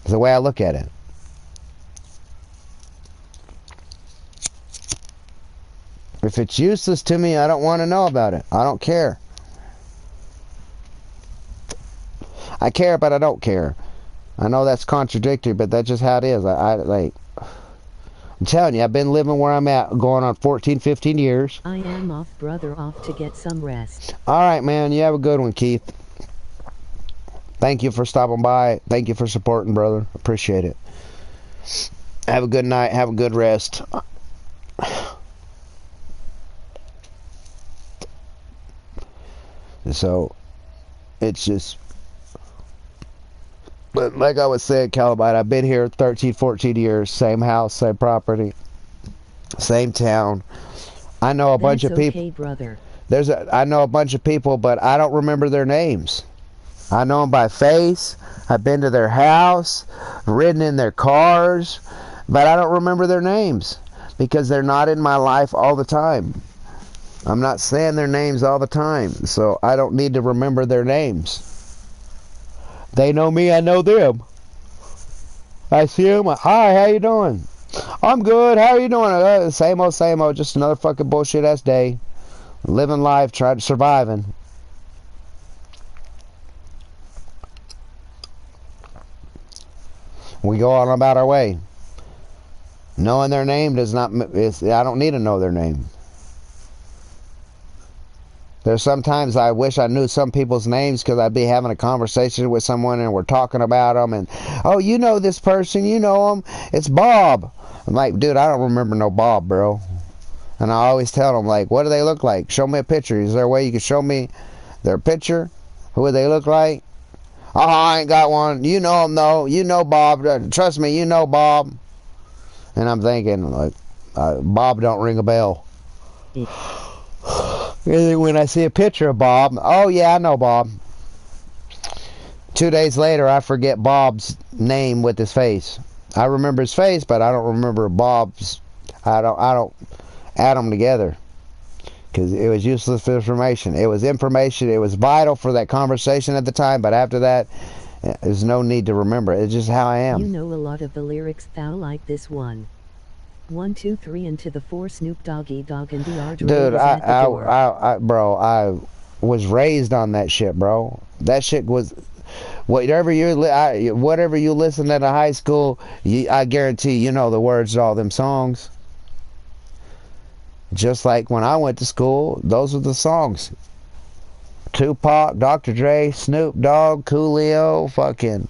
It's the way I look at it. If it's useless to me, I don't want to know about it. I don't care. I care, but I don't care. I know that's contradictory, but that's just how it is. I'm telling you, I've been living where I'm at going on 14, 15 years. I am off, brother, off to get some rest. Alright, man. You have a good one, Keith. Thank you for stopping by. Thank you for supporting, brother. Appreciate it. Have a good night. Have a good rest. So, it's just... But like I was saying, Calabite, I've been here 13, 14 years. Same house, same property, same town. I know a bunch of people. Brother. I know a bunch of people, but I don't remember their names. I know them by face. I've been to their house, ridden in their cars, but I don't remember their names because they're not in my life all the time. I'm not saying their names all the time, so I don't need to remember their names. They know me, I know them. I see them. Hi, how you doing? I'm good. How are you doing? Same old, just another fucking bullshit ass day. Living life, trying to surviving. We go on about our way. Knowing their name does not... I don't need to know their name. There's sometimes I wish I knew some people's names because I'd be having a conversation with someone and we're talking about them and, oh, you know this person, you know him, it's Bob. I'm like, dude, I don't remember no Bob, bro. And I always tell them, like, what do they look like? Show me a picture. Is there a way you can show me their picture? Who do they look like? Oh, I ain't got one. You know him, though. You know Bob. Trust me, you know Bob. And I'm thinking, like, Bob don't ring a bell. When I see a picture of Bob, oh yeah, I know Bob. 2 days later, I forget Bob's name with his face. I remember his face, but I don't remember Bob's. I don't add them together because it was useless information. It was information. It was vital for that conversation at the time, but after that, there's no need to remember. It's just how I am. You know a lot of the lyrics, thou like this one. 1, 2, 3 into the 4 Snoop Doggy Dogg and the R. Dude, bro, I was raised on that shit, bro. That shit was whatever you listen to in high school. I guarantee you know the words to all them songs. Just like when I went to school, those were the songs. Tupac, Dr. Dre, Snoop Dogg, Coolio, fucking.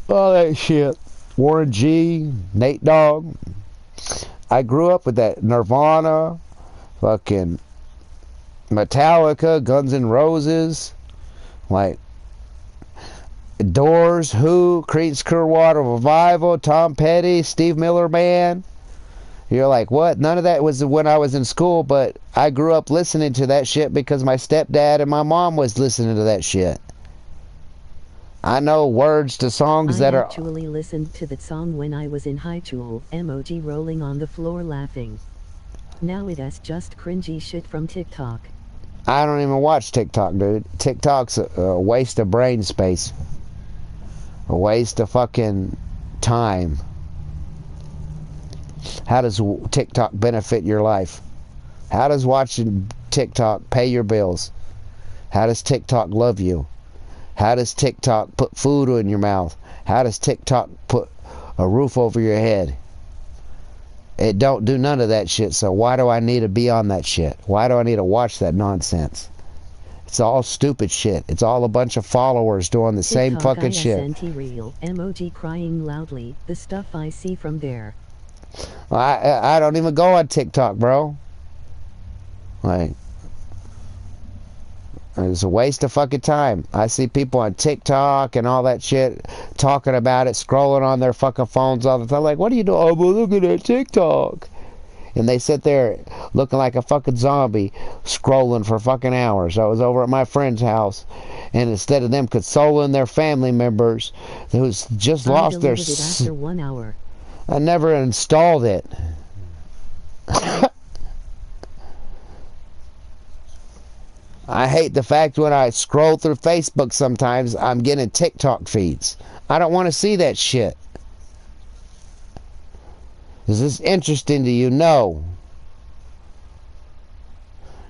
All that shit. Warren G, Nate Dogg. I grew up with that Nirvana, fucking Metallica, Guns N' Roses, like Doors, Who, Creedence Clearwater Revival, Tom Petty, Steve Miller Band. You're like, what? None of that was when I was in school, but I grew up listening to that shit because my stepdad and my mom was listening to that shit. I know words to songs that are... I actually listened to that song when I was in high school, emoji rolling on the floor laughing. Now it is just cringy shit from TikTok. I don't even watch TikTok, dude. TikTok's a waste of brain space. A waste of fucking time. How does TikTok benefit your life? How does watching TikTok pay your bills? How does TikTok love you? How does TikTok put food in your mouth? How does TikTok put a roof over your head? It don't do none of that shit, so why do I need to be on that shit? Why do I need to watch that nonsense? It's all stupid shit. It's all a bunch of followers doing the same fucking shit. Real emoji crying loudly, the stuff I see from there. I don't even go on TikTok, bro. Like... It's a waste of fucking time. I see people on TikTok and all that shit talking about it, scrolling on their fucking phones all the time. Like, what are you doing? Oh, well, look at that TikTok. And they sit there looking like a fucking zombie, scrolling for fucking hours. I was over at my friend's house, and instead of them consoling their family members who's just lost their... it after 1 hour. I never installed it. I hate the fact when I scroll through Facebook sometimes, I'm getting TikTok feeds. I don't want to see that shit. Is this interesting to you? No.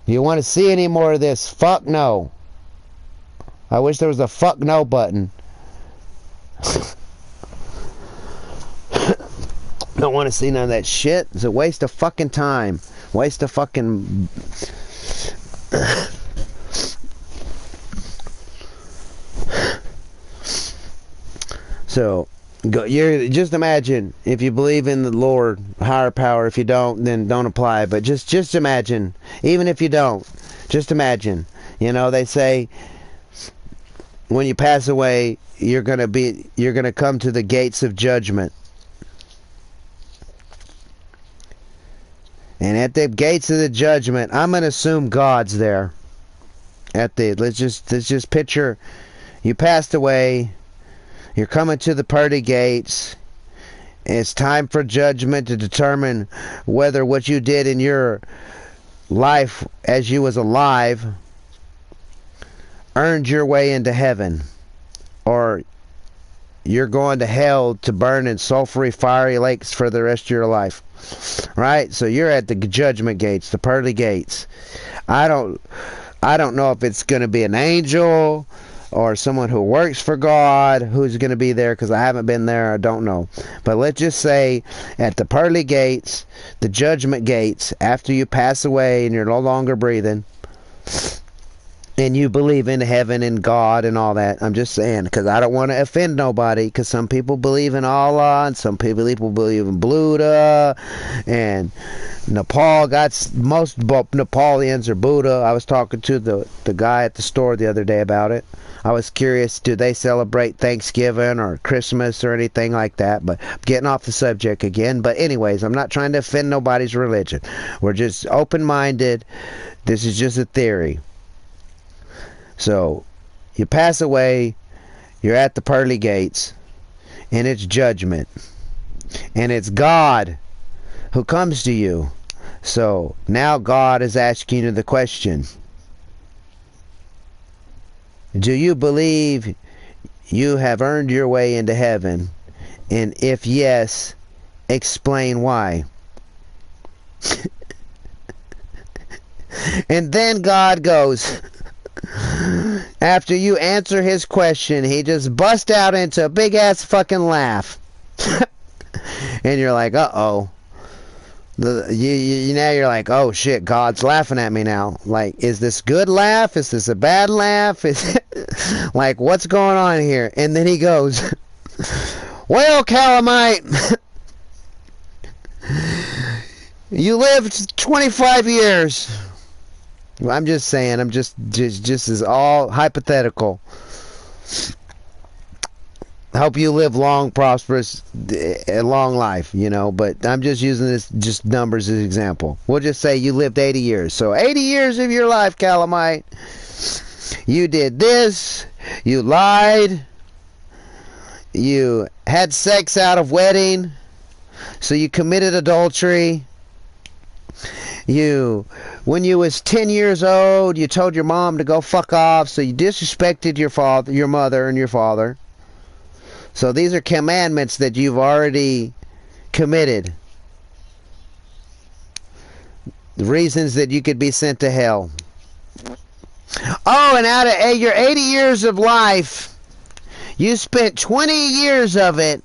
Do you want to see any more of this? Fuck no. I wish there was a fuck no button. Don't want to see none of that shit. It's a waste of fucking time. Waste of fucking... So, just imagine, if you believe in the Lord, higher power. If you don't, then don't apply. But just imagine, even if you don't, just imagine. You know, they say, when you pass away, you're gonna come to the gates of judgment. And at the gates of the judgment, I'm gonna assume God's there. Let's just picture, you passed away. You're coming to the pearly gates. It's time for judgment to determine whether what you did in your life as you was alive earned your way into heaven, or you're going to hell to burn in sulfury, fiery lakes for the rest of your life. Right? So you're at the judgment gates, the pearly gates. I don't know if it's going to be an angel or someone who works for God who's going to be there, because I haven't been there. I don't know. But let's just say at the pearly gates, the judgment gates, after you pass away and you're no longer breathing, and you believe in heaven and God and all that. I'm just saying, because I don't want to offend nobody, because some people believe in Allah and some people believe in Buddha, and Nepal most Nepalians are Buddha. I was talking to the guy at the store the other day about it. I was curious, do they celebrate Thanksgiving or Christmas or anything like that? But I'm getting off the subject again. But anyways, I'm not trying to offend nobody's religion. We're just open-minded. This is just a theory. So, you pass away, you're at the pearly gates, and it's judgment. And it's God who comes to you. So, now God is asking you the question: do you believe you have earned your way into heaven? And if yes, explain why. And then God goes, after you answer his question, he just busts out into a big ass fucking laugh. And you're like, uh-oh. Now you're like, oh shit, God's laughing at me now. Like, is this good laugh? Is this a bad laugh? Is like, what's going on here? And then he goes, well, Calamite, you lived 25 years. I'm just saying, just is all hypothetical. I hope you live long, prosperous, a long life, you know, but I'm just using this just numbers as an example. We'll just say you lived 80 years. So 80 years of your life, Calamite, you did this, you lied, you had sex out of wedding, so you committed adultery. When you was 10 years old, you told your mom to go fuck off, so you disrespected your mother and your father. So these are commandments that you've already committed. The reasons that you could be sent to hell. Oh, and out of your 80 years of life, you spent 20 years of it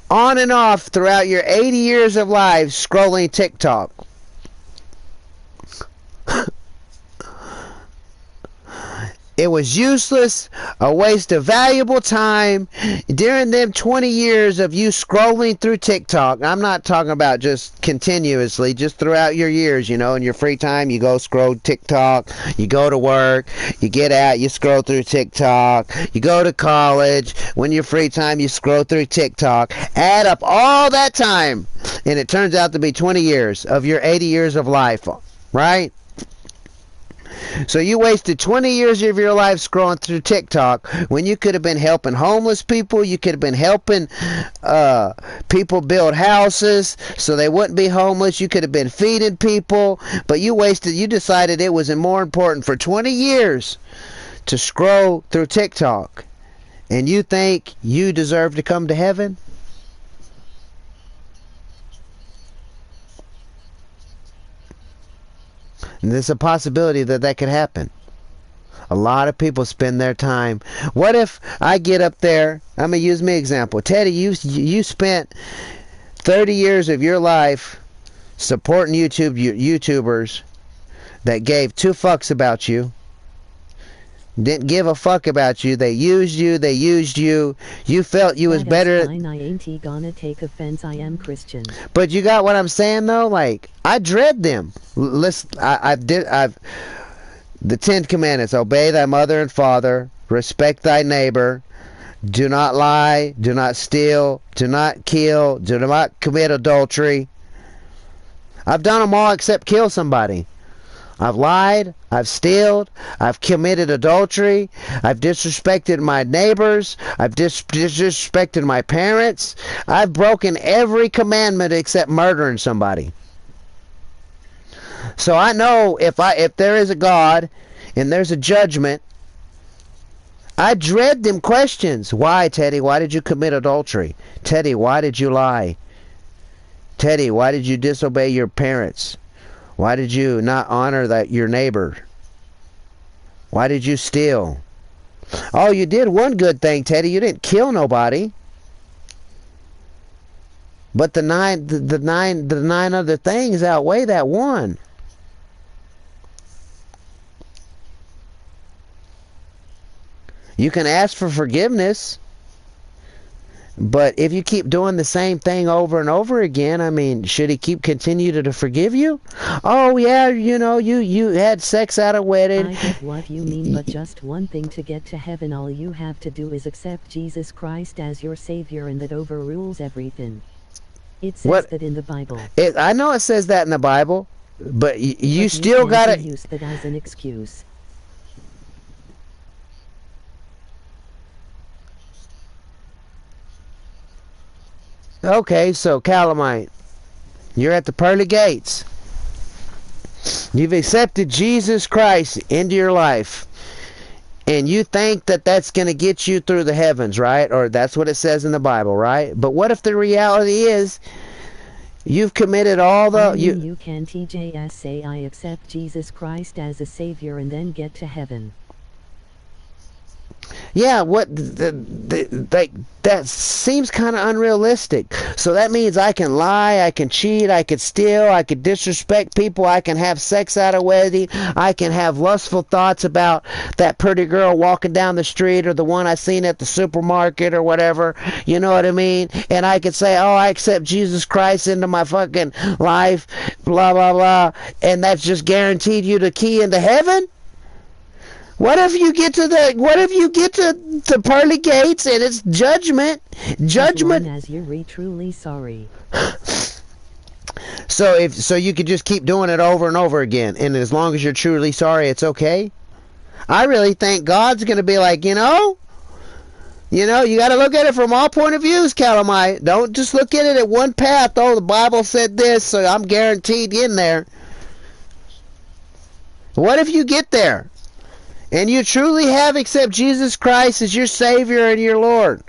on and off throughout your 80 years of life scrolling TikTok. It was useless, a waste of valuable time during them 20 years of you scrolling through TikTok. I'm not talking about just continuously, just throughout your years, you know, in your free time, you go scroll TikTok, you go to work, you get out, you scroll through TikTok, you go to college, when your free time, you scroll through TikTok, add up all that time, and it turns out to be 20 years of your 80 years of life, right? So you wasted 20 years of your life scrolling through TikTok when you could have been helping homeless people. You could have been helping people build houses so they wouldn't be homeless. You could have been feeding people. But you decided it was more important for 20 years to scroll through TikTok. And you think you deserve to come to heaven? And there's a possibility that that could happen. A lot of people spend their time. What if I get up there? I'm going to use me example. Teddy, you spent 30 years of your life supporting YouTubers that gave two fucks about you. Didn't give a fuck about you. They used you. You felt you was better. Fine, I ain't gonna take offense. I am Christian. But you got what I'm saying though? Like, I dread them. Listen, I've the 10 Commandments: obey thy mother and father, respect thy neighbor, do not lie, do not steal, do not kill, do not commit adultery. I've done them all except kill somebody. I've lied, I've stealed, I've committed adultery, I've disrespected my neighbors, I've disrespected my parents. I've broken every commandment except murdering somebody. So I know if there is a God and there's a judgment, I dread them questions. Why, Teddy? Why did you commit adultery? Teddy, why did you lie? Teddy, why did you disobey your parents? Why did you not honor your neighbor? Why did you steal? Oh, you did one good thing, Teddy. You didn't kill nobody. But the nine other things outweigh that one. You can ask for forgiveness, but if you keep doing the same thing over and over again, I mean, should he continue to forgive you? Oh yeah, you had sex out of wedlock. I get what you mean, but just one thing: to get to heaven, all you have to do is accept Jesus Christ as your Savior, and that overrules everything. It says that in the Bible. I know it says that in the Bible, but you still gotta use that as an excuse. Okay, so Calamite, you're at the pearly gates. You've accepted Jesus Christ into your life, and you think that that's going to get you through the heavens, right? Or that's what it says in the Bible, right? But what if the reality is you've committed all the... You can TJS say I accept Jesus Christ as a Savior and then get to heaven. Yeah, that seems kind of unrealistic. So that means I can lie, I can cheat, I could steal, I could disrespect people, I can have sex out of wedlock, I can have lustful thoughts about that pretty girl walking down the street or the one I seen at the supermarket or whatever, you know what I mean? And I could say, oh, I accept Jesus Christ into my fucking life, blah, blah, blah, and that's just guaranteed you the key into heaven? What if you get to the pearly gates and it's judgment? Judgment. As long as you're truly sorry. So you could just keep doing it over and over again, and as long as you're truly sorry, it's okay. I really think God's gonna be like, you got to look at it from all point of views, Calamite. Don't just look at it at one path. Oh, the Bible said this, so I'm guaranteed in there. What if you get there and you truly have accepted Jesus Christ as your Savior and your Lord,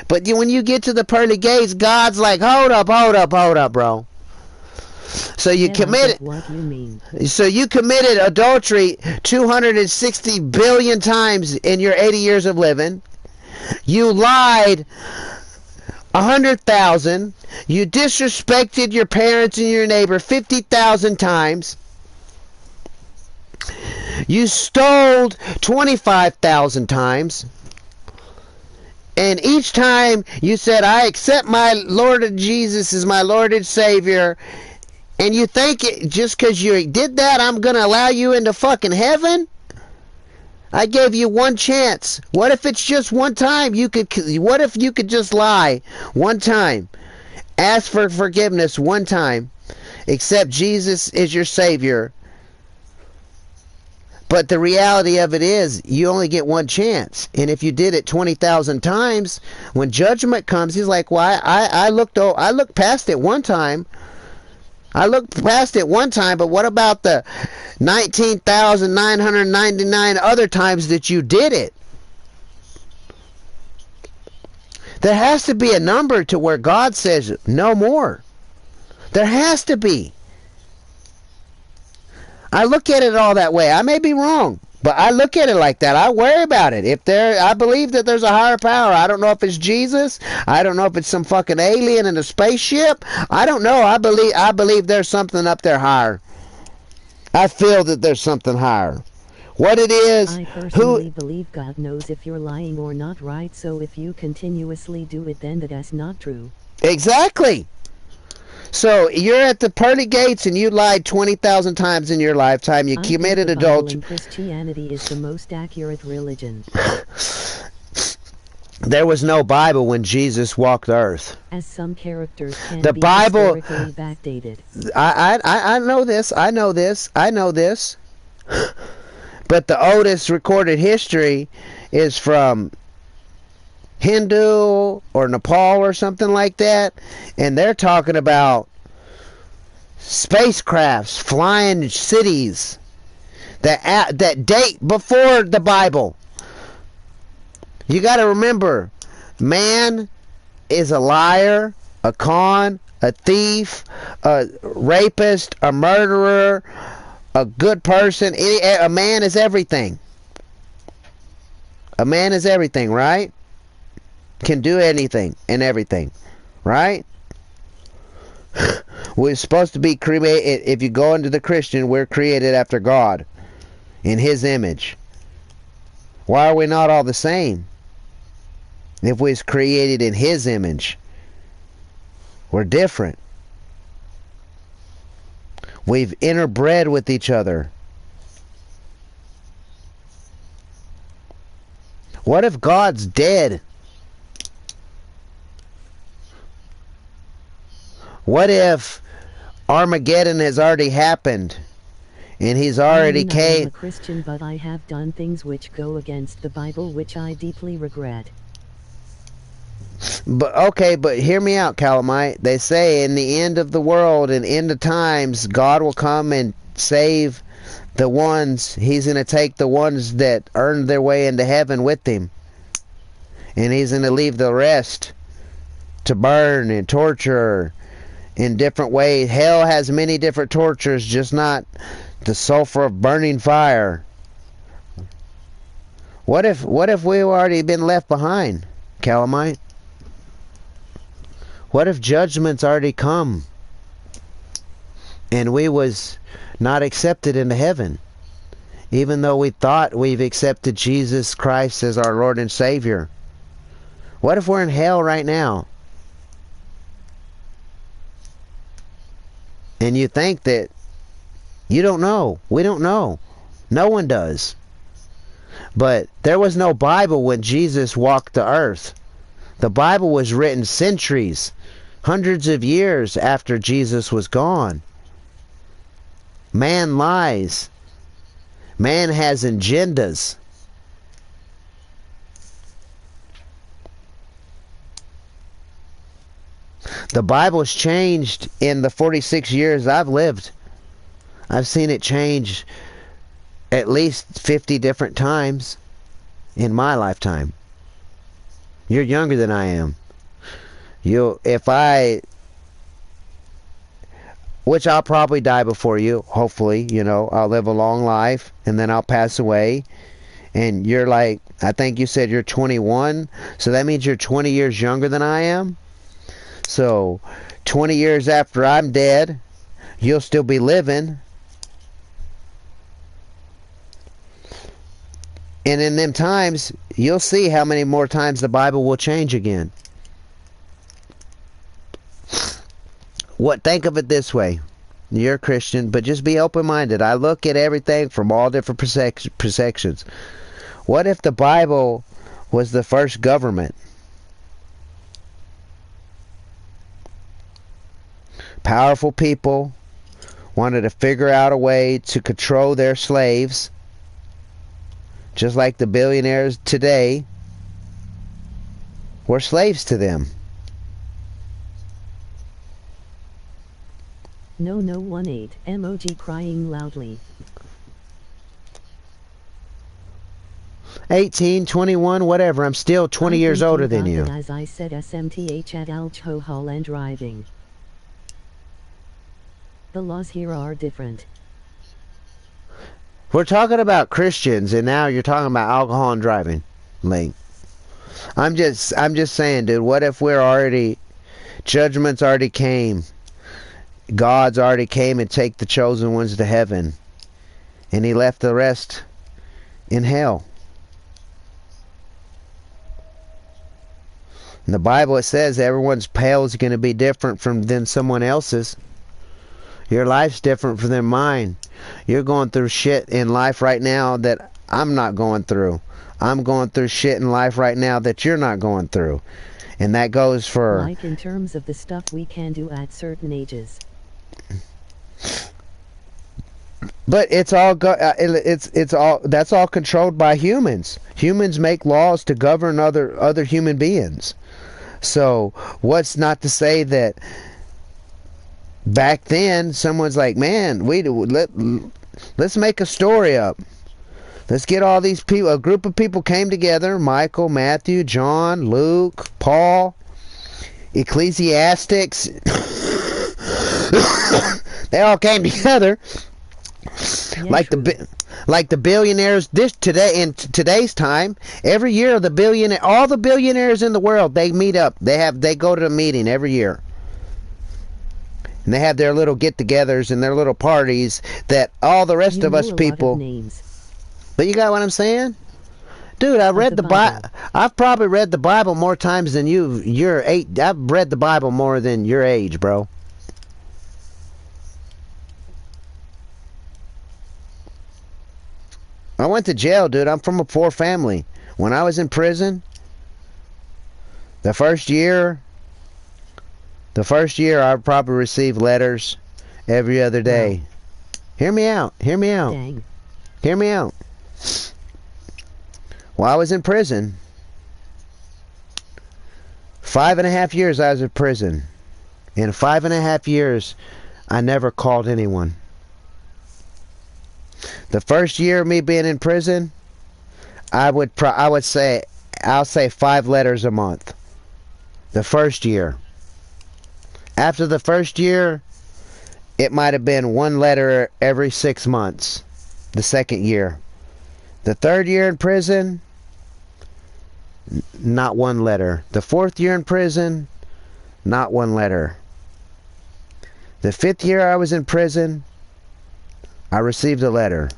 but when you get to the pearly gates, God's like, hold up, bro. So you committed. What you mean? So you committed adultery 260 billion times in your 80 years of living. You lied 100,000. You disrespected your parents and your neighbor 50,000 times. You stole 25,000 times. And each time you said, I accept my Lord Jesus as my Lord and Savior. And you think just because you did that, I'm going to allow you into fucking heaven? I gave you one chance. What if it's just one time? What if you could just lie one time? Ask for forgiveness one time. Accept Jesus as your Savior. But the reality of it is, you only get one chance. And if you did it 20,000 times, when judgment comes, he's like, well, I looked past it one time. I looked past it one time, but what about the 19,999 other times that you did it? There has to be a number to where God says no more. There has to be. I look at it all that way. I may be wrong, but I look at it like that. I worry about it. I believe that there's a higher power. I don't know if it's Jesus. I don't know if it's some fucking alien in a spaceship. I don't know. I believe there's something up there higher. I feel that there's something higher. What it is, I personally believe God knows if you're lying or not, right? So if you continuously do it, then that's not true. Exactly. So you're at the pearly gates and you lied 20,000 times in your lifetime. You committed adultery. Christianity is the most accurate religion. There was no Bible when Jesus walked the earth. As some characters can the be Bible, historically backdated. I know this. I know this. I know this. But the oldest recorded history is from Hindu or Nepal or something like that, and they're talking about spacecrafts flying cities that date before the Bible. You got to remember, man is a liar, a con, a thief, a rapist, a murderer, a good person. A man is everything. A man is everything, right? Can do anything and everything, right? We're supposed to be created. If you go into the Christian, we're created after God in His image. Why are we not all the same? If we're created in His image, we're different. We've interbred with each other. What if God's dead? What if Armageddon has already happened and He's already came? I'm a Christian, but I have done things which go against the Bible, which I deeply regret. But okay, but hear me out, Calamite. They say in the end of the world and end of times, God will come and save the ones. He's going to take the ones that earned their way into heaven with Him, and He's going to leave the rest to burn and torture in different ways. Hell has many different tortures, just not the sulfur of burning fire. What if we've already been left behind, Calamite? What if judgment's already come and we was not accepted into heaven, even though we thought we've accepted Jesus Christ as our Lord and Savior? What if we're in hell right now? And you think that you don't know. We don't know. No one does. But there was no Bible when Jesus walked the earth. The Bible was written centuries, hundreds of years after Jesus was gone. Man lies. Man has agendas. The Bible's changed in the 46 years I've lived. I've seen it change at least 50 different times in my lifetime. You're younger than I am. Which I'll probably die before you, hopefully, I'll live a long life and then I'll pass away. And you're like, I think you said you're 21, so that means you're 20 years younger than I am. So 20 years after I'm dead, you'll still be living. And in them times, you'll see how many more times the Bible will change again. Think of it this way. You're a Christian, but just be open-minded. I look at everything from all different perspectives. What if the Bible was the first government? Powerful people wanted to figure out a way to control their slaves, just like the billionaires today were slaves to them. No 18 emoji crying loudly. 18, 21, whatever. I'm still 20 years older than you. As I said, SMTH at alcohol and driving. The laws here are different. We're talking about Christians, and now you're talking about alcohol and driving. Like, I'm just saying, dude. What if we're already, judgment's already came, God's already came and take the chosen ones to heaven, and He left the rest in hell. In the Bible, it says everyone's pail is going to be different than someone else's. Your life's different than mine. You're going through shit in life right now that I'm not going through. I'm going through shit in life right now that you're not going through. And that goes for... Like in terms of the stuff we can do at certain ages. But it's all that's all controlled by humans. Humans make laws to govern other human beings. So what's not to say that back then someone's like, man, let's make a story up. Let's get all these people, a group of people came together, Michael, Matthew, John, Luke, Paul, ecclesiastics. They all came together. Yeah, like the billionaires in today's time. Every year all the billionaires in the world, they meet up. They go to a meeting every year. And they have their little get-togethers and their little parties that all the rest of us people. But you got what I'm saying? Dude, I've read the Bible. I've probably read the Bible more times than you're 8. I've read the Bible more than your age, bro. I went to jail, dude. I'm from a poor family. When I was in prison, the first year I probably received letters every other day. Wow. Hear me out. Dang. Hear me out. While I was in prison, 5.5 years I was in prison. In 5.5 years, I never called anyone. The first year of me being in prison, I'll say 5 letters a month. The first year. After the first year, it might have been 1 letter every 6 months. The second year. The third year in prison, not 1 letter. The 4th year in prison, not 1 letter. The 5th year I was in prison, I received a letter.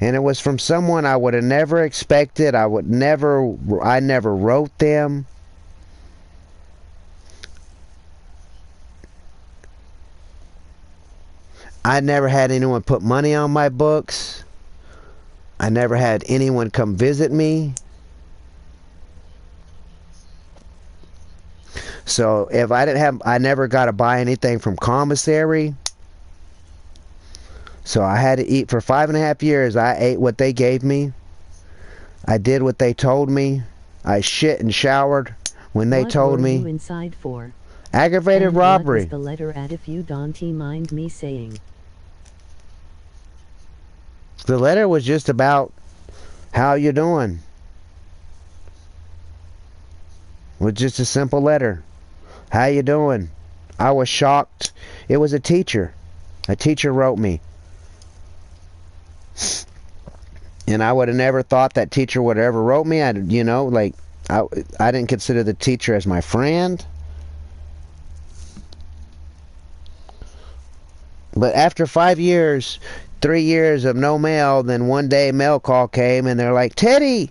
And it was from someone I would have never expected. I never wrote them. I never had anyone put money on my books. I never had anyone come visit me. So if I never got to buy anything from commissary. So I had to eat for 5.5 years. I ate what they gave me. I did what they told me. I shit and showered when they told me. What were you inside for? Aggravated robbery. What was the letter at, if you don't mind me saying? The letter was just about how you doing. It was just a simple letter. How you doing? I was shocked. It was a teacher. A teacher wrote me. And I would have never thought that teacher would have ever wrote me. I didn't consider the teacher as my friend. But after 5 years, 3 years of no mail, then one day a mail call came and they're like, Teddy,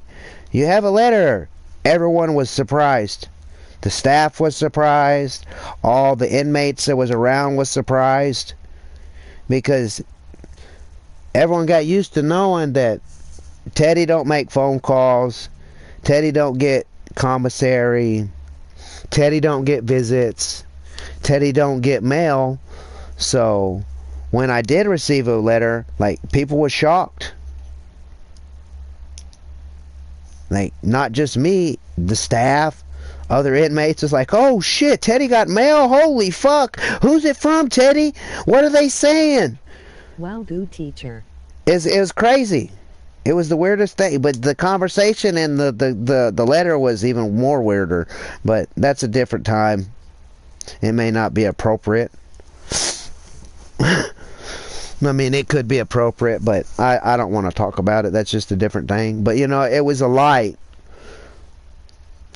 you have a letter. Everyone was surprised. The staff was surprised. All the inmates that was around was surprised. Because everyone got used to knowing that Teddy don't make phone calls. Teddy don't get commissary. Teddy don't get visits. Teddy don't get mail. So when I did receive a letter, people were shocked. Not just me, the staff, other inmates was like, oh shit, Teddy got mail? Holy fuck. Who's it from, Teddy? What are they saying? Wow, dude, teacher. It was crazy. It was the weirdest thing. But the conversation and the letter was even more weirder. But that's a different time. It may not be appropriate. I mean, it could be appropriate, but I don't want to talk about it. That's just a different thing. But you know, it was a light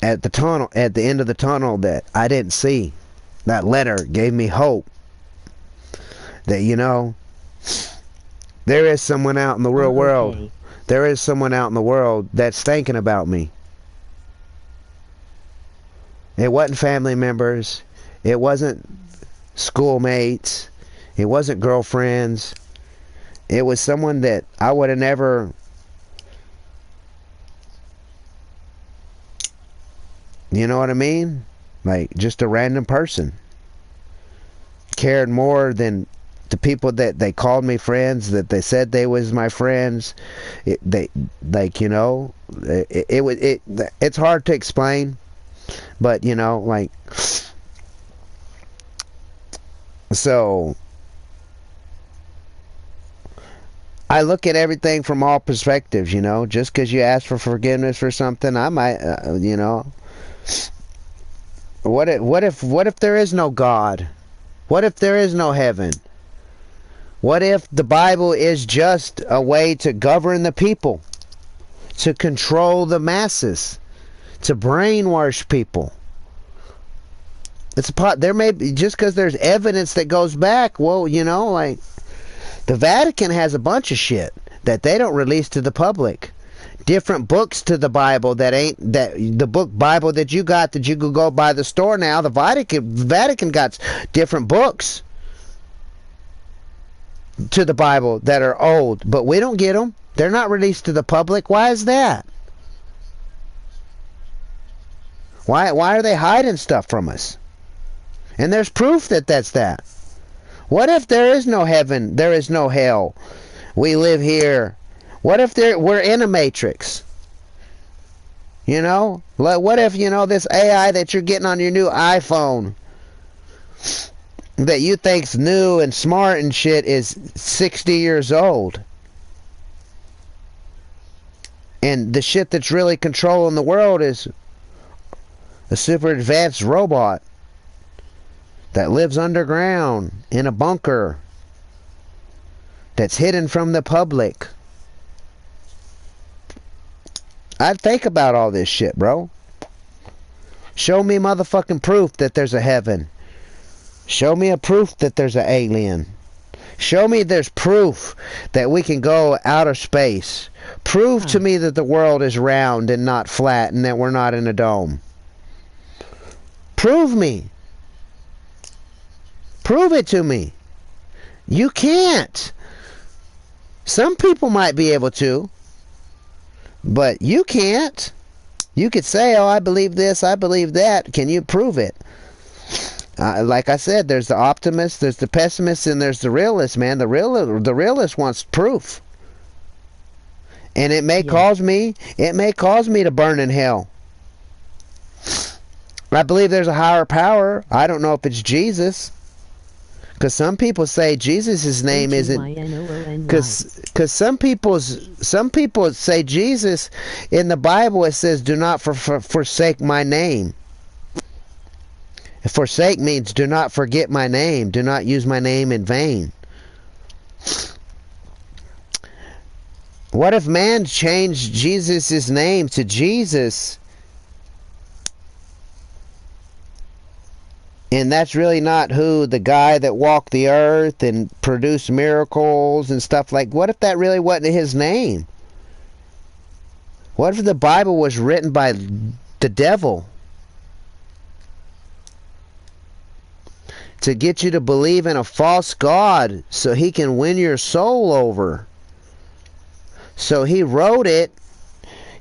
at the tunnel, at the end of the tunnel, that I didn't see. That letter gave me hope that, you know, there is someone out in the real world. There is someone out in the world that's thinking about me. It wasn't family members. It wasn't schoolmates. It wasn't girlfriends. It was someone that I would have never, you know what I mean? Like, just a random person. Cared more than the people that they called me friends, that they said they was my friends. Like, you know, it's hard to explain, but you know, like, so I look at everything from all perspectives, you know. Just because you ask for forgiveness for something, I might, you know. What if there is no God? What if there is no heaven? What if the Bible is just a way to govern the people, to control the masses, to brainwash people? There may be, just because there's evidence that goes back, well, you know, like, the Vatican has a bunch of shit that they don't release to the public. Different books to the Bible that ain't that the book Bible that you got that you could go by the store now. The Vatican got different books to the Bible that are old, but we don't get them. They're not released to the public. Why is that? Why are they hiding stuff from us? And there's proof that that's that. What if there is no heaven? There is no hell. We live here. What if we're in a matrix? You know? What if, you know, this AI that you're getting on your new iPhone that you think's new and smart and shit is 60 years old? And the shit that's really controlling the world is a super advanced robot that lives underground in a bunker that's hidden from the public. I'd think about all this shit, bro. Show me motherfucking proof that there's a heaven. Show me a proof that there's an alien. Show me there's proof that we can go outer space. Prove to me that the world is round and not flat and that we're not in a dome. Prove me. Prove it to me. You can't. Some people might be able to, but you can't. You could say, oh, I believe this, I believe that. Can you prove it? Like I said, there's the optimist, there's the pessimist, and there's the realist, man. The realist wants proof. And it may cause me to burn in hell. I believe there's a higher power. I don't know if it's Jesus. Because some people say Jesus' name isn't. Because some people say Jesus in the Bible, it says, "Do not forsake my name." Forsake means do not forget my name. Do not use my name in vain. What if man changed Jesus' name to Jesus? And that's really not who the guy that walked the earth and produced miracles and stuff like. What if that really wasn't his name? What if the Bible was written by the devil to get you to believe in a false god so he can win your soul over? So he wrote it,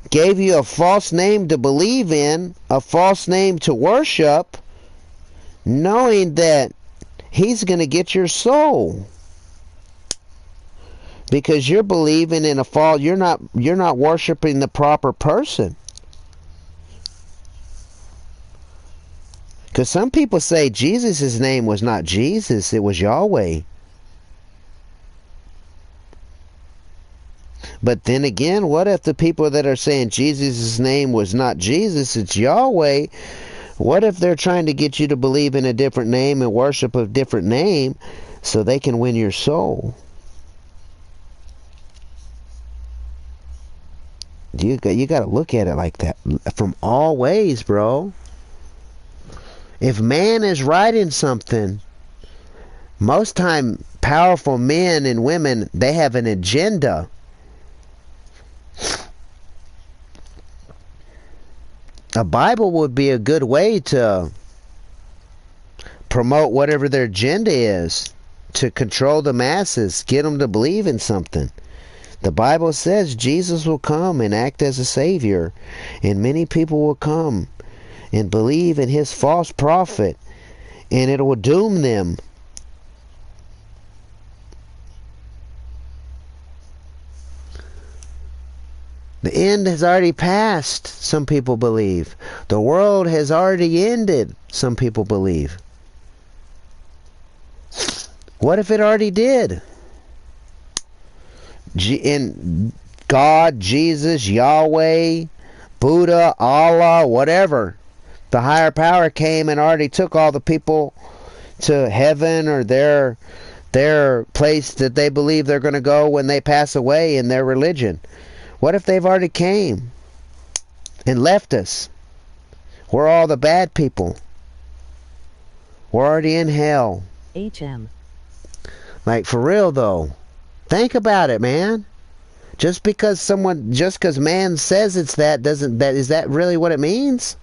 gave you a false name to believe in, a false name to worship, knowing that he's going to get your soul because you're believing in a false. You're not worshiping the proper person. Because some people say Jesus' name was not Jesus, it was Yahweh. But then again, what if the people that are saying Jesus' name was not Jesus, it's Yahweh? What if they're trying to get you to believe in a different name and worship a different name so they can win your soul? You got to look at it like that from all ways, bro. If man is writing something, most time powerful men and women, they have an agenda. A Bible would be a good way to promote whatever their agenda is, to control the masses, get them to believe in something. The Bible says Jesus will come and act as a savior, and many people will come and believe in his false prophet, and it will doom them. The end has already passed, some people believe. The world has already ended, some people believe. What if it already did? In God, Jesus, Yahweh, Buddha, Allah, whatever, the higher power came and already took all the people to heaven or their place that they believe they're going to go when they pass away in their religion. What if they've already came and left us? We're all the bad people. We're already in hell. HM. Like, for real though. Think about it, man. Just because man says it's that, is that really what it means?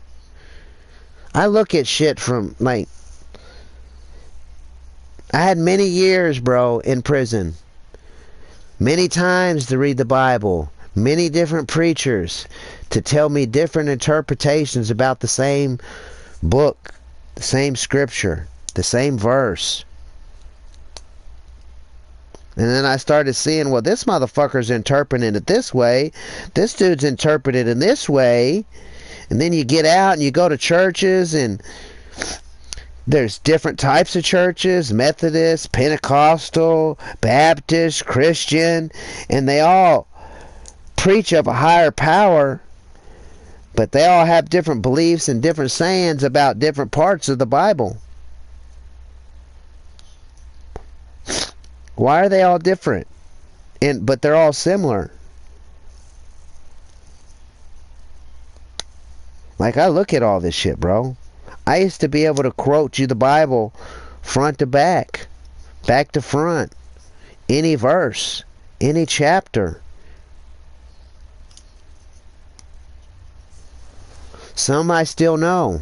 I look at shit from, like, I had many years, bro, in prison. Many times to read the Bible. Many different preachers to tell me different interpretations about the same book, the same scripture, the same verse. And then I started seeing, well, this motherfucker's interpreting it this way. This dude's interpreted in this way. And then you get out and you go to churches, and there's different types of churches: Methodist, Pentecostal, Baptist, Christian, and they all preach of a higher power, but they all have different beliefs and different sayings about different parts of the Bible. Why are they all different? But they're all similar. Like, I look at all this shit, bro. I used to be able to quote you the Bible front to back, back to front, any verse, any chapter. Some I still know.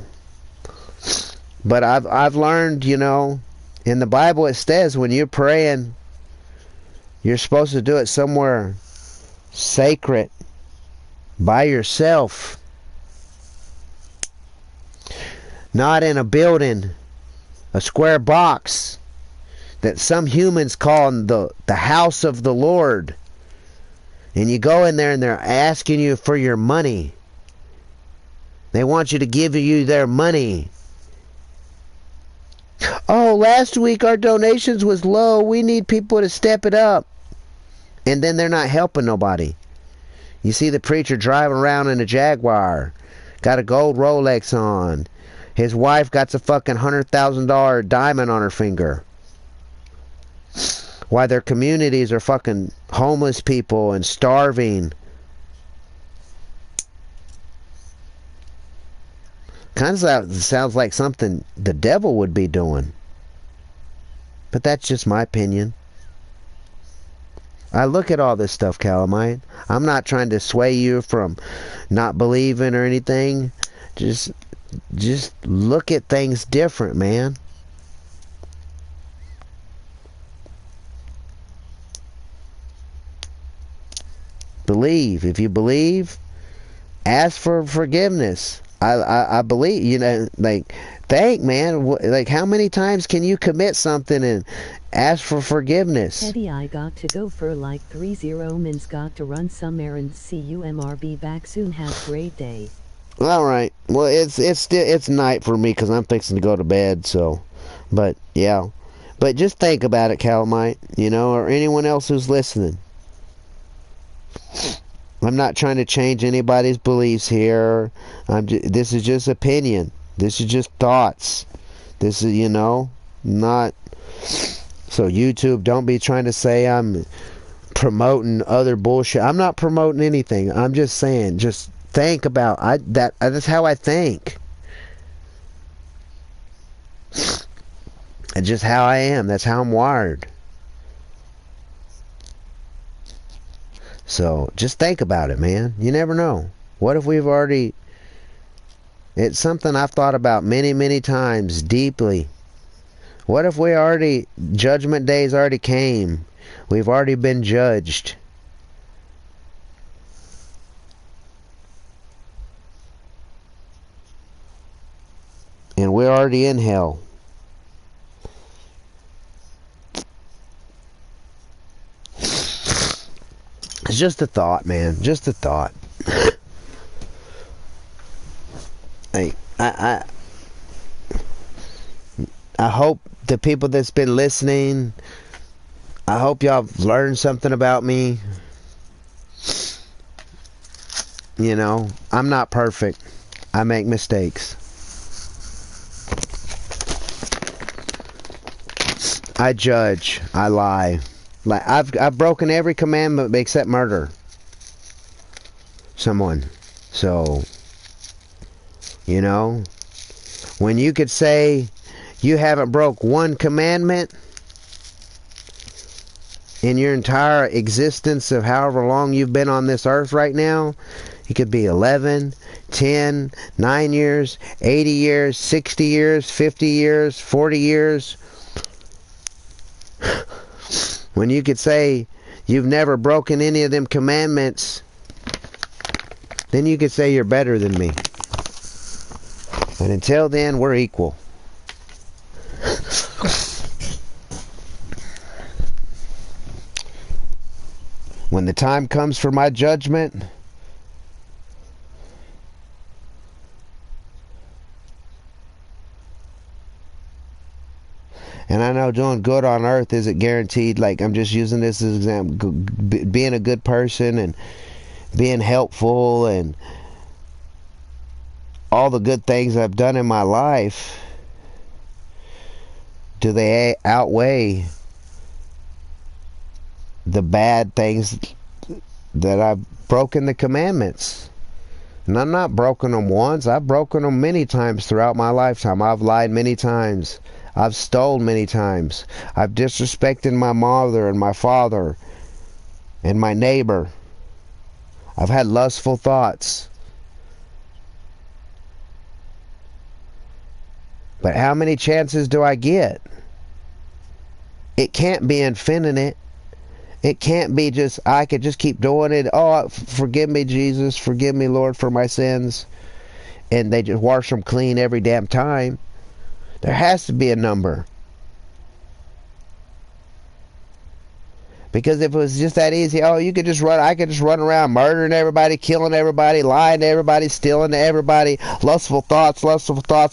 But I've learned, in the Bible it says when you're praying, you're supposed to do it somewhere sacred, by yourself. Not in a building, a square box that some humans call the house of the Lord. And you go in there and they're asking you for your money. They want you to give you their money. Oh, last week our donations was low. We need people to step it up. And then they're not helping nobody. You see the preacher driving around in a Jaguar. Got a gold Rolex on. His wife got a fucking $100,000 diamond on her finger. Why their communities are fucking homeless people and starving. Kind of sounds like something the devil would be doing. But that's just my opinion. I look at all this stuff, Calamite. I'm not trying to sway you from not believing or anything. Just look at things different, man. Believe. If you believe, ask for forgiveness. I believe, man. Like, how many times can you commit something and ask for forgiveness? Teddy, I got to go for like 3-0 min's got to run some errands. See you MRB back soon. Have a great day. All right. Well, it's night for me because I'm fixing to go to bed. So, but yeah, but just think about it, Calamite. Or anyone else who's listening. I'm not trying to change anybody's beliefs here. This is just opinion. This is just thoughts. This is, not. So YouTube, don't be trying to say I'm promoting other bullshit. I'm not promoting anything. I'm just saying, just think about that's how I think. It's just how I am. That's how I'm wired. So just think about it, man. You never know. What if we've already... It's something I've thought about many, many times, deeply. What if we already... Judgment Day's already came. We've already been judged. And we're already in hell. It's just a thought, man. Just a thought. Hey, I hope the people that's been listening, I hope y'all have learned something about me. You know, I'm not perfect. I make mistakes. I judge. I lie. Like I've broken every commandment except murder someone. So, you know, when you could say you haven't broke one commandment in your entire existence of however long you've been on this earth right now, it could be 11, 10, 9 years, 80 years, 60 years, 50 years, 40 years. When you could say you've never broken any of them commandments, then you could say you're better than me. But until then, we're equal. When the time comes for my judgment, and I know doing good on earth isn't guaranteed. Like, I'm just using this as an example. Being a good person and being helpful and all the good things I've done in my life, do they outweigh the bad things that I've broken the commandments? And I'm not broken them once. I've broken them many times throughout my lifetime. I've lied many times. I've stolen many times. I've disrespected my mother and my father and my neighbor. I've had lustful thoughts. But how many chances do I get? It can't be infinite. It can't be just, I could just keep doing it. Oh, forgive me, Jesus. Forgive me, Lord, for my sins. And they just wash them clean every damn time. There has to be a number. Because if it was just that easy, oh, I could just run around murdering everybody, killing everybody, lying to everybody, stealing to everybody, lustful thoughts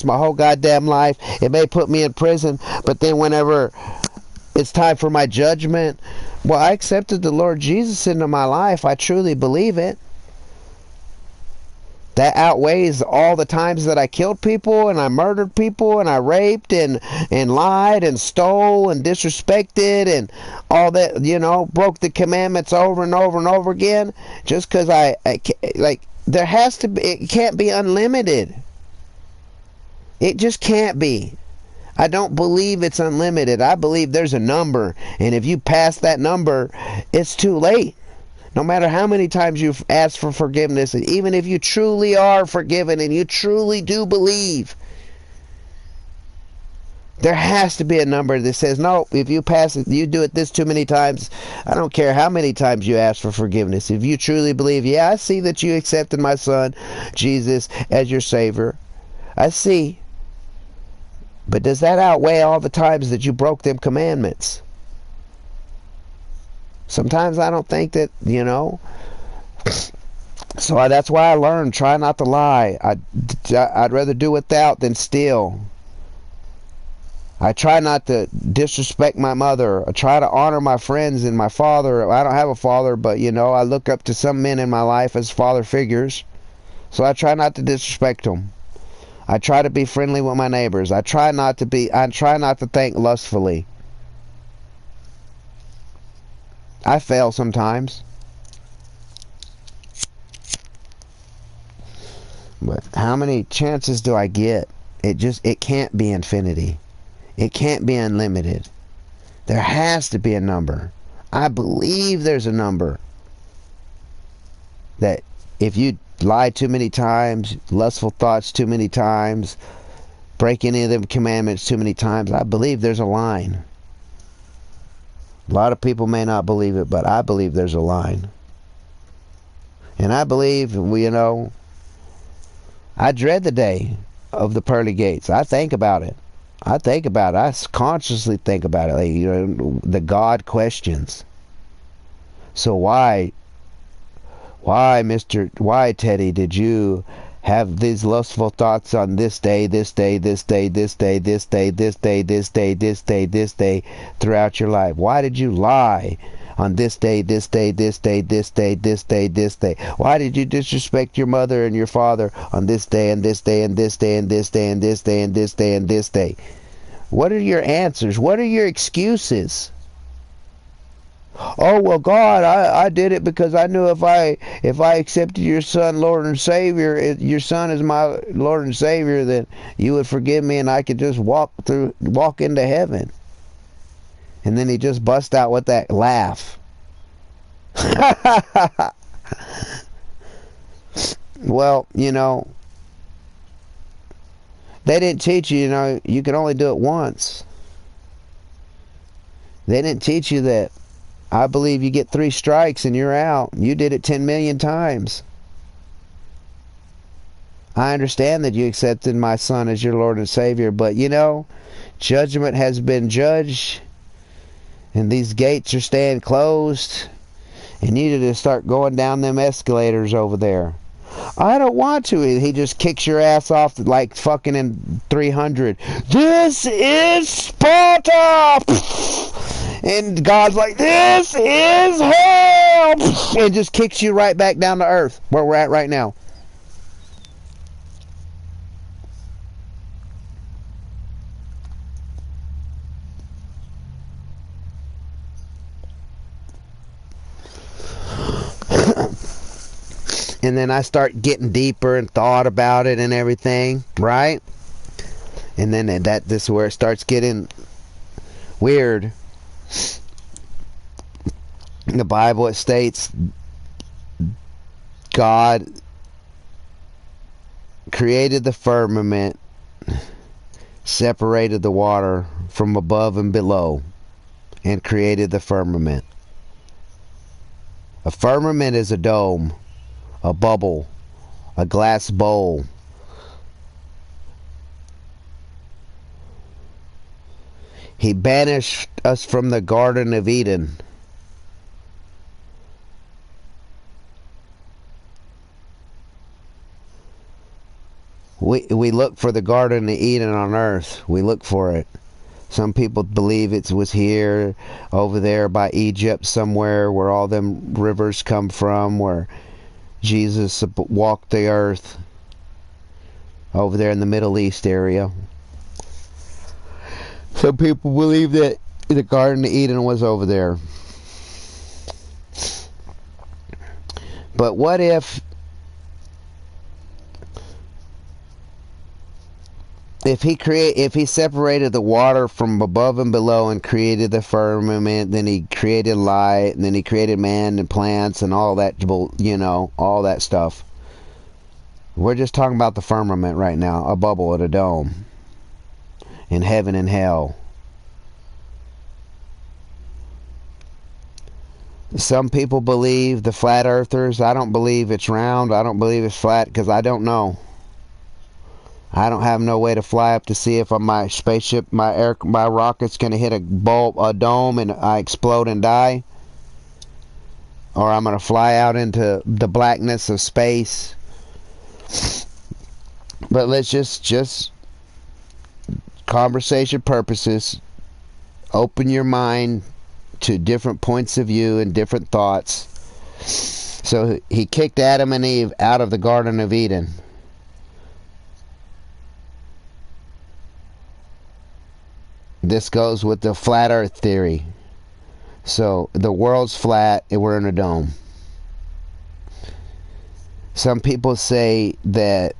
my whole goddamn life. It may put me in prison, but then whenever it's time for my judgment, well, I accepted the Lord Jesus into my life. I truly believe it. That outweighs all the times that I killed people and I murdered people and I raped and lied and stole and disrespected and all that, you know, broke the commandments over and over and over again. Just because there has to be, it can't be unlimited. It just can't be. I don't believe it's unlimited. I believe there's a number, and if you pass that number, it's too late. No matter how many times you've asked for forgiveness, and even if you truly are forgiven and you truly do believe, there has to be a number that says, no, if you pass it, you do it this too many times, I don't care how many times you ask for forgiveness. If you truly believe, yeah, I see that you accepted my son, Jesus, as your Savior. I see. But does that outweigh all the times that you broke them commandments? Sometimes I don't think that, you know. So that's why I learned, try not to lie. I'd rather do without than steal. I try not to disrespect my mother. I try to honor my friends and my father. I don't have a father, but, you know, I look up to some men in my life as father figures. So I try not to disrespect them. I try to be friendly with my neighbors. I try not to think lustfully. I fail sometimes. But how many chances do I get? It can't be infinity. It can't be unlimited. There has to be a number. I believe there's a number. That if you lie too many times, lustful thoughts too many times, break any of them commandments too many times, I believe there's a line. A lot of people may not believe it, but I believe there's a line. And I believe, I dread the day of the pearly gates. I think about it. I consciously think about it. Like, the God questions. So why, Teddy, did you have these lustful thoughts on this day, this day, this day, this day, this day, this day, this day, this day, this day, throughout your life? Why did you lie on this day, this day, this day, this day, this day, this day? Why did you disrespect your mother and your father on this day, and this day, and this day, and this day, and this day, and this day, and this day? What are your answers? What are your excuses? Oh, well, God, I did it because I knew if I accepted your son, Lord and Savior, your son is my Lord and Savior, then you would forgive me and I could just walk into heaven. And then he just bust out with that laugh. Well, they didn't teach you, you can only do it once. They didn't teach you that. I believe you get 3 strikes and you're out. You did it 10 million times. I understand that you accepted my son as your Lord and Savior, but judgment has been judged, and these gates are staying closed, and you need to start going down them escalators over there. I don't want to. He just kicks your ass off like fucking in 300. This is Sparta! And God's like, this is hell! And just kicks you right back down to earth, where we're at right now. And then I start getting deeper and thought about it and everything, right? And then this is where it starts getting weird. In the Bible it states God created the firmament, separated the water from above and below, and created the firmament. A firmament is a dome, a bubble, a glass bowl. He banished us from the Garden of Eden. We look for the Garden of Eden on earth. We look for it. Some people believe it was here, over there by Egypt somewhere, where all them rivers come from, where Jesus walked the earth, over there in the Middle East area. Some people believe that the Garden of Eden was over there. But what if he separated the water from above and below and created the firmament, then he created light, and then he created man and plants and all that, all that stuff. We're just talking about the firmament right now, a bubble at a dome, in heaven and hell. Some people believe, the flat earthers, I don't believe it's round, I don't believe it's flat, because I don't know. I don't have no way to fly up to see if my spaceship, my rocket's going to hit a dome and I explode and die. Or I'm going to fly out into the blackness of space. But let's just conversation purposes, open your mind to different points of view and different thoughts. So he kicked Adam and Eve out of the Garden of Eden. This goes with the flat earth theory. So the world's flat and we're in a dome. Some people say that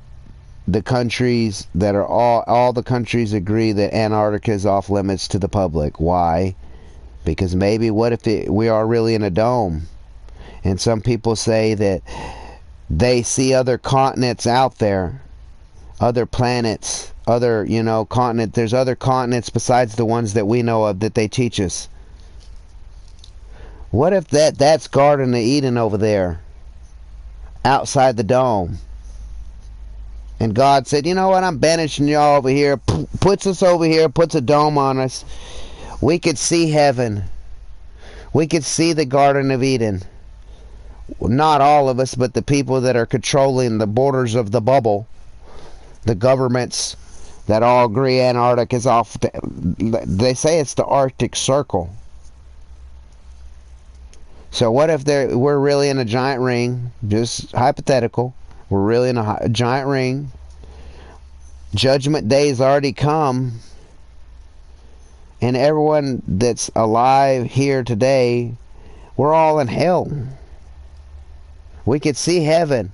the countries that are all the countries agree that Antarctica is off limits to the public. Why? Because maybe what if we are really in a dome? And some people say that they see other continents out there, other planets, other, continent. There's other continents besides the ones that we know of that they teach us. What if that's Garden of Eden over there, outside the dome? And God said, you know what, I'm banishing y'all over here, puts us over here, puts a dome on us. We could see heaven. We could see the Garden of Eden. Not all of us, but the people that are controlling the borders of the bubble. The governments that all agree Antarctica is off. They say it's the Arctic Circle. So what if we're really in a giant ring? Just hypothetical. We're really in a giant ring. Judgment Day's already come. And everyone that's alive here today, we're all in hell. We could see heaven.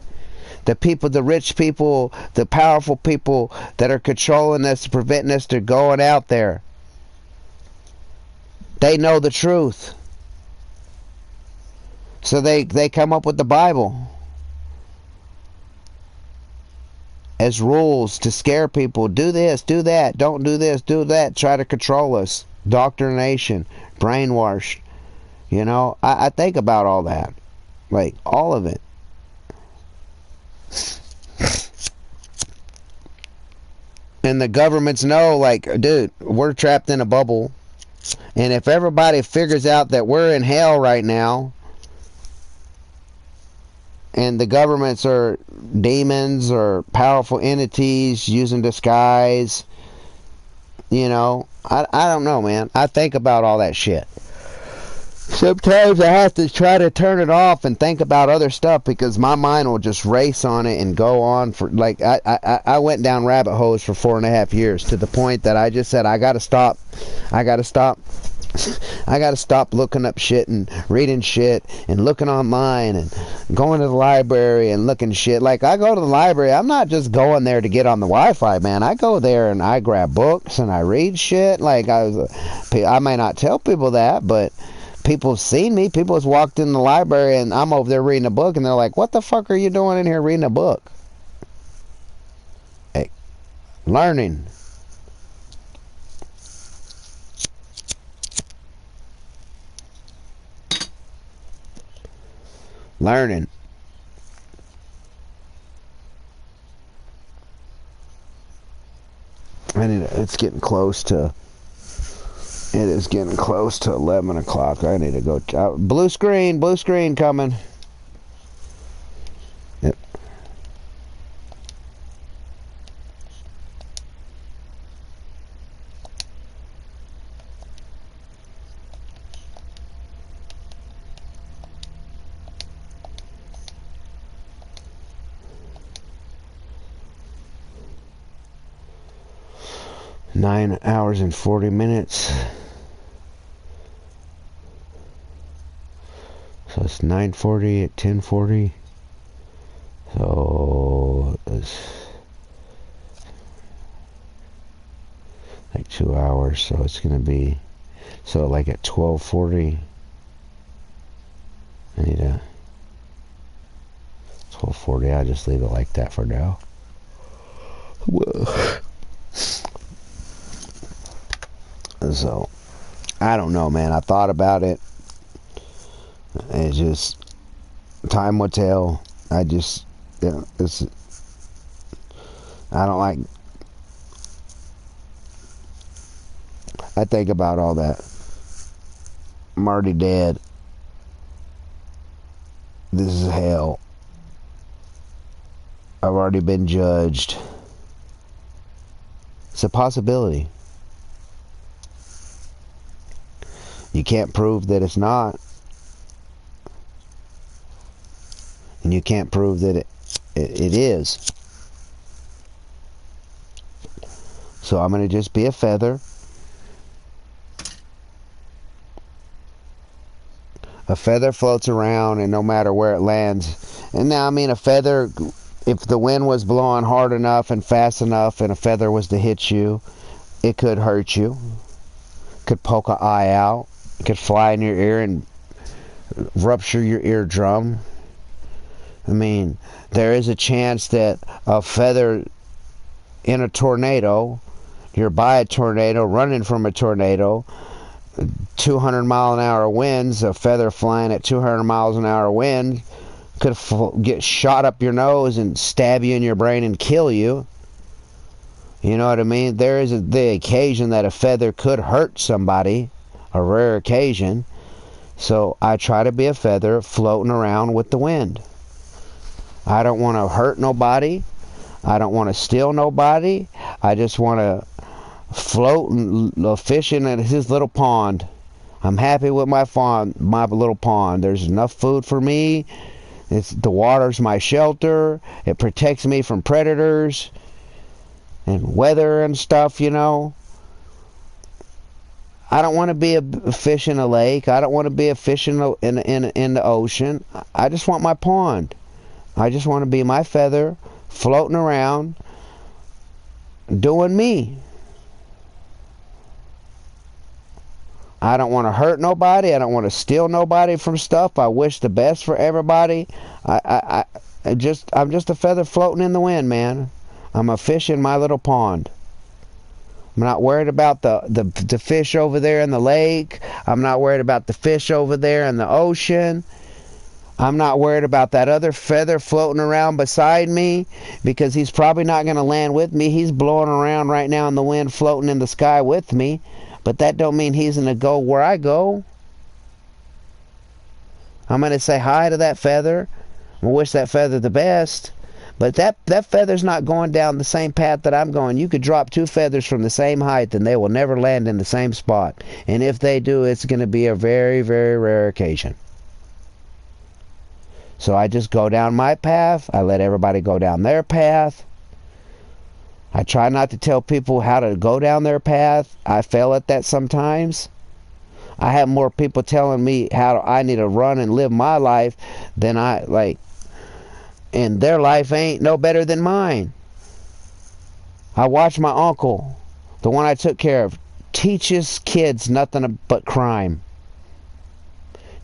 The people, the rich people, the powerful people that are controlling us, preventing us from going out there. They know the truth. So they come up with the Bible as rules to scare people. Do this, do that, don't do this, do that. Try to control us. Doctrination, brainwashed. I think about all that. Like, all of it. And the governments know, like, dude, we're trapped in a bubble. And if everybody figures out that we're in hell right now, and the governments are demons or powerful entities using disguise, I don't know, man. I think about all that shit. Sometimes I have to try to turn it off and think about other stuff because my mind will just race on it and go on for, like, I went down rabbit holes for 4.5 years to the point that I just said, I gotta stop looking up shit and reading shit and looking online and going to the library and looking shit. Like, I go to the library, I'm not just going there to get on the Wi-Fi, man. I go there and I grab books and I read shit. Like, I may not tell people that, but people have seen me. People have walked in the library and I'm over there reading a book and they're like, what the fuck are you doing in here reading a book? Hey, learning. Learning. It's getting close to. It is getting close to 11 o'clock. I need to go. Blue screen coming. Yep. Nine hours and 40 minutes. So it's 9:40 at 10:40. So it's like 2 hours. So it's gonna be like at 12:40. I need a 12:40. I'll just leave it like that for now. Whoa. So I don't know, man. I thought about it. It's just time will tell. I don't like. I think about all that. I'm already dead. This is hell. I've already been judged. It's a possibility. You can't prove that it's not. And you can't prove that it is. So I'm going to just be a feather. A feather floats around, and no matter where it lands. And now, I mean, a feather, if the wind was blowing hard enough and fast enough and a feather was to hit you, it could hurt you. Could poke an eye out. It could fly in your ear and rupture your eardrum. I mean, there is a chance that a feather in a tornado, you're by a tornado, running from a tornado, 200 mile an hour winds, a feather flying at 200 miles an hour wind could get shot up your nose and stab you in your brain and kill you. You know what I mean? There is the occasion that a feather could hurt somebody, a rare occasion. So I try to be a feather floating around with the wind. I don't want to hurt nobody. I don't want to steal nobody. I just want to float and fishing in his little pond. I'm happy with my little pond. There's enough food for me. The water's my shelter. It protects me from predators and weather and stuff, you know. I don't want to be a fish in a lake. I don't want to be a fish in the ocean. I just want my pond. I just want to be my feather floating around doing me. I don't want to hurt nobody. I don't want to steal nobody from stuff. I wish the best for everybody. I'm just a feather floating in the wind, man. I'm a fish in my little pond. I'm not worried about the fish over there in the lake. I'm not worried about the fish over there in the ocean. I'm not worried about that other feather floating around beside me, because he's probably not going to land with me. He's blowing around right now in the wind, floating in the sky with me. But that don't mean he's going to go where I go. I'm going to say hi to that feather. I wish that feather the best. But that feather's not going down the same path that I'm going. You could drop two feathers from the same height and they will never land in the same spot. And if they do, it's going to be a very, very rare occasion. So I just go down my path. I let everybody go down their path. I try not to tell people how to go down their path. I fail at that sometimes. I have more people telling me how I need to run and live my life than I like. And their life ain't no better than mine. I watched my uncle, the one I took care of, teach his kids nothing but crime.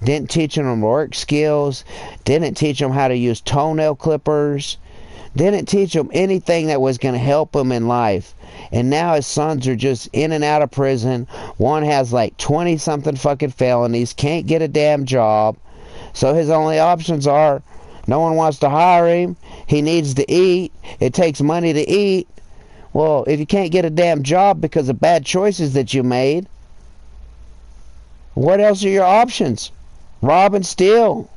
Didn't teach them work skills. Didn't teach them how to use toenail clippers. Didn't teach them anything that was going to help them in life. And now his sons are just in and out of prison. One has like 20-something fucking felonies. Can't get a damn job. So his only options are, no one wants to hire him. He needs to eat. It takes money to eat. Well, if you can't get a damn job because of bad choices that you made, what else are your options? Rob and steal.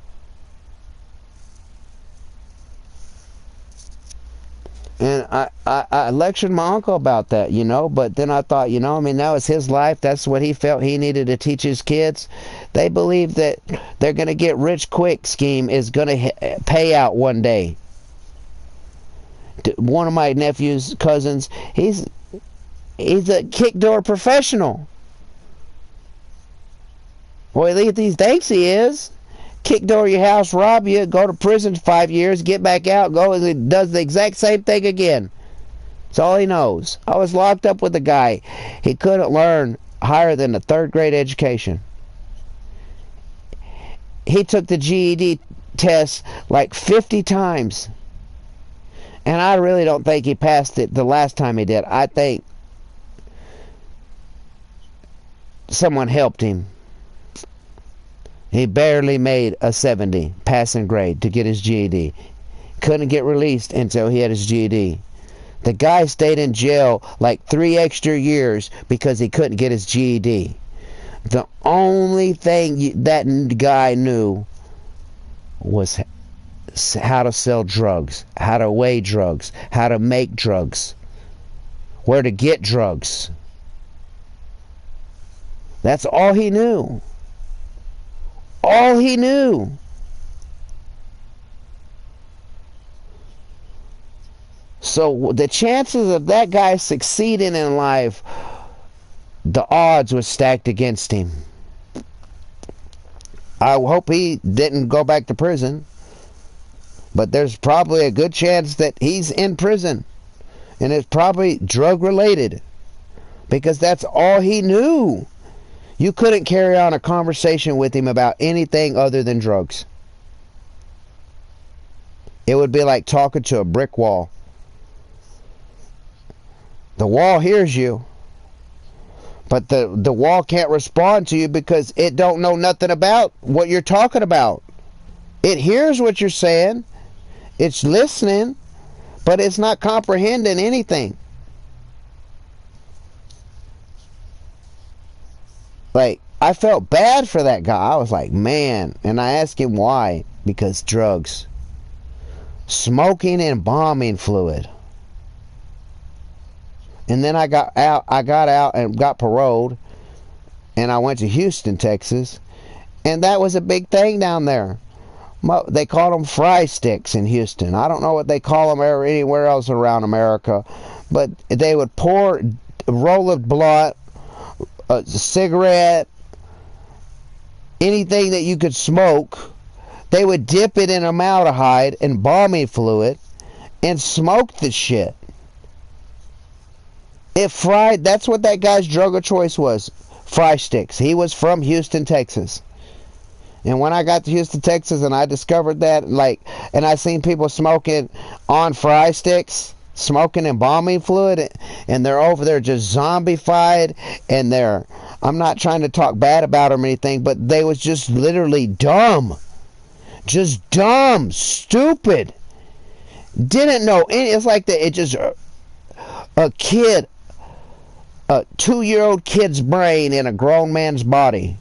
And I lectured my uncle about that, you know, but then I thought, you know, I mean, that was his life. That's what he felt he needed to teach his kids. They believe that they're going to get rich quick scheme is going to pay out one day. One of my nephew's cousins, he's a kick door professional. Well, at least he thinks he is. Kick door your house, rob you, go to prison 5 years, get back out, go and does the exact same thing again. That's all he knows. I was locked up with a guy. He couldn't learn higher than a third grade education. He took the GED test like 50 times. And I really don't think he passed it the last time he did. I think someone helped him. He barely made a 70 passing grade to get his GED. Couldn't get released until he had his GED. The guy stayed in jail like 3 extra years because he couldn't get his GED. The only thing that guy knew was how to sell drugs, how to weigh drugs, how to make drugs, where to get drugs. That's all he knew. All he knew. So the chances of that guy succeeding in life, the odds were stacked against him. I hope he didn't go back to prison. But there's probably a good chance that he's in prison. And it's probably drug related. Because that's all he knew. You couldn't carry on a conversation with him about anything other than drugs. It would be like talking to a brick wall. The wall hears you. But the wall can't respond to you because it don't know nothing about what you're talking about. It hears what you're saying. It's listening, but it's not comprehending anything. Like, I felt bad for that guy. I was like, man. And I asked him why. Because drugs. Smoking and bombing fluid. And then I got out and got paroled. And I went to Houston, Texas. And that was a big thing down there. They called them fry sticks in Houston. I don't know what they call them anywhere else around America. But they would pour a roll of blunt, a cigarette, anything that you could smoke. They would dip it in formaldehyde and bombing fluid and smoke the shit. It fried. That's what that guy's drug of choice was. Fry sticks. He was from Houston, Texas. And when I got to Houston, Texas, and I discovered that, and I seen people smoking on fry sticks, smoking embalming fluid, and they're over there just zombified, and I'm not trying to talk bad about them or anything, but they was just literally dumb. Just dumb, stupid. Didn't know any. It's like that. It just a kid, a 2-year-old kid's brain in a grown man's body.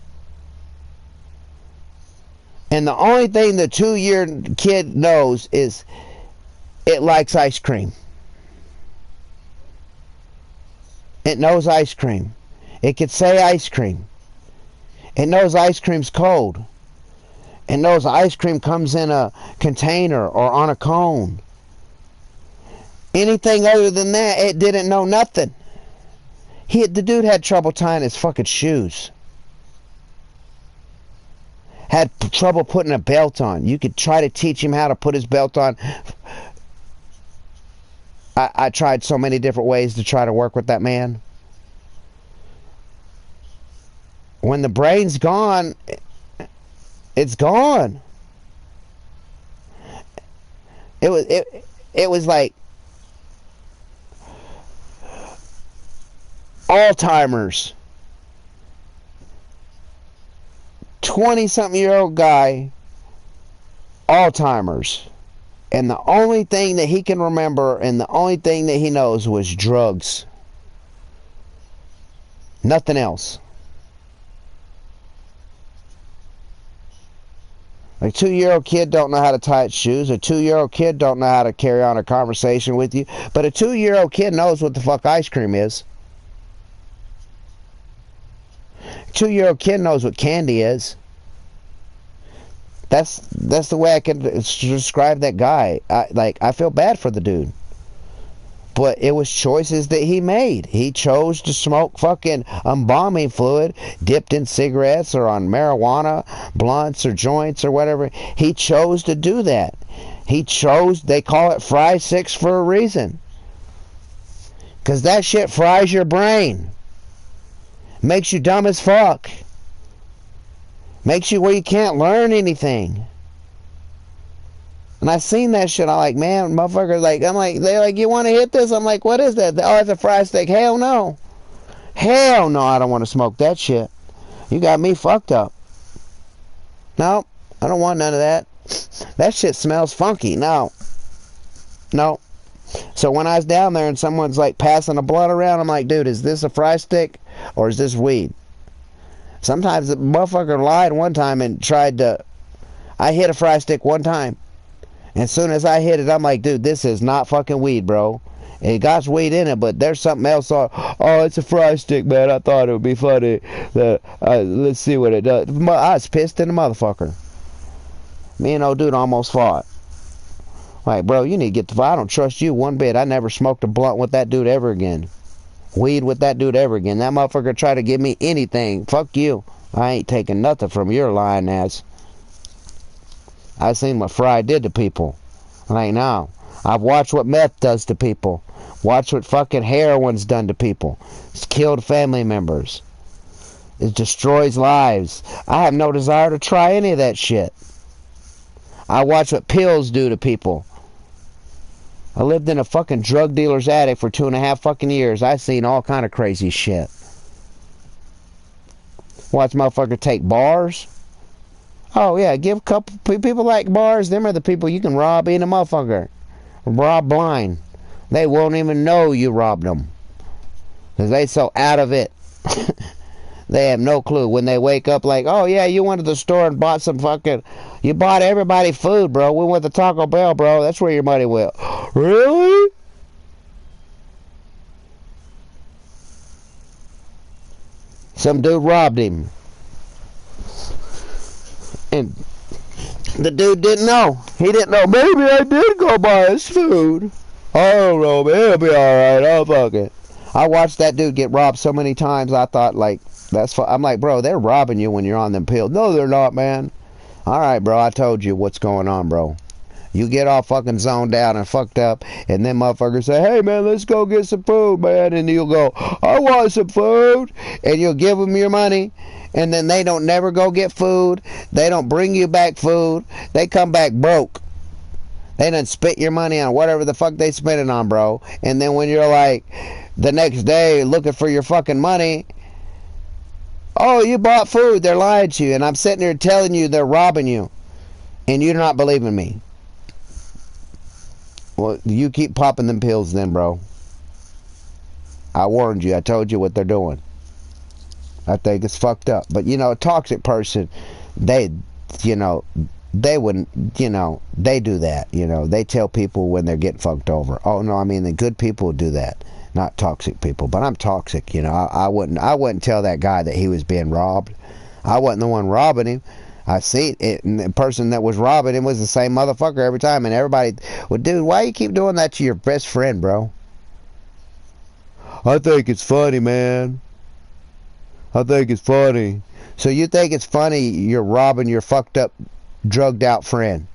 And the only thing the 2-year kid knows is it likes ice cream. It knows ice cream. It could say ice cream. It knows ice cream's cold. It knows ice cream comes in a container or on a cone. Anything other than that, it didn't know nothing. The dude had trouble tying his fucking shoes. Had trouble putting a belt on. You could try to teach him how to put his belt on. I tried so many different ways to try to work with that man. When the brain's gone, it's gone. It was like Alzheimer's. 20-something-year-old guy, Alzheimer's. And the only thing that he can remember and the only thing that he knows was drugs. Nothing else. A 2-year-old kid don't know how to tie its shoes. A 2-year-old kid don't know how to carry on a conversation with you. But a 2-year-old kid knows what the fuck ice cream is. A 2-year-old kid knows what candy is. That's the way I can describe that guy. I feel bad for the dude. But it was choices that he made. He chose to smoke fucking embalming fluid dipped in cigarettes or on marijuana, blunts or joints or whatever. He chose to do that. They call it fry sticks for a reason. Because that shit fries your brain. Makes you dumb as fuck. Makes you where you can't learn anything. And I seen that shit. I'm like, man, motherfucker, they're like, you want to hit this? I'm like, what is that? Oh, it's a fry stick. Hell no. Hell no, I don't want to smoke that shit. You got me fucked up. No, I don't want none of that. That shit smells funky. No. So when I was down there and someone's like passing a blunt around, I'm like, dude, is this a fry stick or is this weed? Sometimes the motherfucker lied one time and I hit a fry stick one time. And as soon as I hit it, I'm like, dude, this is not fucking weed, bro. It got weed in it, but there's something else. Oh, it's a fry stick, man. I thought it would be funny. Let's see what it does. I was pissed in the motherfucker. Me and old dude almost fought. Like, bro, you need to get the... I don't trust you one bit. I never smoked a blunt with that dude ever again. Weed with that dude ever again. That motherfucker tried to give me anything. Fuck you. I ain't taking nothing from your lying ass. I've seen what Fry did to people. Like, no. I've watched what meth does to people. Watch what fucking heroin's done to people. It's killed family members. It destroys lives. I have no desire to try any of that shit. I watch what pills do to people. I lived in a fucking drug dealer's attic for 2.5 fucking years. I seen all kind of crazy shit. Watch motherfucker take bars. Oh yeah, give a couple people like bars. Them are the people you can rob in a motherfucker. Rob blind. They won't even know you robbed them. Because they so out of it. They have no clue. When they wake up like, oh yeah, you went to the store and bought some fucking... You bought everybody food, bro. We went to Taco Bell, bro. That's where your money went. Really? Some dude robbed him. And the dude didn't know. He didn't know. Maybe I did go buy his food. I don't know, man. It'll be alright. I'll fuck it. I watched that dude get robbed so many times, I thought, like, I'm like, bro, they're robbing you when you're on them pills. No, they're not, man. Alright, bro, I told you what's going on, bro. You get all fucking zoned out and fucked up, and then motherfuckers say, hey, man, let's go get some food, man. And you'll go, I want some food. And you'll give them your money. And then they don't never go get food. They don't bring you back food. They come back broke. They done spit your money on whatever the fuck they spent it on, bro. And then when you're like, the next day looking for your fucking money, oh, you bought food. They're lying to you. And I'm sitting here telling you they're robbing you. And you're not believing me. Well, you keep popping them pills then, bro. I warned you. I told you what they're doing. I think it's fucked up. But, you know, a toxic person, they, you know, they wouldn't, you know, they do that. You know, they tell people when they're getting fucked over. Oh, no, I mean, the good people do that. Not toxic people. But I'm toxic, you know. I wouldn't tell that guy that he was being robbed. I wasn't the one robbing him. I seen it, and the person that was robbing him was the same motherfucker every time. And everybody, well, dude, why you keep doing that to your best friend, bro? I think it's funny, man. I think it's funny. So you think it's funny you're robbing your fucked up, drugged out friend,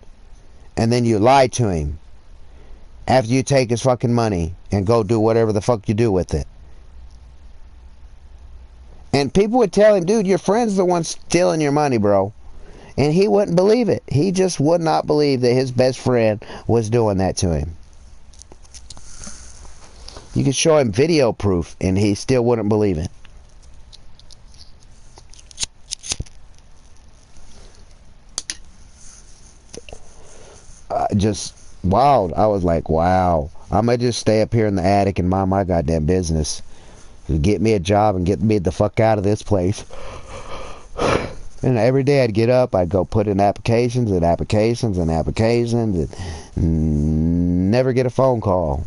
and then you lie to him after you take his fucking money and go do whatever the fuck you do with it. And people would tell him, dude, your friend's the one stealing your money, bro. And he wouldn't believe it. He just would not believe that his best friend was doing that to him. You could show him video proof and he still wouldn't believe it. Just wild. I was like, wow. I'm going to just stay up here in the attic and mind my goddamn business. Get me a job and get me the fuck out of this place. And every day I'd get up, I'd go put in applications and applications and applications and never get a phone call.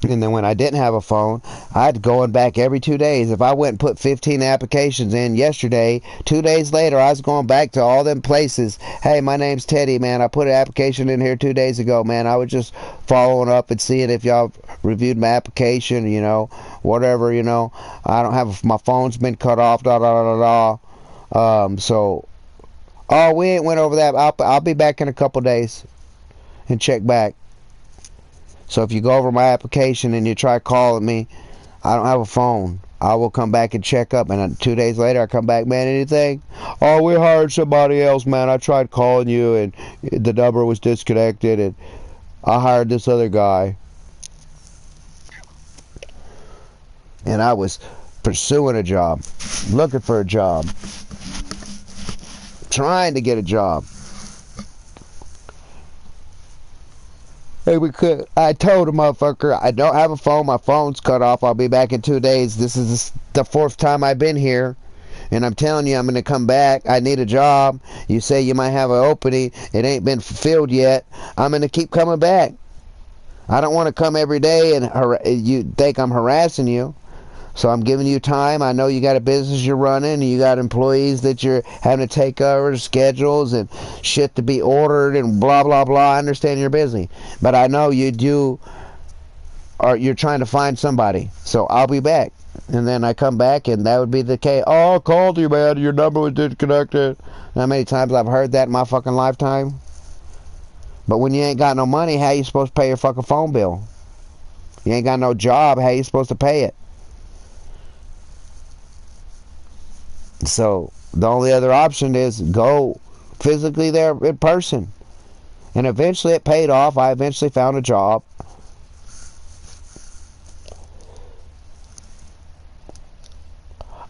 And then when I didn't have a phone, I'd go back every 2 days. If I went and put 15 applications in yesterday, 2 days later, I was going back to all them places. Hey, my name's Teddy, man. I put an application in here 2 days ago, man. I was just following up and seeing if y'all reviewed my application, you know, whatever, you know. I don't have, my phone's been cut off, so, oh, we ain't went over that. I'll be back in a couple days and check back. So if you go over my application and you try calling me, I don't have a phone. I will come back and check up, and 2 days later I come back, man, anything? Oh, we hired somebody else, man. I tried calling you and the number was disconnected, and I hired this other guy. And I was pursuing a job, looking for a job, trying to get a job. Hey, I told the motherfucker, I don't have a phone, my phone's cut off, I'll be back in 2 days. This is the 4th time I've been here, and I'm telling you I'm going to come back. I need a job. You say you might have an opening, it ain't been fulfilled yet. I'm going to keep coming back. I don't want to come every day and you think I'm harassing you. So I'm giving you time. I know you got a business you're running, and you got employees that you're having to take over, schedules and shit to be ordered and blah, blah, blah. I understand you're busy. But I know you do, or you're trying to find somebody. So I'll be back. And then I come back and that would be the case. Oh, I called you, man. Your number was disconnected. How many times I've heard that in my fucking lifetime? But when you ain't got no money, how you supposed to pay your fucking phone bill? You ain't got no job, how you supposed to pay it? So the only other option is go physically there in person. And eventually it paid off. I eventually found a job.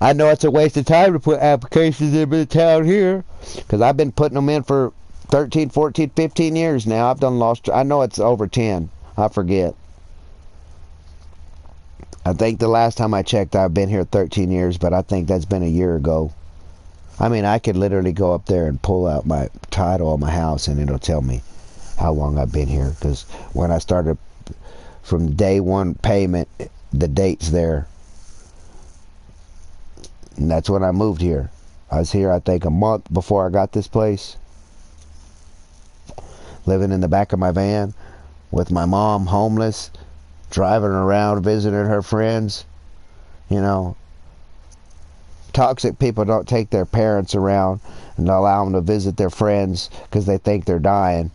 I know it's a waste of time to put applications in the town here, because I've been putting them in for 13, 14, 15 years now. I've done lost. I know it's over 10. I forget. I think the last time I checked, I've been here 13 years, but I think that's been a year ago. I mean, I could literally go up there and pull out my title of my house, and it'll tell me how long I've been here. Because when I started from day one payment, the date's there. And that's when I moved here. I was here, I think, a month before I got this place. Living in the back of my van with my mom, homeless, driving around, visiting her friends. You know, toxic people don't take their parents around and allow them to visit their friends because they think they're dying.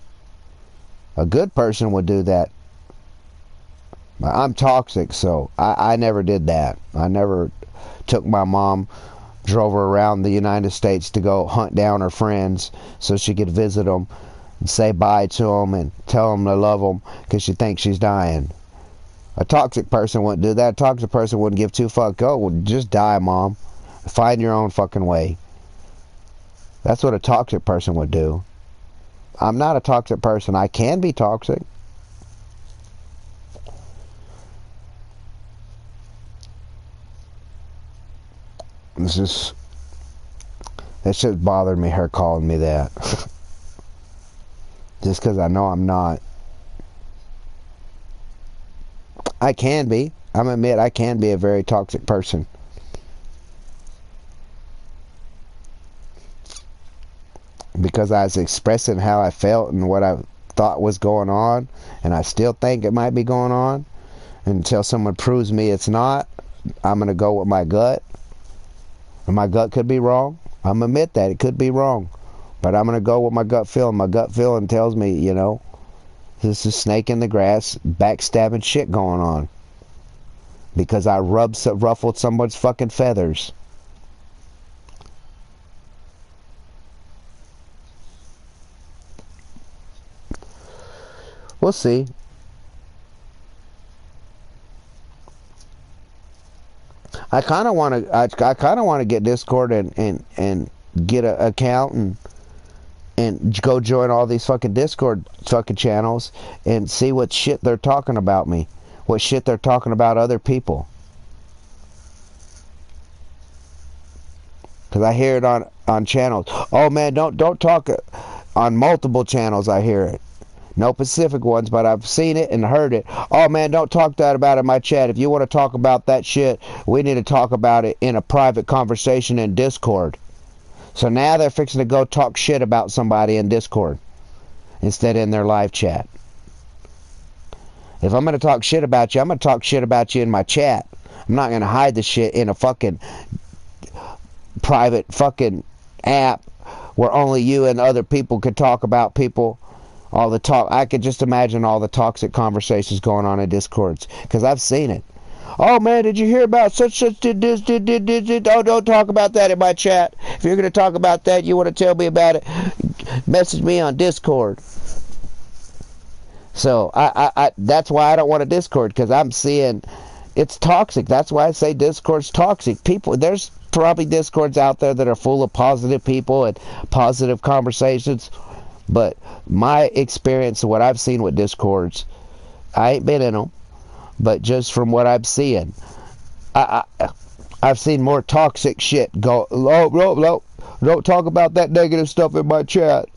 A good person would do that. I'm toxic, so I never did that. I never took my mom, drove her around the United States to go hunt down her friends so she could visit them and say bye to them and tell them to love them because she thinks she's dying. A toxic person wouldn't do that. A toxic person wouldn't give two fucks. Go, well, just die, mom. Find your own fucking way. That's what a toxic person would do. I'm not a toxic person. I can be toxic. This is... That shit bothered me, her calling me that. Just because I know I'm not. I can be. I'm admit I can be a very toxic person. Because I was expressing how I felt and what I thought was going on, and I still think it might be going on. Until someone proves me it's not, I'm going to go with my gut. And my gut could be wrong. I'm going to admit that. It could be wrong. But I'm going to go with my gut feeling. My gut feeling tells me, you know, this is snake in the grass, backstabbing shit going on. Because I ruffled someone's fucking feathers. We'll see. I kind of want to. I kind of want to get Discord and get an account and go join all these fucking Discord fucking channels and see what shit they're talking about me, what shit they're talking about other people. Because I hear it on channels. Oh man, don't talk on multiple channels. I hear it. No Pacific ones, but I've seen it and heard it. Oh man, don't talk that about it in my chat. If you want to talk about that shit, we need to talk about it in a private conversation in Discord. So now they're fixing to go talk shit about somebody in Discord instead in their live chat. If I'm going to talk shit about you, I'm going to talk shit about you in my chat. I'm not going to hide the shit in a fucking private fucking app where only you and other people could talk about people. All the talk, I could just imagine all the toxic conversations going on in Discords, because I've seen it. Oh man, did you hear about such did this, did. Oh, don't talk about that in my chat. If you're going to talk about that, you want to tell me about it, message me on Discord. So, I that's why I don't want a Discord, because I'm seeing it's toxic. That's why I say Discord's toxic. People, there's probably Discords out there that are full of positive people and positive conversations. But my experience, what I've seen with Discords, I ain't been in them, but just from what I'm seeing, I've seen more toxic shit go. No, don't talk about that negative stuff in my chat.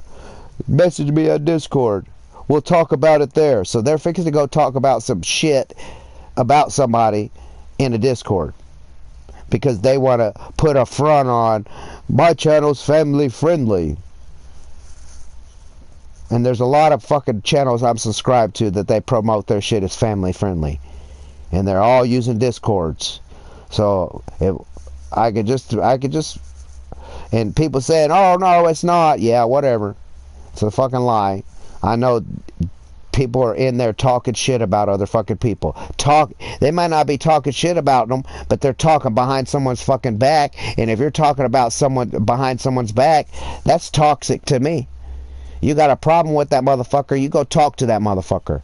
Message me on Discord. We'll talk about it there. So they're fixing to go talk about some shit about somebody in a Discord because they want to put a front on my channel's family friendly. And there's a lot of fucking channels I'm subscribed to that they promote their shit as family friendly. And they're all using Discords. So if I could just, and people saying, oh no, it's not. Yeah, whatever. It's a fucking lie. I know people are in there talking shit about other fucking people. They might not be talking shit about them, but they're talking behind someone's fucking back. And if you're talking about someone behind someone's back, that's toxic to me. You got a problem with that motherfucker, you go talk to that motherfucker.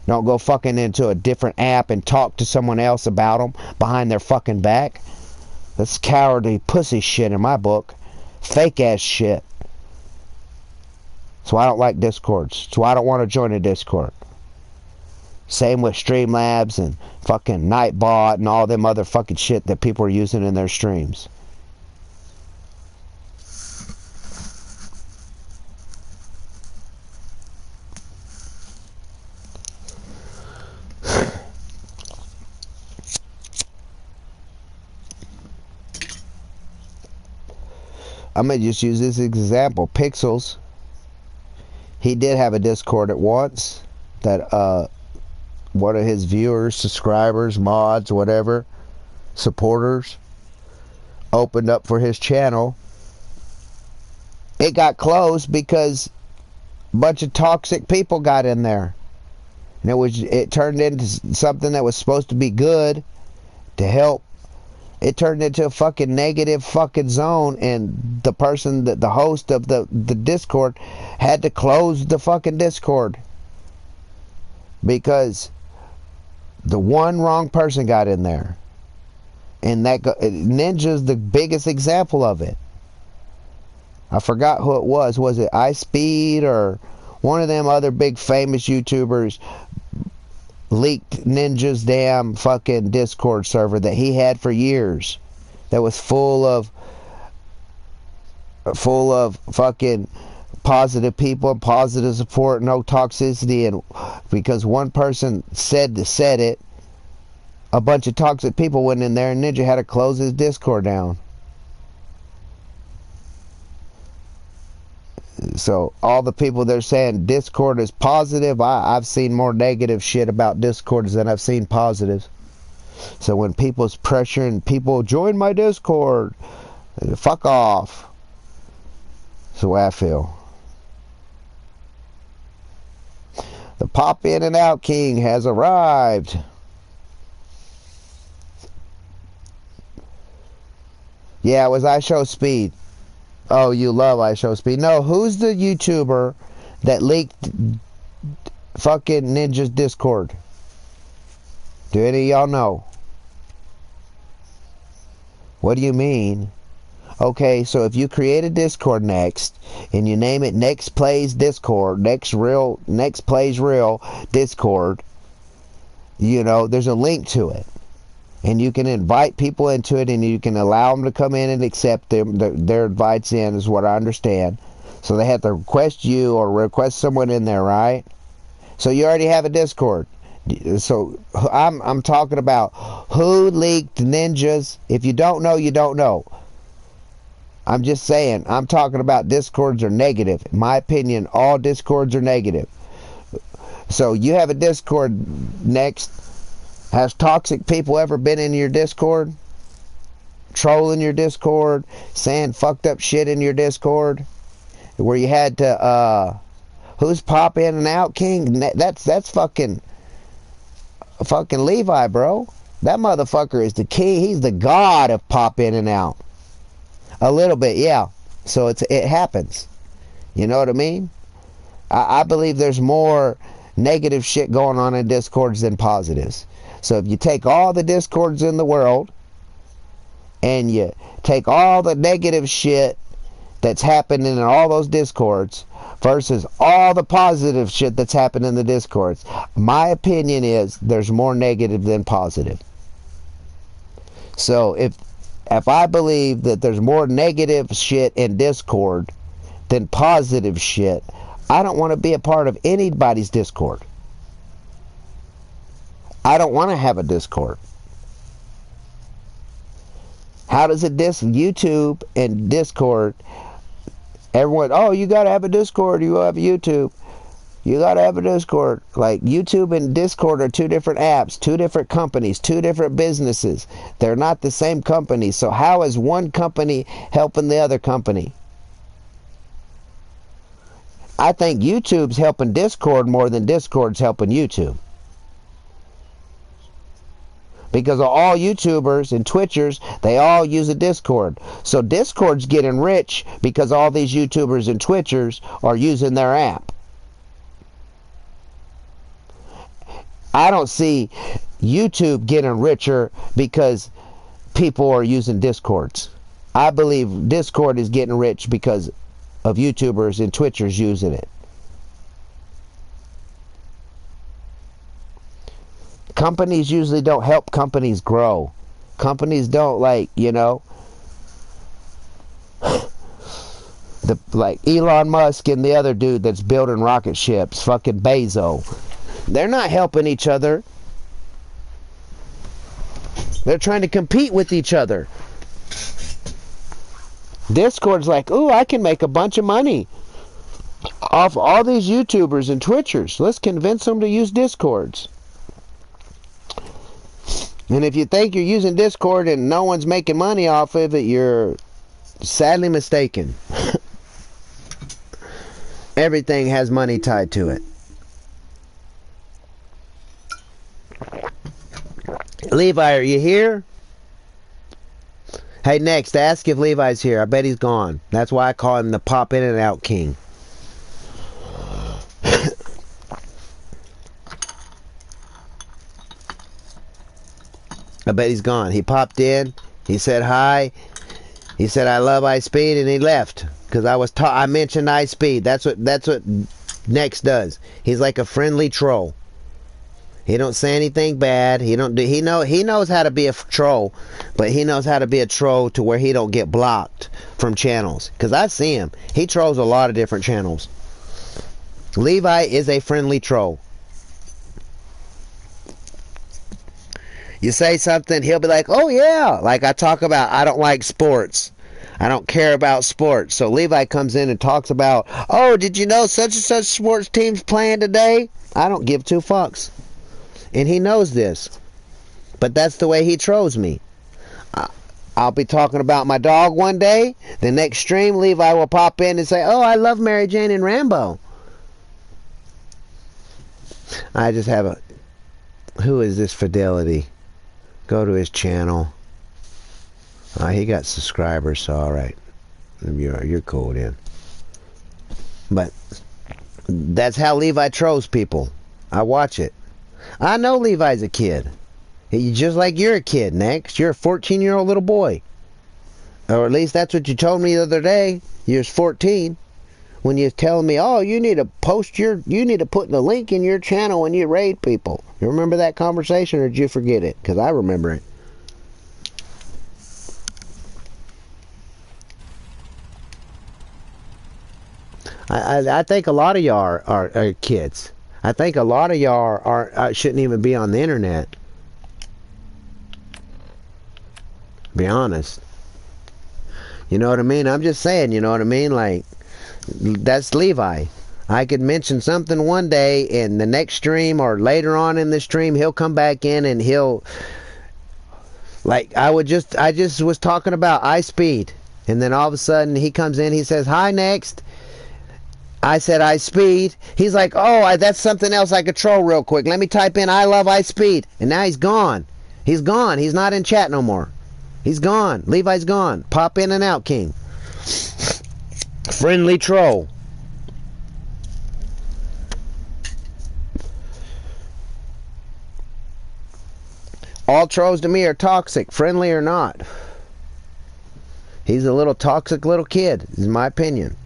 Don't go fucking into a different app and talk to someone else about them behind their fucking back. That's cowardly pussy shit in my book. Fake ass shit. So I don't like Discords. So I don't want to join a Discord. Same with Streamlabs and fucking Nightbot and all them other fucking shit that people are using in their streams. I'm going to just use this example. Pixels. He did have a Discord at once that one of his viewers, subscribers, mods, whatever, supporters, opened up for his channel. It got closed because a bunch of toxic people got in there. And it turned into something that was supposed to be good to help. It turned into a fucking negative fucking zone, and the person, the host of the Discord, had to close the fucking Discord because the one wrong person got in there. And that Ninja's the biggest example of it. I forgot who it was. Was it iSpeed or one of them other big famous YouTubers? Leaked Ninja's damn fucking Discord server that he had for years, that was full of fucking positive people, positive support, no toxicity. And because one person said it, a bunch of toxic people went in there and Ninja had to close his Discord down. So all the people they're saying Discord is positive, I've seen more negative shit about Discords than I've seen positives. So when people's pressuring people, join my Discord, fuck off. That's the way I feel. The pop in and out king has arrived. Yeah, it was I Show Speed. Oh, you love I Show Speed. No, who's the YouTuber that leaked fucking Ninja's Discord? Do any of y'all know? What do you mean? Okay, so if you create a Discord next, and you name it Next Plays Discord, Next Plays Real Discord, you know, there's a link to it. And you can invite people into it, and you can allow them to come in and accept their invites in, is what I understand. So they have to request you or request someone in there, right? So you already have a Discord. So I'm talking about who leaked Ninjas. If you don't know, you don't know. I'm just saying, I'm talking about Discords are negative. In my opinion, all Discords are negative. So you have a Discord next. Has toxic people ever been in your Discord? Trolling your Discord? Saying fucked up shit in your Discord? Where you had to, who's pop in and out king? That's fucking Levi, bro. That motherfucker is the king. He's the god of pop in and out. A little bit, yeah. So it happens. You know what I mean? I believe there's more negative shit going on in Discords than positives. So if you take all the Discords in the world and you take all the negative shit that's happening in all those Discords versus all the positive shit that's happening in the Discords, my opinion is there's more negative than positive. So if I believe that there's more negative shit in Discord than positive shit, I don't want to be a part of anybody's Discord. I don't want to have a Discord. How does it YouTube and Discord, everyone, oh, you got to have a Discord, you have a YouTube. You gotta have a Discord. Like, YouTube and Discord are two different apps, two different companies, two different businesses. They're not the same company. So how is one company helping the other company? I think YouTube's helping Discord more than Discord's helping YouTube. Because all YouTubers and Twitchers, they all use a Discord. So Discord's getting rich because all these YouTubers and Twitchers are using their app. I don't see YouTube getting richer because people are using Discords. I believe Discord is getting rich because of YouTubers and Twitchers using it. Companies usually don't help companies grow. Companies don't, like, you know, like Elon Musk and the other dude that's building rocket ships, fucking Bezos. They're not helping each other. They're trying to compete with each other. Discord's like, ooh, I can make a bunch of money off all these YouTubers and Twitchers. Let's convince them to use Discords. And if you think you're using Discord and no one's making money off of it, you're sadly mistaken. Everything has money tied to it. Levi, are you here? Hey, next, ask if Levi's here. I bet he's gone. That's why I call him the pop in and out king. I bet he's gone. He popped in. He said hi. He said I love ice speed, and he left because I mentioned ice speed. That's what Next does. He's like a friendly troll. He don't say anything bad. He knows how to be a troll, but he knows how to be a troll to where he don't get blocked from channels. Because I see him. He trolls a lot of different channels. Levi is a friendly troll. You say something, he'll be like, oh yeah. Like I talk about, I don't like sports. I don't care about sports. So Levi comes in and talks about, oh, did you know such and such sports team's playing today? I don't give two fucks. And he knows this. But that's the way he trolls me. I'll be talking about my dog one day. The next stream, Levi will pop in and say, oh, I love Mary Jane and Rambo. I just have who is this Fidelity? Go to his channel. He got subscribers, so alright. You're cool then. But that's how Levi trolls people. I watch it. I know Levi's a kid. Just like you're a kid, Next. You're a 14-year-old little boy. Or at least that's what you told me the other day. You was 14. When you was telling me, oh, you need to put the link in your channel when you raid people. You remember that conversation, or did you forget it? Because I remember it. I think a lot of y'all are kids. I think a lot of y'all shouldn't even be on the internet. Be honest. You know what I mean? I'm just saying, you know what I mean? Like, that's Levi. I could mention something one day in the next stream or later on in the stream, he'll come back in and he'll, like, I just was talking about ice speed, and then all of a sudden he comes in, he says, hi, Next. I said ice speed. He's like, oh, that's something else I could troll real quick. Let me type in I love ice speed. And now he's gone. He's gone. He's not in chat no more. He's gone. Levi's gone. Pop in and out, King. Friendly troll. All trolls to me are toxic, friendly or not. He's a little toxic little kid, is my opinion.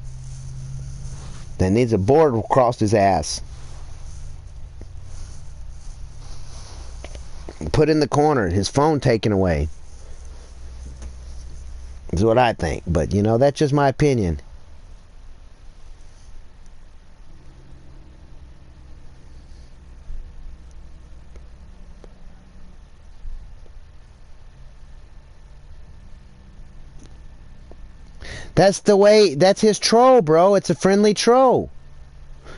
That needs a board across his ass. Put in the corner, his phone taken away. Is what I think. But, you know, that's just my opinion. That's the way, that's his troll, bro. It's a friendly troll.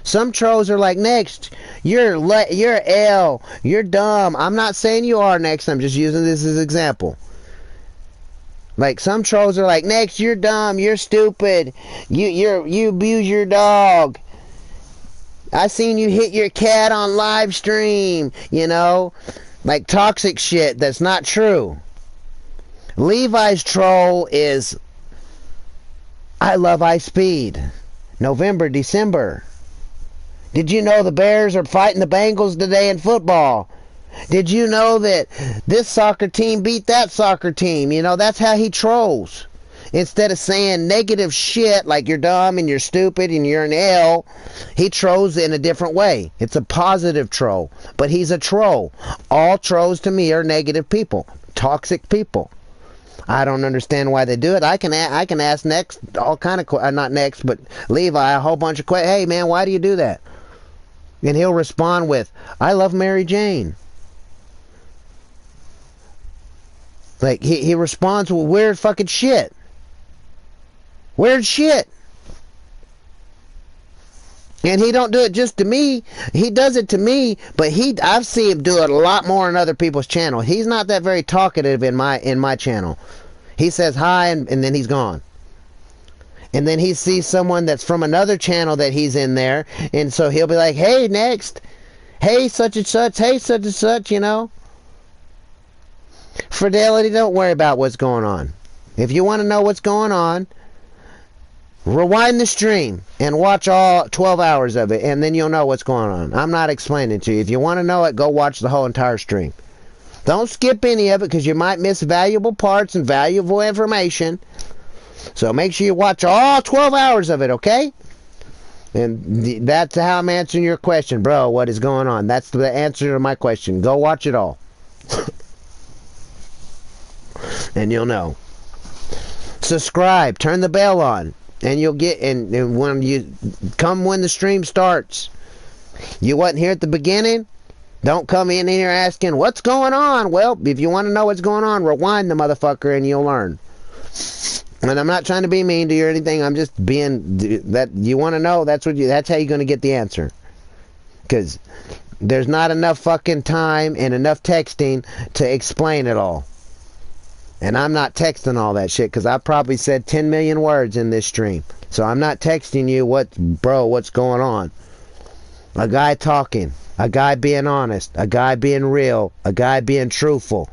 Some trolls are like, next, you're L, you're dumb. I'm not saying you are, next. I'm just using this as an example. Like, some trolls are like, next, you're dumb, you're stupid, you abuse your dog. I seen you hit your cat on live stream, you know? Like toxic shit that's not true. Levi's troll is, I love ice speed. November, December. Did you know the Bears are fighting the Bengals today in football? Did you know that this soccer team beat that soccer team? You know, that's how he trolls. Instead of saying negative shit like you're dumb and you're stupid and you're an L, he trolls in a different way. It's a positive troll, but he's a troll. All trolls to me are negative people, toxic people. I don't understand why they do it. I can ask next all kind of not next, but Levi a whole bunch of questions. Hey man, why do you do that? And he'll respond with, I love Mary Jane. Like he responds with weird fucking shit. Weird shit. And he don't do it just to me. He does it to me, but I've seen him do it a lot more on other people's channel. He's not that very talkative in my channel. He says hi and then he's gone. And then he sees someone that's from another channel that he's in there, and so he'll be like, hey, next. Hey, such and such. Hey, such and such, you know. Fidelity, don't worry about what's going on. If you want to know what's going on, rewind the stream and watch all 12 hours of it, and then you'll know what's going on. I'm not explaining to you. If you want to know it, go watch the whole entire stream. Don't skip any of it because you might miss valuable parts and valuable information. So make sure you watch all 12 hours of it, okay? And that's how I'm answering your question, bro. What is going on? That's the answer to my question. Go watch it all. And you'll know. Subscribe. Turn the bell on. And you'll get, and when you come when the stream starts. You wasn't here at the beginning? Don't come in here asking, what's going on? Well, if you want to know what's going on, rewind the motherfucker and you'll learn. And I'm not trying to be mean to you or anything. I'm just being, that you want to know, that's how you're going to get the answer. Because there's not enough fucking time and enough texting to explain it all. And I'm not texting all that shit because I probably said 10 million words in this stream. So I'm not texting you what's going on. A guy talking, a guy being honest, a guy being real, a guy being truthful,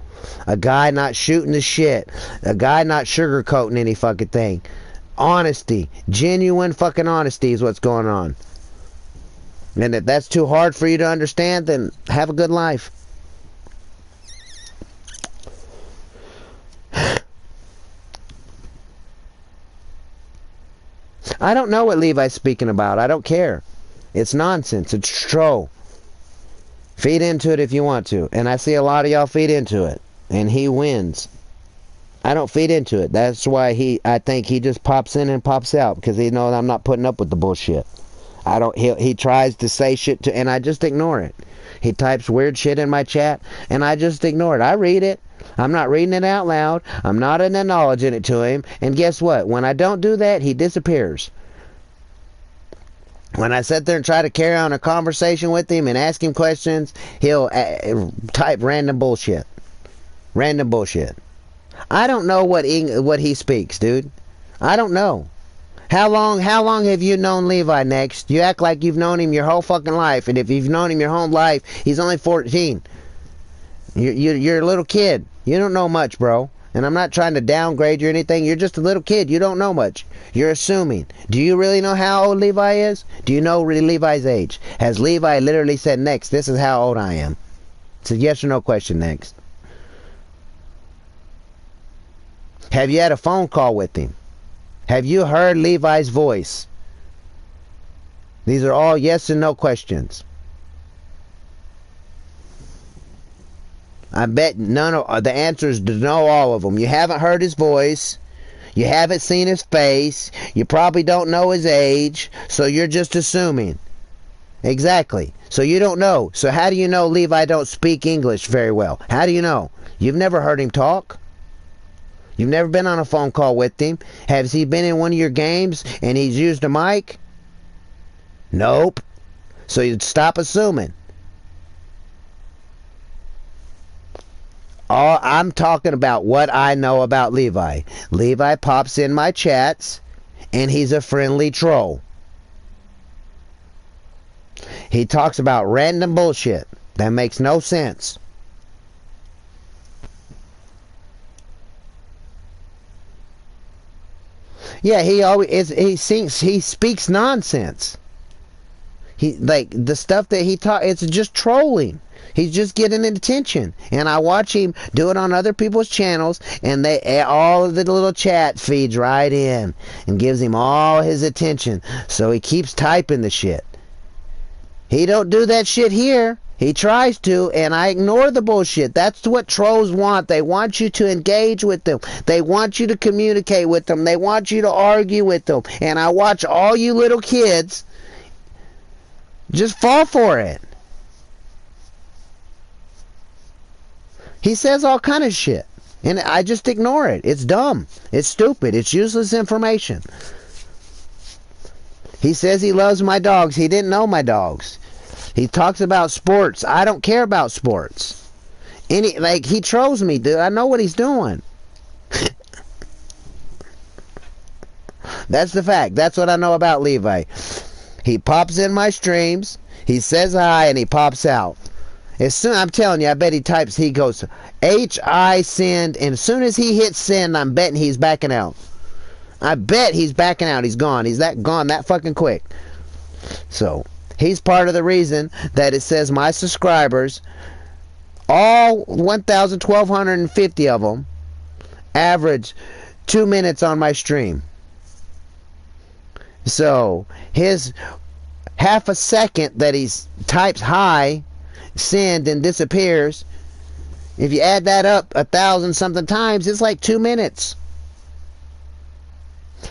a guy not shooting the shit, a guy not sugarcoating any fucking thing. Honesty, genuine fucking honesty is what's going on. And if that's too hard for you to understand, then have a good life. I don't know what Levi's speaking about. I don't care. It's nonsense. It's troll. Feed into it if you want to. And I see a lot of y'all feed into it. And he wins. I don't feed into it. That's why I think he just pops in and pops out. Because he knows I'm not putting up with the bullshit. He tries to say shit and I just ignore it. He types weird shit in my chat and I just ignore it. I read it. I'm not reading it out loud. I'm not acknowledging it to him. And guess what? When I don't do that, he disappears. When I sit there and try to carry on a conversation with him and ask him questions, he'll type random bullshit. Random bullshit. I don't know what he speaks, dude. I don't know. How long have you known Levi, next? You act like you've known him your whole fucking life, and if you've known him your whole life, he's only 14. You're a little kid. You don't know much, bro. And I'm not trying to downgrade you or anything. You're just a little kid. You don't know much. You're assuming. Do you really know how old Levi is? Do you know Levi's age? Has Levi literally said, next, this is how old I am? It's a yes or no question, next. Have you had a phone call with him? Have you heard Levi's voice? These are all yes and no questions. I bet none of the answers to know all of them. You haven't heard his voice. You haven't seen his face. You probably don't know his age. So you're just assuming. Exactly. So you don't know. So how do you know Levi don't speak English very well? How do you know? You've never heard him talk. You've never been on a phone call with him. Has he been in one of your games and he's used a mic? Nope. So you'd stop assuming. I'm talking about what I know about Levi. Levi pops in my chats, and he's a friendly troll. He talks about random bullshit that makes no sense. Yeah, he speaks nonsense. He like the stuff that he taught. It's just trolling. He's just getting attention, and I watch him do it on other people's channels, and all of the little chat feeds right in and gives him all his attention. So he keeps typing the shit. He don't do that shit here. He tries to, and I ignore the bullshit. That's what trolls want. They want you to engage with them. They want you to communicate with them. They want you to argue with them. And I watch all you little kids just fall for it. He says all kind of shit, and I just ignore it. It's dumb. It's stupid. It's useless information. He says he loves my dogs. He didn't know my dogs. He talks about sports. I don't care about sports. He trolls me, dude. I know what he's doing. That's the fact. That's what I know about Levi. He pops in my streams. He says hi, and he pops out. As soon, I'm telling you, I bet he goes HI send, and as soon as he hits send, I'm betting he's backing out. I bet he's backing out. He's gone. He's gone that fucking quick. So he's part of the reason that it says my subscribers, all 1,250 of them, average 2 minutes on my stream. So his half a second that he types hi, send, and disappears, if you add that up 1,000 something times, it's like 2 minutes.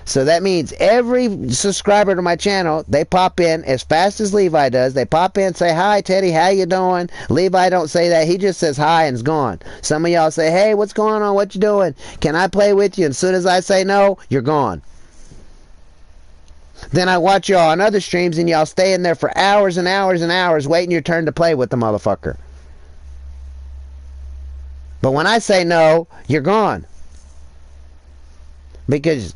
So that means every subscriber to my channel, they pop in as fast as Levi does. They pop in, say, hi Teddy, how you doing? Levi don't say that. He just says hi and's gone. Some of y'all say, hey, what's going on? What you doing? Can I play with you? And as soon as I say no, you're gone. Then I watch y'all on other streams, and y'all stay in there for hours and hours and hours waiting your turn to play with the motherfucker. But when I say no, you're gone. Because,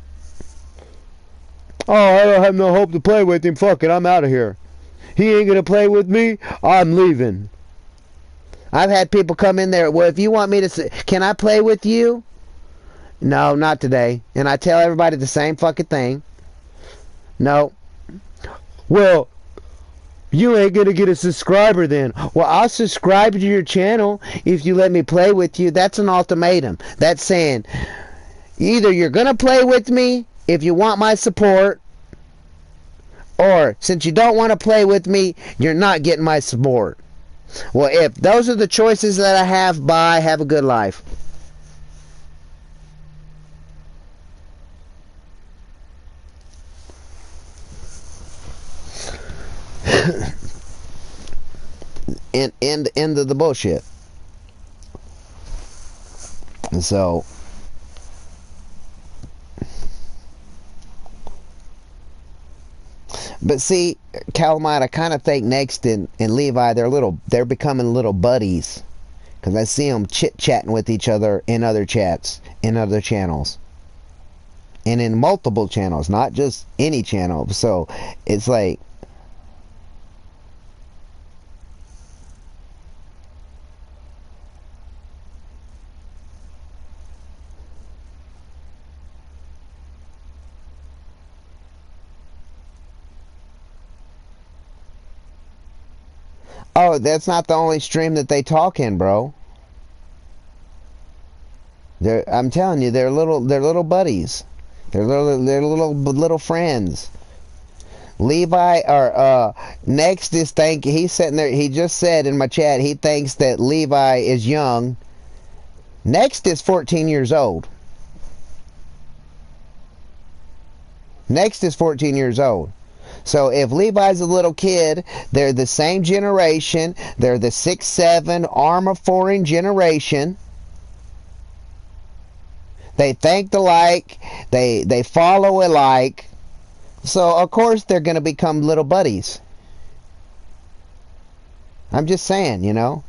I don't have no hope to play with him. Fuck it, I'm out of here. He ain't gonna play with me. I'm leaving. I've had people come in there. Well, if you want me to say, can I play with you? No, not today. And I tell everybody the same fucking thing. No. Well, you ain't gonna get a subscriber then. Well, I'll subscribe to your channel if you let me play with you. That's an ultimatum. That's saying either you're gonna play with me if you want my support, or since you don't want to play with me, you're not getting my support. Well, if those are the choices that I have, bye, have a good life. End of the bullshit. And so but see, Calamite, I kind of think Next and Levi, they're becoming little buddies, because I see them chit-chatting with each other in other chats, in other channels, and in multiple channels, not just any channel. So it's like, oh, that's not the only stream that they talk in, bro. I'm telling you, they're little buddies. They're little friends. Levi or Next is he's sitting there. He just said in my chat he thinks that Levi is young. Next is 14 years old. Next is 14 years old. So if Levi's a little kid, they're the same generation. They're the 6'7" armor foreign generation. They think alike. They follow alike. So of course they're going to become little buddies. I'm just saying, you know.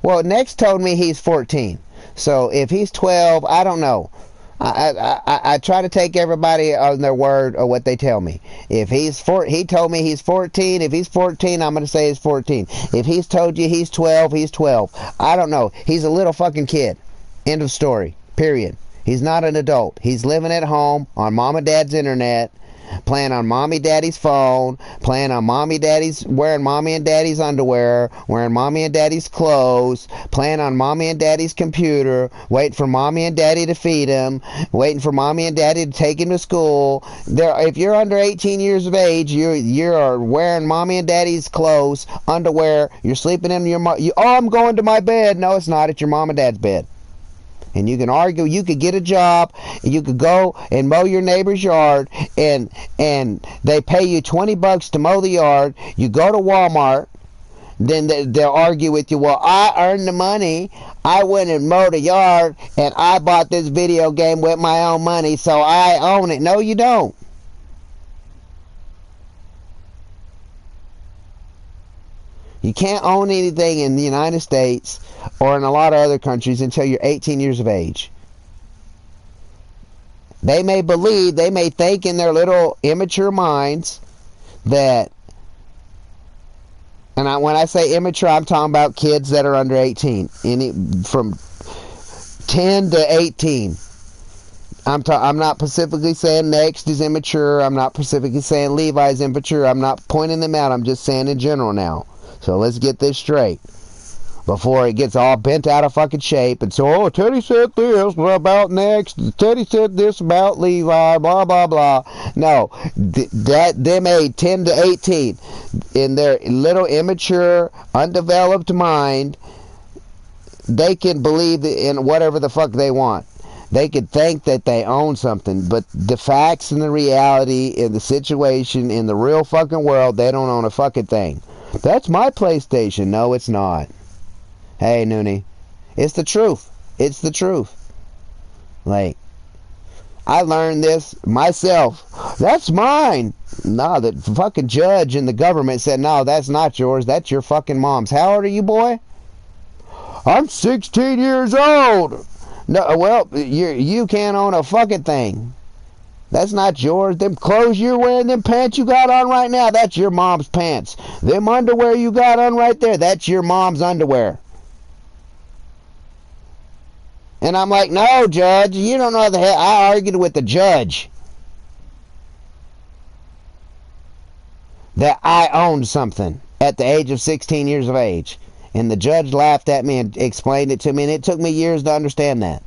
Well, Next told me he's 14. So if he's 12, I don't know. I try to take everybody on their word or what they tell me. If he told me he's 14. If he's 14, I'm going to say he's 14. If he's told you he's 12, he's 12. I don't know. He's a little fucking kid. End of story. Period. He's not an adult. He's living at home on mom and dad's internet, playing on mommy daddy's phone, playing on mommy daddy's, wearing mommy and daddy's underwear, wearing mommy and daddy's clothes, playing on mommy and daddy's computer, waiting for mommy and daddy to feed him, waiting for mommy and daddy to take him to school. If you're under 18 years of age, you're wearing mommy and daddy's clothes, underwear, you're sleeping in oh, I'm going to my bed. No, it's not. It's your mom and dad's bed. And you can argue, you could get a job, you could go and mow your neighbor's yard, and they pay you $20 to mow the yard. You go to Walmart, then they'll argue with you, well, I earned the money, I went and mowed a yard, and I bought this video game with my own money, so I own it. No, you don't. You can't own anything in the United States or in a lot of other countries until you're 18 years of age. They may believe, they may think in their little immature minds that, and when I say immature, I'm talking about kids that are under 18, from 10 to 18. I'm not specifically saying Next is immature. I'm not specifically saying Levi is immature. I'm not pointing them out. I'm just saying in general now. So let's get this straight before it gets all bent out of fucking shape. And so, oh, Teddy said this about Next. Teddy said this about Levi, blah, blah, blah. No, them age 10 to 18, in their little immature, undeveloped mind, they can believe in whatever the fuck they want. They could think that they own something, but the facts and the reality in the situation in the real fucking world, they don't own a fucking thing. That's my PlayStation. No, it's not. Hey, Noonie. It's the truth. It's the truth. Like, I learned this myself. That's mine. No, the fucking judge and the government said, no, that's not yours. That's your fucking mom's. How old are you, boy? I'm 16 years old. No, well, you can't own a fucking thing. That's not yours. Them clothes you're wearing, them pants you got on right now, that's your mom's pants. Them underwear you got on right there, that's your mom's underwear. And I'm like, no, Judge, you don't know the hell. I argued with the judge that I owned something at the age of 16 years of age. And the judge laughed at me and explained it to me, and it took me years to understand that.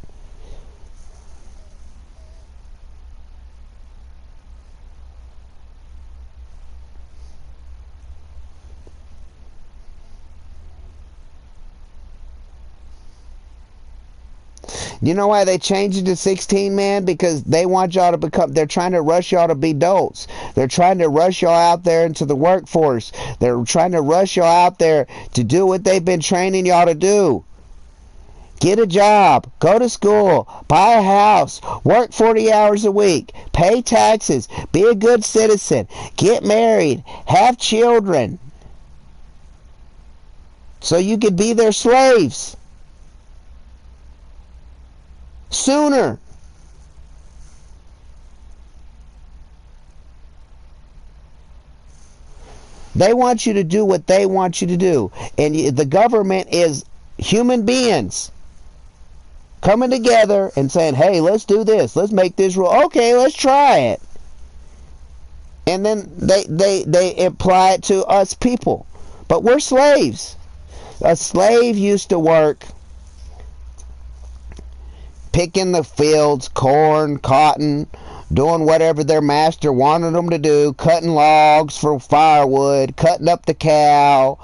You know why they changed it to 16, man? Because they want y'all to become, they're trying to rush y'all to be adults. They're trying to rush y'all out there into the workforce. They're trying to rush y'all out there to do what they've been training y'all to do. Get a job, go to school, buy a house, work 40 hours a week, pay taxes, be a good citizen, get married, have children, so you could be their slaves sooner. They want you to do what they want you to do. And the government is human beings coming together and saying, hey, let's do this. Let's make this rule. Okay, let's try it. And then they apply it to us people. But we're slaves. A slave used to work picking the fields, corn, cotton, doing whatever their master wanted them to do, cutting logs for firewood, cutting up the cow,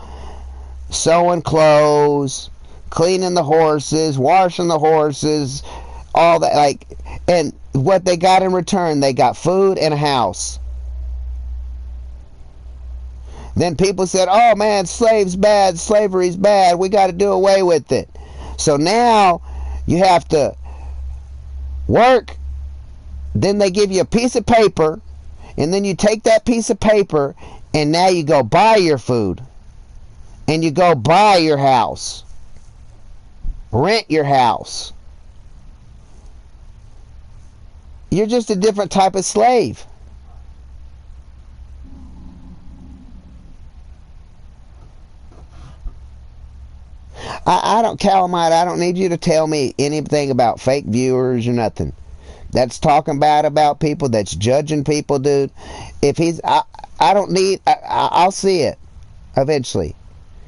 sewing clothes, cleaning the horses, washing the horses, all that. Like, and what they got in return, they got food and a house. Then people said, oh man, slave's bad, slavery's bad, we got to do away with it. So now you have to work, then they give you a piece of paper, and then you take that piece of paper And now you go buy your food. And you go buy your house. Rent your house. You're just a different type of slave. I don't, Calamite, I don't need you to tell me anything about fake viewers or nothing. That's talking bad about people, that's judging people, dude. If he's, I don't need, I'll see it eventually.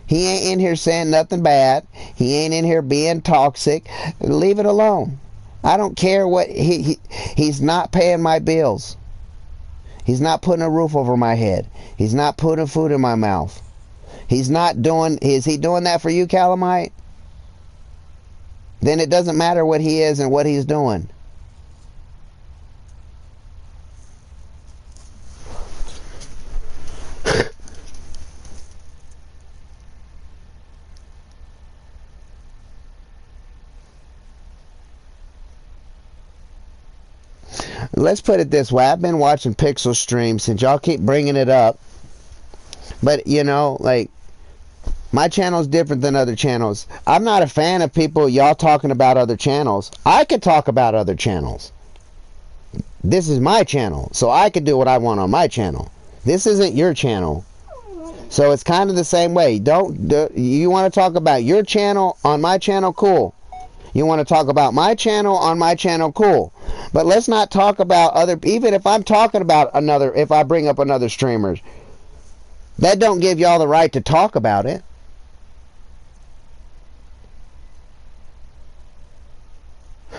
He ain't in here saying nothing bad. He ain't in here being toxic. Leave it alone. I don't care what, he's not paying my bills. He's not putting a roof over my head. He's not putting food in my mouth. He's not doing, is he doing that for you, Calamite? Then it doesn't matter what he is and what he's doing. Let's put it this way. I've been watching Pixel streams since y'all keep bringing it up. But, you know, like, my channel's different than other channels. I'm not a fan of people, y'all talking about other channels. I could talk about other channels. This is my channel, so I could do what I want on my channel. This isn't your channel. So it's kind of the same way. You want to talk about your channel on my channel? Cool. You want to talk about my channel on my channel? Cool. But let's not talk about other, even if I'm talking about another, if I bring up another streamers, that don't give y'all the right to talk about it.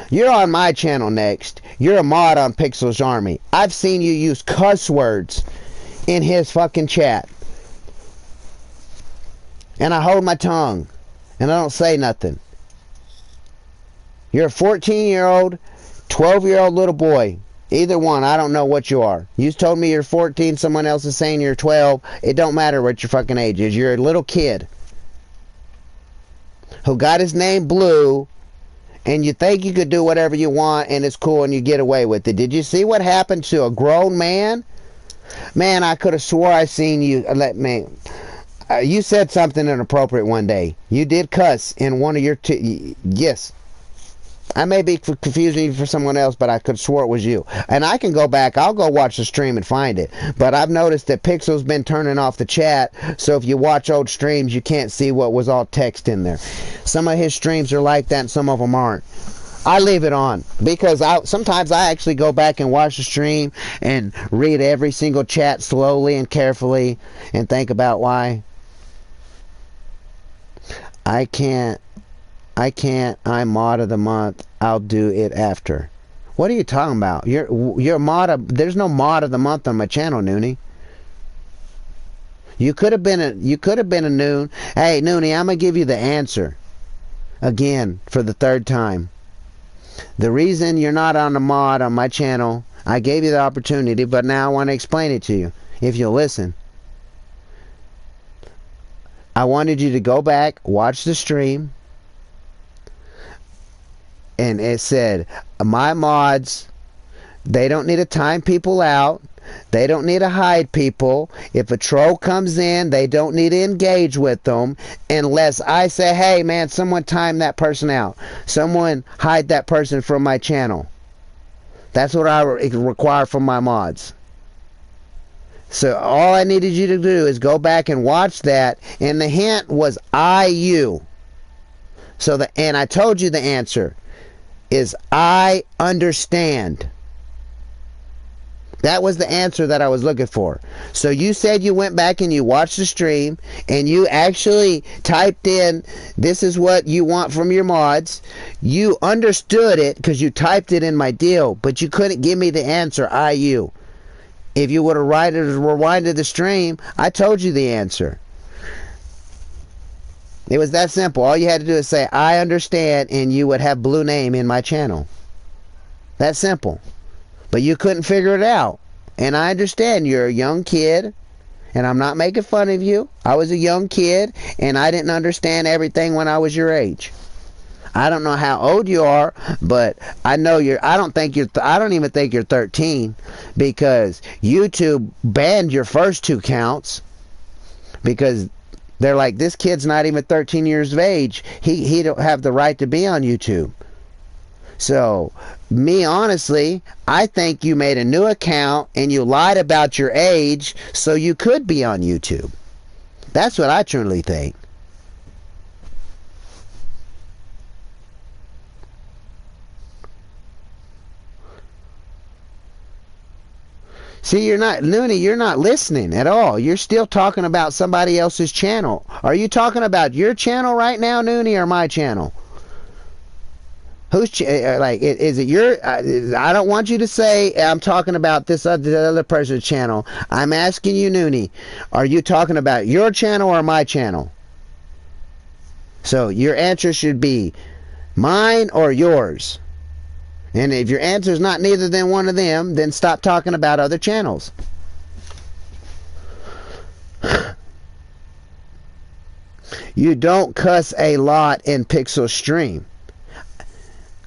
You're on my channel next. You're a mod on Pixel's Army. I've seen you use cuss words in his fucking chat. And I hold my tongue. And I don't say nothing. You're a 14-year-old, 12-year-old little boy. Either one, I don't know what you are. You told me you're 14, someone else is saying you're 12. It don't matter what your fucking age is. You're a little kid who got his name Blue, and you think you could do whatever you want and it's cool and you get away with it. Did you see what happened to a grown man? Man, I could have swore I seen you. You said something inappropriate one day. You did cuss in one of your yes. I may be confusing you for someone else, but I could swore it was you. And I can go back. I'll go watch the stream and find it. But I've noticed that Pixel's been turning off the chat, so if you watch old streams, you can't see what was all text in there. Some of his streams are like that, and some of them aren't. I leave it on because sometimes I actually go back and watch the stream and read every single chat slowly and carefully and think about why. I can't. I'm mod of the month. I'll do it after. What are you talking about? You're mod of, there's no mod of the month on my channel, Noonie. You could have been a Noon. Hey, Noonie, I'm gonna give you the answer again for the third time. The reason you're not on the mod on my channel, I gave you the opportunity, but now I want to explain it to you if you'll listen. I wanted you to go back, watch the stream. And it said, my mods, they don't need to time people out. They don't need to hide people. If a troll comes in, they don't need to engage with them unless I say, hey, man, someone time that person out. Someone hide that person from my channel. That's what I require from my mods. So all I needed you to do is go back and watch that. And the hint was IU. And I told you the answer is I understand. That was the answer that I was looking for. So you said you went back and you watched the stream and you actually typed in, this is what you want from your mods. You understood it because you typed it in my deal, but you couldn't give me the answer, IU. If you would have rewinded the stream, I told you the answer. It was that simple. All you had to do is say, I understand, and you would have Blue name in my channel. That simple. But you couldn't figure it out. And I understand you're a young kid, and I'm not making fun of you. I was a young kid, and I didn't understand everything when I was your age. I don't know how old you are, but I know I don't even think you're 13, because YouTube banned your first 2 counts because they're like, this kid's not even 13 years of age. He don't have the right to be on YouTube. So, me honestly, I think you made a new account and you lied about your age so you could be on YouTube. That's what I truly think. See, you're not, Looney, you're not listening at all. You're still talking about somebody else's channel. Are you talking about your channel right now, Looney, or my channel? Who's like? Is it your? I don't want you to say I'm talking about this other person's channel. I'm asking you, Noonie. Are you talking about your channel or my channel? So your answer should be mine or yours. And if your answer is not neither than one of them, then stop talking about other channels. You don't cuss a lot in Pixel Stream.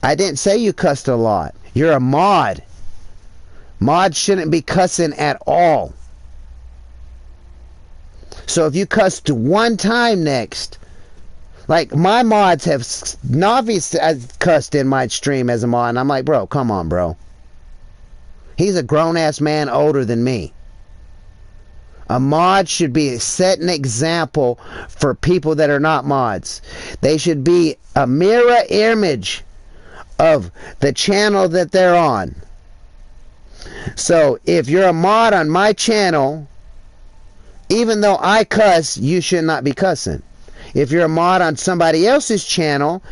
I didn't say you cussed a lot. You're a mod. Mods shouldn't be cussing at all. So if you cussed one time next, like my mods have, Navi's cussed in my stream as a mod, and I'm like, bro, come on, bro. He's a grown-ass man older than me. A mod should be set an example for people that are not mods. They should be a mirror image of the channel that they're on. So if you're a mod on my channel, even though I cuss, you should not be cussing. If you're a mod on somebody else's channel,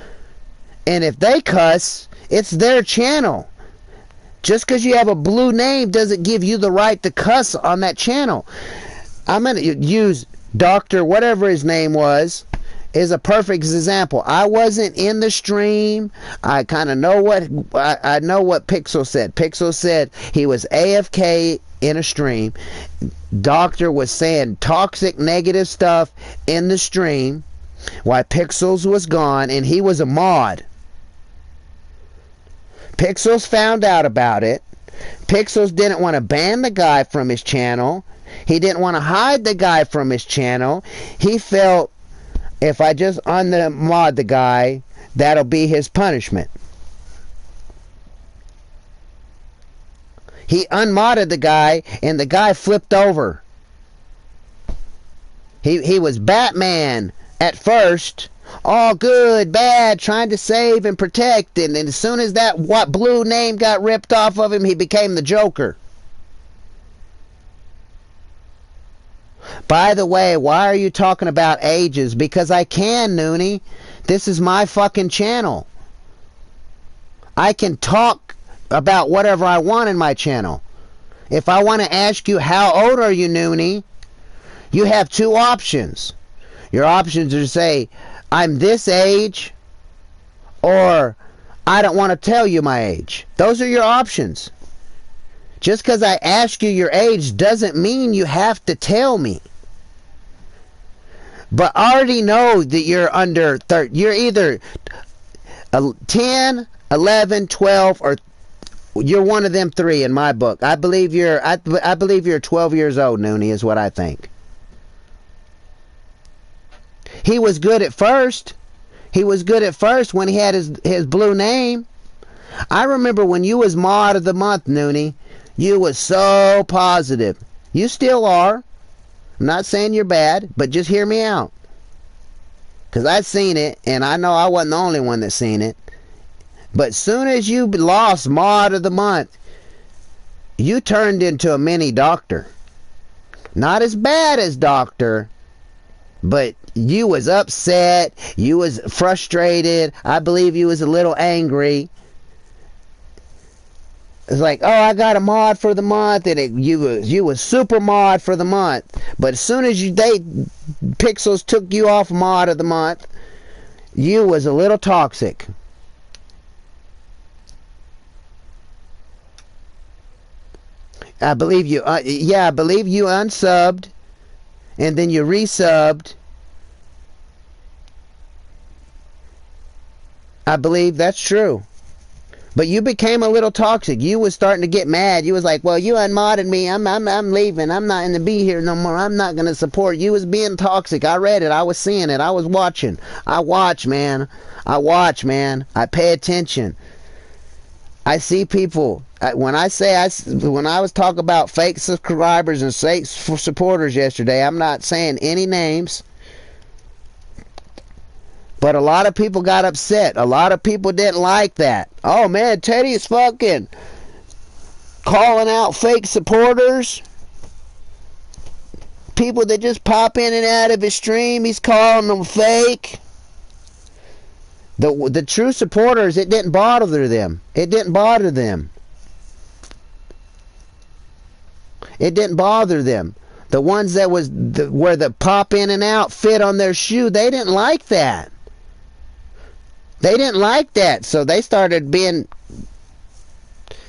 and if they cuss, it's their channel. Just because you have a blue name doesn't give you the right to cuss on that channel. I'm going to use Dr. whatever his name was is a perfect example. I wasn't in the stream. I kind of know what I know what Pixel said. Pixel said he was AFK in a stream. Doctor was saying toxic negative stuff in the stream while Pixels was gone, and he was a mod. Pixels found out about it. Pixels didn't want to ban the guy from his channel. He didn't want to hide the guy from his channel. He felt, if I just unmod the guy, that'll be his punishment. He unmodded the guy, and the guy flipped over. He was Batman at first, all good, bad, trying to save and protect, and as soon as that blue name got ripped off of him, he became the Joker. By the way, why are you talking about ages? Because I can, Noonie. This is my fucking channel. I can talk about whatever I want in my channel. If I want to ask you, how old are you, Noonie? You have 2 options. Your options are to say, I'm this age, or I don't want to tell you my age. Those are your options. Just because I ask you your age doesn't mean you have to tell me. But I already know that you're under 30. You're either 10, 11, 12, or you're one of them 3 in my book. I believe you're 12 years old, Noonie, is what I think. He was good at first. He was good at first when he had his blue name. I remember when you was mod of the month, Noonie. You was so positive. You still are. I'm not saying you're bad, but just hear me out. Because I've seen it, and I know I wasn't the only one that's seen it. But soon as you lost mod of the month, you turned into a mini doctor. Not as bad as Doctor, but you was upset. You was frustrated. I believe you was a little angry. It's like, oh, I got a mod for the month, and you was super mod for the month. But as soon as Pixels took you off mod of the month, you was a little toxic. I believe you. I believe you unsubbed, and then you resubbed. I believe that's true. But you became a little toxic. You was starting to get mad. You was like, well, you unmodded me. I'm leaving. I'm not going to be here no more. I'm not going to support. You was being toxic. I read it. I was seeing it. I was watching. I watch, man. I pay attention. I see people. When I was talking about fake subscribers and fake supporters yesterday, I'm not saying any names. But a lot of people got upset. A lot of people didn't like that. Oh man, Teddy's fucking calling out fake supporters. People that just pop in and out of his stream, he's calling them fake. The true supporters, it didn't bother them. It didn't bother them. It didn't bother them. The ones that where the pop in and out fit on their shoe, they didn't like that. They didn't like that, so they started being...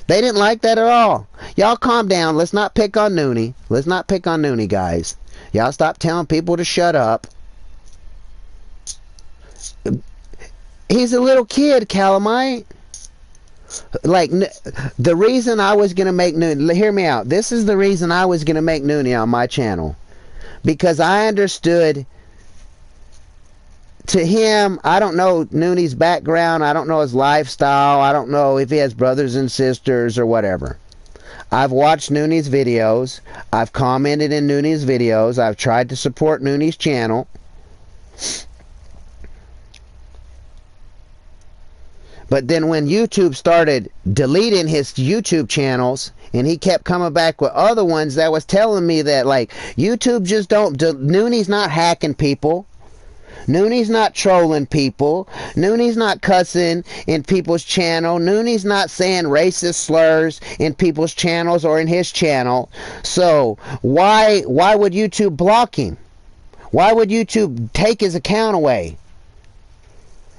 They didn't like that at all. Y'all calm down. Let's not pick on Noonie. Let's not pick on Noonie, guys. Y'all stop telling people to shut up. He's a little kid, Calamite. Like, the reason I was going to make Noonie... Hear me out. This is the reason I was going to make Noonie on my channel. Because I understood... To him, I don't know Noonie's background. I don't know his lifestyle. I don't know if he has brothers and sisters or whatever. I've watched Noonie's videos. I've commented in Noonie's videos. I've tried to support Noonie's channel. But then when YouTube started deleting his YouTube channels, and he kept coming back with other ones that was telling me that, like, YouTube just don't... Noonie's not hacking people. Noonie's not trolling people. Noonie's not cussing in people's channel. Noonie's not saying racist slurs in people's channels or in his channel. So why would YouTube block him? Why would YouTube take his account away?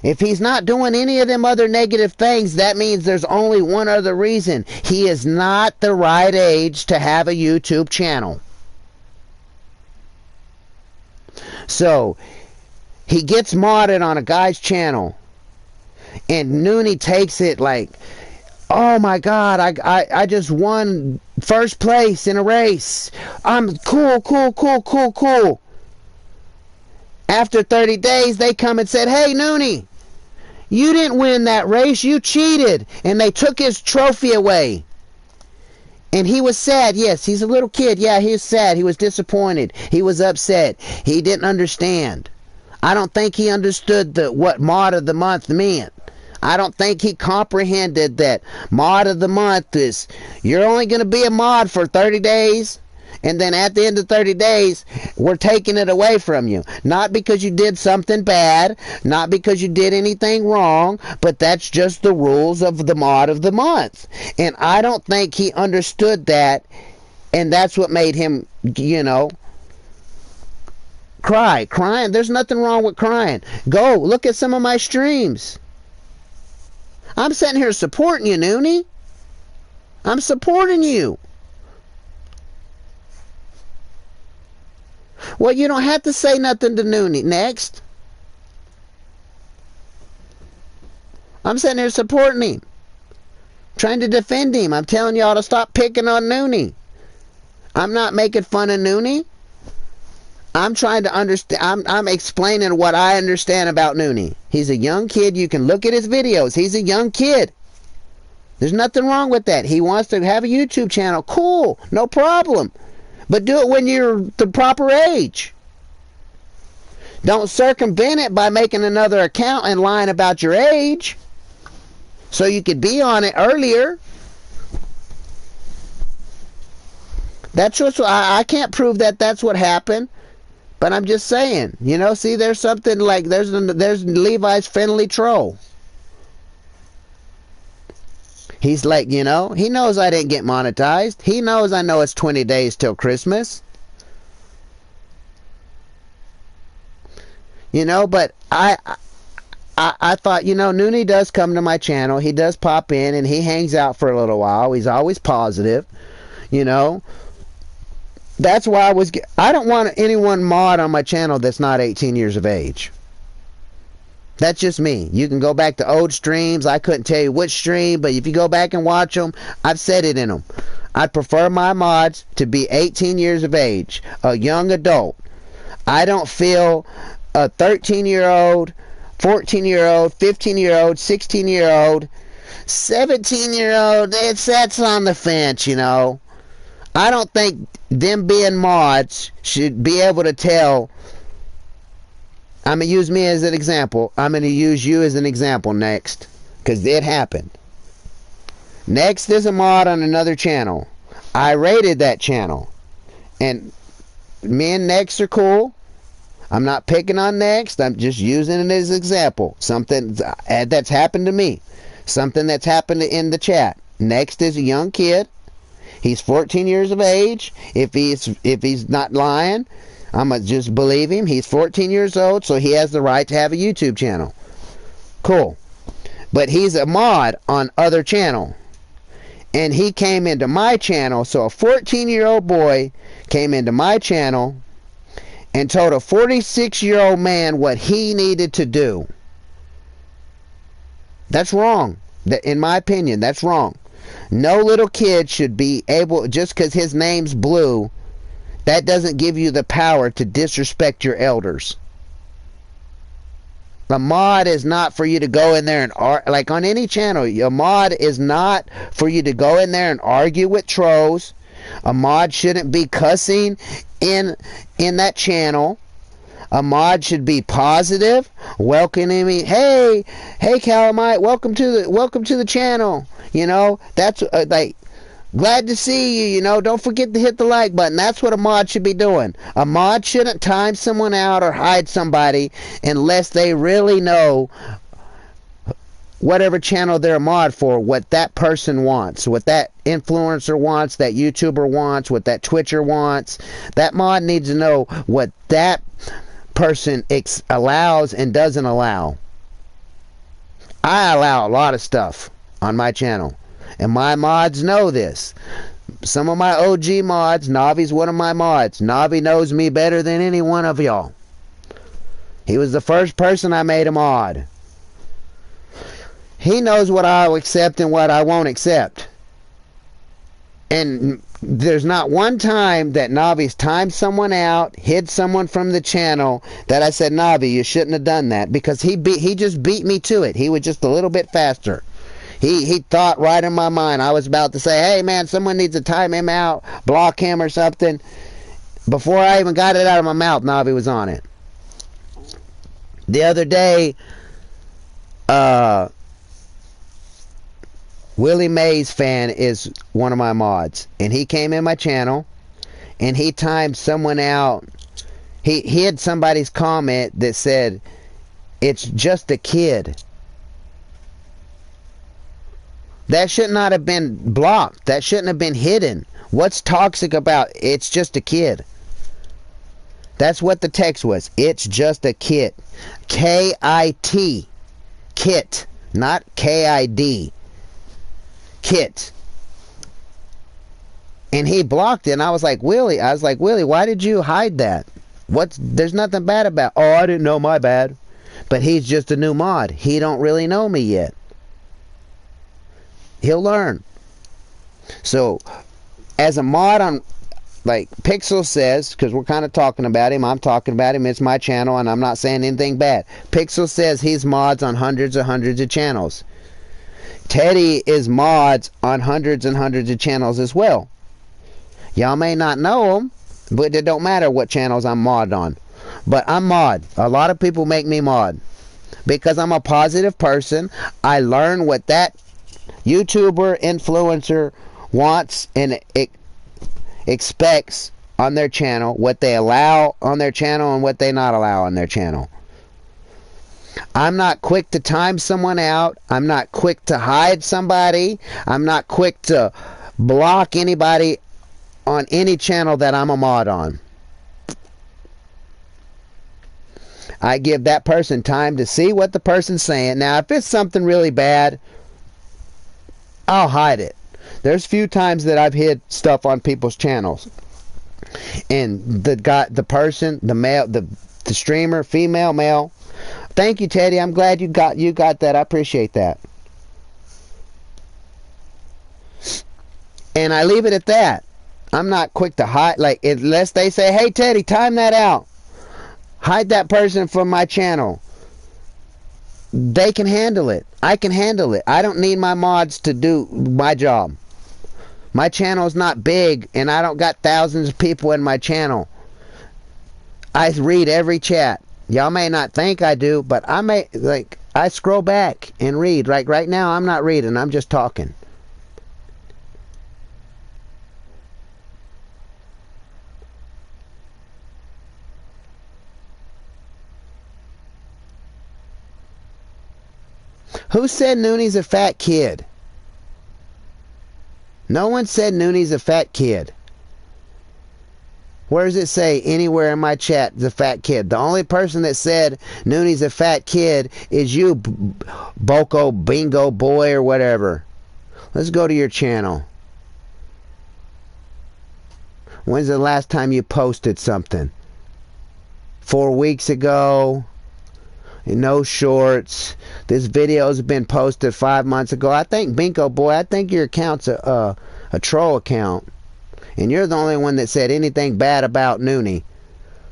If he's not doing any of them other negative things, that means there's only one other reason. He is not the right age to have a YouTube channel. So he gets modded on a guy's channel, and Noonie takes it like, oh my god, I just won first place in a race. I'm cool. After 30 days, they come and said, hey Noonie, you didn't win that race, you cheated. And they took his trophy away. And he was sad. Yes, he's a little kid. Yeah, he was sad. He was disappointed. He was upset. He didn't understand. I don't think he understood what mod of the month meant. I don't think he comprehended that mod of the month is you're only going to be a mod for 30 days, and then at the end of 30 days, we're taking it away from you. Not because you did something bad, not because you did anything wrong, but that's just the rules of the mod of the month. And I don't think he understood that, and that's what made him, crying. There's nothing wrong with crying. Go look at some of my streams. I'm sitting here supporting you, Noonie. I'm supporting you. Well, you don't have to say nothing to Noonie. Next. I'm sitting here supporting him, trying to defend him. I'm telling y'all to stop picking on Noonie. I'm not making fun of Noonie. I'm trying to understand. I'm explaining what I understand about Noonie. He's a young kid. You can look at his videos. He's a young kid. There's nothing wrong with that. He wants to have a YouTube channel. Cool. No problem. But do it when you're the proper age. Don't circumvent it by making another account and lying about your age so you could be on it earlier. That's what I can't prove that that's what happened. But I'm just saying, see, there's something like, there's Levi's friendly troll. He's like, he knows I didn't get monetized. He knows I know it's 20 days till Christmas. But I thought, Noonie does come to my channel. He does pop in and he hangs out for a little while. He's always positive, That's why I don't want anyone mod on my channel that's not 18 years of age. That's just me. You can go back to old streams. I couldn't tell you which stream, but if you go back and watch them, I've said it in them. I prefer my mods to be 18 years of age, a young adult. I don't feel a 13-year-old, 14-year-old, 15-year-old, 16-year-old, 17-year-old, that's on the fence, you know. I don't think them being mods should be able to tell. I'm going to use me as an example. I'm going to use you as an example next, because it happened. Next is a mod on another channel. I rated that channel. And me and Next are cool. I'm not picking on Next. I'm just using it as an example. Something that's happened to me. Something that's happened in the chat. Next is a young kid. He's 14 years of age. If he's not lying, I'm going to just believe him. He's 14 years old, so he has the right to have a YouTube channel. Cool. But he's a mod on other channel. And he came into my channel, so a 14-year-old boy came into my channel and told a 46-year-old man what he needed to do. That's wrong. In my opinion, that's wrong. No little kid should be able, just because his name's Blue, that doesn't give you the power to disrespect your elders. A mod is not for you to go in there and like on any channel. A mod is not for you to go in there and argue with trolls. A mod shouldn't be cussing in that channel. A mod should be positive, welcoming me. Hey, Calamite, welcome to the channel. You know, that's like, glad to see you. You know, don't forget to hit the like button. That's what a mod should be doing. A mod shouldn't time someone out or hide somebody unless they really know whatever channel they're a mod for, what that person wants, what that influencer wants, that YouTuber wants, what that Twitcher wants. That mod needs to know what that person allows and doesn't allow. I allow a lot of stuff on my channel, and my mods know this. Some of my OG mods, Navi's one of my mods. Navi knows me better than any one of y'all. He was the first person I made a mod. He knows what I'll accept and what I won't accept. And there's not one time that Navi's timed someone out, hid someone from the channel, that I said, Navi, you shouldn't have done that, because he just beat me to it. He was just a little bit faster. He thought right in my mind. I was about to say, hey man, someone needs to time him out, block him or something. Before I even got it out of my mouth, Navi was on it. The other day, Willie Mays fan is one of my mods, and he came in my channel and he timed someone out. He hid somebody's comment that said, it's just a kid. That should not have been blocked. That shouldn't have been hidden. What's toxic about it's just a kid? That's what the text was. It's just a kid. K-I-T. Kit. Not K-I-D. Kit. And he blocked it, and I was like, Willie, why did you hide that? There's nothing bad about. Oh, I didn't know, my bad. But he's just a new mod. He don't really know me yet. He'll learn. So, as a mod on, like Pixel says, because we're kind of talking about him, I'm talking about him, it's my channel, and I'm not saying anything bad. Pixel says he's mods on hundreds of channels. Teddy is mods on hundreds and hundreds of channels as well. Y'all may not know them, but it don't matter what channels I'm mod on. But I'm mod. A lot of people make me mod. Because I'm a positive person. I learn what that YouTuber, influencer wants and expects on their channel, what they allow on their channel and what they not allow on their channel. I'm not quick to time someone out. I'm not quick to hide somebody. I'm not quick to block anybody on any channel that I'm a mod on. I give that person time to see what the person's saying. Now, if it's something really bad, I'll hide it. There's few times that I've hid stuff on people's channels, and the guy, the person, the male, the streamer, female, male, Thank you, Teddy. I'm glad you got that. I appreciate that. And I leave it at that. I'm not quick to hide, like, unless they say, hey, Teddy, time that out. Hide that person from my channel. They can handle it. I can handle it. I don't need my mods to do my job. My channel is not big, and I don't got thousands of people in my channel. I read every chat. Y'all may not think I do, but I scroll back and read. Like right now, I'm not reading. I'm just talking. Who said Nooney's a fat kid? No one said Nooney's a fat kid. Where does it say anywhere in my chat the fat kid? The only person that said Nooney's a fat kid is you, Boko Bingo Boy or whatever. Let's go to your channel. When's the last time you posted something? 4 weeks ago? No shorts. This video's been posted 5 months ago. I think, Bingo Boy, I think your account's a troll account. And you're the only one that said anything bad about Nooney.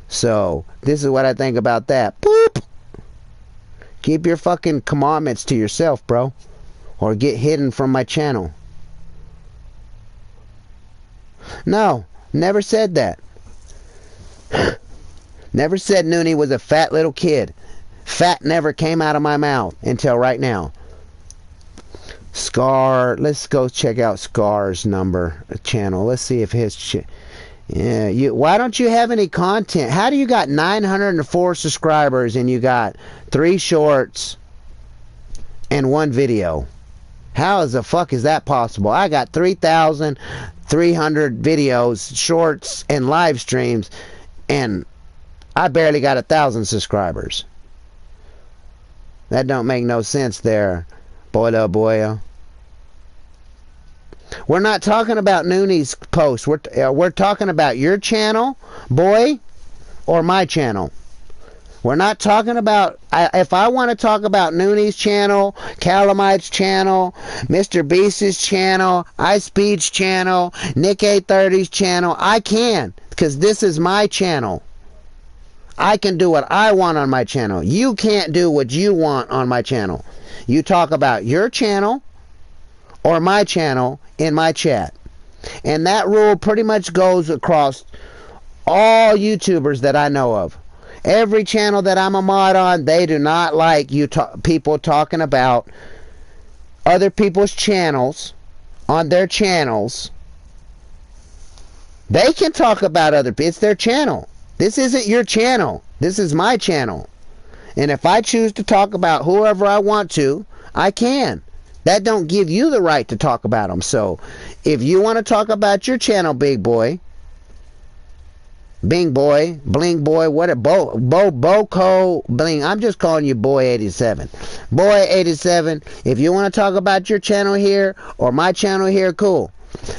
So, this is what I think about that. Boop! Keep your fucking commandments to yourself, bro. Or get hidden from my channel. No, never said that. Never said Nooney was a fat little kid. Fat never came out of my mouth until right now. Scar, let's go check out Scar's channel. Let's see if his why don't you have any content? How do you got 904 subscribers and you got 3 shorts and 1 video? How the fuck is that possible? I got 3,300 videos, shorts, and live streams, and I barely got 1,000 subscribers. That don't make no sense there, boyo. We're not talking about Nooney's post. We're talking about your channel, boy, or my channel. We're not talking about... if I want to talk about Nooney's channel, Calamite's channel, Mr. Beast's channel, iSpeed's channel, Nick 830's channel, I can, because this is my channel. I can do what I want on my channel. You can't do what you want on my channel. You talk about your channel or my channel in my chat. And that rule pretty much goes across all YouTubers that I know of. Every channel that I'm a mod on, they do not like people talking about other people's channels on their channels. They can talk about other people. It's their channel. This isn't your channel. This is my channel. And if I choose to talk about whoever I want to, I can. That don't give you the right to talk about them. So, if you want to talk about your channel, big boy, Bing boy, bling boy, what a Boko bling. I'm just calling you boy 87. Boy 87, if you want to talk about your channel here or my channel here, cool.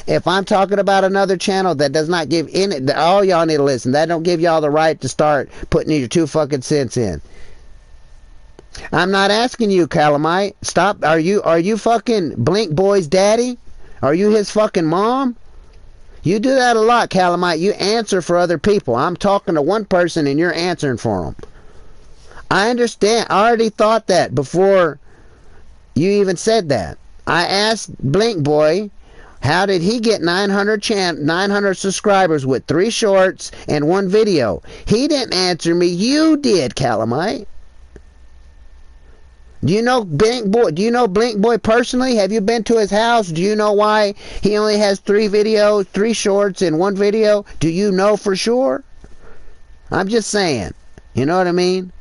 If I'm talking about another channel that does not give any, all y'all need to listen. That don't give y'all the right to start putting your 2 fucking cents in. I'm not asking you, Calamite. Stop. Are you fucking Blink Boy's daddy? Are you his fucking mom? You do that a lot, Calamite. You answer for other people. I'm talking to one person and you're answering for them. I understand. I already thought that before you even said that. I asked Blink Boy, how did he get 900 subscribers with 3 shorts and 1 video? He didn't answer me. You did, Calamite. Do you know Blink Boy? Do you know Blink Boy personally? Have you been to his house? Do you know why he only has 3 videos, 3 shorts, and 1 video? Do you know for sure? I'm just saying. You know what I mean?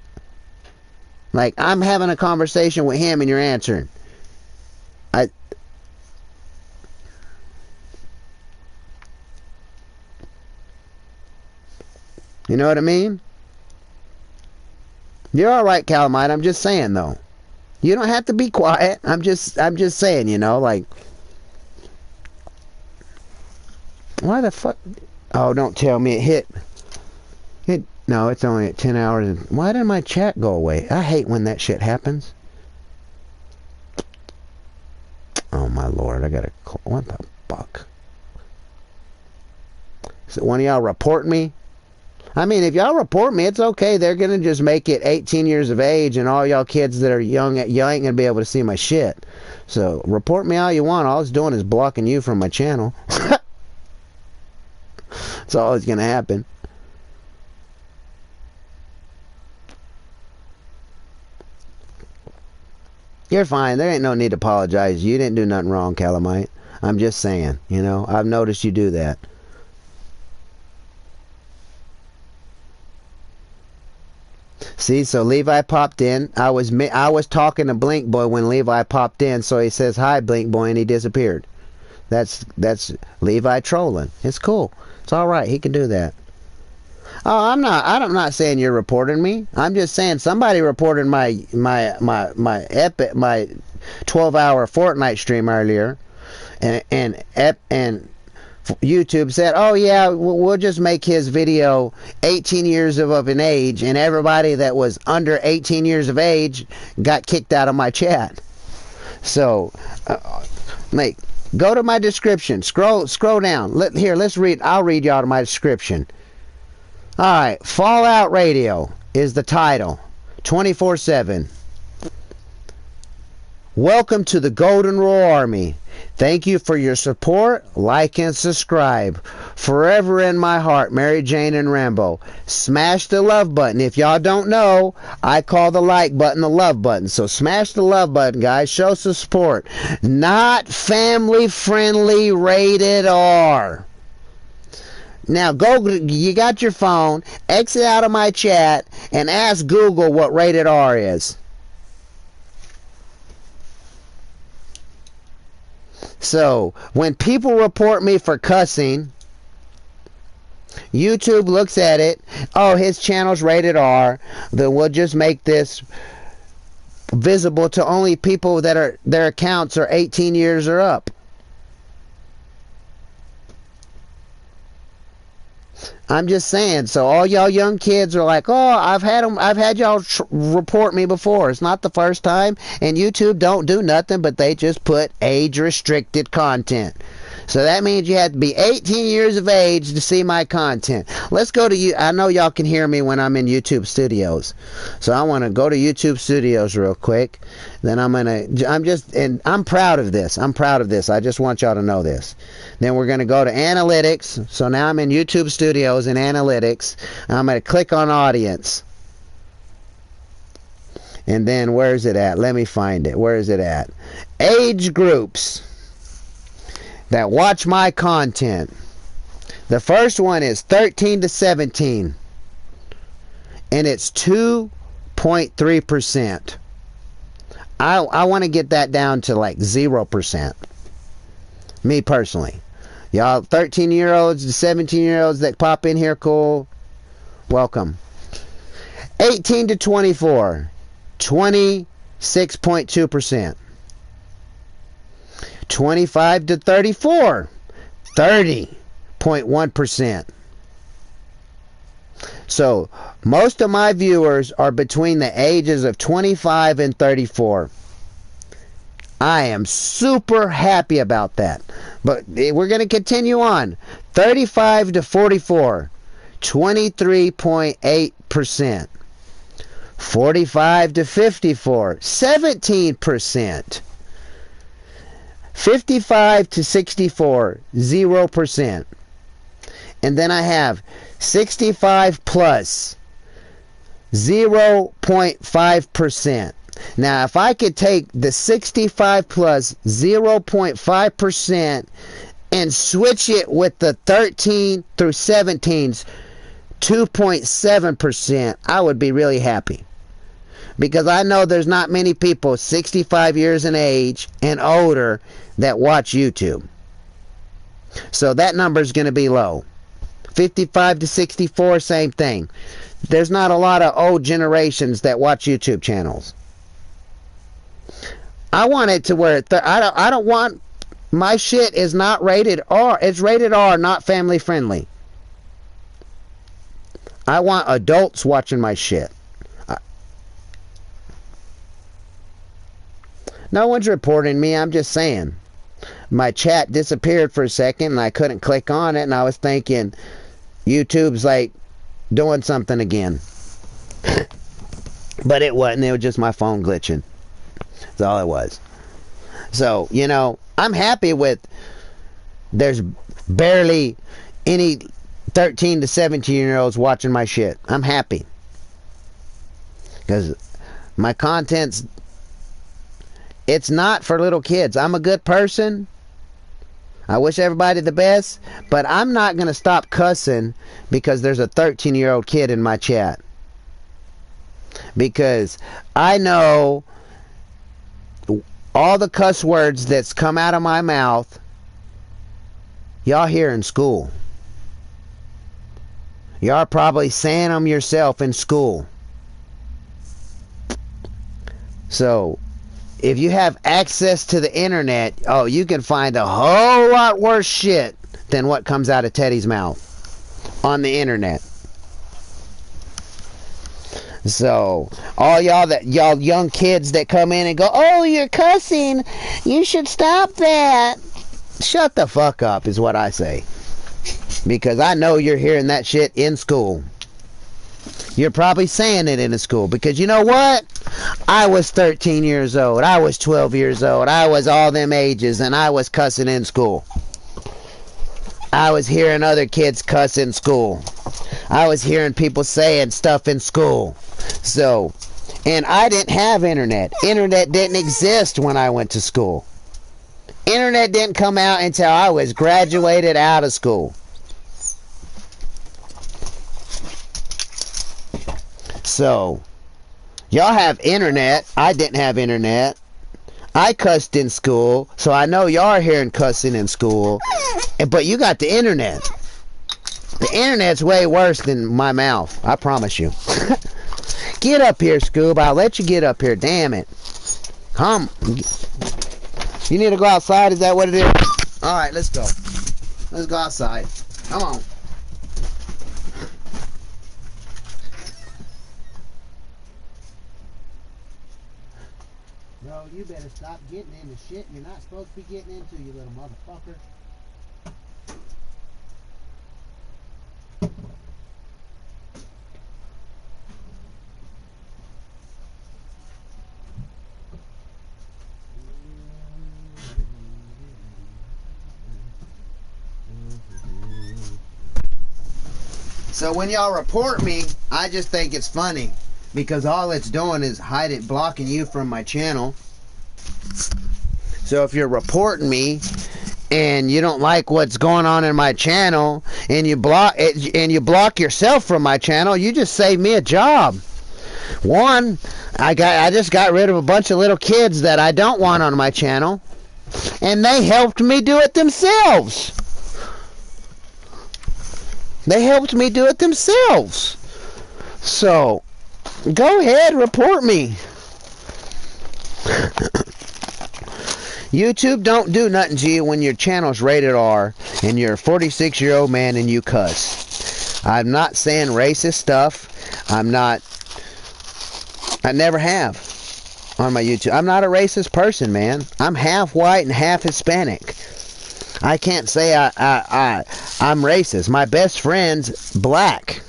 Like, I'm having a conversation with him and you're answering. You know what I mean? You're alright, Calamite. I'm just saying, though. You don't have to be quiet. I'm just saying, you know, like... Why the fuck... Oh, don't tell me it hit... No, it's only at 10 hours. Why did my chat go away? I hate when that shit happens. Oh my lord, I gotta call. What the fuck? So one of y'all report me? I mean, if y'all report me, it's okay. They're gonna just make it 18 years of age, and all y'all kids that are young, y'all ain't gonna be able to see my shit. So report me all you want. All it's doing is blocking you from my channel. That's all that's gonna happen. You're fine. There ain't no need to apologize. You didn't do nothing wrong, Calamite. I'm just saying, you know, I've noticed you do that. See, so Levi popped in. I was talking to Blink Boy when Levi popped in, so he says, "Hi, Blink Boy," and he disappeared. That's Levi trolling. It's cool. It's all right. He can do that. Oh, I'm not saying you're reporting me. I'm just saying somebody reported my 12-hour Fortnite stream earlier, and YouTube said, "Oh yeah, we'll just make his video 18 years of an age," and everybody that was under 18 years of age got kicked out of my chat. So, go to my description. Scroll down. Let's read. I'll read y'all to my description. Alright, Fallout Radio is the title. 24/7. Welcome to the Golden Rule Army. Thank you for your support. Like and subscribe. Forever in my heart, Mary Jane and Rambo. Smash the love button. If y'all don't know, I call the like button the love button. So smash the love button, guys. Show some support. Not family friendly, rated R. Now you got your phone, exit out of my chat, and ask Google what rated R is. So, when people report me for cussing, YouTube looks at it, oh, his channel's rated R, then we'll just make this visible to only people that their accounts are 18 years or up. I'm just saying, so all y'all young kids are like, oh, I've had y'all report me before. It's not the first time, and YouTube don't do nothing, but they just put age-restricted content. So that means you have to be 18 years of age to see my content. Let's go to you. I know y'all can hear me when I'm in YouTube Studios. So I want to go to YouTube Studios real quick. Then I'm proud of this. I'm proud of this. I just want y'all to know this. Then we're going to go to Analytics. So now I'm in YouTube Studios in Analytics. I'm going to click on Audience. And then where's it at? Let me find it. Where is it at? Age groups that watch my content. The first one is 13 to 17, and it's 2.3%. I want to get that down to like 0%. Me personally. Y'all 13-year-olds to 17-year-olds that pop in here, cool. Welcome. 18 to 24, 26.2%. 25 to 34, 30.1%. So most of my viewers are between the ages of 25 and 34. I am super happy about that. But we're going to continue on. 35 to 44, 23.8%. 45 to 54, 17%. 55 to 64, 0%. And then I have 65 plus, 0.5%. Now, if I could take the 65 plus 0.5% and switch it with the 13 through 17's 2.7%, I would be really happy. Because I know there's not many people 65 years in age and older that watch YouTube. So that number is going to be low. 55 to 64, same thing. There's not a lot of old generations that watch YouTube channels. I want it to where I don't want my shit is not rated R. It's rated R, not family friendly. I want adults watching my shit. No one's reporting me. I'm just saying. My chat disappeared for a second and I couldn't click on it, and I was thinking YouTube's like doing something again. But it wasn't. It was just my phone glitching. That's all it was. So, you know, I'm happy with there's barely any 13 to 17-year-olds watching my shit. I'm happy. Because my content's, it's not for little kids. I'm a good person. I wish everybody the best. But I'm not going to stop cussing because there's a 13-year-old kid in my chat. Because I know all the cuss words that's come out of my mouth, y'all hear in school. Y'all probably saying them yourself in school. So, if you have access to the internet, oh, you can find a whole lot worse shit than what comes out of Teddy's mouth on the internet. So, all y'all young kids that come in and go, oh, you're cussing, you should stop that. Shut the fuck up is what I say. Because I know you're hearing that shit in school. You're probably saying it in a school. Because you know what? I was 13 years old. I was 12 years old. I was all them ages. And I was cussing in school. I was hearing other kids cuss in school. I was hearing people saying stuff in school. So, and I didn't have internet. Internet didn't exist when I went to school. Internet didn't come out until I was graduated out of school. So, y'all have internet. I didn't have internet. I cussed in school, so I know y'all are hearing cussing in school. But you got the internet. The internet's way worse than my mouth. I promise you. Get up here, Scoob. I'll let you get up here. Damn it. Come. You need to go outside? Is that what it is? Alright, let's go. Let's go outside. Come on. Bro, you better stop getting into shit you're not supposed to be getting into, you little motherfucker. So when y'all report me, I just think it's funny because all it's doing is blocking you from my channel. So if you're reporting me and you don't like what's going on in my channel and you block yourself from my channel, you just saved me a job. One, I just got rid of a bunch of little kids that I don't want on my channel, and they helped me do it themselves. They helped me do it themselves. So, go ahead, report me. YouTube don't do nothing to you when your channel's rated R and you're a 46-year-old man and you cuss. I'm not saying racist stuff. I never have on my YouTube. I'm not a racist person, man. I'm half white and half Hispanic. I can't say I'm racist. My best friend's black.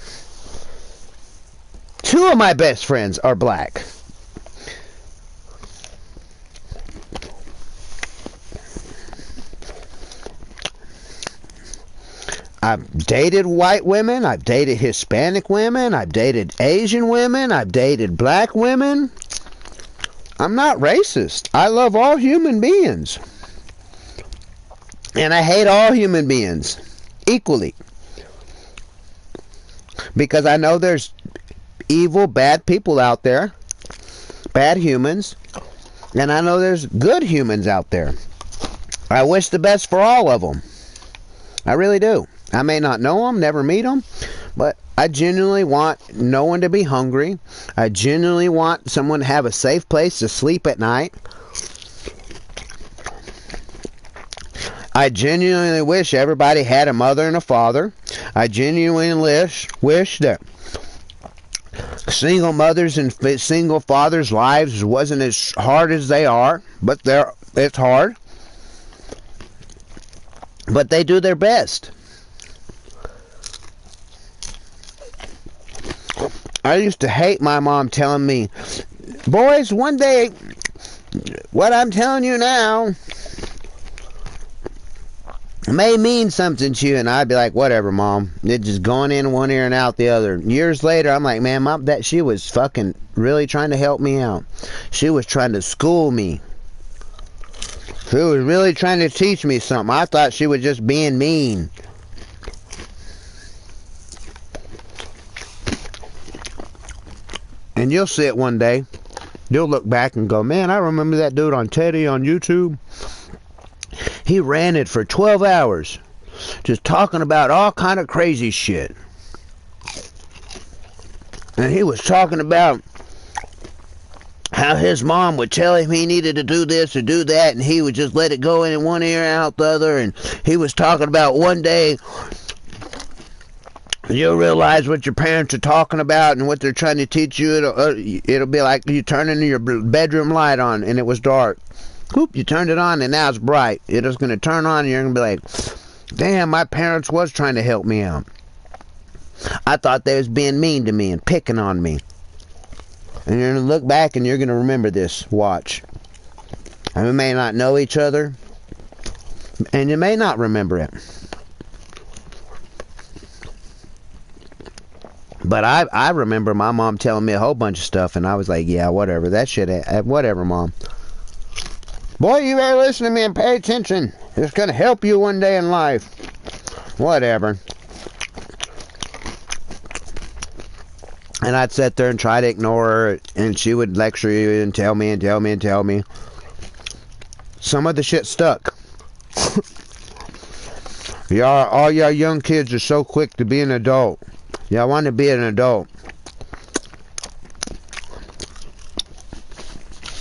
2 of my best friends are black. I've dated white women. I've dated Hispanic women. I've dated Asian women. I've dated black women. I'm not racist. I love all human beings. And I hate all human beings equally. Because I know there's evil, bad people out there. Bad humans. And I know there's good humans out there. I wish the best for all of them. I really do. I may not know them, never meet them, but I genuinely want no one to be hungry. I genuinely want someone to have a safe place to sleep at night. I genuinely wish everybody had a mother and a father. I genuinely wish that single mothers and single fathers' lives wasn't as hard as they are, but it's hard. But they do their best. I used to hate my mom telling me, boys, one day, what I'm telling you now may mean something to you. And I'd be like, whatever, Mom. It's just going in one ear and out the other. Years later, I'm like, man, Mom, that she was fucking really trying to help me out. She was trying to school me. She was really trying to teach me something. I thought she was just being mean. And you'll see it one day. You'll look back and go, man, I remember that dude on Teddy on YouTube. He ran it for 12 hours. Just talking about all kind of crazy shit. And he was talking about how his mom would tell him he needed to do this or do that, and he would just let it go in one ear and out the other. And he was talking about one day you'll realize what your parents are talking about and what they're trying to teach you. It'll be like you turning your bedroom light on and it was dark. Whoop, you turned it on and now it's bright. It is going to turn on and you're going to be like, damn, my parents was trying to help me out. I thought they was being mean to me and picking on me. And you're going to look back and you're going to remember this. Watch. And we may not know each other. And you may not remember it. But I remember my mom telling me a whole bunch of stuff, and I was like, yeah, whatever. That shit, whatever, Mom. Boy, you better listen to me and pay attention. It's going to help you one day in life. Whatever. And I'd sit there and try to ignore her, and she would lecture you and tell me and tell me and tell me. Some of the shit stuck. All y'all young kids are so quick to be an adult. Y'all want to be an adult.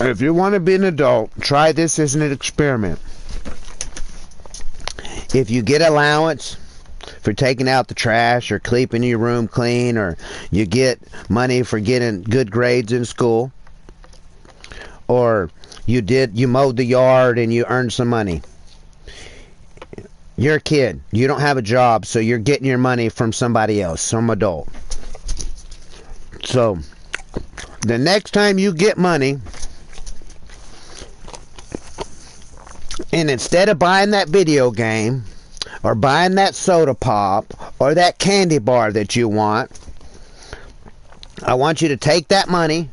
If you want to be an adult, try this as an experiment. If you get allowance for taking out the trash or keeping your room clean, or you get money for getting good grades in school, or you mowed the yard and you earned some money. You're a kid. You don't have a job, so you're getting your money from somebody else, some adult. So, the next time you get money, and instead of buying that video game, or buying that soda pop, or that candy bar that you want, I want you to take that money,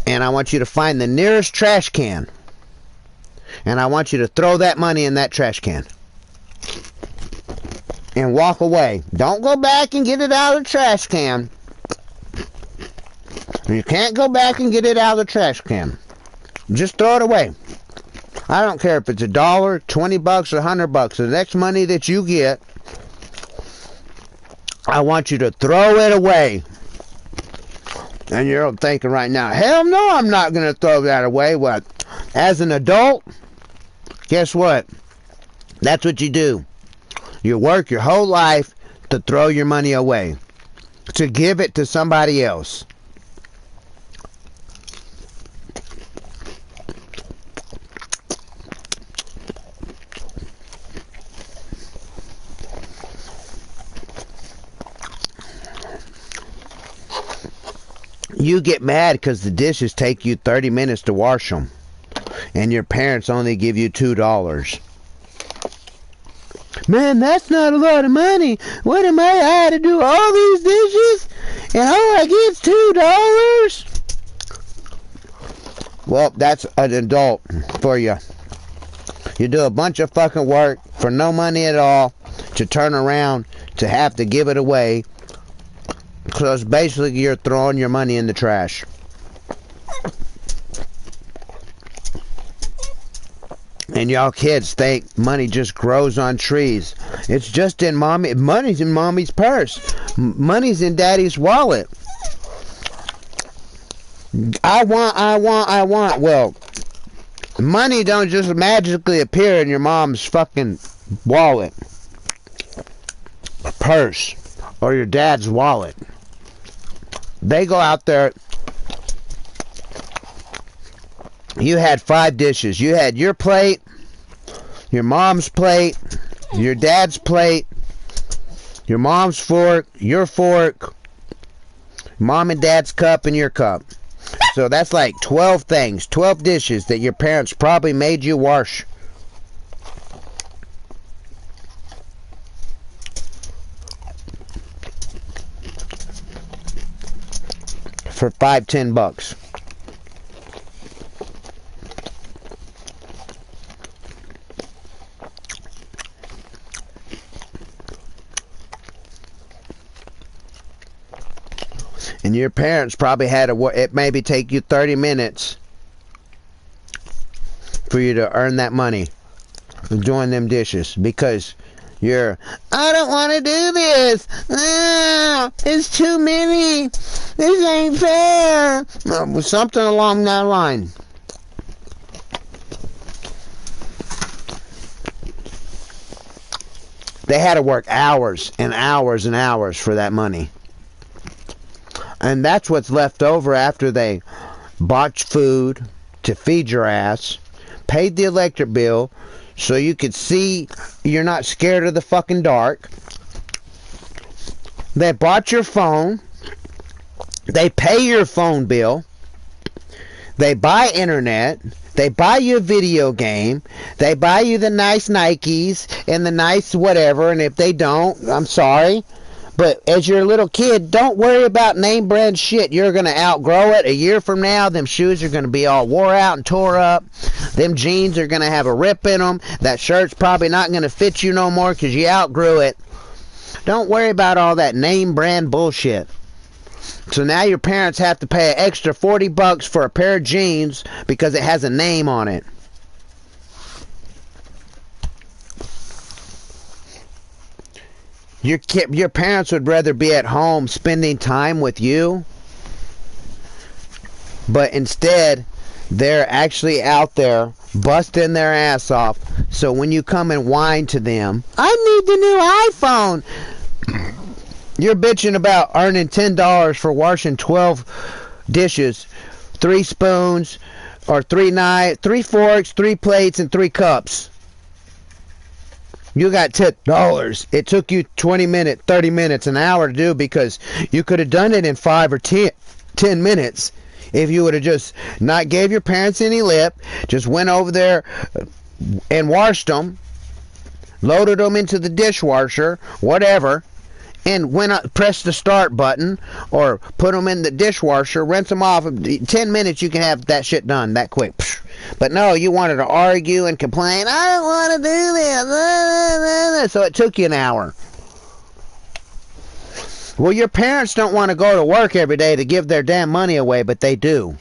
and I want you to find the nearest trash can. And I want you to throw that money in that trash can. And walk away. Don't go back and get it out of the trash can. You can't go back and get it out of the trash can. Just throw it away. I don't care if it's $1, $20, $100. The next money that you get, I want you to throw it away. And you're thinking right now, hell no, I'm not going to throw that away. What? As an adult, guess what? That's what you do. You work your whole life to throw your money away, to give it to somebody else. You get mad because the dishes take you 30 minutes to wash them, and your parents only give you $2. Man, that's not a lot of money. What am I had to do all these dishes, and all I get's $2? Well, that's an adult for you. You do a bunch of fucking work for no money at all, to turn around to have to give it away, because basically you're throwing your money in the trash. And y'all kids think money just grows on trees. It's just in money's in mommy's purse. Money's in daddy's wallet. I want. Well, money don't just magically appear in your mom's fucking wallet, purse, or your dad's wallet. they go out there. You had 5 dishes. You had your plate, your mom's plate, your dad's plate, your mom's fork, your fork, mom and dad's cup, and your cup. So that's like 12 things, 12 dishes that your parents probably made you wash. For $5-10. And your parents probably had it maybe take you 30 minutes for you to earn that money doing them dishes, because I don't want to do this. It's too many. This ain't fair. Something along that line. They had to work hours and hours and hours for that money. And that's what's left over after they bought food to feed your ass, paid the electric bill so you could see you're not scared of the fucking dark. They bought your phone. They pay your phone bill. They buy internet. They buy you a video game. They buy you the nice Nikes and the nice whatever. And if they don't, I'm sorry. But as your little kid, don't worry about name brand shit. You're going to outgrow it. A year from now, them shoes are going to be all wore out and tore up. Them jeans are going to have a rip in them. That shirt's probably not going to fit you no more because you outgrew it. Don't worry about all that name brand bullshit. So now your parents have to pay an extra $40 for a pair of jeans because it has a name on it. Your parents would rather be at home spending time with you, but instead they're actually out there busting their ass off. So when you come and whine to them, I need the new iPhone, you're bitching about earning $10 for washing 12 dishes, 3 spoons, or 3 knives, 3 forks, 3 plates, and 3 cups. You got $10. It took you 20 minutes, 30 minutes, an hour to do because you could have done it in 5 or 10 minutes if you would have just not gave your parents any lip, just went over there and washed them, loaded them into the dishwasher, whatever, and press the start button or put them in the dishwasher, rinse them off. 10 minutes you can have that shit done that quick. But no, you wanted to argue and complain. I don't want to do this. So it took you an hour. Well, your parents don't want to go to work every day to give their damn money away, but they do.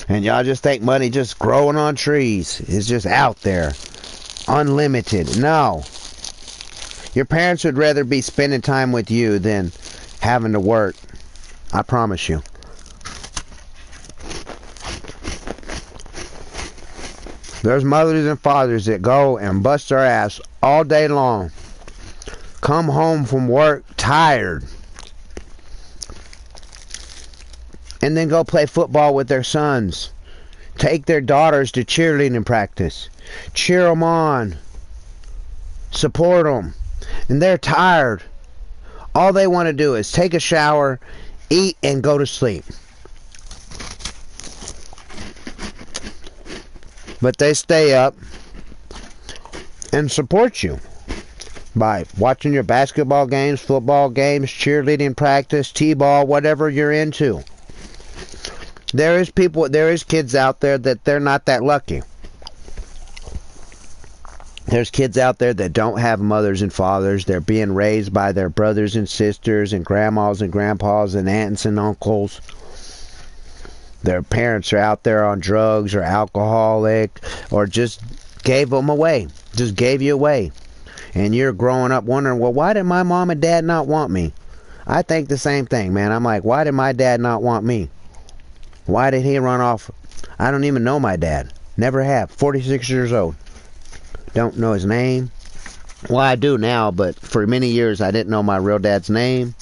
And y'all just think money just growing on trees. It's just out there. Unlimited. No. Your parents would rather be spending time with you than having to work. I promise you. There's mothers and fathers that go and bust their ass all day long. Come home from work tired. And then go play football with their sons. Take their daughters to cheerleading practice. Cheer them on. Support them. And they're tired. All they want to do is take a shower, eat, and go to sleep. But they stay up and support you by watching your basketball games, football games, cheerleading practice, t-ball, whatever you're into. There is kids out there that they're not that lucky. There's kids out there that don't have mothers and fathers. They're being raised by their brothers and sisters and grandmas and grandpas and aunts and uncles. Their parents are out there on drugs or alcoholic or just gave them away. Just gave you away. And you're growing up wondering, well, why did my mom and dad not want me? I think the same thing, man. I'm like, why did my dad not want me? Why did he run off? I don't even know my dad. Never have. 46 years old. Don't know his name. Well, I do now, but for many years I didn't know my real dad's name.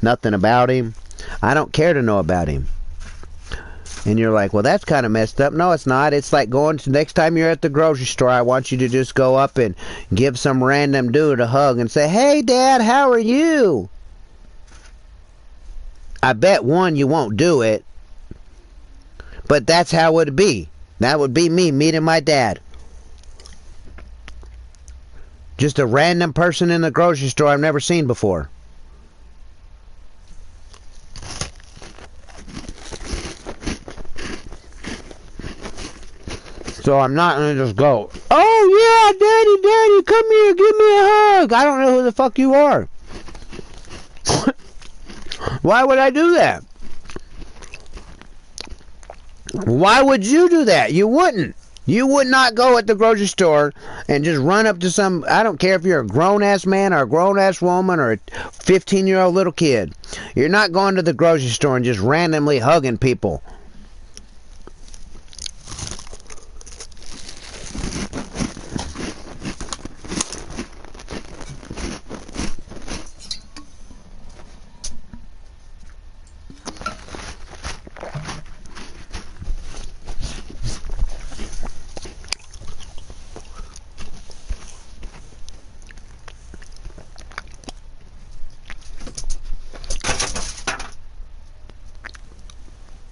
Nothing about him. I don't care to know about him. And you're like, well, that's kind of messed up. No, it's not. It's like going to, next time you're at the grocery store, I want you to just go up and give some random dude a hug and say, hey, Dad, how are you? I bet, one, you won't do it. But that's how it would be. That would be me meeting my dad. Just a random person in the grocery store I've never seen before. So I'm not going to just go, oh yeah, Daddy, come here, give me a hug. I don't know who the fuck you are. Why would I do that? Why would you do that? You wouldn't. You would not go at the grocery store and just run up to some, I don't care if you're a grown-ass man or a grown-ass woman or a 15-year-old little kid. You're not going to the grocery store and just randomly hugging people.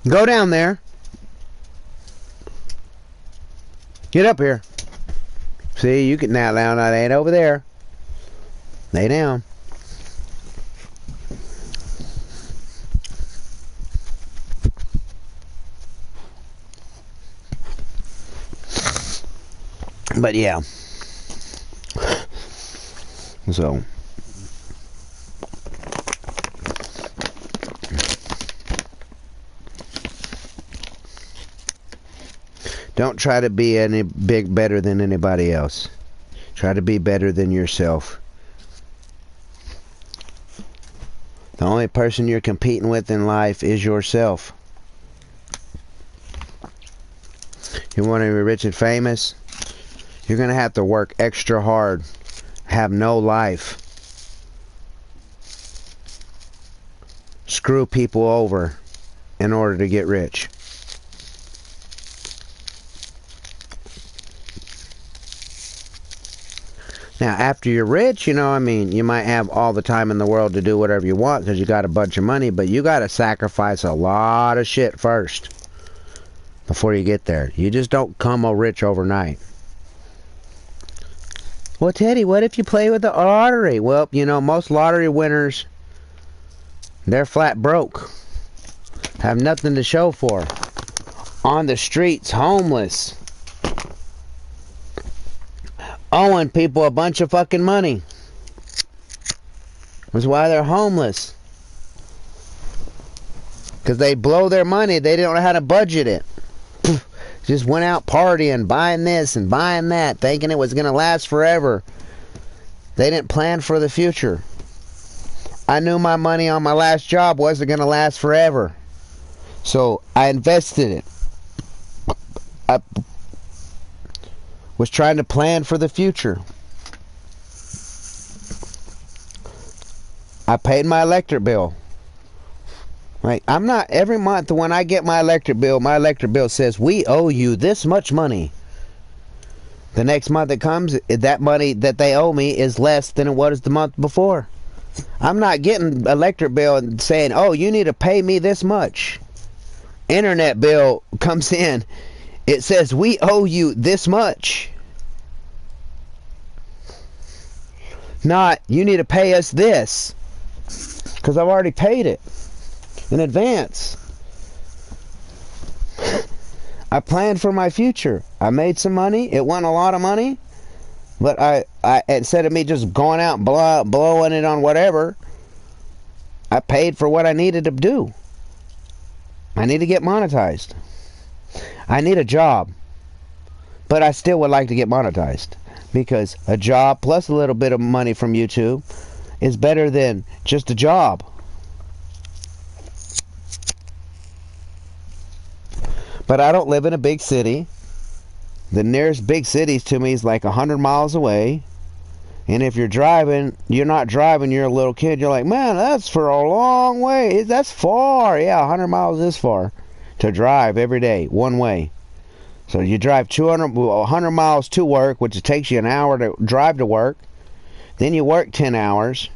Go down there. Get up here. See, you can now that ain't over there. Lay down. But yeah. So don't try to be any better than anybody else. Try to be better than yourself. The only person you're competing with in life is yourself. You want to be rich and famous? You're going to have to work extra hard. Have no life. Screw people over in order to get rich. Now, after you're rich, you know, I mean, you might have all the time in the world to do whatever you want because you got a bunch of money, but you got to sacrifice a lot of shit first before you get there. You just don't come a rich overnight. Well, Teddy, what if you play with the lottery? Well, you know, most lottery winners, they're flat broke. Have nothing to show for. On the streets, homeless. Owing people a bunch of fucking money. That's why they're homeless. Because they blow their money. They don't know how to budget it. Just went out partying, buying this and buying that, thinking it was going to last forever. They didn't plan for the future. I knew my money on my last job wasn't going to last forever. So I invested it. I was trying to plan for the future. I paid my electric bill. Like, I'm not, every month when I get my electric bill says, we owe you this much money. The next month it comes, that money that they owe me is less than it was the month before. I'm not getting electric bill and saying, oh, you need to pay me this much. Internet bill comes in. It says, we owe you this much. Not, you need to pay us this. Because I've already paid it in advance. I planned for my future. I made some money. It wasn't a lot of money. But I instead of me just going out and blowing it on whatever, I paid for what I needed to do. I need to get monetized. I need a job. But I still would like to get monetized. Because a job plus a little bit of money from YouTube is better than just a job. But I don't live in a big city. The nearest big cities to me is like 100 miles away. And if you're driving, you're not driving, you're a little kid, you're like, man, that's for a long way. That's far. Yeah, 100 miles is far to drive every day, one way. So you drive 100 miles to work, which it takes you an hour to drive to work. Then you work 10 hours.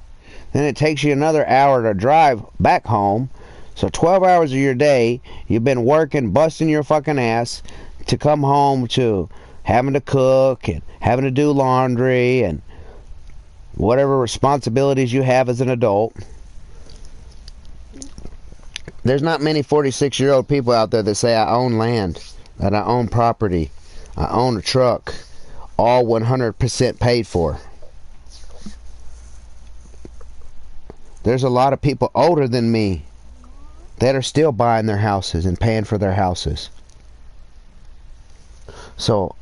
Then it takes you another hour to drive back home. So 12 hours of your day, you've been working, busting your fucking ass to come home to having to cook and having to do laundry and whatever responsibilities you have as an adult. There's not many 46-year-old people out there that say, I own land, that I own property, I own a truck, all 100% paid for. There's a lot of people older than me that are still buying their houses and paying for their houses. So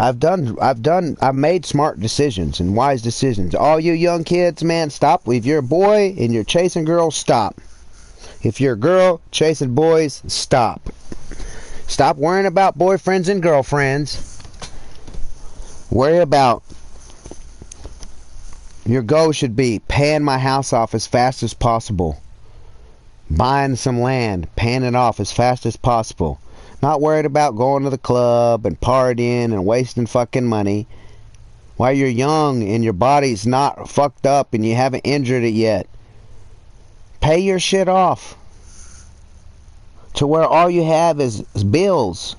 I've made smart decisions and wise decisions. All you young kids, man, stop. If you're a boy and you're chasing girls, stop. If you're a girl chasing boys, stop. Stop worrying about boyfriends and girlfriends. Worry about, your goal should be paying my house off as fast as possible. Buying some land, paying it off as fast as possible. Not worried about going to the club and partying and wasting fucking money while you're young and your body's not fucked up and you haven't injured it yet. Pay your shit off to where all you have is bills.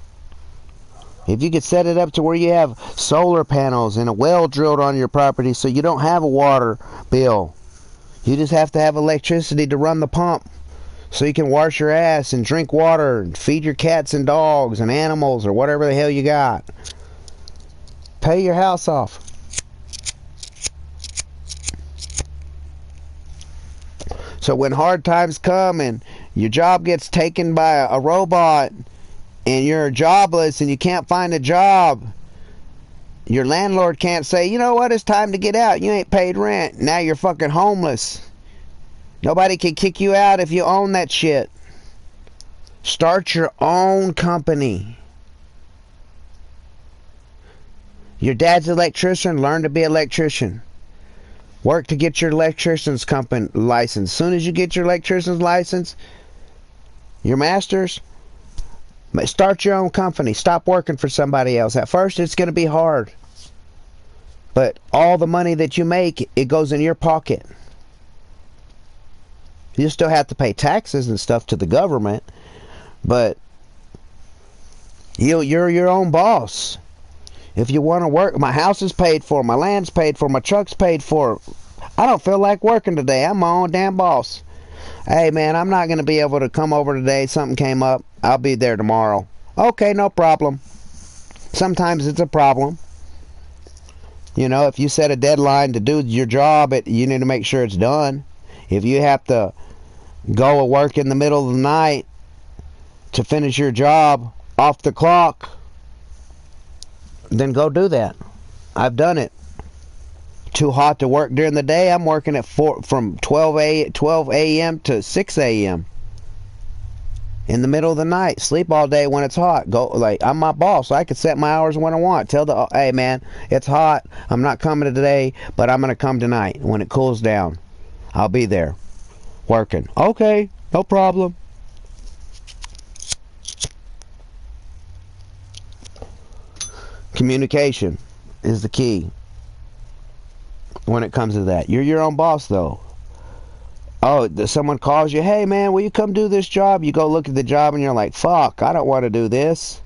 If you could set it up to where you have solar panels and a well drilled on your property so you don't have a water bill. You just have to have electricity to run the pump. So you can wash your ass and drink water and feed your cats and dogs and animals or whatever the hell you got. Pay your house off. So when hard times come and your job gets taken by a robot and you're jobless and you can't find a job, your landlord can't say, you know what, it's time to get out. You ain't paid rent. Now you're fucking homeless. Nobody can kick you out if you own that shit. Start your own company. Your dad's an electrician, learn to be an electrician. Work to get your electrician's company license. As soon as you get your electrician's license, your master's, start your own company. Stop working for somebody else. At first, it's going to be hard. But all the money that you make, it goes in your pocket. You still have to pay taxes and stuff to the government, but you're your own boss. If you want to work, my house is paid for, my land's paid for, my truck's paid for. I don't feel like working today. I'm my own damn boss. Hey man, I'm not going to be able to come over today. Something came up. I'll be there tomorrow. Okay, no problem. Sometimes it's a problem. You know, if you set a deadline to do your job, you need to make sure it's done. If you have to go to work in the middle of the night to finish your job off the clock, then go do that. I've done it. Too hot to work during the day, I'm working at from 12 a.m. to 6 a.m. in the middle of the night. Sleep all day when it's hot. I'm my boss, so I can set my hours when I want. Tell hey man, it's hot. I'm not coming today, but I'm going to come tonight when it cools down. I'll be there working. Okay, no problem. Communication is the key when it comes to that. You're your own boss though. Oh, someone calls you, hey man, will you come do this job? You go look at the job and you're like, fuck, I don't want to do this.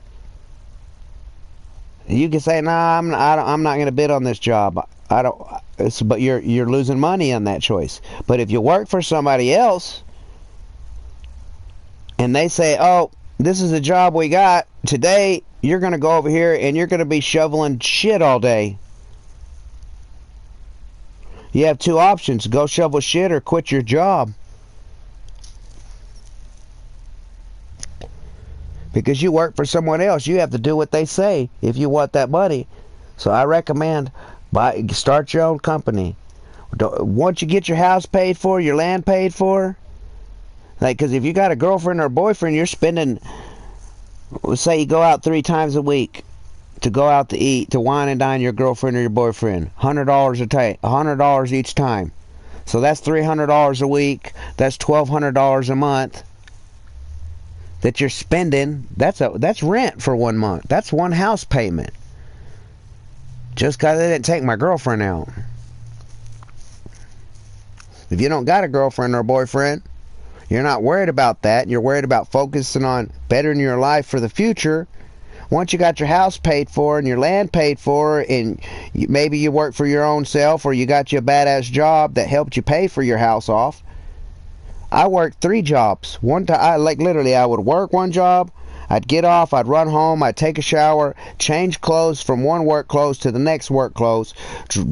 You can say, nah, I'm not going to bid on this job. I don't. But you're losing money on that choice. But if you work for somebody else and they say, oh, this is a job we got today, you're going to go over here and you're going to be shoveling shit all day. You have two options: go shovel shit or quit your job. Because you work for someone else, you have to do what they say if you want that money. So I recommend start your own company. Once you get your house paid for, your land paid for, like, because if you got a girlfriend or a boyfriend, you're spending, let's say you go out 3 times a week, to go out to eat, to wine and dine your girlfriend or your boyfriend. $100 each time. So that's $300 a week. That's $1,200 a month that you're spending. That's rent for 1 month. That's one house payment. Just because they didn't take my girlfriend out. If you don't got a girlfriend or a boyfriend, you're not worried about that. You're worried about focusing on bettering your life for the future. Once you got your house paid for and your land paid for, and maybe you work for your own self, or you got you a badass job that helped you pay for your house off. I worked 3 jobs. One time, I would work one job, I'd get off, I'd run home, I'd take a shower, change clothes from one work clothes to the next work clothes,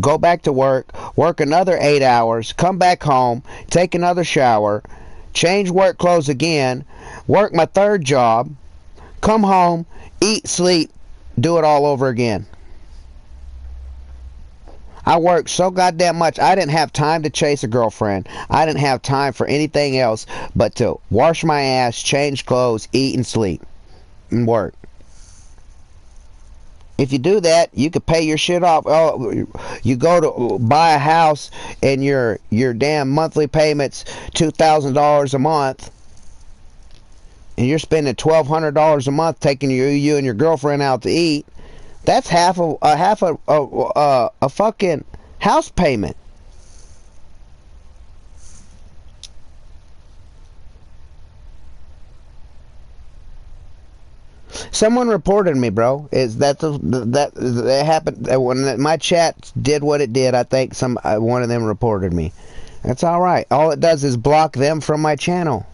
go back to work another 8 hours, come back home, take another shower, change work clothes again, work my 3rd job, come home, eat, sleep, do it all over again. I worked so goddamn much, I didn't have time to chase a girlfriend. I didn't have time for anything else but to wash my ass, change clothes, eat and sleep, and work. If you do that, you could pay your shit off. Oh, you go to buy a house and your damn monthly payment's $2,000 a month, and you're spending $1,200 a month taking you and your girlfriend out to eat. That's half a fucking house payment. Someone reported me, bro. Is that happened when my chat did what it did? I think one of them reported me. That's all right. All it does is block them from my channel.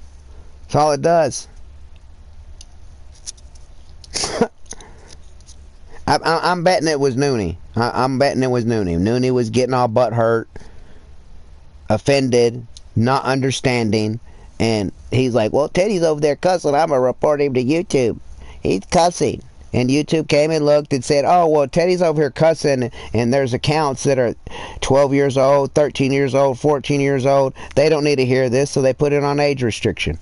That's all it does. I'm betting it was Noonie. I'm betting it was Noonie. Noonie was getting all butt hurt, offended, not understanding, and he's like, well, Teddy's over there cussing. I'm going to report him to YouTube. He's cussing. And YouTube came and looked and said, oh, well, Teddy's over here cussing, and there's accounts that are 12 years old, 13 years old, 14 years old. They don't need to hear this, so they put it on age restriction.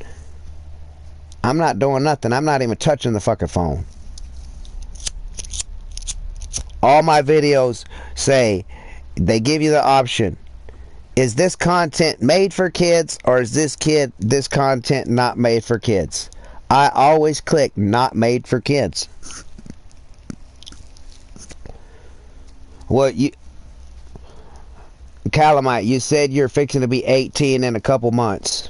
I'm not doing nothing. I'm not even touching the fucking phone. All my videos say, they give you the option. Is this content made for kids, or is this content not made for kids? I always click not made for kids. Well, Calamite, you said you're fixing to be 18 in a couple months.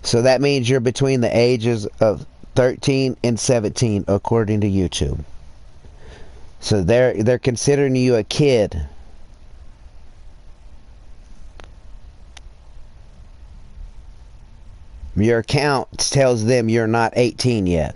So that means you're between the ages of 13 and 17, according to YouTube. So they're considering you a kid. Your account tells them you're not 18 yet.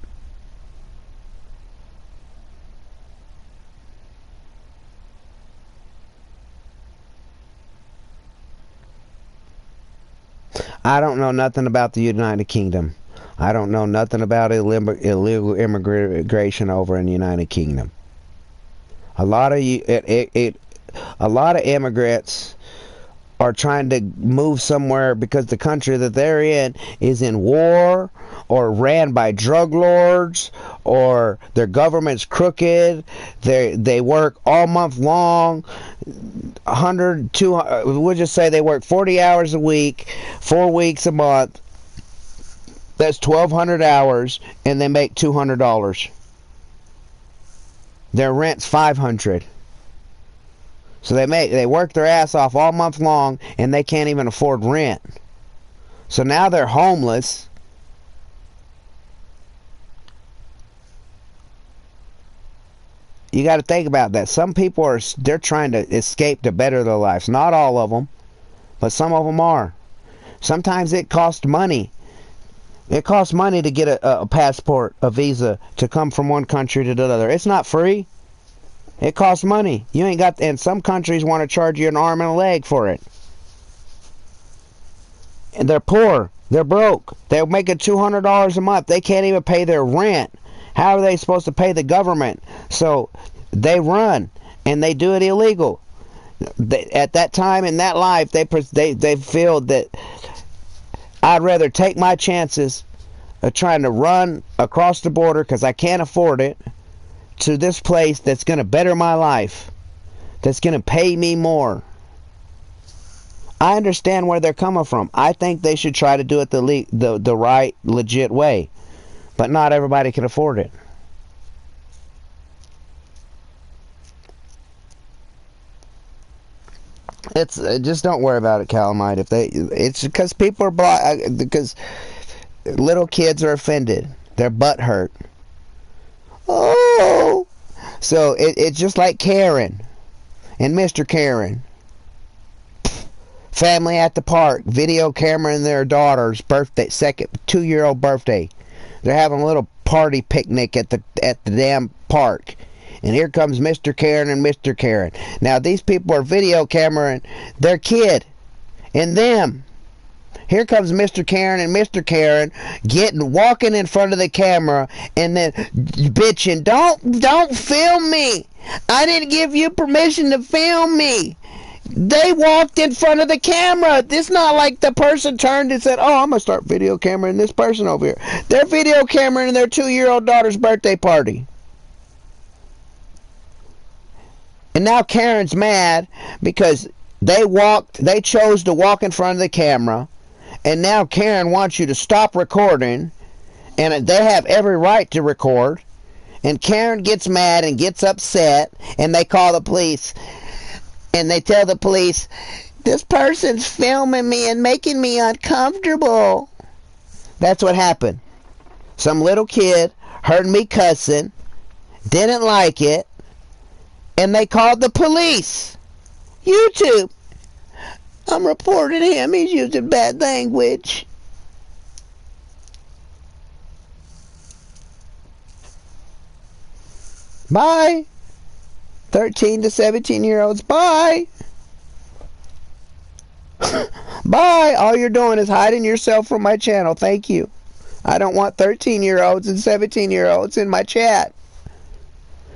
I don't know nothing about the United Kingdom. I don't know nothing about illegal immigration over in the United Kingdom. A lot of immigrants are trying to move somewhere because the country that they're in is in war, or ran by drug lords, or their government's crooked. They work all month long, 100, 200, we'll just say they work 40 hours a week, 4 weeks a month. That's 1,200 hours, and they make $200. Their rent's $500. So they work their ass off all month long, and they can't even afford rent. So now they're homeless. You got to think about that. Some people they're trying to escape to better their lives. Not all of them, but some of them are. Sometimes it costs money. It costs money to get a passport, a visa, to come from one country to the other. It's not free. It costs money. You ain't got, and some countries want to charge you an arm and a leg for it. And they're poor. They're broke. They're making $200 a month. They can't even pay their rent. How are they supposed to pay the government? So they run, and they do it illegal. At that time in that life, they feel that I'd rather take my chances of trying to run across the border because I can't afford it, to this place that's going to better my life, that's going to pay me more. I understand where they're coming from. I think they should try to do it the right, legit way. But not everybody can afford it. It's just don't worry about it, Calamite. It's because people are because little kids are offended. Their butt hurt. Oh, so it's just like Karen and Mr. Karen. Family at the park, video camera in their daughter's birthday, 2-year-old birthday. They're having a little party picnic at the damn park. And here comes Mr. Karen and Mr. Karen. Now these people are video cameraing their kid and them. Here comes Mr. Karen and Mr. Karen walking in front of the camera and then bitching, don't film me. I didn't give you permission to film me. They walked in front of the camera. It's not like the person turned and said, oh, I'm going to start video cameraing this person over here. They're video cameraing their 2-year-old daughter's birthday party. And now Karen's mad because they chose to walk in front of the camera. And now Karen wants you to stop recording. And they have every right to record. And Karen gets mad and gets upset. And they call the police. And they tell the police, this person's filming me and making me uncomfortable. That's what happened. Some little kid heard me cussing, didn't like it, and they called the police. YouTube. I'm reporting him. He's using bad language. Bye. 13 to 17-year-olds, bye. Bye. All you're doing is hiding yourself from my channel. Thank you. I don't want 13-year-olds and 17-year-olds in my chat.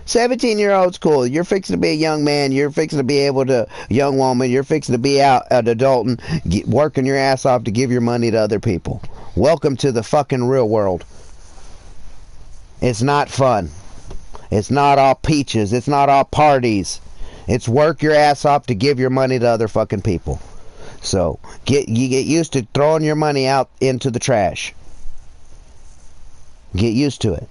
17-year-olds, cool. You're fixing to be a young man. You're fixing to be able to, young woman. You're fixing to be out an adult and working your ass off to give your money to other people. Welcome to the fucking real world. It's not fun. It's not all peaches. It's not all parties. It's work your ass off to give your money to other fucking people. So, you get used to throwing your money out into the trash. Get used to it.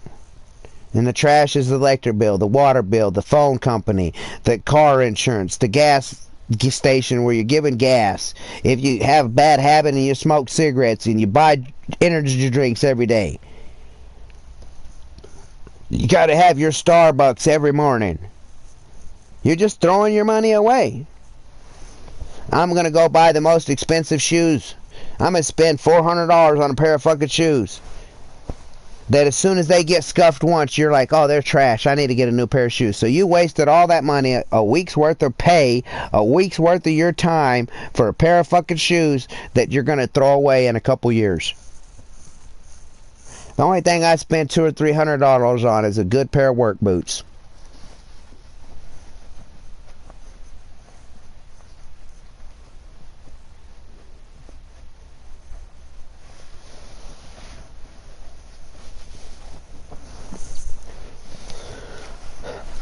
And the trash is the electric bill, the water bill, the phone company, the car insurance, the gas station where you're giving gas. If you have a bad habit and you smoke cigarettes and you buy energy drinks every day. You got to have your Starbucks every morning. You're just throwing your money away. I'm going to go buy the most expensive shoes. I'm going to spend $400 on a pair of fucking shoes. That as soon as they get scuffed once, you're like, oh, they're trash. I need to get a new pair of shoes. So you wasted all that money, a week's worth of pay, a week's worth of your time for a pair of fucking shoes that you're going to throw away in a couple years. The only thing I spent $200 or $300 on is a good pair of work boots.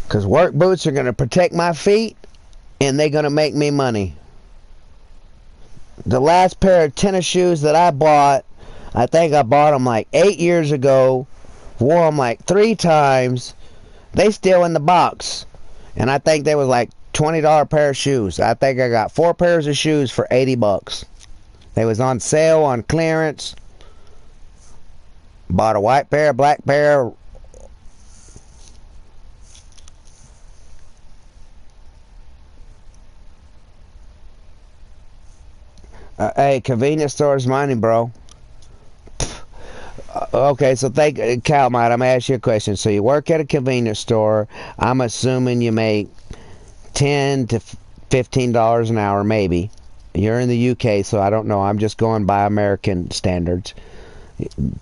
Because work boots are going to protect my feet and they're going to make me money. The last pair of tennis shoes that I bought, I think I bought them like 8 years ago, wore them like 3 times. They still in the box. And I think they was like $20 pair of shoes. I think I got 4 pairs of shoes for $80. They was on sale on clearance. Bought a white pair, black pair. Hey, convenience store's money, bro. Okay, so Calamite, I'm going to ask you a question. So you work at a convenience store. I'm assuming you make $10 to $15 an hour, maybe. You're in the UK, so I don't know. I'm just going by American standards.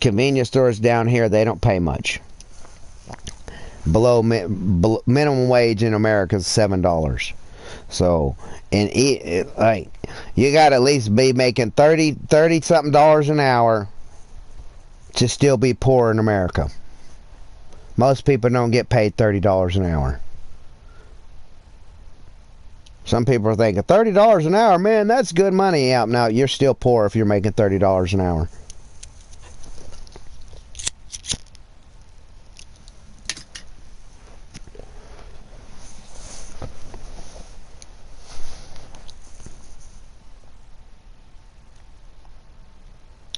Convenience stores down here, they don't pay much. Below minimum wage in America is $7. So, and like, you got to at least be making 30 something dollars an hour to still be poor in America. Most people don't get paid $30 an hour. Some people are thinking, $30 an hour, man, that's good money. Yeah, no, you're still poor if you're making $30 an hour.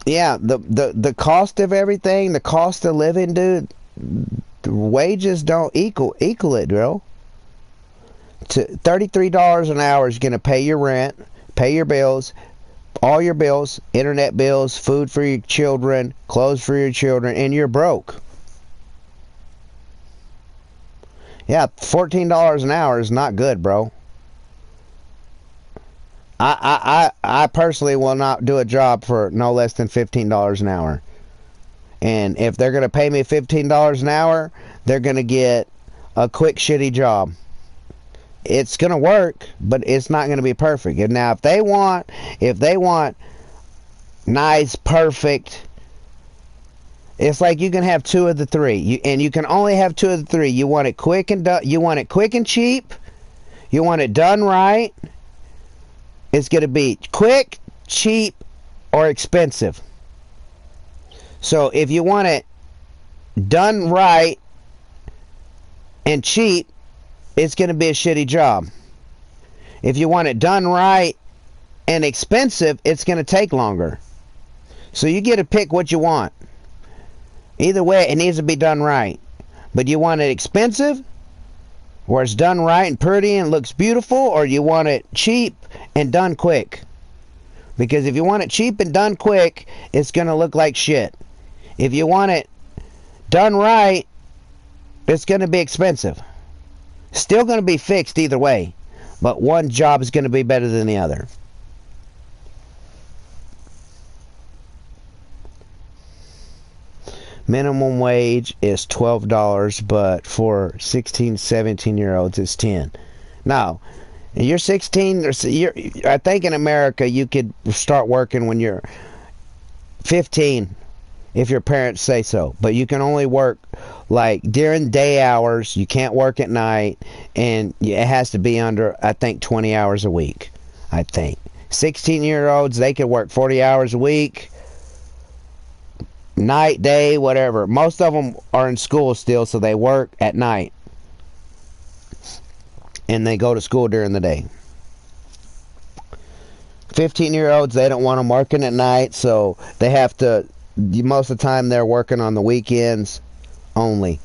Yeah, the cost of everything, the cost of living, dude, the wages don't equal it, bro. $33 an hour is going to pay your rent, pay your bills, all your bills, internet bills, food for your children, clothes for your children, and you're broke. Yeah, $14 an hour is not good, bro. I personally will not do a job for no less than $15 an hour. And if they're going to pay me $15 an hour, they're going to get a quick, shitty job. It's going to work, but it's not going to be perfect. And now, if they want nice, perfect, it's like you can have two of the three. And you can only have two of the three. You want it quick and cheap. You want it done right. It's going to be quick, cheap, or expensive. So if you want it done right and cheap, it's going to be a shitty job. If you want it done right and expensive, it's going to take longer. So you get to pick what you want. Either way, it needs to be done right. But you want it expensive, where it's done right and pretty and looks beautiful, or you want it cheap and done quick? Because if you want it cheap and done quick, it's going to look like shit. If you want it done right, it's going to be expensive. Still going to be fixed either way, but one job is going to be better than the other. Minimum wage is $12, but for 16, 17-year-olds, it's $10. Now, you're 16, I think in America you could start working when you're 15 if your parents say so. But you can only work like during day hours. You can't work at night, and it has to be under, I think, 20 hours a week. I think 16-year-olds, they could work 40 hours a week, night, day, whatever. Most of them are in school still, so they work at night and they go to school during the day. 15-year-olds, they don't want them working at night, so they have to, most of the time they're working on the weekends only.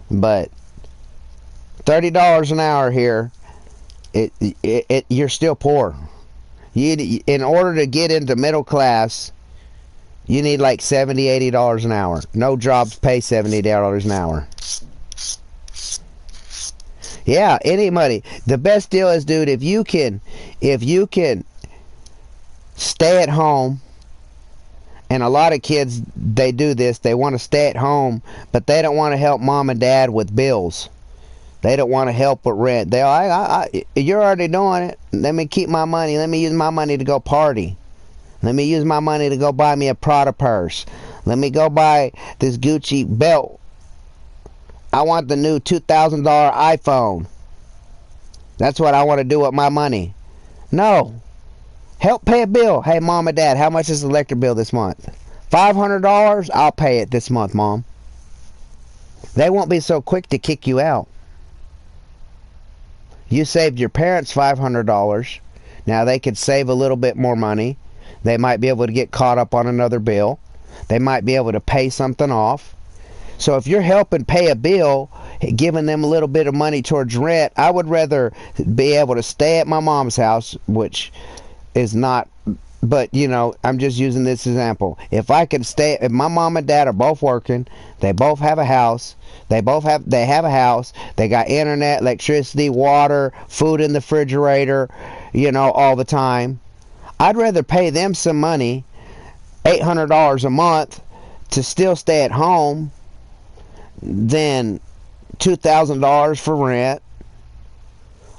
But $30 an hour here, you're still poor. In order to get into middle class, you need like $70, $80 an hour. No jobs pay $70 an hour. Yeah, any money. The best deal is, dude, if you can stay at home, and a lot of kids, they do this, they want to stay at home, but they don't want to help mom and dad with bills. They don't want to help with rent. You're already doing it. Let me keep my money. Let me use my money to go party. Let me use my money to go buy me a Prada purse. Let me go buy this Gucci belt. I want the new $2,000 iPhone. That's what I want to do with my money. No. Help pay a bill. Hey, mom and dad, how much is the electric bill this month? $500? I'll pay it this month, mom. They won't be so quick to kick you out. You saved your parents $500. Now they could save a little bit more money. They might be able to get caught up on another bill. They might be able to pay something off. So if you're helping pay a bill, giving them a little bit of money towards rent, I would rather be able to stay at my mom's house, which is not, but you know, I'm just using this example. If I could stay, if my mom and dad are both working, they both have a house, they have a house, they got internet, electricity, water, food in the refrigerator, you know, all the time. I'd rather pay them some money, $800 a month, to still stay at home than $2,000 for rent,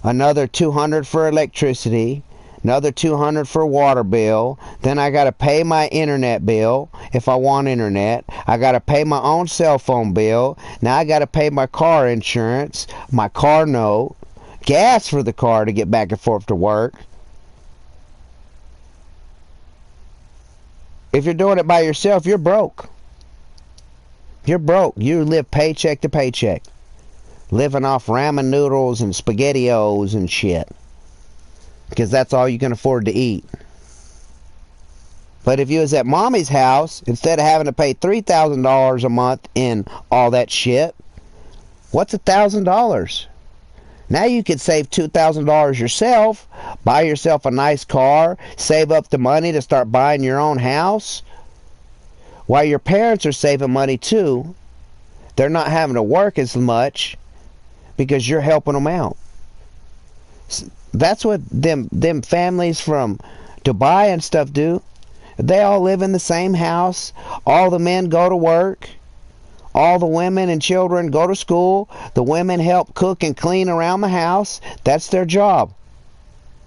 another $200 for electricity, another $200 for water bill. Then I got to pay my internet bill if I want internet. I got to pay my own cell phone bill. Now I got to pay my car insurance, my car note, gas for the car to get back and forth to work. If you're doing it by yourself, you're broke. You're broke. You live paycheck to paycheck. Living off ramen noodles and SpaghettiOs and shit. Because that's all you can afford to eat. But if you was at mommy's house, instead of having to pay $3,000 a month in all that shit, what's $1,000? Now you could save $2,000 yourself, buy yourself a nice car, save up the money to start buying your own house. While your parents are saving money too, they're not having to work as much because you're helping them out. That's what them families from Dubai and stuff do. They all live in the same house. All the men go to work. All the women and children go to school. The women help cook and clean around the house. That's their job.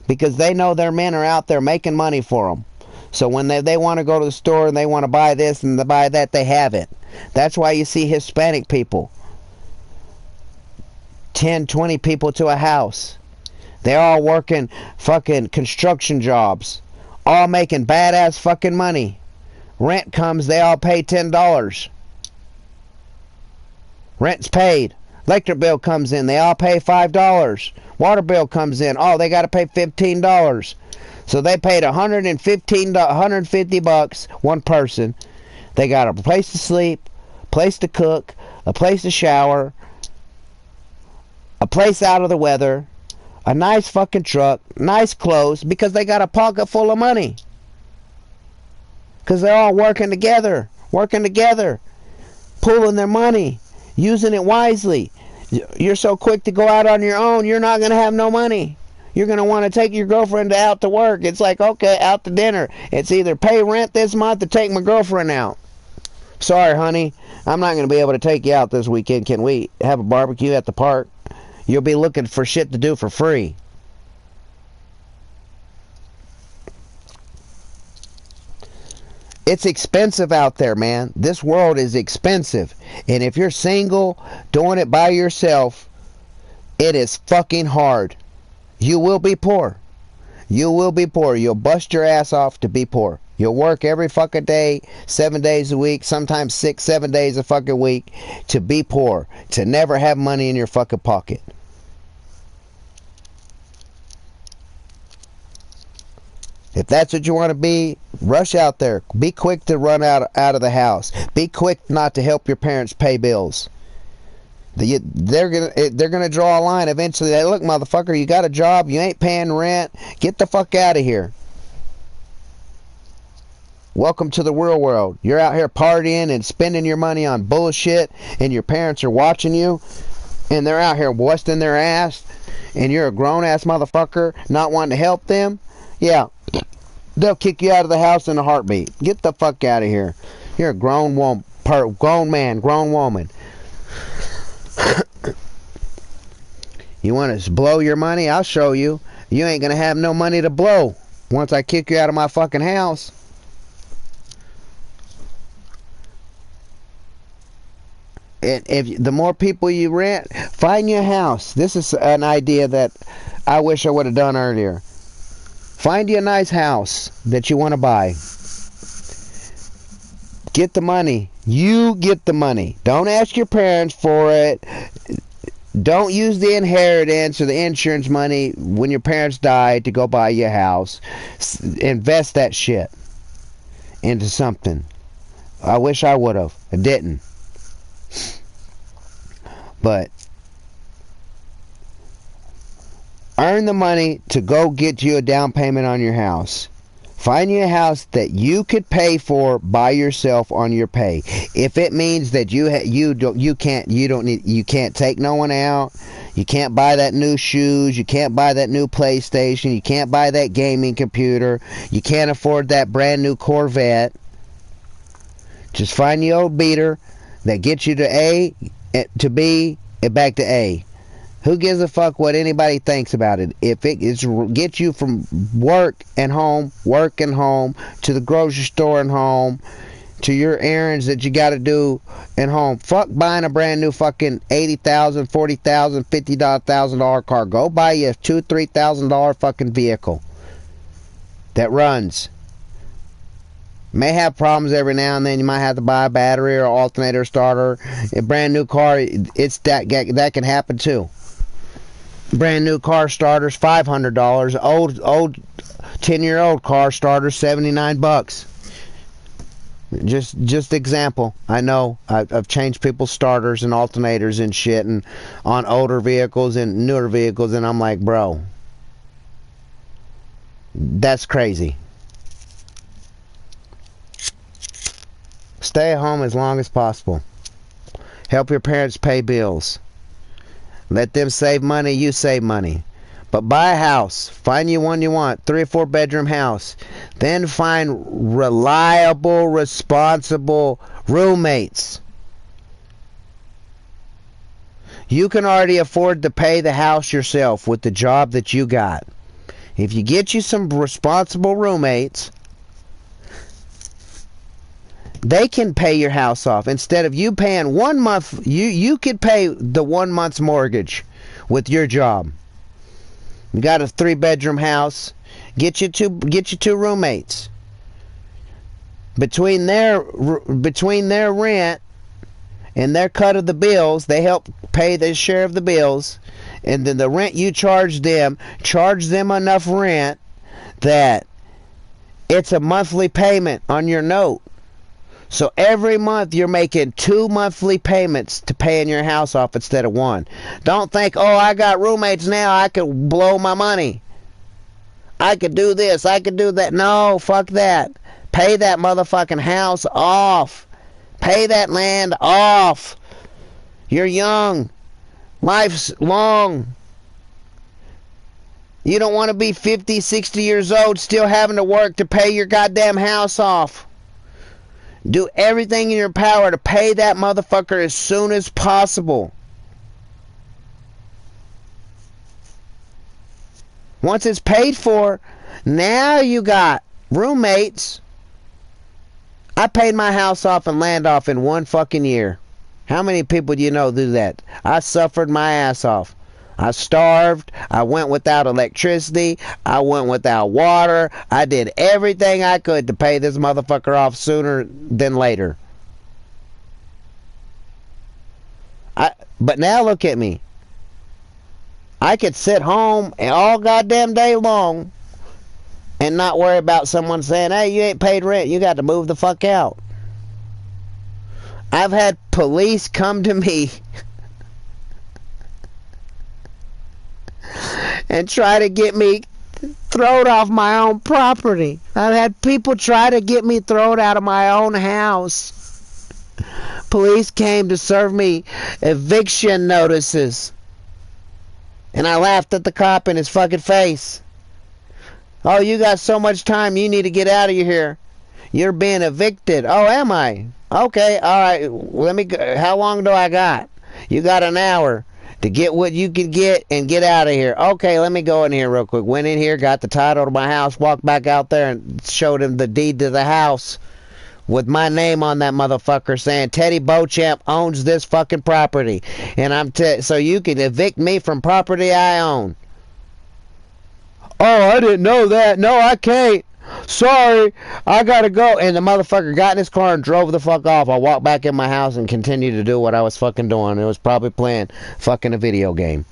Because they know their men are out there making money for them. So when they want to go to the store and they want to buy this and to buy that, they have it. That's why you see Hispanic people. 10, 20 people to a house. They're all working fucking construction jobs. All making badass fucking money. Rent comes, they all pay $10. Rent's paid. Electric bill comes in, they all pay $5. Water bill comes in, oh, they got to pay $15. So they paid $150 one person. They got a place to sleep, place to cook, a place to shower, a place out of the weather, a nice fucking truck, nice clothes, because they got a pocket full of money. Because they're all working together, pooling their money, using it wisely. You're so quick to go out on your own, you're not going to have no money. You're going to want to take your girlfriend out to work. It's like, okay, out to dinner. It's either pay rent this month or take my girlfriend out. Sorry, honey, I'm not going to be able to take you out this weekend. Can we have a barbecue at the park? You'll be looking for shit to do for free. It's expensive out there, man. This world is expensive. And if you're single, doing it by yourself, it is fucking hard. You will be poor. You will be poor. You'll bust your ass off to be poor. You'll work every fucking day, 7 days a week, sometimes 6, 7 days a fucking week to be poor, to never have money in your fucking pocket. If that's what you want to be, rush out there. Be quick to run out of the house. Be quick not to help your parents pay bills. They're gonna draw a line eventually. They look, motherfucker, you got a job, you ain't paying rent. Get the fuck out of here. Welcome to the real world. You're out here partying and spending your money on bullshit, and your parents are watching you, and they're out here busting their ass, and you're a grown-ass motherfucker not wanting to help them. Yeah, they'll kick you out of the house in a heartbeat. Get the fuck out of here. You're a grown man, grown woman. You want to blow your money? I'll show you. You ain't gonna have no money to blow once I kick you out of my fucking house. And if the more people you rent, find you a house. This is an idea that I wish I would have done earlier. Find you a nice house that you want to buy. Get the money. You get the money. Don't ask your parents for it. Don't use the inheritance or the insurance money when your parents die to go buy you a house. Invest that shit into something. I wish I would have. I didn't. But earn the money to go get you a down payment on your house. Find you a house that you could pay for by yourself on your pay. If it means that you can't take no one out, you can't buy that new shoes, you can't buy that new PlayStation, you can't buy that gaming computer, you can't afford that brand new Corvette, just find the old beater that gets you to A, to B, and back to A. Who gives a fuck what anybody thinks about it? If it gets you from work and home to the grocery store and home to your errands that you got to do at home. Fuck buying a brand new fucking $80,000, $40,000, $50,000 car. Go buy you a $2,000, $3,000 fucking vehicle that runs. May have problems every now and then. You might have to buy a battery or alternator starter. A brand new car, it's that can happen too. Brand new car starters, $500. Old 10-year-old car starters, $79. Just example. I know I've changed people's starters and alternators and shit, and on older vehicles and newer vehicles, and I'm like, bro, that's crazy. Stay at home as long as possible. Help your parents pay bills. Let them save money, you save money. But buy a house. Find you one you want. 3 or 4 bedroom house. Then find reliable, responsible roommates. You can already afford to pay the house yourself with the job that you got. If you get you some responsible roommates, they can pay your house off. Instead of you paying 1 month, you could pay the 1 month's mortgage with your job. You got a 3-bedroom house. Get you two roommates. Between their rent and their cut of the bills, they help pay their share of the bills, and then the rent you charge them enough rent that it's a monthly payment on your note. So every month you're making 2 monthly payments to paying your house off instead of 1. Don't think, oh, I got roommates now, I could blow my money. I could do this, I could do that. No, fuck that. Pay that motherfucking house off. Pay that land off. You're young. Life's long. You don't want to be 50, 60 years old still having to work to pay your goddamn house off. Do everything in your power to pay that motherfucker as soon as possible. Once it's paid for, now you got roommates. I paid my house off and land off in 1 fucking year. How many people do you know do that? I suffered my ass off. I starved. I went without electricity. I went without water. I did everything I could to pay this motherfucker off sooner than later. But now look at me. I could sit home all goddamn day long and not worry about someone saying, hey, you ain't paid rent. You got to move the fuck out. I've had police come to me and try to get me thrown off my own property. I've had people try to get me thrown out of my own house. Police came to serve me eviction notices. And I laughed at the cop in his fucking face. Oh, you got so much time, you need to get out of here. You're being evicted. Oh, am I? Okay, alright, let me go. How long do I got? You got an hour to get what you can get and get out of here. Okay, let me go in here real quick. Went in here, got the title to my house, walked back out there and showed him the deed to the house with my name on that motherfucker saying Teddy Beauchamp owns this fucking property. And so you can evict me from property I own. Oh, I didn't know that. No, I can't. Sorry, I gotta go. And the motherfucker got in his car and drove the fuck off. I walked back in my house and continued to do what I was fucking doing. It was probably playing fucking a video game.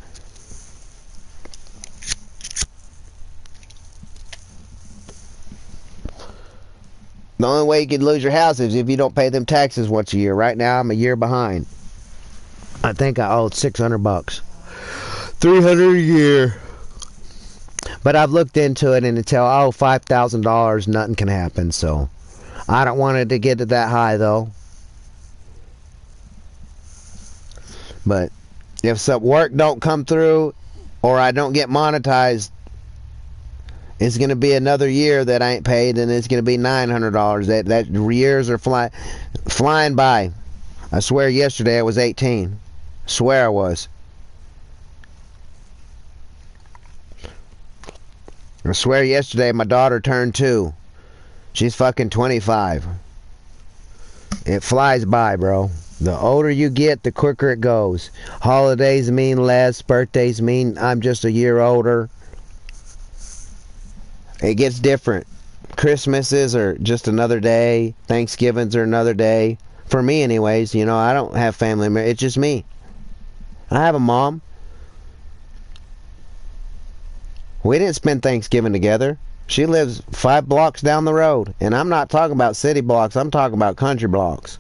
The only way you could lose your house is if you don't pay them taxes once a year. Right now, I'm a year behind. I think I owed $600. $300 a year. But I've looked into it and until $5,000, nothing can happen. So I don't want it to get to that high though. But if some work don't come through or I don't get monetized, it's going to be another year that I ain't paid, and it's going to be $900. That years are flying by. I swear yesterday I was 18. I swear I was. I swear yesterday my daughter turned 2. She's fucking 25. It flies by, bro. The older you get, the quicker it goes. Holidays mean less. Birthdays mean I'm just a year older. It gets different. Christmases are just another day. Thanksgivings are another day. For me anyways, you know, I don't have family. It's just me. I have a mom. We didn't spend Thanksgiving together. She lives 5 blocks down the road. And I'm not talking about city blocks. I'm talking about country blocks.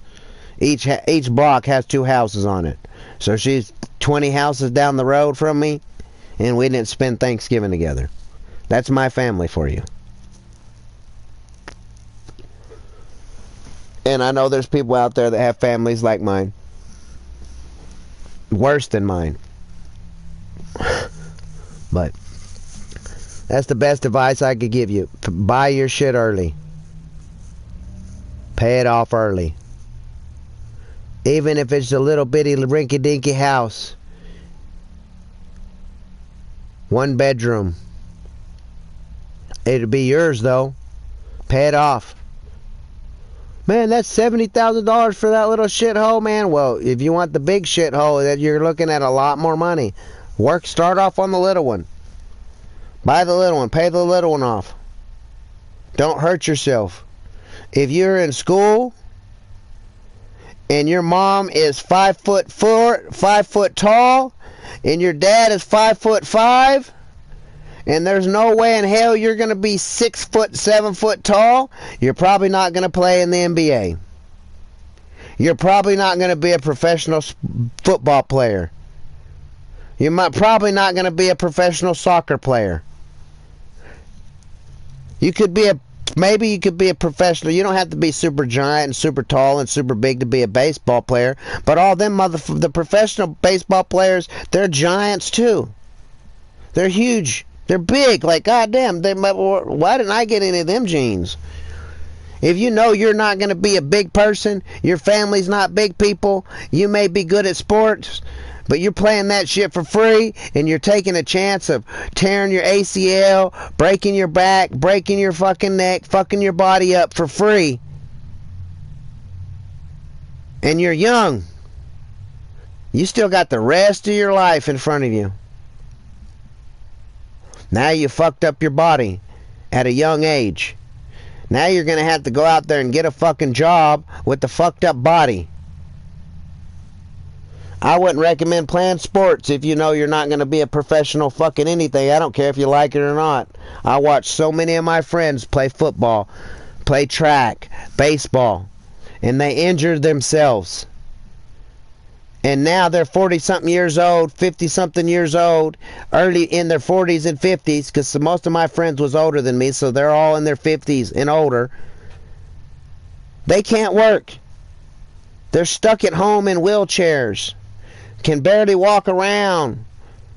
Each block has 2 houses on it. So she's 20 houses down the road from me. And we didn't spend Thanksgiving together. That's my family for you. And I know there's people out there that have families like mine. Worse than mine. But that's the best advice I could give you. Buy your shit early. Pay it off early. Even if it's a little bitty rinky-dinky house. 1 bedroom. It'll be yours though. Pay it off. Man, that's $70,000 for that little shithole, man. Well, if you want the big shithole, that you're looking at a lot more money. Start off on the little one. Buy the little one. Pay the little one off. Don't hurt yourself. If you're in school and your mom is 5'4", 5 foot tall, and your dad is 5'5", and there's no way in hell you're going to be 6 foot, 7 foot tall, you're probably not going to play in the NBA. You're probably not going to be a professional football player. You're probably not going to be a professional soccer player. Maybe you could be a professional. You don't have to be super giant and super tall and super big to be a baseball player. But all them the professional baseball players, they're giants too. They're huge. They're big. Like, goddamn, why didn't I get any of them genes? If you know you're not going to be a big person, your family's not big people, you may be good at sports, but you're playing that shit for free, and you're taking a chance of tearing your ACL, breaking your back, breaking your fucking neck, fucking your body up for free. And you're young. You still got the rest of your life in front of you. Now you fucked up your body at a young age. Now you're going to have to go out there and get a fucking job with the fucked up body. I wouldn't recommend playing sports if you know you're not going to be a professional fucking anything. I don't care if you like it or not. I watch so many of my friends play football, play track, baseball, and they injured themselves. And now they're 40-something years old, 50-something years old, early in their 40s and 50s, because most of my friends was older than me, so they're all in their 50s and older. They can't work. They're stuck at home in wheelchairs, can barely walk around,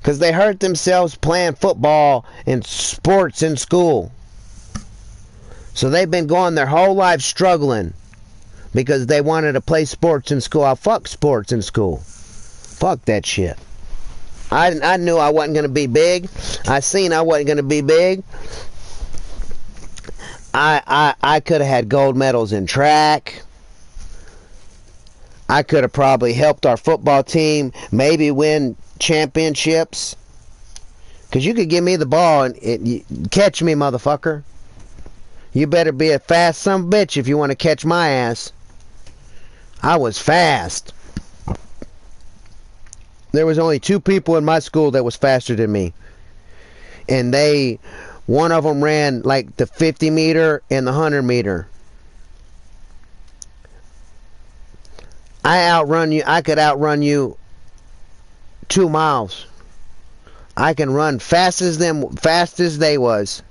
because they hurt themselves playing football and sports in school. So they've been going their whole life struggling, because they wanted to play sports in school. I fuck sports in school. Fuck that shit. I knew I wasn't going to be big. I seen I wasn't going to be big. I could have had gold medals in track. I could have probably helped our football team maybe win championships. Because you could give me the ball and catch me, motherfucker. You better be a fast son of a bitch if you want to catch my ass. I was fast. There was only 2 people in my school that was faster than me. And one of them ran like the 50 meter and the 100 meter. I could outrun you 2 miles. I can run fast as they was.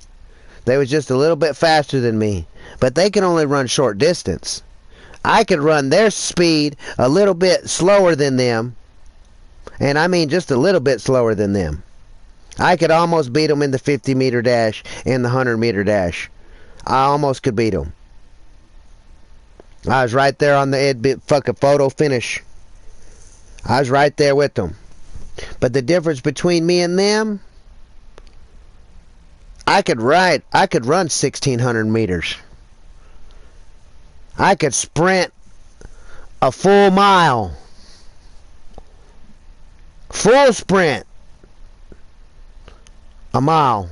They was just a little bit faster than me. But they can only run short distance. I could run their speed a little bit slower than them. And I mean just a little bit slower than them. I could almost beat them in the 50 meter dash and the 100 meter dash. I almost could beat them. I was right there on the fucking photo finish. I was right there with them. But the difference between me and them, I could run 1,600 meters. I could sprint a full mile. Full sprint. A mile.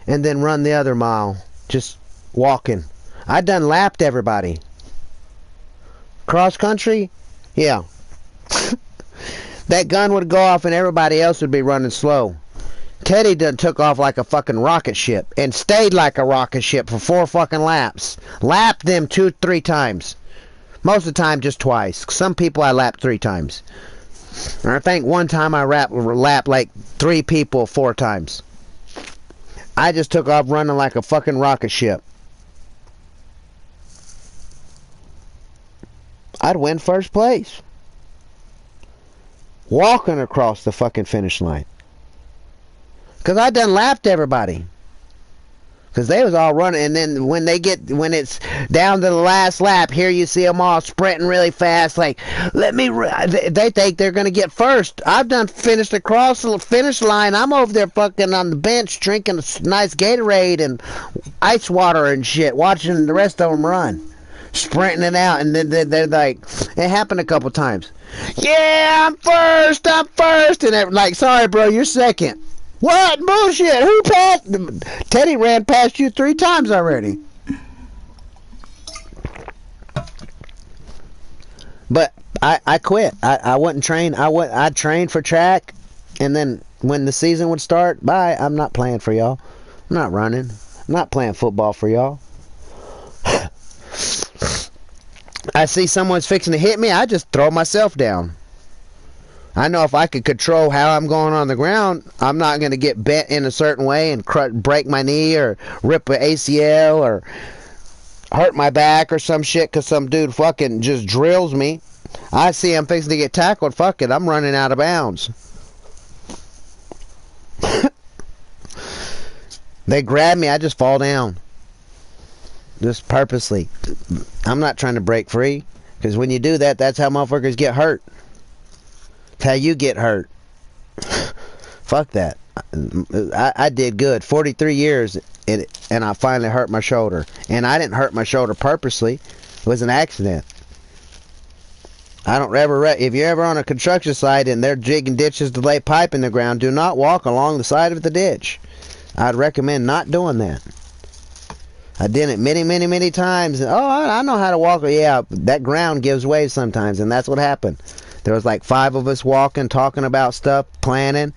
And then run the other mile. Just walking. I done lapped everybody. Cross country? Yeah. That gun would go off and everybody else would be running slow. Teddy done took off like a fucking rocket ship and stayed like a rocket ship for 4 fucking laps. Lapped them 2-3 times. Most of the time just twice. Some people I lapped 3 times. And I think one time I lapped like 3 people 4 times. I just took off running like a fucking rocket ship. I'd win first place. Walking across the fucking finish line. Because I done lapped everybody. Because they was all running. And then when it's down to the last lap, here you see them all sprinting really fast. Like, they think they're going to get first. I've done finished across the finish line. I'm over there fucking on the bench drinking a nice Gatorade and ice water and shit. Watching the rest of them run. Sprinting it out. And then they're like, it happened a couple times. Yeah, I'm first. And they're like, sorry, bro, you're second. What? Bullshit. Who passed? Teddy ran past you 3 times already. But I quit. I wouldn't train. I'd train for track. And then when the season would start, bye. I'm not playing for y'all. I'm not running. I'm not playing football for y'all. I see someone's fixing to hit me, I just throw myself down. I know if I could control how I'm going on the ground, I'm not going to get bent in a certain way and break my knee or rip an ACL or hurt my back or some shit because some dude fucking just drills me. I see I'm fixing to get tackled, fuck it, I'm running out of bounds. They grab me, I just fall down. Just purposely. I'm not trying to break free. Because when you do that, that's how motherfuckers get hurt. That's how you get hurt. Fuck that. I did good. 43 years and I finally hurt my shoulder. And I didn't hurt my shoulder purposely. It was an accident. I don't ever... If you're ever on a construction site and they're jigging ditches to lay pipe in the ground, do not walk along the side of the ditch. I'd recommend not doing that. I did it many times. Oh, I know how to walk. Yeah, that ground gives way sometimes, and that's what happened. There was like 5 of us walking, talking about stuff, planning,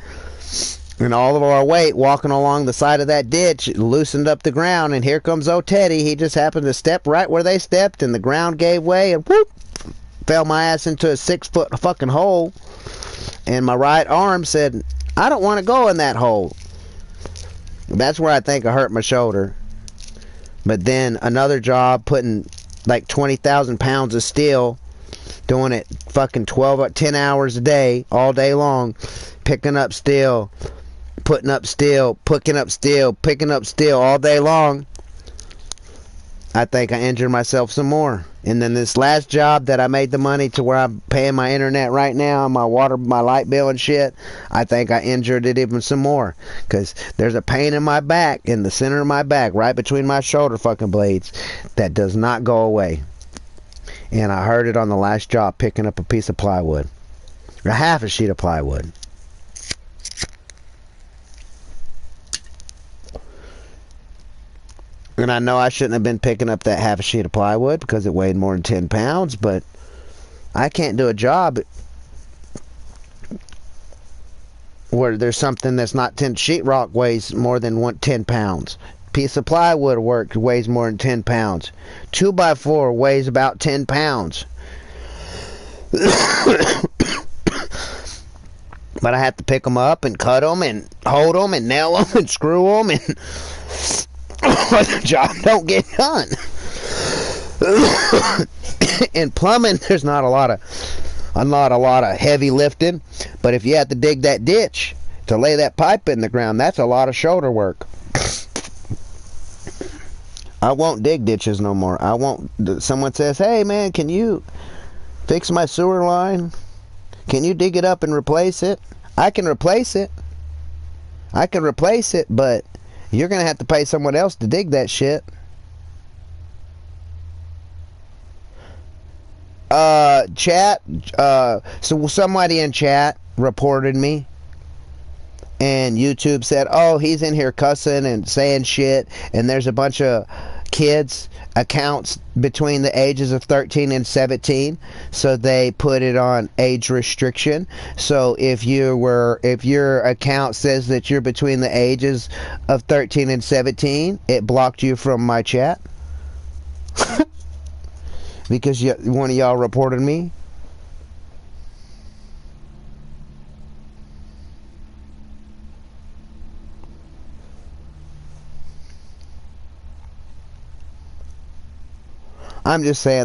and all of our weight walking along the side of that ditch loosened up the ground, and here comes old Teddy. He just happened to step right where they stepped, and the ground gave way, and whoop, fell my ass into a 6-foot fucking hole, and my right arm said, I don't want to go in that hole. That's where I think I hurt my shoulder. But then another job, putting like 20,000 pounds of steel, doing it fucking 10 hours a day, all day long, picking up steel, putting up steel, picking up steel, picking up steel all day long. I think I injured myself some more. And then this last job that I made the money to where I'm paying my internet right now, my water, my light bill and shit, I think I injured it even some more. Because there's a pain in my back, in the center of my back, right between my shoulder fucking blades, that does not go away. And I heard it on the last job picking up a piece of plywood. Or half a sheet of plywood. And I know I shouldn't have been picking up that half a sheet of plywood because it weighed more than 10 pounds, but I can't do a job where there's something that's not 10. Sheetrock weighs more than 10 pounds. Piece of plywood work weighs more than 10 pounds. 2x4 weighs about 10 pounds. But I have to pick them up and cut them and hold them and nail them and screw them and... the job don't get done. In plumbing, there's not a lot of heavy lifting, but if you have to dig that ditch to lay that pipe in the ground, that's a lot of shoulder work. I won't dig ditches no more. I won't. Someone says, hey man, can you fix my sewer line? Can you dig it up and replace it? I can replace it. I could replace it, but you're gonna have to pay someone else to dig that shit. Chat, so somebody in chat reported me, and YouTube said, oh, he's in here cussing and saying shit, and there's a bunch of kids accounts between the ages of 13 and 17, so they put it on age restriction. So if your account says that you're between the ages of 13 and 17, it blocked you from my chat because one of y'all reported me. I'm just saying